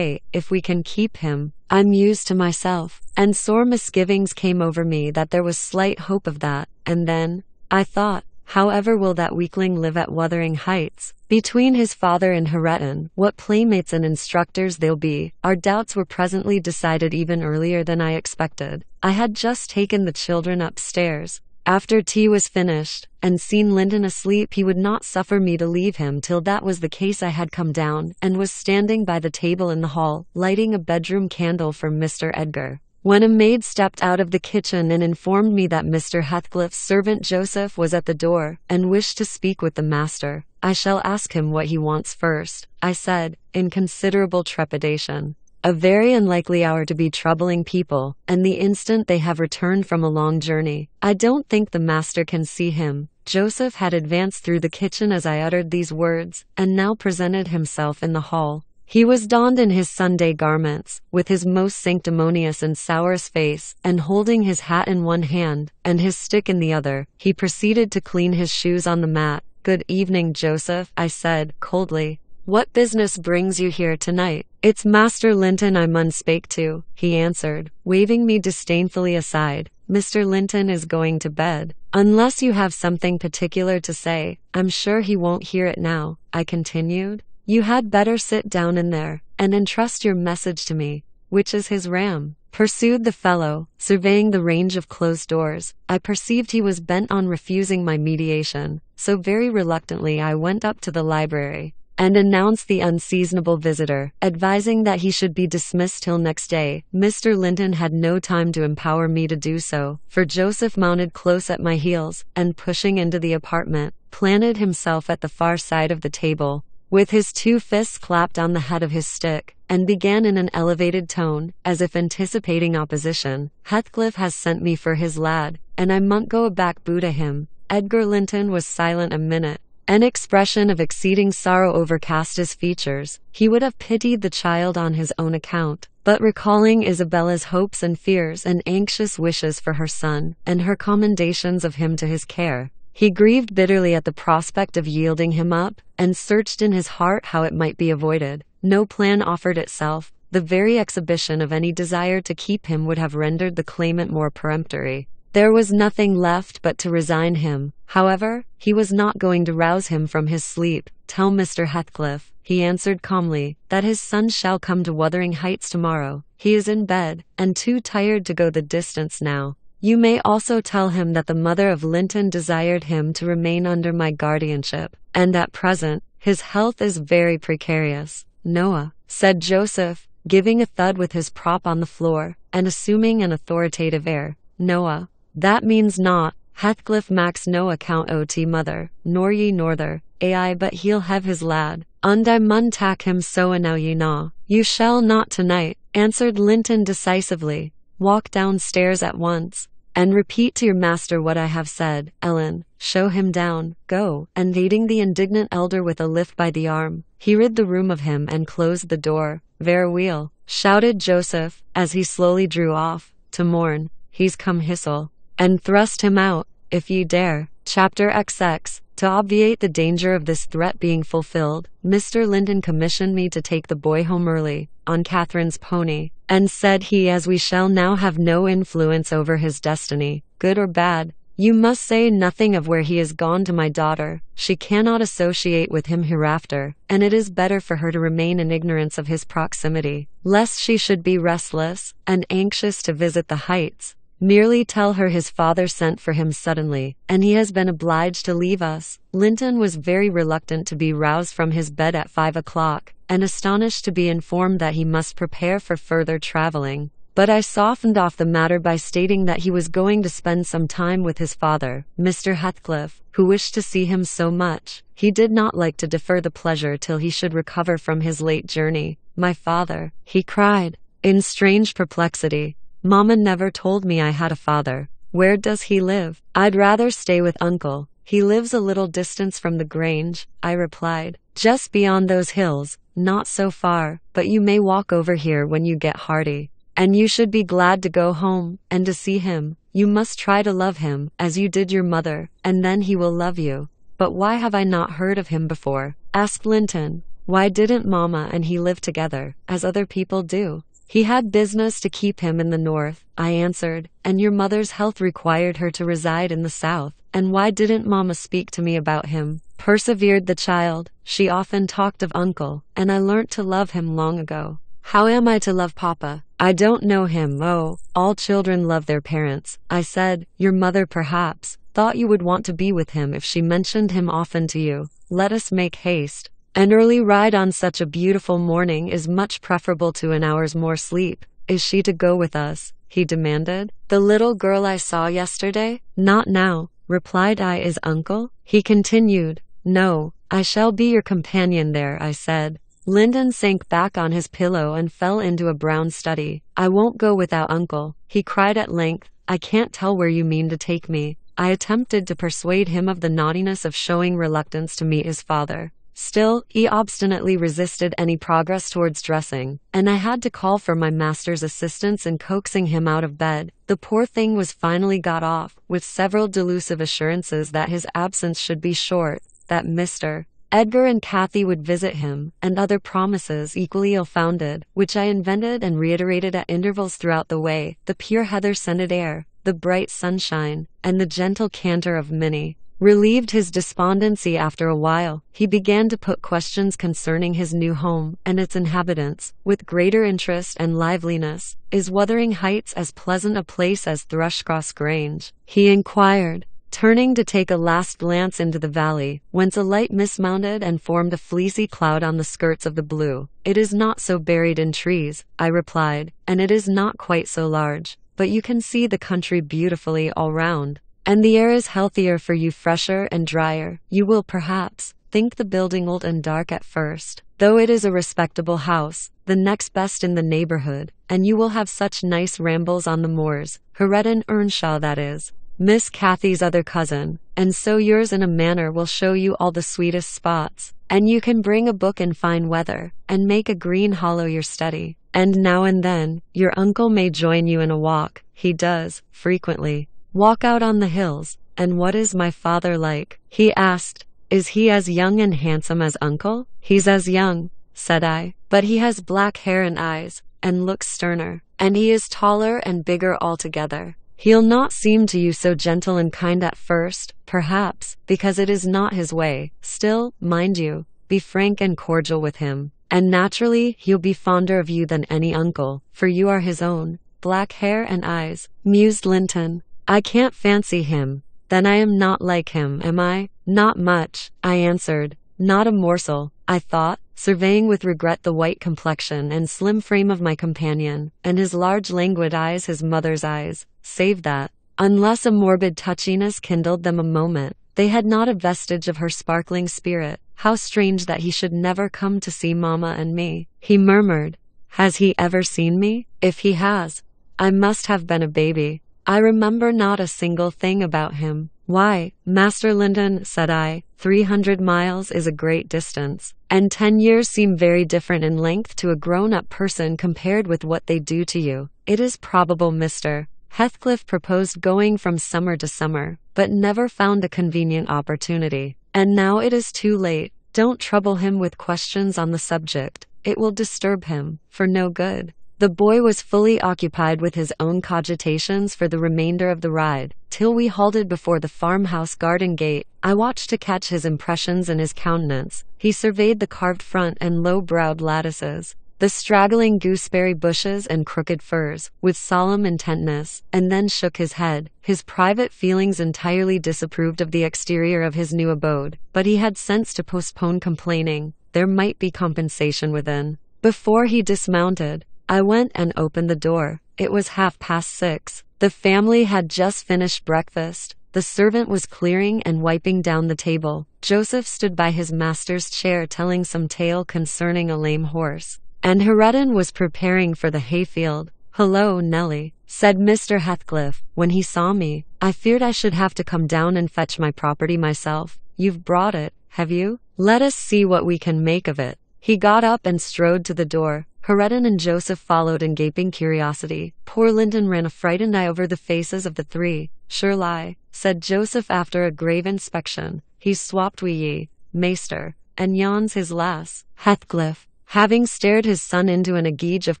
If we can keep him." I mused to myself, and sore misgivings came over me that there was slight hope of that. And then, I thought, however will that weakling live at Wuthering Heights? Between his father and Hareton, what playmates and instructors they'll be. Our doubts were presently decided even earlier than I expected. I had just taken the children upstairs, after tea was finished, and seen Linton asleep. He would not suffer me to leave him till that was the case. I had come down, and was standing by the table in the hall, lighting a bedroom candle for Mr. Edgar, when a maid stepped out of the kitchen and informed me that Mr. Heathcliff's servant Joseph was at the door, and wished to speak with the master. "I shall ask him what he wants first," I said, in considerable trepidation. A very unlikely hour to be troubling people, and the instant they have returned from a long journey. "I don't think the master can see him." Joseph had advanced through the kitchen as I uttered these words, and now presented himself in the hall. He was donned in his Sunday garments, with his most sanctimonious and sourest face, and holding his hat in one hand, and his stick in the other. He proceeded to clean his shoes on the mat. "Good evening, Joseph," I said, coldly. "What business brings you here tonight?" "It's Master Linton I mun spake to," he answered, waving me disdainfully aside. "Mr. Linton is going to bed. Unless you have something particular to say, I'm sure he won't hear it now," I continued. "You had better sit down in there, and entrust your message to me." "Which is his ram?" pursued the fellow, surveying the range of closed doors. I perceived he was bent on refusing my mediation, so very reluctantly I went up to the library. and announced the unseasonable visitor, advising that he should be dismissed till next day. Mr. Linton had no time to empower me to do so, for Joseph mounted close at my heels, and pushing into the apartment, planted himself at the far side of the table, with his 2 fists clapped on the head of his stick, and began in an elevated tone, as if anticipating opposition. "Heathcliff has sent me for his lad, and I mun't go back boo to him." Edgar Linton was silent a minute. An expression of exceeding sorrow overcast his features. He would have pitied the child on his own account, but recalling Isabella's hopes and fears and anxious wishes for her son, and her commendations of him to his care, he grieved bitterly at the prospect of yielding him up, and searched in his heart how it might be avoided. No plan offered itself. The very exhibition of any desire to keep him would have rendered the claimant more peremptory. There was nothing left but to resign him. However, he was not going to rouse him from his sleep. "Tell Mr. Heathcliff," he answered calmly, "that his son shall come to Wuthering Heights tomorrow. He is in bed, and too tired to go the distance now. You may also tell him that the mother of Linton desired him to remain under my guardianship, and at present, his health is very precarious." "Noah," said Joseph, giving a thud with his prop on the floor, and assuming an authoritative air. "Noah. That means naught. Heathcliff makes no account o' t mother, nor ye norther. Ai, but he'll have his lad, und I mun tak him so a now ye know." "You shall not tonight," answered Linton decisively. "Walk downstairs at once, and repeat to your master what I have said. Ellen, show him down. Go." And aiding the indignant elder with a lift by the arm, he rid the room of him and closed the door. "Ver weel," shouted Joseph, as he slowly drew off. "To morn, he's come hissel, and thrust him out, if ye dare." Chapter XX. To obviate the danger of this threat being fulfilled, Mr. Linton commissioned me to take the boy home early, on Catherine's pony, and said he, "As we shall now have no influence over his destiny, good or bad, you must say nothing of where he is gone to my daughter. She cannot associate with him hereafter, and it is better for her to remain in ignorance of his proximity, lest she should be restless, and anxious to visit the Heights. Merely tell her his father sent for him suddenly, and he has been obliged to leave us." Linton was very reluctant to be roused from his bed at 5 o'clock, and astonished to be informed that he must prepare for further traveling. But I softened off the matter by stating that he was going to spend some time with his father, Mr. Heathcliff, who wished to see him so much. He did not like to defer the pleasure till he should recover from his late journey. "My father," he cried, in strange perplexity. "Mamma never told me I had a father. Where does he live?" "I'd rather stay with uncle. He lives a little distance from the Grange," I replied. "Just beyond those hills, not so far, but you may walk over here when you get hearty. And you should be glad to go home, and to see him. You must try to love him, as you did your mother, and then he will love you." "But why have I not heard of him before?" asked Linton. "Why didn't Mamma and he live together, as other people do?" "He had business to keep him in the north," I answered, "and your mother's health required her to reside in the south." "And why didn't Mamma speak to me about him?" persevered the child. "She often talked of uncle, and I learnt to love him long ago." "How am I to love Papa? I don't know him." "Oh, all children love their parents," I said. "Your mother perhaps thought you would want to be with him if she mentioned him often to you. Let us make haste. An early ride on such a beautiful morning is much preferable to an hour's more sleep." "Is she to go with us?" he demanded. "The little girl I saw yesterday?" "Not now," replied I. "Is uncle?" he continued. "No, I shall be your companion there," I said. Linton sank back on his pillow and fell into a brown study. "I won't go without uncle," he cried at length. "I can't tell where you mean to take me." I attempted to persuade him of the naughtiness of showing reluctance to meet his father. Still, he obstinately resisted any progress towards dressing, and I had to call for my master's assistance in coaxing him out of bed. The poor thing was finally got off, with several delusive assurances that his absence should be short, that Mr. Edgar and Kathy would visit him, and other promises equally ill-founded, which I invented and reiterated at intervals throughout the way. The pure heather-scented air, the bright sunshine, and the gentle canter of Minnie relieved his despondency after a while. He began to put questions concerning his new home and its inhabitants, with greater interest and liveliness. "Is Wuthering Heights as pleasant a place as Thrushcross Grange?" he inquired. turning to take a last glance into the valley, whence a light mist mounted and formed a fleecy cloud on the skirts of the blue. It is not so buried in trees, I replied, and it is not quite so large, but you can see the country beautifully all round. And the air is healthier for you, fresher and drier. You will perhaps think the building old and dark at first, though it is a respectable house, the next best in the neighborhood, and you will have such nice rambles on the moors. Heredin Earnshaw, that is, Miss Cathy's other cousin, and so yours in a manner will show you all the sweetest spots, and you can bring a book in fine weather, and make a green hollow your study. And now and then, your uncle may join you in a walk. He does, frequently, walk out on the hills. And what is my father like? He asked. Is he as young and handsome as uncle? He's as young, said I, but he has black hair and eyes, and looks sterner, and he is taller and bigger altogether. He'll not seem to you so gentle and kind at first, perhaps, because it is not his way. Still, mind you, be frank and cordial with him, and naturally he'll be fonder of you than any uncle, for you are his own. Black hair and eyes, mused Linton. I can't fancy him. Then I am not like him, am I? Not much, I answered. Not a morsel, I thought, surveying with regret the white complexion and slim frame of my companion, and his large languid eyes, his mother's eyes, save that, unless a morbid touchiness kindled them a moment, they had not a vestige of her sparkling spirit. How strange that he should never come to see Mamma and me, he murmured. Has he ever seen me? If he has, I must have been a baby. I remember not a single thing about him. Why, Master Linton, said I, 300 miles is a great distance, and 10 years seem very different in length to a grown-up person compared with what they do to you. It is probable Mr. Heathcliff proposed going from summer to summer, but never found a convenient opportunity. And now it is too late. Don't trouble him with questions on the subject. It will disturb him, for no good. The boy was fully occupied with his own cogitations for the remainder of the ride, till we halted before the farmhouse garden gate. I watched to catch his impressions in his countenance. He surveyed the carved front and low-browed lattices, the straggling gooseberry bushes and crooked firs, with solemn intentness, and then shook his head. His private feelings entirely disapproved of the exterior of his new abode, but he had sense to postpone complaining. There might be compensation within. Before he dismounted, I went and opened the door. It was 6:30. The family had just finished breakfast. The servant was clearing and wiping down the table. Joseph stood by his master's chair telling some tale concerning a lame horse, and Heredin was preparing for the hayfield. Hello, Nellie, said Mr. Heathcliff, when he saw me. I feared I should have to come down and fetch my property myself. You've brought it, have you? Let us see what we can make of it. He got up and strode to the door. Heredin and Joseph followed in gaping curiosity. Poor Linton ran a frightened eye over the faces of the three. Sure lie, said Joseph after a grave inspection. He's swapped wi' ye, maester, and yon's his lass. Heathcliff, having stared his son into an ague of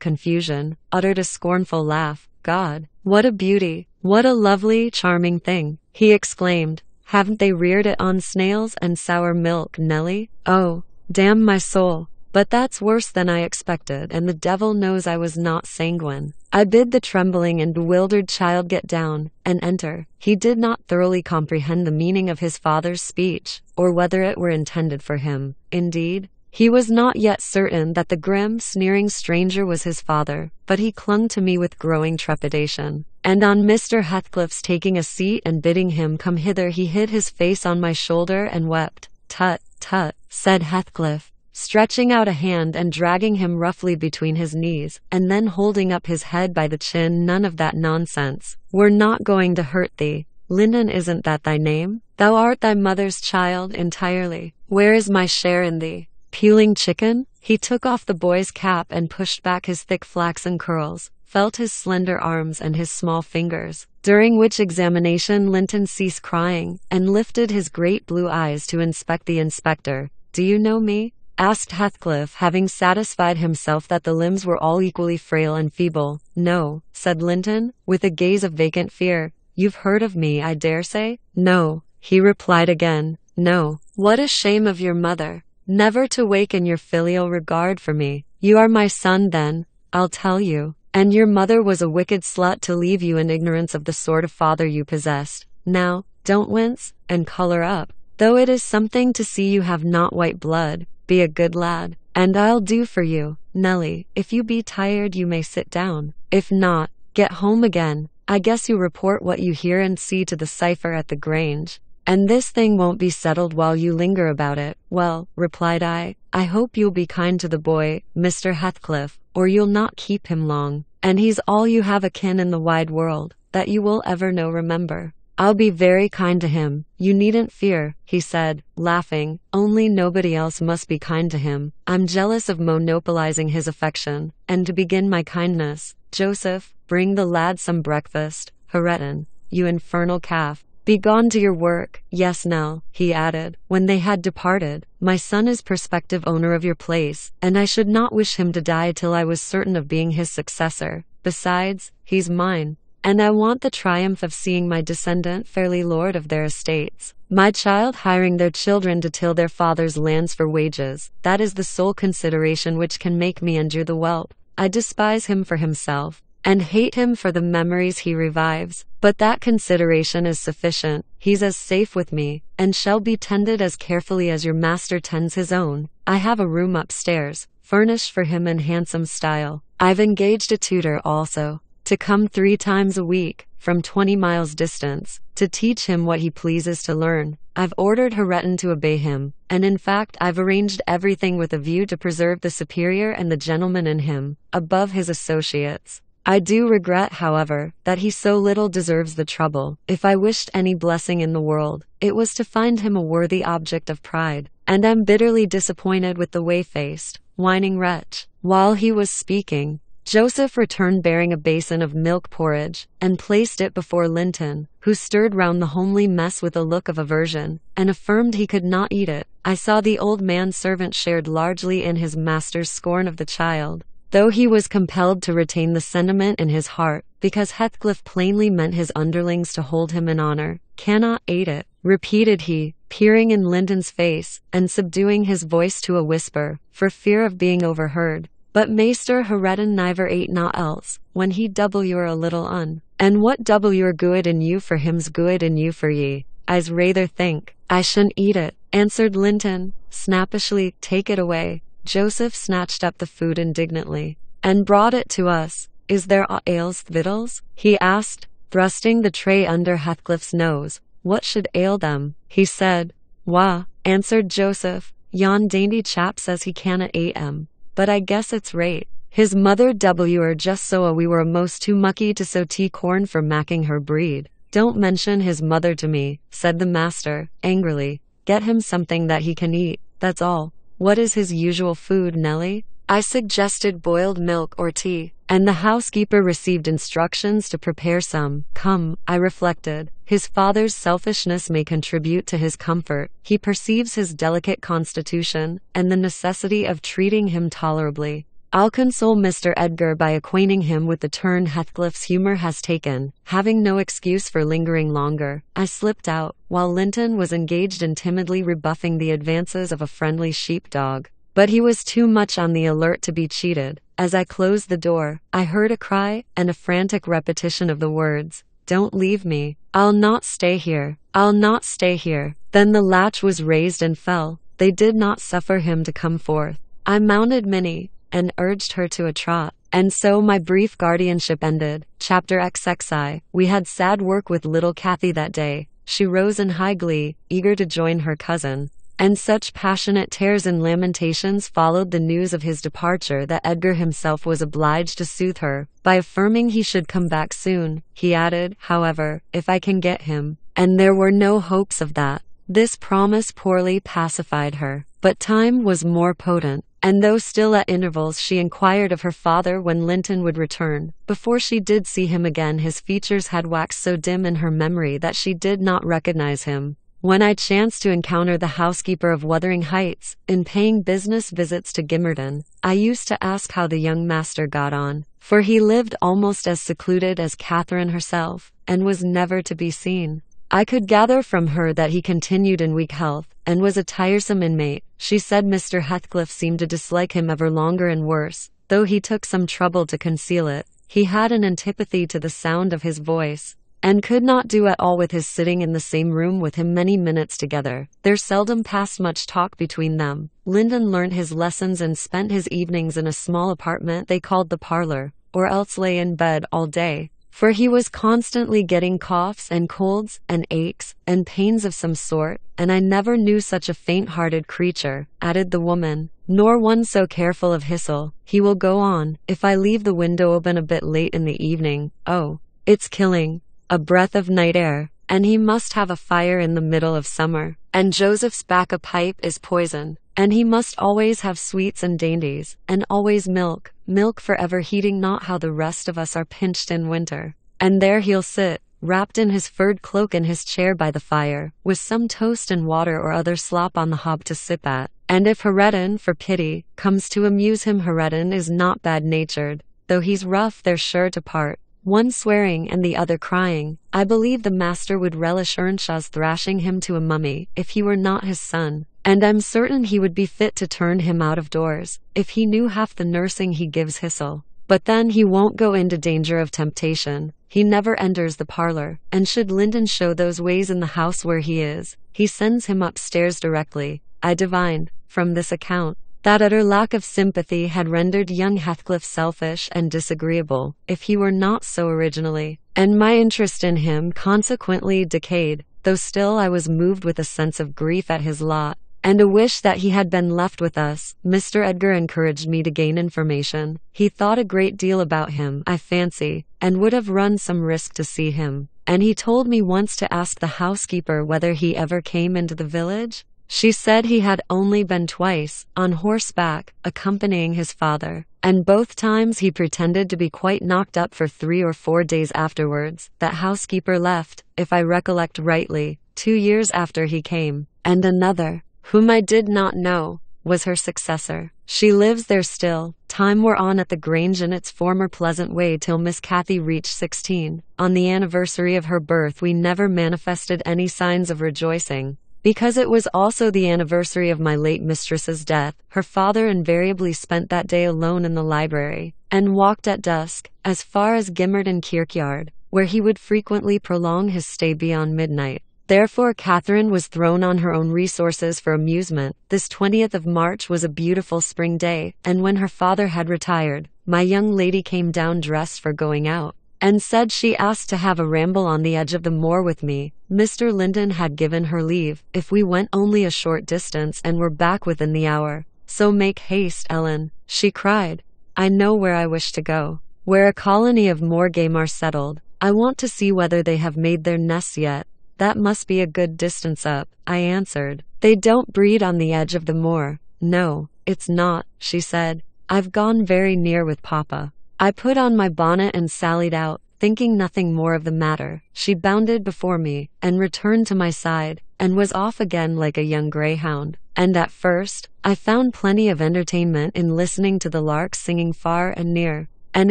confusion, uttered a scornful laugh. God, what a beauty! What a lovely, charming thing! He exclaimed. Haven't they reared it on snails and sour milk, Nellie? Oh, damn my soul! But that's worse than I expected, and the devil knows I was not sanguine. I bid the trembling and bewildered child get down and enter. He did not thoroughly comprehend the meaning of his father's speech, or whether it were intended for him. Indeed, he was not yet certain that the grim, sneering stranger was his father, but he clung to me with growing trepidation. And on Mr. Heathcliff's taking a seat and bidding him come hither, he hid his face on my shoulder and wept. Tut, tut, said Heathcliff, stretching out a hand and dragging him roughly between his knees, and then holding up his head by the chin. None of that nonsense. We're not going to hurt thee. Linton, isn't that thy name? Thou art thy mother's child entirely. Where is my share in thee? Peeling chicken? He took off the boy's cap and pushed back his thick flaxen curls, felt his slender arms and his small fingers, during which examination Linton ceased crying, and lifted his great blue eyes to inspect the inspector. Do you know me? Asked Heathcliff, having satisfied himself that the limbs were all equally frail and feeble. No, said Linton, with a gaze of vacant fear. You've heard of me, I dare say? No, he replied again. No. What a shame of your mother, never to waken your filial regard for me. You are my son, then, I'll tell you. And your mother was a wicked slut to leave you in ignorance of the sort of father you possessed. Now, Don't wince, and color up. Though it is something to see you have not white blood, be a good lad, and I'll do for you, Nelly. If you be tired you may sit down. If not, get home again. I guess you report what you hear and see to the cipher at the Grange. And this thing won't be settled while you linger about it. Well, replied I hope you'll be kind to the boy, Mr. Heathcliff, or you'll not keep him long. And he's all you have akin in the wide world, that you will ever know. Remember. I'll be very kind to him, you needn't fear, he said, laughing, only nobody else must be kind to him. I'm jealous of monopolizing his affection, and to begin my kindness, Joseph, bring the lad some breakfast. Hareton, you infernal calf, be gone to your work. Yes, Nell, he added, when they had departed, my son is prospective owner of your place, and I should not wish him to die till I was certain of being his successor. Besides, he's mine. And I want the triumph of seeing my descendant fairly lord of their estates, my child hiring their children to till their father's lands for wages. That is the sole consideration which can make me endure the whelp. I despise him for himself, and hate him for the memories he revives, but that consideration is sufficient. He's as safe with me, and shall be tended as carefully as your master tends his own. I have a room upstairs, furnished for him in handsome style. I've engaged a tutor also, to come 3 times a week, from 20 miles distance, to teach him what he pleases to learn. I've ordered Hareton to obey him, and in fact I've arranged everything with a view to preserve the superior and the gentleman in him, above his associates. I do regret, however, that he so little deserves the trouble. If I wished any blessing in the world, it was to find him a worthy object of pride, and I'm bitterly disappointed with the way-faced, whining wretch. While he was speaking, Joseph returned bearing a basin of milk porridge, and placed it before Linton, who stirred round the homely mess with a look of aversion, and affirmed he could not eat it. I saw the old man-servant shared largely in his master's scorn of the child, though he was compelled to retain the sentiment in his heart, because Heathcliff plainly meant his underlings to hold him in honor. Cannot eat it, repeated he, peering in Linton's face, and subduing his voice to a whisper, for fear of being overheard. But Maester Hareton never ate naught else, when he were a little un. And what were good in you for him's good in you for ye. I's rather think, I shouldn't eat it, answered Linton, snappishly. Take it away. Joseph snatched up the food indignantly, and brought it to us. Is there aught ails victuals? He asked, thrusting the tray under Heathcliff's nose. What should ail them? He said. Wah, answered Joseph, yon dainty chap says he canna ate 'em. But I guess it's right. His mother were just so we were most too mucky to sow tea corn for macking her breed. Don't mention his mother to me, said the master, angrily. Get him something that he can eat, that's all. What is his usual food, Nelly? I suggested boiled milk or tea, and the housekeeper received instructions to prepare some. Come, I reflected, his father's selfishness may contribute to his comfort. He perceives his delicate constitution, and the necessity of treating him tolerably. I'll console Mr. Edgar by acquainting him with the turn Heathcliff's humor has taken. Having no excuse for lingering longer, I slipped out, while Linton was engaged in timidly rebuffing the advances of a friendly sheep-dog. But he was too much on the alert to be cheated. As I closed the door, I heard a cry, and a frantic repetition of the words, Don't leave me. I'll not stay here. I'll not stay here. Then the latch was raised and fell. They did not suffer him to come forth. I mounted Minnie, and urged her to a trot. And so my brief guardianship ended. Chapter XXI. We had sad work with little Cathy that day. She rose in high glee, eager to join her cousin. And such passionate tears and lamentations followed the news of his departure that Edgar himself was obliged to soothe her, by affirming he should come back soon. He added, however, if I can get him. And there were no hopes of that. This promise poorly pacified her. But time was more potent, and though still at intervals she inquired of her father when Linton would return, before she did see him again his features had waxed so dim in her memory that she did not recognize him. When I chanced to encounter the housekeeper of Wuthering Heights, in paying business visits to Gimmerton, I used to ask how the young master got on, for he lived almost as secluded as Catherine herself, and was never to be seen. I could gather from her that he continued in weak health, and was a tiresome inmate. She said Mr. Heathcliff seemed to dislike him ever longer and worse, though he took some trouble to conceal it. He had an antipathy to the sound of his voice, and could not do at all with his sitting in the same room with him many minutes together. There seldom passed much talk between them. Lyndon learnt his lessons and spent his evenings in a small apartment they called the parlor, or else lay in bed all day, for he was constantly getting coughs and colds and aches and pains of some sort, and I never knew such a faint-hearted creature, added the woman, nor one so careful of hissel. He will go on, if I leave the window open a bit late in the evening. Oh, it's killing. A breath of night air, and he must have a fire in the middle of summer, and Joseph's bacca pipe is poison, and he must always have sweets and dainties, and always milk forever heating, not how the rest of us are pinched in winter. And there he'll sit, wrapped in his furred cloak in his chair by the fire, with some toast and water or other slop on the hob to sip at. And if Hareton, for pity, comes to amuse him, Hareton is not bad-natured, though he's rough, they're sure to part, one swearing and the other crying. I believe the master would relish Earnshaw's thrashing him to a mummy, if he were not his son, and I'm certain he would be fit to turn him out of doors, if he knew half the nursing he gives Hissel. But then he won't go into danger of temptation. He never enters the parlor, and should Lyndon show those ways in the house where he is, he sends him upstairs directly. I divined, from this account, that utter lack of sympathy had rendered young Heathcliff selfish and disagreeable, if he were not so originally, and my interest in him consequently decayed, though still I was moved with a sense of grief at his lot, and a wish that he had been left with us. Mr. Edgar encouraged me to gain information. He thought a great deal about him, I fancy, and would have run some risk to see him, and he told me once to ask the housekeeper whether he ever came into the village. She said he had only been twice, on horseback, accompanying his father, and both times he pretended to be quite knocked up for 3 or 4 days afterwards. That housekeeper left, if I recollect rightly, 2 years after he came, and another, whom I did not know, was her successor. She lives there still. Time wore on at the Grange in its former pleasant way till Miss Cathy reached 16. On the anniversary of her birth we never manifested any signs of rejoicing, because it was also the anniversary of my late mistress's death. Her father invariably spent that day alone in the library, and walked at dusk, as far as Gimmerton Kirkyard, where he would frequently prolong his stay beyond midnight. Therefore Catherine was thrown on her own resources for amusement. This 20th of March was a beautiful spring day, and when her father had retired, my young lady came down dressed for going out, and said she asked to have a ramble on the edge of the moor with me. Mr. Lyndon had given her leave, if we went only a short distance and were back within the hour. So make haste, Ellen, she cried. I know where I wish to go, where a colony of moor game are settled. I want to see whether they have made their nests yet. That must be a good distance up, I answered. They don't breed on the edge of the moor. No, it's not, she said. I've gone very near with Papa. I put on my bonnet and sallied out, thinking nothing more of the matter. She bounded before me, and returned to my side, and was off again like a young greyhound. And at first, I found plenty of entertainment in listening to the larks singing far and near, and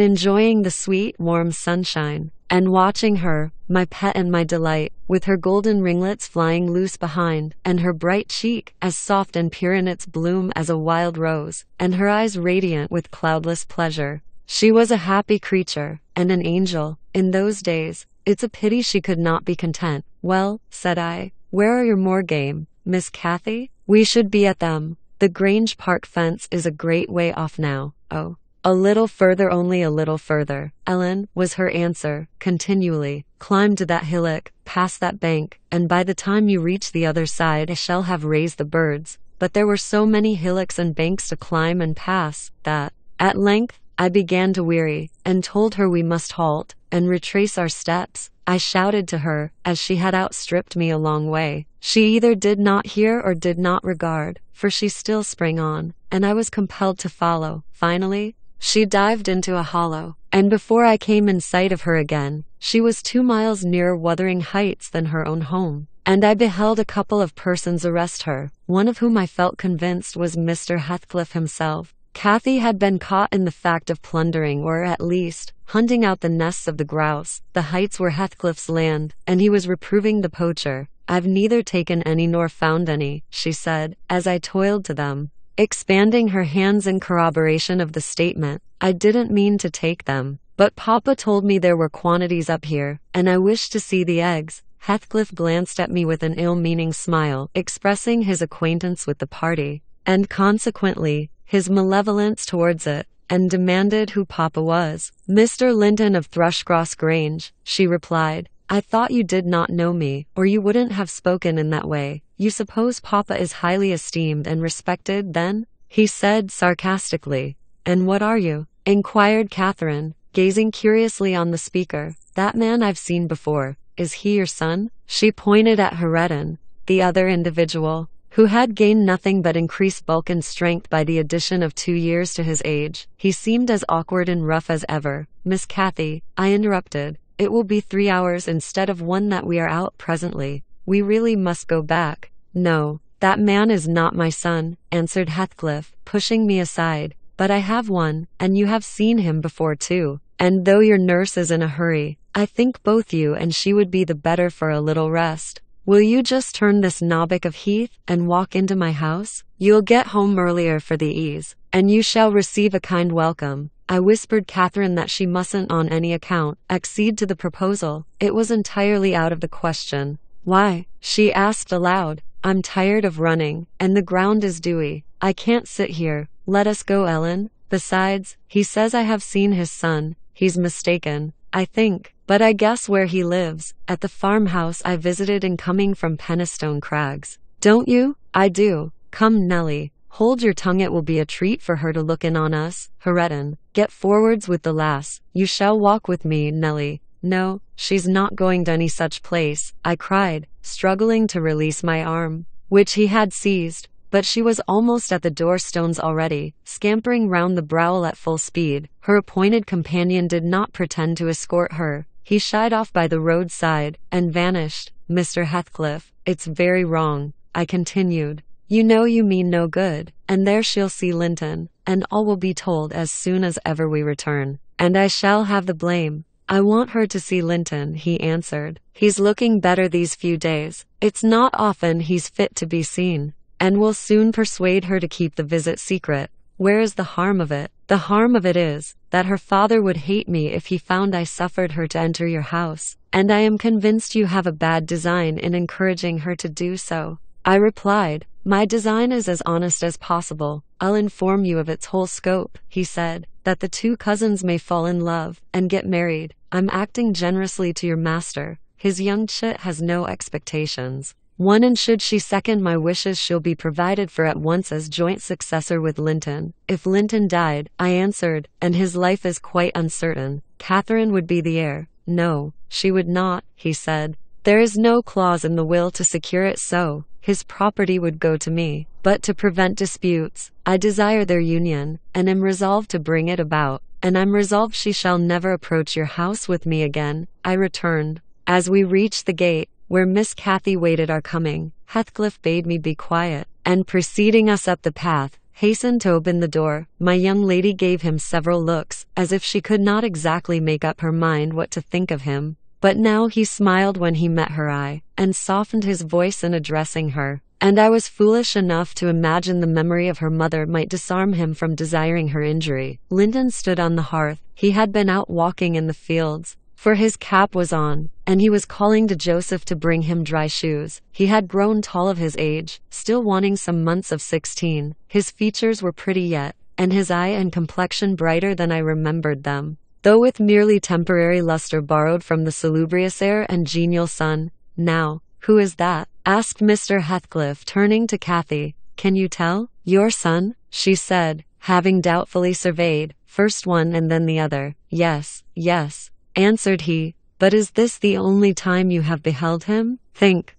enjoying the sweet, warm sunshine, and watching her, my pet and my delight, with her golden ringlets flying loose behind, and her bright cheek, as soft and pure in its bloom as a wild rose, and her eyes radiant with cloudless pleasure. She was a happy creature, and an angel, in those days. It's a pity she could not be content. Well, said I, where are your moor game, Miss Cathy? We should be at them. The Grange Park fence is a great way off now. Oh, a little further, only a little further, Ellen, was her answer, continually. Climb to that hillock, pass that bank, and by the time you reach the other side I shall have raised the birds. But there were so many hillocks and banks to climb and pass, that, at length, I began to weary, and told her we must halt, and retrace our steps. I shouted to her, as she had outstripped me a long way. She either did not hear or did not regard, for she still sprang on, and I was compelled to follow. Finally, she dived into a hollow, and before I came in sight of her again, she was 2 miles nearer Wuthering Heights than her own home, and I beheld a couple of persons arrest her, one of whom I felt convinced was Mr. Heathcliff himself. Cathy had been caught in the fact of plundering, or at least, hunting out the nests of the grouse. The heights were Heathcliff's land, and he was reproving the poacher. I've neither taken any nor found any, she said, as I toiled to them, expanding her hands in corroboration of the statement. I didn't mean to take them. But Papa told me there were quantities up here, and I wished to see the eggs. Heathcliff glanced at me with an ill-meaning smile, expressing his acquaintance with the party, and consequently, his malevolence towards it, and demanded who Papa was. Mr. Linton of Thrushcross Grange, she replied. I thought you did not know me, or you wouldn't have spoken in that way. You suppose Papa is highly esteemed and respected, then? He said sarcastically. And what are you? Inquired Catherine, gazing curiously on the speaker. That man I've seen before. Is he your son? She pointed at Hareton, the other individual, who had gained nothing but increased bulk and strength by the addition of 2 years to his age. He seemed as awkward and rough as ever. Miss Cathy, I interrupted. It will be 3 hours instead of 1 that we are out presently. We really must go back. No, that man is not my son, answered Heathcliff, pushing me aside. But I have one, and you have seen him before too. And though your nurse is in a hurry, I think both you and she would be the better for a little rest. Will you just turn this knobbik of Heath and walk into my house? You'll get home earlier for the ease, and you shall receive a kind welcome. I whispered Catherine that she mustn't on any account accede to the proposal. It was entirely out of the question. Why? She asked aloud. I'm tired of running, and the ground is dewy. I can't sit here. Let us go, Ellen. Besides, he says I have seen his son. He's mistaken, I think. But I guess where he lives, at the farmhouse I visited in coming from Penistone Crags. Don't you? I do. Come, Nellie. Hold your tongue, it will be a treat for her to look in on us. Hareton, get forwards with the lass. You shall walk with me, Nellie. No, she's not going to any such place, I cried, struggling to release my arm, which he had seized. But she was almost at the door-stones already, scampering round the brow at full speed. Her appointed companion did not pretend to escort her. He shied off by the roadside, and vanished. Mr. Heathcliff, it's very wrong, I continued. You know you mean no good, and there she'll see Linton, and all will be told as soon as ever we return, and I shall have the blame. I want her to see Linton, he answered. He's looking better these few days. It's not often he's fit to be seen, and we'll soon persuade her to keep the visit secret. Where is the harm of it? The harm of it is that her father would hate me if he found I suffered her to enter your house, and I am convinced you have a bad design in encouraging her to do so. I replied, my design is as honest as possible. I'll inform you of its whole scope, he said, that the 2 cousins may fall in love and get married. I'm acting generously to your master. His young chit has no expectations. One, and should she second my wishes, she'll be provided for at once as joint successor with Linton. If Linton died, I answered, and his life is quite uncertain, Catherine would be the heir. No, she would not, he said. There is no clause in the will to secure it so. His property would go to me. But to prevent disputes, I desire their union, and am resolved to bring it about. And I'm resolved she shall never approach your house with me again, I returned. As we reached the gate, where Miss Cathy waited our coming, Heathcliff bade me be quiet, and preceding us up the path, hastened to open the door. My young lady gave him several looks, as if she could not exactly make up her mind what to think of him. But now he smiled when he met her eye, and softened his voice in addressing her, and I was foolish enough to imagine the memory of her mother might disarm him from desiring her injury. Linton stood on the hearth. He had been out walking in the fields, for his cap was on, and he was calling to Joseph to bring him dry shoes. He had grown tall of his age, still wanting some months of 16. His features were pretty yet, and his eye and complexion brighter than I remembered them, though with merely temporary luster borrowed from the salubrious air and genial sun. Now, who is that? Asked Mr. Heathcliff, turning to Cathy. Can you tell? Your son? She said, having doubtfully surveyed, first one and then the other. Yes, yes, answered he, but is this the only time you have beheld him? Think,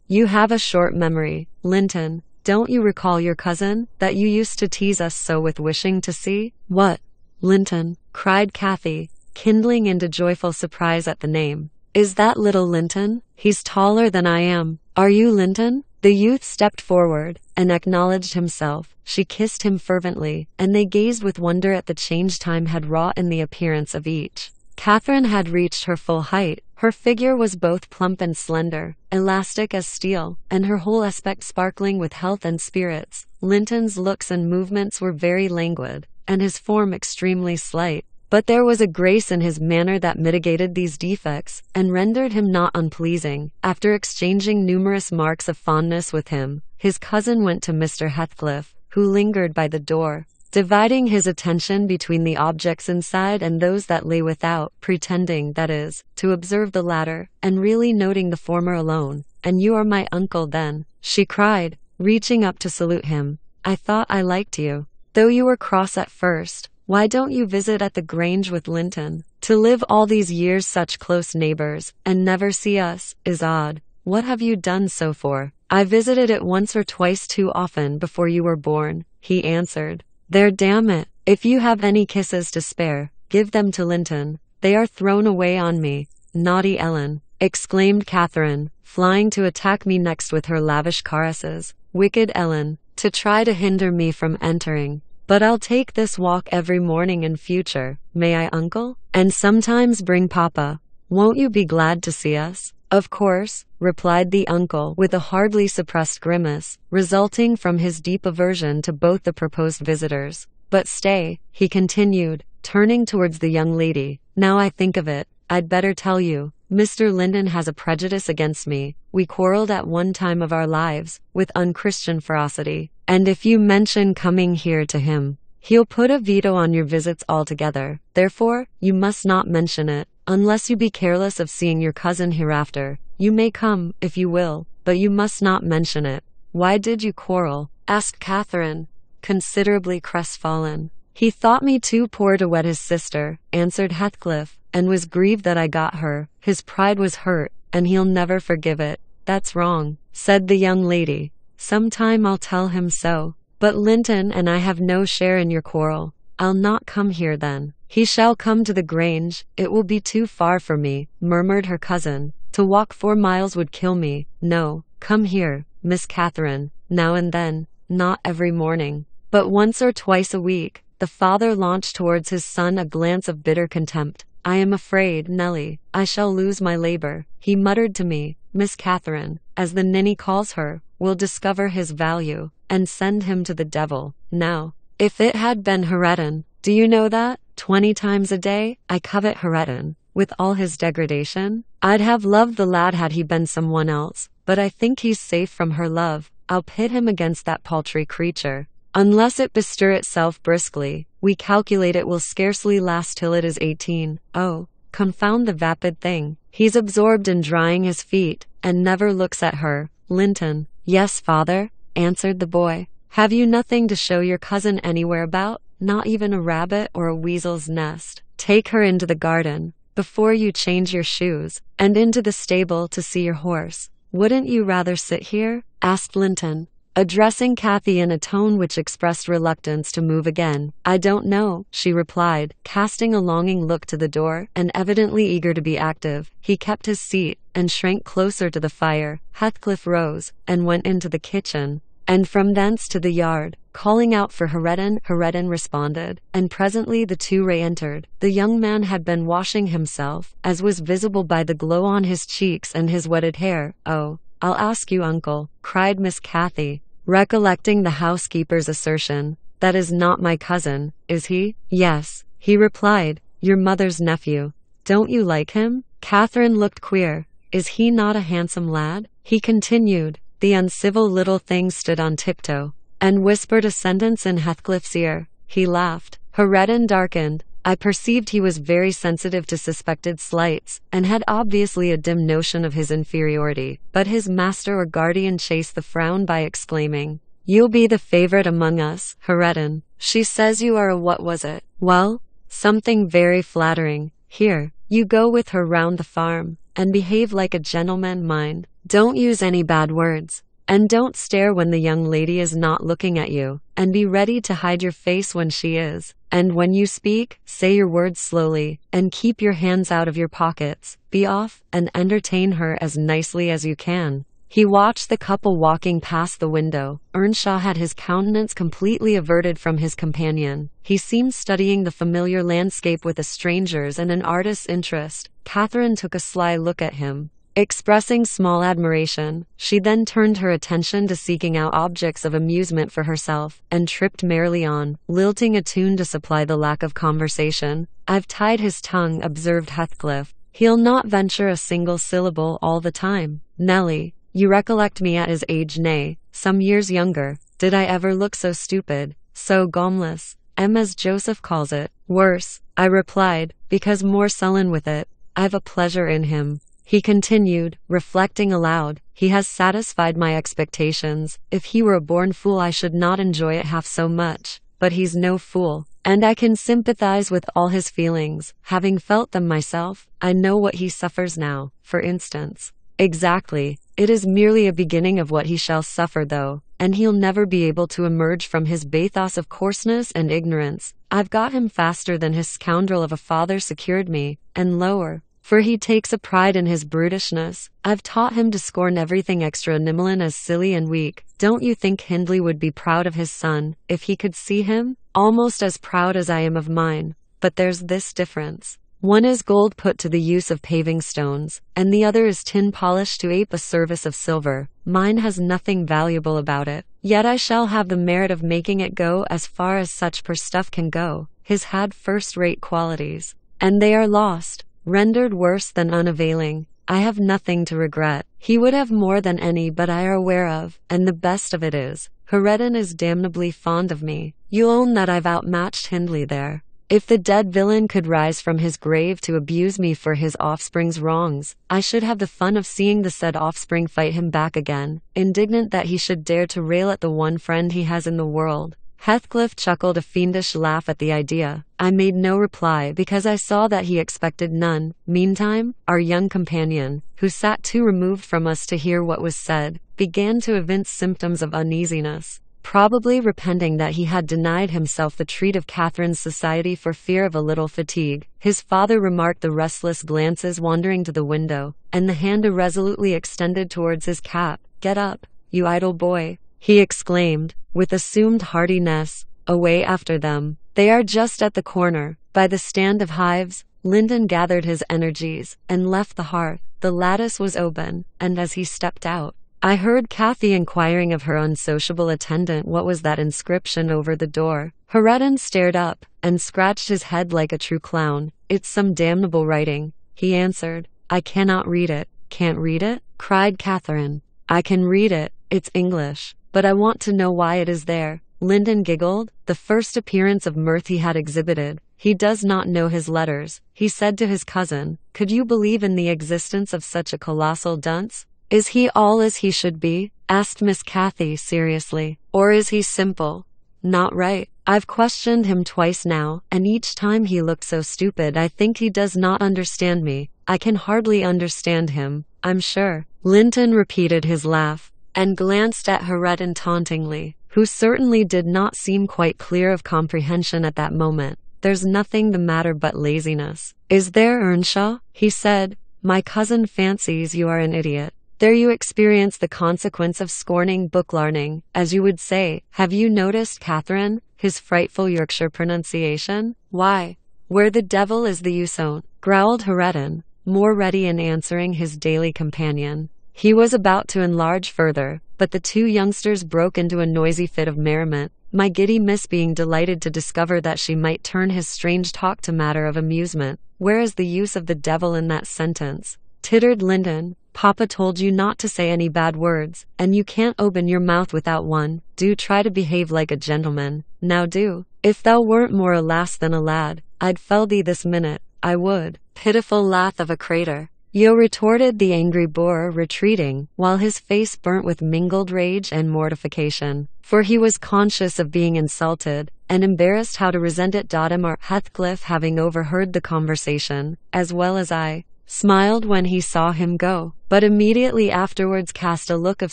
you have a short memory. Linton, don't you recall your cousin, that you used to tease us so with wishing to see? What? Linton, cried Cathy, kindling into joyful surprise at the name. Is that little Linton? He's taller than I am. Are you Linton? The youth stepped forward, and acknowledged himself. She kissed him fervently, and they gazed with wonder at the change time had wrought in the appearance of each. Catherine had reached her full height. Her figure was both plump and slender, elastic as steel, and her whole aspect sparkling with health and spirits. Linton's looks and movements were very languid, and his form extremely slight. But there was a grace in his manner that mitigated these defects, and rendered him not unpleasing. After exchanging numerous marks of fondness with him, his cousin went to Mr. Heathcliff, who lingered by the door, dividing his attention between the objects inside and those that lay without, pretending, that is, to observe the latter, and really noting the former alone. "And you are my uncle, then?" she cried, reaching up to salute him. "I thought I liked you, though you were cross at first. Why don't you visit at the Grange with Linton? To live all these years such close neighbors, and never see us, is odd. What have you done so for?" "I visited it once or twice too often before you were born," he answered. "There, damn it, if you have any kisses to spare, give them to Linton. They are thrown away on me." "Naughty Ellen!" exclaimed Catherine, flying to attack me next with her lavish caresses. "Wicked Ellen, to try to hinder me from entering. But I'll take this walk every morning in future, may I, uncle? And sometimes bring papa. Won't you be glad to see us?" "Of course," replied the uncle with a hardly suppressed grimace, resulting from his deep aversion to both the proposed visitors. "But stay," he continued, turning towards the young lady. "Now I think of it, I'd better tell you. Mr. Linton has a prejudice against me. We quarreled at one time of our lives, with unchristian ferocity, and if you mention coming here to him, he'll put a veto on your visits altogether. Therefore, you must not mention it, unless you be careless of seeing your cousin hereafter. You may come, if you will, but you must not mention it." "Why did you quarrel?" asked Catherine, considerably crestfallen. "He thought me too poor to wed his sister," answered Heathcliff, "and was grieved that I got her. His pride was hurt, and he'll never forgive it." "That's wrong," said the young lady. "Some time I'll tell him so. But Linton and I have no share in your quarrel." "I'll not come here then." "He shall come to the Grange. It will be too far for me," murmured her cousin. "To walk 4 miles would kill me. No, come here, Miss Catherine, now and then, not every morning, but once or twice a week." The father launched towards his son a glance of bitter contempt. "I am afraid, Nellie, I shall lose my labor," he muttered to me. "Miss Catherine, as the ninny calls her, will discover his value, and send him to the devil. Now, if it had been Hareton, do you know that, 20 times a day, I covet Hareton, with all his degradation? I'd have loved the lad had he been someone else, but I think he's safe from her love. I'll pit him against that paltry creature. Unless it bestir itself briskly, we calculate it will scarcely last till it is 18. Oh, confound the vapid thing. He's absorbed in drying his feet, and never looks at her." "Linton." "Yes, father," answered the boy. "Have you nothing to show your cousin anywhere about? Not even a rabbit or a weasel's nest? Take her into the garden, before you change your shoes, and into the stable to see your horse." "Wouldn't you rather sit here?" asked Linton, addressing Kathy in a tone which expressed reluctance to move again. "I don't know," she replied, casting a longing look to the door, and evidently eager to be active. He kept his seat, and shrank closer to the fire. Heathcliff rose, and went into the kitchen, and from thence to the yard, calling out for Hareton. Hareton responded, and presently the two re-entered. The young man had been washing himself, as was visible by the glow on his cheeks and his wetted hair. "Oh, I'll ask you, uncle," cried Miss Cathy, recollecting the housekeeper's assertion. "That is not my cousin, is he?" "Yes," he replied, "your mother's nephew. Don't you like him?" Catherine looked queer. "Is he not a handsome lad?" he continued. The uncivil little thing stood on tiptoe, and whispered a sentence in Heathcliff's ear. He laughed. Hareton darkened. I perceived he was very sensitive to suspected slights, and had obviously a dim notion of his inferiority, but his master or guardian chased the frown by exclaiming, "You'll be the favorite among us, Hareton. She says you are a what was it? Well, something very flattering. Here, you go with her round the farm, and behave like a gentleman, mind. Don't use any bad words. And don't stare when the young lady is not looking at you, and be ready to hide your face when she is. And when you speak, say your words slowly, and keep your hands out of your pockets. Be off, and entertain her as nicely as you can." He watched the couple walking past the window. Earnshaw had his countenance completely averted from his companion. He seemed studying the familiar landscape with a stranger's and an artist's interest. Catherine took a sly look at him, expressing small admiration. She then turned her attention to seeking out objects of amusement for herself, and tripped merrily on, lilting a tune to supply the lack of conversation. I've tied his tongue, observed Heathcliff. He'll not venture a single syllable all the time. Nelly, you recollect me at his age, nay, some years younger. Did I ever look so stupid, so gomless, as Joseph calls it? Worse, I replied, because more sullen with it. I've a pleasure in him, he continued, reflecting aloud. He has satisfied my expectations. If he were a born fool I should not enjoy it half so much. But he's no fool, and I can sympathize with all his feelings. Having felt them myself, I know what he suffers now, for instance. Exactly. It is merely a beginning of what he shall suffer, though, and he'll never be able to emerge from his bathos of coarseness and ignorance. I've got him faster than his scoundrel of a father secured me, and lower, for he takes a pride in his brutishness. I've taught him to scorn everything extra Nimlin as silly and weak. Don't you think Hindley would be proud of his son, if he could see him? Almost as proud as I am of mine. But there's this difference. One is gold put to the use of paving stones, and the other is tin polished to ape a service of silver. Mine has nothing valuable about it, yet I shall have the merit of making it go as far as such poor stuff can go. His had first-rate qualities, and they are lost, rendered worse than unavailing. I have nothing to regret. He would have more than any but I are aware of, and the best of it is, Heredin is damnably fond of me. You own that I've outmatched Hindley there. If the dead villain could rise from his grave to abuse me for his offspring's wrongs, I should have the fun of seeing the said offspring fight him back again, indignant that he should dare to rail at the one friend he has in the world. Heathcliff chuckled a fiendish laugh at the idea. I made no reply because I saw that he expected none. Meantime, our young companion, who sat too removed from us to hear what was said, began to evince symptoms of uneasiness. Probably repenting that he had denied himself the treat of Catherine's society for fear of a little fatigue, his father remarked the restless glances wandering to the window, and the hand irresolutely extended towards his cap. Get up, you idle boy, he exclaimed, with assumed heartiness. Away after them. They are just at the corner, by the stand of hives. Lyndon gathered his energies, and left the hearth. The lattice was open, and as he stepped out, I heard Cathy inquiring of her unsociable attendant what was that inscription over the door. Heredin stared up, and scratched his head like a true clown. It's some damnable writing, he answered. I cannot read it. Can't read it? Cried Catherine. I can read it, it's English, but I want to know why it is there. Lyndon giggled, the first appearance of mirth he had exhibited. He does not know his letters, he said to his cousin. Could you believe in the existence of such a colossal dunce? Is he all as he should be? Asked Miss Cathy seriously. Or is he simple? Not right. I've questioned him twice now, and each time he looked so stupid I think he does not understand me. I can hardly understand him, I'm sure. Linton repeated his laugh, and glanced at Heredin tauntingly, who certainly did not seem quite clear of comprehension at that moment. There's nothing the matter but laziness. Is there, Earnshaw? He said. My cousin fancies you are an idiot. There you experience the consequence of scorning book-learning, as you would say. Have you noticed, Catherine, his frightful Yorkshire pronunciation? Why, where the devil is the use on't? Growled Heredin, more ready in answering his daily companion. He was about to enlarge further, but the two youngsters broke into a noisy fit of merriment, my giddy miss being delighted to discover that she might turn his strange talk to matter of amusement. Where is the use of the devil in that sentence? Tittered Lyndon. Papa told you not to say any bad words, and you can't open your mouth without one. Do try to behave like a gentleman. Now do. If thou weren't more a lass than a lad, I'd fell thee this minute. I would. Pitiful lath of a crater. Yo, retorted the angry boor, retreating, while his face burnt with mingled rage and mortification, for he was conscious of being insulted, and embarrassed how to resent it. Heathcliff, having overheard the conversation, as well as I, smiled when he saw him go, but immediately afterwards cast a look of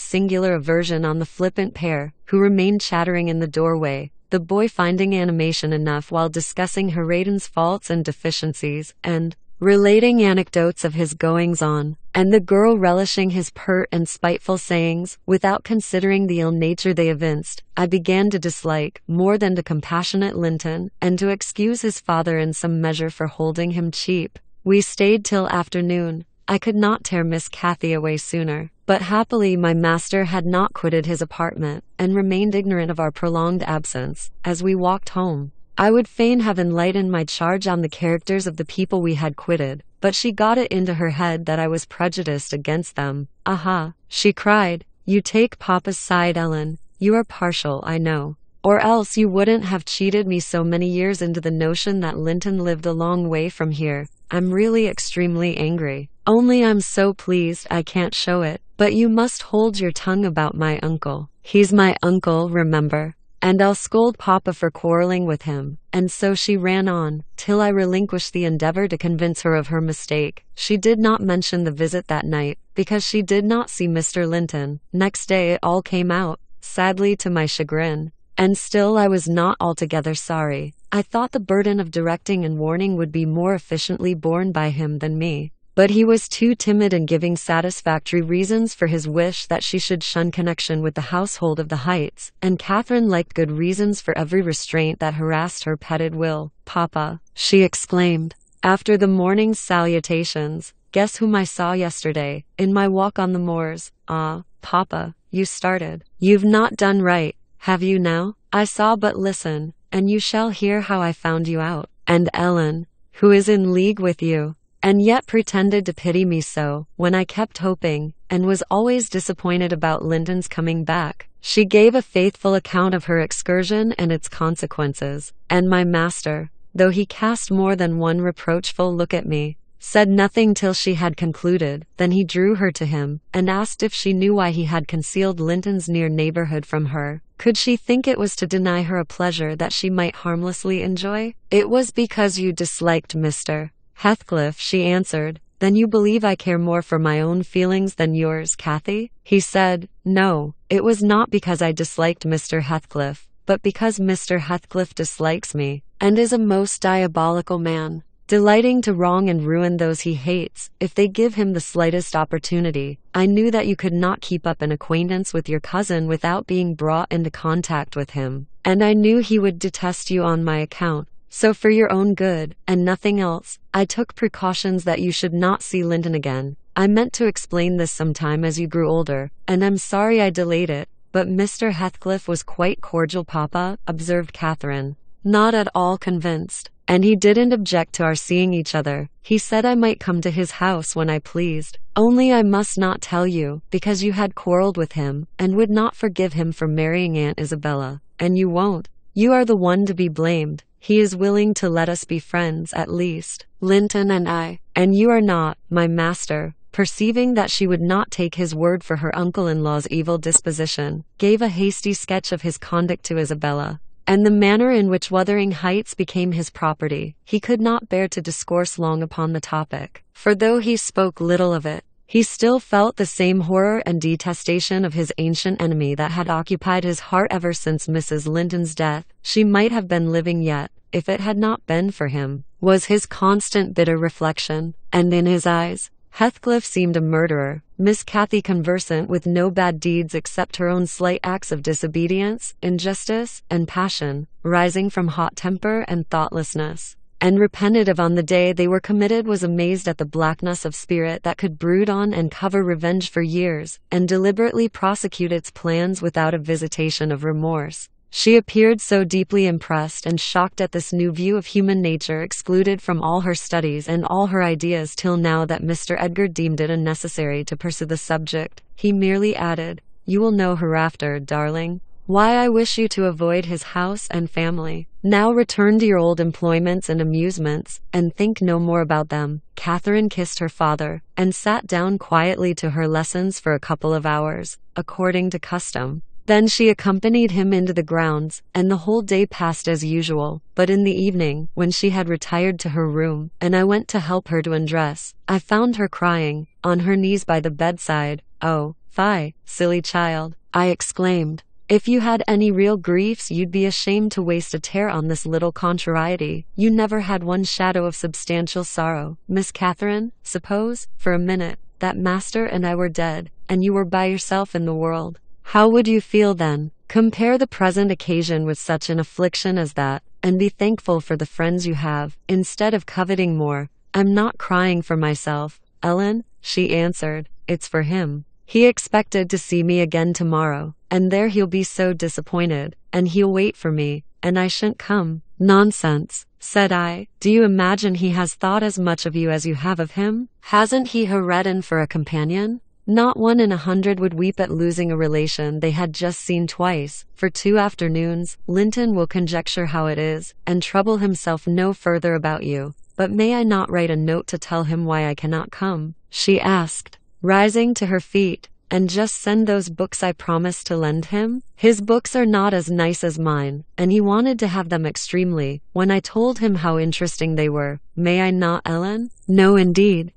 singular aversion on the flippant pair, who remained chattering in the doorway, the boy finding animation enough while discussing Heredin's faults and deficiencies, and relating anecdotes of his goings-on, and the girl relishing his pert and spiteful sayings, without considering the ill nature they evinced. I began to dislike, more than to compassionate Linton, and to excuse his father in some measure for holding him cheap. We stayed till afternoon, I could not tear Miss Cathy away sooner. But happily my master had not quitted his apartment, and remained ignorant of our prolonged absence. As we walked home, I would fain have enlightened my charge on the characters of the people we had quitted, but she got it into her head that I was prejudiced against them. Aha, she cried, you take Papa's side, Ellen. You are partial, I know. Or else you wouldn't have cheated me so many years into the notion that Linton lived a long way from here. I'm really extremely angry. Only I'm so pleased I can't show it. But you must hold your tongue about my uncle. He's my uncle, remember. And I'll scold Papa for quarreling with him. And so she ran on, till I relinquished the endeavor to convince her of her mistake. She did not mention the visit that night, because she did not see Mr. Linton. Next day it all came out, sadly to my chagrin. And still I was not altogether sorry. I thought the burden of directing and warning would be more efficiently borne by him than me. But he was too timid in giving satisfactory reasons for his wish that she should shun connection with the household of the Heights, and Catherine liked good reasons for every restraint that harassed her petted will. Papa, she exclaimed, after the morning's salutations, guess whom I saw yesterday, in my walk on the moors. Ah, Papa, you started. You've not done right, have you now? I saw, but listen, and you shall hear how I found you out. And Ellen, who is in league with you, and yet pretended to pity me so, when I kept hoping, and was always disappointed about Linton's coming back. She gave a faithful account of her excursion and its consequences, and my master, though he cast more than one reproachful look at me, said nothing till she had concluded. Then he drew her to him, and asked if she knew why he had concealed Linton's near neighborhood from her. Could she think it was to deny her a pleasure that she might harmlessly enjoy? It was because you disliked Mr. Heathcliff, she answered. Then you believe I care more for my own feelings than yours, Cathy? He said, no, it was not because I disliked Mr. Heathcliff, but because Mr. Heathcliff dislikes me, and is a most diabolical man, delighting to wrong and ruin those he hates, if they give him the slightest opportunity. I knew that you could not keep up an acquaintance with your cousin without being brought into contact with him, and I knew he would detest you on my account. So for your own good, and nothing else, I took precautions that you should not see Linton again. I meant to explain this sometime as you grew older, and I'm sorry I delayed it, but Mr. Heathcliff was quite cordial, Papa, observed Catherine, not at all convinced. And he didn't object to our seeing each other. He said I might come to his house when I pleased. Only I must not tell you, because you had quarreled with him, and would not forgive him for marrying Aunt Isabella. And you won't. You are the one to be blamed. He is willing to let us be friends, at least, Linton and I, and you are not. My master, perceiving that she would not take his word for her uncle-in-law's evil disposition, gave a hasty sketch of his conduct to Isabella, and the manner in which Wuthering Heights became his property. He could not bear to discourse long upon the topic, for though he spoke little of it, he still felt the same horror and detestation of his ancient enemy that had occupied his heart ever since Mrs. Linton's death. She might have been living yet, if it had not been for him, was his constant bitter reflection, and in his eyes, Heathcliff seemed a murderer. Miss Cathy, conversant with no bad deeds except her own slight acts of disobedience, injustice, and passion, rising from hot temper and thoughtlessness, and repentative on the day they were committed, was amazed at the blackness of spirit that could brood on and cover revenge for years, and deliberately prosecute its plans without a visitation of remorse. She appeared so deeply impressed and shocked at this new view of human nature, excluded from all her studies and all her ideas till now, that Mr. Edgar deemed it unnecessary to pursue the subject. He merely added, "You will know hereafter, darling, why I wish you to avoid his house and family. Now return to your old employments and amusements, and think no more about them." Catherine kissed her father, and sat down quietly to her lessons for a couple of hours, according to custom. Then she accompanied him into the grounds, and the whole day passed as usual. But in the evening, when she had retired to her room, and I went to help her to undress, I found her crying, on her knees by the bedside. "Oh, fie, silly child," I exclaimed. "If you had any real griefs, you'd be ashamed to waste a tear on this little contrariety. You never had one shadow of substantial sorrow, Miss Catherine. Suppose, for a minute, that master and I were dead, and you were by yourself in the world. How would you feel then? Compare the present occasion with such an affliction as that, and be thankful for the friends you have, instead of coveting more. I'm not crying for myself, Ellen. she answered. It's for him. He expected to see me again tomorrow, and there he'll be so disappointed, and he'll wait for me, and I shan't come. Nonsense, said I. Do you imagine he has thought as much of you as you have of him? Hasn't he Heredin for a companion? Not 1 in 100 would weep at losing a relation they had just seen twice. For 2 afternoons, Linton will conjecture how it is, and trouble himself no further about you. But may I not write a note to tell him why I cannot come? She asked, rising to her feet. And just send those books I promised to lend him? His books are not as nice as mine, and he wanted to have them extremely, when I told him how interesting they were. May I not, Ellen? No indeed,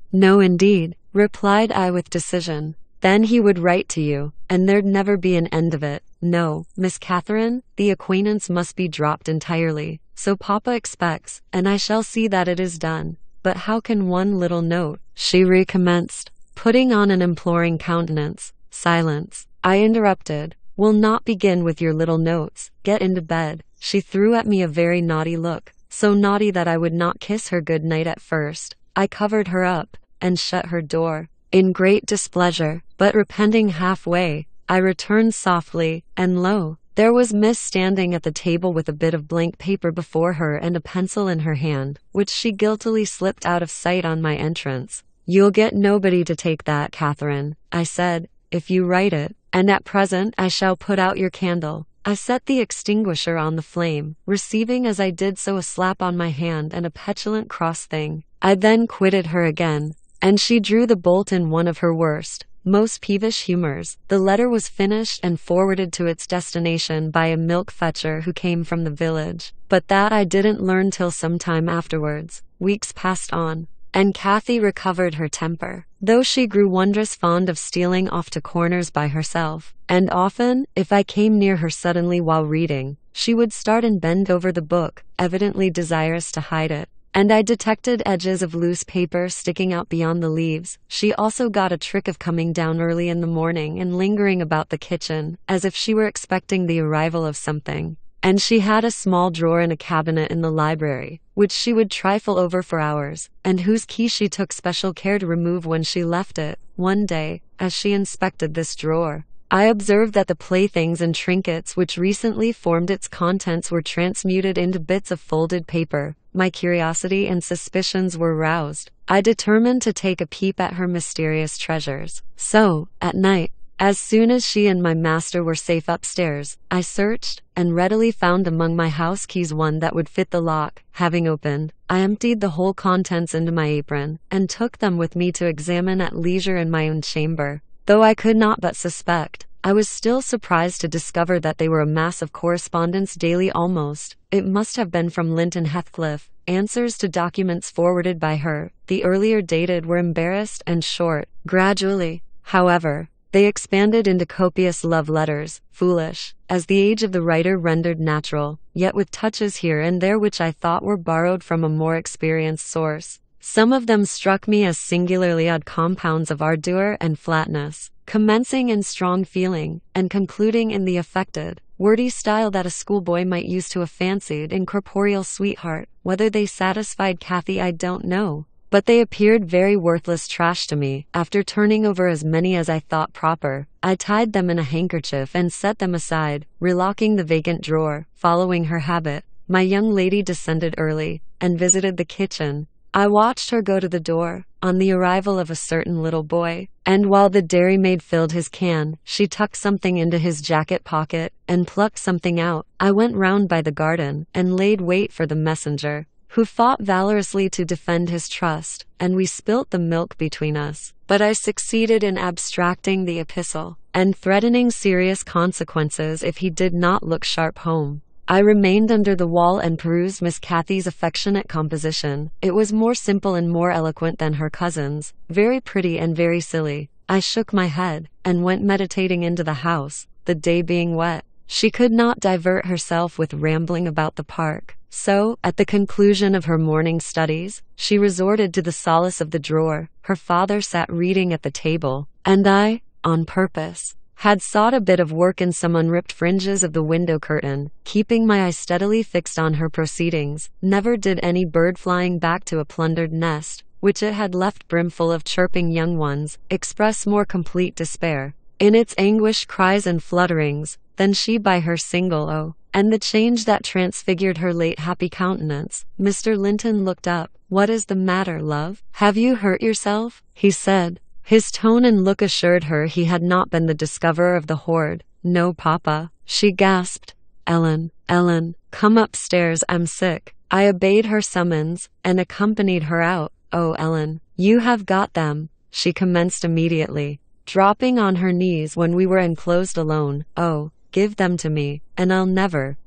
replied I with decision. Then he would write to you, and there'd never be an end of it. No, Miss Catherine, the acquaintance must be dropped entirely. So Papa expects, and I shall see that it is done. But how can one little note? She recommenced, putting on an imploring countenance. Silence. I interrupted. We'll not begin with your little notes. Get into bed. She threw at me a very naughty look, so naughty that I would not kiss her good night at first. I covered her up, and shut her door. In great displeasure, but repenting halfway, I returned softly, and lo, there was Miss standing at the table with a bit of blank paper before her and a pencil in her hand, which she guiltily slipped out of sight on my entrance. You'll get nobody to take that, Catherine, I said, if you write it, and at present I shall put out your candle. I set the extinguisher on the flame, receiving as I did so a slap on my hand and a petulant cross thing. I then quitted her again, and she drew the bolt in one of her worst, most peevish humors. The letter was finished and forwarded to its destination by a milk fetcher who came from the village, but that I didn't learn till some time afterwards. Weeks passed on, and Kathy recovered her temper, though she grew wondrous fond of stealing off to corners by herself, and often, if I came near her suddenly while reading, she would start and bend over the book, evidently desirous to hide it, and I detected edges of loose paper sticking out beyond the leaves. She also got a trick of coming down early in the morning and lingering about the kitchen, as if she were expecting the arrival of something. And she had a small drawer in a cabinet in the library, which she would trifle over for hours, and whose key she took special care to remove when she left it. One day, as she inspected this drawer, I observed that the playthings and trinkets which recently formed its contents were transmuted into bits of folded paper. My curiosity and suspicions were roused. I determined to take a peep at her mysterious treasures. So, at night, as soon as she and my master were safe upstairs, I searched, and readily found among my house keys one that would fit the lock. Having opened, I emptied the whole contents into my apron, and took them with me to examine at leisure in my own chamber. Though I could not but suspect, I was still surprised to discover that they were a mass of correspondence daily almost. It must have been from Linton Heathcliff, answers to documents forwarded by her. The earlier dated were embarrassed and short. Gradually, however, they expanded into copious love letters, foolish, as the age of the writer rendered natural, yet with touches here and there which I thought were borrowed from a more experienced source. Some of them struck me as singularly odd compounds of ardor and flatness, commencing in strong feeling, and concluding in the affected, wordy style that a schoolboy might use to a fancied incorporeal sweetheart. Whether they satisfied Kathy I don't know, but they appeared very worthless trash to me. After turning over as many as I thought proper, I tied them in a handkerchief and set them aside, relocking the vacant drawer. Following her habit, my young lady descended early, and visited the kitchen. I watched her go to the door, on the arrival of a certain little boy, and while the dairymaid filled his can, she tucked something into his jacket pocket, and plucked something out. I went round by the garden, and laid wait for the messenger, who fought valorously to defend his trust, and we spilt the milk between us. But I succeeded in abstracting the epistle, and threatening serious consequences if he did not look sharp home. I remained under the wall and perused Miss Cathy's affectionate composition. It was more simple and more eloquent than her cousin's, very pretty and very silly. I shook my head, and went meditating into the house, the day being wet. She could not divert herself with rambling about the park, so, at the conclusion of her morning studies, she resorted to the solace of the drawer. Her father sat reading at the table, and I, on purpose, had sought a bit of work in some unripped fringes of the window curtain, keeping my eye steadily fixed on her proceedings. Never did any bird flying back to a plundered nest, which it had left brimful of chirping young ones, express more complete despair, in its anguished cries and flutterings, than she by her single oh, and the change that transfigured her late happy countenance. Mr. Linton looked up. "What is the matter, love? Have you hurt yourself?" he said. His tone and look assured her he had not been the discoverer of the hoard. "No, Papa," she gasped. Ellen, come upstairs, I'm sick." I obeyed her summons, and accompanied her out. "Oh, Ellen, you have got them," she commenced immediately, dropping on her knees when we were enclosed alone. "Oh, give them to me, and I'll never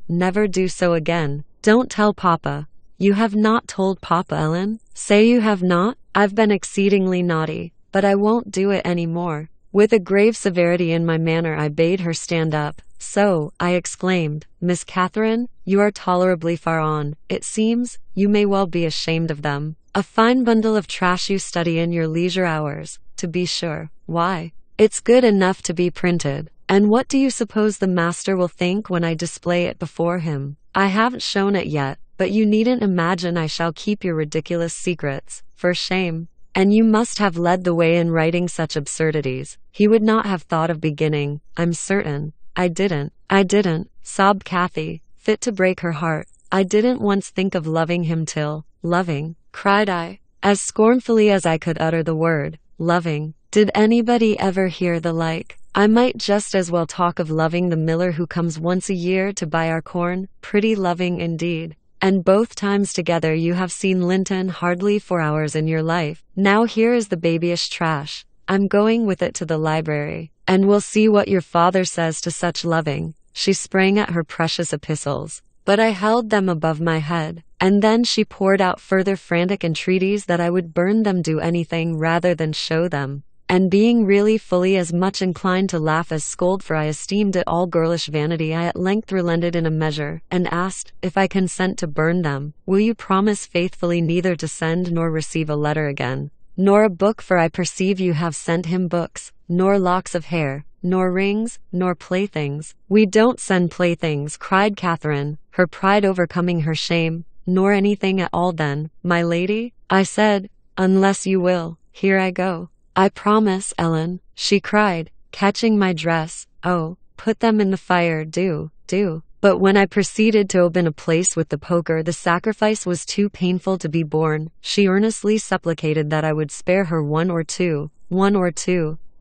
do so again. Don't tell Papa." "You have not told Papa, Ellen? Say you have not?" "I've been exceedingly naughty, but I won't do it any more." With a grave severity in my manner I bade her stand up. "So," I exclaimed, "Miss Catherine, you are tolerably far on, it seems. You may well be ashamed of them. A fine bundle of trash you study in your leisure hours, to be sure. Why, it's good enough to be printed. And what do you suppose the master will think when I display it before him? I haven't shown it yet, but you needn't imagine I shall keep your ridiculous secrets. For shame. And you must have led the way in writing such absurdities. He would not have thought of beginning, I'm certain." I didn't, sobbed Kathy, fit to break her heart. "I didn't once think of loving him till—" "Loving?" cried I, as scornfully as I could utter the word. "Loving? Did anybody ever hear the like? I might just as well talk of loving the miller who comes once a year to buy our corn. Pretty loving indeed. And both times together you have seen Linton hardly 4 hours in your life. Now here is the babyish trash. I'm going with it to the library, and we'll see what your father says to such loving." She sprang at her precious epistles, but I held them above my head, and then she poured out further frantic entreaties that I would burn them, do anything rather than show them. And being really fully as much inclined to laugh as scold, for I esteemed it all girlish vanity, I at length relented in a measure, and asked, "If I consent to burn them, will you promise faithfully neither to send nor receive a letter again, nor a book, for I perceive you have sent him books, nor locks of hair, nor rings, nor playthings?" "We don't send playthings," cried Catherine, her pride overcoming her shame. "Nor anything at all then, my lady?" I said, "unless you will. Here I go." "I promise, Ellen," she cried, catching my dress. "Oh, put them in the fire, do." But when I proceeded to open a place with the poker, the sacrifice was too painful to be borne. She earnestly supplicated that I would spare her one or two,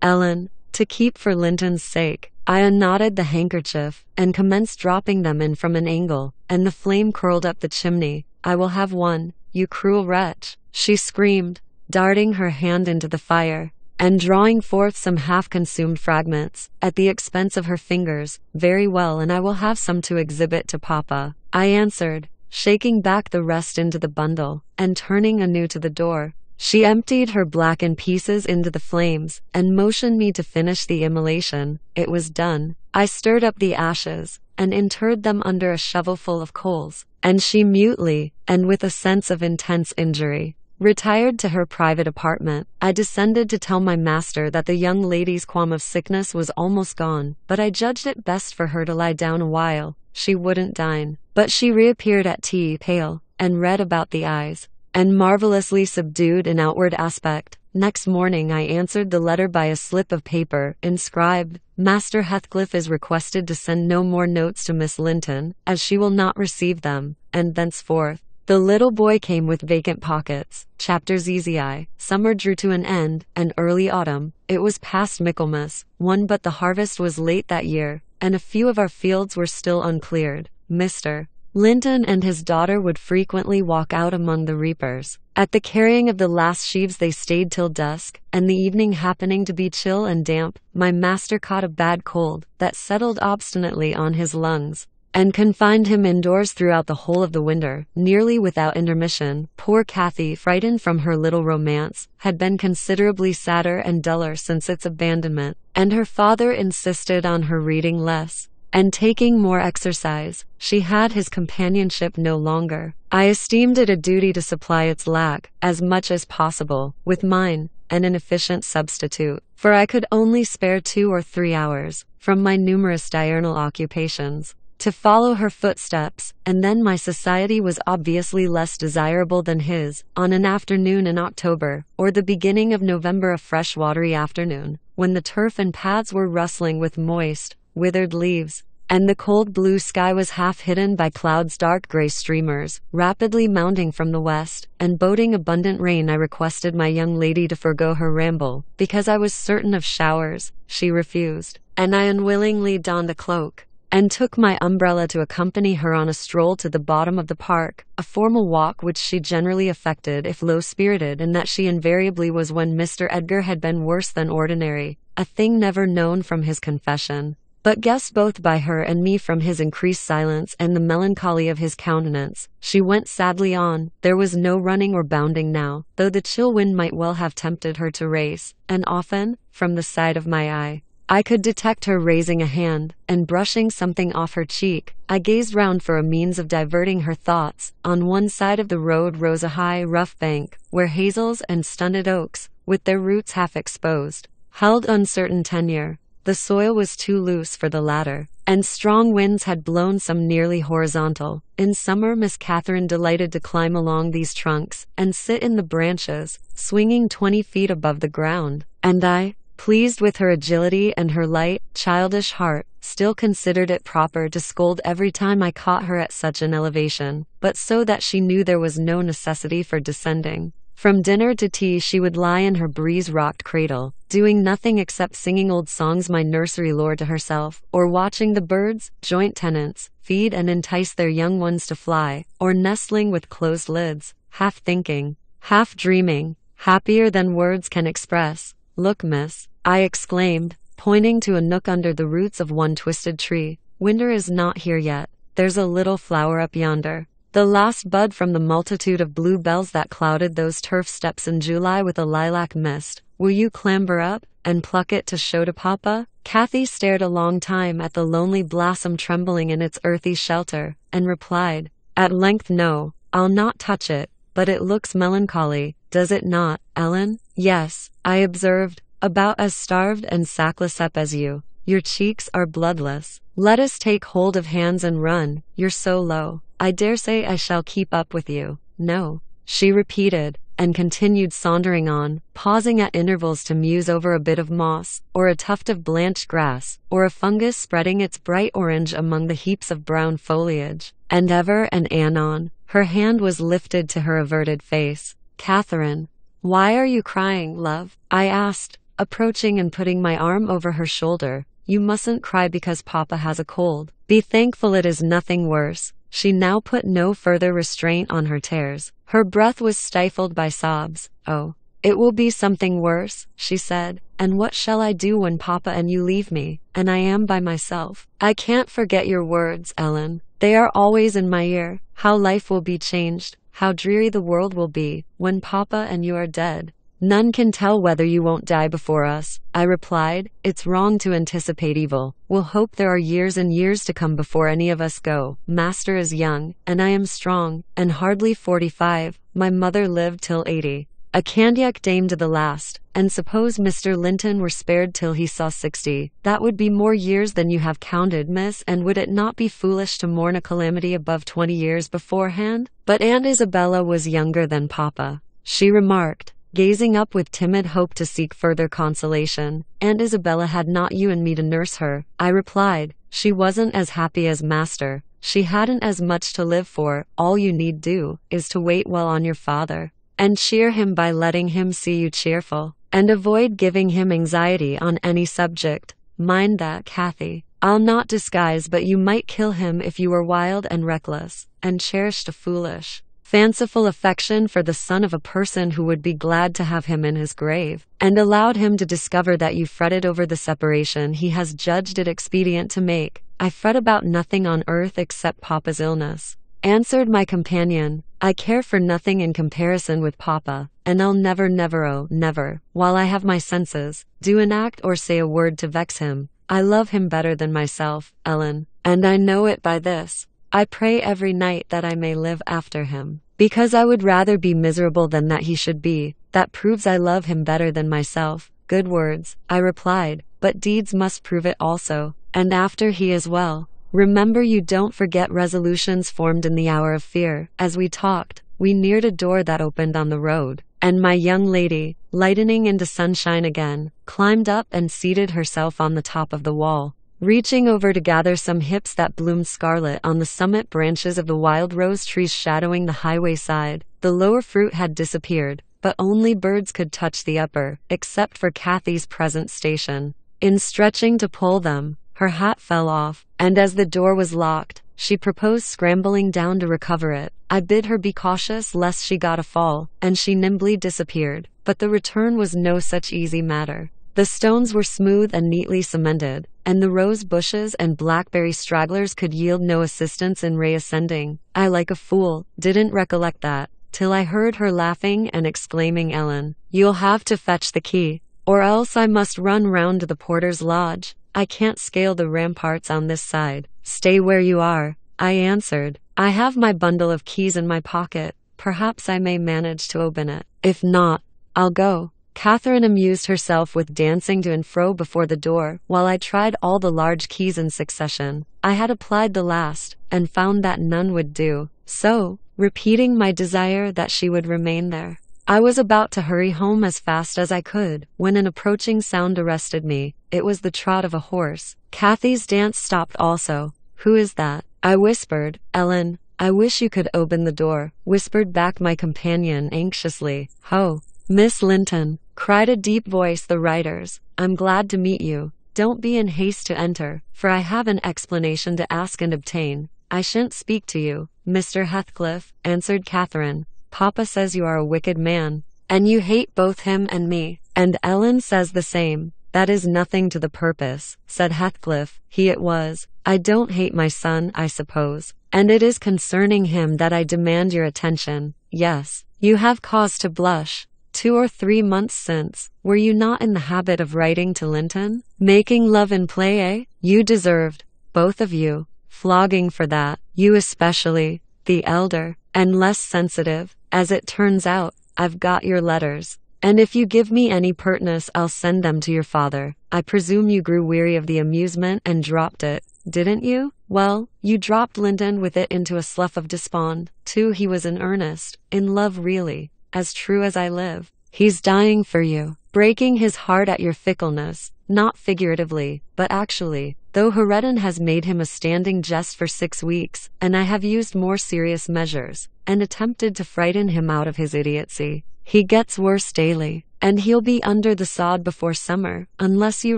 Ellen, to keep for Linton's sake. I unknotted the handkerchief, and commenced dropping them in from an angle, and the flame curled up the chimney. "I will have one, you cruel wretch," she screamed, darting her hand into the fire, and drawing forth some half-consumed fragments, at the expense of her fingers. "Very well, and I will have some to exhibit to Papa," I answered, shaking back the rest into the bundle, and turning anew to the door. She emptied her blackened pieces into the flames, and motioned me to finish the immolation. It was done. I stirred up the ashes, and interred them under a shovelful of coals, and she mutely, and with a sense of intense injury, retired to her private apartment. I descended to tell my master that the young lady's qualm of sickness was almost gone, but I judged it best for her to lie down a while. She wouldn't dine, but she reappeared at tea, pale, and red about the eyes, and marvelously subdued in outward aspect. Next morning I answered the letter by a slip of paper, inscribed, "Master Heathcliff is requested to send no more notes to Miss Linton, as she will not receive them," and thenceforth the little boy came with vacant pockets. Chapter ZZI. Summer drew to an end, and early autumn. It was past Michaelmas, but the harvest was late that year, and a few of our fields were still uncleared. Mr. Linton and his daughter would frequently walk out among the reapers. At the carrying of the last sheaves they stayed till dusk, and the evening happening to be chill and damp, my master caught a bad cold that settled obstinately on his lungs, and confined him indoors throughout the whole of the winter, nearly without intermission. Poor Kathy, frightened from her little romance, had been considerably sadder and duller since its abandonment, and her father insisted on her reading less, and taking more exercise. She had his companionship no longer. I esteemed it a duty to supply its lack, as much as possible, with mine, an inefficient substitute, for I could only spare 2 or 3 hours, from my numerous diurnal occupations, to follow her footsteps, and then my society was obviously less desirable than his. On an afternoon in October, or the beginning of November, a fresh watery afternoon, when the turf and paths were rustling with moist, withered leaves, and the cold blue sky was half hidden by clouds, dark gray streamers, rapidly mounting from the west, and boding abundant rain, I requested my young lady to forego her ramble, because I was certain of showers. She refused, and I unwillingly donned a cloak, and took my umbrella to accompany her on a stroll to the bottom of the park, a formal walk which she generally affected if low-spirited, and that she invariably was when Mr. Edgar had been worse than ordinary, a thing never known from his confession, but guessed both by her and me from his increased silence and the melancholy of his countenance. She went sadly on. There was no running or bounding now, though the chill wind might well have tempted her to race, and often, from the side of my eye, I could detect her raising a hand, and brushing something off her cheek. I gazed round for a means of diverting her thoughts. On one side of the road rose a high, rough bank, where hazels and stunted oaks, with their roots half exposed, held uncertain tenure. The soil was too loose for the latter, and strong winds had blown some nearly horizontal. In summer, Miss Catherine delighted to climb along these trunks, and sit in the branches, swinging 20 feet above the ground, and I, pleased with her agility and her light, childish heart, still considered it proper to scold every time I caught her at such an elevation, but so that she knew there was no necessity for descending. From dinner to tea she would lie in her breeze-rocked cradle, doing nothing except singing old songs, my nursery lore, to herself, or watching the birds, joint tenants, feed and entice their young ones to fly, or nestling with closed lids, half thinking, half dreaming, happier than words can express. "Look, miss," I exclaimed, pointing to a nook under the roots of one twisted tree. "Winter is not here yet. There's a little flower up yonder, the last bud from the multitude of bluebells that clouded those turf steps in July with a lilac mist. Will you clamber up and pluck it to show to Papa?" Kathy stared a long time at the lonely blossom trembling in its earthy shelter, and replied, at length, "No, I'll not touch it, but it looks melancholy, does it not, Ellen?" "Yes," I observed, "about as starved and sackless up as you. Your cheeks are bloodless. Let us take hold of hands and run. You're so low. I dare say I shall keep up with you." "No," she repeated, and continued sauntering on, pausing at intervals to muse over a bit of moss, or a tuft of blanched grass, or a fungus spreading its bright orange among the heaps of brown foliage, and ever and anon, her hand was lifted to her averted face. "Catherine, why are you crying, love?" I asked, approaching and putting my arm over her shoulder. "You mustn't cry because Papa has a cold. Be thankful it is nothing worse." She now put no further restraint on her tears. Her breath was stifled by sobs. "Oh, it will be something worse," she said. "And what shall I do when Papa and you leave me, and I am by myself? I can't forget your words, Ellen. They are always in my ear. How life will be changed, how dreary the world will be, when Papa and you are dead." "None can tell whether you won't die before us," I replied. "It's wrong to anticipate evil. We'll hope there are years and years to come before any of us go. Master is young, and I am strong, and hardly 45. My mother lived till 80. A Candiac dame to the last, and suppose Mr. Linton were spared till he saw 60. That would be more years than you have counted, miss, and would it not be foolish to mourn a calamity above 20 years beforehand?" "But Aunt Isabella was younger than Papa," she remarked, gazing up with timid hope to seek further consolation. "Aunt Isabella had not you and me to nurse her," I replied. "She wasn't as happy as Master. She hadn't as much to live for. All you need do is to wait well on your father, and cheer him by letting him see you cheerful, and avoid giving him anxiety on any subject. Mind that, Kathy. I'll not disguise, but you might kill him if you were wild and reckless, and cherished a foolish, fanciful affection for the son of a person who would be glad to have him in his grave, and allowed him to discover that you fretted over the separation he has judged it expedient to make." "I fret about nothing on earth except Papa's illness," answered my companion. "I care for nothing in comparison with Papa, and I'll never, oh, never, while I have my senses, do an act or say a word to vex him. I love him better than myself, Ellen, and I know it by this. I pray every night that I may live after him, because I would rather be miserable than that he should be. That proves I love him better than myself." "Good words," I replied, "but deeds must prove it also. And after he is well, Remember, you don't forget resolutions formed in the hour of fear. As we talked, we neared a door that opened on the road, and my young lady, lightening into sunshine again, climbed up and seated herself on the top of the wall, reaching over to gather some hips that bloomed scarlet on the summit branches of the wild rose trees shadowing the highway side. The lower fruit had disappeared, but only birds could touch the upper, except for Kathy's present station. In stretching to pull them, her hat fell off, and as the door was locked, she proposed scrambling down to recover it. I bid her be cautious lest she got a fall, and she nimbly disappeared, but the return was no such easy matter. The stones were smooth and neatly cemented, and the rose bushes and blackberry stragglers could yield no assistance in reascending. I, like a fool, didn't recollect that, till I heard her laughing and exclaiming, "Ellen, you'll have to fetch the key, or else I must run round to the porter's lodge. I can't scale the ramparts on this side." "Stay where you are," I answered. "I have my bundle of keys in my pocket. Perhaps I may manage to open it. If not, I'll go." Catherine amused herself with dancing to and fro before the door, while I tried all the large keys in succession. I had applied the last, and found that none would do, so, repeating my desire that she would remain there, I was about to hurry home as fast as I could, when an approaching sound arrested me. It was the trot of a horse. Kathy's dance stopped also. "Who is that?" I whispered. "Ellen, I wish you could open the door," whispered back my companion anxiously. "Ho, Miss Linton," cried a deep voice, the writer's. "I'm glad to meet you. Don't be in haste to enter, for I have an explanation to ask and obtain." "I shan't speak to you, Mr. Heathcliff," answered Catherine. "Papa says you are a wicked man, and you hate both him and me." "And Ellen says the same." "That is nothing to the purpose," said Heathcliff. He it was. "I don't hate my son, I suppose, and it is concerning him that I demand your attention." "Yes, you have cause to blush. 2 or 3 months since, were you not in the habit of writing to Linton? Making love in play, eh? You deserved, both of you, flogging for that. You especially, the elder, and less sensitive. As it turns out, I've got your letters, and if you give me any pertness I'll send them to your father. I presume you grew weary of the amusement and dropped it, didn't you? Well, you dropped Linton with it into a slough of despond, too. He was in earnest, in love really, as true as I live. He's dying for you, breaking his heart at your fickleness, not figuratively, but actually, though Heredin has made him a standing jest for 6 weeks, and I have used more serious measures, and attempted to frighten him out of his idiocy. He gets worse daily, and he'll be under the sod before summer, unless you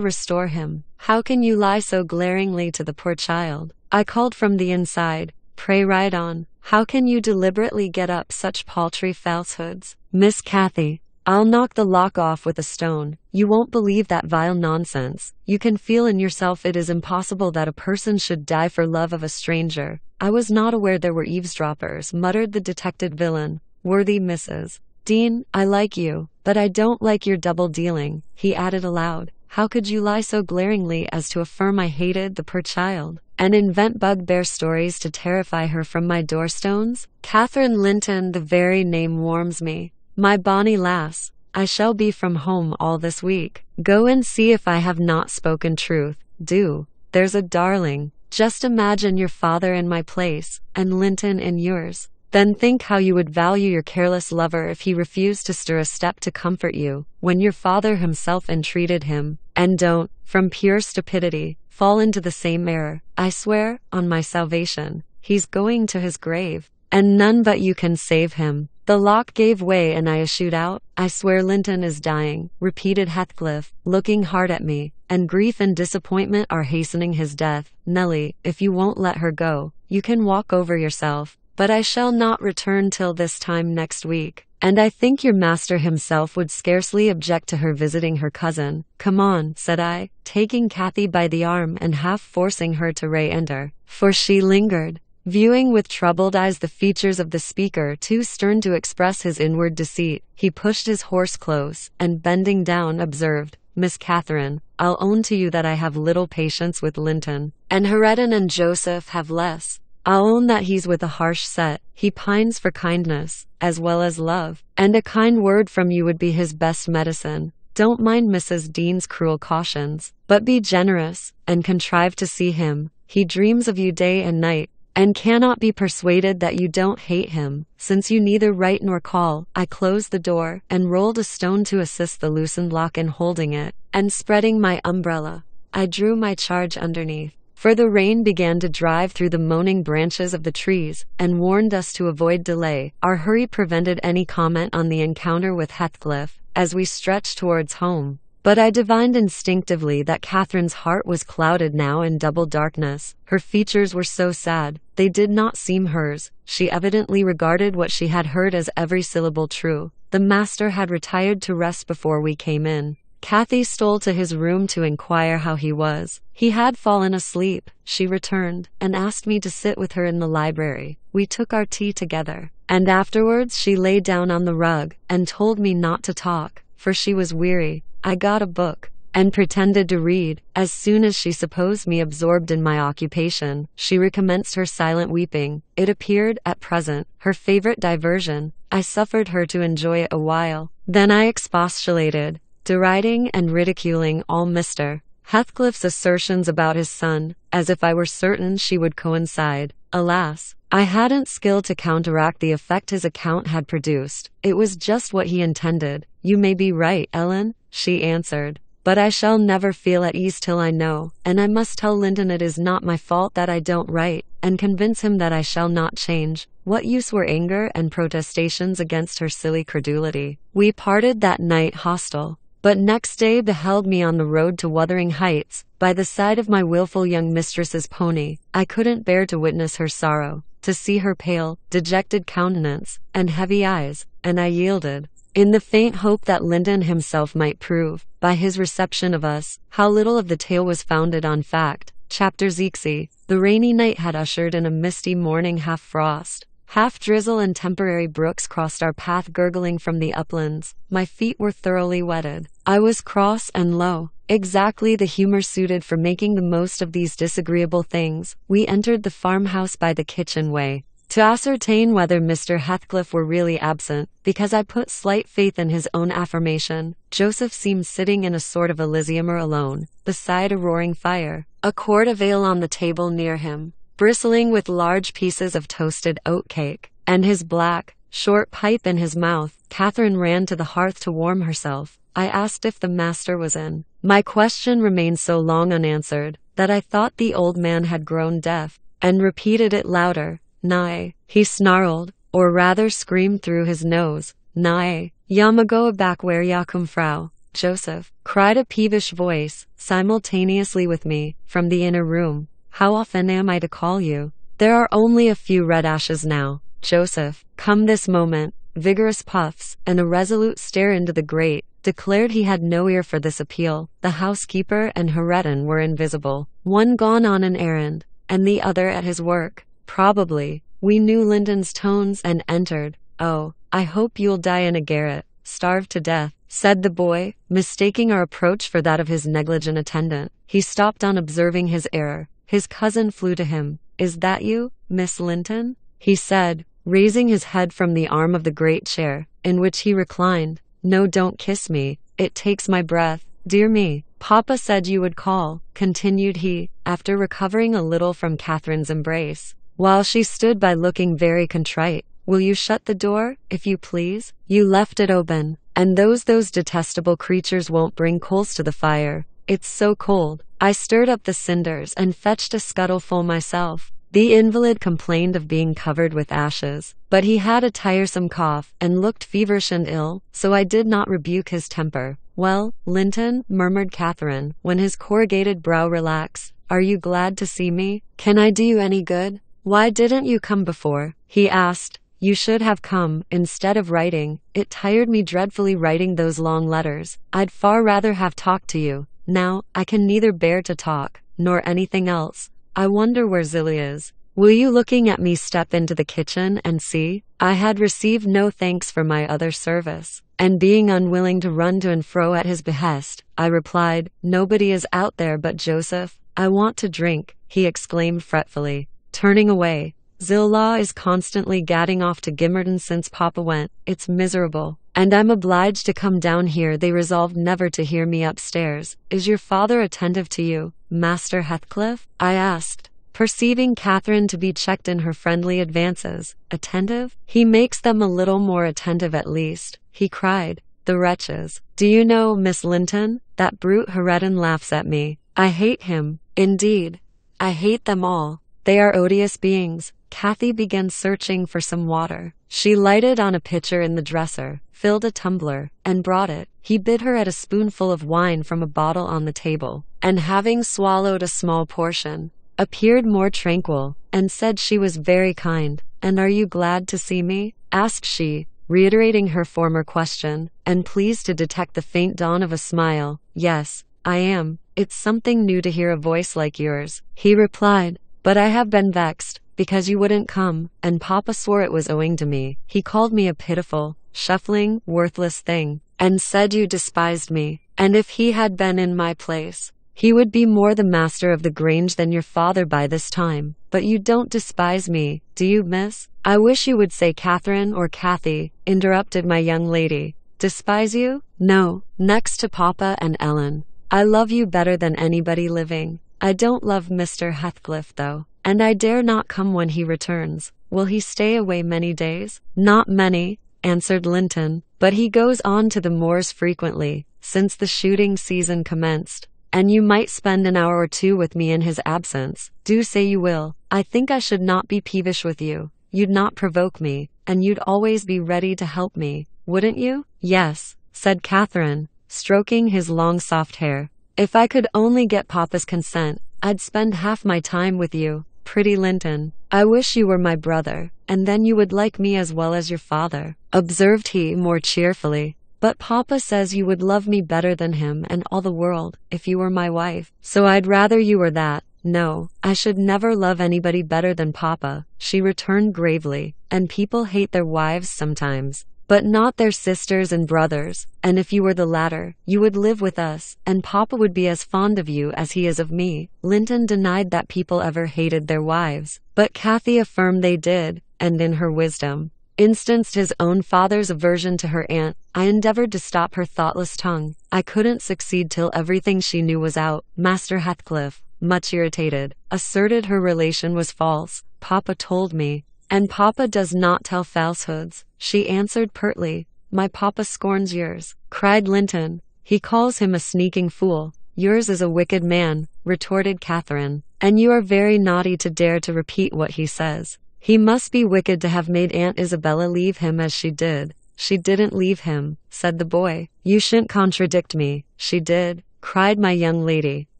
restore him. How can you lie so glaringly to the poor child?" I called from the inside. "Pray write on. How can you deliberately get up such paltry falsehoods?" "Miss Cathy, I'll knock the lock off with a stone. You won't believe that vile nonsense. You can feel in yourself it is impossible that a person should die for love of a stranger." "I was not aware there were eavesdroppers," muttered the detected villain. "Worthy Mrs. Dean, I like you, but I don't like your double-dealing," he added aloud. "How could you lie so glaringly as to affirm I hated the poor child, and invent bugbear stories to terrify her from my doorstones? Catherine Linton, the very name warms me. My bonny lass, I shall be from home all this week. Go and see if I have not spoken truth. Do, there's a darling. Just imagine your father in my place, and Linton in yours. Then think how you would value your careless lover if he refused to stir a step to comfort you, when your father himself entreated him. And don't, from pure stupidity, fall into the same error. I swear, on my salvation, he's going to his grave, and none but you can save him." The lock gave way and I issued out. "I swear Linton is dying," repeated Heathcliff, looking hard at me, "and grief and disappointment are hastening his death. Nelly, if you won't let her go, you can walk over yourself. But I shall not return till this time next week, and I think your master himself would scarcely object to her visiting her cousin." "Come on," said I, taking Cathy by the arm and half forcing her to re-enter, for she lingered, viewing with troubled eyes the features of the speaker, too stern to express his inward deceit. He pushed his horse close, and bending down observed, "Miss Catherine, I'll own to you that I have little patience with Linton, and Heredin and Joseph have less. I'll own that he's with a harsh set. He pines for kindness, as well as love, and a kind word from you would be his best medicine. Don't mind Mrs. Dean's cruel cautions, but be generous, and contrive to see him. He dreams of you day and night, and cannot be persuaded that you don't hate him, since you neither write nor call. I closed the door, and rolled a stone to assist the loosened lock in holding it, and spreading my umbrella, I drew my charge underneath. For the rain began to drive through the moaning branches of the trees, and warned us to avoid delay. Our hurry prevented any comment on the encounter with Heathcliff, as we stretched towards home. But I divined instinctively that Catherine's heart was clouded now in double darkness. Her features were so sad, they did not seem hers. She evidently regarded what she had heard as every syllable true. The master had retired to rest before we came in. Cathy stole to his room to inquire how he was. He had fallen asleep, she returned, and asked me to sit with her in the library. We took our tea together, and afterwards she lay down on the rug, and told me not to talk, for she was weary. I got a book, and pretended to read. As soon as she supposed me absorbed in my occupation, she recommenced her silent weeping. It appeared, at present, her favorite diversion. I suffered her to enjoy it a while. Then I expostulated, deriding and ridiculing all Mr. Heathcliff's assertions about his son, as if I were certain she would coincide. Alas, I hadn't skill to counteract the effect his account had produced. It was just what he intended. You may be right, Ellen, she answered, but I shall never feel at ease till I know, and I must tell Linton it is not my fault that I don't write, and convince him that I shall not change. What use were anger and protestations against her silly credulity? We parted that night hostile, but next day beheld me on the road to Wuthering Heights, by the side of my wilful young mistress's pony. I couldn't bear to witness her sorrow, to see her pale, dejected countenance, and heavy eyes, and I yielded, in the faint hope that Linton himself might prove, by his reception of us, how little of the tale was founded on fact. Chapter Zixi. The rainy night had ushered in a misty morning, half frost, half drizzle, and temporary brooks crossed our path gurgling from the uplands. My feet were thoroughly wetted. I was cross and low, exactly the humor suited for making the most of these disagreeable things. We entered the farmhouse by the kitchen way, to ascertain whether Mr. Heathcliff were really absent, because I put slight faith in his own affirmation. Joseph seemed sitting in a sort of elysium alone, beside a roaring fire, a quart of ale on the table near him, bristling with large pieces of toasted oat cake, and his black, short pipe in his mouth. Catherine ran to the hearth to warm herself. I asked if the master was in. My question remained so long unanswered, that I thought the old man had grown deaf, and repeated it louder. "Nay," he snarled, or rather screamed through his nose. "Nay, Yamago back where ya come frau." "Joseph," cried a peevish voice, simultaneously with me, from the inner room. "How often am I to call you? There are only a few red ashes now. Joseph, come this moment." Vigorous puffs, and a resolute stare into the grate, declared he had no ear for this appeal. The housekeeper and Hareton were invisible, one gone on an errand, and the other at his work. Probably. We knew Linton's tones and entered. "Oh, I hope you'll die in a garret, starved to death," said the boy, mistaking our approach for that of his negligent attendant. He stopped on observing his error. His cousin flew to him. "Is that you, Miss Linton?" he said, raising his head from the arm of the great chair, in which he reclined. "No, don't kiss me. It takes my breath. Dear me. Papa said you would call," continued he, after recovering a little from Catherine's embrace, while she stood by looking very contrite. "Will you shut the door, if you please? You left it open, and those detestable creatures won't bring coals to the fire. It's so cold." I stirred up the cinders and fetched a scuttleful myself. The invalid complained of being covered with ashes, but he had a tiresome cough, and looked feverish and ill, so I did not rebuke his temper. "Well, Linton," murmured Catherine, when his corrugated brow relaxed, "are you glad to see me? Can I do you any good?" "Why didn't you come before?" he asked. "You should have come, instead of writing. It tired me dreadfully writing those long letters. I'd far rather have talked to you. Now, I can neither bear to talk, nor anything else. I wonder where Zilly is. Will you, looking at me, step into the kitchen and see?" I had received no thanks for my other service, and being unwilling to run to and fro at his behest, I replied, "Nobody is out there but Joseph." "I want to drink," he exclaimed fretfully, turning away. "Zillah is constantly gadding off to Gimmerton since Papa went. It's miserable, and I'm obliged to come down here." They resolved never to hear me upstairs. "Is your father attentive to you, Master Heathcliff?" I asked. perceiving Catherine to be checked in her friendly advances. Attentive? He makes them a little more attentive at least, he cried. The wretches. Do you know, Miss Linton, that brute Heredin laughs at me. I hate him. Indeed. I hate them all. They are odious beings. Kathy began searching for some water. She lighted on a pitcher in the dresser, filled a tumbler, and brought it. He bid her at a spoonful of wine from a bottle on the table, and having swallowed a small portion, appeared more tranquil, and said she was very kind. And are you glad to see me? Asked she, reiterating her former question, and pleased to detect the faint dawn of a smile. Yes, I am. It's something new to hear a voice like yours, he replied. But I have been vexed, because you wouldn't come, and Papa swore it was owing to me. He called me a pitiful, shuffling, worthless thing, and said you despised me, and if he had been in my place, he would be more the master of the Grange than your father by this time. But you don't despise me, do you, miss? I wish you would say Catherine or Kathy, interrupted my young lady. Despise you? No, next to Papa and Ellen. I love you better than anybody living. I don't love Mr. Heathcliff, though, and I dare not come when he returns. Will he stay away many days? Not many, answered Linton, but he goes on to the moors frequently, since the shooting season commenced, and you might spend an hour or two with me in his absence. Do say you will. I think I should not be peevish with you. You'd not provoke me, and you'd always be ready to help me, wouldn't you? Yes, said Catherine, stroking his long soft hair. If I could only get Papa's consent, I'd spend half my time with you, pretty Linton. I wish you were my brother, and then you would like me as well as your father, observed he more cheerfully. But Papa says you would love me better than him and all the world, if you were my wife. So I'd rather you were that. No, I should never love anybody better than Papa, she returned gravely, and people hate their wives sometimes, but not their sisters and brothers, and if you were the latter, you would live with us, and Papa would be as fond of you as he is of me. Linton denied that people ever hated their wives, but Kathy affirmed they did, and in her wisdom, instanced his own father's aversion to her aunt. I endeavored to stop her thoughtless tongue. I couldn't succeed till everything she knew was out. Master Heathcliff, much irritated, asserted her relation was false. Papa told me. And Papa does not tell falsehoods, she answered pertly. My Papa scorns yours, cried Linton. He calls him a sneaking fool. Yours is a wicked man, retorted Catherine, and you are very naughty to dare to repeat what he says. He must be wicked to have made Aunt Isabella leave him as she did. She didn't leave him, said the boy. You shouldn't contradict me. She did, cried my young lady.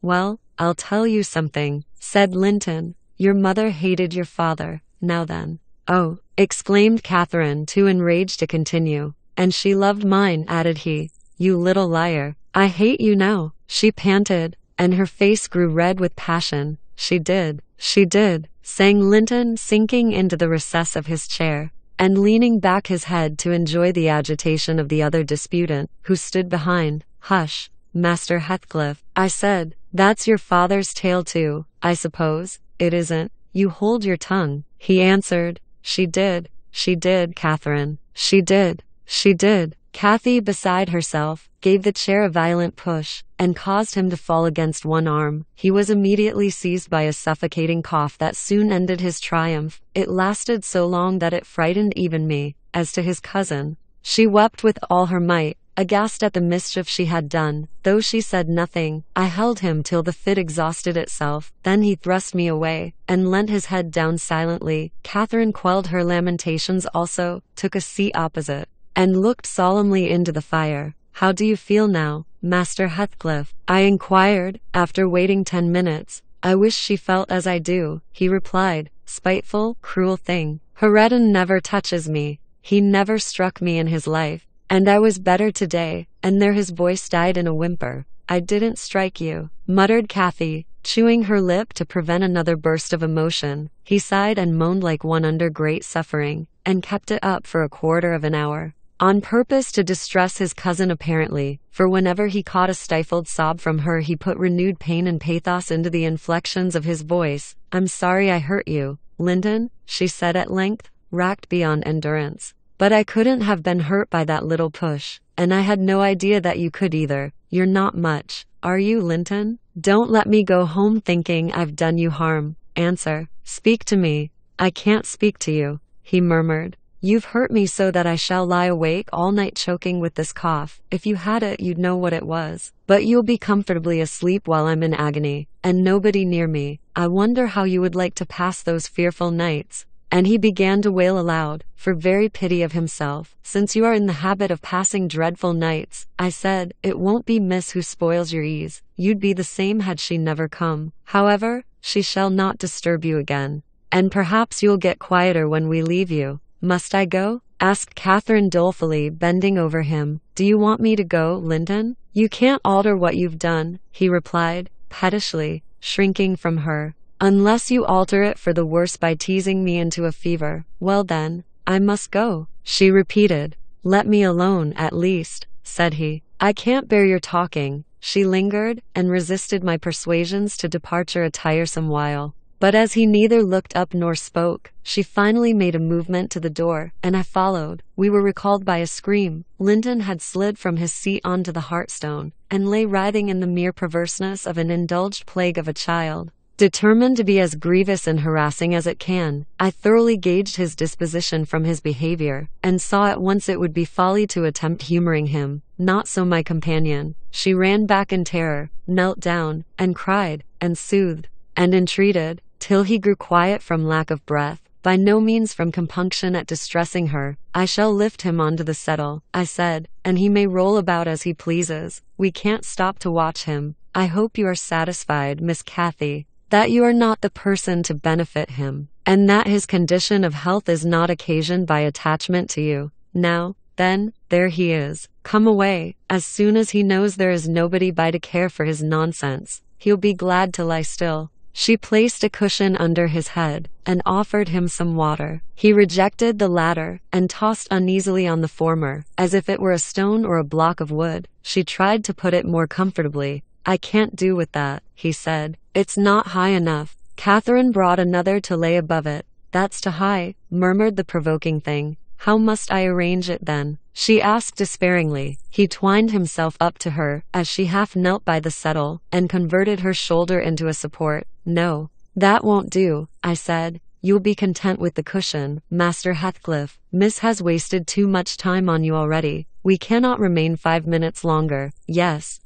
Well, I'll tell you something, said Linton. Your mother hated your father. Now then. Oh, exclaimed Catherine, too enraged to continue. And she loved mine, added he. You little liar. I hate you now, she panted, and her face grew red with passion. She did, sang Linton, sinking into the recess of his chair, and leaning back his head to enjoy the agitation of the other disputant, who stood behind. Hush, Master Heathcliff, I said. That's your father's tale too, I suppose. It isn't. You hold your tongue, he answered. She did, Catherine. She did. Kathy, beside herself, gave the chair a violent push, and caused him to fall against one arm. He was immediately seized by a suffocating cough that soon ended his triumph. It lasted so long that it frightened even me. As to his cousin, she wept with all her might, aghast at the mischief she had done. Though she said nothing, I held him till the fit exhausted itself. Then he thrust me away, and leant his head down silently. Catherine quelled her lamentations also, took a seat opposite, and looked solemnly into the fire. How do you feel now, Master Heathcliff? I inquired, after waiting 10 minutes. I wish she felt as I do, he replied. Spiteful, cruel thing. Heredin never touches me. He never struck me in his life. And I was better today, and there his voice died in a whimper. I didn't strike you, muttered Kathy, chewing her lip to prevent another burst of emotion. He sighed and moaned like one under great suffering, and kept it up for a quarter of an hour, on purpose to distress his cousin apparently, for whenever he caught a stifled sob from her he put renewed pain and pathos into the inflections of his voice. I'm sorry I hurt you, Linton, she said at length, racked beyond endurance. But I couldn't have been hurt by that little push, and I had no idea that you could either. You're not much, are you, Linton? Don't let me go home thinking I've done you harm. Answer. Speak to me. I can't speak to you, he murmured. You've hurt me so that I shall lie awake all night choking with this cough. If you had it, you'd know what it was. But you'll be comfortably asleep while I'm in agony, and nobody near me. I wonder how you would like to pass those fearful nights. And he began to wail aloud, for very pity of himself. Since you are in the habit of passing dreadful nights, I said, it won't be Miss who spoils your ease. You'd be the same had she never come. However, she shall not disturb you again. And perhaps you'll get quieter when we leave you. Must I go? Asked Catherine dolefully, bending over him. Do you want me to go, Linton? You can't alter what you've done, he replied, pettishly, shrinking from her. Unless you alter it for the worse by teasing me into a fever. Well then, I must go, she repeated. Let me alone, at least, said he. I can't bear your talking. She lingered, and resisted my persuasions to departure a tiresome while. But as he neither looked up nor spoke, she finally made a movement to the door, and I followed. We were recalled by a scream. Linton had slid from his seat onto the hearthstone, and lay writhing in the mere perverseness of an indulged plague of a child. Determined to be as grievous and harassing as it can, I thoroughly gauged his disposition from his behavior, and saw at once it would be folly to attempt humoring him. Not so my companion. She ran back in terror, knelt down, and cried, and soothed, and entreated, till he grew quiet from lack of breath, by no means from compunction at distressing her. I shall lift him onto the settle, I said, and he may roll about as he pleases. We can't stop to watch him. I hope you are satisfied, Miss Cathy, that you are not the person to benefit him, and that his condition of health is not occasioned by attachment to you. Now, then, there he is. Come away. As soon as he knows there is nobody by to care for his nonsense, he'll be glad to lie still. She placed a cushion under his head, and offered him some water. He rejected the latter, and tossed uneasily on the former, as if it were a stone or a block of wood. She tried to put it more comfortably. I can't do with that, he said. It's not high enough. Catherine brought another to lay above it. That's too high, murmured the provoking thing. How must I arrange it then? She asked despairingly. He twined himself up to her, as she half knelt by the settle, and converted her shoulder into a support. No, that won't do, I said. You'll be content with the cushion, Master Heathcliff. Miss has wasted too much time on you already. We cannot remain 5 minutes longer. Yes,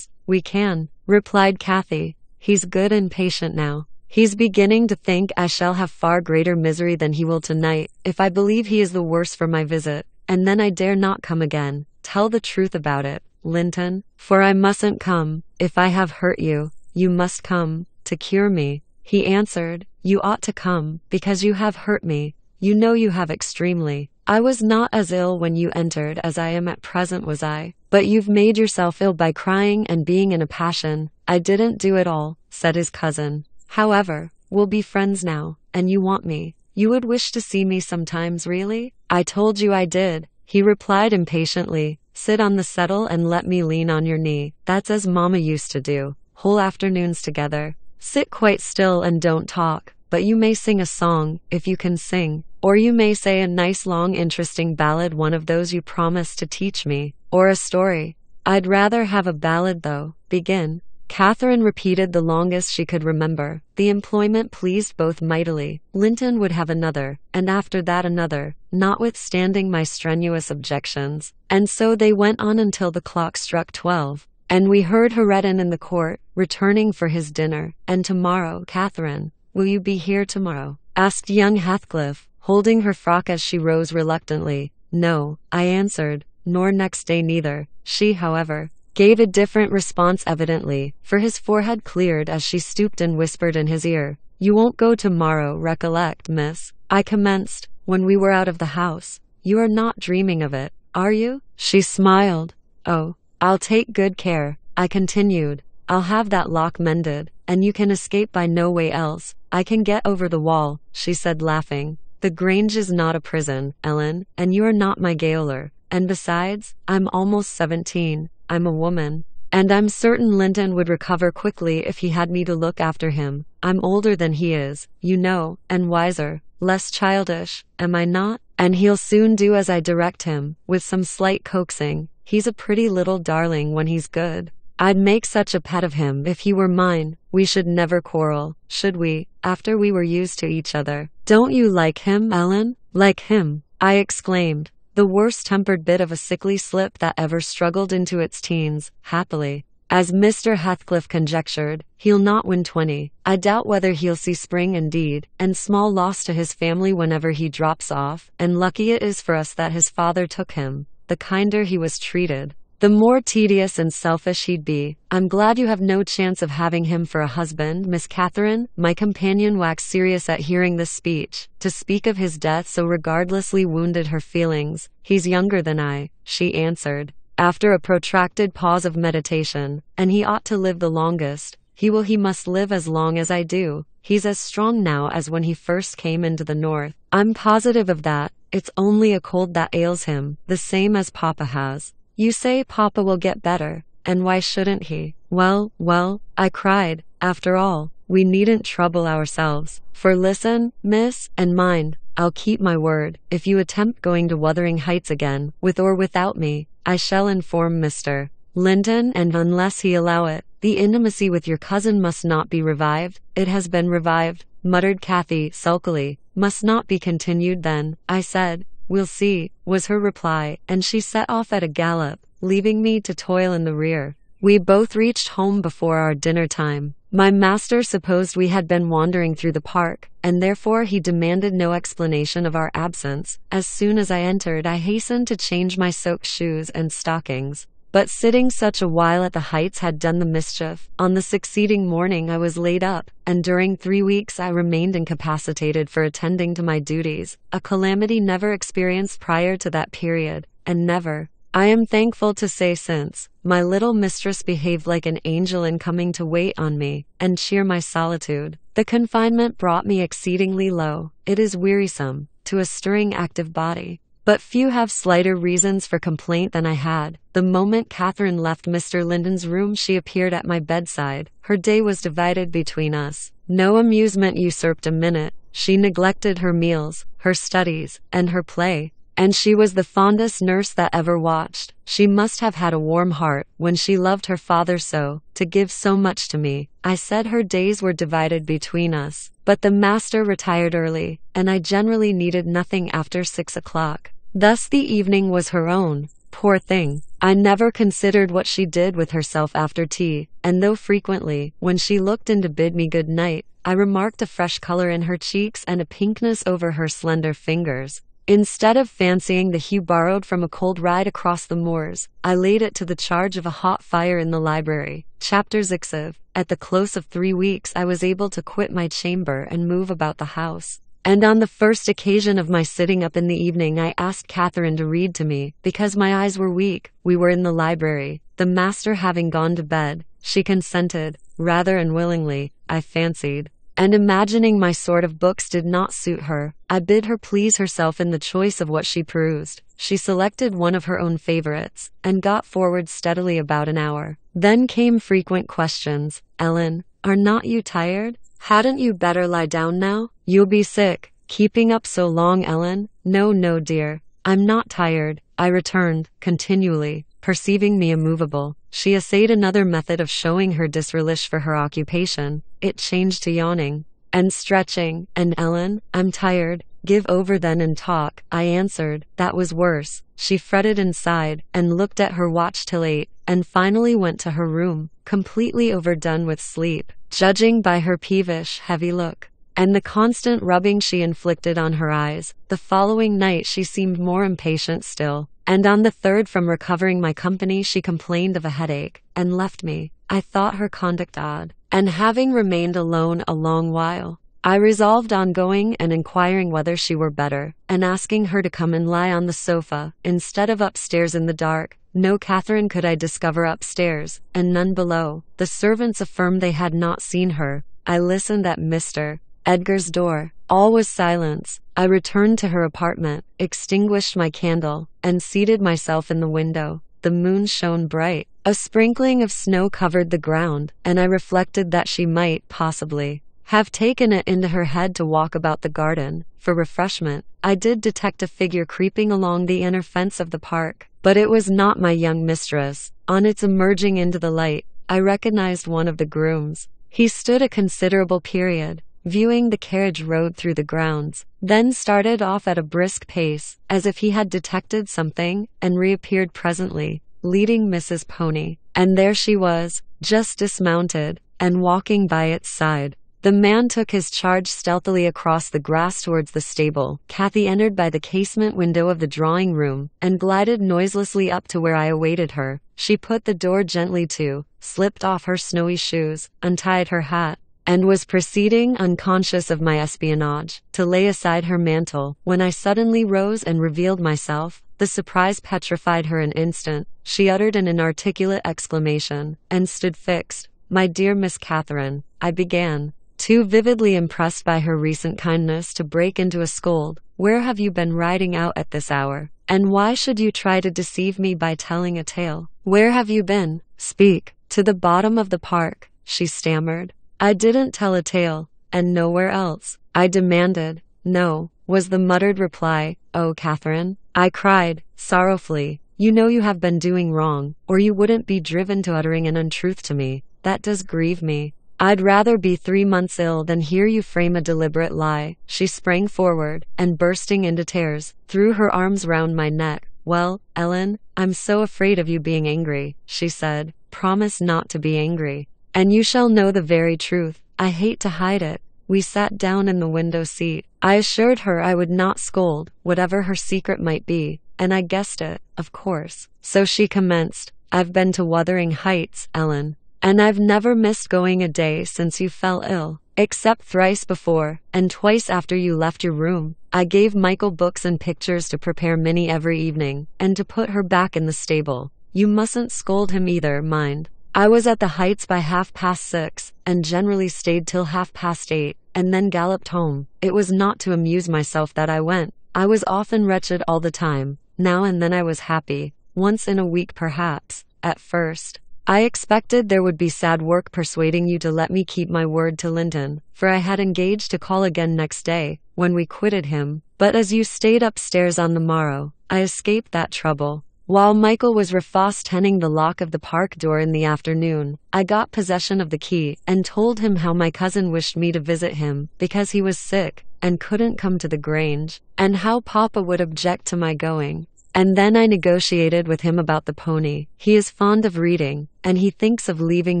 we can, replied Cathy. He's good and patient now. He's beginning to think I shall have far greater misery than he will tonight, if I believe he is the worse for my visit, and then I dare not come again. Tell the truth about it, Linton, for I mustn't come. If I have hurt you, you must come, to cure me. He answered, you ought to come, because you have hurt me. You know you have extremely. I was not as ill when you entered as I am at present, was I? But you've made yourself ill by crying and being in a passion. I didn't do it all, said his cousin. However, we'll be friends now, and you want me. You would wish to see me sometimes, really? I told you I did, he replied impatiently. Sit on the settle and let me lean on your knee. That's as Mamma used to do, whole afternoons together. Sit quite still and don't talk, but you may sing a song, if you can sing, or you may say a nice long interesting ballad, one of those you promised to teach me, or a story. I'd rather have a ballad though. Begin. Catherine repeated the longest she could remember. The employment pleased both mightily. Linton would have another, and after that another, notwithstanding my strenuous objections. And so they went on until the clock struck 12, and we heard Hareton in the court, returning for his dinner. And tomorrow, Catherine, will you be here tomorrow? Asked young Heathcliff, holding her frock as she rose reluctantly. No, I answered, nor next day neither. She, however, gave a different response evidently, for his forehead cleared as she stooped and whispered in his ear. You won't go tomorrow, recollect, miss, I commenced, when we were out of the house. You are not dreaming of it, are you? She smiled. Oh, I'll take good care, I continued. I'll have that lock mended, and you can escape by no way else. I can get over the wall, she said laughing. The Grange is not a prison, Ellen, and you are not my gaoler. And besides, I'm almost 17. I'm a woman. And I'm certain Linton would recover quickly if he had me to look after him. I'm older than he is, you know, and wiser, less childish, am I not? And he'll soon do as I direct him, with some slight coaxing. He's a pretty little darling when he's good. I'd make such a pet of him if he were mine. We should never quarrel, should we, after we were used to each other? Don't you like him, Ellen? Like him? I exclaimed, the worst-tempered bit of a sickly slip that ever struggled into its teens, happily. As Mr. Heathcliff conjectured, he'll not win 20. I doubt whether he'll see spring indeed, and small loss to his family whenever he drops off, and lucky it is for us that his father took him. The kinder he was treated, the more tedious and selfish he'd be. I'm glad you have no chance of having him for a husband, Miss Catherine. My companion waxed serious at hearing this speech. To speak of his death so regardlessly wounded her feelings. He's younger than I, she answered, after a protracted pause of meditation, and he ought to live the longest. He must live as long as I do. He's as strong now as when he first came into the north. I'm positive of that. It's only a cold that ails him, the same as Papa has. You say Papa will get better, and why shouldn't he? Well, I cried, after all, we needn't trouble ourselves. For listen, miss, and mind, I'll keep my word. If you attempt going to Wuthering Heights again, with or without me, I shall inform Mr. Linton, and unless he allow it, the intimacy with your cousin must not be revived. It has been revived, muttered Cathy sulkily. Must not be continued then, I said. We'll see, was her reply, and she set off at a gallop, leaving me to toil in the rear. We both reached home before our dinner time. My master supposed we had been wandering through the park, and therefore he demanded no explanation of our absence. As soon as I entered, I hastened to change my soaked shoes and stockings. But sitting such a while at the Heights had done the mischief. On the succeeding morning I was laid up, and during 3 weeks I remained incapacitated for attending to my duties, a calamity never experienced prior to that period, and never, I am thankful to say since, my little mistress behaved like an angel in coming to wait on me, and cheer my solitude. The confinement brought me exceedingly low. It is wearisome, to a stirring active body. But few have slighter reasons for complaint than I had. The moment Catherine left Mr. Linton's room she appeared at my bedside. Her day was divided between us. No amusement usurped a minute. She neglected her meals, her studies, and her play. And she was the fondest nurse that ever watched. She must have had a warm heart, when she loved her father so, to give so much to me. I said her days were divided between us. But the master retired early, and I generally needed nothing after 6 o'clock. Thus the evening was her own. Poor thing. I never considered what she did with herself after tea, and though frequently, when she looked in to bid me good night, I remarked a fresh color in her cheeks and a pinkness over her slender fingers. Instead of fancying the hue borrowed from a cold ride across the moors, I laid it to the charge of a hot fire in the library. Chapter 6. At the close of 3 weeks I was able to quit my chamber and move about the house. And on the first occasion of my sitting up in the evening I asked Catherine to read to me, because my eyes were weak. We were in the library, the master having gone to bed. She consented, rather unwillingly, I fancied. And imagining my sort of books did not suit her, I bid her please herself in the choice of what she perused. She selected one of her own favorites, and got forward steadily about an hour. Then came frequent questions. Ellen, are not you tired? Hadn't you better lie down now? You'll be sick, keeping up so long, Ellen. No, dear. I'm not tired, I returned, continually. Perceiving me immovable, she essayed another method of showing her disrelish for her occupation. It changed to yawning and stretching. And Ellen, I'm tired. Give over then and talk, I answered. That was worse. She fretted and sighed, and looked at her watch till 8, and finally went to her room, completely overdone with sleep, judging by her peevish, heavy look, and the constant rubbing she inflicted on her eyes. The following night she seemed more impatient still, and on the 3rd from recovering my company she complained of a headache, and left me. I thought her conduct odd, and having remained alone a long while, I resolved on going and inquiring whether she were better, and asking her to come and lie on the sofa, instead of upstairs in the dark. No Catherine could I discover upstairs, and none below. The servants affirmed they had not seen her. I listened at Mr. Edgar's door. All was silence. I returned to her apartment, extinguished my candle, and seated myself in the window. The moon shone bright. A sprinkling of snow covered the ground, and I reflected that she might, possibly, have taken it into her head to walk about the garden. For refreshment, I did detect a figure creeping along the inner fence of the park, but it was not my young mistress. On its emerging into the light, I recognized one of the grooms. He stood a considerable period, viewing the carriage road through the grounds, then started off at a brisk pace, as if he had detected something, and reappeared presently, leading Mrs. Pony. And there she was, just dismounted, and walking by its side. The man took his charge stealthily across the grass towards the stable. Kathy entered by the casement window of the drawing room, and glided noiselessly up to where I awaited her. She put the door gently to, slipped off her snowy shoes, untied her hat, and was proceeding, unconscious of my espionage, to lay aside her mantle, when I suddenly rose and revealed myself. The surprise petrified her an instant. She uttered an inarticulate exclamation, and stood fixed. "My dear Miss Catherine," I began, too vividly impressed by her recent kindness to break into a scold, "where have you been riding out at this hour? And why should you try to deceive me by telling a tale? Where have you been? Speak." "To the bottom of the park," she stammered. "I didn't tell a tale." "And nowhere else?" I demanded. "No," was the muttered reply. "Oh, Catherine," I cried, sorrowfully, "you know you have been doing wrong, or you wouldn't be driven to uttering an untruth to me. That does grieve me. I'd rather be 3 months ill than hear you frame a deliberate lie." She sprang forward, and bursting into tears, threw her arms round my neck. "Well, Ellen, I'm so afraid of you being angry," she said. "Promise not to be angry, and you shall know the very truth. I hate to hide it." We sat down in the window seat. I assured her I would not scold, whatever her secret might be, and I guessed it, of course. So she commenced. "I've been to Wuthering Heights, Ellen, and I've never missed going a day since you fell ill, except thrice before, and twice after you left your room. I gave Michael books and pictures to prepare Minnie every evening, and to put her back in the stable. You mustn't scold him either, mind. I was at the Heights by 6:30, and generally stayed till 8:30, and then galloped home. It was not to amuse myself that I went. I was often wretched all the time. Now and then I was happy, once in a week perhaps. At first, I expected there would be sad work persuading you to let me keep my word to Linton, for I had engaged to call again next day, when we quitted him. But as you stayed upstairs on the morrow, I escaped that trouble. While Michael was fastening the lock of the park door in the afternoon, I got possession of the key, and told him how my cousin wished me to visit him, because he was sick, and couldn't come to the Grange, and how Papa would object to my going. And then I negotiated with him about the pony. He is fond of reading, and he thinks of leaving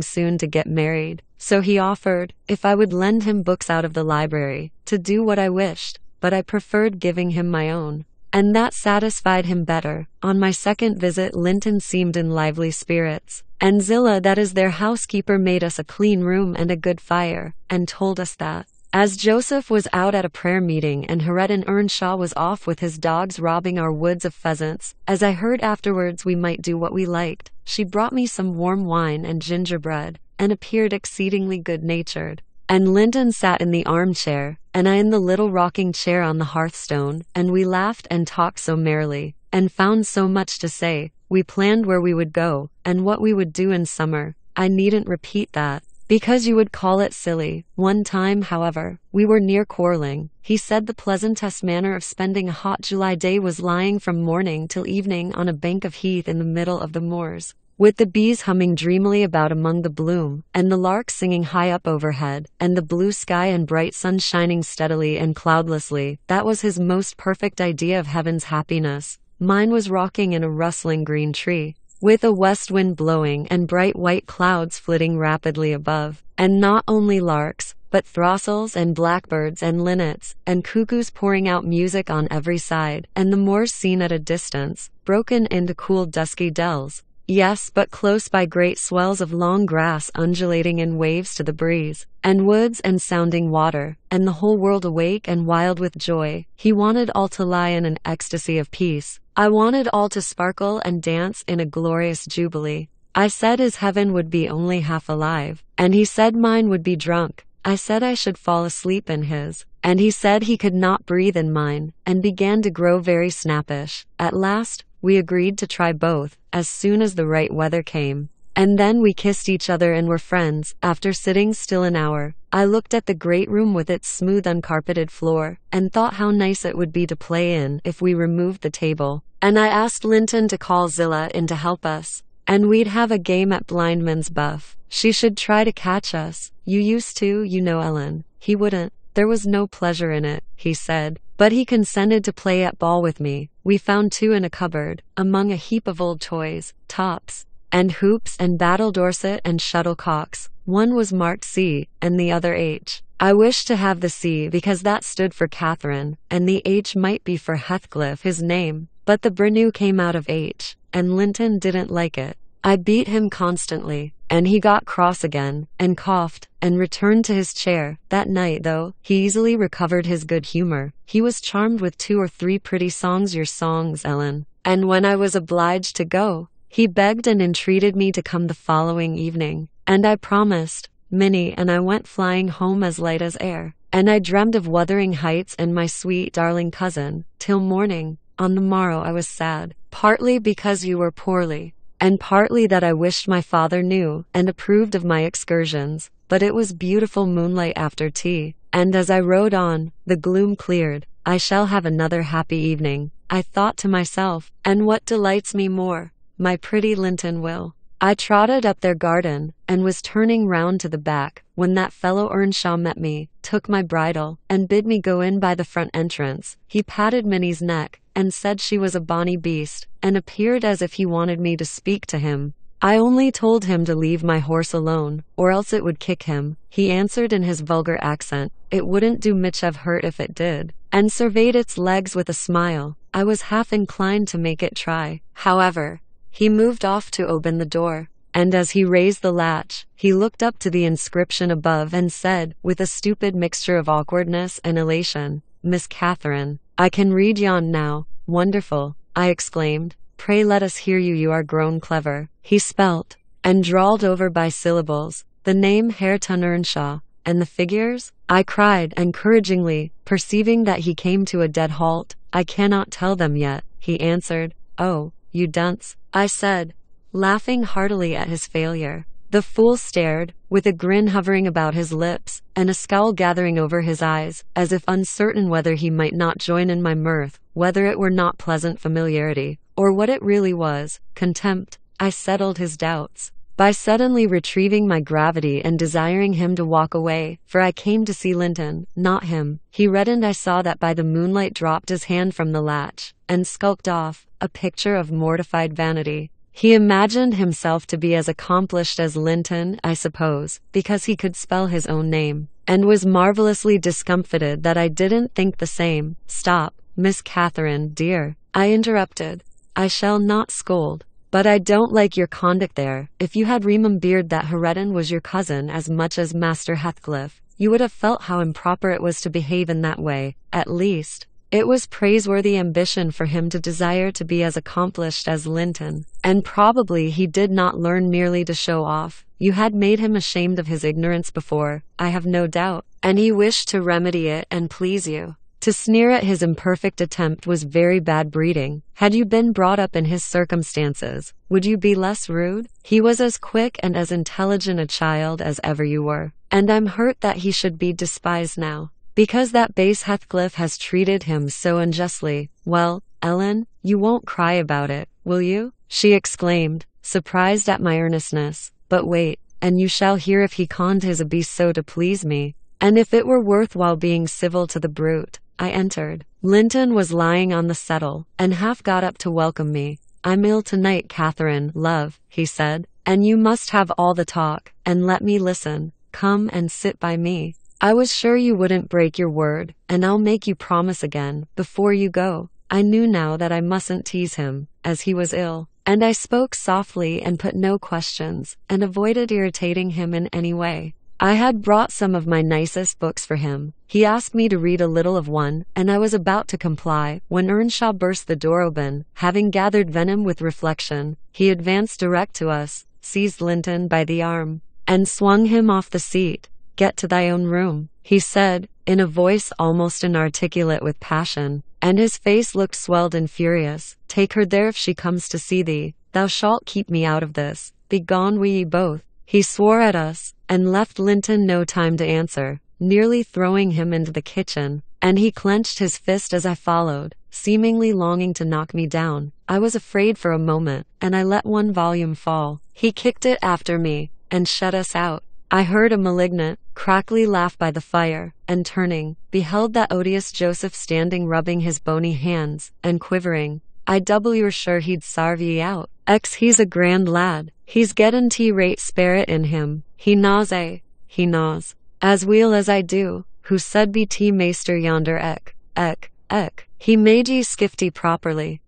soon to get married. So he offered, if I would lend him books out of the library, to do what I wished, but I preferred giving him my own, and that satisfied him better. On my second visit Linton seemed in lively spirits, and Zillah, that is their housekeeper, made us a clean room and a good fire, and told us that, as Joseph was out at a prayer meeting and Hareton Earnshaw was off with his dogs robbing our woods of pheasants, as I heard afterwards, we might do what we liked. She brought me some warm wine and gingerbread, and appeared exceedingly good-natured. And Linton sat in the armchair, and I in the little rocking chair on the hearthstone, and we laughed and talked so merrily, and found so much to say. We planned where we would go, and what we would do in summer. I needn't repeat that, because you would call it silly. One time, however, we were near quarreling. He said the pleasantest manner of spending a hot July day was lying from morning till evening on a bank of heath in the middle of the moors, with the bees humming dreamily about among the bloom, and the lark singing high up overhead, and the blue sky and bright sun shining steadily and cloudlessly. That was his most perfect idea of heaven's happiness. Mine was rocking in a rustling green tree, with a west wind blowing and bright white clouds flitting rapidly above, and not only larks, but throstles and blackbirds and linnets, and cuckoos pouring out music on every side, and the moors seen at a distance, broken into cool dusky dells. Yes, but close by great swells of long grass undulating in waves to the breeze, and woods and sounding water, and the whole world awake and wild with joy. He wanted all to lie in an ecstasy of peace. I wanted all to sparkle and dance in a glorious jubilee. I said his heaven would be only half alive, and he said mine would be drunk. I said I should fall asleep in his, and he said he could not breathe in mine, and began to grow very snappish. At last, we agreed to try both, as soon as the right weather came. And then we kissed each other and were friends. After sitting still an hour, I looked at the great room with its smooth uncarpeted floor, and thought how nice it would be to play in if we removed the table. And I asked Linton to call Zilla in to help us. And we'd have a game at blindman's buff. She should try to catch us. You used to, you know, Ellen. He wouldn't. There was no pleasure in it, he said. But he consented to play at ball with me. We found 2 in a cupboard, among a heap of old toys, tops, and hoops and battledorset and shuttlecocks. One was marked C, and the other H. I wished to have the C because that stood for Catherine, and the H might be for Heathcliff, his name. But the Brenou came out of H, and Linton didn't like it. I beat him constantly, and he got cross again, and coughed, and returned to his chair. That night, though, he easily recovered his good humor. He was charmed with 2 or 3 pretty songs, your songs, Ellen. And when I was obliged to go, he begged and entreated me to come the following evening. And I promised, Minnie, and I went flying home as light as air. And I dreamed of Wuthering Heights and my sweet darling cousin, till morning. On the morrow I was sad, partly because you were poorly, and partly that I wished my father knew and approved of my excursions. But it was beautiful moonlight after tea, and as I rode on, the gloom cleared. I shall have another happy evening, I thought to myself, and what delights me more, my pretty Linton will. I trotted up their garden, and was turning round to the back, when that fellow Earnshaw met me, took my bridle, and bid me go in by the front entrance. He patted Minnie's neck, and said she was a bonny beast, and appeared as if he wanted me to speak to him. I only told him to leave my horse alone, or else it would kick him. He answered in his vulgar accent, it wouldn't do much of hurt if it did, and surveyed its legs with a smile. I was half inclined to make it try. However, he moved off to open the door, and as he raised the latch, he looked up to the inscription above and said, with a stupid mixture of awkwardness and elation, Miss Catherine. I can read yon now. Wonderful, I exclaimed. Pray let us hear you, you are grown clever. He spelt, and drawled over by syllables, the name Hareton Earnshaw, and the figures? I cried encouragingly, perceiving that he came to a dead halt. I cannot tell them yet, he answered. Oh, you dunce, I said, laughing heartily at his failure. The fool stared, with a grin hovering about his lips, and a scowl gathering over his eyes, as if uncertain whether he might not join in my mirth, whether it were not pleasant familiarity, or what it really was, contempt. I settled his doubts by suddenly retrieving my gravity and desiring him to walk away, for I came to see Linton, not him. He reddened. I saw that by the moonlight, dropped his hand from the latch, and skulked off, a picture of mortified vanity. He imagined himself to be as accomplished as Linton, I suppose, because he could spell his own name, and was marvelously discomfited that I didn't think the same. Stop, Miss Catherine, dear, I interrupted. I shall not scold, but I don't like your conduct there. If you had remembered that Hareton was your cousin as much as Master Heathcliff, you would have felt how improper it was to behave in that way. At least, it was praiseworthy ambition for him to desire to be as accomplished as Linton, and probably he did not learn merely to show off. You had made him ashamed of his ignorance before, I have no doubt, and he wished to remedy it and please you. To sneer at his imperfect attempt was very bad breeding. Had you been brought up in his circumstances, would you be less rude? He was as quick and as intelligent a child as ever you were, and I'm hurt that he should be despised now, because that base Heathcliff has treated him so unjustly. Well, Ellen, you won't cry about it, will you? She exclaimed, surprised at my earnestness. But wait, and you shall hear if he conned his beast so to please me, and if it were worthwhile being civil to the brute. I entered. Linton was lying on the settle, and half got up to welcome me. I'm ill tonight, Catherine, love, he said, and you must have all the talk, and let me listen. Come and sit by me. I was sure you wouldn't break your word, and I'll make you promise again, before you go. I knew now that I mustn't tease him, as he was ill, and I spoke softly and put no questions, and avoided irritating him in any way. I had brought some of my nicest books for him. He asked me to read a little of one, and I was about to comply, when Earnshaw burst the door open. Having gathered venom with reflection, he advanced direct to us, seized Linton by the arm, and swung him off the seat. Get to thy own room, he said, in a voice almost inarticulate with passion, and his face looked swelled and furious. Take her there if she comes to see thee. Thou shalt keep me out of this. begone we ye both. He swore at us, and left Linton no time to answer, nearly throwing him into the kitchen, and he clenched his fist as I followed, seemingly longing to knock me down. I was afraid for a moment, and I let one volume fall. He kicked it after me, and shut us out. I heard a malignant, crackly laugh by the fire, and turning, beheld that odious Joseph standing rubbing his bony hands, and quivering. I double you're sure he'd sarve ye out. He's a grand lad. He's gettin' rate spirit in him. He gnaws he gnaws. As weel as I do, who sud be measter yonder He made ye skifty properly.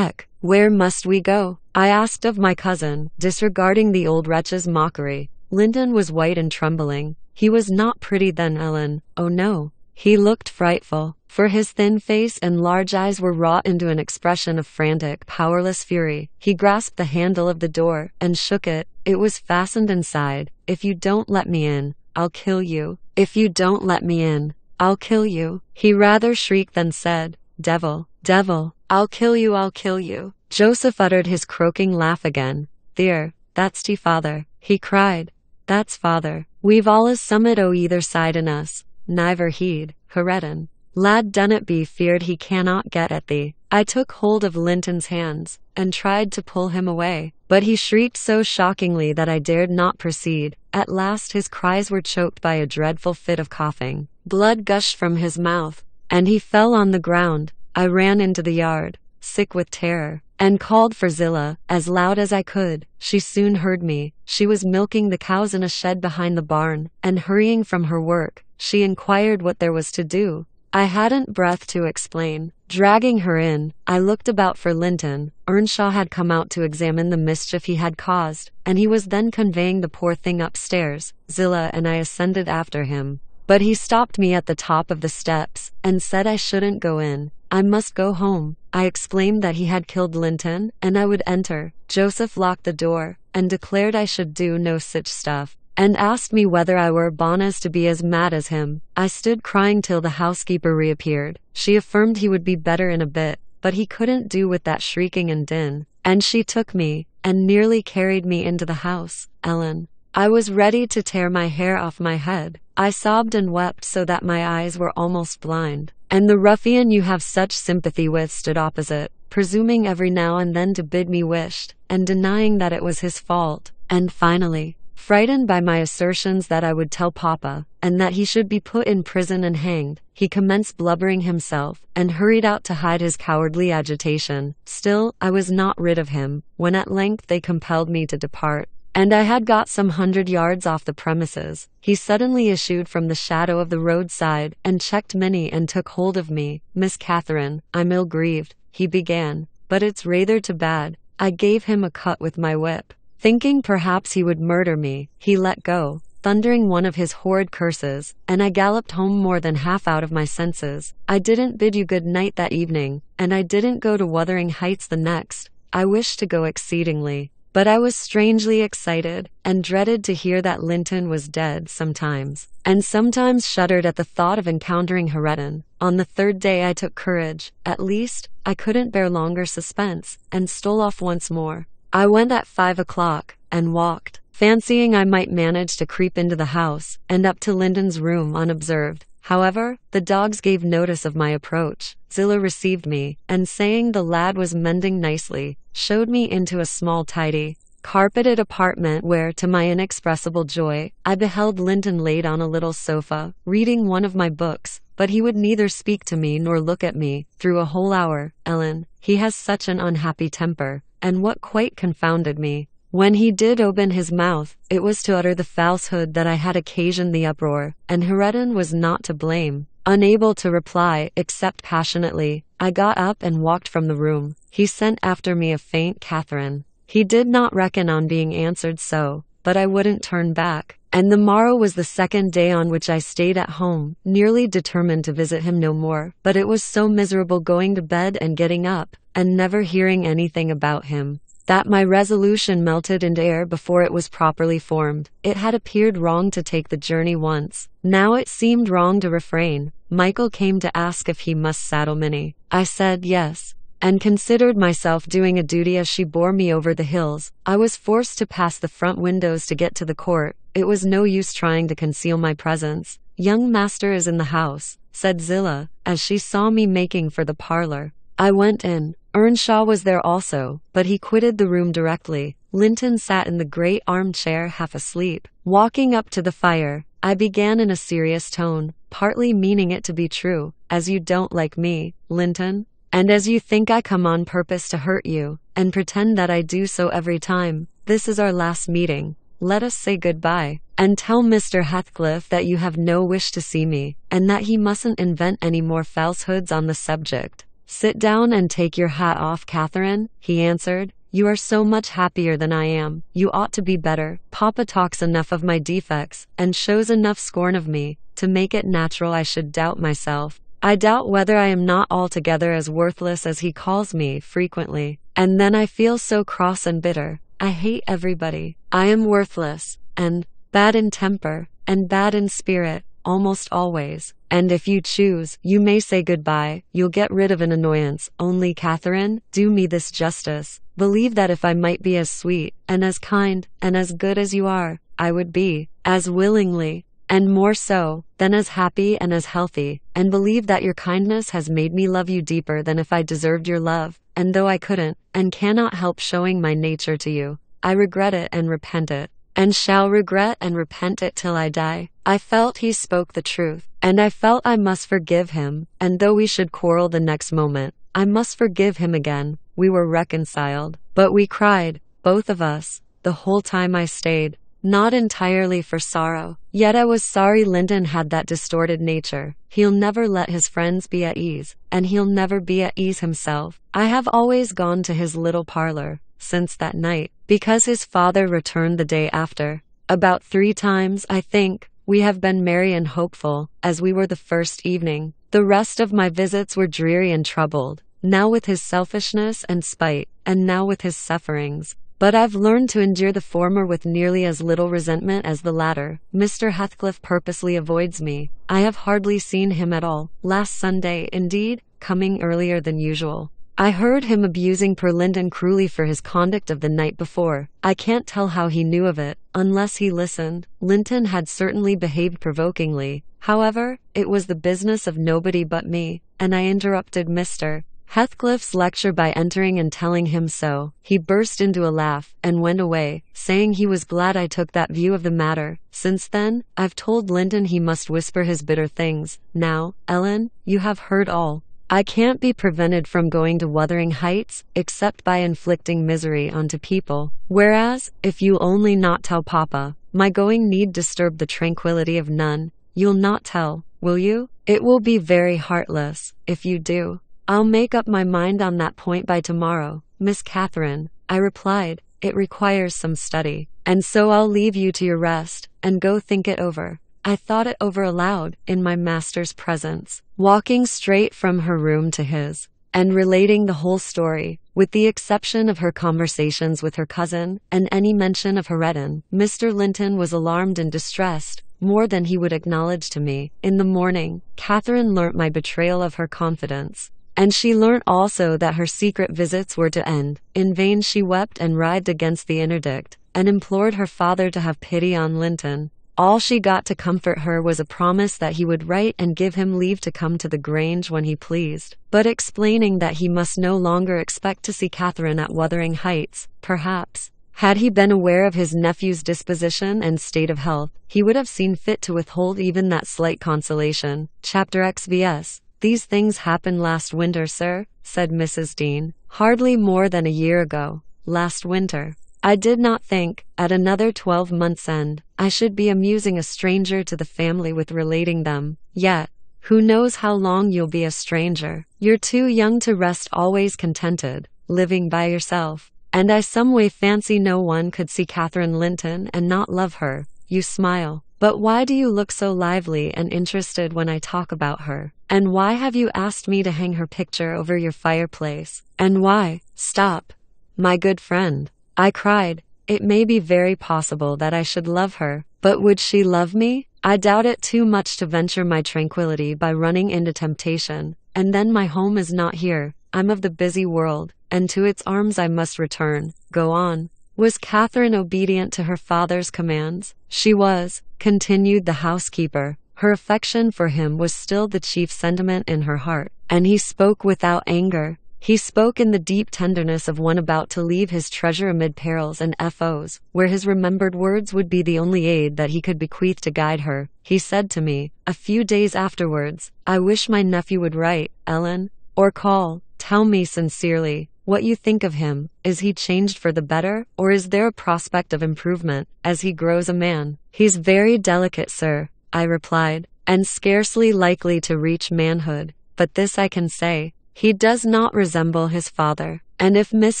Where must we go? I asked of my cousin, disregarding the old wretch's mockery. Linton was white and trembling. He was not pretty then, Ellen. Oh no. He looked frightful, for his thin face and large eyes were wrought into an expression of frantic, powerless fury. He grasped the handle of the door, and shook it. It was fastened inside. If you don't let me in, I'll kill you. If you don't let me in, I'll kill you. He rather shrieked than said, Devil, devil, I'll kill you, I'll kill you. Joseph uttered his croaking laugh again. There, that's father, he cried. That's father. We've allus summit o' either side in us. Neither heed, Heredin. Lad dunnot be feared he cannot get at thee. I took hold of Linton's hands, and tried to pull him away, but he shrieked so shockingly that I dared not proceed. At last his cries were choked by a dreadful fit of coughing. Blood gushed from his mouth, and he fell on the ground. I ran into the yard, sick with terror, and called for Zillah, as loud as I could. She soon heard me. She was milking the cows in a shed behind the barn, and hurrying from her work, she inquired what there was to do. I hadn't breath to explain. Dragging her in, I looked about for Linton. Earnshaw had come out to examine the mischief he had caused, and he was then conveying the poor thing upstairs. Zillah and I ascended after him. But he stopped me at the top of the steps, and said I shouldn't go in. I must go home. I explained that he had killed Linton, and I would enter. Joseph locked the door, and declared I should do no such stuff, and asked me whether I were born as to be as mad as him. I stood crying till the housekeeper reappeared. She affirmed he would be better in a bit, but he couldn't do with that shrieking and din, and she took me, and nearly carried me into the house. Ellen, I was ready to tear my hair off my head. I sobbed and wept so that my eyes were almost blind. And the ruffian you have such sympathy with stood opposite, presuming every now and then to bid me wished, and denying that it was his fault. And finally, frightened by my assertions that I would tell Papa, and that he should be put in prison and hanged, he commenced blubbering himself, and hurried out to hide his cowardly agitation. Still, I was not rid of him, when at length they compelled me to depart, and I had got some 100 yards off the premises. He suddenly issued from the shadow of the roadside, and checked Minnie and took hold of me. Miss Catherine, I'm ill-grieved, he began, but it's rather too bad. I gave him a cut with my whip. Thinking perhaps he would murder me, he let go, thundering one of his horrid curses, and I galloped home more than half out of my senses. I didn't bid you good night that evening, and I didn't go to Wuthering Heights the next. I wished to go exceedingly, but I was strangely excited, and dreaded to hear that Linton was dead sometimes, and sometimes shuddered at the thought of encountering Heredin. On the third day I took courage. At least, I couldn't bear longer suspense, and stole off once more. I went at 5 o'clock, and walked, fancying I might manage to creep into the house, and up to Linton's room unobserved. However, the dogs gave notice of my approach. Zillah received me, and saying the lad was mending nicely, showed me into a small tidy, carpeted apartment where, to my inexpressible joy, I beheld Linton laid on a little sofa, reading one of my books, but he would neither speak to me nor look at me, through a whole hour. Ellen, he has such an unhappy temper, and what quite confounded me, when he did open his mouth, it was to utter the falsehood that I had occasioned the uproar, and Heredin was not to blame. Unable to reply, except passionately, I got up and walked from the room. He sent after me a faint Catherine. He did not reckon on being answered so, but I wouldn't turn back, and the morrow was the second day on which I stayed at home, nearly determined to visit him no more. But it was so miserable going to bed and getting up, and never hearing anything about him, that my resolution melted into air before it was properly formed. It had appeared wrong to take the journey once. Now it seemed wrong to refrain. Michael came to ask if he must saddle Minnie. I said yes, and considered myself doing a duty as she bore me over the hills. I was forced to pass the front windows to get to the court. It was no use trying to conceal my presence. "Young master is in the house," said Zillah, as she saw me making for the parlor. I went in. Earnshaw was there also, but he quitted the room directly. Linton sat in the great armchair half asleep. Walking up to the fire, I began in a serious tone, partly meaning it to be true. "As you don't like me, Linton, and as you think I come on purpose to hurt you, and pretend that I do so every time, this is our last meeting. Let us say goodbye, and tell Mr. Heathcliff that you have no wish to see me, and that he mustn't invent any more falsehoods on the subject." "Sit down and take your hat off, Catherine," he answered. "You are so much happier than I am. You ought to be better. Papa talks enough of my defects, and shows enough scorn of me, to make it natural I should doubt myself. I doubt whether I am not altogether as worthless as he calls me frequently, and then I feel so cross and bitter. I hate everybody. I am worthless, and bad in temper, and bad in spirit, almost always. And if you choose, you may say goodbye. You'll get rid of an annoyance. Only, Catherine, do me this justice. Believe that if I might be as sweet, and as kind, and as good as you are, I would be, as willingly, and more so, than as happy and as healthy. And believe that your kindness has made me love you deeper than if I deserved your love. And though I couldn't, and cannot help showing my nature to you, I regret it and repent it, and shall regret and repent it till I die." I felt he spoke the truth, and I felt I must forgive him, and though we should quarrel the next moment, I must forgive him again. We were reconciled, but we cried, both of us, the whole time I stayed. Not entirely for sorrow, yet I was sorry Linton had that distorted nature. He'll never let his friends be at ease, and he'll never be at ease himself. I have always gone to his little parlor, since that night, because his father returned the day after. About 3 times, I think, we have been merry and hopeful, as we were the first evening. The rest of my visits were dreary and troubled, now with his selfishness and spite, and now with his sufferings. But I've learned to endure the former with nearly as little resentment as the latter. Mr. Heathcliff purposely avoids me. I have hardly seen him at all. Last Sunday, indeed, coming earlier than usual, I heard him abusing poor Linton cruelly for his conduct of the night before. I can't tell how he knew of it, unless he listened. Linton had certainly behaved provokingly. However, it was the business of nobody but me, and I interrupted Mr. Heathcliff's lecture by entering and telling him so. He burst into a laugh, and went away, saying he was glad I took that view of the matter. Since then, I've told Linton he must whisper his bitter things. Now, Ellen, you have heard all. I can't be prevented from going to Wuthering Heights, except by inflicting misery onto people. Whereas, if you'll only not tell Papa, my going need disturb the tranquility of none. You'll not tell, will you? It will be very heartless, if you do. I'll make up my mind on that point by tomorrow, Miss Catherine, I replied. It requires some study, and so I'll leave you to your rest, and go think it over. I thought it over aloud, in my master's presence, walking straight from her room to his, and relating the whole story, with the exception of her conversations with her cousin, and any mention of Hareton. Mr. Linton was alarmed and distressed, more than he would acknowledge to me. In the morning, Catherine learnt my betrayal of her confidence, and she learnt also that her secret visits were to end. In vain she wept and writhed against the interdict, and implored her father to have pity on Linton. All she got to comfort her was a promise that he would write and give him leave to come to the Grange when he pleased, but explaining that he must no longer expect to see Catherine at Wuthering Heights. Perhaps, had he been aware of his nephew's disposition and state of health, he would have seen fit to withhold even that slight consolation. Chapter XVS. "These things happened last winter, sir," said Mrs. Dean. "Hardly more than a year ago. Last winter. I did not think, at another 12 months' end, I should be amusing a stranger to the family with relating them. Yet, who knows how long you'll be a stranger? You're too young to rest always contented, living by yourself. And I some way fancy no one could see Catherine Linton and not love her. You smile. But why do you look so lively and interested when I talk about her? And why have you asked me to hang her picture over your fireplace? And why—" "Stop, my good friend," I cried. "It may be very possible that I should love her, but would she love me? I doubt it too much to venture my tranquility by running into temptation. And then my home is not here. I'm of the busy world, and to its arms I must return. Go on." Was Catherine obedient to her father's commands? She was, continued the housekeeper. Her affection for him was still the chief sentiment in her heart, and he spoke without anger. He spoke in the deep tenderness of one about to leave his treasure amid perils and foes, where his remembered words would be the only aid that he could bequeath to guide her. He said to me, a few days afterwards, "I wish my nephew would write, Ellen, or call. Tell me sincerely what you think of him. Is he changed for the better, or is there a prospect of improvement, as he grows a man?" "He's very delicate, sir," I replied, "and scarcely likely to reach manhood. But this I can say, he does not resemble his father, and if Miss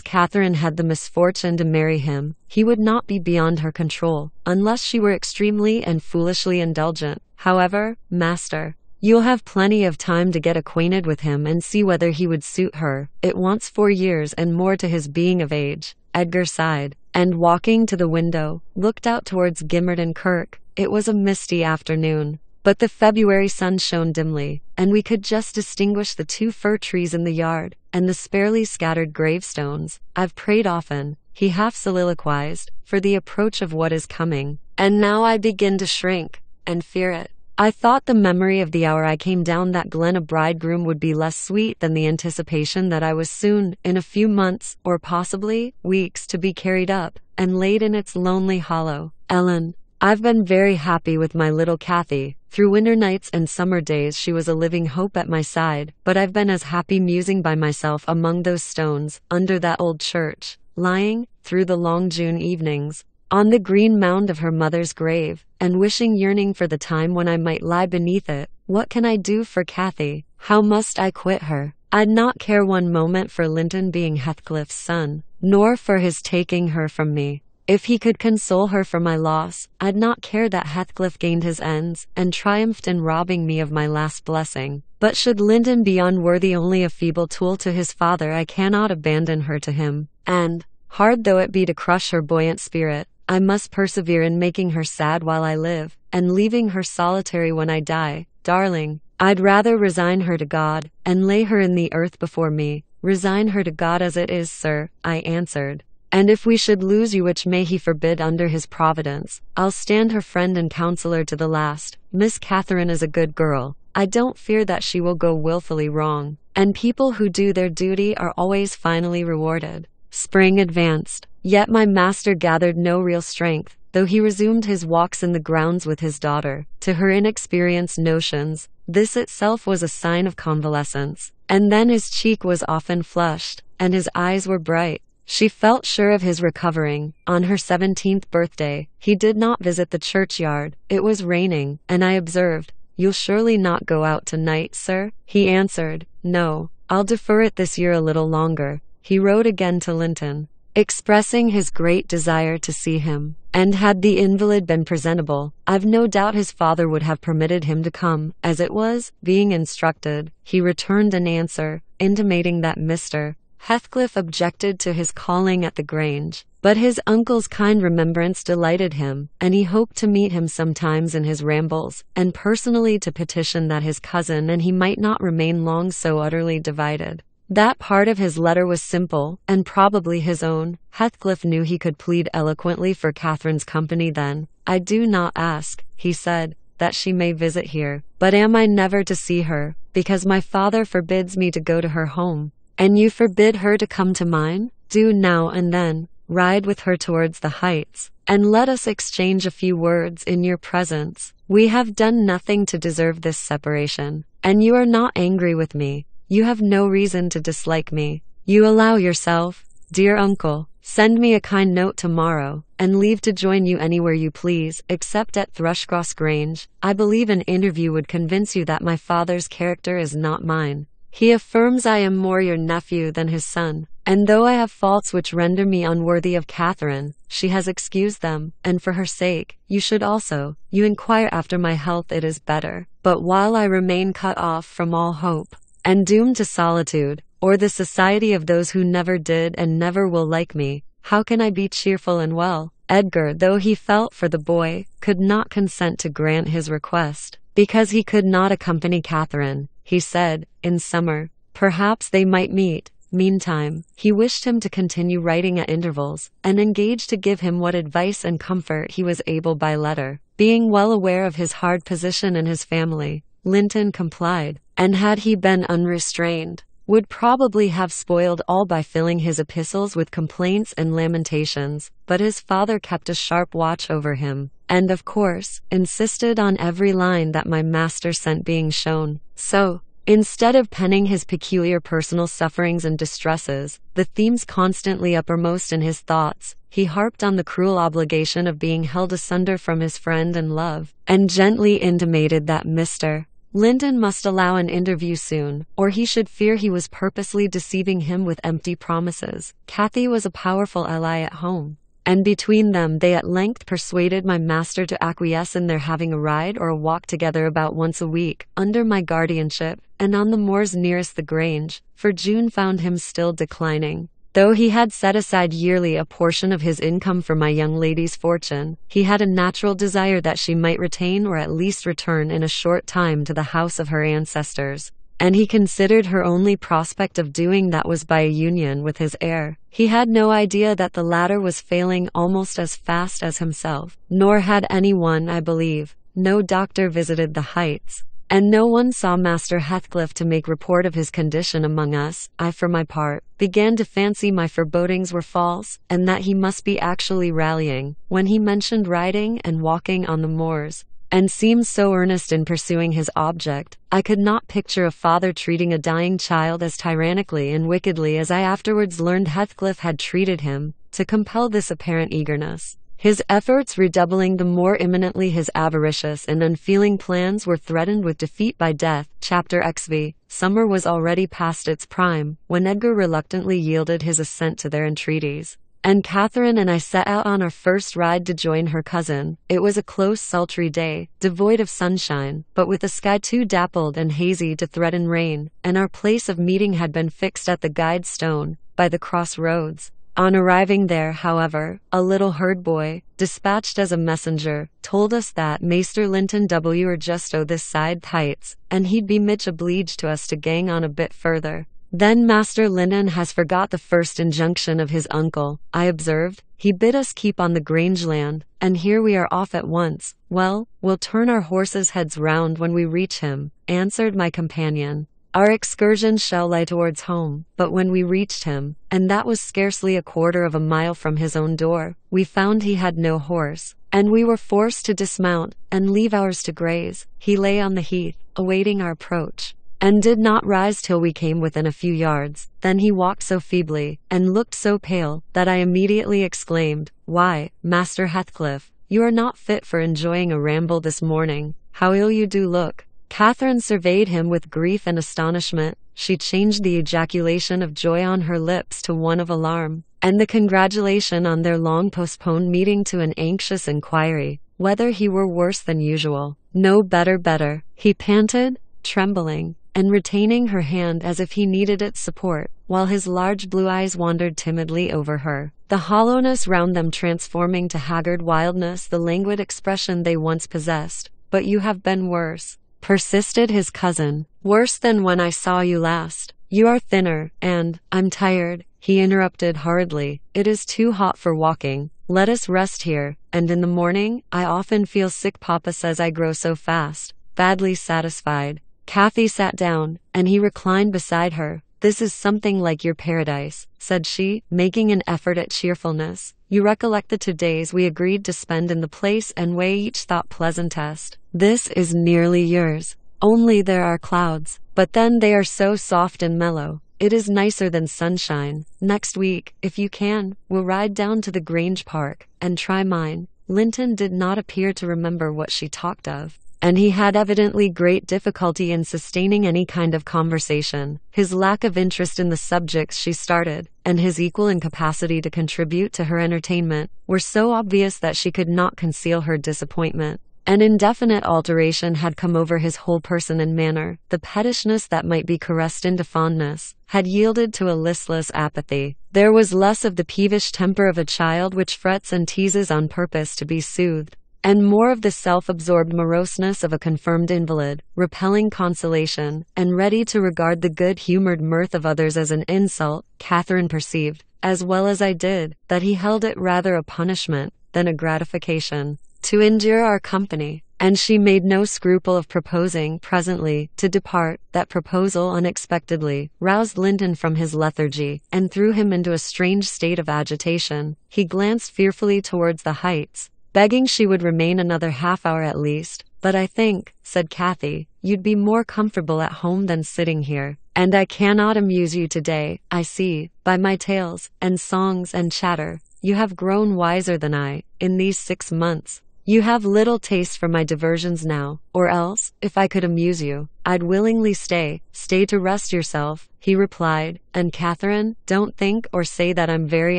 Catherine had the misfortune to marry him, he would not be beyond her control, unless she were extremely and foolishly indulgent. However, master, you'll have plenty of time to get acquainted with him and see whether he would suit her. It wants 4 years and more to his being of age." Edgar sighed, and walking to the window, looked out towards Gimmerton Kirk. It was a misty afternoon, but the February sun shone dimly, and we could just distinguish the 2 fir trees in the yard, and the sparely scattered gravestones. "I've prayed often," he half soliloquized, "for the approach of what is coming, and now I begin to shrink, and fear it. I thought the memory of the hour I came down that glen a bridegroom would be less sweet than the anticipation that I was soon, in a few months, or possibly weeks, to be carried up, and laid in its lonely hollow. Ellen, I've been very happy with my little Kathy. Through winter nights and summer days she was a living hope at my side, but I've been as happy musing by myself among those stones, under that old church, lying, through the long June evenings, on the green mound of her mother's grave, and wishing yearning for the time when I might lie beneath it. What can I do for Kathy? How must I quit her? I'd not care one moment for Linton being Heathcliff's son, nor for his taking her from me. If he could console her for my loss, I'd not care that Heathcliff gained his ends, and triumphed in robbing me of my last blessing. But should Linton be unworthy, only a feeble tool to his father, I cannot abandon her to him, and, hard though it be to crush her buoyant spirit, I must persevere in making her sad while I live, and leaving her solitary when I die. Darling, I'd rather resign her to God, and lay her in the earth before me. Resign her to God as it is, sir, I answered. And if we should lose you, which may he forbid under his providence, I'll stand her friend and counselor to the last. Miss Catherine is a good girl. I don't fear that she will go wilfully wrong, and people who do their duty are always finally rewarded. Spring advanced, yet my master gathered no real strength, though he resumed his walks in the grounds with his daughter. To her inexperienced notions, this itself was a sign of convalescence, and then his cheek was often flushed, and his eyes were bright. She felt sure of his recovering. On her 17th birthday, he did not visit the churchyard. It was raining, and I observed, "You'll surely not go out tonight, sir?" He answered, "No, I'll defer it this year a little longer." He wrote again to Linton, expressing his great desire to see him, and had the invalid been presentable, I've no doubt his father would have permitted him to come. As it was, being instructed, he returned an answer, intimating that Mr. Heathcliff objected to his calling at the Grange, but his uncle's kind remembrance delighted him, and he hoped to meet him sometimes in his rambles, and personally to petition that his cousin and he might not remain long so utterly divided. That part of his letter was simple, and probably his own. Heathcliff knew he could plead eloquently for Catherine's company then. "I do not ask," he said, "that she may visit here, but am I never to see her, because my father forbids me to go to her home? And you forbid her to come to mine? Do now and then ride with her towards the heights, and let us exchange a few words in your presence. We have done nothing to deserve this separation, and you are not angry with me. You have no reason to dislike me. You allow yourself, dear uncle, send me a kind note tomorrow, and leave to join you anywhere you please, except at Thrushcross Grange. I believe an interview would convince you that my father's character is not mine. He affirms I am more your nephew than his son, and though I have faults which render me unworthy of Catherine, she has excused them, and for her sake, you should also. You inquire after my health, it is better, but while I remain cut off from all hope, and doomed to solitude, or the society of those who never did and never will like me, how can I be cheerful and well?" Edgar, though he felt for the boy, could not consent to grant his request, because he could not accompany Catherine. He said, "In summer, Perhaps they might meet. Meantime, he wished him to continue writing at intervals, and engaged to give him what advice and comfort he was able by letter. Being well aware of his hard position in his family, Linton complied, and had he been unrestrained, would probably have spoiled all by filling his epistles with complaints and lamentations, but his father kept a sharp watch over him, and of course, insisted on every line that my master sent being shown. So, instead of penning his peculiar personal sufferings and distresses, the themes constantly uppermost in his thoughts, he harped on the cruel obligation of being held asunder from his friend and love, and gently intimated that Mr. Linton must allow an interview soon, or he should fear he was purposely deceiving him with empty promises. Kathy was a powerful ally at home, and between them they at length persuaded my master to acquiesce in their having a ride or a walk together about once a week, under my guardianship, and on the moors nearest the Grange, for June found him still declining. Though he had set aside yearly a portion of his income for my young lady's fortune, he had a natural desire that she might retain or at least return in a short time to the house of her ancestors, and he considered her only prospect of doing that was by a union with his heir. He had no idea that the latter was failing almost as fast as himself, nor had anyone, I believe. No doctor visited the Heights, and no one saw Master Heathcliff to make report of his condition among us. I, for my part, began to fancy my forebodings were false, and that he must be actually rallying, when he mentioned riding and walking on the moors, and seemed so earnest in pursuing his object. I could not picture a father treating a dying child as tyrannically and wickedly as I afterwards learned Heathcliff had treated him, to compel this apparent eagerness. His efforts redoubling the more imminently his avaricious and unfeeling plans were threatened with defeat by death. Chapter XV. Summer was already past its prime, when Edgar reluctantly yielded his assent to their entreaties, and Catherine and I set out on our first ride to join her cousin. It was a close, sultry day, devoid of sunshine, but with a sky too dappled and hazy to threaten rain, and our place of meeting had been fixed at the guide stone, by the cross roads. On arriving there, however, a little herd boy, dispatched as a messenger, told us that Maester Linton were just o' this side Heights, and he'd be mitch obleeged to us to gang on a bit further. Then Master Linton has forgot the first injunction of his uncle, I observed. He bid us keep on the Grange land, and here we are off at once. Well, we'll turn our horses' heads round when we reach him, answered my companion. Our excursion shall lie towards home, but when we reached him, and that was scarcely a quarter of a mile from his own door, we found he had no horse, and we were forced to dismount, and leave ours to graze. He lay on the heath, awaiting our approach, and did not rise till we came within a few yards. Then he walked so feebly, and looked so pale, that I immediately exclaimed, "Why, Master Heathcliff, you are not fit for enjoying a ramble this morning. How ill you do look!" Catherine surveyed him with grief and astonishment. She changed the ejaculation of joy on her lips to one of alarm, and the congratulation on their long-postponed meeting to an anxious inquiry whether he were worse than usual. "No, better," he panted, trembling, and retaining her hand as if he needed its support, while his large blue eyes wandered timidly over her, the hollowness round them transforming to haggard wildness the languid expression they once possessed. "But you have been worse," persisted his cousin. "Worse than when I saw you last. You are thinner, and I'm tired," he interrupted hurriedly. "It is too hot for walking. Let us rest here, and in the morning, I often feel sick. Papa says I grow so fast." Badly satisfied, Kathy sat down, and he reclined beside her. "This is something like your paradise," said she, making an effort at cheerfulness. "You recollect the 2 days we agreed to spend in the place and weigh each thought pleasantest. This is nearly yours. Only there are clouds, but then they are so soft and mellow. It is nicer than sunshine. Next week, if you can, we'll ride down to the Grange Park, and try mine." Linton did not appear to remember what she talked of, and he had evidently great difficulty in sustaining any kind of conversation. His lack of interest in the subjects she started, and his equal incapacity to contribute to her entertainment, were so obvious that she could not conceal her disappointment. An indefinite alteration had come over his whole person and manner. The pettishness that might be caressed into fondness had yielded to a listless apathy. There was less of the peevish temper of a child which frets and teases on purpose to be soothed, and more of the self-absorbed moroseness of a confirmed invalid, repelling consolation, and ready to regard the good-humored mirth of others as an insult. Catherine perceived, as well as I did, that he held it rather a punishment than a gratification to endure our company, and she made no scruple of proposing presently to depart. That proposal unexpectedly roused Linton from his lethargy and threw him into a strange state of agitation. He glanced fearfully towards the Heights, begging she would remain another half-hour at least. But I think, said Kathy, you'd be more comfortable at home than sitting here, and I cannot amuse you today, I see, by my tales, and songs, and chatter. You have grown wiser than I, in these 6 months. You have little taste for my diversions now, or else, if I could amuse you, I'd willingly stay to rest yourself, he replied. And Catherine, don't think or say that I'm very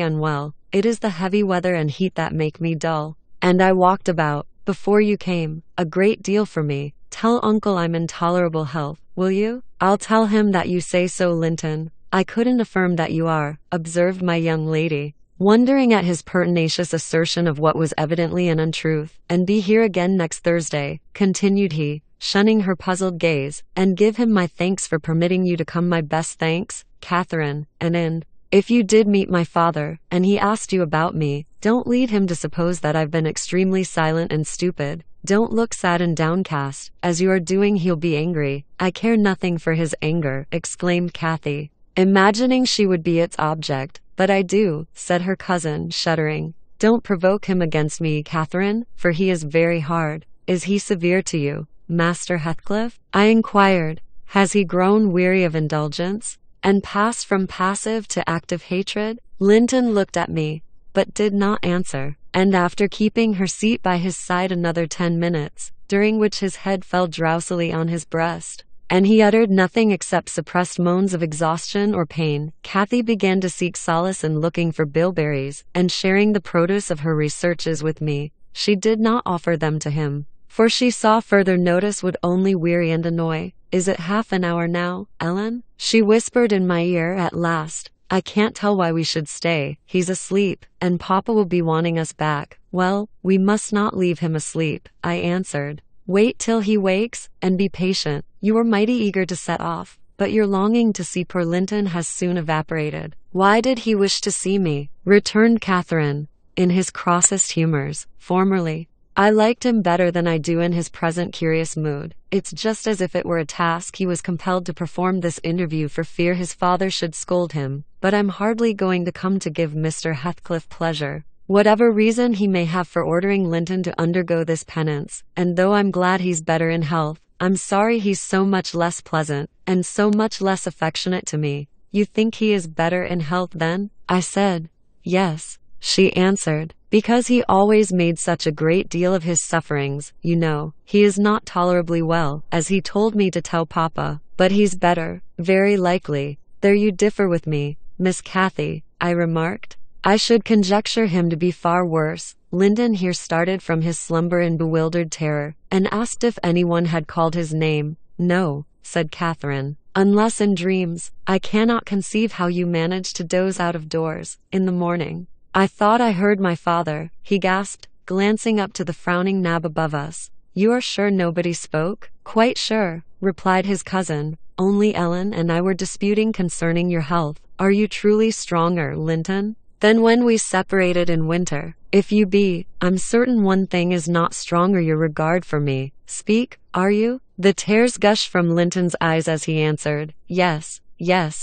unwell. It is the heavy weather and heat that make me dull. And I walked about, before you came, a great deal for me. Tell uncle I'm in tolerable health, will you? I'll tell him that you say so, Linton. I couldn't affirm that you are, observed my young lady, wondering at his pertinacious assertion of what was evidently an untruth. And be here again next Thursday, continued he, shunning her puzzled gaze, and give him my thanks for permitting you to come. My best thanks, Catherine, and if you did meet my father, and he asked you about me, don't lead him to suppose that I've been extremely silent and stupid. Don't look sad and downcast, as you are doing. He'll be angry. I care nothing for his anger, exclaimed Kathy, imagining she would be its object. But I do, said her cousin, shuddering. Don't provoke him against me, Catherine, for he is very hard. Is he severe to you, Master Heathcliff? I inquired. Has he grown weary of indulgence, and passed from passive to active hatred? Linton looked at me, but did not answer, and after keeping her seat by his side another 10 minutes, during which his head fell drowsily on his breast, and he uttered nothing except suppressed moans of exhaustion or pain, Kathy began to seek solace in looking for bilberries, and sharing the produce of her researches with me. She did not offer them to him, for she saw further notice would only weary and annoy. Is it half an hour now, Ellen? She whispered in my ear at last. I can't tell why we should stay. He's asleep, and Papa will be wanting us back. Well, we must not leave him asleep, I answered. Wait till he wakes, and be patient. You were mighty eager to set off, but your longing to see poor Linton has soon evaporated. Why did he wish to see me? Returned Catherine, in his crossest humors. Formerly, I liked him better than I do in his present curious mood. It's just as if it were a task he was compelled to perform this interview for fear his father should scold him. But I'm hardly going to come to give Mr. Heathcliff pleasure, whatever reason he may have for ordering Linton to undergo this penance, and though I'm glad he's better in health, I'm sorry he's so much less pleasant, and so much less affectionate to me. You think he is better in health then? I said. Yes, she answered, because he always made such a great deal of his sufferings, you know. He is not tolerably well, as he told me to tell Papa, but he's better, very likely. There you differ with me, Miss Cathy, I remarked. I should conjecture him to be far worse. Linton here started from his slumber in bewildered terror, and asked if anyone had called his name. No, said Catherine, unless in dreams. I cannot conceive how you manage to doze out of doors, in the morning. I thought I heard my father, he gasped, glancing up to the frowning nab above us. You are sure nobody spoke? Quite sure, replied his cousin. Only Ellen and I were disputing concerning your health. Are you truly stronger, Linton, than when we separated in winter? If you be, I'm certain one thing is not stronger, your regard for me. Speak, are you? The tears gushed from Linton's eyes as he answered, Yes,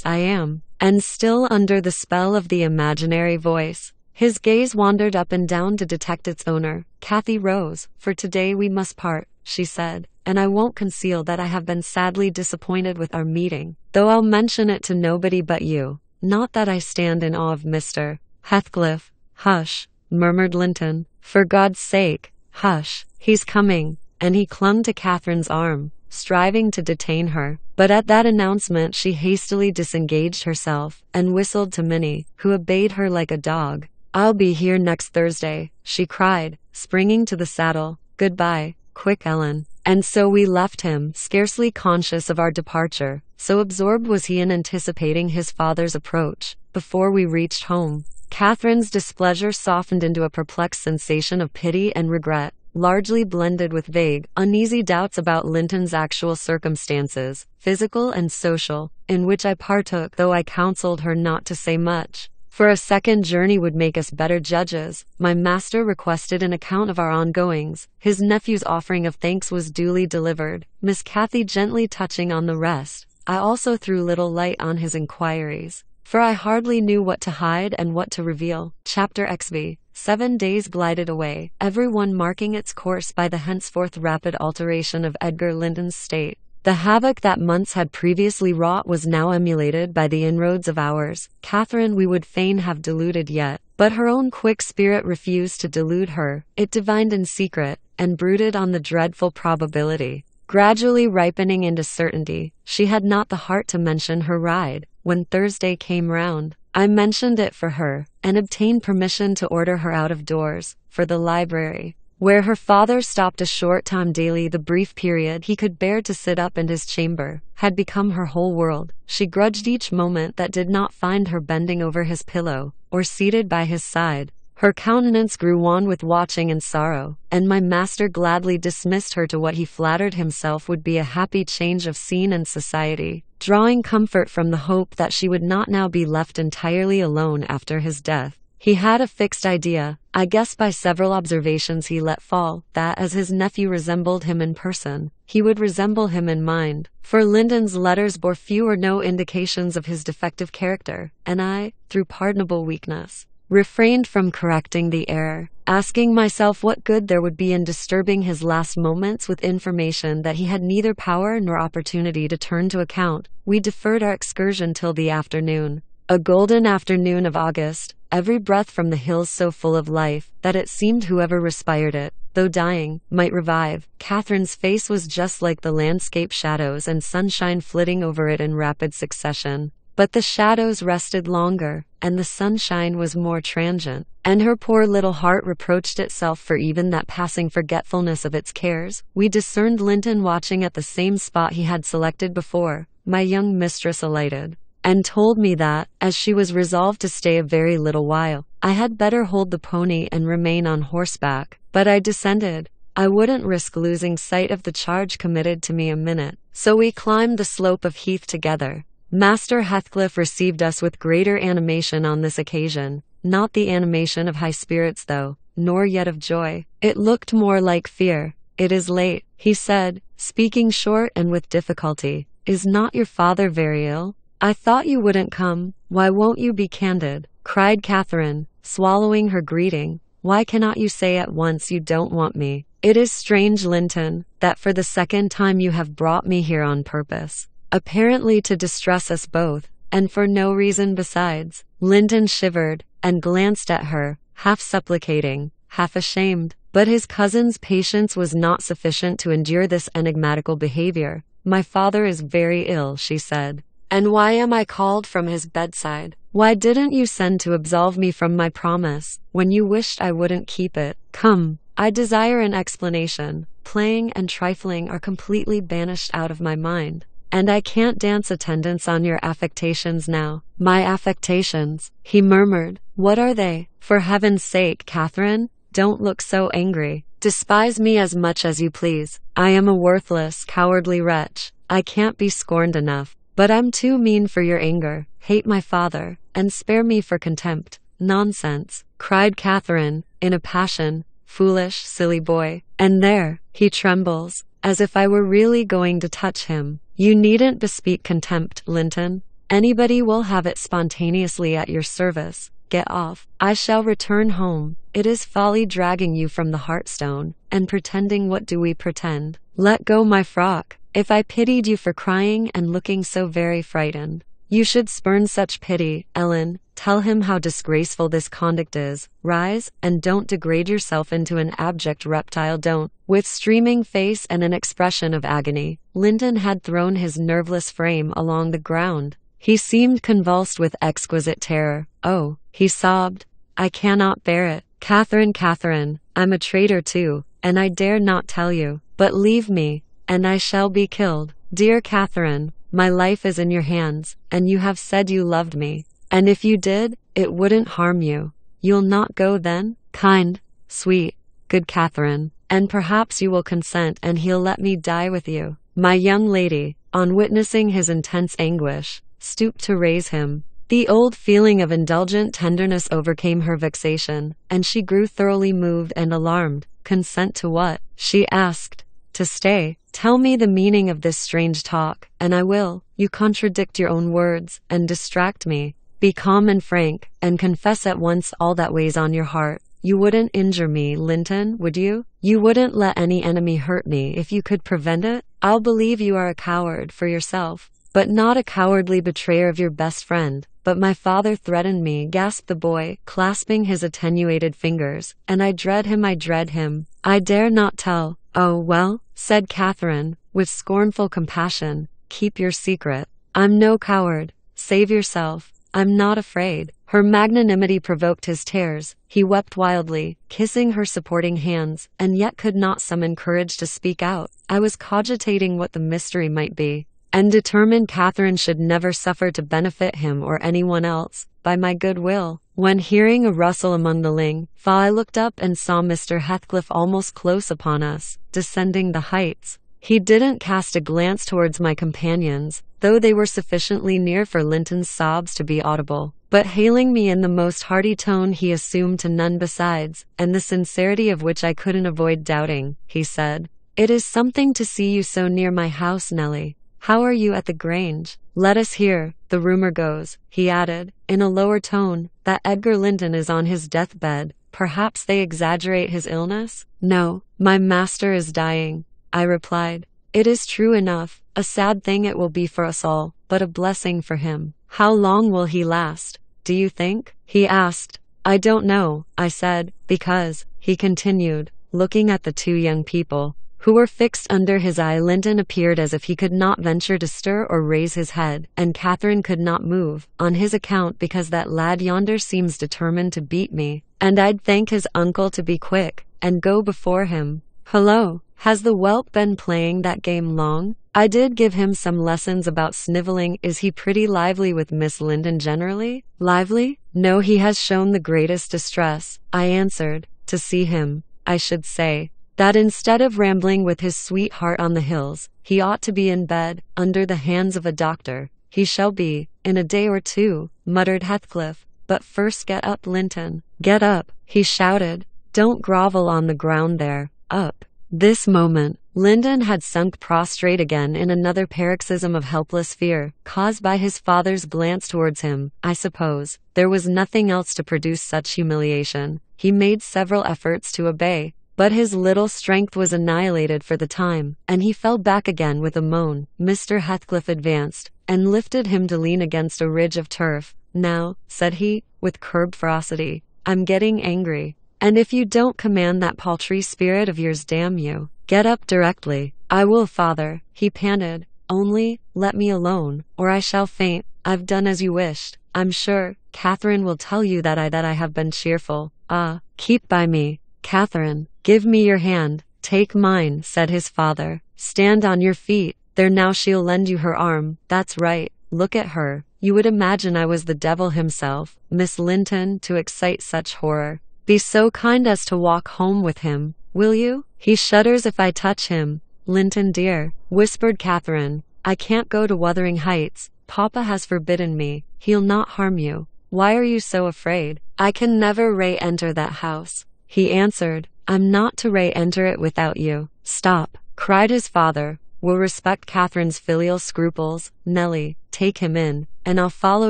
I am. And still under the spell of the imaginary voice, his gaze wandered up and down to detect its owner. Kathy rose. For today we must part, she said, and I won't conceal that I have been sadly disappointed with our meeting, though I'll mention it to nobody but you. Not that I stand in awe of Mr. Heathcliff. Hush, murmured Linton. For God's sake, hush, he's coming. And he clung to Catherine's arm, striving to detain her. But at that announcement she hastily disengaged herself, and whistled to Minnie, who obeyed her like a dog. I'll be here next Thursday, she cried, springing to the saddle. Goodbye, quick, Ellen. And so we left him, scarcely conscious of our departure, so absorbed was he in anticipating his father's approach. Before we reached home, Catherine's displeasure softened into a perplexed sensation of pity and regret. largely blended with vague, uneasy doubts about Linton's actual circumstances, physical and social, in which I partook, though I counseled her not to say much. For a second journey would make us better judges. My master requested an account of our ongoings. His nephew's offering of thanks was duly delivered, Miss Cathy gently touching on the rest. I also threw little light on his inquiries, for I hardly knew what to hide and what to reveal. Chapter XV. 7 days glided away, everyone marking its course by the henceforth rapid alteration of Edgar Linton's state. The havoc that months had previously wrought was now emulated by the inroads of hours. Catherine we would fain have deluded yet, but her own quick spirit refused to delude her. It divined in secret, and brooded on the dreadful probability. Gradually ripening into certainty, she had not the heart to mention her ride. When Thursday came round, I mentioned it for her, and obtained permission to order her out of doors, for the library, where her father stopped a short time daily. The brief period he could bear to sit up in his chamber had become her whole world. She grudged each moment that did not find her bending over his pillow, or seated by his side. Her countenance grew wan with watching and sorrow, and my master gladly dismissed her to what he flattered himself would be a happy change of scene and society, drawing comfort from the hope that she would not now be left entirely alone after his death. He had a fixed idea, I guess by several observations he let fall, that as his nephew resembled him in person, he would resemble him in mind, for Linton's letters bore few or no indications of his defective character, and I, through pardonable weakness, refrained from correcting the error, asking myself what good there would be in disturbing his last moments with information that he had neither power nor opportunity to turn to account. We deferred our excursion till the afternoon. A golden afternoon of August, every breath from the hills so full of life that it seemed whoever respired it, though dying, might revive. Catherine's face was just like the landscape shadows and sunshine flitting over it in rapid succession. But the shadows rested longer, and the sunshine was more transient, and her poor little heart reproached itself for even that passing forgetfulness of its cares. We discerned Linton watching at the same spot he had selected before. My young mistress alighted, and told me that, as she was resolved to stay a very little while, I had better hold the pony and remain on horseback. But I dissented. I wouldn't risk losing sight of the charge committed to me a minute, so we climbed the slope of heath together. Master Heathcliff received us with greater animation on this occasion, not the animation of high spirits though, nor yet of joy. It looked more like fear. "It is late," he said, speaking short and with difficulty. "Is not your father very ill? I thought you wouldn't come. Why won't you be candid?" cried Catherine, swallowing her greeting. "Why cannot you say at once you don't want me? It is strange, Linton, that for the second time you have brought me here on purpose, apparently to distress us both, and for no reason besides." Linton shivered, and glanced at her, half supplicating, half ashamed. But his cousin's patience was not sufficient to endure this enigmatical behavior. "My father is very ill," she said. "And why am I called from his bedside? Why didn't you send to absolve me from my promise, when you wished I wouldn't keep it? Come, I desire an explanation. Playing and trifling are completely banished out of my mind, and I can't dance attendance on your affectations now." "My affectations," he murmured. "What are they? For heaven's sake, Catherine, don't look so angry. Despise me as much as you please. I am a worthless, cowardly wretch. I can't be scorned enough. But I'm too mean for your anger. Hate my father, and spare me for contempt." "Nonsense," cried Catherine, in a passion. "Foolish, silly boy. And there, he trembles, as if I were really going to touch him. You needn't bespeak contempt, Linton. Anybody will have it spontaneously at your service. Get off. I shall return home. It is folly dragging you from the Hearthstone, and pretending. What do we pretend? Let go my frock. If I pitied you for crying and looking so very frightened, you should spurn such pity. Ellen, tell him how disgraceful this conduct is. Rise, and don't degrade yourself into an abject reptile. Don't." With streaming face and an expression of agony, Linton had thrown his nerveless frame along the ground. He seemed convulsed with exquisite terror. "Oh," he sobbed, "I cannot bear it. Catherine, Catherine, I'm a traitor too, and I dare not tell you. But leave me, and I shall be killed. Dear Catherine, my life is in your hands, and you have said you loved me. And if you did, it wouldn't harm you. You'll not go then? Kind, sweet, good Catherine, and perhaps you will consent and he'll let me die with you. My young lady, on witnessing his intense anguish, stooped to raise him. The old feeling of indulgent tenderness overcame her vexation, and she grew thoroughly moved and alarmed. Consent to what? She asked. To stay. Tell me the meaning of this strange talk, and I will. You contradict your own words, and distract me. Be calm and frank, and confess at once all that weighs on your heart. You wouldn't injure me, Linton, would you? You wouldn't let any enemy hurt me if you could prevent it? I'll believe you are a coward for yourself, but not a cowardly betrayer of your best friend. But my father threatened me, gasped the boy, clasping his attenuated fingers, and I dread him, I dread him. I dare not tell. Oh, well, said Catherine, with scornful compassion, keep your secret. I'm no coward. Save yourself. I'm not afraid. Her magnanimity provoked his tears. He wept wildly, kissing her supporting hands, and yet could not summon courage to speak out. I was cogitating what the mystery might be, and determined Catherine should never suffer to benefit him or anyone else by my good will, when hearing a rustle among the ling, I looked up and saw Mr. Heathcliff almost close upon us, descending the heights. He didn't cast a glance towards my companions, though they were sufficiently near for Linton's sobs to be audible, but hailing me in the most hearty tone he assumed to none besides, and the sincerity of which I couldn't avoid doubting, he said, "It is something to see you so near my house, Nelly. How are you at the Grange? Let us hear. The rumor goes," he added, in a lower tone, "that Edgar Linton is on his deathbed. Perhaps they exaggerate his illness?" "No, my master is dying," I replied. "It is true enough. A sad thing it will be for us all, but a blessing for him. How long will he last, do you think?" he asked. "I don't know," I said, "because," he continued, looking at the two young people, who were fixed under his eye. Linton appeared as if he could not venture to stir or raise his head, and Catherine could not move, on his account, because that lad yonder seems determined to beat me, and I'd thank his uncle to be quick, and go before him. Hullo, has the whelp been playing that game long? I did give him some lessons about snivelling. Is he pretty lively with Miss Linton generally?" "Lively? No, he has shown the greatest distress," I answered. "To see him, I should say, that instead of rambling with his sweetheart on the hills, he ought to be in bed, under the hands of a doctor." "He shall be, in a day or two," muttered Heathcliff. "But first get up, Linton. Get up," he shouted. "Don't grovel on the ground there. Up." This moment, Linton had sunk prostrate again in another paroxysm of helpless fear, caused by his father's glance towards him, I suppose. There was nothing else to produce such humiliation. He made several efforts to obey, but his little strength was annihilated for the time, and he fell back again with a moan. Mr. Heathcliff advanced, and lifted him to lean against a ridge of turf. "Now," said he, with curbed ferocity, "I'm getting angry, and if you don't command that paltry spirit of yours, damn you, get up directly." "I will, father," he panted, "only, let me alone, or I shall faint. I've done as you wished. I'm sure, Catherine will tell you that I have been cheerful. Ah, keep by me, Catherine. Give me your hand." "Take mine," said his father. "Stand on your feet. There, now she'll lend you her arm. That's right. Look at her. You would imagine I was the devil himself, Miss Linton, to excite such horror. Be so kind as to walk home with him, will you? He shudders if I touch him." "Linton dear," whispered Catherine, "I can't go to Wuthering Heights. Papa has forbidden me. He'll not harm you." "Why are you so afraid?" "I can never re-enter that house," he answered. "I'm not to re-enter it without you." "Stop," cried his father. "We'll respect Catherine's filial scruples. Nelly, take him in, and I'll follow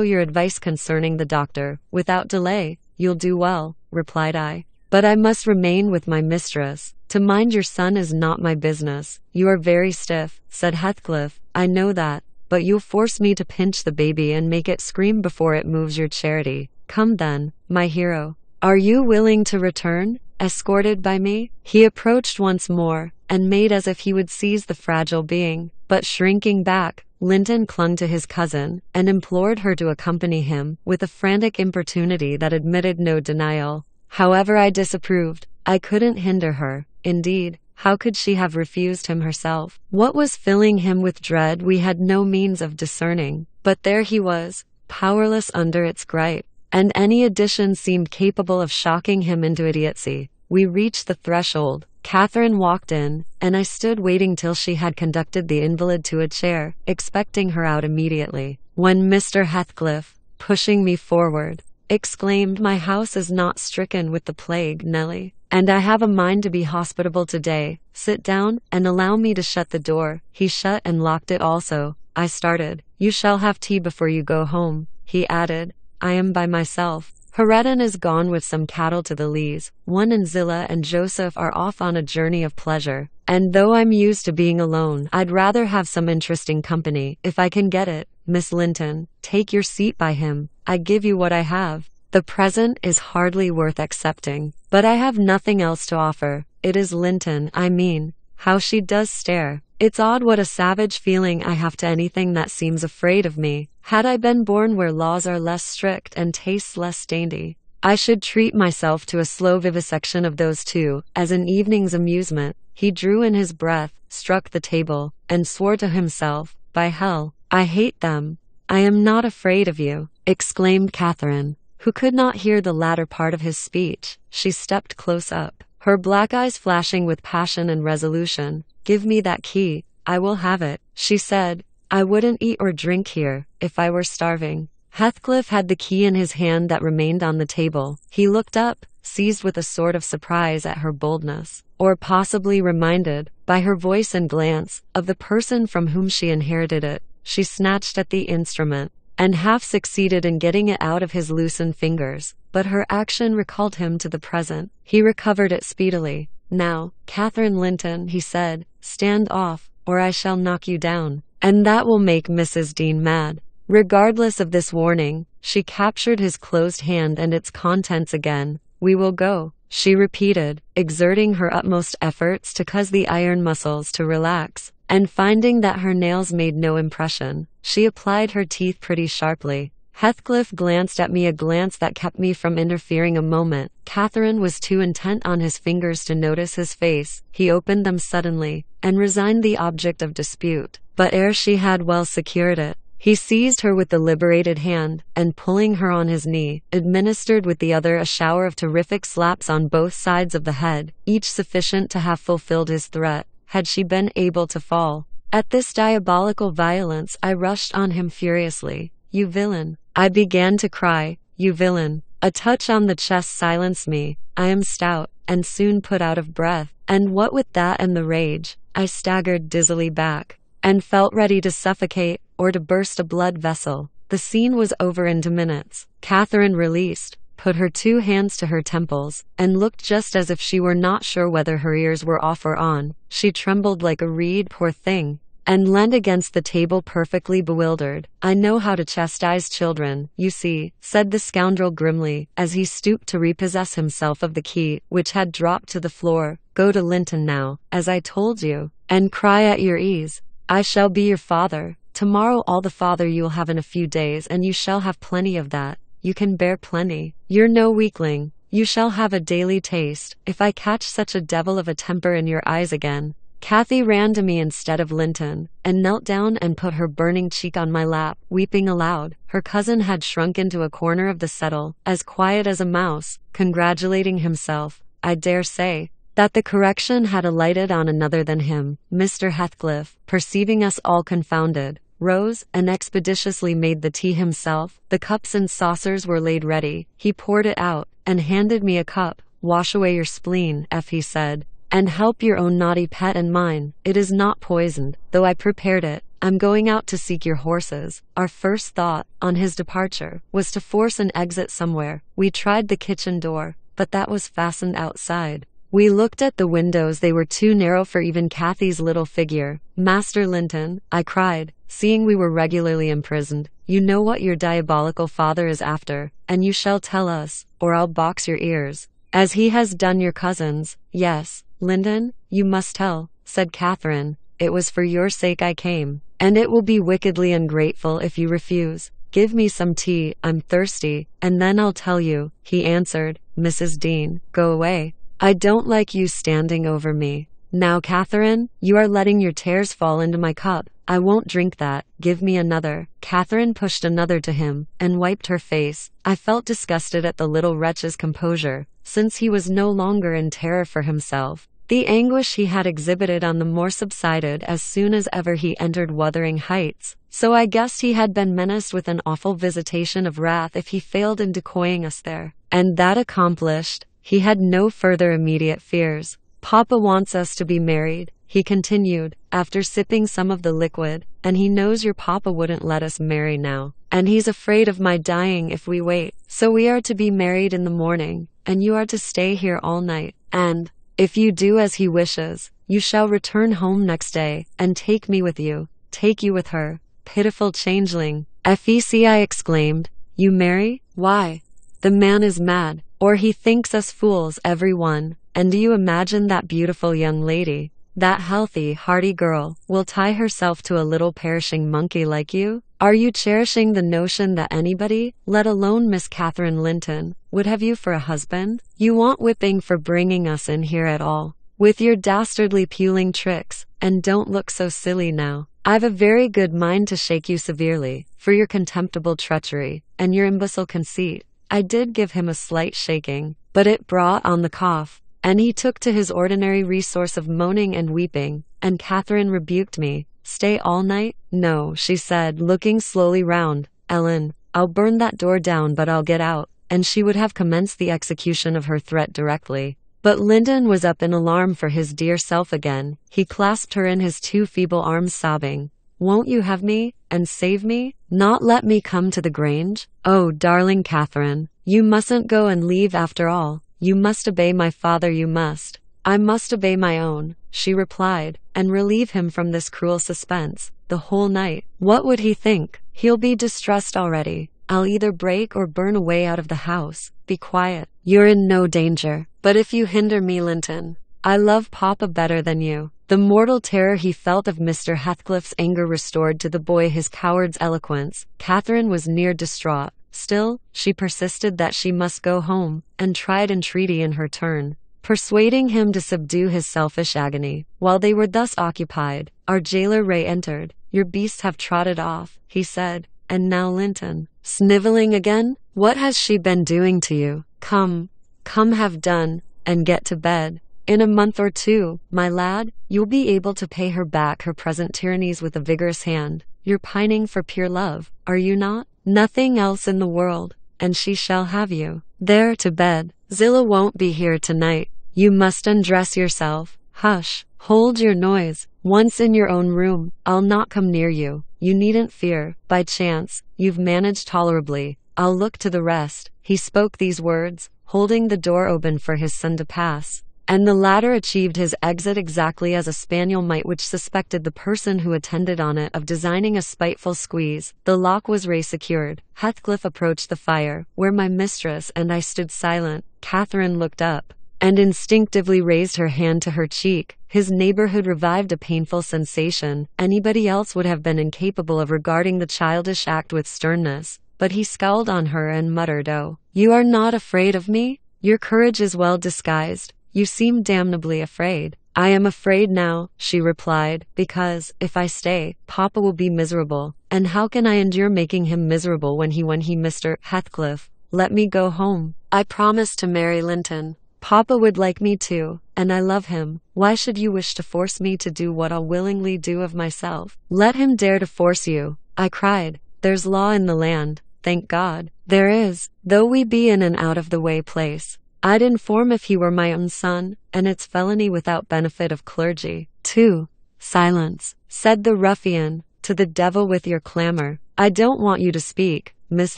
your advice concerning the doctor, without delay." "You'll do well," replied I. "But I must remain with my mistress. To mind your son is not my business." "You are very stiff," said Heathcliff. "I know that, but you'll force me to pinch the baby and make it scream before it moves your charity. Come then, my hero. Are you willing to return, escorted by me?" He approached once more, and made as if he would seize the fragile being, but shrinking back, Linton clung to his cousin, and implored her to accompany him, with a frantic importunity that admitted no denial. However, I disapproved. I couldn't hinder her. Indeed, how could she have refused him herself? What was filling him with dread we had no means of discerning, but there he was, powerless under its gripe, and any addition seemed capable of shocking him into idiocy. We reached the threshold. Catherine walked in, and I stood waiting till she had conducted the invalid to a chair, expecting her out immediately, when Mr. Heathcliff, pushing me forward, exclaimed, "My house is not stricken with the plague, Nellie, and I have a mind to be hospitable today. Sit down, and allow me to shut the door." He shut and locked it also. I started. "You shall have tea before you go home," he added. "I am by myself. Hareton is gone with some cattle to the Leas. One and Zillah and Joseph are off on a journey of pleasure, and though I'm used to being alone, I'd rather have some interesting company, if I can get it. Miss Linton, take your seat by him. I give you what I have. The present is hardly worth accepting, but I have nothing else to offer. It is Linton, I mean." How she does stare. It's odd what a savage feeling I have to anything that seems afraid of me. Had I been born where laws are less strict and tastes less dainty, I should treat myself to a slow vivisection of those two, as an evening's amusement. He drew in his breath, struck the table, and swore to himself, "By hell, I hate them." "I am not afraid of you," exclaimed Catherine, who could not hear the latter part of his speech. She stepped close up, her black eyes flashing with passion and resolution. "Give me that key. I will have it," she said. "I wouldn't eat or drink here, if I were starving." Heathcliff had the key in his hand that remained on the table. He looked up, seized with a sort of surprise at her boldness, or possibly reminded, by her voice and glance, of the person from whom she inherited it. She snatched at the instrument, and half succeeded in getting it out of his loosened fingers, but her action recalled him to the present. He recovered it speedily. "Now, Catherine Linton," he said, "stand off, or I shall knock you down, and that will make Mrs. Dean mad." Regardless of this warning, she captured his closed hand and its contents again. "We will go," she repeated, exerting her utmost efforts to cause the iron muscles to relax, and finding that her nails made no impression, she applied her teeth pretty sharply. Heathcliff glanced at me, a glance that kept me from interfering a moment. Catherine was too intent on his fingers to notice his face. He opened them suddenly, and resigned the object of dispute, but ere she had well secured it, he seized her with the liberated hand, and pulling her on his knee, administered with the other a shower of terrific slaps on both sides of the head, each sufficient to have fulfilled his threat, had she been able to fall. At this diabolical violence I rushed on him furiously. "You villain!" I began to cry. "You villain!" A touch on the chest silenced me. I am stout, and soon put out of breath, and what with that and the rage, I staggered dizzily back, and felt ready to suffocate, or to burst a blood vessel. The scene was over in 2 minutes. Catherine released, put her 2 hands to her temples, and looked just as if she were not sure whether her ears were off or on. She trembled like a reed, poor thing, and leaned against the table perfectly bewildered. "I know how to chastise children, you see," said the scoundrel grimly, as he stooped to repossess himself of the key, which had dropped to the floor. "Go to Linton now, as I told you, and cry at your ease. I shall be your father. Tomorrow all the father you'll have in a few days, and you shall have plenty of that. You can bear plenty. You're no weakling. You shall have a daily taste, if I catch such a devil of a temper in your eyes again." Cathy ran to me instead of Linton, and knelt down and put her burning cheek on my lap, weeping aloud. Her cousin had shrunk into a corner of the settle, as quiet as a mouse, congratulating himself, I dare say, that the correction had alighted on another than him. Mr. Heathcliff, perceiving us all confounded, rose, and expeditiously made the tea himself. The cups and saucers were laid ready. He poured it out, and handed me a cup. "Wash away your spleen, he said, and help your own naughty pet and mine. It is not poisoned, though I prepared it. I'm going out to seek your horses." Our first thought, on his departure, was to force an exit somewhere. We tried the kitchen door, but that was fastened outside. We looked at the windows. They were too narrow for even Cathy's little figure. "Master Linton," I cried, seeing we were regularly imprisoned, "you know what your diabolical father is after, and you shall tell us, or I'll box your ears, as he has done your cousins." "Yes, Linton, you must tell," said Catherine. "It was for your sake I came, and it will be wickedly ungrateful if you refuse. Give me some tea, I'm thirsty, and then I'll tell you," he answered. "Mrs. Dean, go away. I don't like you standing over me. Now, Catherine, you are letting your tears fall into my cup. I won't drink that. Give me another." Catherine pushed another to him, and wiped her face. I felt disgusted at the little wretch's composure, since he was no longer in terror for himself, The anguish he had exhibited on the moor subsided as soon as ever he entered Wuthering Heights, so I guessed he had been menaced with an awful visitation of wrath if he failed in decoying us there. And that accomplished, he had no further immediate fears. Papa wants us to be married, he continued, after sipping some of the liquid, and he knows your papa wouldn't let us marry now. And he's afraid of my dying if we wait. So we are to be married in the morning, and you are to stay here all night. And if you do as he wishes, you shall return home next day, and take me with you. Take you with her. Pitiful changeling. Fec, I exclaimed. You marry? Why? The man is mad, or he thinks us fools every one. And do you imagine that beautiful young lady, that healthy, hearty girl, will tie herself to a little perishing monkey like you? Are you cherishing the notion that anybody, let alone Miss Catherine Linton, would have you for a husband? You want whipping for bringing us in here at all, with your dastardly puling tricks, and don't look so silly now. I've a very good mind to shake you severely, for your contemptible treachery, and your imbecile conceit. I did give him a slight shaking, but it brought on the cough, and he took to his ordinary resource of moaning and weeping, and Catherine rebuked me. Stay all night? No, she said, looking slowly round. Ellen, I'll burn that door down, but I'll get out. And she would have commenced the execution of her threat directly. But Linton was up in alarm for his dear self again. He clasped her in his two feeble arms, sobbing. Won't you have me, and save me? Not let me come to the Grange? Oh, darling Catherine, you mustn't go and leave after all. You must obey my father, you must. I must obey my own, she replied, and relieve him from this cruel suspense. The whole night. What would he think? He'll be distressed already. I'll either break or burn away out of the house. Be quiet. You're in no danger. But if you hinder me, Linton, I love Papa better than you. The mortal terror he felt of Mr. Heathcliff's anger restored to the boy his coward's eloquence. Catherine was near distraught. Still, she persisted that she must go home, and tried entreaty in her turn, persuading him to subdue his selfish agony. While they were thus occupied, our jailer Ray entered. Your beasts have trotted off, he said. And now Linton, snivelling again? What has she been doing to you? Come, have done, and get to bed. In a month or two, my lad, you'll be able to pay her back her present tyrannies with a vigorous hand. You're pining for pure love, are you not? Nothing else in the world, and she shall have you. There, to bed. Zillah won't be here tonight. You must undress yourself. Hush, hold your noise. Once in your own room, I'll not come near you. You needn't fear. By chance, you've managed tolerably. I'll look to the rest. He spoke these words, holding the door open for his son to pass, and the latter achieved his exit exactly as a spaniel might which suspected the person who attended on it of designing a spiteful squeeze. The lock was re-secured. Heathcliff approached the fire, where my mistress and I stood silent. Catherine looked up, and instinctively raised her hand to her cheek. His neighborhood revived a painful sensation. Anybody else would have been incapable of regarding the childish act with sternness, but he scowled on her and muttered, "Oh, you are not afraid of me? Your courage is well disguised. You seem damnably afraid." "I am afraid now," she replied, "because, if I stay, Papa will be miserable. And how can I endure making him miserable when he Mr. Heathcliff, let me go home. I promised to marry Linton. Papa would like me to, and I love him. Why should you wish to force me to do what I'll willingly do of myself?" "Let him dare to force you," I cried. "There's law in the land, thank God. There is, though we be in an out-of-the-way place. I'd inform if he were my own son, and it's felony without benefit of clergy." "Too." "Silence," said the ruffian. "To the devil with your clamor. I don't want you to speak, Miss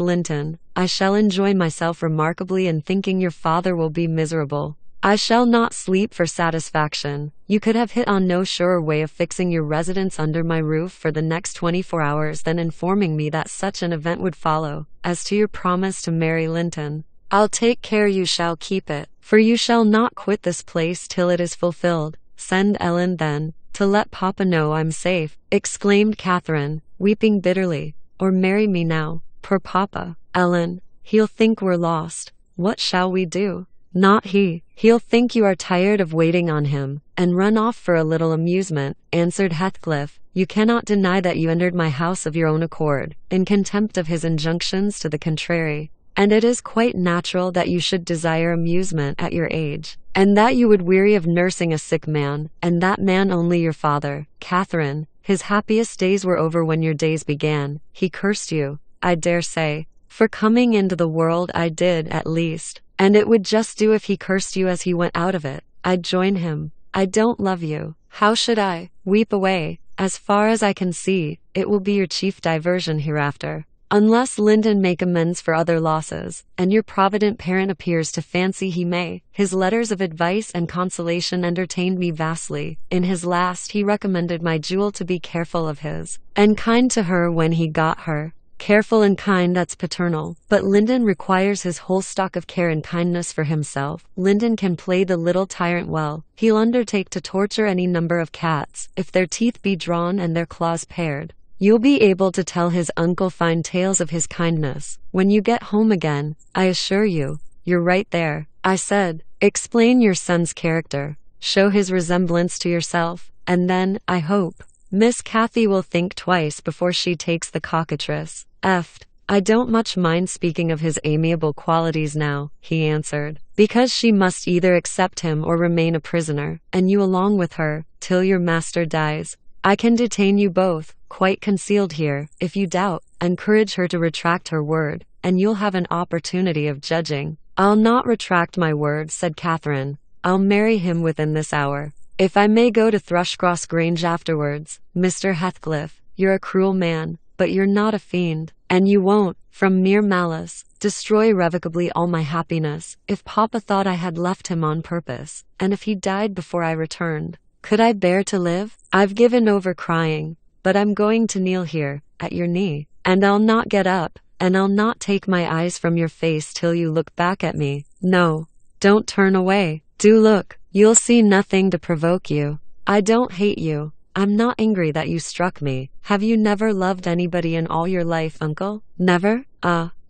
Linton. I shall enjoy myself remarkably in thinking your father will be miserable. I shall not sleep for satisfaction. You could have hit on no surer way of fixing your residence under my roof for the next 24 hours than informing me that such an event would follow. As to your promise to marry Linton, I'll take care you shall keep it, for you shall not quit this place till it is fulfilled. Send Ellen, then, to let Papa know I'm safe," exclaimed Catherine, weeping bitterly. "Or marry me now. Poor Papa. Ellen, he'll think we're lost. What shall we do?" "Not he. He'll think you are tired of waiting on him, and run off for a little amusement," answered Heathcliff. "You cannot deny that you entered my house of your own accord, in contempt of his injunctions to the contrary." and it is quite natural that you should desire amusement at your age, and that you would weary of nursing a sick man, and that man only your father. Catherine, his happiest days were over when your days began. He cursed you, I dare say, for coming into the world. I did, at least, and it would just do if he cursed you as he went out of it. I'd join him. I don't love you. How should I? Weep away. As far as I can see, it will be your chief diversion hereafter. Unless Lyndon make amends for other losses, and your provident parent appears to fancy he may. His letters of advice and consolation entertained me vastly. In his last he recommended my Jewel to be careful of his, and kind to her when he got her. Careful and kind, that's paternal. But Lyndon requires his whole stock of care and kindness for himself. Lyndon can play the little tyrant well. He'll undertake to torture any number of cats, if their teeth be drawn and their claws pared. You'll be able to tell his uncle fine tales of his kindness when you get home again, I assure you. You're right there, I said. Explain your son's character. Show his resemblance to yourself, and then, I hope, Miss Cathy will think twice before she takes the cockatrice. I don't much mind speaking of his amiable qualities now, he answered, because she must either accept him or remain a prisoner, and you along with her, till your master dies. I can detain you both, quite concealed here. If you doubt, encourage her to retract her word, and you'll have an opportunity of judging. I'll not retract my word, said Catherine. I'll marry him within this hour. If I may go to Thrushcross Grange afterwards. Mr. Heathcliff, you're a cruel man, but you're not a fiend, and you won't, from mere malice, destroy irrevocably all my happiness. If Papa thought I had left him on purpose, and if he died before I returned, could I bear to live? I've given over crying, but I'm going to kneel here, at your knee, and I'll not get up, and I'll not take my eyes from your face till you look back at me. No, don't turn away. Do look. You'll see nothing to provoke you. I don't hate you. I'm not angry that you struck me. Have you never loved anybody in all your life, uncle? Never?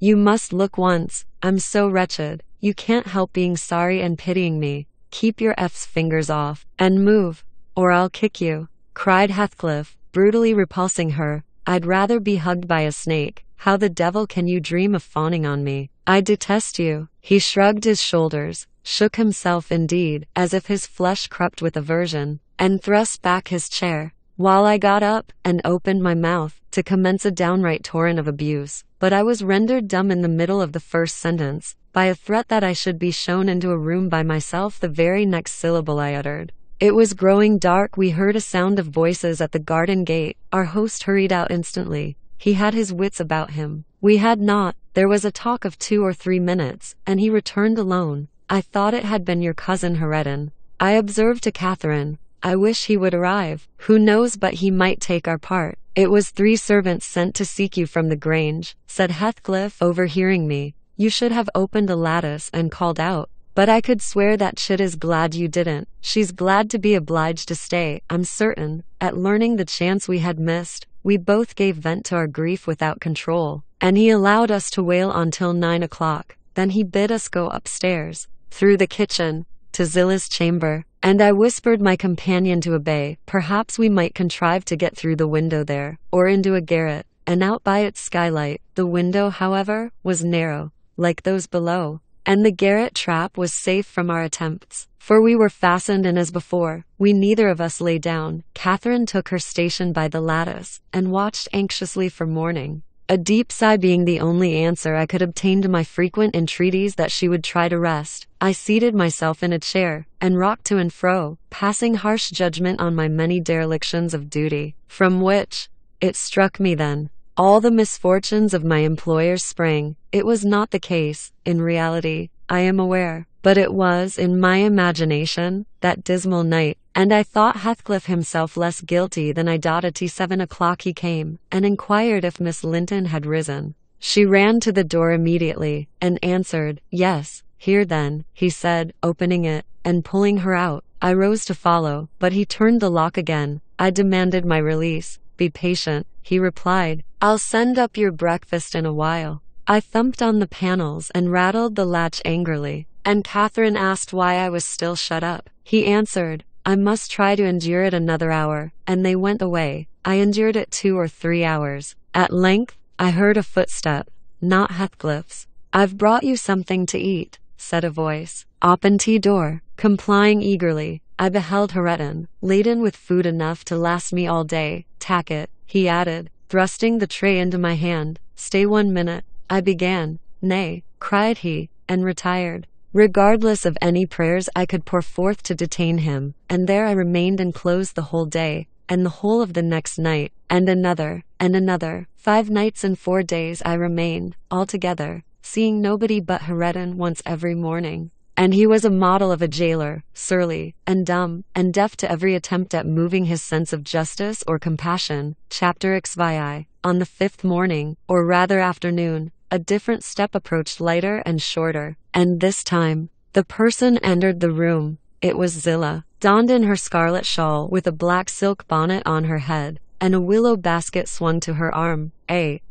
You must look once. I'm so wretched. You can't help being sorry and pitying me. Keep your fingers off, and move, or I'll kick you, cried Heathcliff, brutally repulsing her. I'd rather be hugged by a snake. How the devil can you dream of fawning on me? I detest you. He shrugged his shoulders, shook himself indeed, as if his flesh crept with aversion, and thrust back his chair, while I got up, and opened my mouth, to commence a downright torrent of abuse. But I was rendered dumb in the middle of the first sentence, by a threat that I should be shown into a room by myself the very next syllable I uttered. It was growing dark. We heard a sound of voices at the garden gate. Our host hurried out instantly. He had his wits about him. We had not. There was a talk of 2 or 3 minutes, and he returned alone. I thought it had been your cousin Heredin. I observed to Catherine, I wish he would arrive. Who knows but he might take our part. It was 3 servants sent to seek you from the Grange, said Heathcliff, overhearing me. You should have opened a lattice and called out. But I could swear that Chit is glad you didn't. She's glad to be obliged to stay, I'm certain. At learning the chance we had missed, we both gave vent to our grief without control, and he allowed us to wail until 9 o'clock. Then he bid us go upstairs, through the kitchen, to Zilla's chamber, and I whispered my companion to obey. Perhaps we might contrive to get through the window there, or into a garret, and out by its skylight. The window, however, was narrow, like those below, and the garret trap was safe from our attempts, for we were fastened, and as before, we neither of us lay down. Catherine took her station by the lattice, and watched anxiously for morning, a deep sigh being the only answer I could obtain to my frequent entreaties that she would try to rest. I seated myself in a chair, and rocked to and fro, passing harsh judgment on my many derelictions of duty, from which, it struck me then, all the misfortunes of my employers sprang. It was not the case, in reality, I am aware, but it was, in my imagination, that dismal night, and I thought Heathcliff himself less guilty than I doubted. At 7 o'clock he came, and inquired if Miss Linton had risen. She ran to the door immediately, and answered, yes. Here then, he said, opening it, and pulling her out. I rose to follow, but he turned the lock again. I demanded my release. Be patient, he replied. I'll send up your breakfast in a while. I thumped on the panels and rattled the latch angrily, and Catherine asked why I was still shut up. He answered, I must try to endure it another hour, and they went away. I endured it 2 or 3 hours. At length, I heard a footstep, not Heathcliff's, I've brought you something to eat, said a voice. Open tea door. Complying eagerly, I beheld Hareton, laden with food enough to last me all day. Tack it, he added, thrusting the tray into my hand. Stay 1 minute, I began. Nay, cried he, and retired, regardless of any prayers I could pour forth to detain him, and there I remained enclosed the whole day, and the whole of the next night, and another, and another. 5 nights and 4 days I remained, altogether, seeing nobody but Hareton once every morning. And he was a model of a jailer, surly, and dumb, and deaf to every attempt at moving his sense of justice or compassion. Chapter XVI. On the 5th morning, or rather afternoon, a different step approached, lighter and shorter, and this time, the person entered the room. It was Zillah, donned in her scarlet shawl with a black silk bonnet on her head, and a willow basket swung to her arm.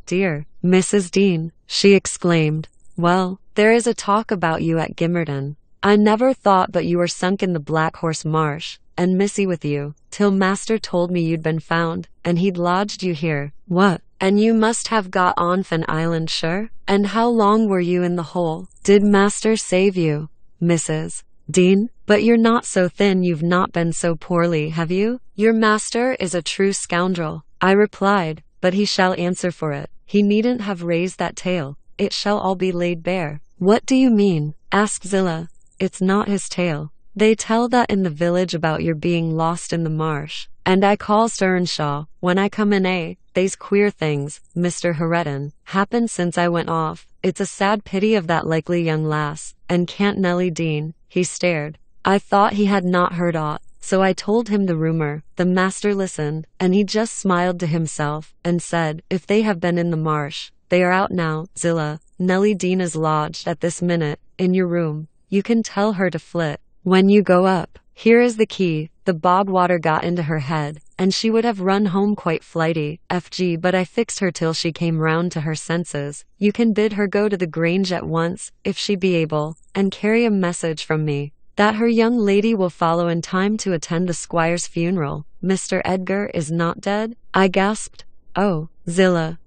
Dear Mrs. Dean, she exclaimed. Well, there is a talk about you at Gimmerton. I never thought but you were sunk in the Black Horse Marsh, and missy with you, till master told me you'd been found, and he'd lodged you here. What? And you must have got on Fen Island, sure? And how long were you in the hole? Did master save you, Mrs. Dean? But you're not so thin, you've not been so poorly, have you? Your master is a true scoundrel, I replied, but he shall answer for it. He needn't have raised that tale. It shall all be laid bare. What do you mean? Asked Zillah. It's not his tale. They tell that in the village about your being lost in the marsh. And I calls to Earnshaw, when I come in, they's queer things, Mr. Hareton, happened since I went off. It's a sad pity of that likely young lass, and can't Nellie Dean. He stared. I thought he had not heard aught, so I told him the rumor. The master listened, and he just smiled to himself, and said, if they have been in the marsh, they are out now. Zillah, Nellie Dean is lodged at this minute, in your room. You can tell her to flit. When you go up, here is the key. The bog water got into her head, and she would have run home quite flighty, but I fixed her till she came round to her senses. You can bid her go to the Grange at once, if she be able, and carry a message from me, that her young lady will follow in time to attend the squire's funeral. Mr. Edgar is not dead? I gasped. Oh, Zillah,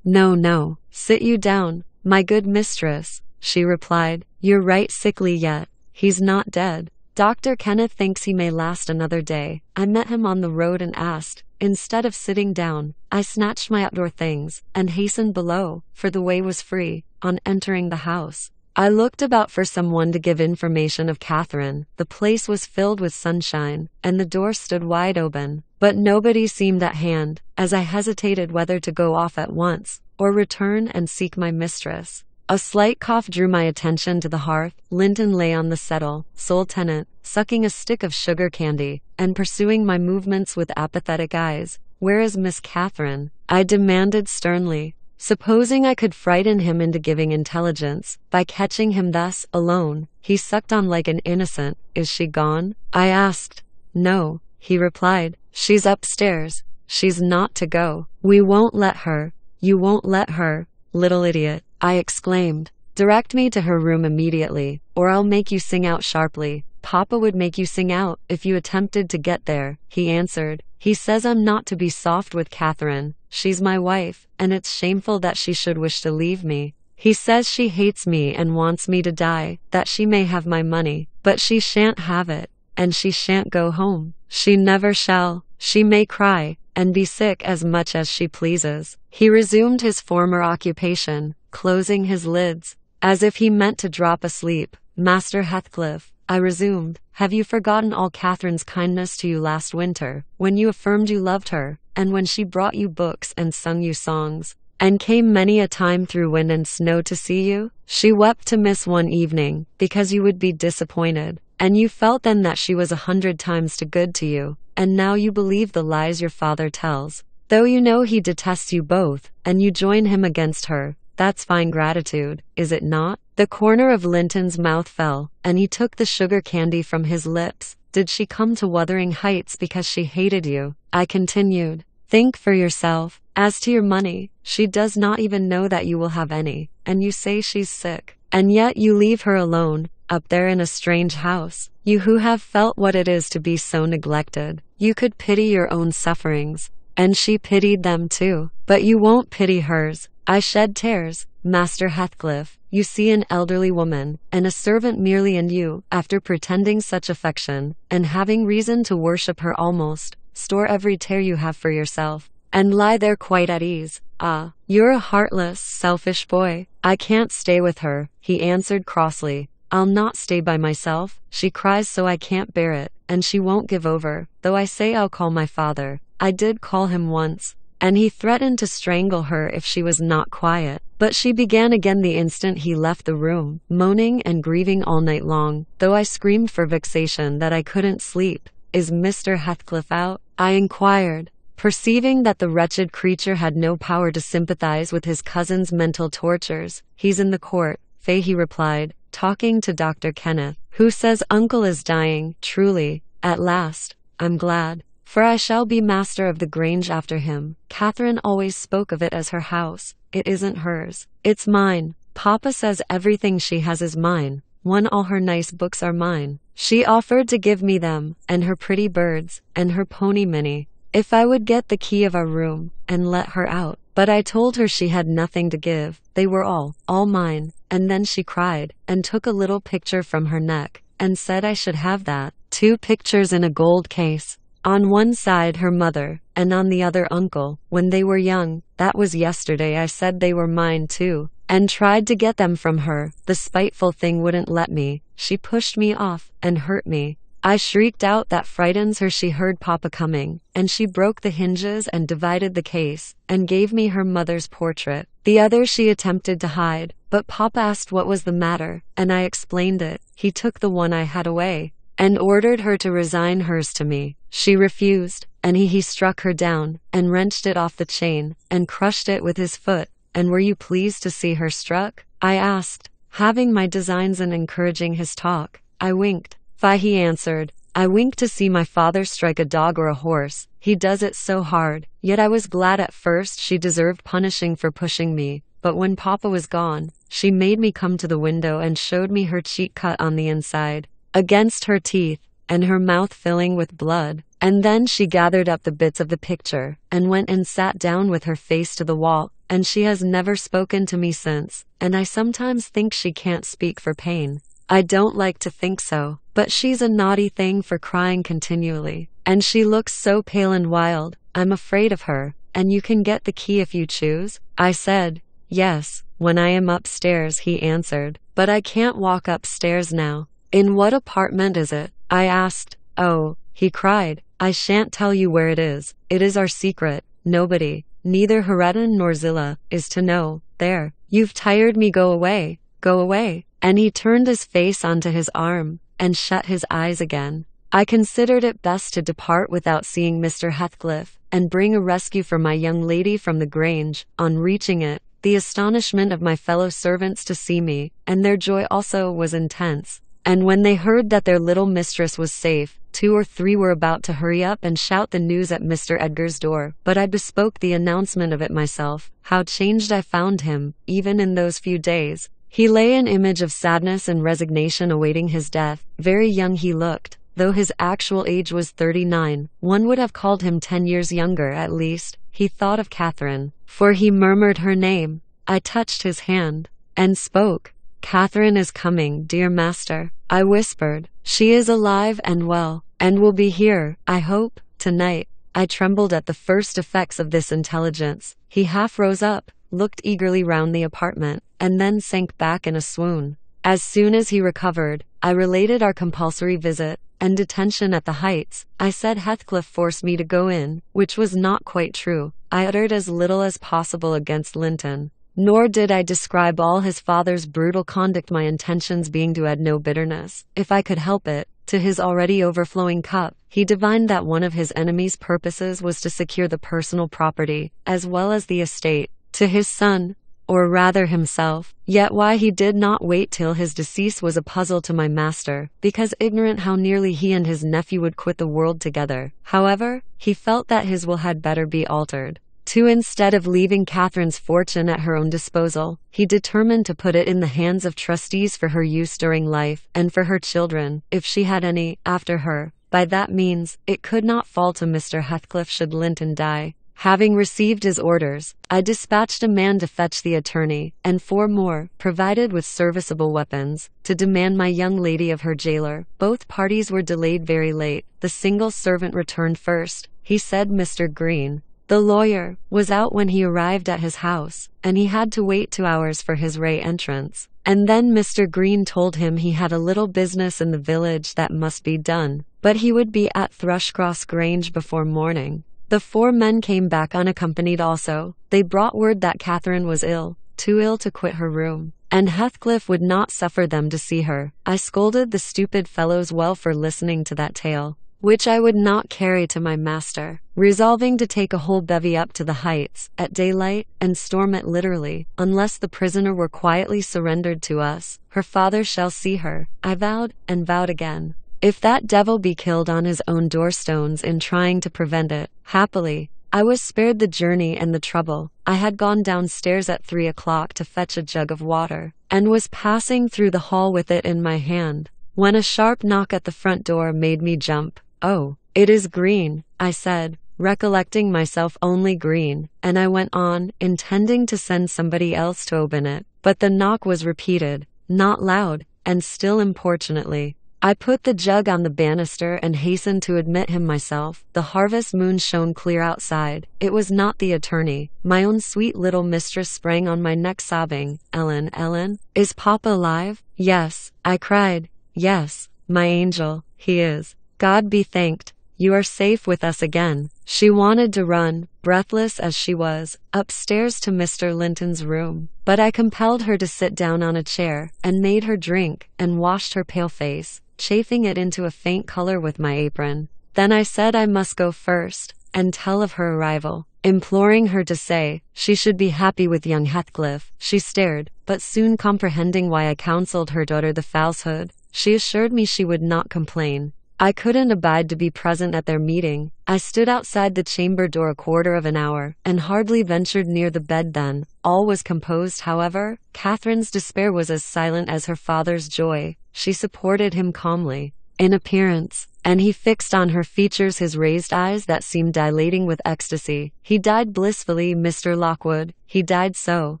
no, sit you down, my good mistress, she replied. You're right sickly yet. He's not dead. Dr. Kenneth thinks he may last another day. I met him on the road and asked. Instead of sitting down, I snatched my outdoor things and hastened below, for the way was free. On entering the house, I looked about for someone to give information of Catherine. The place was filled with sunshine, and the door stood wide open, but nobody seemed at hand, as I hesitated whether to go off at once, or return and seek my mistress. A slight cough drew my attention to the hearth. Linton lay on the settle, sole tenant, sucking a stick of sugar candy, and pursuing my movements with apathetic eyes. Where is Miss Catherine? I demanded sternly. Supposing I could frighten him into giving intelligence, by catching him thus, alone. He sucked on like an innocent. Is she gone? I asked. No, he replied. She's upstairs. She's not to go. We won't let her. You won't let her, little idiot, I exclaimed. Direct me to her room immediately, or I'll make you sing out sharply. Papa would make you sing out if you attempted to get there, he answered. He says I'm not to be soft with Catherine. She's my wife, and it's shameful that she should wish to leave me. He says she hates me and wants me to die, that she may have my money, but she shan't have it, and she shan't go home. She never shall. She may cry, and be sick as much as she pleases. He resumed his former occupation, closing his lids, as if he meant to drop asleep. Master Heathcliff, I resumed, have you forgotten all Catherine's kindness to you last winter, when you affirmed you loved her, and when she brought you books and sung you songs, and came many a time through wind and snow to see you? She wept to miss one evening, because you would be disappointed, and you felt then that she was 100 times too good to you, and now you believe the lies your father tells, though you know he detests you both, and you join him against her. That's fine gratitude, is it not? The corner of Linton's mouth fell, and he took the sugar candy from his lips. Did she come to Wuthering Heights because she hated you? I continued. Think for yourself. As to your money, she does not even know that you will have any, and you say she's sick. And yet you leave her alone, up there in a strange house. You who have felt what it is to be so neglected. You could pity your own sufferings. And she pitied them too. But but you won't pity hers. I shed tears. Master Heathcliff, you see an elderly woman, and a servant merely, and you, after pretending such affection, and having reason to worship her almost, store every tear you have for yourself, and lie there quite at ease. Ah, you're a heartless, selfish boy. I can't stay with her, he answered crossly. I'll not stay by myself. She cries so I can't bear it, and she won't give over, though I say I'll call my father. I did call him once, and he threatened to strangle her if she was not quiet. But she began again the instant he left the room, moaning and grieving all night long, though I screamed for vexation that I couldn't sleep. Is Mr. Heathcliff out? I inquired, perceiving that the wretched creature had no power to sympathize with his cousin's mental tortures. He's in the court, Fahey replied, talking to Dr. Kenneth, who says uncle is dying. Truly, at last, I'm glad, for I shall be master of the Grange after him. Catherine always spoke of it as her house. It isn't hers. It's mine. Papa says everything she has is mine. All her nice books are mine. She offered to give me them, and her pretty birds, and her pony Minnie, if I would get the key of our room, and let her out. But I told her she had nothing to give. They were all mine. And then she cried, and took a little picture from her neck, and said I should have that. 2 pictures in a gold case. On one side her mother, and on the other uncle, when they were young. That was yesterday. I said they were mine too, and tried to get them from her. The spiteful thing wouldn't let me. She pushed me off, and hurt me. I shrieked out. That frightens her. She heard Papa coming, and she broke the hinges and divided the case, and gave me her mother's portrait. The other she attempted to hide, but Papa asked what was the matter, and I explained it. He took the one I had away, and ordered her to resign hers to me. She refused, and he struck her down, and wrenched it off the chain, and crushed it with his foot. And were you pleased to see her struck? I asked, having my designs and encouraging his talk. I winked. He answered, I wink to see my father strike a dog or a horse. He does it so hard. Yet I was glad at first. She deserved punishing for pushing me, but when Papa was gone, she made me come to the window and showed me her cheek cut on the inside, against her teeth, and her mouth filling with blood. And then she gathered up the bits of the picture, and went and sat down with her face to the wall, and she has never spoken to me since, and I sometimes think she can't speak for pain. I don't like to think so, but she's a naughty thing for crying continually, and she looks so pale and wild. I'm afraid of her. And you can get the key if you choose? I said, yes, when I am upstairs, he answered, but I can't walk upstairs now. In what apartment is it? I asked. Oh, he cried, I shan't tell you where it is. It is our secret. Nobody, neither Hareton nor Zillah, is to know. There, you've tired me. Go away. Go away. And he turned his face onto his arm, and shut his eyes again. I considered it best to depart without seeing Mr. Heathcliff, and bring a rescue for my young lady from the Grange. On reaching it, the astonishment of my fellow servants to see me, and their joy also, was intense. And when they heard that their little mistress was safe, 2 or 3 were about to hurry up and shout the news at Mr. Edgar's door. But I bespoke the announcement of it myself. How changed I found him, even in those few days. He lay an image of sadness and resignation awaiting his death. Very young he looked, though his actual age was 39. One would have called him 10 years younger at least. He thought of Catherine, for he murmured her name. I touched his hand, and spoke. Catherine is coming, dear master, I whispered. She is alive and well, and will be here, I hope, tonight. I trembled at the first effects of this intelligence. He half rose up, looked eagerly round the apartment, and then sank back in a swoon. As soon as he recovered, I related our compulsory visit, and detention at the Heights. I said Heathcliff forced me to go in, which was not quite true. I uttered as little as possible against Linton, nor did I describe all his father's brutal conduct, my intentions being to add no bitterness, if I could help it, to his already overflowing cup. He divined that one of his enemy's purposes was to secure the personal property, as well as the estate, to his son, or rather himself. Yet why he did not wait till his decease was a puzzle to my master, because ignorant how nearly he and his nephew would quit the world together. However, he felt that his will had better be altered. Instead of leaving Catherine's fortune at her own disposal, he determined to put it in the hands of trustees for her use during life, and for her children, if she had any, after her. By that means, it could not fall to Mr. Heathcliff should Linton die. Having received his orders, I dispatched a man to fetch the attorney, and 4 more, provided with serviceable weapons, to demand my young lady of her jailer. Both parties were delayed very late. The single servant returned first. He said Mr. Green, the lawyer, was out when he arrived at his house, and he had to wait 2 hours for his re-entrance. And then Mr. Green told him he had a little business in the village that must be done, but he would be at Thrushcross Grange before morning. The 4 men came back unaccompanied also. They brought word that Catherine was ill, too ill to quit her room, and Heathcliff would not suffer them to see her. I scolded the stupid fellows well for listening to that tale, which I would not carry to my master, resolving to take a whole bevy up to the Heights, at daylight, and storm it literally, unless the prisoner were quietly surrendered to us. Her father shall see her, I vowed, and vowed again. If that devil be killed on his own doorstones in trying to prevent it. Happily, I was spared the journey and the trouble. I had gone downstairs at 3 o'clock to fetch a jug of water, and was passing through the hall with it in my hand, when a sharp knock at the front door made me jump. "Oh, it is Green," I said, recollecting myself only Green, and I went on, intending to send somebody else to open it. But the knock was repeated, not loud, and still importunately. I put the jug on the banister and hastened to admit him myself. The harvest moon shone clear outside. It was not the attorney. My own sweet little mistress sprang on my neck sobbing, "Ellen, Ellen, is Papa alive?" "Yes," I cried. "Yes, my angel, he is. God be thanked. You are safe with us again." She wanted to run, breathless as she was, upstairs to Mr. Linton's room, but I compelled her to sit down on a chair, and made her drink, and washed her pale face, chafing it into a faint color with my apron. Then I said I must go first, and tell of her arrival, imploring her to say she should be happy with young Heathcliff. She stared, but soon comprehending why I counseled her daughter the falsehood, she assured me she would not complain. I couldn't abide to be present at their meeting. I stood outside the chamber door a quarter of an hour, and hardly ventured near the bed then. All was composed, however. Catherine's despair was as silent as her father's joy. She supported him calmly, in appearance, and he fixed on her features his raised eyes that seemed dilating with ecstasy. He died blissfully, Mr. Lockwood. He died so.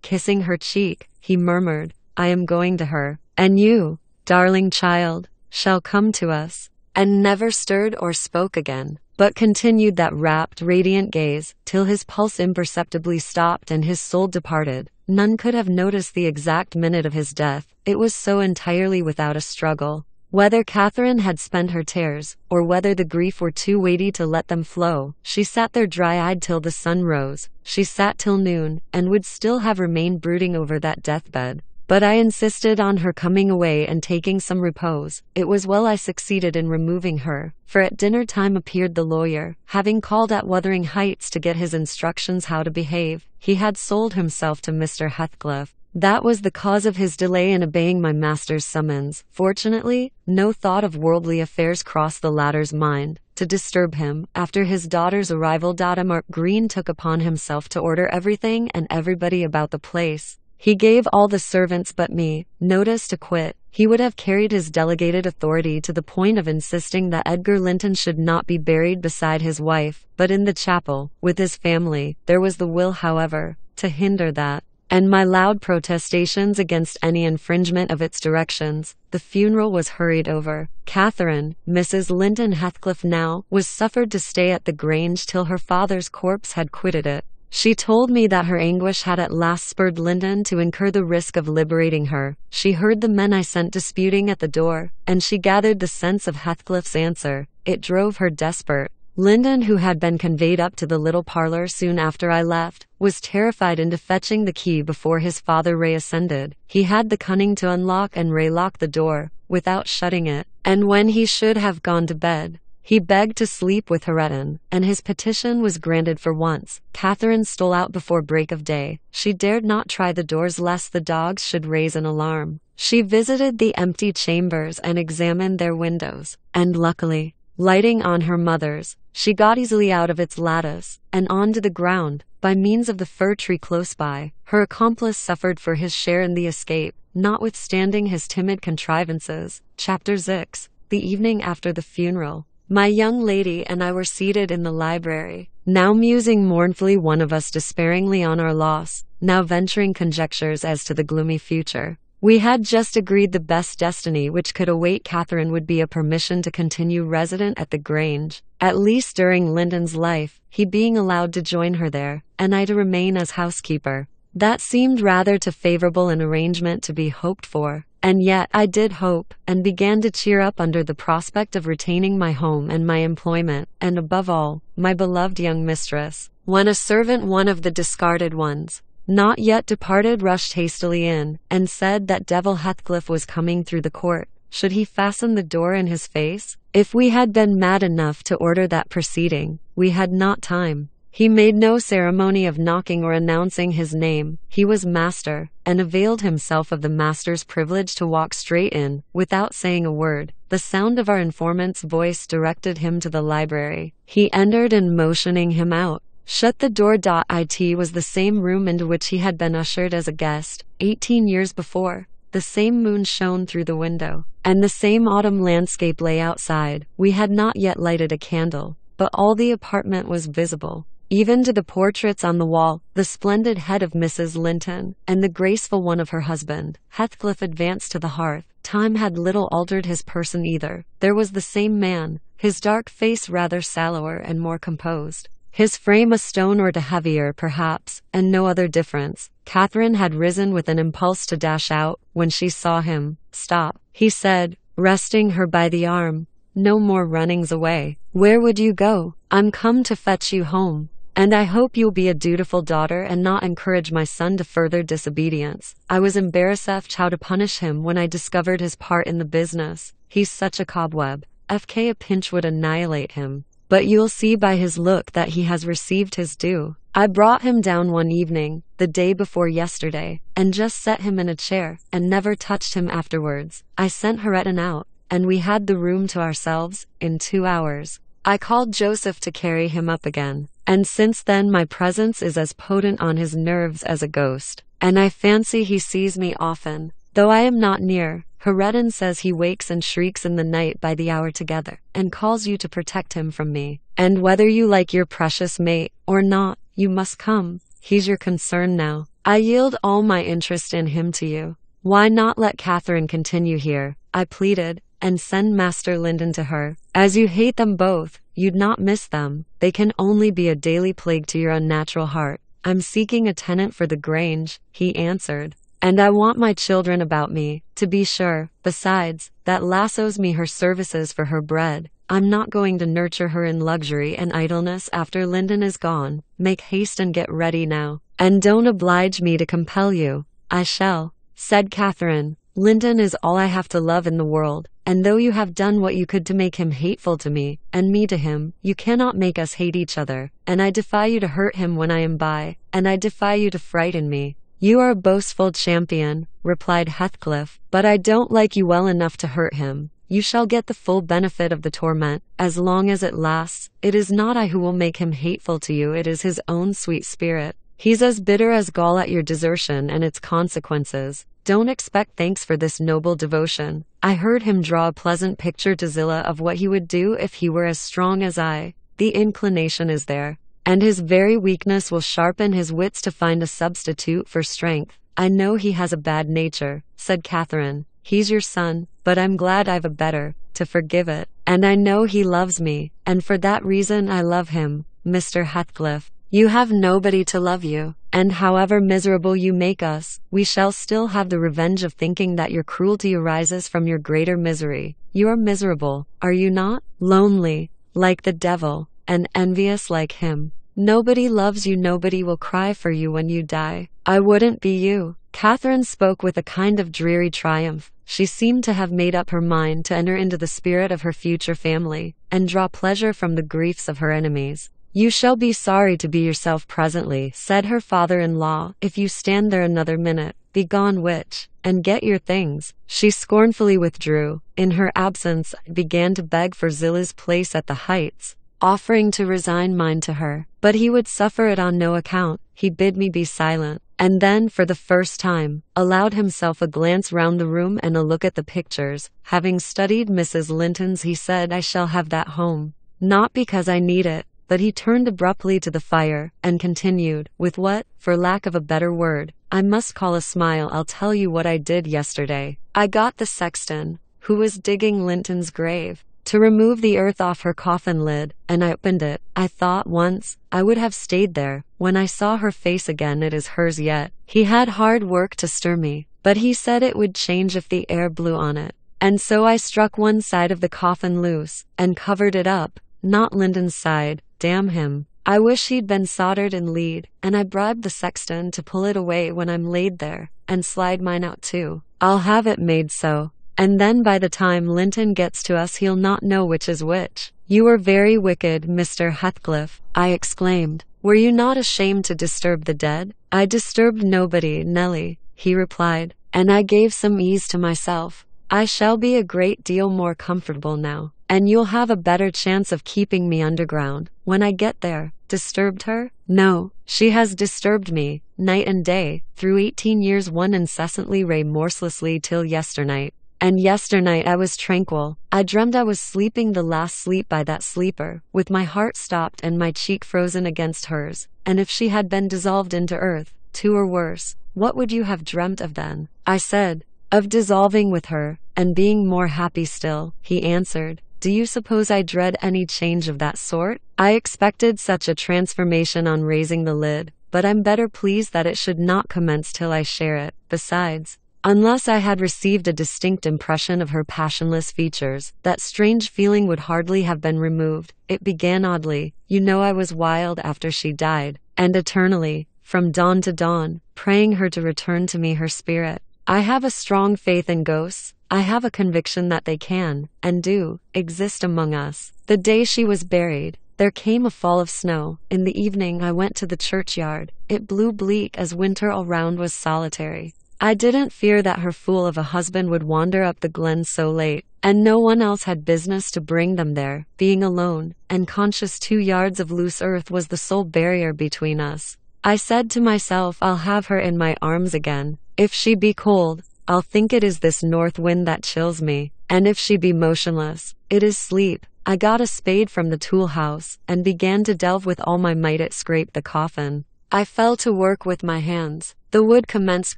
Kissing her cheek, he murmured, "I am going to her, and you, darling child, shall come to us," and never stirred or spoke again, but continued that rapt, radiant gaze, till his pulse imperceptibly stopped and his soul departed. None could have noticed the exact minute of his death. It was so entirely without a struggle. Whether Catherine had spent her tears, or whether the grief were too weighty to let them flow, she sat there dry-eyed till the sun rose. She sat till noon, and would still have remained brooding over that deathbed. But I insisted on her coming away and taking some repose. It was well I succeeded in removing her, for at dinner time appeared the lawyer. Having called at Wuthering Heights to get his instructions how to behave, he had sold himself to Mr. Heathcliff. That was the cause of his delay in obeying my master's summons. Fortunately, no thought of worldly affairs crossed the latter's mind to disturb him. After his daughter's arrival, Mark Green took upon himself to order everything and everybody about the place. He gave all the servants but me notice to quit. He would have carried his delegated authority to the point of insisting that Edgar Linton should not be buried beside his wife, but in the chapel, with his family. There was the will, however, to hinder that, and my loud protestations against any infringement of its directions. The funeral was hurried over. Catherine, Mrs. Linton Heathcliff now, was suffered to stay at the Grange till her father's corpse had quitted it. She told me that her anguish had at last spurred Linton to incur the risk of liberating her. She heard the men I sent disputing at the door, and she gathered the sense of Heathcliff's answer. It drove her desperate. Linton, who had been conveyed up to the little parlor soon after I left, was terrified into fetching the key before his father reascended. He had the cunning to unlock and relock the door, without shutting it, and when he should have gone to bed, he begged to sleep with Hareton, and his petition was granted for once. Catherine stole out before break of day. She dared not try the doors lest the dogs should raise an alarm. She visited the empty chambers and examined their windows, and luckily, lighting on her mother's, she got easily out of its lattice, and onto the ground, by means of the fir tree close by. Her accomplice suffered for his share in the escape, notwithstanding his timid contrivances. Chapter 6. The evening after the funeral. My young lady and I were seated in the library, now musing mournfully, one of us despairingly on our loss, now venturing conjectures as to the gloomy future. We had just agreed the best destiny which could await Catherine would be a permission to continue resident at the Grange, at least during Linton's life, he being allowed to join her there, and I to remain as housekeeper. That seemed rather too favorable an arrangement to be hoped for, and yet I did hope, and began to cheer up under the prospect of retaining my home and my employment, and above all, my beloved young mistress, when a servant, one of the discarded ones, not yet departed, rushed hastily in, and said that Devil Heathcliff was coming through the court. Should he fasten the door in his face? If we had been mad enough to order that proceeding, we had not time. He made no ceremony of knocking or announcing his name. He was master, and availed himself of the master's privilege to walk straight in, without saying a word. The sound of our informant's voice directed him to the library. He entered, and motioning him out, shut the door. It was the same room into which he had been ushered as a guest 18 years before. The same moon shone through the window, and the same autumn landscape lay outside. We had not yet lighted a candle, but all the apartment was visible, even to the portraits on the wall, the splendid head of Mrs. Linton, and the graceful one of her husband. Heathcliff advanced to the hearth. Time had little altered his person either. There was the same man, his dark face rather sallower and more composed, his frame a stone or two heavier perhaps, and no other difference. Catherine had risen with an impulse to dash out, when she saw him. "Stop," he said, resting her by the arm. "No more runnings away. Where would you go? I'm come to fetch you home. And I hope you'll be a dutiful daughter and not encourage my son to further disobedience." I was embarrassed how to punish him when I discovered his part in the business. He's such a cobweb. A pinch would annihilate him. But you'll see by his look that he has received his due. I brought him down one evening, the day before yesterday, and just set him in a chair, and never touched him afterwards. I sent Hareton out, and we had the room to ourselves in 2 hours. I called Joseph to carry him up again, and since then my presence is as potent on his nerves as a ghost, and I fancy he sees me often, though I am not near. Hareton says he wakes and shrieks in the night by the hour together, and calls you to protect him from me. And whether you like your precious mate or not, you must come. He's your concern now. I yield all my interest in him to you. Why not let Catherine continue here, I pleaded, and send Master Linton to her? As you hate them both, you'd not miss them. They can only be a daily plague to your unnatural heart. I'm seeking a tenant for the Grange, he answered. And I want my children about me, to be sure. Besides, that lassoes me her services for her bread. I'm not going to nurture her in luxury and idleness after Linton is gone. Make haste and get ready now. And don't oblige me to compel you. I shall, said Catherine. Linton is all I have to love in the world, and though you have done what you could to make him hateful to me, and me to him, you cannot make us hate each other, and I defy you to hurt him when I am by, and I defy you to frighten me. You are a boastful champion, replied Heathcliff, but I don't like you well enough to hurt him. You shall get the full benefit of the torment, as long as it lasts. It is not I who will make him hateful to you, it is his own sweet spirit. He's as bitter as gall at your desertion and its consequences. Don't expect thanks for this noble devotion. I heard him draw a pleasant picture to Zillah of what he would do if he were as strong as I. The inclination is there, and his very weakness will sharpen his wits to find a substitute for strength. I know he has a bad nature, said Catherine. He's your son, but I'm glad I've a better, to forgive it. And I know he loves me, and for that reason I love him. Mr. Heathcliff, you have nobody to love you, and however miserable you make us, we shall still have the revenge of thinking that your cruelty arises from your greater misery. You are miserable, are you not? Lonely, like the devil, and envious like him. Nobody loves you, nobody will cry for you when you die. I wouldn't be you. Catherine spoke with a kind of dreary triumph. She seemed to have made up her mind to enter into the spirit of her future family, and draw pleasure from the griefs of her enemies. You shall be sorry to be yourself presently, said her father-in-law, if you stand there another minute. Begone, witch, and get your things. She scornfully withdrew. In her absence, I began to beg for Zillah's place at the Heights. offering to resign mine to her. But he would suffer it on no account. He bid me be silent, and then, for the first time, allowed himself a glance round the room and a look at the pictures. Having studied Mrs. Linton's, he said, I shall have that home. Not because I need it, but he turned abruptly to the fire, and continued, with what, for lack of a better word, I must call a smile. I'll tell you what I did yesterday. I got the sexton, who was digging Linton's grave, to remove the earth off her coffin lid, and I opened it. I thought once I would have stayed there. When I saw her face again, it is hers yet. He had hard work to stir me, but he said it would change if the air blew on it. And so I struck one side of the coffin loose, and covered it up, not Linton's side, damn him. I wish he'd been soldered in lead, and I bribed the sexton to pull it away when I'm laid there, and slide mine out too. I'll have it made so. And then by the time Linton gets to us he'll not know which is which. You were very wicked, Mr. Heathcliff, I exclaimed. Were you not ashamed to disturb the dead? I disturbed nobody, Nelly, he replied, and I gave some ease to myself. I shall be a great deal more comfortable now, and you'll have a better chance of keeping me underground when I get there. Disturbed her? No, she has disturbed me, night and day, through 18 years, one incessantly remorselessly till yesternight. And yesternight I was tranquil. I dreamt I was sleeping the last sleep by that sleeper, with my heart stopped and my cheek frozen against hers. And if she had been dissolved into earth, too, or worse, what would you have dreamt of then? I said. Of dissolving with her, and being more happy still, he answered. Do you suppose I dread any change of that sort? I expected such a transformation on raising the lid, but I'm better pleased that it should not commence till I share it. Besides, unless I had received a distinct impression of her passionless features, that strange feeling would hardly have been removed. It began oddly. You know, I was wild after she died, and eternally, from dawn to dawn, praying her to return to me her spirit. I have a strong faith in ghosts. I have a conviction that they can, and do, exist among us. The day she was buried, there came a fall of snow. In the evening I went to the churchyard. It blew bleak as winter all round was solitary. I didn't fear that her fool of a husband would wander up the glen so late, and no one else had business to bring them there. Being alone, and conscious 2 yards of loose earth was the sole barrier between us. I said to myself, I'll have her in my arms again. If she be cold, I'll think it is this north wind that chills me, and if she be motionless, it is sleep. I got a spade from the tool house, and began to delve with all my might. It scraped the coffin. I fell to work with my hands. The wood commenced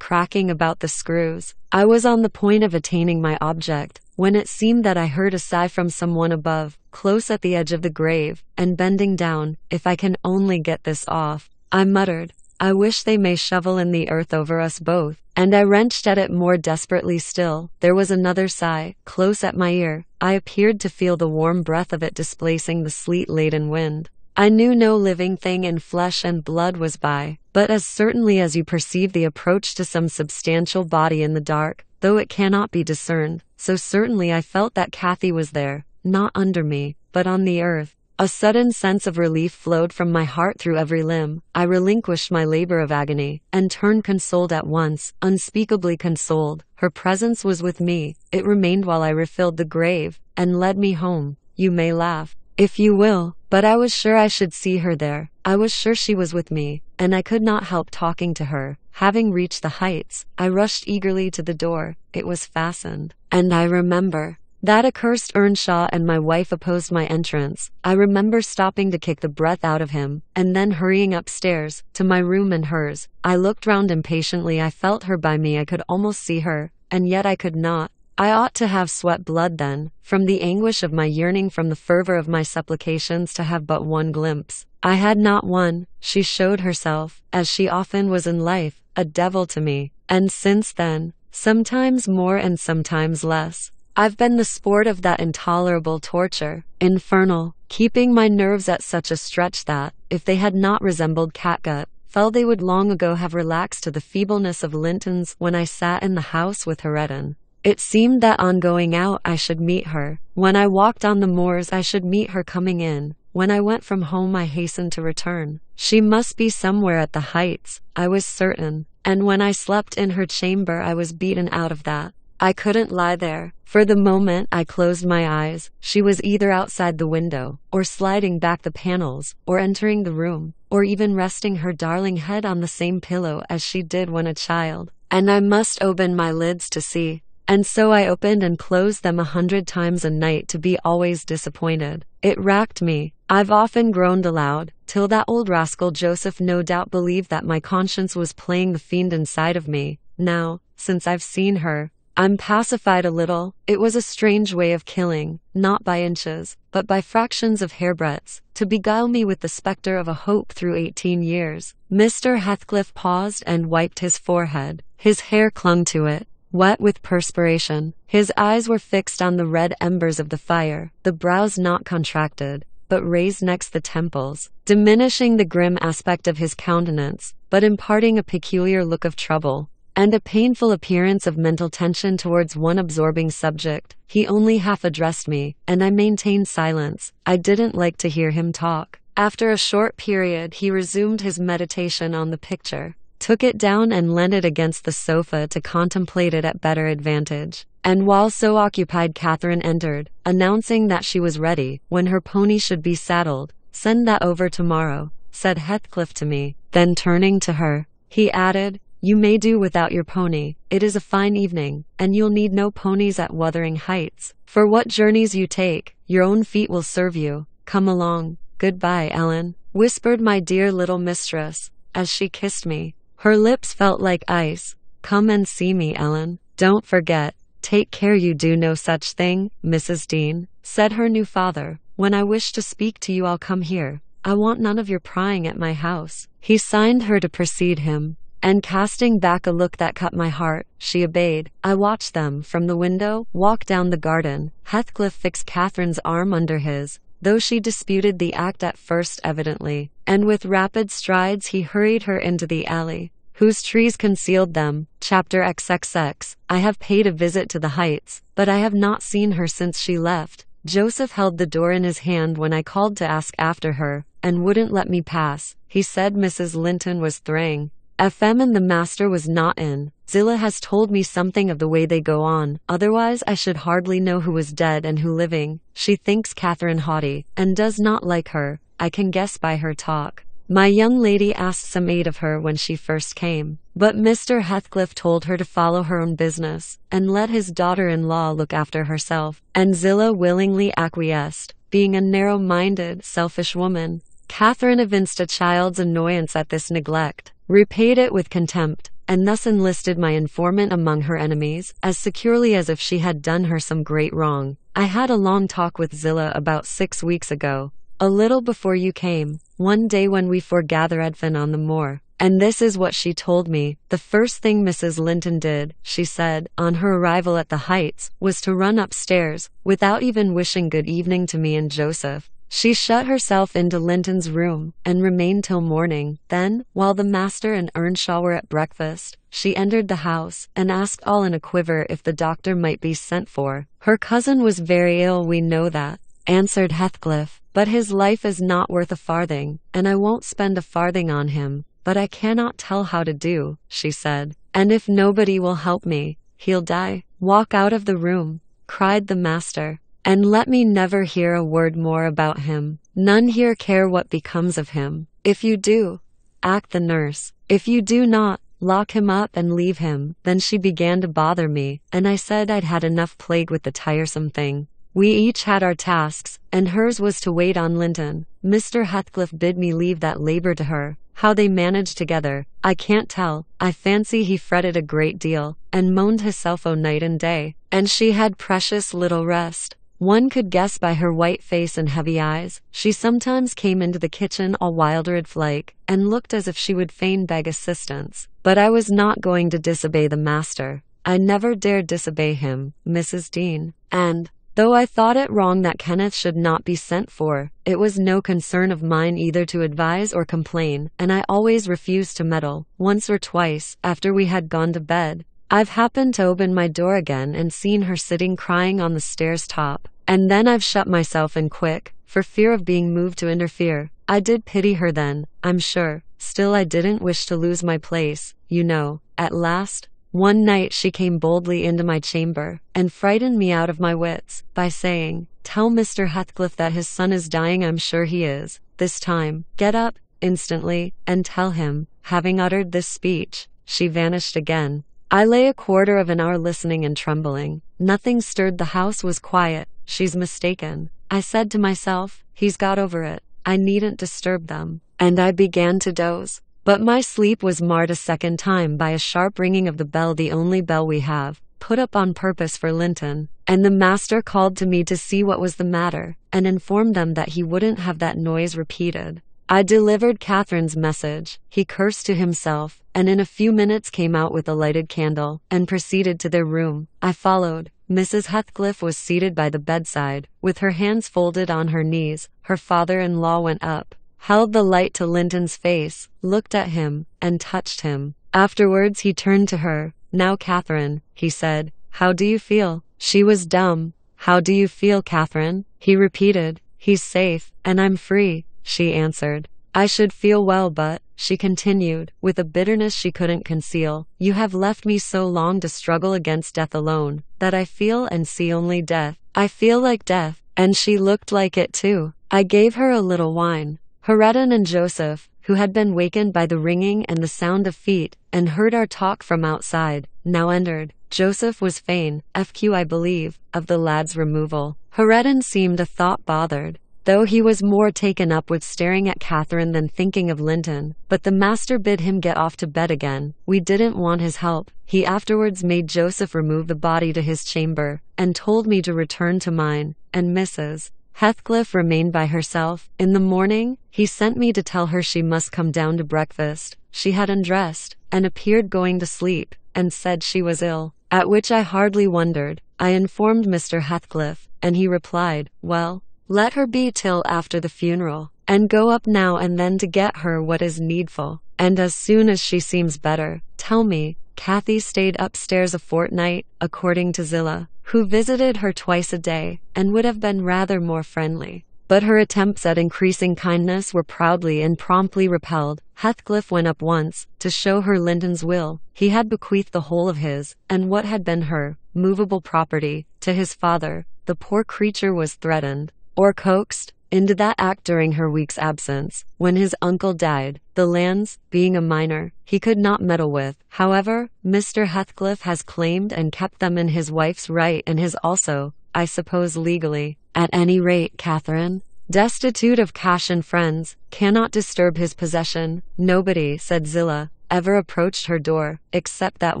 cracking about the screws. I was on the point of attaining my object, when it seemed that I heard a sigh from someone above, close at the edge of the grave, and bending down. If I can only get this off, I muttered. I wish they may shovel in the earth over us both. And I wrenched at it more desperately still. There was another sigh, close at my ear. I appeared to feel the warm breath of it displacing the sleet-laden wind. I knew no living thing in flesh and blood was by, but as certainly as you perceive the approach to some substantial body in the dark, though it cannot be discerned, so certainly I felt that Kathy was there, not under me, but on the earth. A sudden sense of relief flowed from my heart through every limb. I relinquished my labor of agony, and turned consoled at once, unspeakably consoled. Her presence was with me. It remained while I refilled the grave, and led me home. You may laugh, if you will, but I was sure I should see her there. I was sure she was with me, and I could not help talking to her. Having reached the heights, I rushed eagerly to the door. It was fastened, and I remember that accursed Earnshaw and my wife opposed my entrance. I remember stopping to kick the breath out of him, and then hurrying upstairs, to my room and hers. I looked round impatiently. I felt her by me. I could almost see her, and yet I could not. I ought to have sweat blood then, from the anguish of my yearning, from the fervor of my supplications, to have but one glimpse. I had not one. She showed herself, as she often was in life, a devil to me. And since then, sometimes more and sometimes less, I've been the sport of that intolerable torture, infernal, keeping my nerves at such a stretch that, if they had not resembled catgut, felt they would long ago have relaxed to the feebleness of Linton's. When I sat in the house with Heredin, it seemed that on going out I should meet her. When I walked on the moors I should meet her coming in. When I went from home I hastened to return. She must be somewhere at the Heights, I was certain, and when I slept in her chamber I was beaten out of that. I couldn't lie there. For the moment I closed my eyes, she was either outside the window, or sliding back the panels, or entering the room, or even resting her darling head on the same pillow as she did when a child. And I must open my lids to see. And so I opened and closed them 100 times a night to be always disappointed. It racked me. I've often groaned aloud, till that old rascal Joseph no doubt believed that my conscience was playing the fiend inside of me. Now, since I've seen her, I'm pacified a little. It was a strange way of killing, not by inches, but by fractions of hairbreadths, to beguile me with the spectre of a hope through 18 years. Mr. Heathcliff paused and wiped his forehead. His hair clung to it, wet with perspiration. His eyes were fixed on the red embers of the fire, the brows not contracted, but raised next the temples, diminishing the grim aspect of his countenance, but imparting a peculiar look of trouble, and a painful appearance of mental tension towards one absorbing subject. He only half addressed me, and I maintained silence. I didn't like to hear him talk. After a short period he resumed his meditation on the picture, took it down and leant it against the sofa to contemplate it at better advantage. And while so occupied Catherine entered, announcing that she was ready, when her pony should be saddled. "Send that over tomorrow," said Heathcliff to me. Then turning to her, he added, "You may do without your pony. It is a fine evening, and you'll need no ponies at Wuthering Heights. For what journeys you take, your own feet will serve you. Come along." "Goodbye, Ellen," whispered my dear little mistress, as she kissed me. Her lips felt like ice. "Come and see me, Ellen. Don't forget. Take care you do no such thing, Mrs. Dean," said her new father. "When I wish to speak to you I'll come here. I want none of your prying at my house." He signed her to precede him, and casting back a look that cut my heart, she obeyed. I watched them, from the window, walk down the garden. Heathcliff fixed Catherine's arm under his, though she disputed the act at first evidently, and with rapid strides he hurried her into the alley, whose trees concealed them. Chapter XXX. I have paid a visit to the Heights, but I have not seen her since she left. Joseph held the door in his hand when I called to ask after her, and wouldn't let me pass. He said Mrs. Linton was thraying. FM and the master was not in. Zillah has told me something of the way they go on, otherwise I should hardly know who was dead and who living. She thinks Catherine haughty, and does not like her. I can guess by her talk. My young lady asked some aid of her when she first came, but Mr. Heathcliff told her to follow her own business, and let his daughter-in-law look after herself, and Zillah willingly acquiesced, being a narrow-minded, selfish woman. Catherine evinced a child's annoyance at this neglect, repaid it with contempt, and thus enlisted my informant among her enemies, as securely as if she had done her some great wrong. I had a long talk with Zillah about 6 weeks ago, a little before you came, one day when we foregathered Edfin on the moor, and this is what she told me. The first thing Mrs. Linton did, she said, on her arrival at the Heights, was to run upstairs, without even wishing good evening to me and Joseph. She shut herself into Linton's room, and remained till morning. Then, while the master and Earnshaw were at breakfast, she entered the house, and asked all in a quiver if the doctor might be sent for. "Her cousin was very ill, we know that," answered Heathcliff, "but his life is not worth a farthing, and I won't spend a farthing on him. But I cannot tell how to do," she said, "and if nobody will help me, he'll die." "Walk out of the room," cried the master, "and let me never hear a word more about him. None here care what becomes of him. If you do, act the nurse. If you do not, lock him up and leave him." Then she began to bother me, and I said I'd had enough plague with the tiresome thing. We each had our tasks, and hers was to wait on Linton. Mr. Heathcliff bid me leave that labor to her. How they managed together, I can't tell. I fancy he fretted a great deal, and moaned hisself o' night and day, and she had precious little rest. One could guess by her white face and heavy eyes. She sometimes came into the kitchen all Wildred-like, and looked as if she would fain beg assistance. But I was not going to disobey the master. I never dared disobey him, Mrs. Dean, and, though I thought it wrong that Kenneth should not be sent for, it was no concern of mine either to advise or complain, and I always refused to meddle. Once or twice, after we had gone to bed, I've happened to open my door again and seen her sitting crying on the stairs top, and then I've shut myself in quick, for fear of being moved to interfere. I did pity her then, I'm sure, still I didn't wish to lose my place, you know. At last, One night she came boldly into my chamber, and frightened me out of my wits, by saying, "Tell Mr. Heathcliff that his son is dying. I'm sure he is. This time, get up, instantly, and tell him." Having uttered this speech, she vanished again. I lay a quarter of an hour listening and trembling. Nothing stirred. The house was quiet. She's mistaken, I said to myself. He's got over it. I needn't disturb them. And I began to doze. But my sleep was marred a second time by a sharp ringing of the bell, the only bell we have, put up on purpose for Linton. And the master called to me to see what was the matter, and informed them that he wouldn't have that noise repeated. I delivered Catherine's message. He cursed to himself, and in a few minutes came out with a lighted candle, and proceeded to their room. I followed. Mrs. Heathcliff was seated by the bedside, with her hands folded on her knees. Her father-in-law went up, held the light to Linton's face, looked at him, and touched him. Afterwards he turned to her. "Now, Catherine," he said, "how do you feel?" She was dumb. "How do you feel, Catherine?" he repeated. "He's safe, and I'm free," she answered. "I should feel well, but," she continued, with a bitterness she couldn't conceal, "you have left me so long to struggle against death alone, that I feel and see only death. I feel like death." And she looked like it too. I gave her a little wine. Hareton and Joseph, who had been wakened by the ringing and the sound of feet, and heard our talk from outside, now entered. Joseph was fain, I believe, of the lad's removal. Hareton seemed a thought bothered, though he was more taken up with staring at Catherine than thinking of Linton. But the master bid him get off to bed again. We didn't want his help. He afterwards made Joseph remove the body to his chamber, and told me to return to mine, and Mrs. Heathcliff remained by herself. In the morning, he sent me to tell her she must come down to breakfast. She had undressed, and appeared going to sleep, and said she was ill, at which I hardly wondered. I informed Mr. Heathcliff, and he replied, "Well, let her be till after the funeral, and go up now and then to get her what is needful, and as soon as she seems better, tell me." Cathy stayed upstairs a fortnight, according to Zillah, who visited her twice a day, and would have been rather more friendly. But her attempts at increasing kindness were proudly and promptly repelled. Heathcliff went up once, to show her Linton's will. He had bequeathed the whole of his, and what had been her, movable property, to his father. The poor creature was threatened, or coaxed, into that act during her week's absence, when his uncle died. The lands, being a minor, he could not meddle with. However, Mr. Heathcliff has claimed and kept them in his wife's right, and his also, I suppose, legally. At any rate, Catherine, destitute of cash and friends, cannot disturb his possession. Nobody, said Zillah, ever approached her door, except that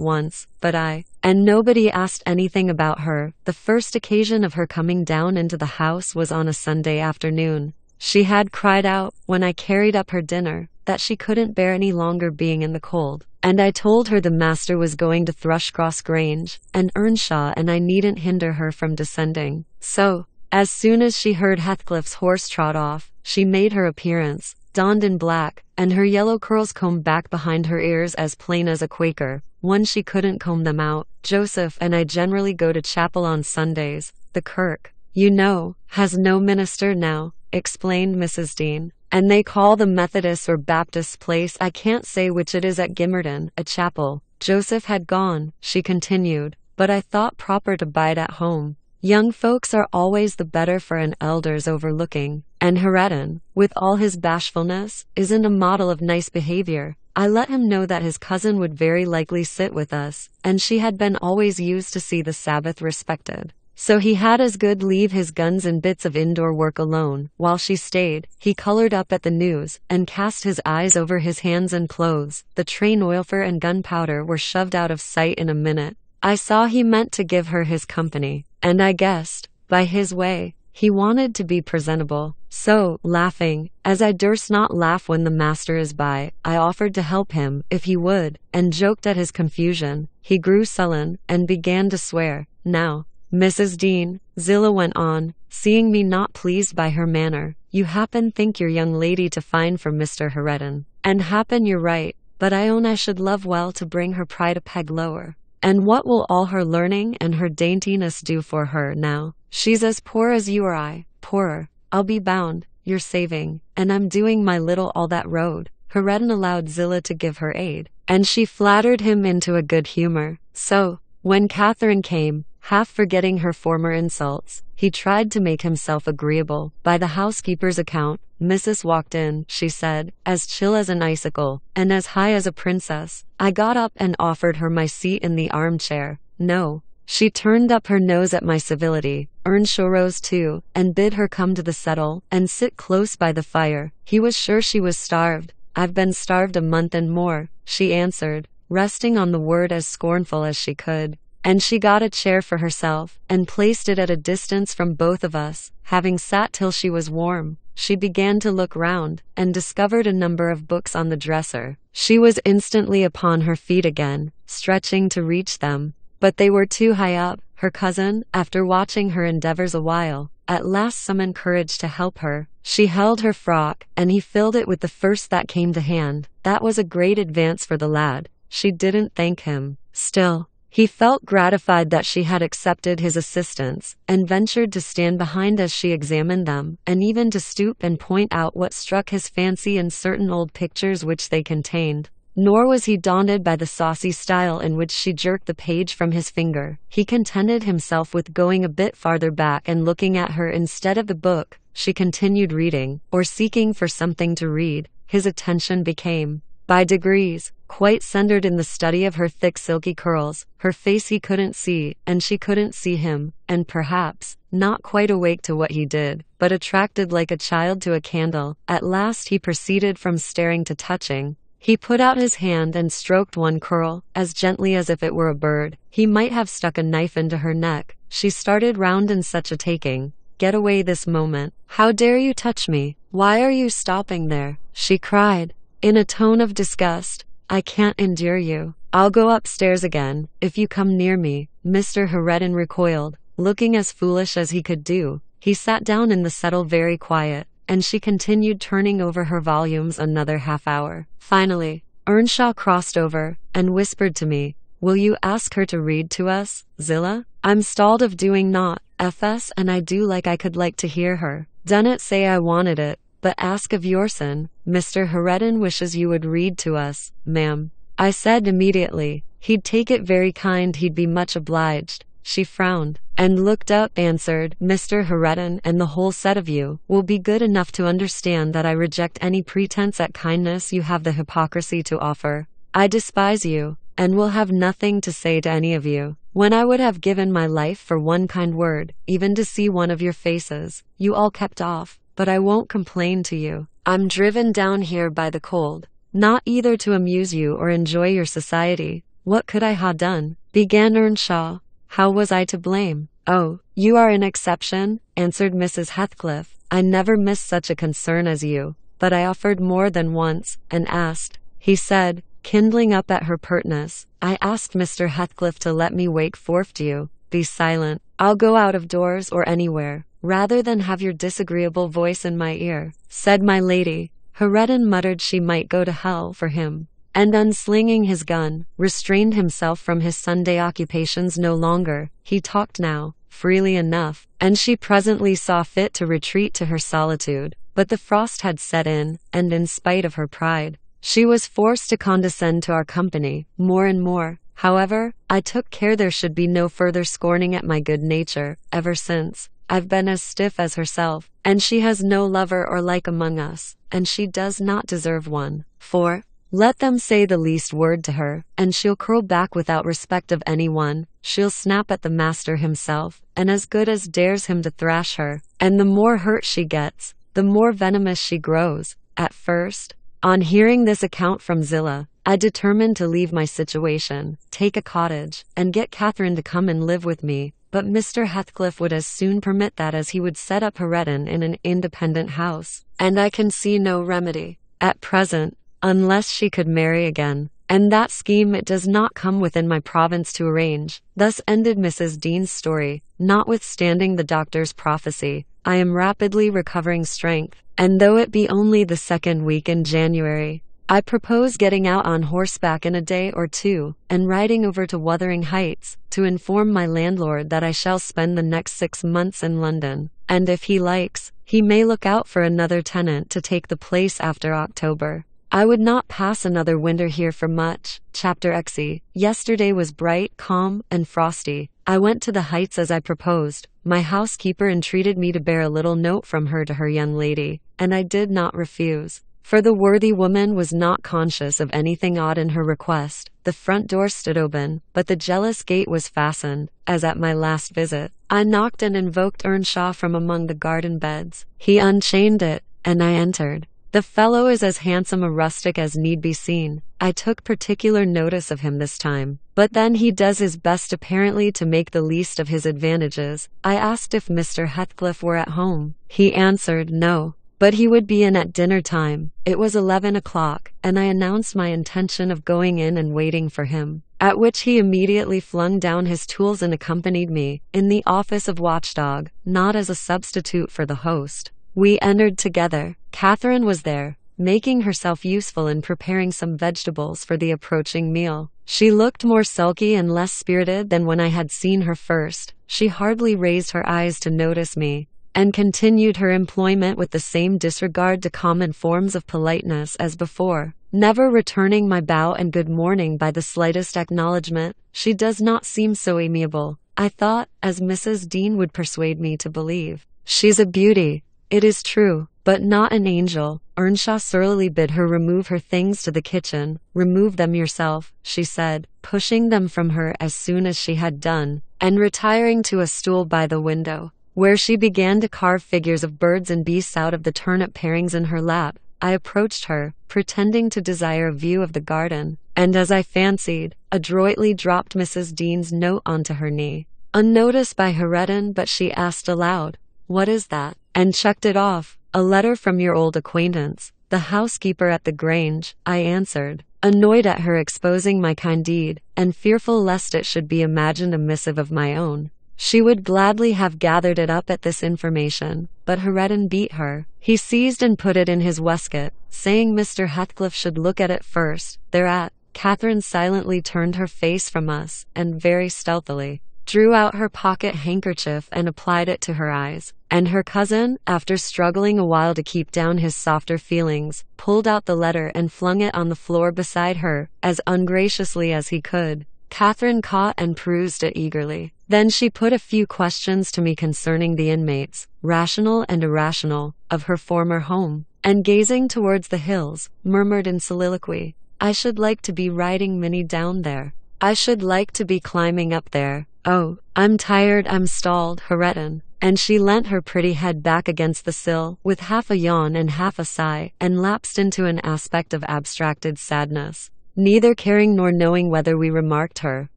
once, but and nobody asked anything about her. The first occasion of her coming down into the house was on a Sunday afternoon. She had cried out, when I carried up her dinner, that she couldn't bear any longer being in the cold, and I told her the master was going to Thrushcross Grange, and Earnshaw, and I needn't hinder her from descending. So, as soon as she heard Heathcliff's horse trot off, she made her appearance, donned in black, and her yellow curls combed back behind her ears as plain as a Quaker. One she couldn't comb them out. Joseph and I generally go to chapel on Sundays. The kirk, you know, has no minister now, explained Mrs. Dean, and they call the Methodist or Baptist place, I can't say which it is, at Gimmerton, a chapel. Joseph had gone, she continued, but I thought proper to bide at home. Young folks are always the better for an elder's overlooking, and Hareton, with all his bashfulness, isn't a model of nice behavior. I let him know that his cousin would very likely sit with us, and she had been always used to see the Sabbath respected. So he had as good leave his guns and bits of indoor work alone. While she stayed, he colored up at the news, and cast his eyes over his hands and clothes. The train oilfur and gunpowder were shoved out of sight in a minute. I saw he meant to give her his company, and I guessed, by his way, he wanted to be presentable. So, laughing, as I durst not laugh when the master is by, I offered to help him, if he would, and joked at his confusion. He grew sullen, and began to swear. Now, Mrs. Dean, Zillah went on, seeing me not pleased by her manner, you happen think your young lady to fine for Mr. Hareton, and happen you're right, but I own I should love well to bring her pride a peg lower. And what will all her learning and her daintiness do for her now? She's as poor as you or I, poorer, I'll be bound. You're saving, and I'm doing my little all that road. Hareton allowed Zillah to give her aid. and she flattered him into a good humor. So, when Catherine came, half forgetting her former insults, he tried to make himself agreeable. By the housekeeper's account, Mrs. walked in, she said, as chill as an icicle, and as high as a princess. I got up and offered her my seat in the armchair. No. She turned up her nose at my civility. Earnshaw rose too, and bid her come to the settle, and sit close by the fire. He was sure she was starved. I've been starved a month and more, she answered, resting on the word as scornful as she could. And she got a chair for herself, and placed it at a distance from both of us. Having sat till she was warm, she began to look round, and discovered a number of books on the dresser. She was instantly upon her feet again, stretching to reach them. But they were too high up. Her cousin, after watching her endeavors a while, at last summoned courage to help her. She held her frock, and he filled it with the first that came to hand. That was a great advance for the lad. She didn't thank him. Still, he felt gratified that she had accepted his assistance, and ventured to stand behind as she examined them, and even to stoop and point out what struck his fancy in certain old pictures which they contained. Nor was he daunted by the saucy style in which she jerked the page from his finger. He contented himself with going a bit farther back and looking at her instead of the book. She continued reading, or seeking for something to read. His attention became, by degrees, quite centered in the study of her thick silky curls. Her face he couldn't see, and she couldn't see him, and perhaps, not quite awake to what he did, but attracted like a child to a candle. At last he proceeded from staring to touching. He put out his hand and stroked one curl, as gently as if it were a bird. He might have stuck a knife into her neck. She started round in such a taking. Get away this moment. How dare you touch me? Why are you stopping there? She cried, in a tone of disgust. I can't endure you. I'll go upstairs again, if you come near me. Mr. Heredin recoiled, looking as foolish as he could do. He sat down in the settle very quiet, and she continued turning over her volumes another half hour. Finally, Earnshaw crossed over, and whispered to me, Will you ask her to read to us, Zillah? I'm stalled of doing naught, FS, and I do like I could like to hear her. Done it say I wanted it, but ask of yoursen. Mr. Heredin wishes you would read to us, ma'am. I said immediately, he'd take it very kind, he'd be much obliged. She frowned, and looked up, answered, Mr. Heredin and the whole set of you will be good enough to understand that I reject any pretense at kindness you have the hypocrisy to offer. I despise you, and will have nothing to say to any of you. When I would have given my life for one kind word, even to see one of your faces, you all kept off, but I won't complain to you. I'm driven down here by the cold, not either to amuse you or enjoy your society. What could I ha' done? Began Earnshaw. How was I to blame? Oh, you are an exception, answered Mrs. Heathcliff. I never missed such a concern as you, but I offered more than once, and asked, he said, kindling up at her pertness, I asked Mr. Heathcliff to let me wake forth you. Be silent. I'll go out of doors or anywhere, rather than have your disagreeable voice in my ear, said my lady. Heredin muttered she might go to hell for him, and unslinging his gun, restrained himself from his Sunday occupations no longer. He talked now, freely enough, and she presently saw fit to retreat to her solitude. But the frost had set in, and in spite of her pride, she was forced to condescend to our company, more and more. However, I took care there should be no further scorning at my good nature. Ever since, I've been as stiff as herself, and she has no lover or like among us, and she does not deserve one. For, let them say the least word to her, and she'll curl back without respect of any one. She'll snap at the master himself, and as good as dares him to thrash her. And the more hurt she gets, the more venomous she grows. At first, on hearing this account from Zillah, I determined to leave my situation, take a cottage, and get Catherine to come and live with me. But Mr. Heathcliff would as soon permit that as he would set up Heredin in an independent house, and I can see no remedy, at present, unless she could marry again, and that scheme it does not come within my province to arrange. Thus ended Mrs. Dean's story. Notwithstanding the doctor's prophecy, I am rapidly recovering strength, and though it be only the second week in January, I propose getting out on horseback in a day or two, and riding over to Wuthering Heights, to inform my landlord that I shall spend the next 6 months in London, and if he likes, he may look out for another tenant to take the place after October. I would not pass another winter here for much. Chapter XE. Yesterday was bright, calm, and frosty. I went to the Heights as I proposed. My housekeeper entreated me to bear a little note from her to her young lady, and I did not refuse. For the worthy woman was not conscious of anything odd in her request. The front door stood open, but the jealous gate was fastened, as at my last visit. I knocked and invoked Earnshaw from among the garden beds. He unchained it, and I entered. The fellow is as handsome a rustic as need be seen. I took particular notice of him this time. But then he does his best apparently to make the least of his advantages. I asked if Mr. Heathcliff were at home. He answered no, but he would be in at dinner time. It was 11 o'clock, and I announced my intention of going in and waiting for him, at which he immediately flung down his tools and accompanied me, in the office of watchdog, not as a substitute for the host. We entered together. Catherine was there, making herself useful in preparing some vegetables for the approaching meal. She looked more sulky and less spirited than when I had seen her first. She hardly raised her eyes to notice me, and continued her employment with the same disregard to common forms of politeness as before, never returning my bow and good morning by the slightest acknowledgement. She does not seem so amiable, I thought, as Mrs. Dean would persuade me to believe. She's a beauty, it is true, but not an angel. Earnshaw surlily bid her remove her things to the kitchen. Remove them yourself, she said, pushing them from her as soon as she had done, and retiring to a stool by the window, where she began to carve figures of birds and beasts out of the turnip parings in her lap. I approached her, pretending to desire a view of the garden, and as I fancied, adroitly dropped Mrs. Dean's note onto her knee. Unnoticed by Heredin, but she asked aloud, "What is that?" and chucked it off. "A letter from your old acquaintance, the housekeeper at the Grange," I answered, annoyed at her exposing my kind deed, and fearful lest it should be imagined a missive of my own. She would gladly have gathered it up at this information, but Heredin beat her. He seized and put it in his waistcoat, saying Mr. Heathcliff should look at it first. Thereat, Catherine silently turned her face from us, and very stealthily drew out her pocket handkerchief and applied it to her eyes, and her cousin, after struggling a while to keep down his softer feelings, pulled out the letter and flung it on the floor beside her, as ungraciously as he could. Catherine caught and perused it eagerly. Then she put a few questions to me concerning the inmates, rational and irrational, of her former home, and gazing towards the hills, murmured in soliloquy, "I should like to be riding Minnie down there. I should like to be climbing up there. Oh, I'm tired, I'm stalled, Heredin." And she leant her pretty head back against the sill, with half a yawn and half a sigh, and lapsed into an aspect of abstracted sadness, neither caring nor knowing whether we remarked her.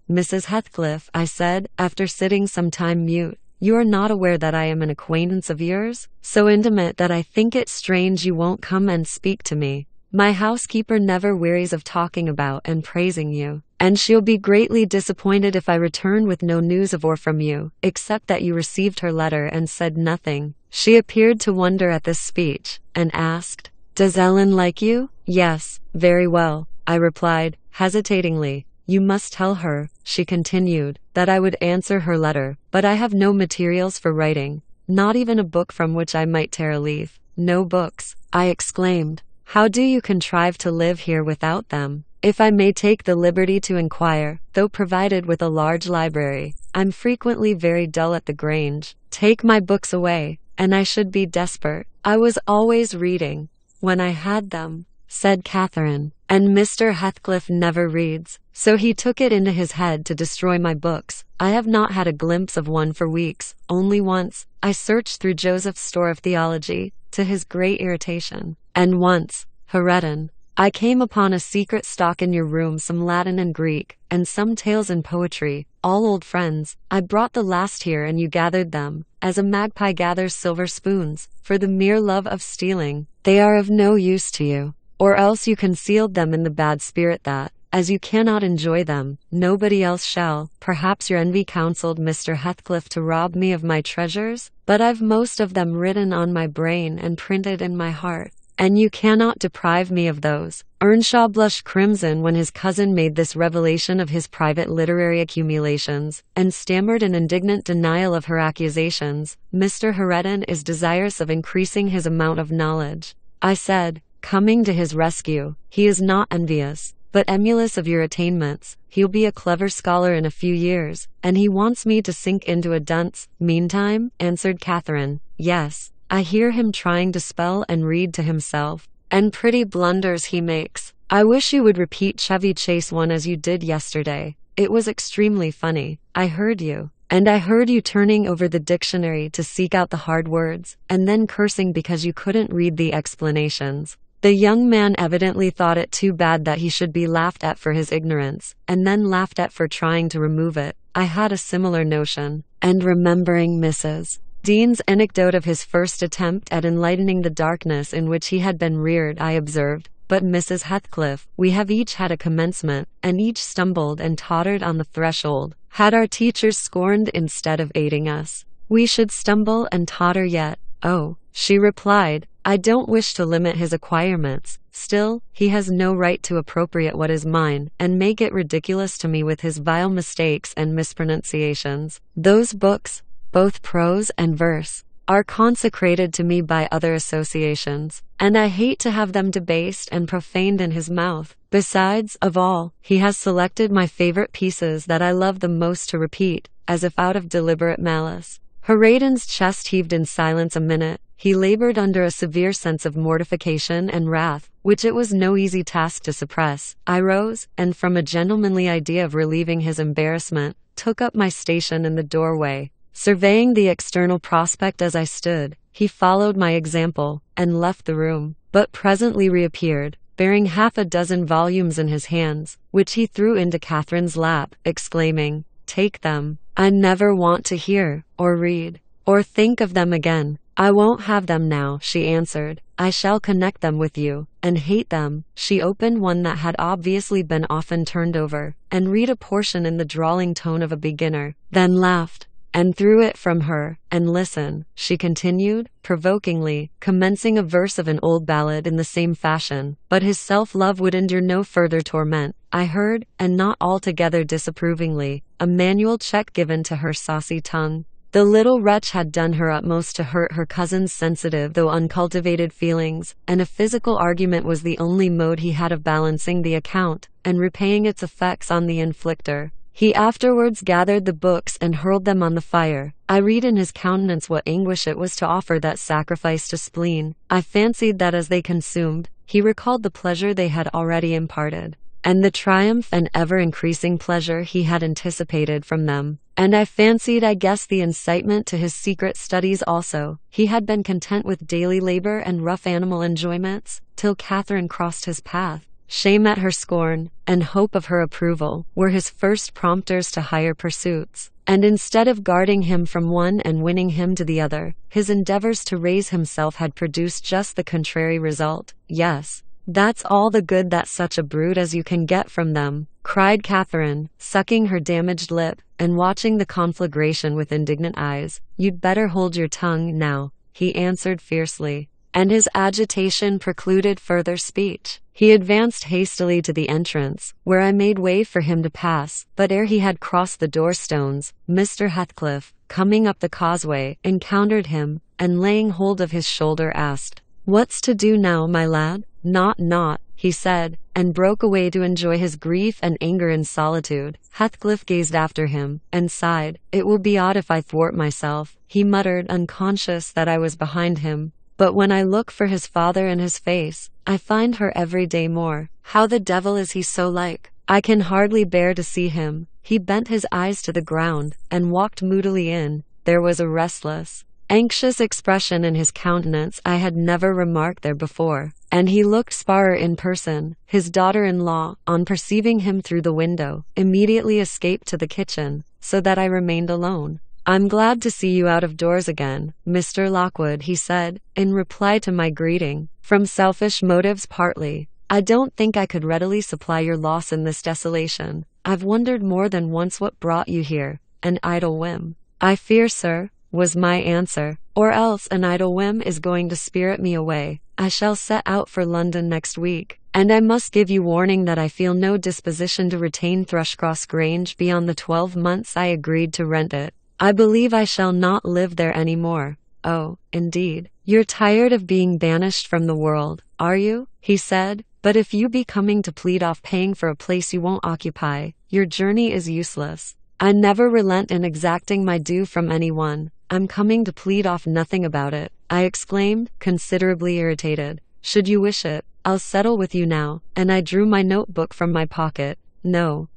"Mrs. Heathcliff," I said, after sitting some time mute, "you are not aware that I am an acquaintance of yours? So intimate that I think it strange you won't come and speak to me. My housekeeper never wearies of talking about and praising you, and she'll be greatly disappointed if I return with no news of or from you, except that you received her letter and said nothing." She appeared to wonder at this speech, and asked, "Does Ellen like you?" "Yes, very well," I replied, hesitatingly. "You must tell her," she continued, "that I would answer her letter, but I have no materials for writing, not even a book from which I might tear a leaf." "No books!" I exclaimed. "How do you contrive to live here without them? If I may take the liberty to inquire, though provided with a large library, I'm frequently very dull at the Grange. Take my books away, and I should be desperate. I was always reading, when I had them," said Catherine, "and Mr. Heathcliff never reads, so he took it into his head to destroy my books. I have not had a glimpse of one for weeks. Only once, I searched through Joseph's store of theology, to his great irritation. And once, Heredin, I came upon a secret stock in your room, some Latin and Greek, and some tales and poetry, all old friends. I brought the last here and you gathered them, as a magpie gathers silver spoons, for the mere love of stealing. They are of no use to you. Or else you concealed them in the bad spirit that, as you cannot enjoy them, nobody else shall. Perhaps your envy counseled Mr. Heathcliff to rob me of my treasures, but I've most of them written on my brain and printed in my heart, and you cannot deprive me of those." Earnshaw blushed crimson when his cousin made this revelation of his private literary accumulations, and stammered an indignant denial of her accusations. "Mr. Heredin is desirous of increasing his amount of knowledge," I said, coming to his rescue. He is not envious, but emulous of your attainments. He'll be a clever scholar in a few years, and he wants me to sink into a dunce. Meantime, answered Catherine, yes, I hear him trying to spell and read to himself, and pretty blunders he makes. I wish you would repeat Chevy Chase one as you did yesterday. It was extremely funny. I heard you. And I heard you turning over the dictionary to seek out the hard words, and then cursing because you couldn't read the explanations. The young man evidently thought it too bad that he should be laughed at for his ignorance, and then laughed at for trying to remove it. I had a similar notion. And remembering Mrs. Dean's anecdote of his first attempt at enlightening the darkness in which he had been reared, I observed, but Mrs. Heathcliff, we have each had a commencement, and each stumbled and tottered on the threshold. Had our teachers scorned instead of aiding us, we should stumble and totter yet. Oh, she replied, I don't wish to limit his acquirements. Still, he has no right to appropriate what is mine, and make it ridiculous to me with his vile mistakes and mispronunciations. Those books, both prose and verse, are consecrated to me by other associations, and I hate to have them debased and profaned in his mouth. Besides, of all, he has selected my favorite pieces that I love the most to repeat, as if out of deliberate malice. Hareton's chest heaved in silence a minute. He labored under a severe sense of mortification and wrath, which it was no easy task to suppress. I rose, and from a gentlemanly idea of relieving his embarrassment, took up my station in the doorway. Surveying the external prospect as I stood, he followed my example, and left the room, but presently reappeared, bearing half a dozen volumes in his hands, which he threw into Catherine's lap, exclaiming, Take them. I never want to hear, or read, or think of them again. I won't have them now, she answered. I shall connect them with you, and hate them. She opened one that had obviously been often turned over, and read a portion in the drawling tone of a beginner, then laughed, and threw it from her. And listen, she continued, provokingly, commencing a verse of an old ballad in the same fashion. But his self-love would endure no further torment. I heard, and not altogether disapprovingly, a manual check given to her saucy tongue. The little wretch had done her utmost to hurt her cousin's sensitive though uncultivated feelings, and a physical argument was the only mode he had of balancing the account, and repaying its effects on the inflictor. He afterwards gathered the books and hurled them on the fire. I read in his countenance what anguish it was to offer that sacrifice to spleen. I fancied that as they consumed, he recalled the pleasure they had already imparted, and the triumph and ever-increasing pleasure he had anticipated from them. And I fancied I guessed the incitement to his secret studies also. He had been content with daily labor and rough animal enjoyments, till Catherine crossed his path. Shame at her scorn, and hope of her approval, were his first prompters to higher pursuits, and instead of guarding him from one and winning him to the other, his endeavors to raise himself had produced just the contrary result. Yes, that's all the good that such a brood as you can get from them, cried Catherine, sucking her damaged lip, and watching the conflagration with indignant eyes. You'd better hold your tongue now, he answered fiercely, and his agitation precluded further speech. He advanced hastily to the entrance, where I made way for him to pass, but ere he had crossed the door-stones, Mr. Heathcliff, coming up the causeway, encountered him, and laying hold of his shoulder asked, What's to do now, my lad? Not, he said, and broke away to enjoy his grief and anger in solitude. Heathcliff gazed after him, and sighed. It will be odd if I thwart myself, he muttered, unconscious that I was behind him. But when I look for his father in his face, I find her every day more. How the devil is he so like? I can hardly bear to see him. He bent his eyes to the ground, and walked moodily in. There was a restless, anxious expression in his countenance I had never remarked there before, and he looked sparer in person. His daughter-in-law, on perceiving him through the window, immediately escaped to the kitchen, so that I remained alone. I'm glad to see you out of doors again, Mr. Lockwood, he said, in reply to my greeting. From selfish motives partly. I don't think I could readily supply your loss in this desolation. I've wondered more than once what brought you here. An idle whim. I fear, sir, was my answer, or else an idle whim is going to spirit me away. I shall set out for London next week, and I must give you warning that I feel no disposition to retain Thrushcross Grange beyond the 12 months I agreed to rent it. I believe I shall not live there any more. Oh, indeed. You're tired of being banished from the world, are you? he said, but if you be coming to plead off paying for a place you won't occupy, your journey is useless. I never relent in exacting my due from anyone. I'm coming to plead off nothing about it, I exclaimed, considerably irritated. Should you wish it, I'll settle with you now, and I drew my notebook from my pocket. No,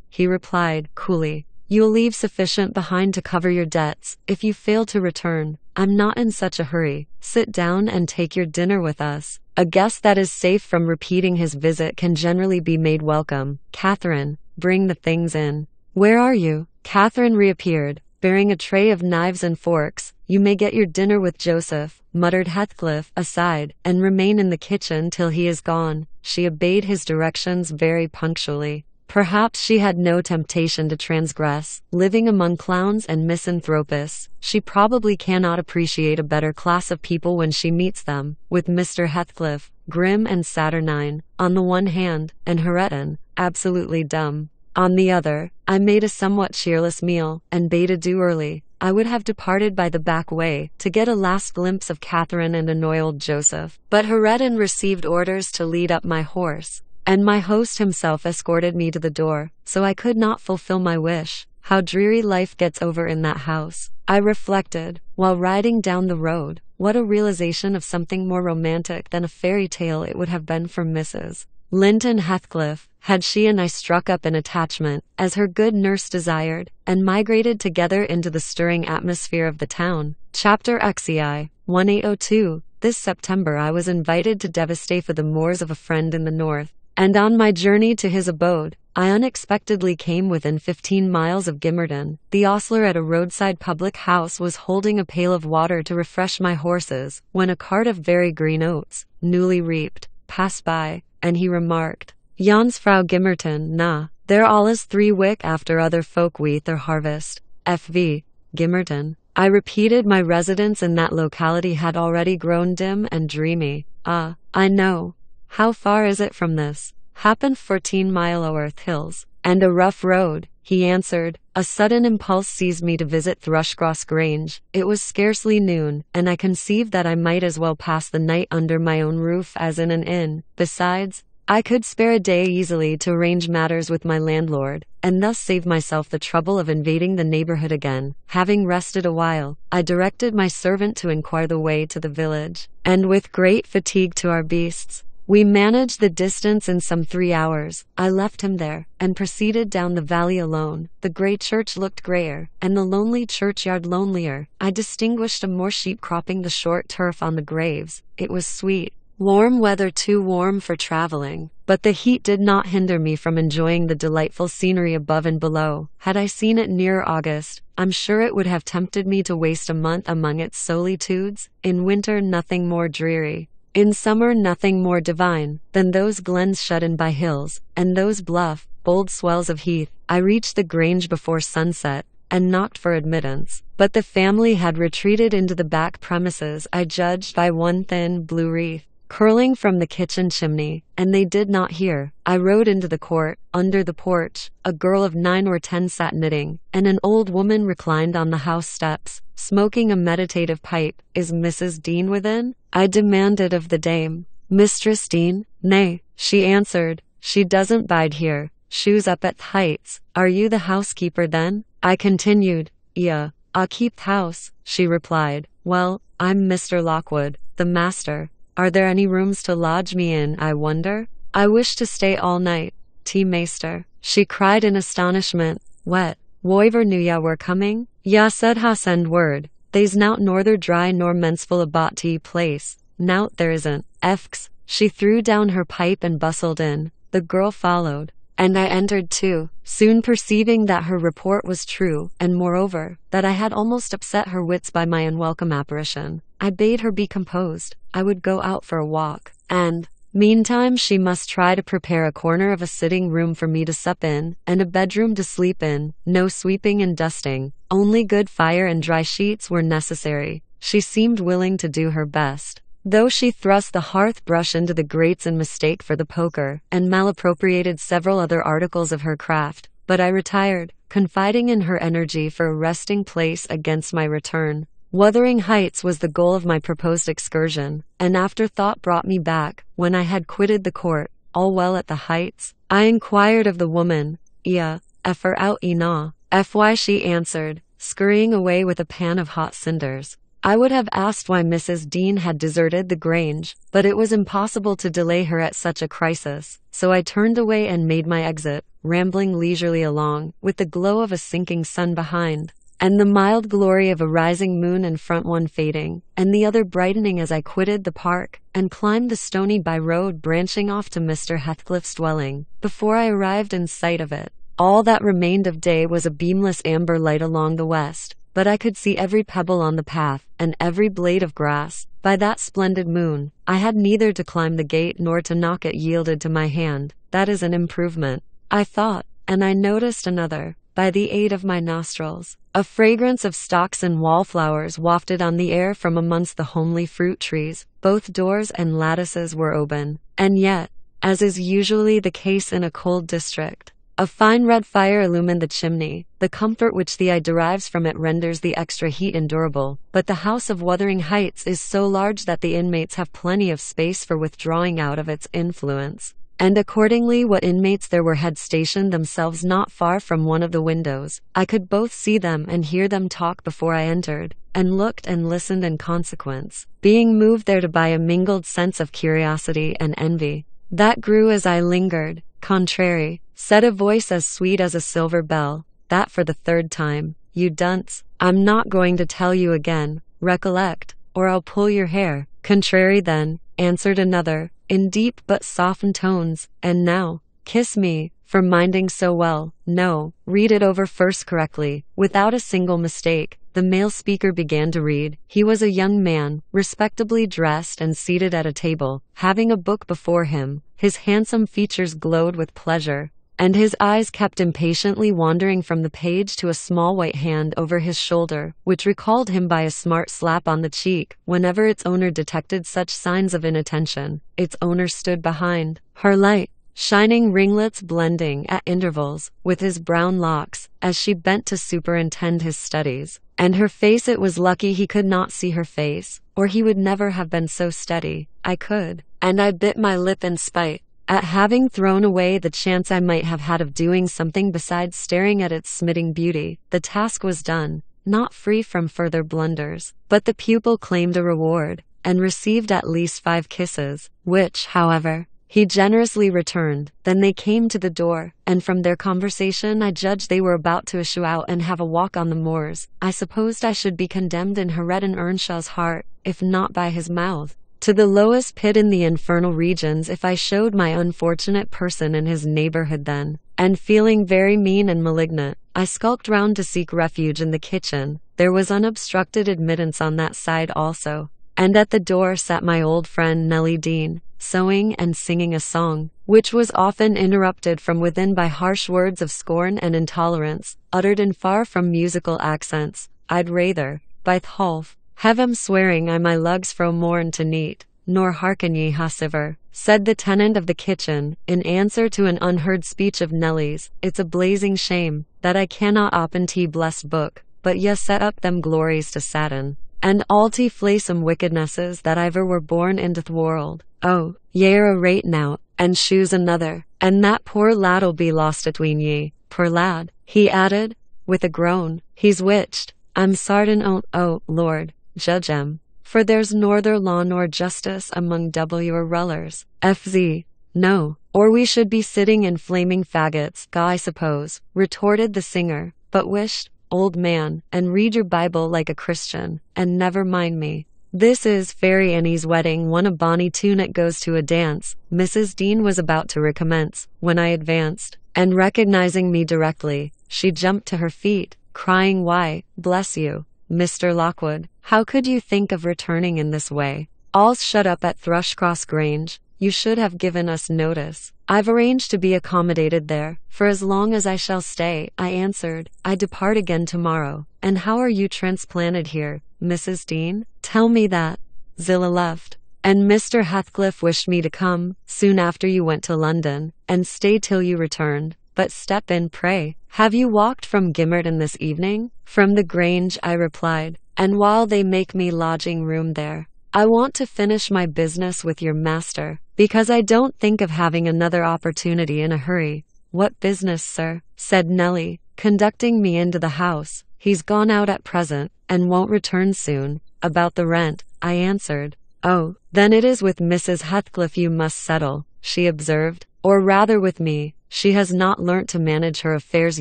he replied, coolly. You'll leave sufficient behind to cover your debts, if you fail to return. I'm not in such a hurry. Sit down and take your dinner with us. A guest that is safe from repeating his visit can generally be made welcome. Catherine, bring the things in. Where are you? Catherine reappeared, bearing a tray of knives and forks. You may get your dinner with Joseph, muttered Heathcliff, aside, and remain in the kitchen till he is gone. She obeyed his directions very punctually. Perhaps she had no temptation to transgress. Living among clowns and misanthropists, she probably cannot appreciate a better class of people when she meets them, with Mr. Heathcliff, grim and saturnine, on the one hand, and Hareton, absolutely dumb, on the other. I made a somewhat cheerless meal, and bade adieu early. I would have departed by the back way, to get a last glimpse of Catherine and annoy old Joseph, but Hareton received orders to lead up my horse, and my host himself escorted me to the door, so I could not fulfill my wish. How dreary life gets over in that house, I reflected, while riding down the road. What a realization of something more romantic than a fairy tale it would have been for Mrs. Linton Heathcliff, had she and I struck up an attachment, as her good nurse desired, and migrated together into the stirring atmosphere of the town. Chapter XEI 1802. This September I was invited to devastate for the moors of a friend in the north, and on my journey to his abode, I unexpectedly came within 15 miles of Gimmerton. The ostler at a roadside public house was holding a pail of water to refresh my horses, when a cart of very green oats, newly reaped, passed by, and he remarked, Jans Frau Gimmerton, na, there alles 3 week after other folk weet their harvest. F.V. Gimmerton. I repeated. My residence in that locality had already grown dim and dreamy. Ah, I know. How far is it from this? Happen 14 mile o'er hills, and a rough road, he answered. A sudden impulse seized me to visit Thrushcross Grange. It was scarcely noon, and I conceived that I might as well pass the night under my own roof as in an inn. Besides, I could spare a day easily to arrange matters with my landlord, and thus save myself the trouble of invading the neighborhood again. Having rested a while, I directed my servant to inquire the way to the village, and with great fatigue to our beasts, we managed the distance in some 3 hours. I left him there, and proceeded down the valley alone. The grey church looked greyer, and the lonely churchyard lonelier. I distinguished a more sheep cropping the short turf on the graves. It was sweet, warm weather, too warm for traveling, but the heat did not hinder me from enjoying the delightful scenery above and below. Had I seen it nearer August, I'm sure it would have tempted me to waste a month among its solitudes. In winter nothing more dreary, in summer nothing more divine, than those glens shut in by hills, and those bluff, bold swells of heath. I reached the Grange before sunset, and knocked for admittance, but the family had retreated into the back premises, I judged by one thin blue wreath curling from the kitchen chimney, and they did not hear. I rode into the court. Under the porch, a girl of 9 or 10 sat knitting, and an old woman reclined on the house steps, smoking a meditative pipe. Is Mrs. Dean within? I demanded of the dame. Mistress Dean? Nay, she answered, she doesn't bide here. She's up at Heights. Are you the housekeeper then? I continued. Yeah, I keep house, she replied. Well, I'm Mr. Lockwood, the master. Are there any rooms to lodge me in, I wonder? I wish to stay all night. Tea meester, she cried in astonishment. What? Woiver knew ya were coming? Ya said ha send word. They's nout norther dry nor mensful about tea place. Nout there isn't. Efks. She threw down her pipe and bustled in. The girl followed, and I entered too, soon perceiving that her report was true, and moreover, that I had almost upset her wits by my unwelcome apparition. I bade her be composed. I would go out for a walk, and, meantime, she must try to prepare a corner of a sitting room for me to sup in, and a bedroom to sleep in. No sweeping and dusting, only good fire and dry sheets were necessary. She seemed willing to do her best, though she thrust the hearth brush into the grates in mistake for the poker, and malappropriated several other articles of her craft. But I retired, confiding in her energy for a resting place against my return. Wuthering Heights was the goal of my proposed excursion, and afterthought brought me back. When I had quitted the court, all well at the Heights, I inquired of the woman, "Ia, effer out ina?" Fy, she answered, scurrying away with a pan of hot cinders. I would have asked why Mrs. Dean had deserted the Grange, but it was impossible to delay her at such a crisis, so I turned away and made my exit, rambling leisurely along, with the glow of a sinking sun behind, and the mild glory of a rising moon in front, one fading, and the other brightening as I quitted the park, and climbed the stony by-road branching off to Mr. Heathcliff's dwelling. Before I arrived in sight of it, all that remained of day was a beamless amber light along the west, but I could see every pebble on the path, and every blade of grass. By that splendid moon, I had neither to climb the gate nor to knock it yielded to my hand. That is an improvement, I thought, and I noticed another. By the aid of my nostrils, a fragrance of stocks and wallflowers wafted on the air from amongst the homely fruit trees. Both doors and lattices were open, and yet, as is usually the case in a cold district, a fine red fire illumined the chimney. The comfort which the eye derives from it renders the extra heat endurable, but the house of Wuthering Heights is so large that the inmates have plenty of space for withdrawing out of its influence, and accordingly what inmates there were had stationed themselves not far from one of the windows. I could both see them and hear them talk before I entered, and looked and listened in consequence, being moved there by a mingled sense of curiosity and envy, that grew as I lingered. "Contrary," said a voice as sweet as a silver bell, "that for the third time, you dunce. I'm not going to tell you again, recollect, or I'll pull your hair." "Contrary then," answered another, in deep but softened tones, "and now, kiss me, for minding so well. No, read it over first correctly." Without a single mistake, the male speaker began to read. He was a young man, respectably dressed and seated at a table, having a book before him. His handsome features glowed with pleasure, and his eyes kept impatiently wandering from the page to a small white hand over his shoulder, which recalled him by a smart slap on the cheek. Whenever its owner detected such signs of inattention, its owner stood behind, her light, shining ringlets blending at intervals with his brown locks, as she bent to superintend his studies. And her face, it was lucky he could not see her face, or he would never have been so steady. I could, and I bit my lip in spite at having thrown away the chance I might have had of doing something besides staring at its smiting beauty. The task was done, not free from further blunders, but the pupil claimed a reward, and received at least 5 kisses, which, however, he generously returned. Then they came to the door, and from their conversation I judged they were about to issue out and have a walk on the moors. I supposed I should be condemned in Hareton Earnshaw's heart, if not by his mouth, to the lowest pit in the infernal regions if I showed my unfortunate person in his neighborhood then. And feeling very mean and malignant, I skulked round to seek refuge in the kitchen. There was unobstructed admittance on that side also, and at the door sat my old friend Nellie Dean, sewing and singing a song, which was often interrupted from within by harsh words of scorn and intolerance, uttered in far from musical accents. "I'd rather, byth half, have 'em swearing I my lugs fro morn to neat, nor hearken ye ha siver," said the tenant of the kitchen, in answer to an unheard speech of Nellie's. "It's a blazing shame, that I cannot open t' blessed book, but ye set up them glories to Satan, and all t' flaysome wickednesses that iver were born into th' world. Oh, ye're a rate now, and shoes another, and that poor lad'll be lost atween ye. Poor lad," he added, with a groan, "he's witched. I'm sartin on't, oh, Lord, judge 'em, for there's norther law nor justice among your rullers. Fz. No, or we should be sitting in flaming faggots, I suppose," retorted the singer, "but wisht, old man, and read your Bible like a Christian, and never mind me. This is Fairy Annie's wedding when a bonny tunic goes to a dance." Mrs. Dean was about to recommence, when I advanced, and recognizing me directly, she jumped to her feet, crying, "Why, bless you, Mr. Lockwood, how could you think of returning in this way? All's shut up at Thrushcross Grange. You should have given us notice." "I've arranged to be accommodated there, for as long as I shall stay," I answered. "I depart again tomorrow." "And how are you transplanted here, Mrs. Dean?" "Tell me that." "Zillah left, and Mr. Heathcliff wished me to come, soon after you went to London, and stay till you returned. But step in, pray. Have you walked from Gimmerton this evening?" "From the Grange," I replied, and while they make me lodging room there, I want to finish my business with your master, because I don't think of having another opportunity in a hurry. What business, sir? Said Nellie, conducting me into the house. He's gone out at present, and won't return soon. About the rent, I answered. Oh, then it is with Mrs. Heathcliff you must settle, she observed, or rather with me. She has not learnt to manage her affairs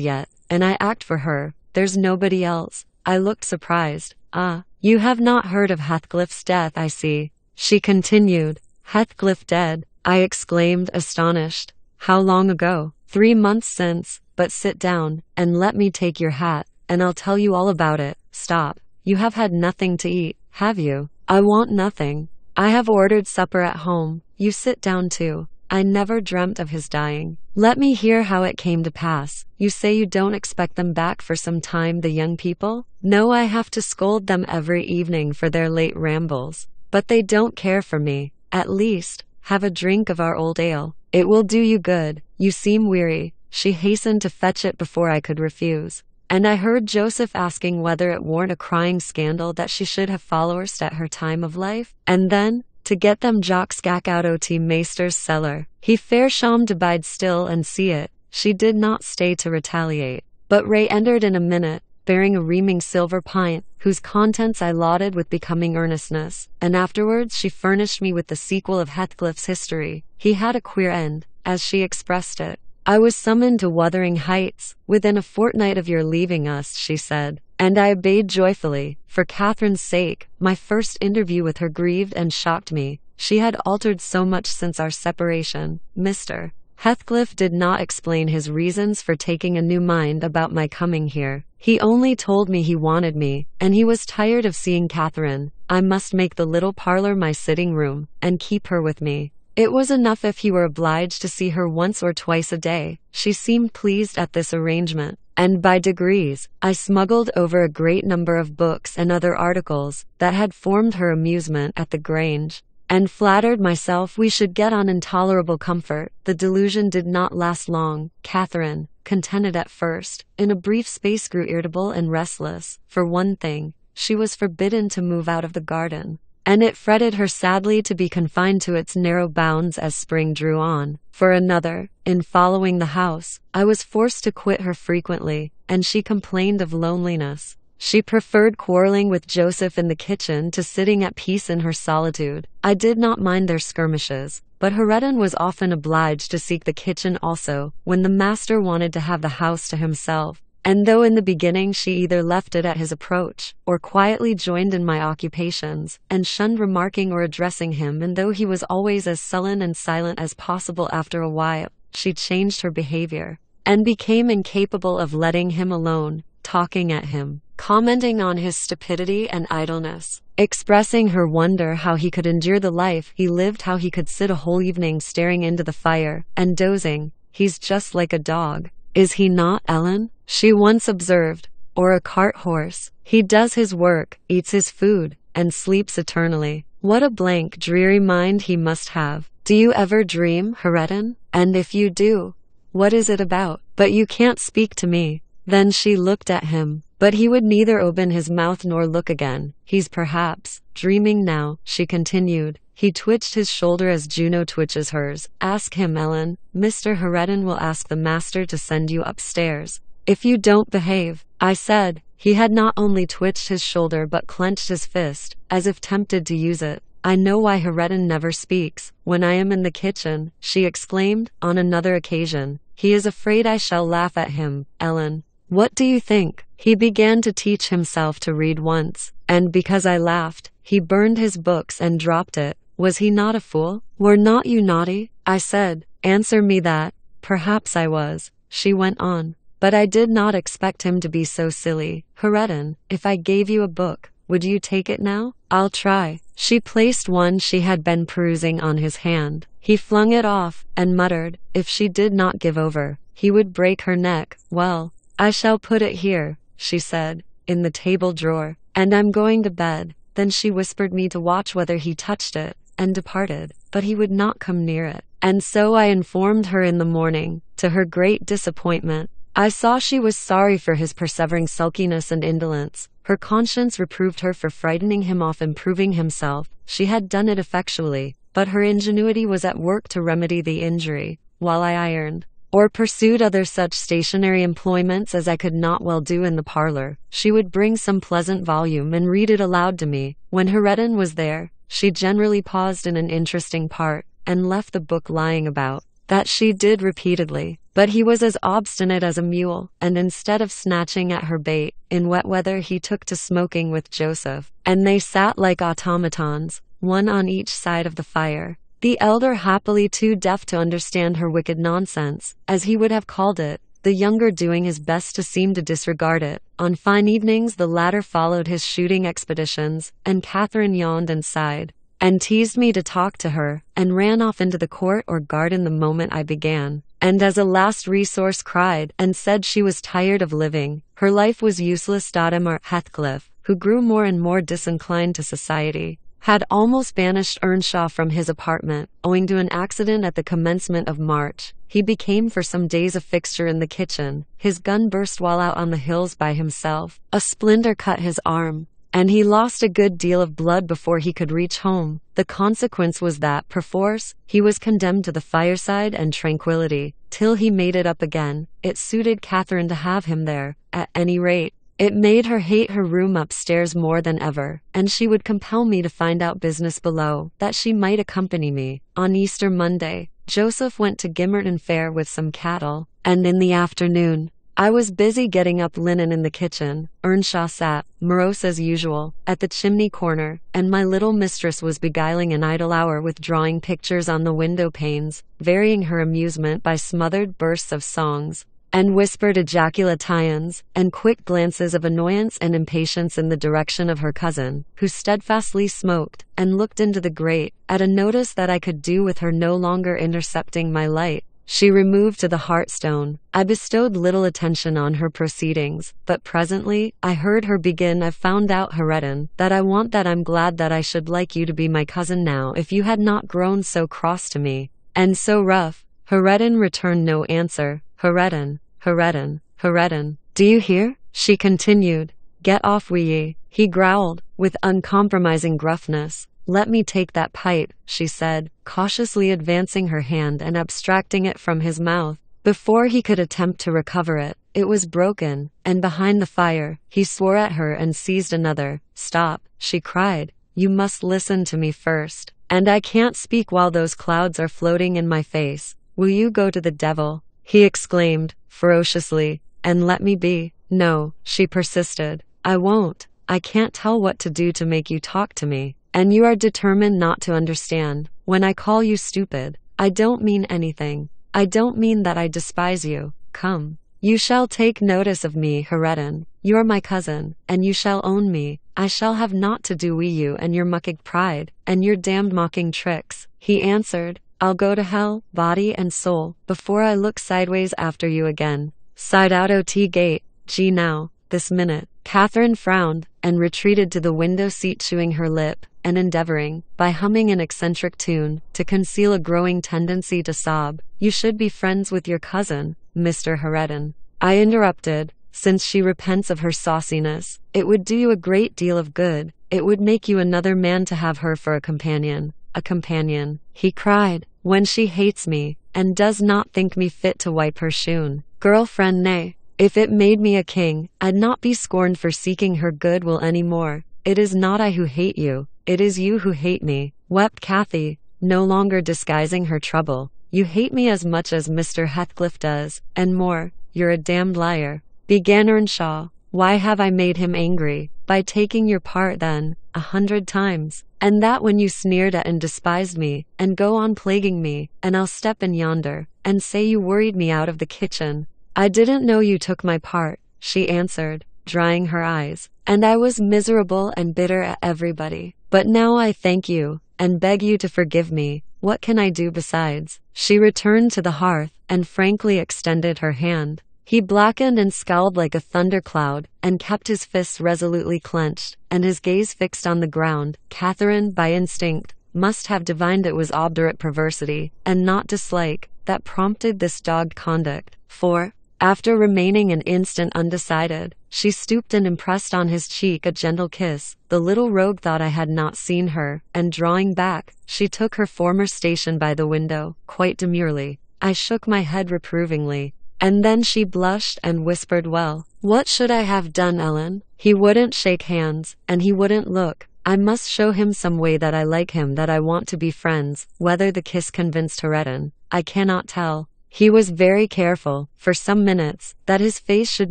yet, and I act for her. There's nobody else. I looked surprised. Ah, you have not heard of Heathcliff's death, I see, she continued. Heathcliff dead? I exclaimed, astonished. How long ago? 3 months since. But sit down, and let me take your hat, and I'll tell you all about it. Stop. You have had nothing to eat, have you? I want nothing. I have ordered supper at home. You sit down too. I never dreamt of his dying. Let me hear how it came to pass. You say you don't expect them back for some time, the young people? No, I have to scold them every evening for their late rambles. But they don't care for me. At least, have a drink of our old ale. It will do you good. You seem weary. She hastened to fetch it before I could refuse. And I heard Joseph asking whether it weren't a crying scandal that she should have followers at her time of life. And then, to get them Jock skak out o' t meester's cellar. He fair sham to bide still and see it. She did not stay to retaliate, but Ray entered in a minute, bearing a reaming silver pint, whose contents I lauded with becoming earnestness, and afterwards she furnished me with the sequel of Heathcliff's history. He had a queer end, as she expressed it. I was summoned to Wuthering Heights, within a fortnight of your leaving us, she said, and I obeyed joyfully, for Catherine's sake. My first interview with her grieved and shocked me. She had altered so much since our separation. Mr. Heathcliff did not explain his reasons for taking a new mind about my coming here. He only told me he wanted me, and he was tired of seeing Catherine. I must make the little parlor my sitting room, and keep her with me. It was enough if he were obliged to see her once or twice a day. She seemed pleased at this arrangement, and by degrees, I smuggled over a great number of books and other articles that had formed her amusement at the Grange, and flattered myself we should get on in tolerable comfort. The delusion did not last long. Catherine, contented at first, in a brief space grew irritable and restless. For one thing, she was forbidden to move out of the garden, and it fretted her sadly to be confined to its narrow bounds as spring drew on. For another, in following the house, I was forced to quit her frequently, and she complained of loneliness. She preferred quarreling with Joseph in the kitchen to sitting at peace in her solitude. I did not mind their skirmishes, but Heredin was often obliged to seek the kitchen also, when the master wanted to have the house to himself. And though in the beginning she either left it at his approach, or quietly joined in my occupations, and shunned remarking or addressing him, and though he was always as sullen and silent as possible, after a while, she changed her behavior, and became incapable of letting him alone, talking at him, commenting on his stupidity and idleness, expressing her wonder how he could endure the life he lived, how he could sit a whole evening staring into the fire, and dozing. He's just like a dog. Is he not, Ellen? She once observed, or a cart horse. He does his work, eats his food, and sleeps eternally. What a blank, dreary mind he must have. Do you ever dream, Heredin? And if you do, what is it about? But you can't speak to me. Then she looked at him, but he would neither open his mouth nor look again. He's perhaps dreaming now, she continued. He twitched his shoulder as Juno twitches hers. Ask him, Ellen. Mr. Heredin will ask the master to send you upstairs if you don't behave, I said. He had not only twitched his shoulder but clenched his fist, as if tempted to use it. I know why Heredin never speaks when I am in the kitchen, she exclaimed. On another occasion, he is afraid I shall laugh at him, Ellen. What do you think? He began to teach himself to read once, and because I laughed, he burned his books and dropped it. Was he not a fool? Were not you naughty? I said. Answer me that. Perhaps I was, she went on, but I did not expect him to be so silly. Heredin, if I gave you a book, would you take it now? I'll try. She placed one she had been perusing on his hand. He flung it off, and muttered, if she did not give over, he would break her neck. Well, I shall put it here, she said, in the table drawer, and I'm going to bed. Then she whispered me to watch whether he touched it, and departed, but he would not come near it. And so I informed her in the morning. To her great disappointment, I saw she was sorry for his persevering sulkiness and indolence. Her conscience reproved her for frightening him off improving himself. She had done it effectually, but her ingenuity was at work to remedy the injury, while I ironed, or pursued other such stationary employments as I could not well do in the parlor. She would bring some pleasant volume and read it aloud to me. When Heredin was there, she generally paused in an interesting part, and left the book lying about. That she did repeatedly, but he was as obstinate as a mule, and instead of snatching at her bait, in wet weather he took to smoking with Joseph, and they sat like automatons, one on each side of the fire. The elder happily too deaf to understand her wicked nonsense, as he would have called it, the younger doing his best to seem to disregard it. On fine evenings the latter followed his shooting expeditions, and Catherine yawned and sighed, and teased me to talk to her, and ran off into the court or garden the moment I began, and as a last resource cried, and said she was tired of living. Her life was useless. Heathcliff, who grew more and more disinclined to society, had almost banished Earnshaw from his apartment, owing to an accident at the commencement of March. He became for some days a fixture in the kitchen. His gun burst while out on the hills by himself. A splinter cut his arm, and he lost a good deal of blood before he could reach home. The consequence was that, perforce, he was condemned to the fireside and tranquility, till he made it up again. It suited Catherine to have him there, at any rate. It made her hate her room upstairs more than ever, and she would compel me to find out business below, that she might accompany me. On Easter Monday, Joseph went to Gimmerton Fair with some cattle, and in the afternoon, I was busy getting up linen in the kitchen. Earnshaw sat, morose as usual, at the chimney corner, and my little mistress was beguiling an idle hour with drawing pictures on the window panes, varying her amusement by smothered bursts of songs, and whispered ejaculations, and quick glances of annoyance and impatience in the direction of her cousin, who steadfastly smoked, and looked into the grate, at a notice that I could do with her no longer intercepting my light. She removed to the hearthstone. I bestowed little attention on her proceedings, but presently I heard her begin, "I've found out, Heredin, that I want that I'm glad that I should like you to be my cousin now if you had not grown so cross to me, and so rough." Heredin returned no answer. Heredin, Heredin, Heredin, do you hear? She continued. Get off wi' ye, he growled, with uncompromising gruffness. Let me take that pipe, she said, cautiously advancing her hand and abstracting it from his mouth. Before he could attempt to recover it, it was broken, and behind the fire, he swore at her and seized another. Stop, she cried. You must listen to me first, and I can't speak while those clouds are floating in my face. Will you go to the devil? He exclaimed, ferociously, and let me be. No, she persisted. I won't. I can't tell what to do to make you talk to me. And you are determined not to understand. When I call you stupid, I don't mean anything. I don't mean that I despise you. Come. You shall take notice of me, Heredin. You're my cousin, and you shall own me. I shall have naught to do wi' you and your muckig pride, and your damned mocking tricks. He answered, I'll go to hell, body and soul, before I look sideways after you again. Side out o' gate, gee now, this minute. Catherine frowned, and retreated to the window seat chewing her lip, and endeavoring, by humming an eccentric tune, to conceal a growing tendency to sob. You should be friends with your cousin, Mr. Heredin. I interrupted. Since she repents of her sauciness, it would do you a great deal of good. It would make you another man to have her for a companion. A companion, he cried, when she hates me, and does not think me fit to wipe her shoon. Girlfriend, nay. If it made me a king, I'd not be scorned for seeking her goodwill any more. It is not I who hate you, it is you who hate me, wept Cathy, no longer disguising her trouble. You hate me as much as Mr. Heathcliff does, and more. You're a damned liar, began Earnshaw. Why have I made him angry? By taking your part then, 100 times. And that when you sneered at and despised me, and go on plaguing me, and I'll step in yonder, and say you worried me out of the kitchen. I didn't know you took my part, she answered, drying her eyes, and I was miserable and bitter at everybody. But now I thank you, and beg you to forgive me. What can I do besides? She returned to the hearth, and frankly extended her hand. He blackened and scowled like a thundercloud, and kept his fists resolutely clenched, and his gaze fixed on the ground. Catherine, by instinct, must have divined it was obdurate perversity, and not dislike, that prompted this dogged conduct. For, After remaining an instant undecided, she stooped and impressed on his cheek a gentle kiss. The little rogue thought I had not seen her, and drawing back, she took her former station by the window, quite demurely. I shook my head reprovingly. And then she blushed and whispered, "Well, what should I have done, Ellen? He wouldn't shake hands, and he wouldn't look. I must show him some way that I like him, that I want to be friends." Whether the kiss convinced Heredin, I cannot tell. He was very careful, for some minutes, that his face should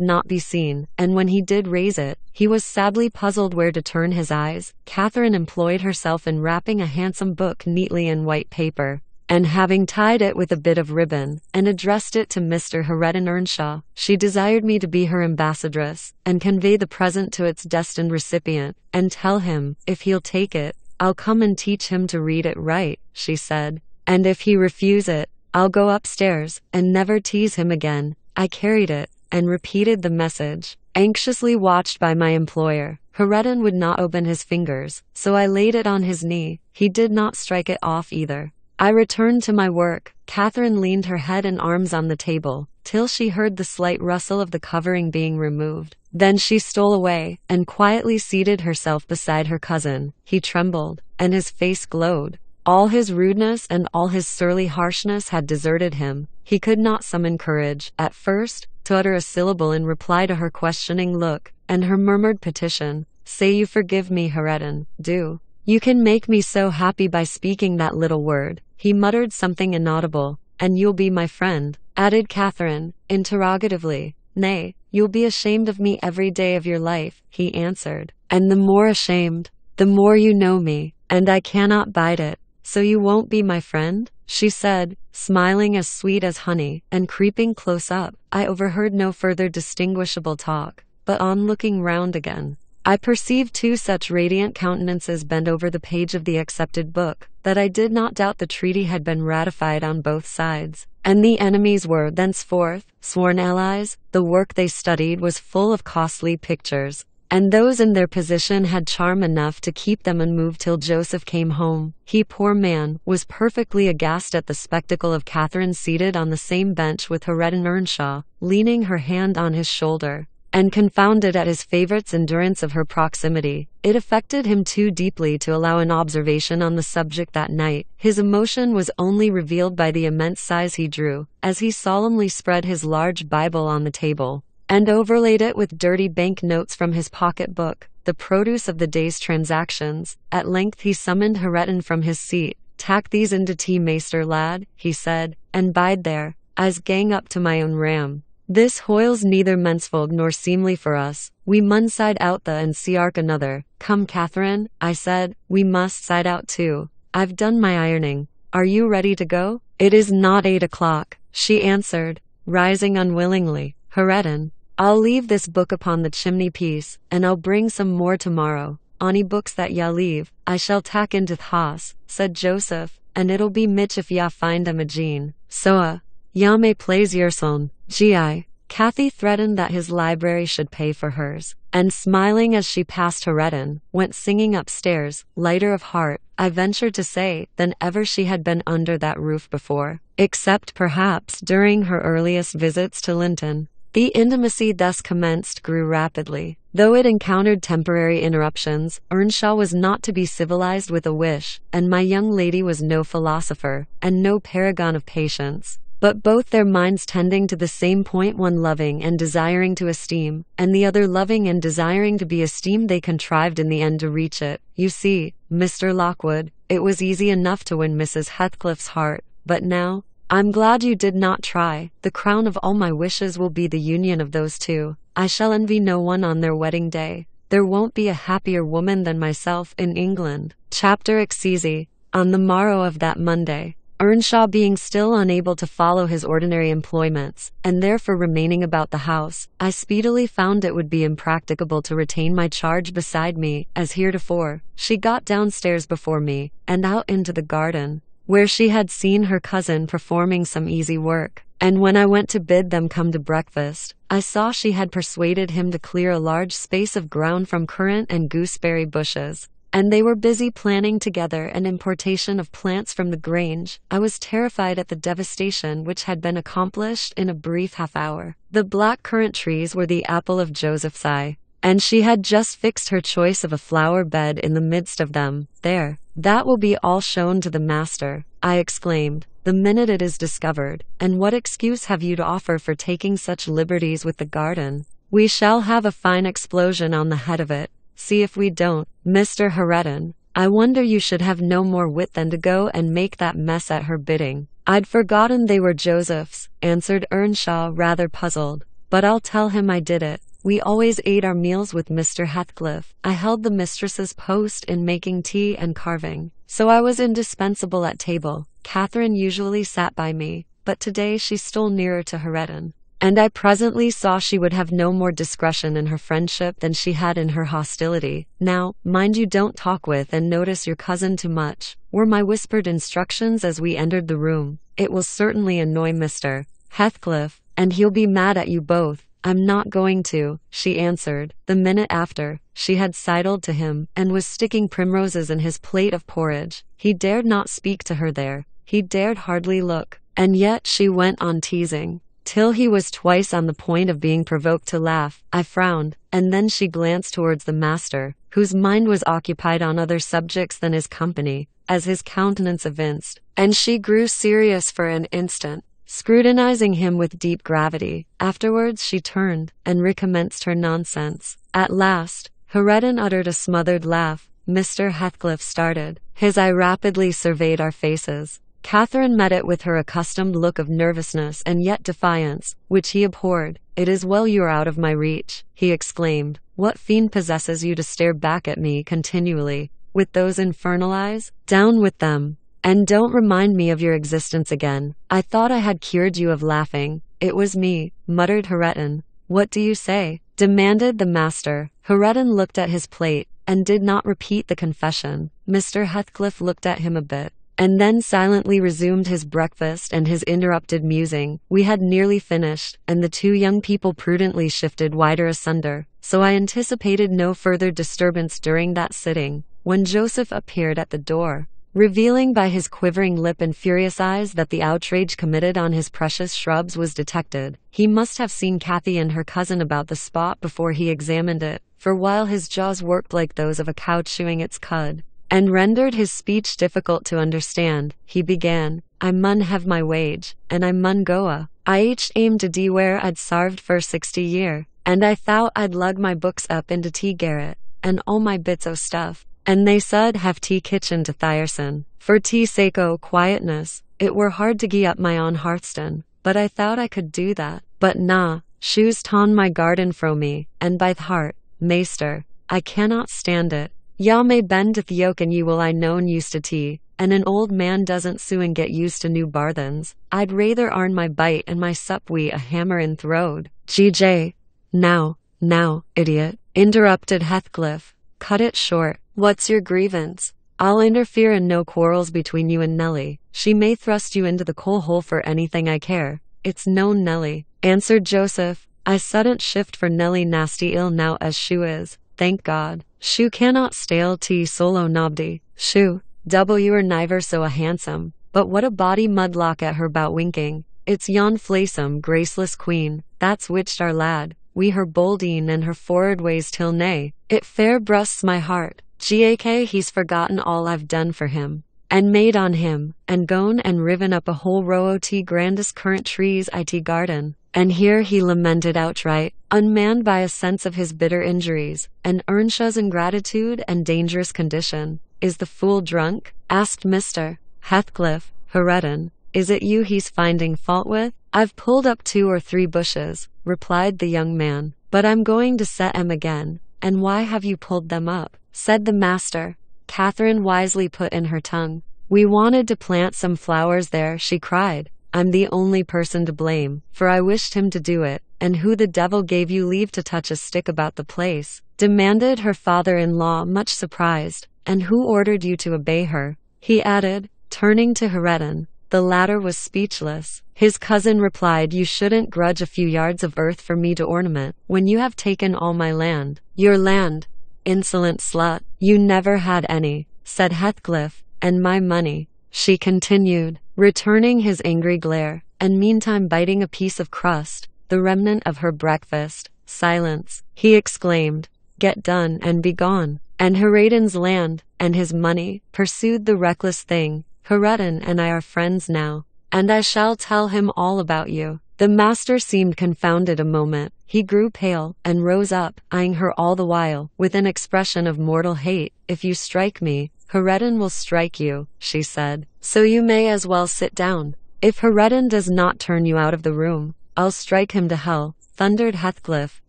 not be seen, and when he did raise it, he was sadly puzzled where to turn his eyes. Catherine employed herself in wrapping a handsome book neatly in white paper, and having tied it with a bit of ribbon, and addressed it to Mr. Heredin Earnshaw, she desired me to be her ambassadress, and convey the present to its destined recipient, and tell him, if he'll take it, I'll come and teach him to read it right, she said, and if he refuse it, I'll go upstairs, and never tease him again. I carried it, and repeated the message, anxiously watched by my employer. Heredin would not open his fingers, so I laid it on his knee. He did not strike it off either. I returned to my work. Catherine leaned her head and arms on the table, till she heard the slight rustle of the covering being removed. Then she stole away, and quietly seated herself beside her cousin. He trembled, and his face glowed. All his rudeness and all his surly harshness had deserted him. He could not summon courage, at first, to utter a syllable in reply to her questioning look, and her murmured petition. "Say you forgive me, Heredin, do. You can make me so happy by speaking that little word." He muttered something inaudible. "And you'll be my friend," added Catherine, interrogatively. "Nay, you'll be ashamed of me every day of your life," he answered. "And the more ashamed, the more you know me, and I cannot bide it. So you won't be my friend?" she said, smiling as sweet as honey, and creeping close up. I overheard no further distinguishable talk, but on looking round again, I perceived two such radiant countenances bent over the page of the accepted book, that I did not doubt the treaty had been ratified on both sides, and the enemies were thenceforth sworn allies. The work they studied was full of costly pictures, and those in their position had charm enough to keep them unmoved till Joseph came home. He, poor man, was perfectly aghast at the spectacle of Catherine seated on the same bench with Heredin Earnshaw, leaning her hand on his shoulder, and confounded at his favourite's endurance of her proximity. It affected him too deeply to allow an observation on the subject that night. His emotion was only revealed by the immense sighs he drew, as he solemnly spread his large Bible on the table, and overlaid it with dirty bank notes from his pocket-book, the produce of the day's transactions. At length he summoned Heredin from his seat. "Tak these into tea, measter lad," he said, "and bide there. I's gang up to my own ram. This hoile's neither mensfolk nor seemly for us. We mun side out the and see ark another." "Come, Catherine," I said, "we must side out too. I've done my ironing. Are you ready to go?" "It is not 8 o'clock," she answered, rising unwillingly. "Heredin, I'll leave this book upon the chimney-piece, and I'll bring some more tomorrow. Ony books that ya leave, I shall tak into th' house," said Joseph, "and it'll be mitch if ya find them ageen. So, ya may plaise yourseln, Gi." Cathy threatened that his library should pay for hers, and smiling as she passed Heredin, went singing upstairs, lighter of heart, I ventured to say, than ever she had been under that roof before, except perhaps during her earliest visits to Linton. The intimacy thus commenced grew rapidly. Though it encountered temporary interruptions, Earnshaw was not to be civilized with a wish, and my young lady was no philosopher, and no paragon of patience, but both their minds tending to the same point, one loving and desiring to esteem, and the other loving and desiring to be esteemed. They contrived in the end to reach it. You see, Mr. Lockwood, it was easy enough to win Mrs. Heathcliff's heart, but now, I'm glad you did not try. The crown of all my wishes will be the union of those two. I shall envy no one on their wedding day. There won't be a happier woman than myself in England. Chapter XCZ. On the morrow of that Monday, Earnshaw being still unable to follow his ordinary employments, and therefore remaining about the house, I speedily found it would be impracticable to retain my charge beside me, as heretofore. She got downstairs before me, and out into the garden, where she had seen her cousin performing some easy work, and when I went to bid them come to breakfast, I saw she had persuaded him to clear a large space of ground from currant and gooseberry bushes. and they were busy planning together an importation of plants from the Grange. I was terrified at the devastation which had been accomplished in a brief half-hour. The black currant trees were the apple of Joseph's eye, and she had just fixed her choice of a flower bed in the midst of them. There, that will be all shown to the master, I exclaimed, the minute it is discovered. And what excuse have you to offer for taking such liberties with the garden? We shall have a fine explosion on the head of it. See if we don't, Mr. Hareton. I wonder you should have no more wit than to go and make that mess at her bidding. I'd forgotten they were Joseph's, answered Earnshaw, rather puzzled. But I'll tell him I did it. We always ate our meals with Mr. Heathcliff. I held the mistress's post in making tea and carving, so I was indispensable at table. Catherine usually sat by me, but today she stole nearer to Hareton, and I presently saw she would have no more discretion in her friendship than she had in her hostility. Now, mind you don't talk with and notice your cousin too much, were my whispered instructions as we entered the room. It will certainly annoy Mr. Heathcliff, and he'll be mad at you both. I'm not going to, she answered. The minute after, she had sidled to him, and was sticking primroses in his plate of porridge. He dared not speak to her there. He dared hardly look. And yet she went on teasing, till he was twice on the point of being provoked to laugh. I frowned, and then she glanced towards the master, whose mind was occupied on other subjects than his company, as his countenance evinced, and she grew serious for an instant, scrutinizing him with deep gravity. Afterwards she turned, and recommenced her nonsense. At last, Hareton uttered a smothered laugh. Mr. Heathcliff started. His eye rapidly surveyed our faces. Catherine met it with her accustomed look of nervousness and yet defiance, which he abhorred. It is well you are out of my reach, he exclaimed. What fiend possesses you to stare back at me continually, with those infernal eyes? Down with them, and don't remind me of your existence again. I thought I had cured you of laughing. It was me, muttered Hareton. What do you say? Demanded the master. Hareton looked at his plate, and did not repeat the confession. Mr. Heathcliff looked at him a bit, and then silently resumed his breakfast and his interrupted musing. We had nearly finished, and the two young people prudently shifted wider asunder, so I anticipated no further disturbance during that sitting, when Joseph appeared at the door, revealing by his quivering lip and furious eyes that the outrage committed on his precious shrubs was detected. He must have seen Cathy and her cousin about the spot before he examined it, for while his jaws worked like those of a cow chewing its cud, and rendered his speech difficult to understand, he began, I mun have my wage, and I mun goa. I aim to dee where I'd sarved for 60 year, and I thought I'd lug my books up into tea garret, and all my bits o' stuff, and they sud have tea kitchen to Thyrson. For tea sake o' quietness, it were hard to gie up my own hearthstone, but I thought I could do that. But na, shoes ton my garden fro me, and by th' heart, maester, I cannot stand it. Ya may bend to th' yoke and ye will I known used to tea, and an old man doesn't soon get used to new barthens. I'd rather arn my bite and my sup wi' a hammer in th' road. GJ. Now, idiot, interrupted Heathcliff. Cut it short. What's your grievance? I'll interfere in no quarrels between you and Nellie. She may thrust you into the coal hole for anything I care. It's known Nellie, answered Joseph. I sudden't shift for Nellie nasty ill now as shoo is. Thank God. Shoo cannot stale tea solo nobdy. Shoo, W or niver so a handsome, but what a body mudlock at her bout winking. It's yon flaysome, graceless queen, that's witched our lad. We her boldeen and her forward ways till nay. It fair brusts my heart. Gak he's forgotten all I've done for him, and made on him, and gone and riven up a whole row o' tea grandest currant trees I tea garden. And here he lamented outright, unmanned by a sense of his bitter injuries, and Earnshaw's ingratitude and dangerous condition. Is the fool drunk? Asked Mr. Heathcliff. Hareton, is it you he's finding fault with? I've pulled up 2 or 3 bushes, replied the young man, but I'm going to set 'em again. And why have you pulled them up? Said the master. Catherine wisely put in her tongue. We wanted to plant some flowers there, she cried. I'm the only person to blame, for I wished him to do it. And who the devil gave you leave to touch a stick about the place? Demanded her father-in-law, much surprised. And who ordered you to obey her? He added, turning to Hareton. The latter was speechless. His cousin replied, you shouldn't grudge a few yards of earth for me to ornament, when you have taken all my land. Your land, Insolent slut, you never had any, said Heathcliff. And my money, she continued, returning his angry glare, and meantime biting a piece of crust, the remnant of her breakfast. Silence, he exclaimed. Get done and be gone. And Heredin's land, and his money, pursued the reckless thing. Heredin and I are friends now, and I shall tell him all about you. The master seemed confounded a moment. He grew pale, and rose up, eyeing her all the while, with an expression of mortal hate. If you strike me, Heredin will strike you, she said, so you may as well sit down. If Heredin does not turn you out of the room, I'll strike him to hell, thundered Heathcliff.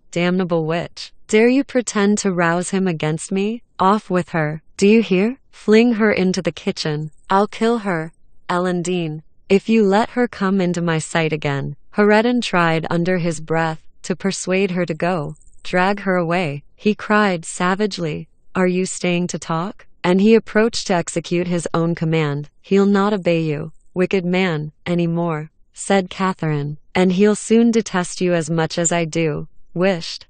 Damnable witch, dare you pretend to rouse him against me? Off with her, do you hear? Fling her into the kitchen. I'll kill her. Ellen Dean, if you let her come into my sight again. Heredin tried under his breath to persuade her to go. Drag her away, he cried savagely. Are you staying to talk? And he approached to execute his own command. He'll not obey you, wicked man, any more, said Catherine, and he'll soon detest you as much as I do. Wished,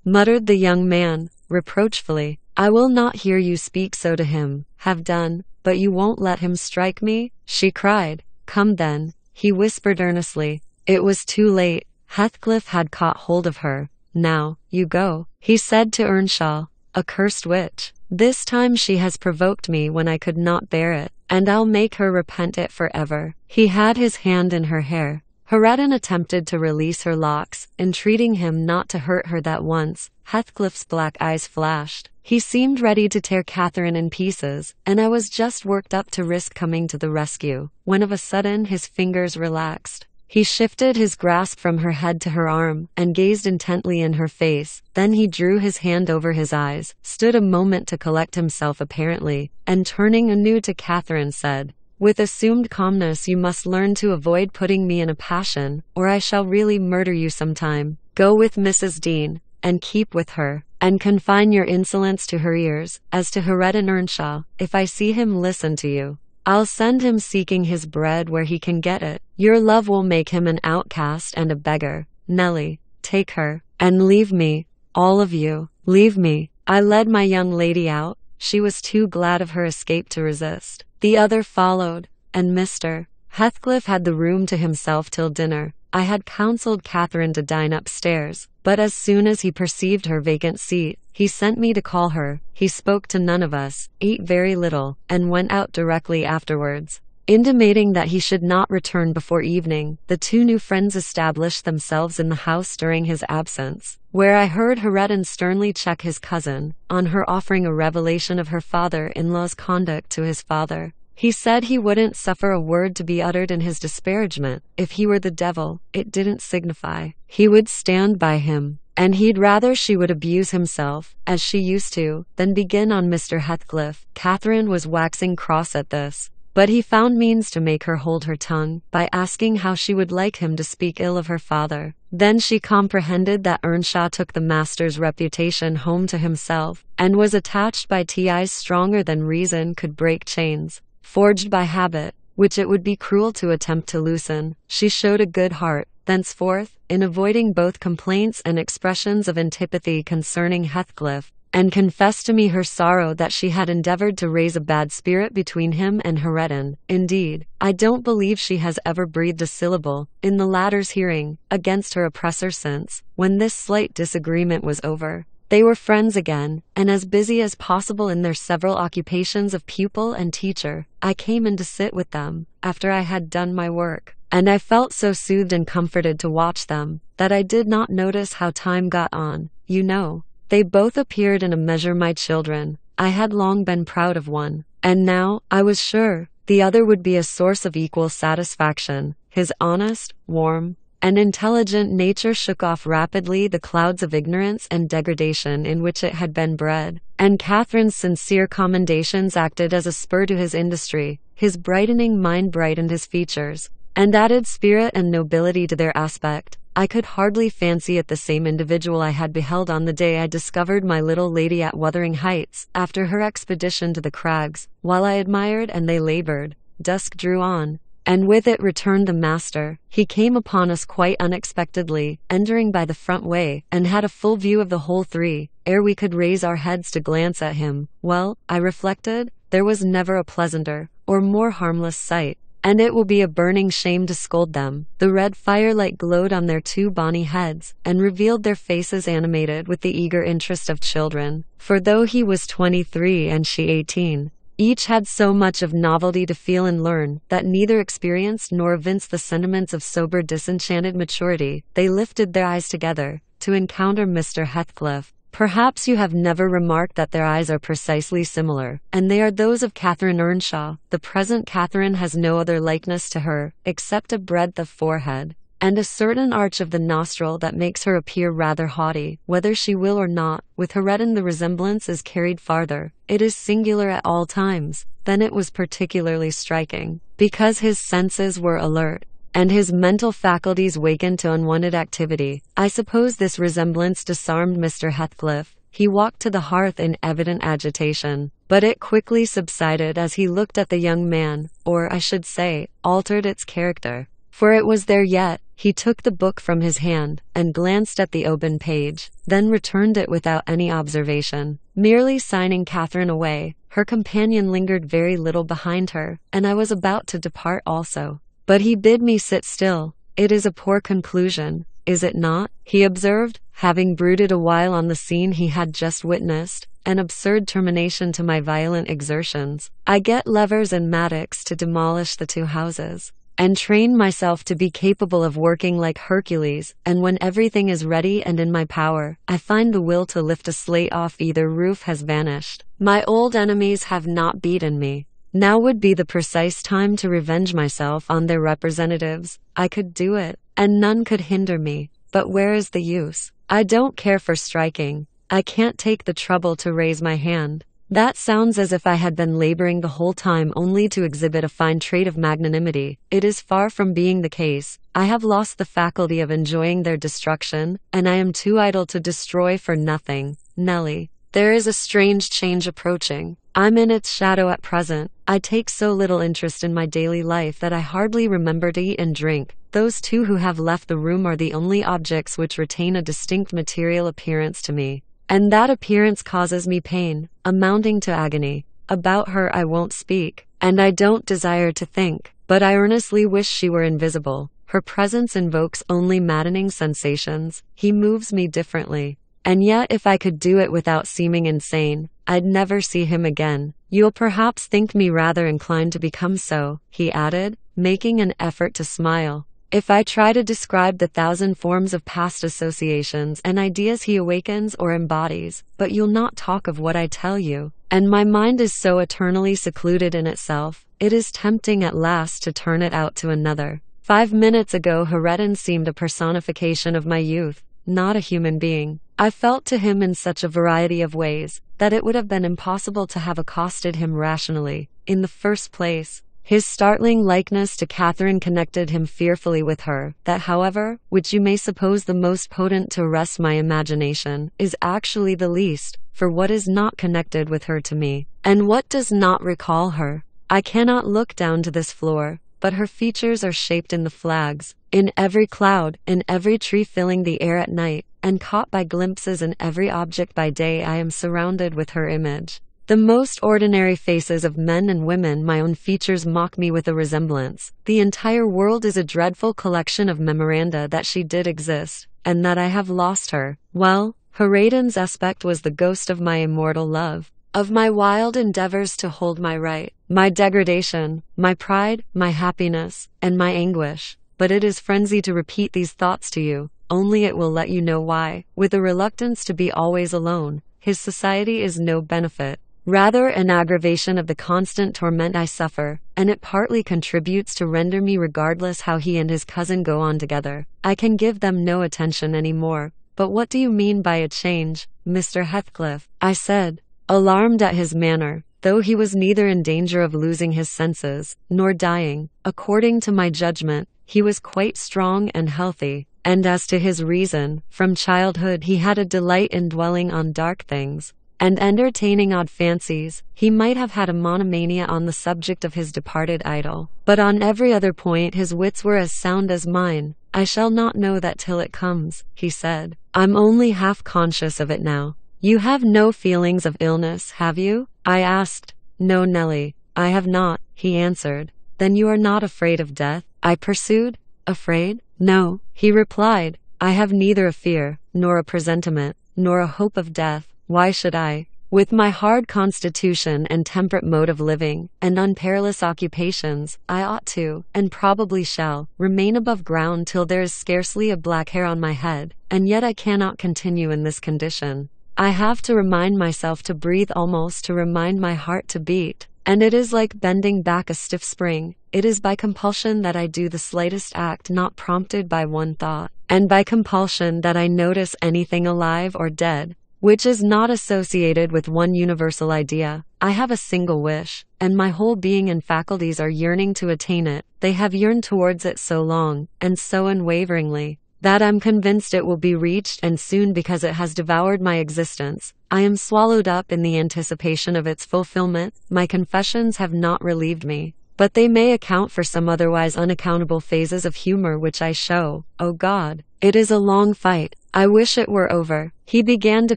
muttered the young man, reproachfully. I will not hear you speak so to him. Have done, but you won't let him strike me? She cried. Come then, he whispered earnestly. It was too late. Heathcliff had caught hold of her. Now, you go, he said to Earnshaw. Accursed witch. This time she has provoked me when I could not bear it, and I'll make her repent it forever. He had his hand in her hair. Heredin attempted to release her locks, entreating him not to hurt her that once. Heathcliff's black eyes flashed. He seemed ready to tear Catherine in pieces, and I was just worked up to risk coming to the rescue, when of a sudden his fingers relaxed. He shifted his grasp from her head to her arm, and gazed intently in her face. Then he drew his hand over his eyes, stood a moment to collect himself apparently, and turning anew to Catherine said, with assumed calmness, you must learn to avoid putting me in a passion, or I shall really murder you sometime. Go with Mrs. Dean, and keep with her, and confine your insolence to her ears. As to Heredin Earnshaw, if I see him listen to you, I'll send him seeking his bread where he can get it. Your love will make him an outcast and a beggar. Nellie, take her, and leave me, all of you, leave me. I led my young lady out. She was too glad of her escape to resist. The other followed, and Mr. Heathcliff had the room to himself till dinner. I had counseled Catherine to dine upstairs, but as soon as he perceived her vacant seat, he sent me to call her. He spoke to none of us, ate very little, and went out directly afterwards, intimating that he should not return before evening. The two new friends established themselves in the house during his absence, where I heard Heredin sternly check his cousin, on her offering a revelation of her father-in-law's conduct to his father. He said he wouldn't suffer a word to be uttered in his disparagement. If he were the devil, it didn't signify. He would stand by him, and he'd rather she would abuse himself, as she used to, than begin on Mr. Heathcliff. Catherine was waxing cross at this, but he found means to make her hold her tongue, by asking how she would like him to speak ill of her father. Then she comprehended that Earnshaw took the master's reputation home to himself, and was attached by ties stronger than reason could break chains, forged by habit, which it would be cruel to attempt to loosen. She showed a good heart, thenceforth, in avoiding both complaints and expressions of antipathy concerning Heathcliff, and confessed to me her sorrow that she had endeavored to raise a bad spirit between him and Heredin. Indeed, I don't believe she has ever breathed a syllable, in the latter's hearing, against her oppressor since, when this slight disagreement was over, they were friends again, and as busy as possible in their several occupations of pupil and teacher. I came in to sit with them, after I had done my work, and I felt so soothed and comforted to watch them, that I did not notice how time got on. You know, they both appeared in a measure my children. I had long been proud of one, and now, I was sure, the other would be a source of equal satisfaction. His honest, warm, and intelligent nature shook off rapidly the clouds of ignorance and degradation in which it had been bred, and Catherine's sincere commendations acted as a spur to his industry. His brightening mind brightened his features, and added spirit and nobility to their aspect. I could hardly fancy it the same individual I had beheld on the day I discovered my little lady at Wuthering Heights, after her expedition to the crags. While I admired and they labored, dusk drew on, And with it returned the master. He came upon us quite unexpectedly, entering by the front way, and had a full view of the whole three, ere we could raise our heads to glance at him. Well, I reflected, there was never a pleasanter, or more harmless sight. And it will be a burning shame to scold them. The red firelight glowed on their two bonny heads, and revealed their faces animated with the eager interest of children. For though he was 23 and she 18, each had so much of novelty to feel and learn, that neither experienced nor evinced the sentiments of sober disenchanted maturity. They lifted their eyes together, to encounter Mr. Heathcliff. Perhaps you have never remarked that their eyes are precisely similar, and they are those of Catherine Earnshaw. The present Catherine has no other likeness to her, except a breadth of forehead, and a certain arch of the nostril that makes her appear rather haughty, whether she will or not. With Hareton the resemblance is carried farther. It is singular at all times. Then it was particularly striking, because his senses were alert, and his mental faculties wakened to unwonted activity. I suppose this resemblance disarmed Mr. Heathcliff. He walked to the hearth in evident agitation, but it quickly subsided as he looked at the young man, or, I should say, altered its character, for it was there yet. He took the book from his hand, and glanced at the open page, then returned it without any observation, merely signing Catherine away. Her companion lingered very little behind her, and I was about to depart also. But he bid me sit still. It is a poor conclusion, is it not? He observed, having brooded a while on the scene he had just witnessed, an absurd termination to my violent exertions. I get levers and mattocks to demolish the two houses, and train myself to be capable of working like Hercules, and when everything is ready and in my power, I find the will to lift a slate off either roof has vanished. My old enemies have not beaten me. Now would be the precise time to revenge myself on their representatives. I could do it, and none could hinder me. But where is the use? I don't care for striking. I can't take the trouble to raise my hand. That sounds as if I had been laboring the whole time only to exhibit a fine trait of magnanimity. It is far from being the case. I have lost the faculty of enjoying their destruction, and I am too idle to destroy for nothing. Nellie, there is a strange change approaching. I'm in its shadow at present. I take so little interest in my daily life that I hardly remember to eat and drink. Those two who have left the room are the only objects which retain a distinct material appearance to me, and that appearance causes me pain, amounting to agony. About her I won't speak, and I don't desire to think, but I earnestly wish she were invisible. Her presence invokes only maddening sensations. He moves me differently. And yet if I could do it without seeming insane, I'd never see him again. You'll perhaps think me rather inclined to become so, he added, making an effort to smile, if I try to describe the thousand forms of past associations and ideas he awakens or embodies, but you'll not talk of what I tell you, and my mind is so eternally secluded in itself, it is tempting at last to turn it out to another. 5 minutes ago Hareton seemed a personification of my youth, not a human being. I felt to him in such a variety of ways, that it would have been impossible to have accosted him rationally. In the first place, his startling likeness to Catherine connected him fearfully with her. That, however, which you may suppose the most potent to arrest my imagination, is actually the least, for what is not connected with her to me, and what does not recall her? I cannot look down to this floor, but her features are shaped in the flags, in every cloud, in every tree filling the air at night, and caught by glimpses in every object by day. I am surrounded with her image. The most ordinary faces of men and women, my own features mock me with a resemblance. The entire world is a dreadful collection of memoranda that she did exist, and that I have lost her. Well, Hareton's aspect was the ghost of my immortal love, of my wild endeavors to hold my right, my degradation, my pride, my happiness, and my anguish. But it is frenzy to repeat these thoughts to you, only it will let you know why, with a reluctance to be always alone, his society is no benefit, rather an aggravation of the constant torment I suffer, and it partly contributes to render me regardless how he and his cousin go on together. I can give them no attention any more. But what do you mean by a change, Mr. Heathcliff? I said, alarmed at his manner, though he was neither in danger of losing his senses, nor dying. According to my judgment, he was quite strong and healthy, and as to his reason, from childhood he had a delight in dwelling on dark things. and entertaining odd fancies. He might have had a monomania on the subject of his departed idol, but on every other point his wits were as sound as mine. "I shall not know that till it comes," he said. "I'm only half conscious of it now." "You have no feelings of illness, have you?" I asked. "No, Nellie, I have not," he answered. "Then you are not afraid of death?" I pursued. "Afraid? No," he replied. "I have neither a fear, nor a presentiment, nor a hope of death. Why should I? With my hard constitution and temperate mode of living, and unperilous occupations, I ought to, and probably shall, remain above ground till there is scarcely a black hair on my head, and yet I cannot continue in this condition. I have to remind myself to breathe, almost to remind my heart to beat, and it is like bending back a stiff spring. It is by compulsion that I do the slightest act not prompted by one thought, and by compulsion that I notice anything alive or dead, which is not associated with one universal idea. I have a single wish, and my whole being and faculties are yearning to attain it. They have yearned towards it so long, and so unwaveringly, that I'm convinced it will be reached and soon, because it has devoured my existence. I am swallowed up in the anticipation of its fulfillment. My confessions have not relieved me, but they may account for some otherwise unaccountable phases of humor which I show. Oh God, it is a long fight. I wish it were over. He began to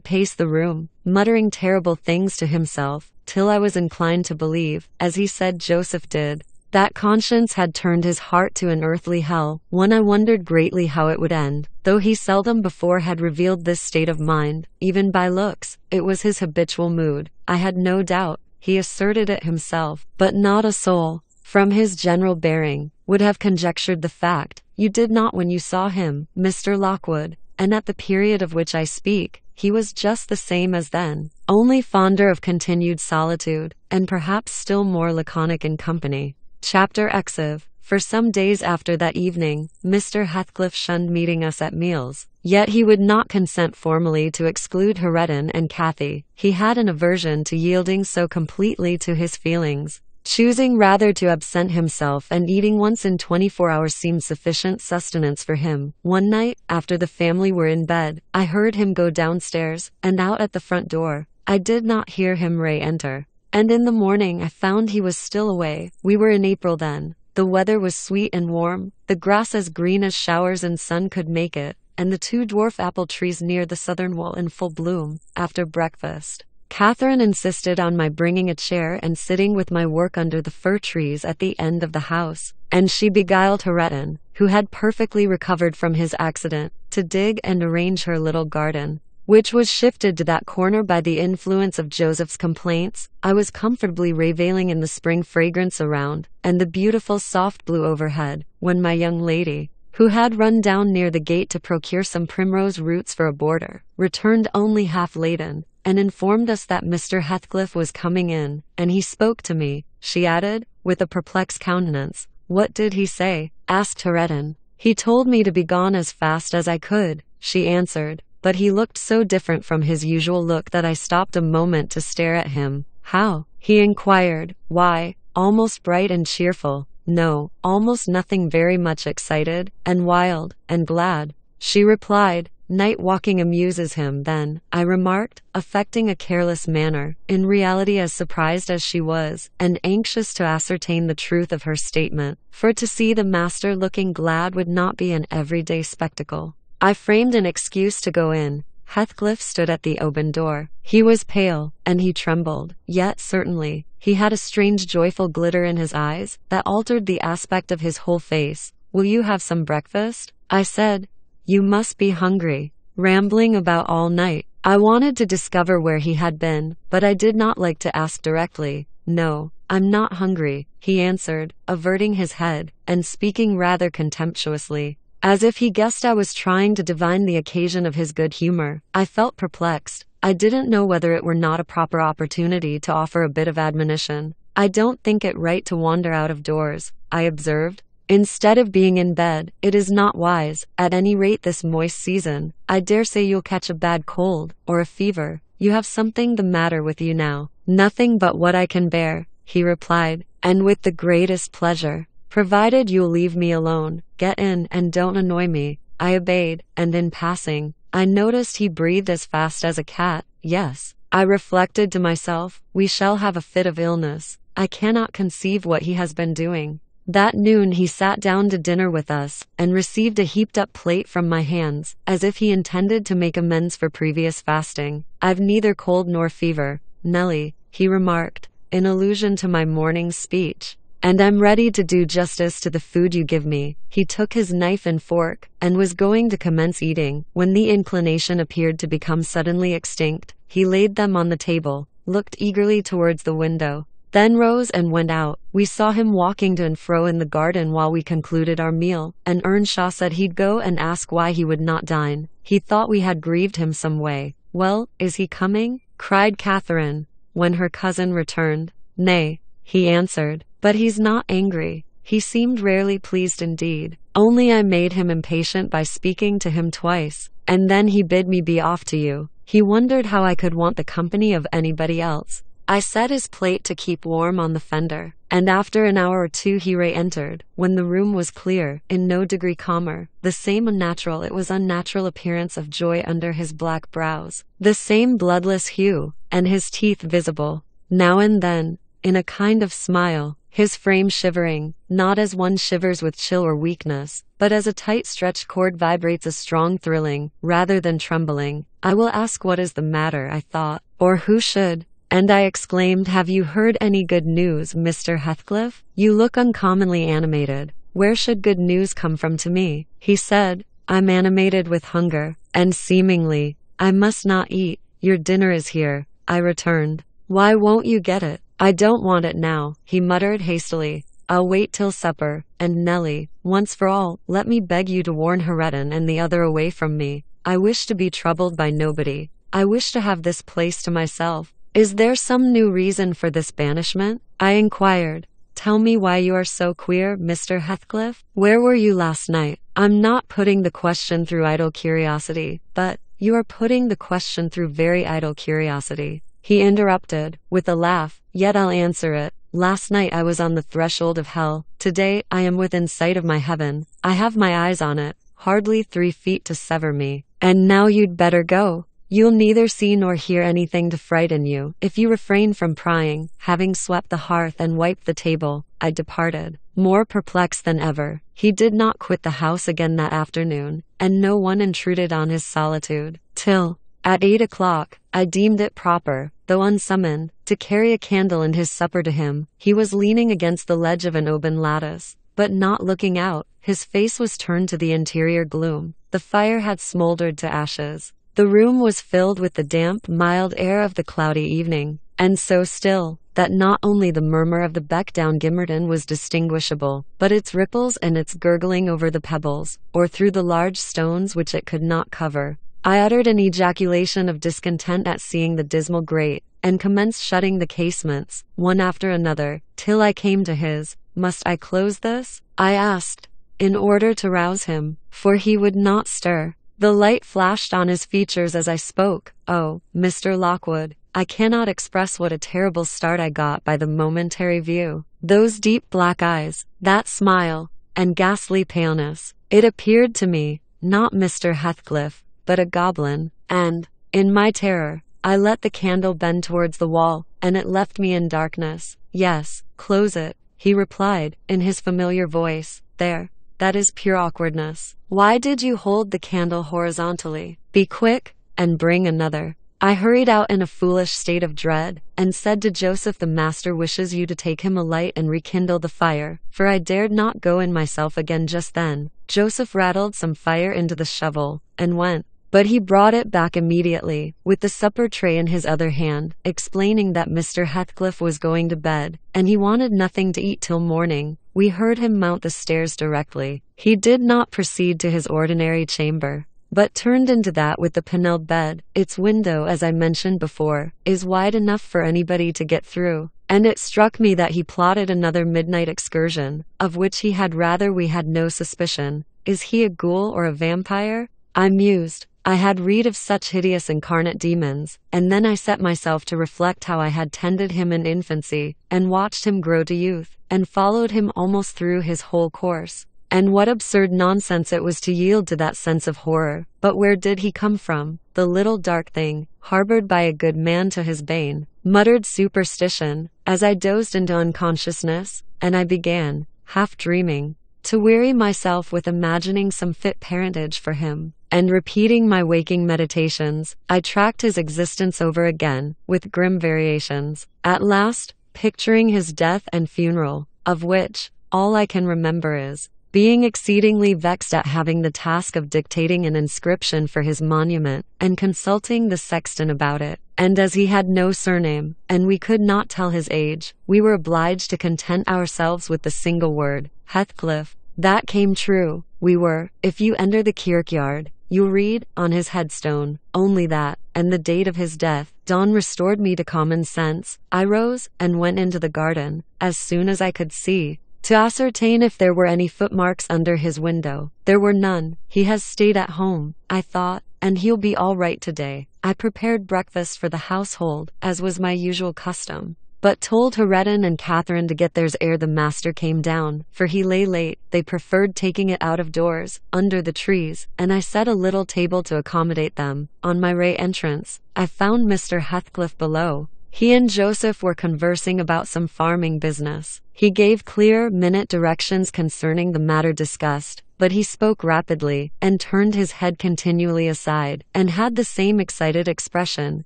pace the room, muttering terrible things to himself, till I was inclined to believe, as he said Joseph did, that conscience had turned his heart to an earthly hell. One, I wondered greatly how it would end, though he seldom before had revealed this state of mind, even by looks. It was his habitual mood, I had no doubt. He asserted it himself, but not a soul, from his general bearing, would have conjectured the fact. You did not when you saw him, Mr. Lockwood, and at the period of which I speak, he was just the same as then, only fonder of continued solitude, and perhaps still more laconic in company. Chapter Exive. For some days after that evening, Mr. Heathcliff shunned meeting us at meals, yet he would not consent formally to exclude Hareton and Cathy. He had an aversion to yielding so completely to his feelings, choosing rather to absent himself, and eating once in 24 hours seemed sufficient sustenance for him. One night, after the family were in bed, I heard him go downstairs, and out at the front door. I did not hear him re-enter, and in the morning I found he was still away. We were in April then. The weather was sweet and warm, the grass as green as showers and sun could make it, and the 2 dwarf apple trees near the southern wall in full bloom. After breakfast, Catherine insisted on my bringing a chair and sitting with my work under the fir trees at the end of the house, and she beguiled Hareton, who had perfectly recovered from his accident, to dig and arrange her little garden, which was shifted to that corner by the influence of Joseph's complaints. I was comfortably reveling in the spring fragrance around, and the beautiful soft blue overhead, when my young lady, who had run down near the gate to procure some primrose roots for a border, returned only half laden, and informed us that Mr. Heathcliff was coming in, and he spoke to me, she added, with a perplexed countenance. "What did he say?" asked Hareton. "He told me to be gone as fast as I could," she answered, "but he looked so different from his usual look that I stopped a moment to stare at him." "How?" he inquired. "Why, almost bright and cheerful." "No, almost nothing, very much excited, and wild, and glad," she replied. "Night walking amuses him, then," I remarked, affecting a careless manner, in reality as surprised as she was, and anxious to ascertain the truth of her statement, for to see the master looking glad would not be an everyday spectacle. I framed an excuse to go in. Heathcliff stood at the open door. He was pale, and he trembled, yet certainly, he had a strange joyful glitter in his eyes, that altered the aspect of his whole face. "Will you have some breakfast?" I said. "You must be hungry. Rambling about all night." I wanted to discover where he had been, but I did not like to ask directly. "No, I'm not hungry," he answered, averting his head, and speaking rather contemptuously, as if he guessed I was trying to divine the occasion of his good humor. I felt perplexed. I didn't know whether it were not a proper opportunity to offer a bit of admonition. "I don't think it right to wander out of doors," I observed, "instead of being in bed. It is not wise, at any rate this moist season. I dare say you'll catch a bad cold, or a fever. You have something the matter with you now." "Nothing but what I can bear," he replied, "and with the greatest pleasure, provided you'll leave me alone. Get in, and don't annoy me." I obeyed, and in passing, I noticed he breathed as fast as a cat. Yes, I reflected to myself, we shall have a fit of illness. I cannot conceive what he has been doing. That noon he sat down to dinner with us, and received a heaped-up plate from my hands, as if he intended to make amends for previous fasting. I've neither cold nor fever, Nellie, he remarked, in allusion to my morning's speech, and I'm ready to do justice to the food you give me. He took his knife and fork, and was going to commence eating, when the inclination appeared to become suddenly extinct. He laid them on the table, looked eagerly towards the window, then rose and went out. We saw him walking to and fro in the garden while we concluded our meal, and Earnshaw said he'd go and ask why he would not dine. He thought we had grieved him some way. Well, is he coming? Cried Catherine, when her cousin returned. Nay, he answered, but he's not angry. He seemed rarely pleased indeed. Only I made him impatient by speaking to him twice, and then he bid me be off to you. He wondered how I could want the company of anybody else. I set his plate to keep warm on the fender, and after an hour or two he re-entered, when the room was clear, in no degree calmer, the same unnatural appearance of joy under his black brows, the same bloodless hue, and his teeth visible, now and then, in a kind of smile, his frame shivering, not as one shivers with chill or weakness, but as a tight-stretched cord vibrates a strong thrilling, rather than trembling. I will ask what is the matter, I thought, or who should? And I exclaimed, have you heard any good news, Mr. Heathcliff? You look uncommonly animated. Where should good news come from to me? He said, I'm animated with hunger, and seemingly, I must not eat. Your dinner is here, I returned. Why won't you get it? I don't want it now, he muttered hastily. I'll wait till supper, and Nellie, once for all, let me beg you to warn Hareton and the other away from me. I wish to be troubled by nobody. I wish to have this place to myself. Is there some new reason for this banishment? I inquired. Tell me why you are so queer, Mr. Heathcliff. Where were you last night? I'm not putting the question through idle curiosity, but you are putting the question through very idle curiosity. He interrupted, with a laugh, yet I'll answer it. Last night I was on the threshold of hell. Today I am within sight of my heaven. I have my eyes on it, hardly 3 feet to sever me. And now you'd better go. You'll neither see nor hear anything to frighten you, if you refrain from prying. Having swept the hearth and wiped the table, I departed, more perplexed than ever. He did not quit the house again that afternoon, and no one intruded on his solitude, till, at 8 o'clock, I deemed it proper, though unsummoned, to carry a candle and his supper to him. He was leaning against the ledge of an open lattice, but not looking out. His face was turned to the interior gloom. The fire had smoldered to ashes. The room was filled with the damp, mild air of the cloudy evening, and so still, that not only the murmur of the beck down Gimmerton was distinguishable, but its ripples and its gurgling over the pebbles, or through the large stones which it could not cover. I uttered an ejaculation of discontent at seeing the dismal grate, and commenced shutting the casements, one after another, till I came to his. Must I close this? I asked, in order to rouse him, for he would not stir. The light flashed on his features as I spoke. Oh, Mr. Lockwood, I cannot express what a terrible start I got by the momentary view. Those deep black eyes, that smile, and ghastly paleness. It appeared to me, not Mr. Heathcliff, but a goblin, and, in my terror, I let the candle bend towards the wall, and it left me in darkness. Yes, close it, he replied, in his familiar voice. There. That is pure awkwardness. Why did you hold the candle horizontally? Be quick, and bring another. I hurried out in a foolish state of dread, and said to Joseph, the master wishes you to take him a light and rekindle the fire, for I dared not go in myself again just then. Joseph rattled some fire into the shovel, and went. But he brought it back immediately, with the supper tray in his other hand, explaining that Mr. Heathcliff was going to bed, and he wanted nothing to eat till morning. We heard him mount the stairs directly. He did not proceed to his ordinary chamber, but turned into that with the panelled bed. Its window, as I mentioned before, is wide enough for anybody to get through, and it struck me that he plotted another midnight excursion, of which he had rather we had no suspicion. Is he a ghoul or a vampire? I mused. I had read of such hideous incarnate demons, and then I set myself to reflect how I had tended him in infancy, and watched him grow to youth, and followed him almost through his whole course. And what absurd nonsense it was to yield to that sense of horror. But where did he come from? The little dark thing, harbored by a good man to his bane. Muttered superstition, as I dozed into unconsciousness, and I began, half dreaming, to weary myself with imagining some fit parentage for him. And repeating my waking meditations, I tracked his existence over again, with grim variations. At last, picturing his death and funeral, of which, all I can remember is, being exceedingly vexed at having the task of dictating an inscription for his monument, and consulting the sexton about it. And as he had no surname, and we could not tell his age, we were obliged to content ourselves with the single word, Heathcliff. That came true. We were, if you enter the kirkyard, you read, on his headstone, only that, and the date of his death. Dawn restored me to common sense. I rose, and went into the garden, as soon as I could see, to ascertain if there were any footmarks under his window. There were none. He has stayed at home, I thought, and he'll be all right today. I prepared breakfast for the household, as was my usual custom, but told Hareton and Catherine to get theirs ere the master came down, for he lay late. They preferred taking it out of doors, under the trees, and I set a little table to accommodate them. On my re-entrance, I found Mr. Heathcliff below. He and Joseph were conversing about some farming business. He gave clear, minute directions concerning the matter discussed, but he spoke rapidly, and turned his head continually aside, and had the same excited expression,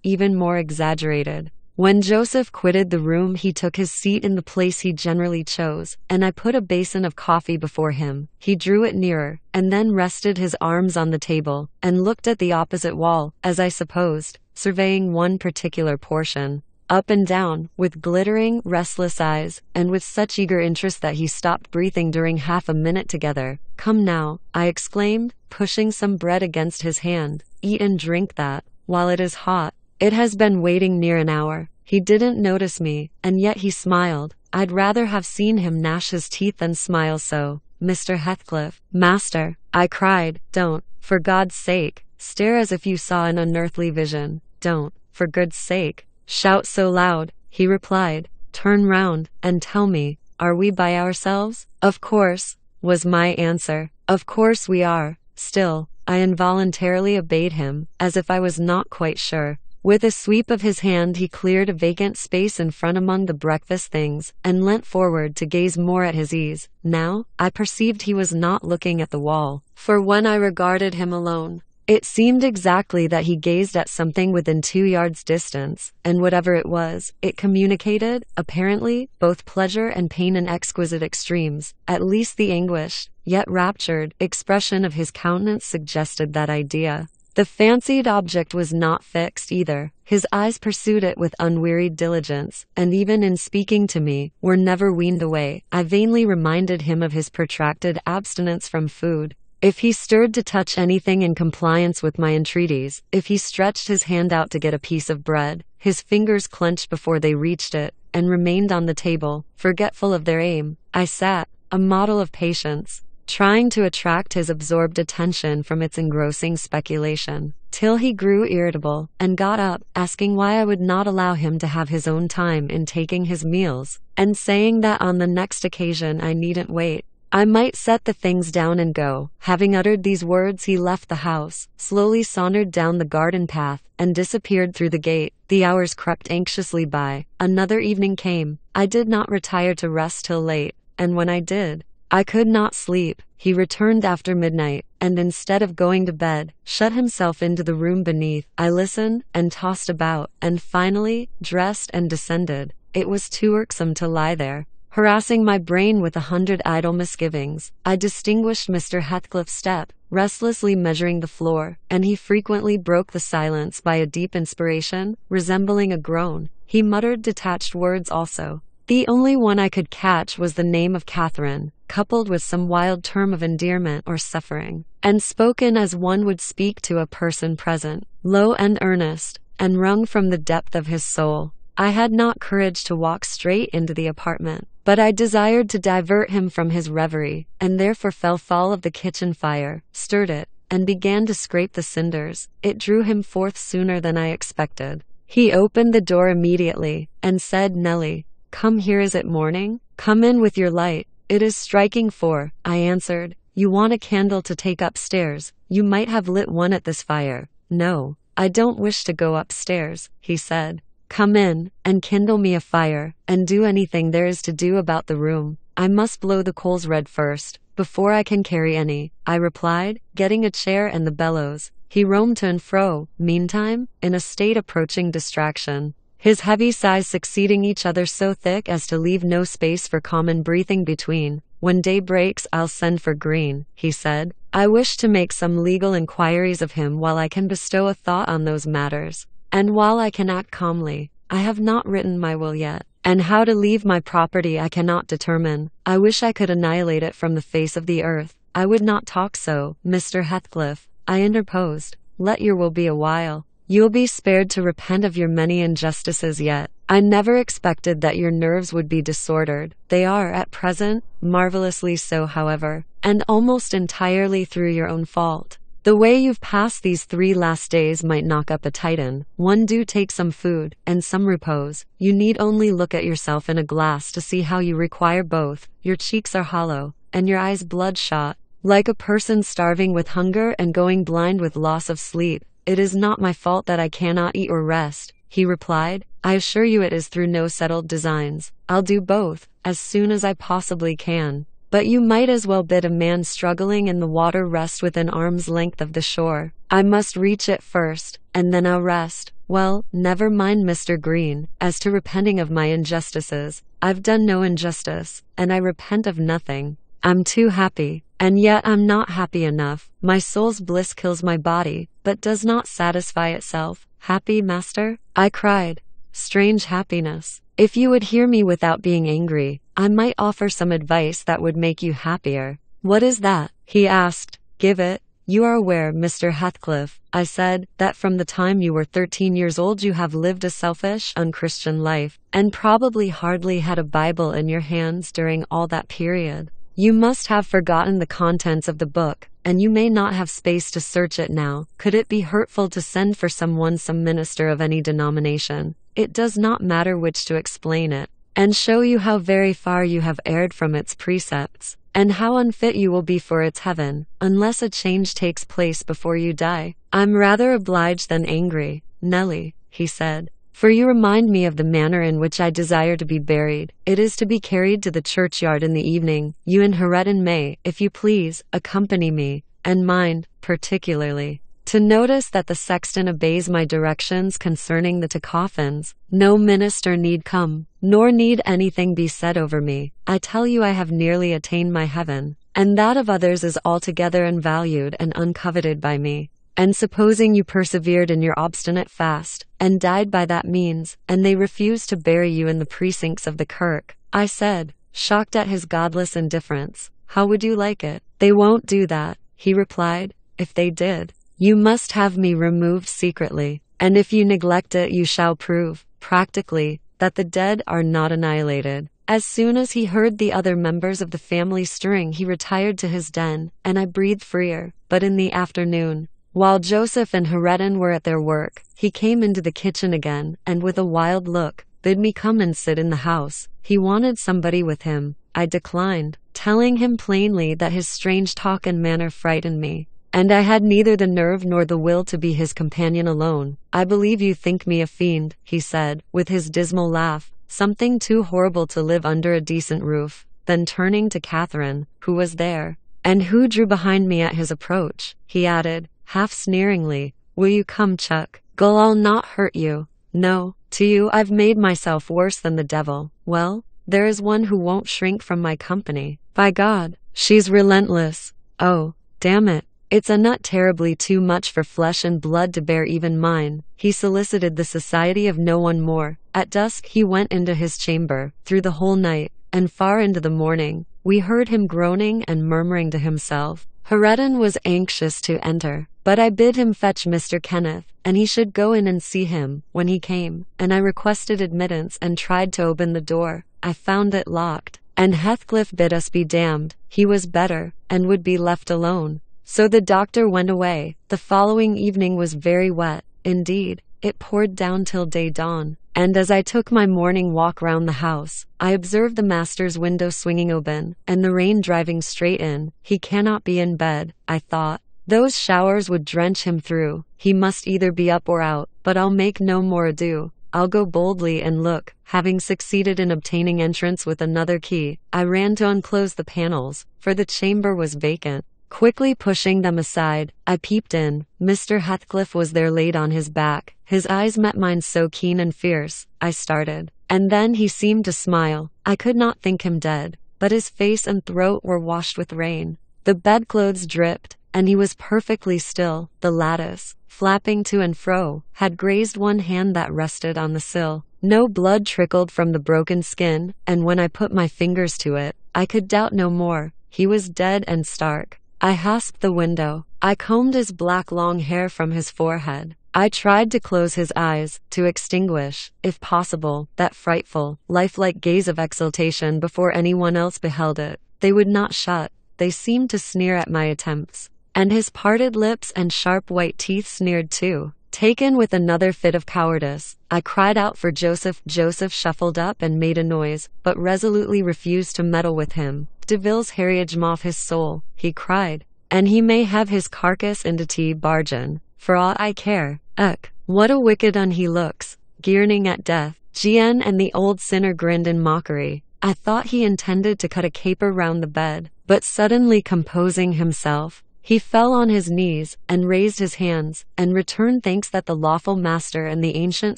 even more exaggerated. When Joseph quitted the room, he took his seat in the place he generally chose, and I put a basin of coffee before him. He drew it nearer, and then rested his arms on the table, and looked at the opposite wall, as I supposed, surveying one particular portion, up and down, with glittering, restless eyes, and with such eager interest that he stopped breathing during half a minute together. "Come now," I exclaimed, pushing some bread against his hand. "Eat and drink that, while it is hot. It has been waiting near an hour." He didn't notice me, and yet he smiled. I'd rather have seen him gnash his teeth than smile so. "Mr. Heathcliff." "Master," I cried, "don't, for God's sake, stare as if you saw an unearthly vision. Don't, for goodness sake, shout so loud," he replied. "Turn round, and tell me, are we by ourselves?" "Of course," was my answer. "Of course we are." Still, I involuntarily obeyed him, as if I was not quite sure. With a sweep of his hand he cleared a vacant space in front among the breakfast things, and leant forward to gaze more at his ease. Now, I perceived he was not looking at the wall, for when I regarded him alone, it seemed exactly that he gazed at something within 2 yards distance, and whatever it was, it communicated, apparently, both pleasure and pain in exquisite extremes. At least the anguished, yet raptured, expression of his countenance suggested that idea. The fancied object was not fixed either. His eyes pursued it with unwearied diligence, and even in speaking to me, were never weaned away. I vainly reminded him of his protracted abstinence from food. If he stirred to touch anything in compliance with my entreaties, if he stretched his hand out to get a piece of bread, his fingers clenched before they reached it, and remained on the table, forgetful of their aim. I sat, a model of patience, trying to attract his absorbed attention from its engrossing speculation, till he grew irritable, and got up, asking why I would not allow him to have his own time in taking his meals, and saying that on the next occasion I needn't wait. I might set the things down and go. Having uttered these words, he left the house, slowly sauntered down the garden path, and disappeared through the gate. The hours crept anxiously by. Another evening came. I did not retire to rest till late, and when I did, I could not sleep. He returned after midnight, and instead of going to bed, shut himself into the room beneath. I listened, and tossed about, and finally, dressed and descended. It was too irksome to lie there, harassing my brain with 100 idle misgivings. I distinguished Mr. Heathcliff's step, restlessly measuring the floor, and he frequently broke the silence by a deep inspiration, resembling a groan. He muttered detached words also. The only one I could catch was the name of Catherine, coupled with some wild term of endearment or suffering, and spoken as one would speak to a person present, low and earnest, and wrung from the depth of his soul. I had not courage to walk straight into the apartment, but I desired to divert him from his reverie, and therefore fell foul of the kitchen fire, stirred it, and began to scrape the cinders. It drew him forth sooner than I expected. He opened the door immediately, and said, "Nellie, come, here, is it morning? Come in with your light." It is striking 4, I answered. You want a candle to take upstairs. You might have lit one at this fire. No, I don't wish to go upstairs, he said. Come in, and kindle me a fire, and do anything there is to do about the room. I must blow the coals red first, before I can carry any, I replied, getting a chair and the bellows. He roamed to and fro, meantime, in a state approaching distraction, his heavy sighs succeeding each other so thick as to leave no space for common breathing between. When day breaks, I'll send for Green, he said. I wish to make some legal inquiries of him while I can bestow a thought on those matters, and while I can act calmly. I have not written my will yet, and how to leave my property I cannot determine. I wish I could annihilate it from the face of the earth. I would not talk so, Mr. Heathcliff, I interposed. Let your will be a while. You'll be spared to repent of your many injustices yet. I never expected that your nerves would be disordered. They are, at present, marvelously so, however, and almost entirely through your own fault. The way you've passed these 3 last days might knock up a Titan. One, do take some food, and some repose. You need only look at yourself in a glass to see how you require both. Your cheeks are hollow, and your eyes bloodshot, like a person starving with hunger and going blind with loss of sleep. It is not my fault that I cannot eat or rest, he replied. I assure you it is through no settled designs. I'll do both, as soon as I possibly can. But you might as well bid a man struggling in the water rest within arm's length of the shore. I must reach it first, and then I'll rest. Well, never mind, Mr. Green. As to repenting of my injustices, I've done no injustice, and I repent of nothing. I'm too happy, and yet I'm not happy enough. My soul's bliss kills my body, but does not satisfy itself. Happy, master? I cried. Strange happiness. If you would hear me without being angry, I might offer some advice that would make you happier. What is that? He asked. Give it. You are aware, Mr. Heathcliff, I said, that from the time you were 13 years old you have lived a selfish, unchristian life, and probably hardly had a Bible in your hands during all that period. You must have forgotten the contents of the book, and you may not have space to search it now. Could it be hurtful to send for some minister of any denomination? It does not matter which, to explain it, and show you how very far you have erred from its precepts, and how unfit you will be for its heaven, unless a change takes place before you die. I'm rather obliged than angry, Nellie, he said, for you remind me of the manner in which I desire to be buried. It is to be carried to the churchyard in the evening. You and Hareton may, if you please, accompany me, and mind, particularly, to notice that the sexton obeys my directions concerning the 2 coffins. No minister need come, nor need anything be said over me. I tell you I have nearly attained my heaven, and that of others is altogether unvalued and uncoveted by me. And supposing you persevered in your obstinate fast, and died by that means, and they refused to bury you in the precincts of the kirk, I said, shocked at his godless indifference, how would you like it? They won't do that, he replied. If they did, you must have me removed secretly, and if you neglect it you shall prove, practically, that the dead are not annihilated. As soon as he heard the other members of the family stirring he retired to his den, and I breathed freer. But in the afternoon, while Joseph and Hareton were at their work, he came into the kitchen again, and with a wild look, bid me come and sit in the house. He wanted somebody with him. I declined, telling him plainly that his strange talk and manner frightened me, and I had neither the nerve nor the will to be his companion alone. I believe you think me a fiend, he said, with his dismal laugh, something too horrible to live under a decent roof. Then turning to Catherine, who was there, and who drew behind me at his approach, he added, half sneeringly, will you come, Chuck? I'll not hurt you. No, to you I've made myself worse than the devil. Well, there is one who won't shrink from my company. By God, she's relentless. Oh, damn it. It's a nut terribly too much for flesh and blood to bear even mine. He solicited the society of no one more. At dusk he went into his chamber. Through the whole night, and far into the morning, we heard him groaning and murmuring to himself. Hareton was anxious to enter, but I bid him fetch Mr. Kenneth, and he should go in and see him. When he came, and I requested admittance and tried to open the door, I found it locked, and Heathcliff bid us be damned. He was better, and would be left alone. So the doctor went away. The following evening was very wet. Indeed, it poured down till day dawn, And as I took my morning walk round the house, I observed the master's window swinging open, and the rain driving straight in. He cannot be in bed, I thought. Those showers would drench him through. He must either be up or out, but I'll make no more ado. I'll go boldly and look. Having succeeded in obtaining entrance with another key, I ran to unclose the panels, for the chamber was vacant. Quickly pushing them aside, I peeped in. Mr. Heathcliff was there laid on his back. His eyes met mine so keen and fierce, I started. And then he seemed to smile. I could not think him dead, but his face and throat were washed with rain. The bedclothes dripped, and he was perfectly still. The lattice, flapping to and fro, had grazed one hand that rested on the sill. No blood trickled from the broken skin, and when I put my fingers to it, I could doubt no more. He was dead and stark. I hasped the window. I combed his black long hair from his forehead. I tried to close his eyes, to extinguish, if possible, that frightful, lifelike gaze of exultation before anyone else beheld it. They would not shut. They seemed to sneer at my attempts. And his parted lips and sharp white teeth sneered too. Taken with another fit of cowardice, I cried out for Joseph. Joseph shuffled up and made a noise, but resolutely refused to meddle with him. Deville's heriage off his soul, he cried, and he may have his carcass into T-bargain, for aught I care. Ugh, what a wicked un he looks, grinning at death. Gien and the old sinner grinned in mockery. I thought he intended to cut a caper round the bed, but suddenly composing himself, he fell on his knees, and raised his hands, and returned thanks that the lawful master and the ancient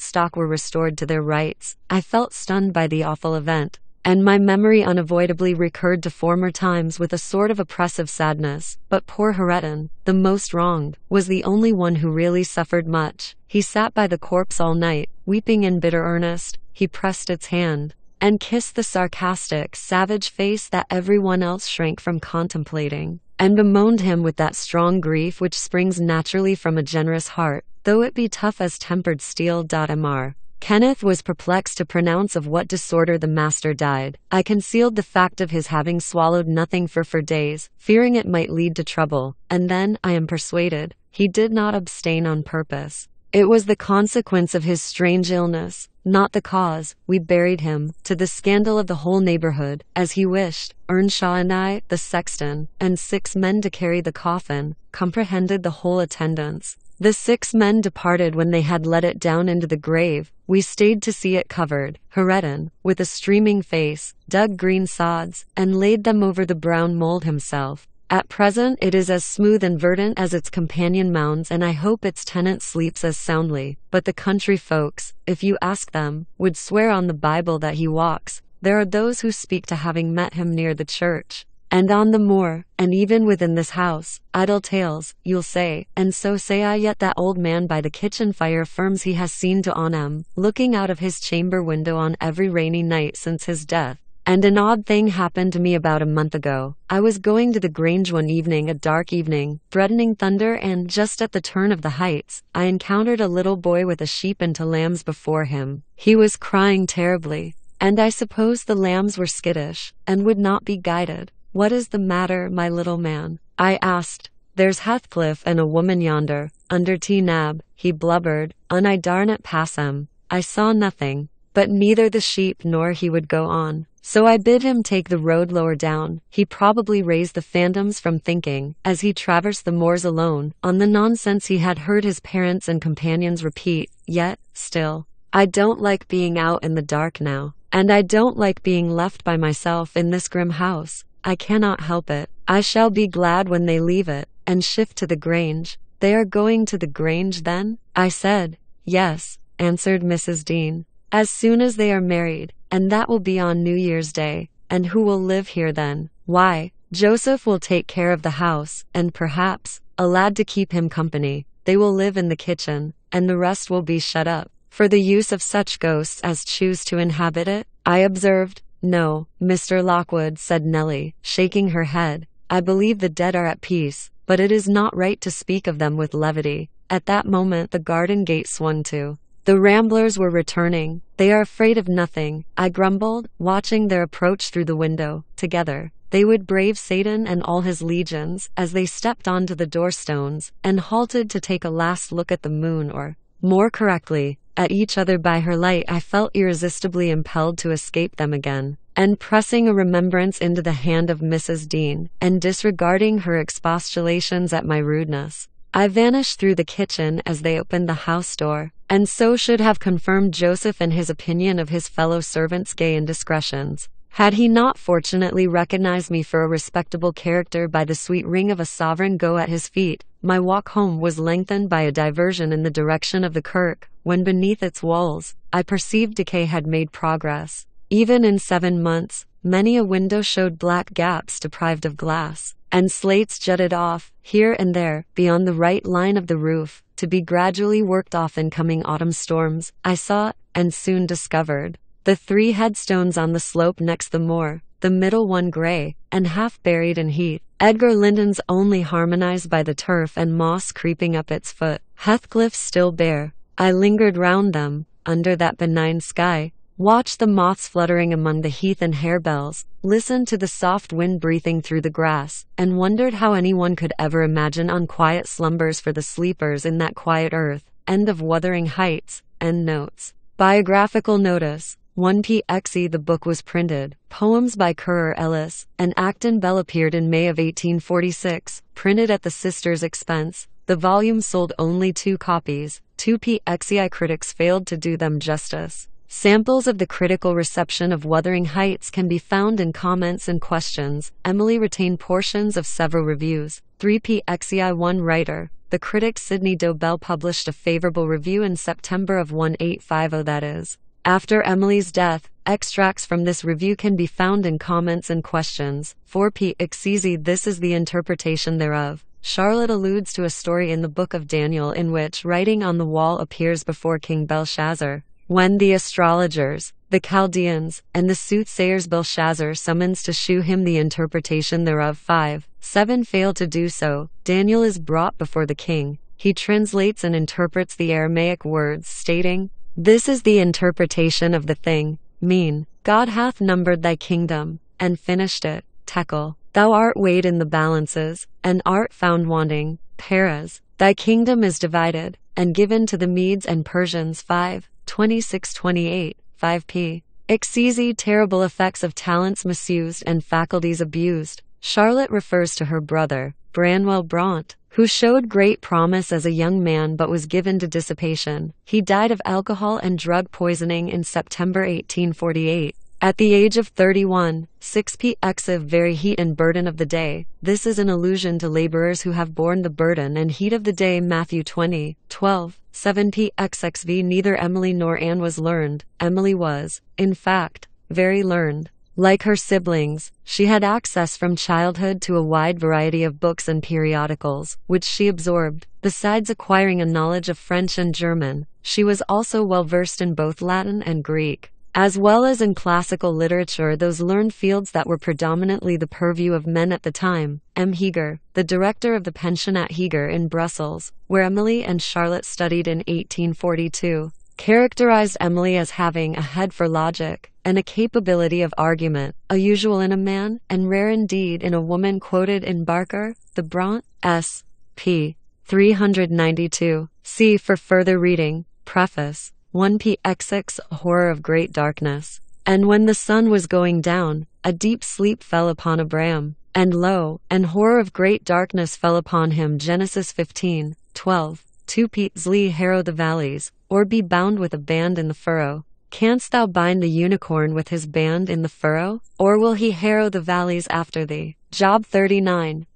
stock were restored to their rights. I felt stunned by the awful event, and my memory unavoidably recurred to former times with a sort of oppressive sadness. But poor Hareton, the most wronged, was the only one who really suffered much. He sat by the corpse all night, weeping in bitter earnest. He pressed its hand, and kissed the sarcastic, savage face that everyone else shrank from contemplating, and bemoaned him with that strong grief which springs naturally from a generous heart, though it be tough as tempered steel. Mr. Kenneth was perplexed to pronounce of what disorder the master died. I concealed the fact of his having swallowed nothing for days, fearing it might lead to trouble, and then, I am persuaded, he did not abstain on purpose. It was the consequence of his strange illness, not the cause. We buried him, to the scandal of the whole neighborhood, as he wished. Earnshaw and I, the sexton, and 6 men to carry the coffin, comprehended the whole attendance. The 6 men departed when they had let it down into the grave. We stayed to see it covered. Hareton, with a streaming face, dug green sods, and laid them over the brown mold himself. At present it is as smooth and verdant as its companion mounds, and I hope its tenant sleeps as soundly. But the country folks, if you ask them, would swear on the Bible that he walks. There are those who speak to having met him near the church, and on the moor, and even within this house. Idle tales, you'll say, and so say I, yet that old man by the kitchen fire affirms he has seen to Onham, looking out of his chamber window on every rainy night since his death. And an odd thing happened to me about a month ago. I was going to the Grange one evening, a dark evening, threatening thunder, and just at the turn of the heights, I encountered a little boy with a sheep and 2 lambs before him. He was crying terribly, and I suppose the lambs were skittish, and would not be guided. "What is the matter, my little man?" I asked. "There's Heathcliff and a woman yonder, under T-nab," he blubbered, "and I darn't pass 'em." I saw nothing, but neither the sheep nor he would go on. So I bid him take the road lower down. He probably raised the phantoms from thinking, as he traversed the moors alone, on the nonsense he had heard his parents and companions repeat. Yet, still, I don't like being out in the dark now, and I don't like being left by myself in this grim house. I cannot help it. I shall be glad when they leave it, and shift to the Grange. "They are going to the Grange, then?" I said. "Yes," answered Mrs. Dean, "as soon as they are married, and that will be on New Year's Day." "And who will live here then?" "Why, Joseph will take care of the house, and perhaps a lad to keep him company. They will live in the kitchen, and the rest will be shut up, for the use of such ghosts as choose to inhabit it," I observed. "No, Mr. Lockwood," said Nellie, shaking her head. "I believe the dead are at peace, but it is not right to speak of them with levity." At that moment the garden gate swung to. The ramblers were returning. "They are afraid of nothing," I grumbled, watching their approach through the window. Together, they would brave Satan and all his legions, as they stepped onto the doorstones, and halted to take a last look at the moon, or, more correctly, at each other by her light, I felt irresistibly impelled to escape them again. And pressing a remembrance into the hand of Mrs. Dean, and disregarding her expostulations at my rudeness, I vanished through the kitchen as they opened the house door, and so should have confirmed Joseph in his opinion of his fellow servants' gay indiscretions, had he not fortunately recognized me for a respectable character by the sweet ring of a sovereign go at his feet. My walk home was lengthened by a diversion in the direction of the kirk, when beneath its walls, I perceived decay had made progress. Even in 7 months, many a window showed black gaps deprived of glass, and slates jutted off, here and there, beyond the right line of the roof, to be gradually worked off in coming autumn storms. I saw, and soon discovered, the 3 headstones on the slope next the moor, the middle one grey, and half buried in heath. Edgar Linton's only harmonized by the turf and moss creeping up its foot. Heathcliff's still bare. I lingered round them, under that benign sky, watched the moths fluttering among the heath and harebells, listened to the soft wind breathing through the grass, and wondered how anyone could ever imagine unquiet slumbers for the sleepers in that quiet earth. End of Wuthering Heights. End notes. Biographical notice. 1pxe The book was printed. Poems by Currer Ellis and Acton Bell appeared in May of 1846, printed at the sisters' expense. The volume sold only 2 copies. 2pxe critics failed to do them justice. Samples of the critical reception of Wuthering Heights can be found in comments and questions. Emily retained portions of several reviews. 3pxe One writer, the critic Sidney Dobell, published a favorable review in September of 1850, that is, after Emily's death. Extracts from this review can be found in comments and questions. 4pxe This is the interpretation thereof. Charlotte alludes to a story in the book of Daniel in which writing on the wall appears before King Belshazzar, when the astrologers, the Chaldeans, and the soothsayers Belshazzar summons to shew him the interpretation thereof. 5-7 fail to do so. Daniel is brought before the king. He translates and interprets the Aramaic words, stating, "This is the interpretation of the thing, mean, God hath numbered thy kingdom, and finished it. Tekel, thou art weighed in the balances, and art found wanting. Peres, thy kingdom is divided, and given to the Medes and Persians." 5:26-28, 5p. Xezy Terrible effects of talents misused and faculties abused. Charlotte refers to her brother, Branwell Brant, who showed great promise as a young man but was given to dissipation. He died of alcohol and drug poisoning in September 1848. At the age of 31, 6pxe Very heat and burden of the day. This is an allusion to laborers who have borne the burden and heat of the day. Matthew 20:12. 7pxxv Neither Emily nor Anne was learned. Emily was, in fact, very learned. Like her siblings, she had access from childhood to a wide variety of books and periodicals, which she absorbed. Besides acquiring a knowledge of French and German, she was also well versed in both Latin and Greek, as well as in classical literature, those learned fields that were predominantly the purview of men at the time. M. Heger, the director of the pension at Heger in Brussels, where Emily and Charlotte studied in 1842, characterized Emily as having a head for logic and a capability of argument, unusual in a man and rare indeed in a woman. Quoted in Barker, The Brant, S. p. 392. See for further reading. Preface. 1px A horror of great darkness. And when the sun was going down, a deep sleep fell upon Abraham, and lo, an horror of great darkness fell upon him. Genesis 15:12. 2p harrow the valleys, or be bound with a band in the furrow. Canst thou bind the unicorn with his band in the furrow? Or will he harrow the valleys after thee? Job 39:10.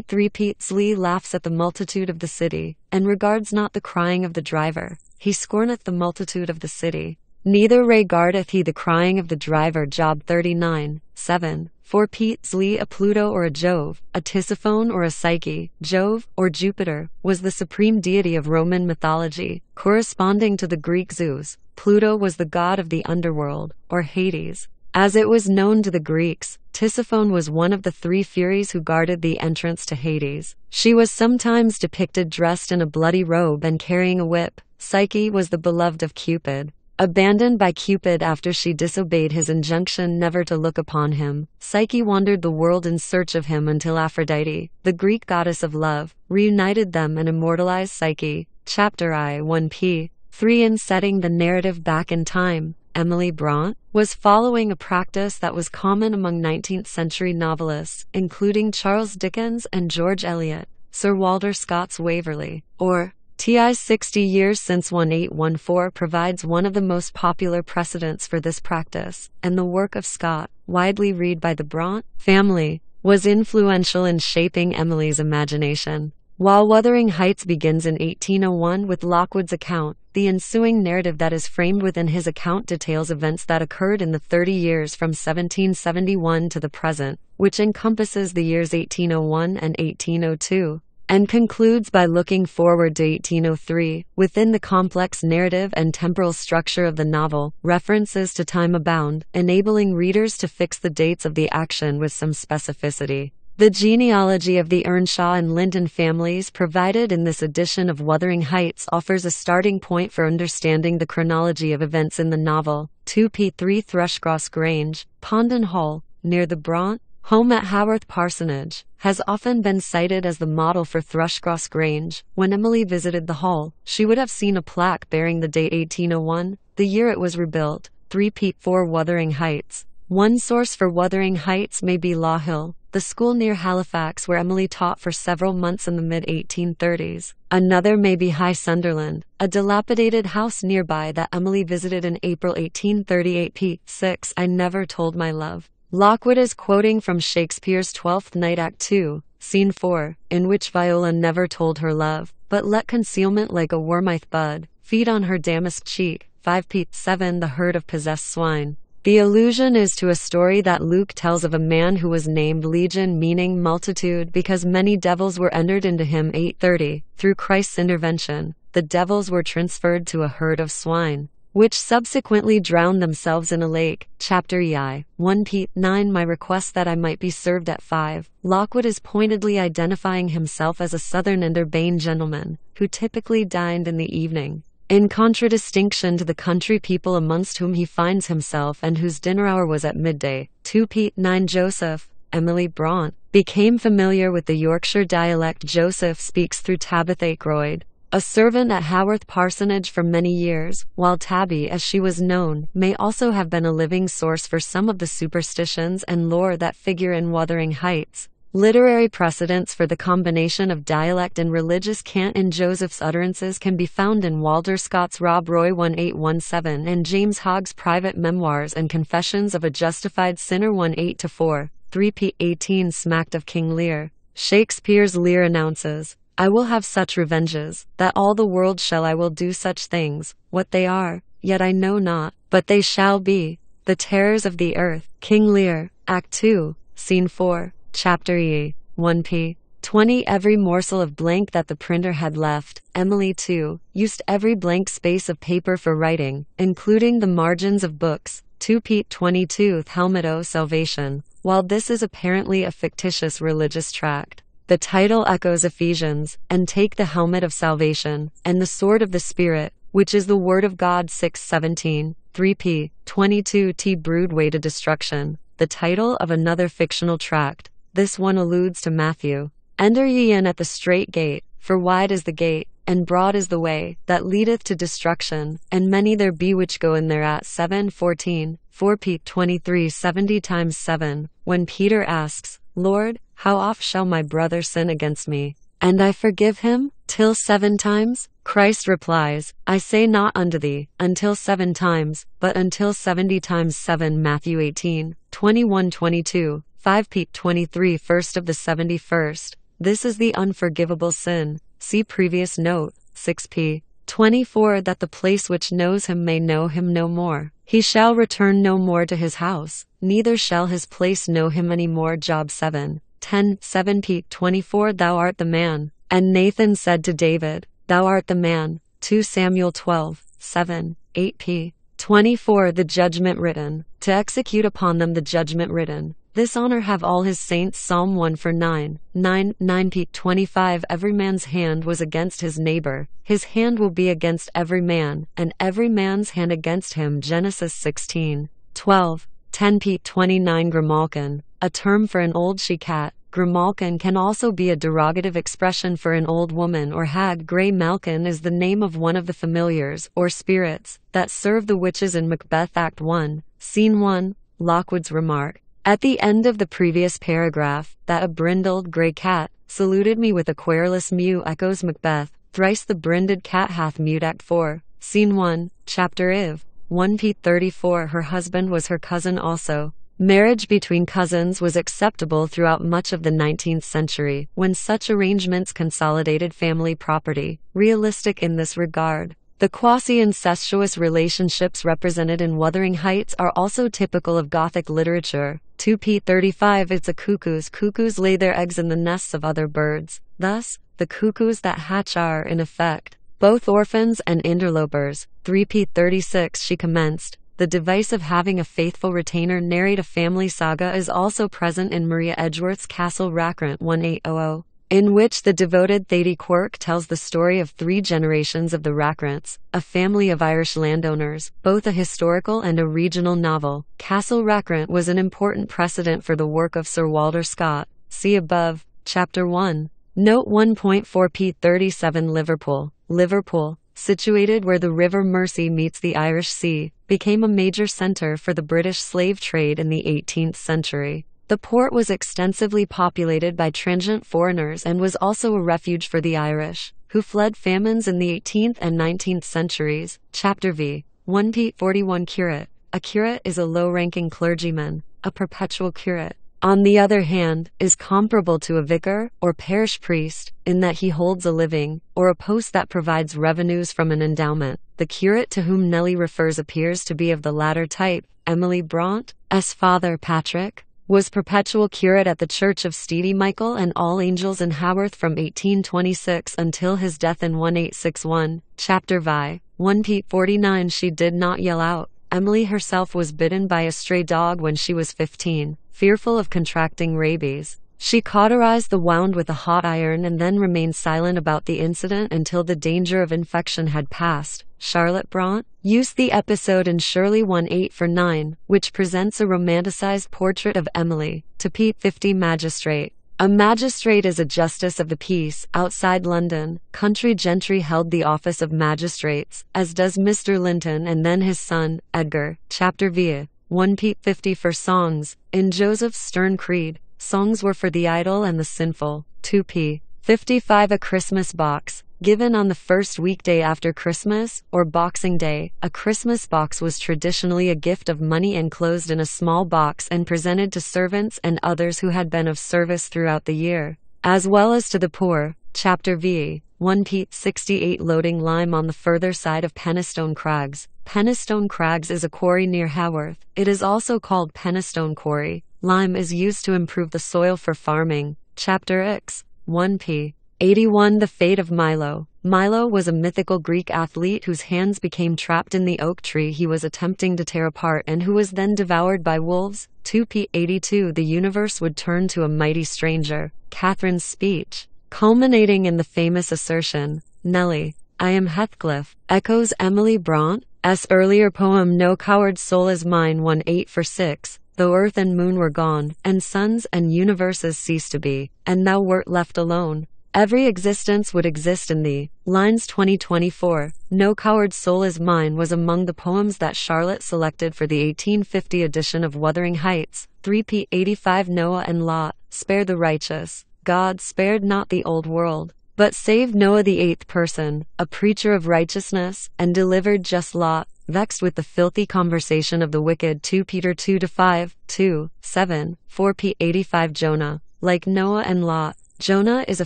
3p laughs at the multitude of the city, and regards not the crying of the driver. He scorneth the multitude of the city, neither regardeth he the crying of the driver. Job 39:7. 4p a Pluto or a Jove, a Tisiphone or a Psyche. Jove, or Jupiter, was the supreme deity of Roman mythology, corresponding to the Greek Zeus. Pluto was the god of the underworld, or Hades, as it was known to the Greeks. Tisiphone was one of the 3 Furies who guarded the entrance to Hades. She was sometimes depicted dressed in a bloody robe and carrying a whip. Psyche was the beloved of Cupid. Abandoned by Cupid after she disobeyed his injunction never to look upon him, Psyche wandered the world in search of him until Aphrodite, the Greek goddess of love, reunited them and immortalized Psyche. Chapter I. 1p. 3. In setting the narrative back in time, Emily Bront was following a practice that was common among 19th-century novelists, including Charles Dickens and George Eliot. Sir Walter Scott's Waverley, or T.I. 60 Years Since 1814 provides one of the most popular precedents for this practice, and the work of Scott, widely read by the Bront family, was influential in shaping Emily's imagination. While Wuthering Heights begins in 1801 with Lockwood's account, the ensuing narrative that is framed within his account details events that occurred in the 30 years from 1771 to the present, which encompasses the years 1801 and 1802, and concludes by looking forward to 1803. Within the complex narrative and temporal structure of the novel, references to time abound, enabling readers to fix the dates of the action with some specificity. The genealogy of the Earnshaw and Linton families provided in this edition of Wuthering Heights offers a starting point for understanding the chronology of events in the novel. 2p3 Thrushcross Grange, Pondon Hall, near the Bront home at Haworth Parsonage, has often been cited as the model for Thrushcross Grange. When Emily visited the hall, she would have seen a plaque bearing the date 1801, the year it was rebuilt. 3p4 Wuthering Heights. One source for Wuthering Heights may be Law Hill, the school near Halifax where Emily taught for several months in the mid-1830s. Another may be High Sunderland, a dilapidated house nearby that Emily visited in April 1838. p6 I Never Told My Love. Lockwood is quoting from Shakespeare's Twelfth Night Act 2, Scene 4, in which Viola never told her love, but let concealment like a wormith bud feed on her damask cheek. 5p7 The Herd of Possessed Swine. The allusion is to a story that Luke tells of a man who was named Legion, meaning multitude, because many devils were entered into him. 8:30. Through Christ's intervention, the devils were transferred to a herd of swine, which subsequently drowned themselves in a lake. Chapter EI. 1p9 My request that I might be served at 5. Lockwood is pointedly identifying himself as a southern and urbane gentleman, who typically dined in the evening, in contradistinction to the country people amongst whom he finds himself and whose dinner hour was at midday. 2p9 Joseph, Emily Bront, became familiar with the Yorkshire dialect Joseph speaks through Tabitha Aykroyd, a servant at Haworth Parsonage for many years, while Tabby, as she was known, may also have been a living source for some of the superstitions and lore that figure in Wuthering Heights. Literary precedents for the combination of dialect and religious cant in Joseph's utterances can be found in Walter Scott's Rob Roy 1817 and James Hogg's Private Memoirs and Confessions of a Justified Sinner 18-4. 3p18 Smacked of King Lear. Shakespeare's Lear announces, I will have such revenges, that all the world shall I will do such things, what they are, yet I know not, but they shall be, the terrors of the earth. King Lear, Act 2, Scene 4. Chapter E. 1p. 20 Every morsel of blank that the printer had left, Emily too, used every blank space of paper for writing, including the margins of books. 2p. 22 Helmet o' Salvation. While this is apparently a fictitious religious tract, the title echoes Ephesians, and take the helmet of salvation, and the sword of the Spirit, which is the word of God. 6:17. 3p. 22 T Brood Way to Destruction. The title of another fictional tract. This one alludes to Matthew. Enter ye in at the strait gate, for wide is the gate, and broad is the way, that leadeth to destruction, and many there be which go in thereat. 7:14. 4p. 23 70 times 7. When Peter asks, Lord, how oft shall my brother sin against me, and I forgive him? Till 7 times? Christ replies, I say not unto thee, until 7 times, but until 70 times 7. Matthew 18:21-22. 5p. 23 First of the 71st. This is the unforgivable sin. See previous note. 6p. 24 That the place which knows him may know him no more. He shall return no more to his house, neither shall his place know him any more. Job 7. 10. 7p. 24 Thou art the man. And Nathan said to David, Thou art the man. 2 Samuel 12. 7. 8p. 24 The judgment written. To execute upon them the judgment written. This honor have all his saints. Psalm 1:9. 9p. 25 Every man's hand was against his neighbor. His hand will be against every man, and every man's hand against him. Genesis 16. 12. 10p. 29 Grimalkin. A term for an old she-cat. Grimalkin can also be a derogative expression for an old woman or hag. Grey Malkin is the name of one of the familiars, or spirits, that serve the witches in Macbeth Act 1, Scene 1, Lockwood's remark, at the end of the previous paragraph, that a brindled grey cat saluted me with a querulous mew echoes Macbeth, thrice the brinded cat hath mewed. Act 4, Scene 1, Chapter Iv, 1p34. Her husband was her cousin also. Marriage between cousins was acceptable throughout much of the 19th century, when such arrangements consolidated family property. Realistic in this regard, the quasi-incestuous relationships represented in Wuthering Heights are also typical of Gothic literature. 2p35. It's a cuckoos. Cuckoos lay their eggs in the nests of other birds. Thus, the cuckoos that hatch are, in effect, both orphans and interlopers. 3p36. She commenced. The device of having a faithful retainer narrate a family saga is also present in Maria Edgeworth's Castle Rackrent 1800, in which the devoted Thady Quirke tells the story of 3 generations of the Rackrents, a family of Irish landowners, both a historical and a regional novel. Castle Rackrent was an important precedent for the work of Sir Walter Scott. See above, Chapter 1. Note 1.4p37. Liverpool, situated where the River Mersey meets the Irish Sea, became a major centre for the British slave trade in the 18th century. The port was extensively populated by transient foreigners and was also a refuge for the Irish, who fled famines in the 18th and 19th centuries. Chapter V. 1p41. Curate. A curate is a low-ranking clergyman. A perpetual curate, on the other hand, is comparable to a vicar, or parish priest, in that he holds a living, or a post that provides revenues from an endowment. The curate to whom Nellie refers appears to be of the latter type. Emily Braunt's father, Patrick, was perpetual curate at the Church of Steady Michael and All Angels in Haworth from 1826 until his death in 1861. Chapter Vi. 1p49. She did not yell out. Emily herself was bitten by a stray dog when she was 15, fearful of contracting rabies. She cauterized the wound with a hot iron and then remained silent about the incident until the danger of infection had passed. Charlotte Braunt used the episode in Shirley 1849, which presents a romanticized portrait of Emily, to p50. Magistrate. A magistrate is a justice of the peace. Outside London, country gentry held the office of magistrates, as does Mr. Linton and then his son, Edgar. Chapter V. 1p50. For songs. In Joseph's stern creed, songs were for the idle and the sinful. 2p55. A Christmas box. Given on the first weekday after Christmas, or Boxing Day, a Christmas box was traditionally a gift of money enclosed in a small box and presented to servants and others who had been of service throughout the year, as well as to the poor. Chapter V. 1p68. Loading lime on the further side of Penistone Crags. Penistone Crags is a quarry near Haworth. It is also called Penistone Quarry. Lime is used to improve the soil for farming. Chapter X. 1p81. The fate of Milo. Milo was a mythical Greek athlete whose hands became trapped in the oak tree he was attempting to tear apart and who was then devoured by wolves. 2p82. The universe would turn to a mighty stranger. Catherine's speech, culminating in the famous assertion, "Nellie, I am Heathcliff," echoes Emily Braunt's earlier poem No Coward Soul Is Mine. 1.846. Though earth and moon were gone, and suns and universes ceased to be, and thou wert left alone, every existence would exist in thee. Lines 2024. No Coward Soul Is Mine was among the poems that Charlotte selected for the 1850 edition of Wuthering Heights. 3p85. Noah and Lot. Spare the righteous. God spared not the old world, but saved Noah the eighth person, a preacher of righteousness, and delivered just Lot, vexed with the filthy conversation of the wicked. 2 Peter 2-5, 2:7, 4p85. Jonah. Like Noah and Lot, Jonah is a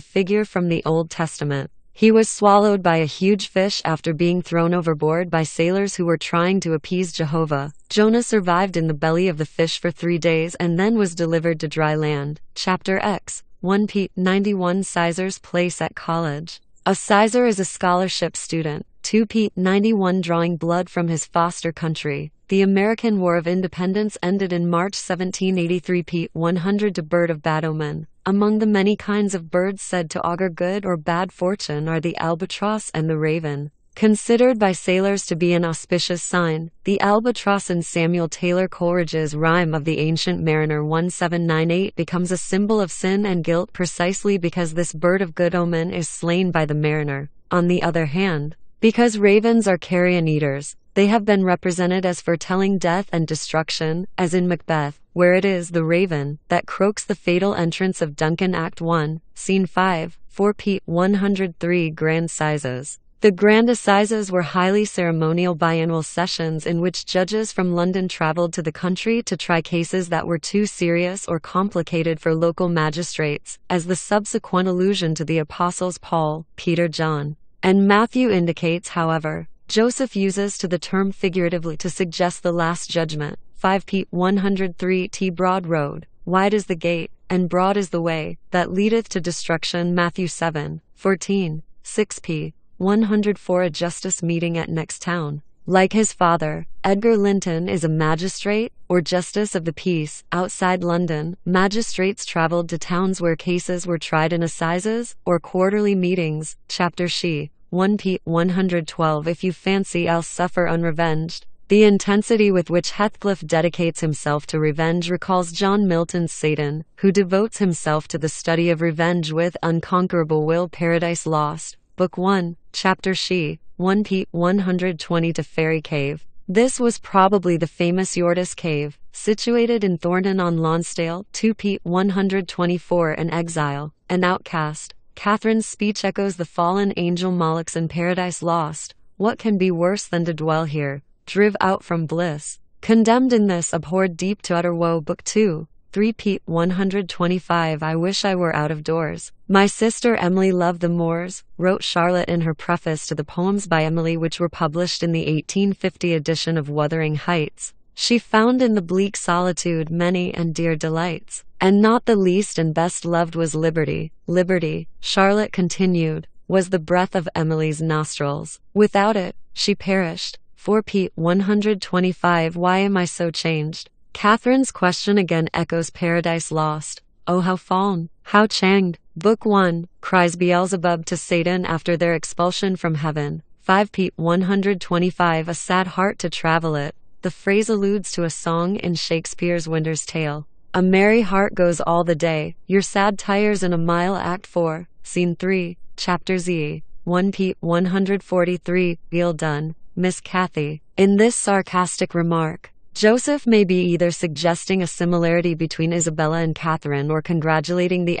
figure from the Old Testament. He was swallowed by a huge fish after being thrown overboard by sailors who were trying to appease Jehovah. Jonah survived in the belly of the fish for 3 days and then was delivered to dry land. Chapter X. 1p91. Sizer's place at college. A sizer is a scholarship student. 2p91. Drawing blood from his foster country. The American War of Independence ended in March 1783. p100. To bird of bad omen. Among the many kinds of birds said to augur good or bad fortune are the albatross and the raven. Considered by sailors to be an auspicious sign, the albatross in Samuel Taylor Coleridge's Rime of the Ancient Mariner 1798 becomes a symbol of sin and guilt precisely because this bird of good omen is slain by the mariner. On the other hand, because ravens are carrion eaters, they have been represented as foretelling death and destruction, as in Macbeth, where it is the raven that croaks the fatal entrance of Duncan Act 1, Scene 5, 4 p. 103 Grand Sizes. The Grand Assizes were highly ceremonial biannual sessions in which judges from London travelled to the country to try cases that were too serious or complicated for local magistrates, as the subsequent allusion to the apostles Paul, Peter, John, and Matthew indicates. However, Joseph uses to the term figuratively to suggest the Last Judgment. 5 p. 103 T. Broad Road, wide is the gate, and broad is the way, that leadeth to destruction. Matthew 7, 14, 6 p. 104 A justice meeting at next town. Like his father, Edgar Linton is a magistrate, or justice of the peace. Outside London, magistrates travelled to towns where cases were tried in assizes, or quarterly meetings. Chapter She, 1 p. 112 If you fancy I'll suffer unrevenged. The intensity with which Heathcliff dedicates himself to revenge recalls John Milton's Satan, who devotes himself to the study of revenge with unconquerable will. Paradise Lost, Book 1, Chapter She, 1 p. 120 To Fairy Cave. This was probably the famous Yortis Cave, situated in Thornton on Lonsdale. 2 p. 124 An exile, an outcast. Catherine's speech echoes the fallen angel Moloch's in Paradise Lost. What can be worse than to dwell here, driv out from bliss? Condemned in this, abhorred deep to utter woe. Book 2, 3 p. 125 I wish I were out of doors. My sister Emily loved the moors, wrote Charlotte in her preface to the Poems by Emily, which were published in the 1850 edition of Wuthering Heights. She found in the bleak solitude many and dear delights, and not the least and best loved was liberty. Liberty, Charlotte continued, was the breath of Emily's nostrils. Without it, she perished. 4 p. 125 Why am I so changed? Catherine's question again echoes Paradise Lost. Oh, how fallen, how changed. Book 1, cries Beelzebub to Satan after their expulsion from heaven. 5 p. 125 A sad heart to travel it. The phrase alludes to a song in Shakespeare's Winter's Tale. A merry heart goes all the day, your sad tires in a mile. Act 4, Scene 3, Chapter Z. 1 p. 143 Well done, Miss Cathy. In this sarcastic remark, Joseph may be either suggesting a similarity between Isabella and Catherine or congratulating the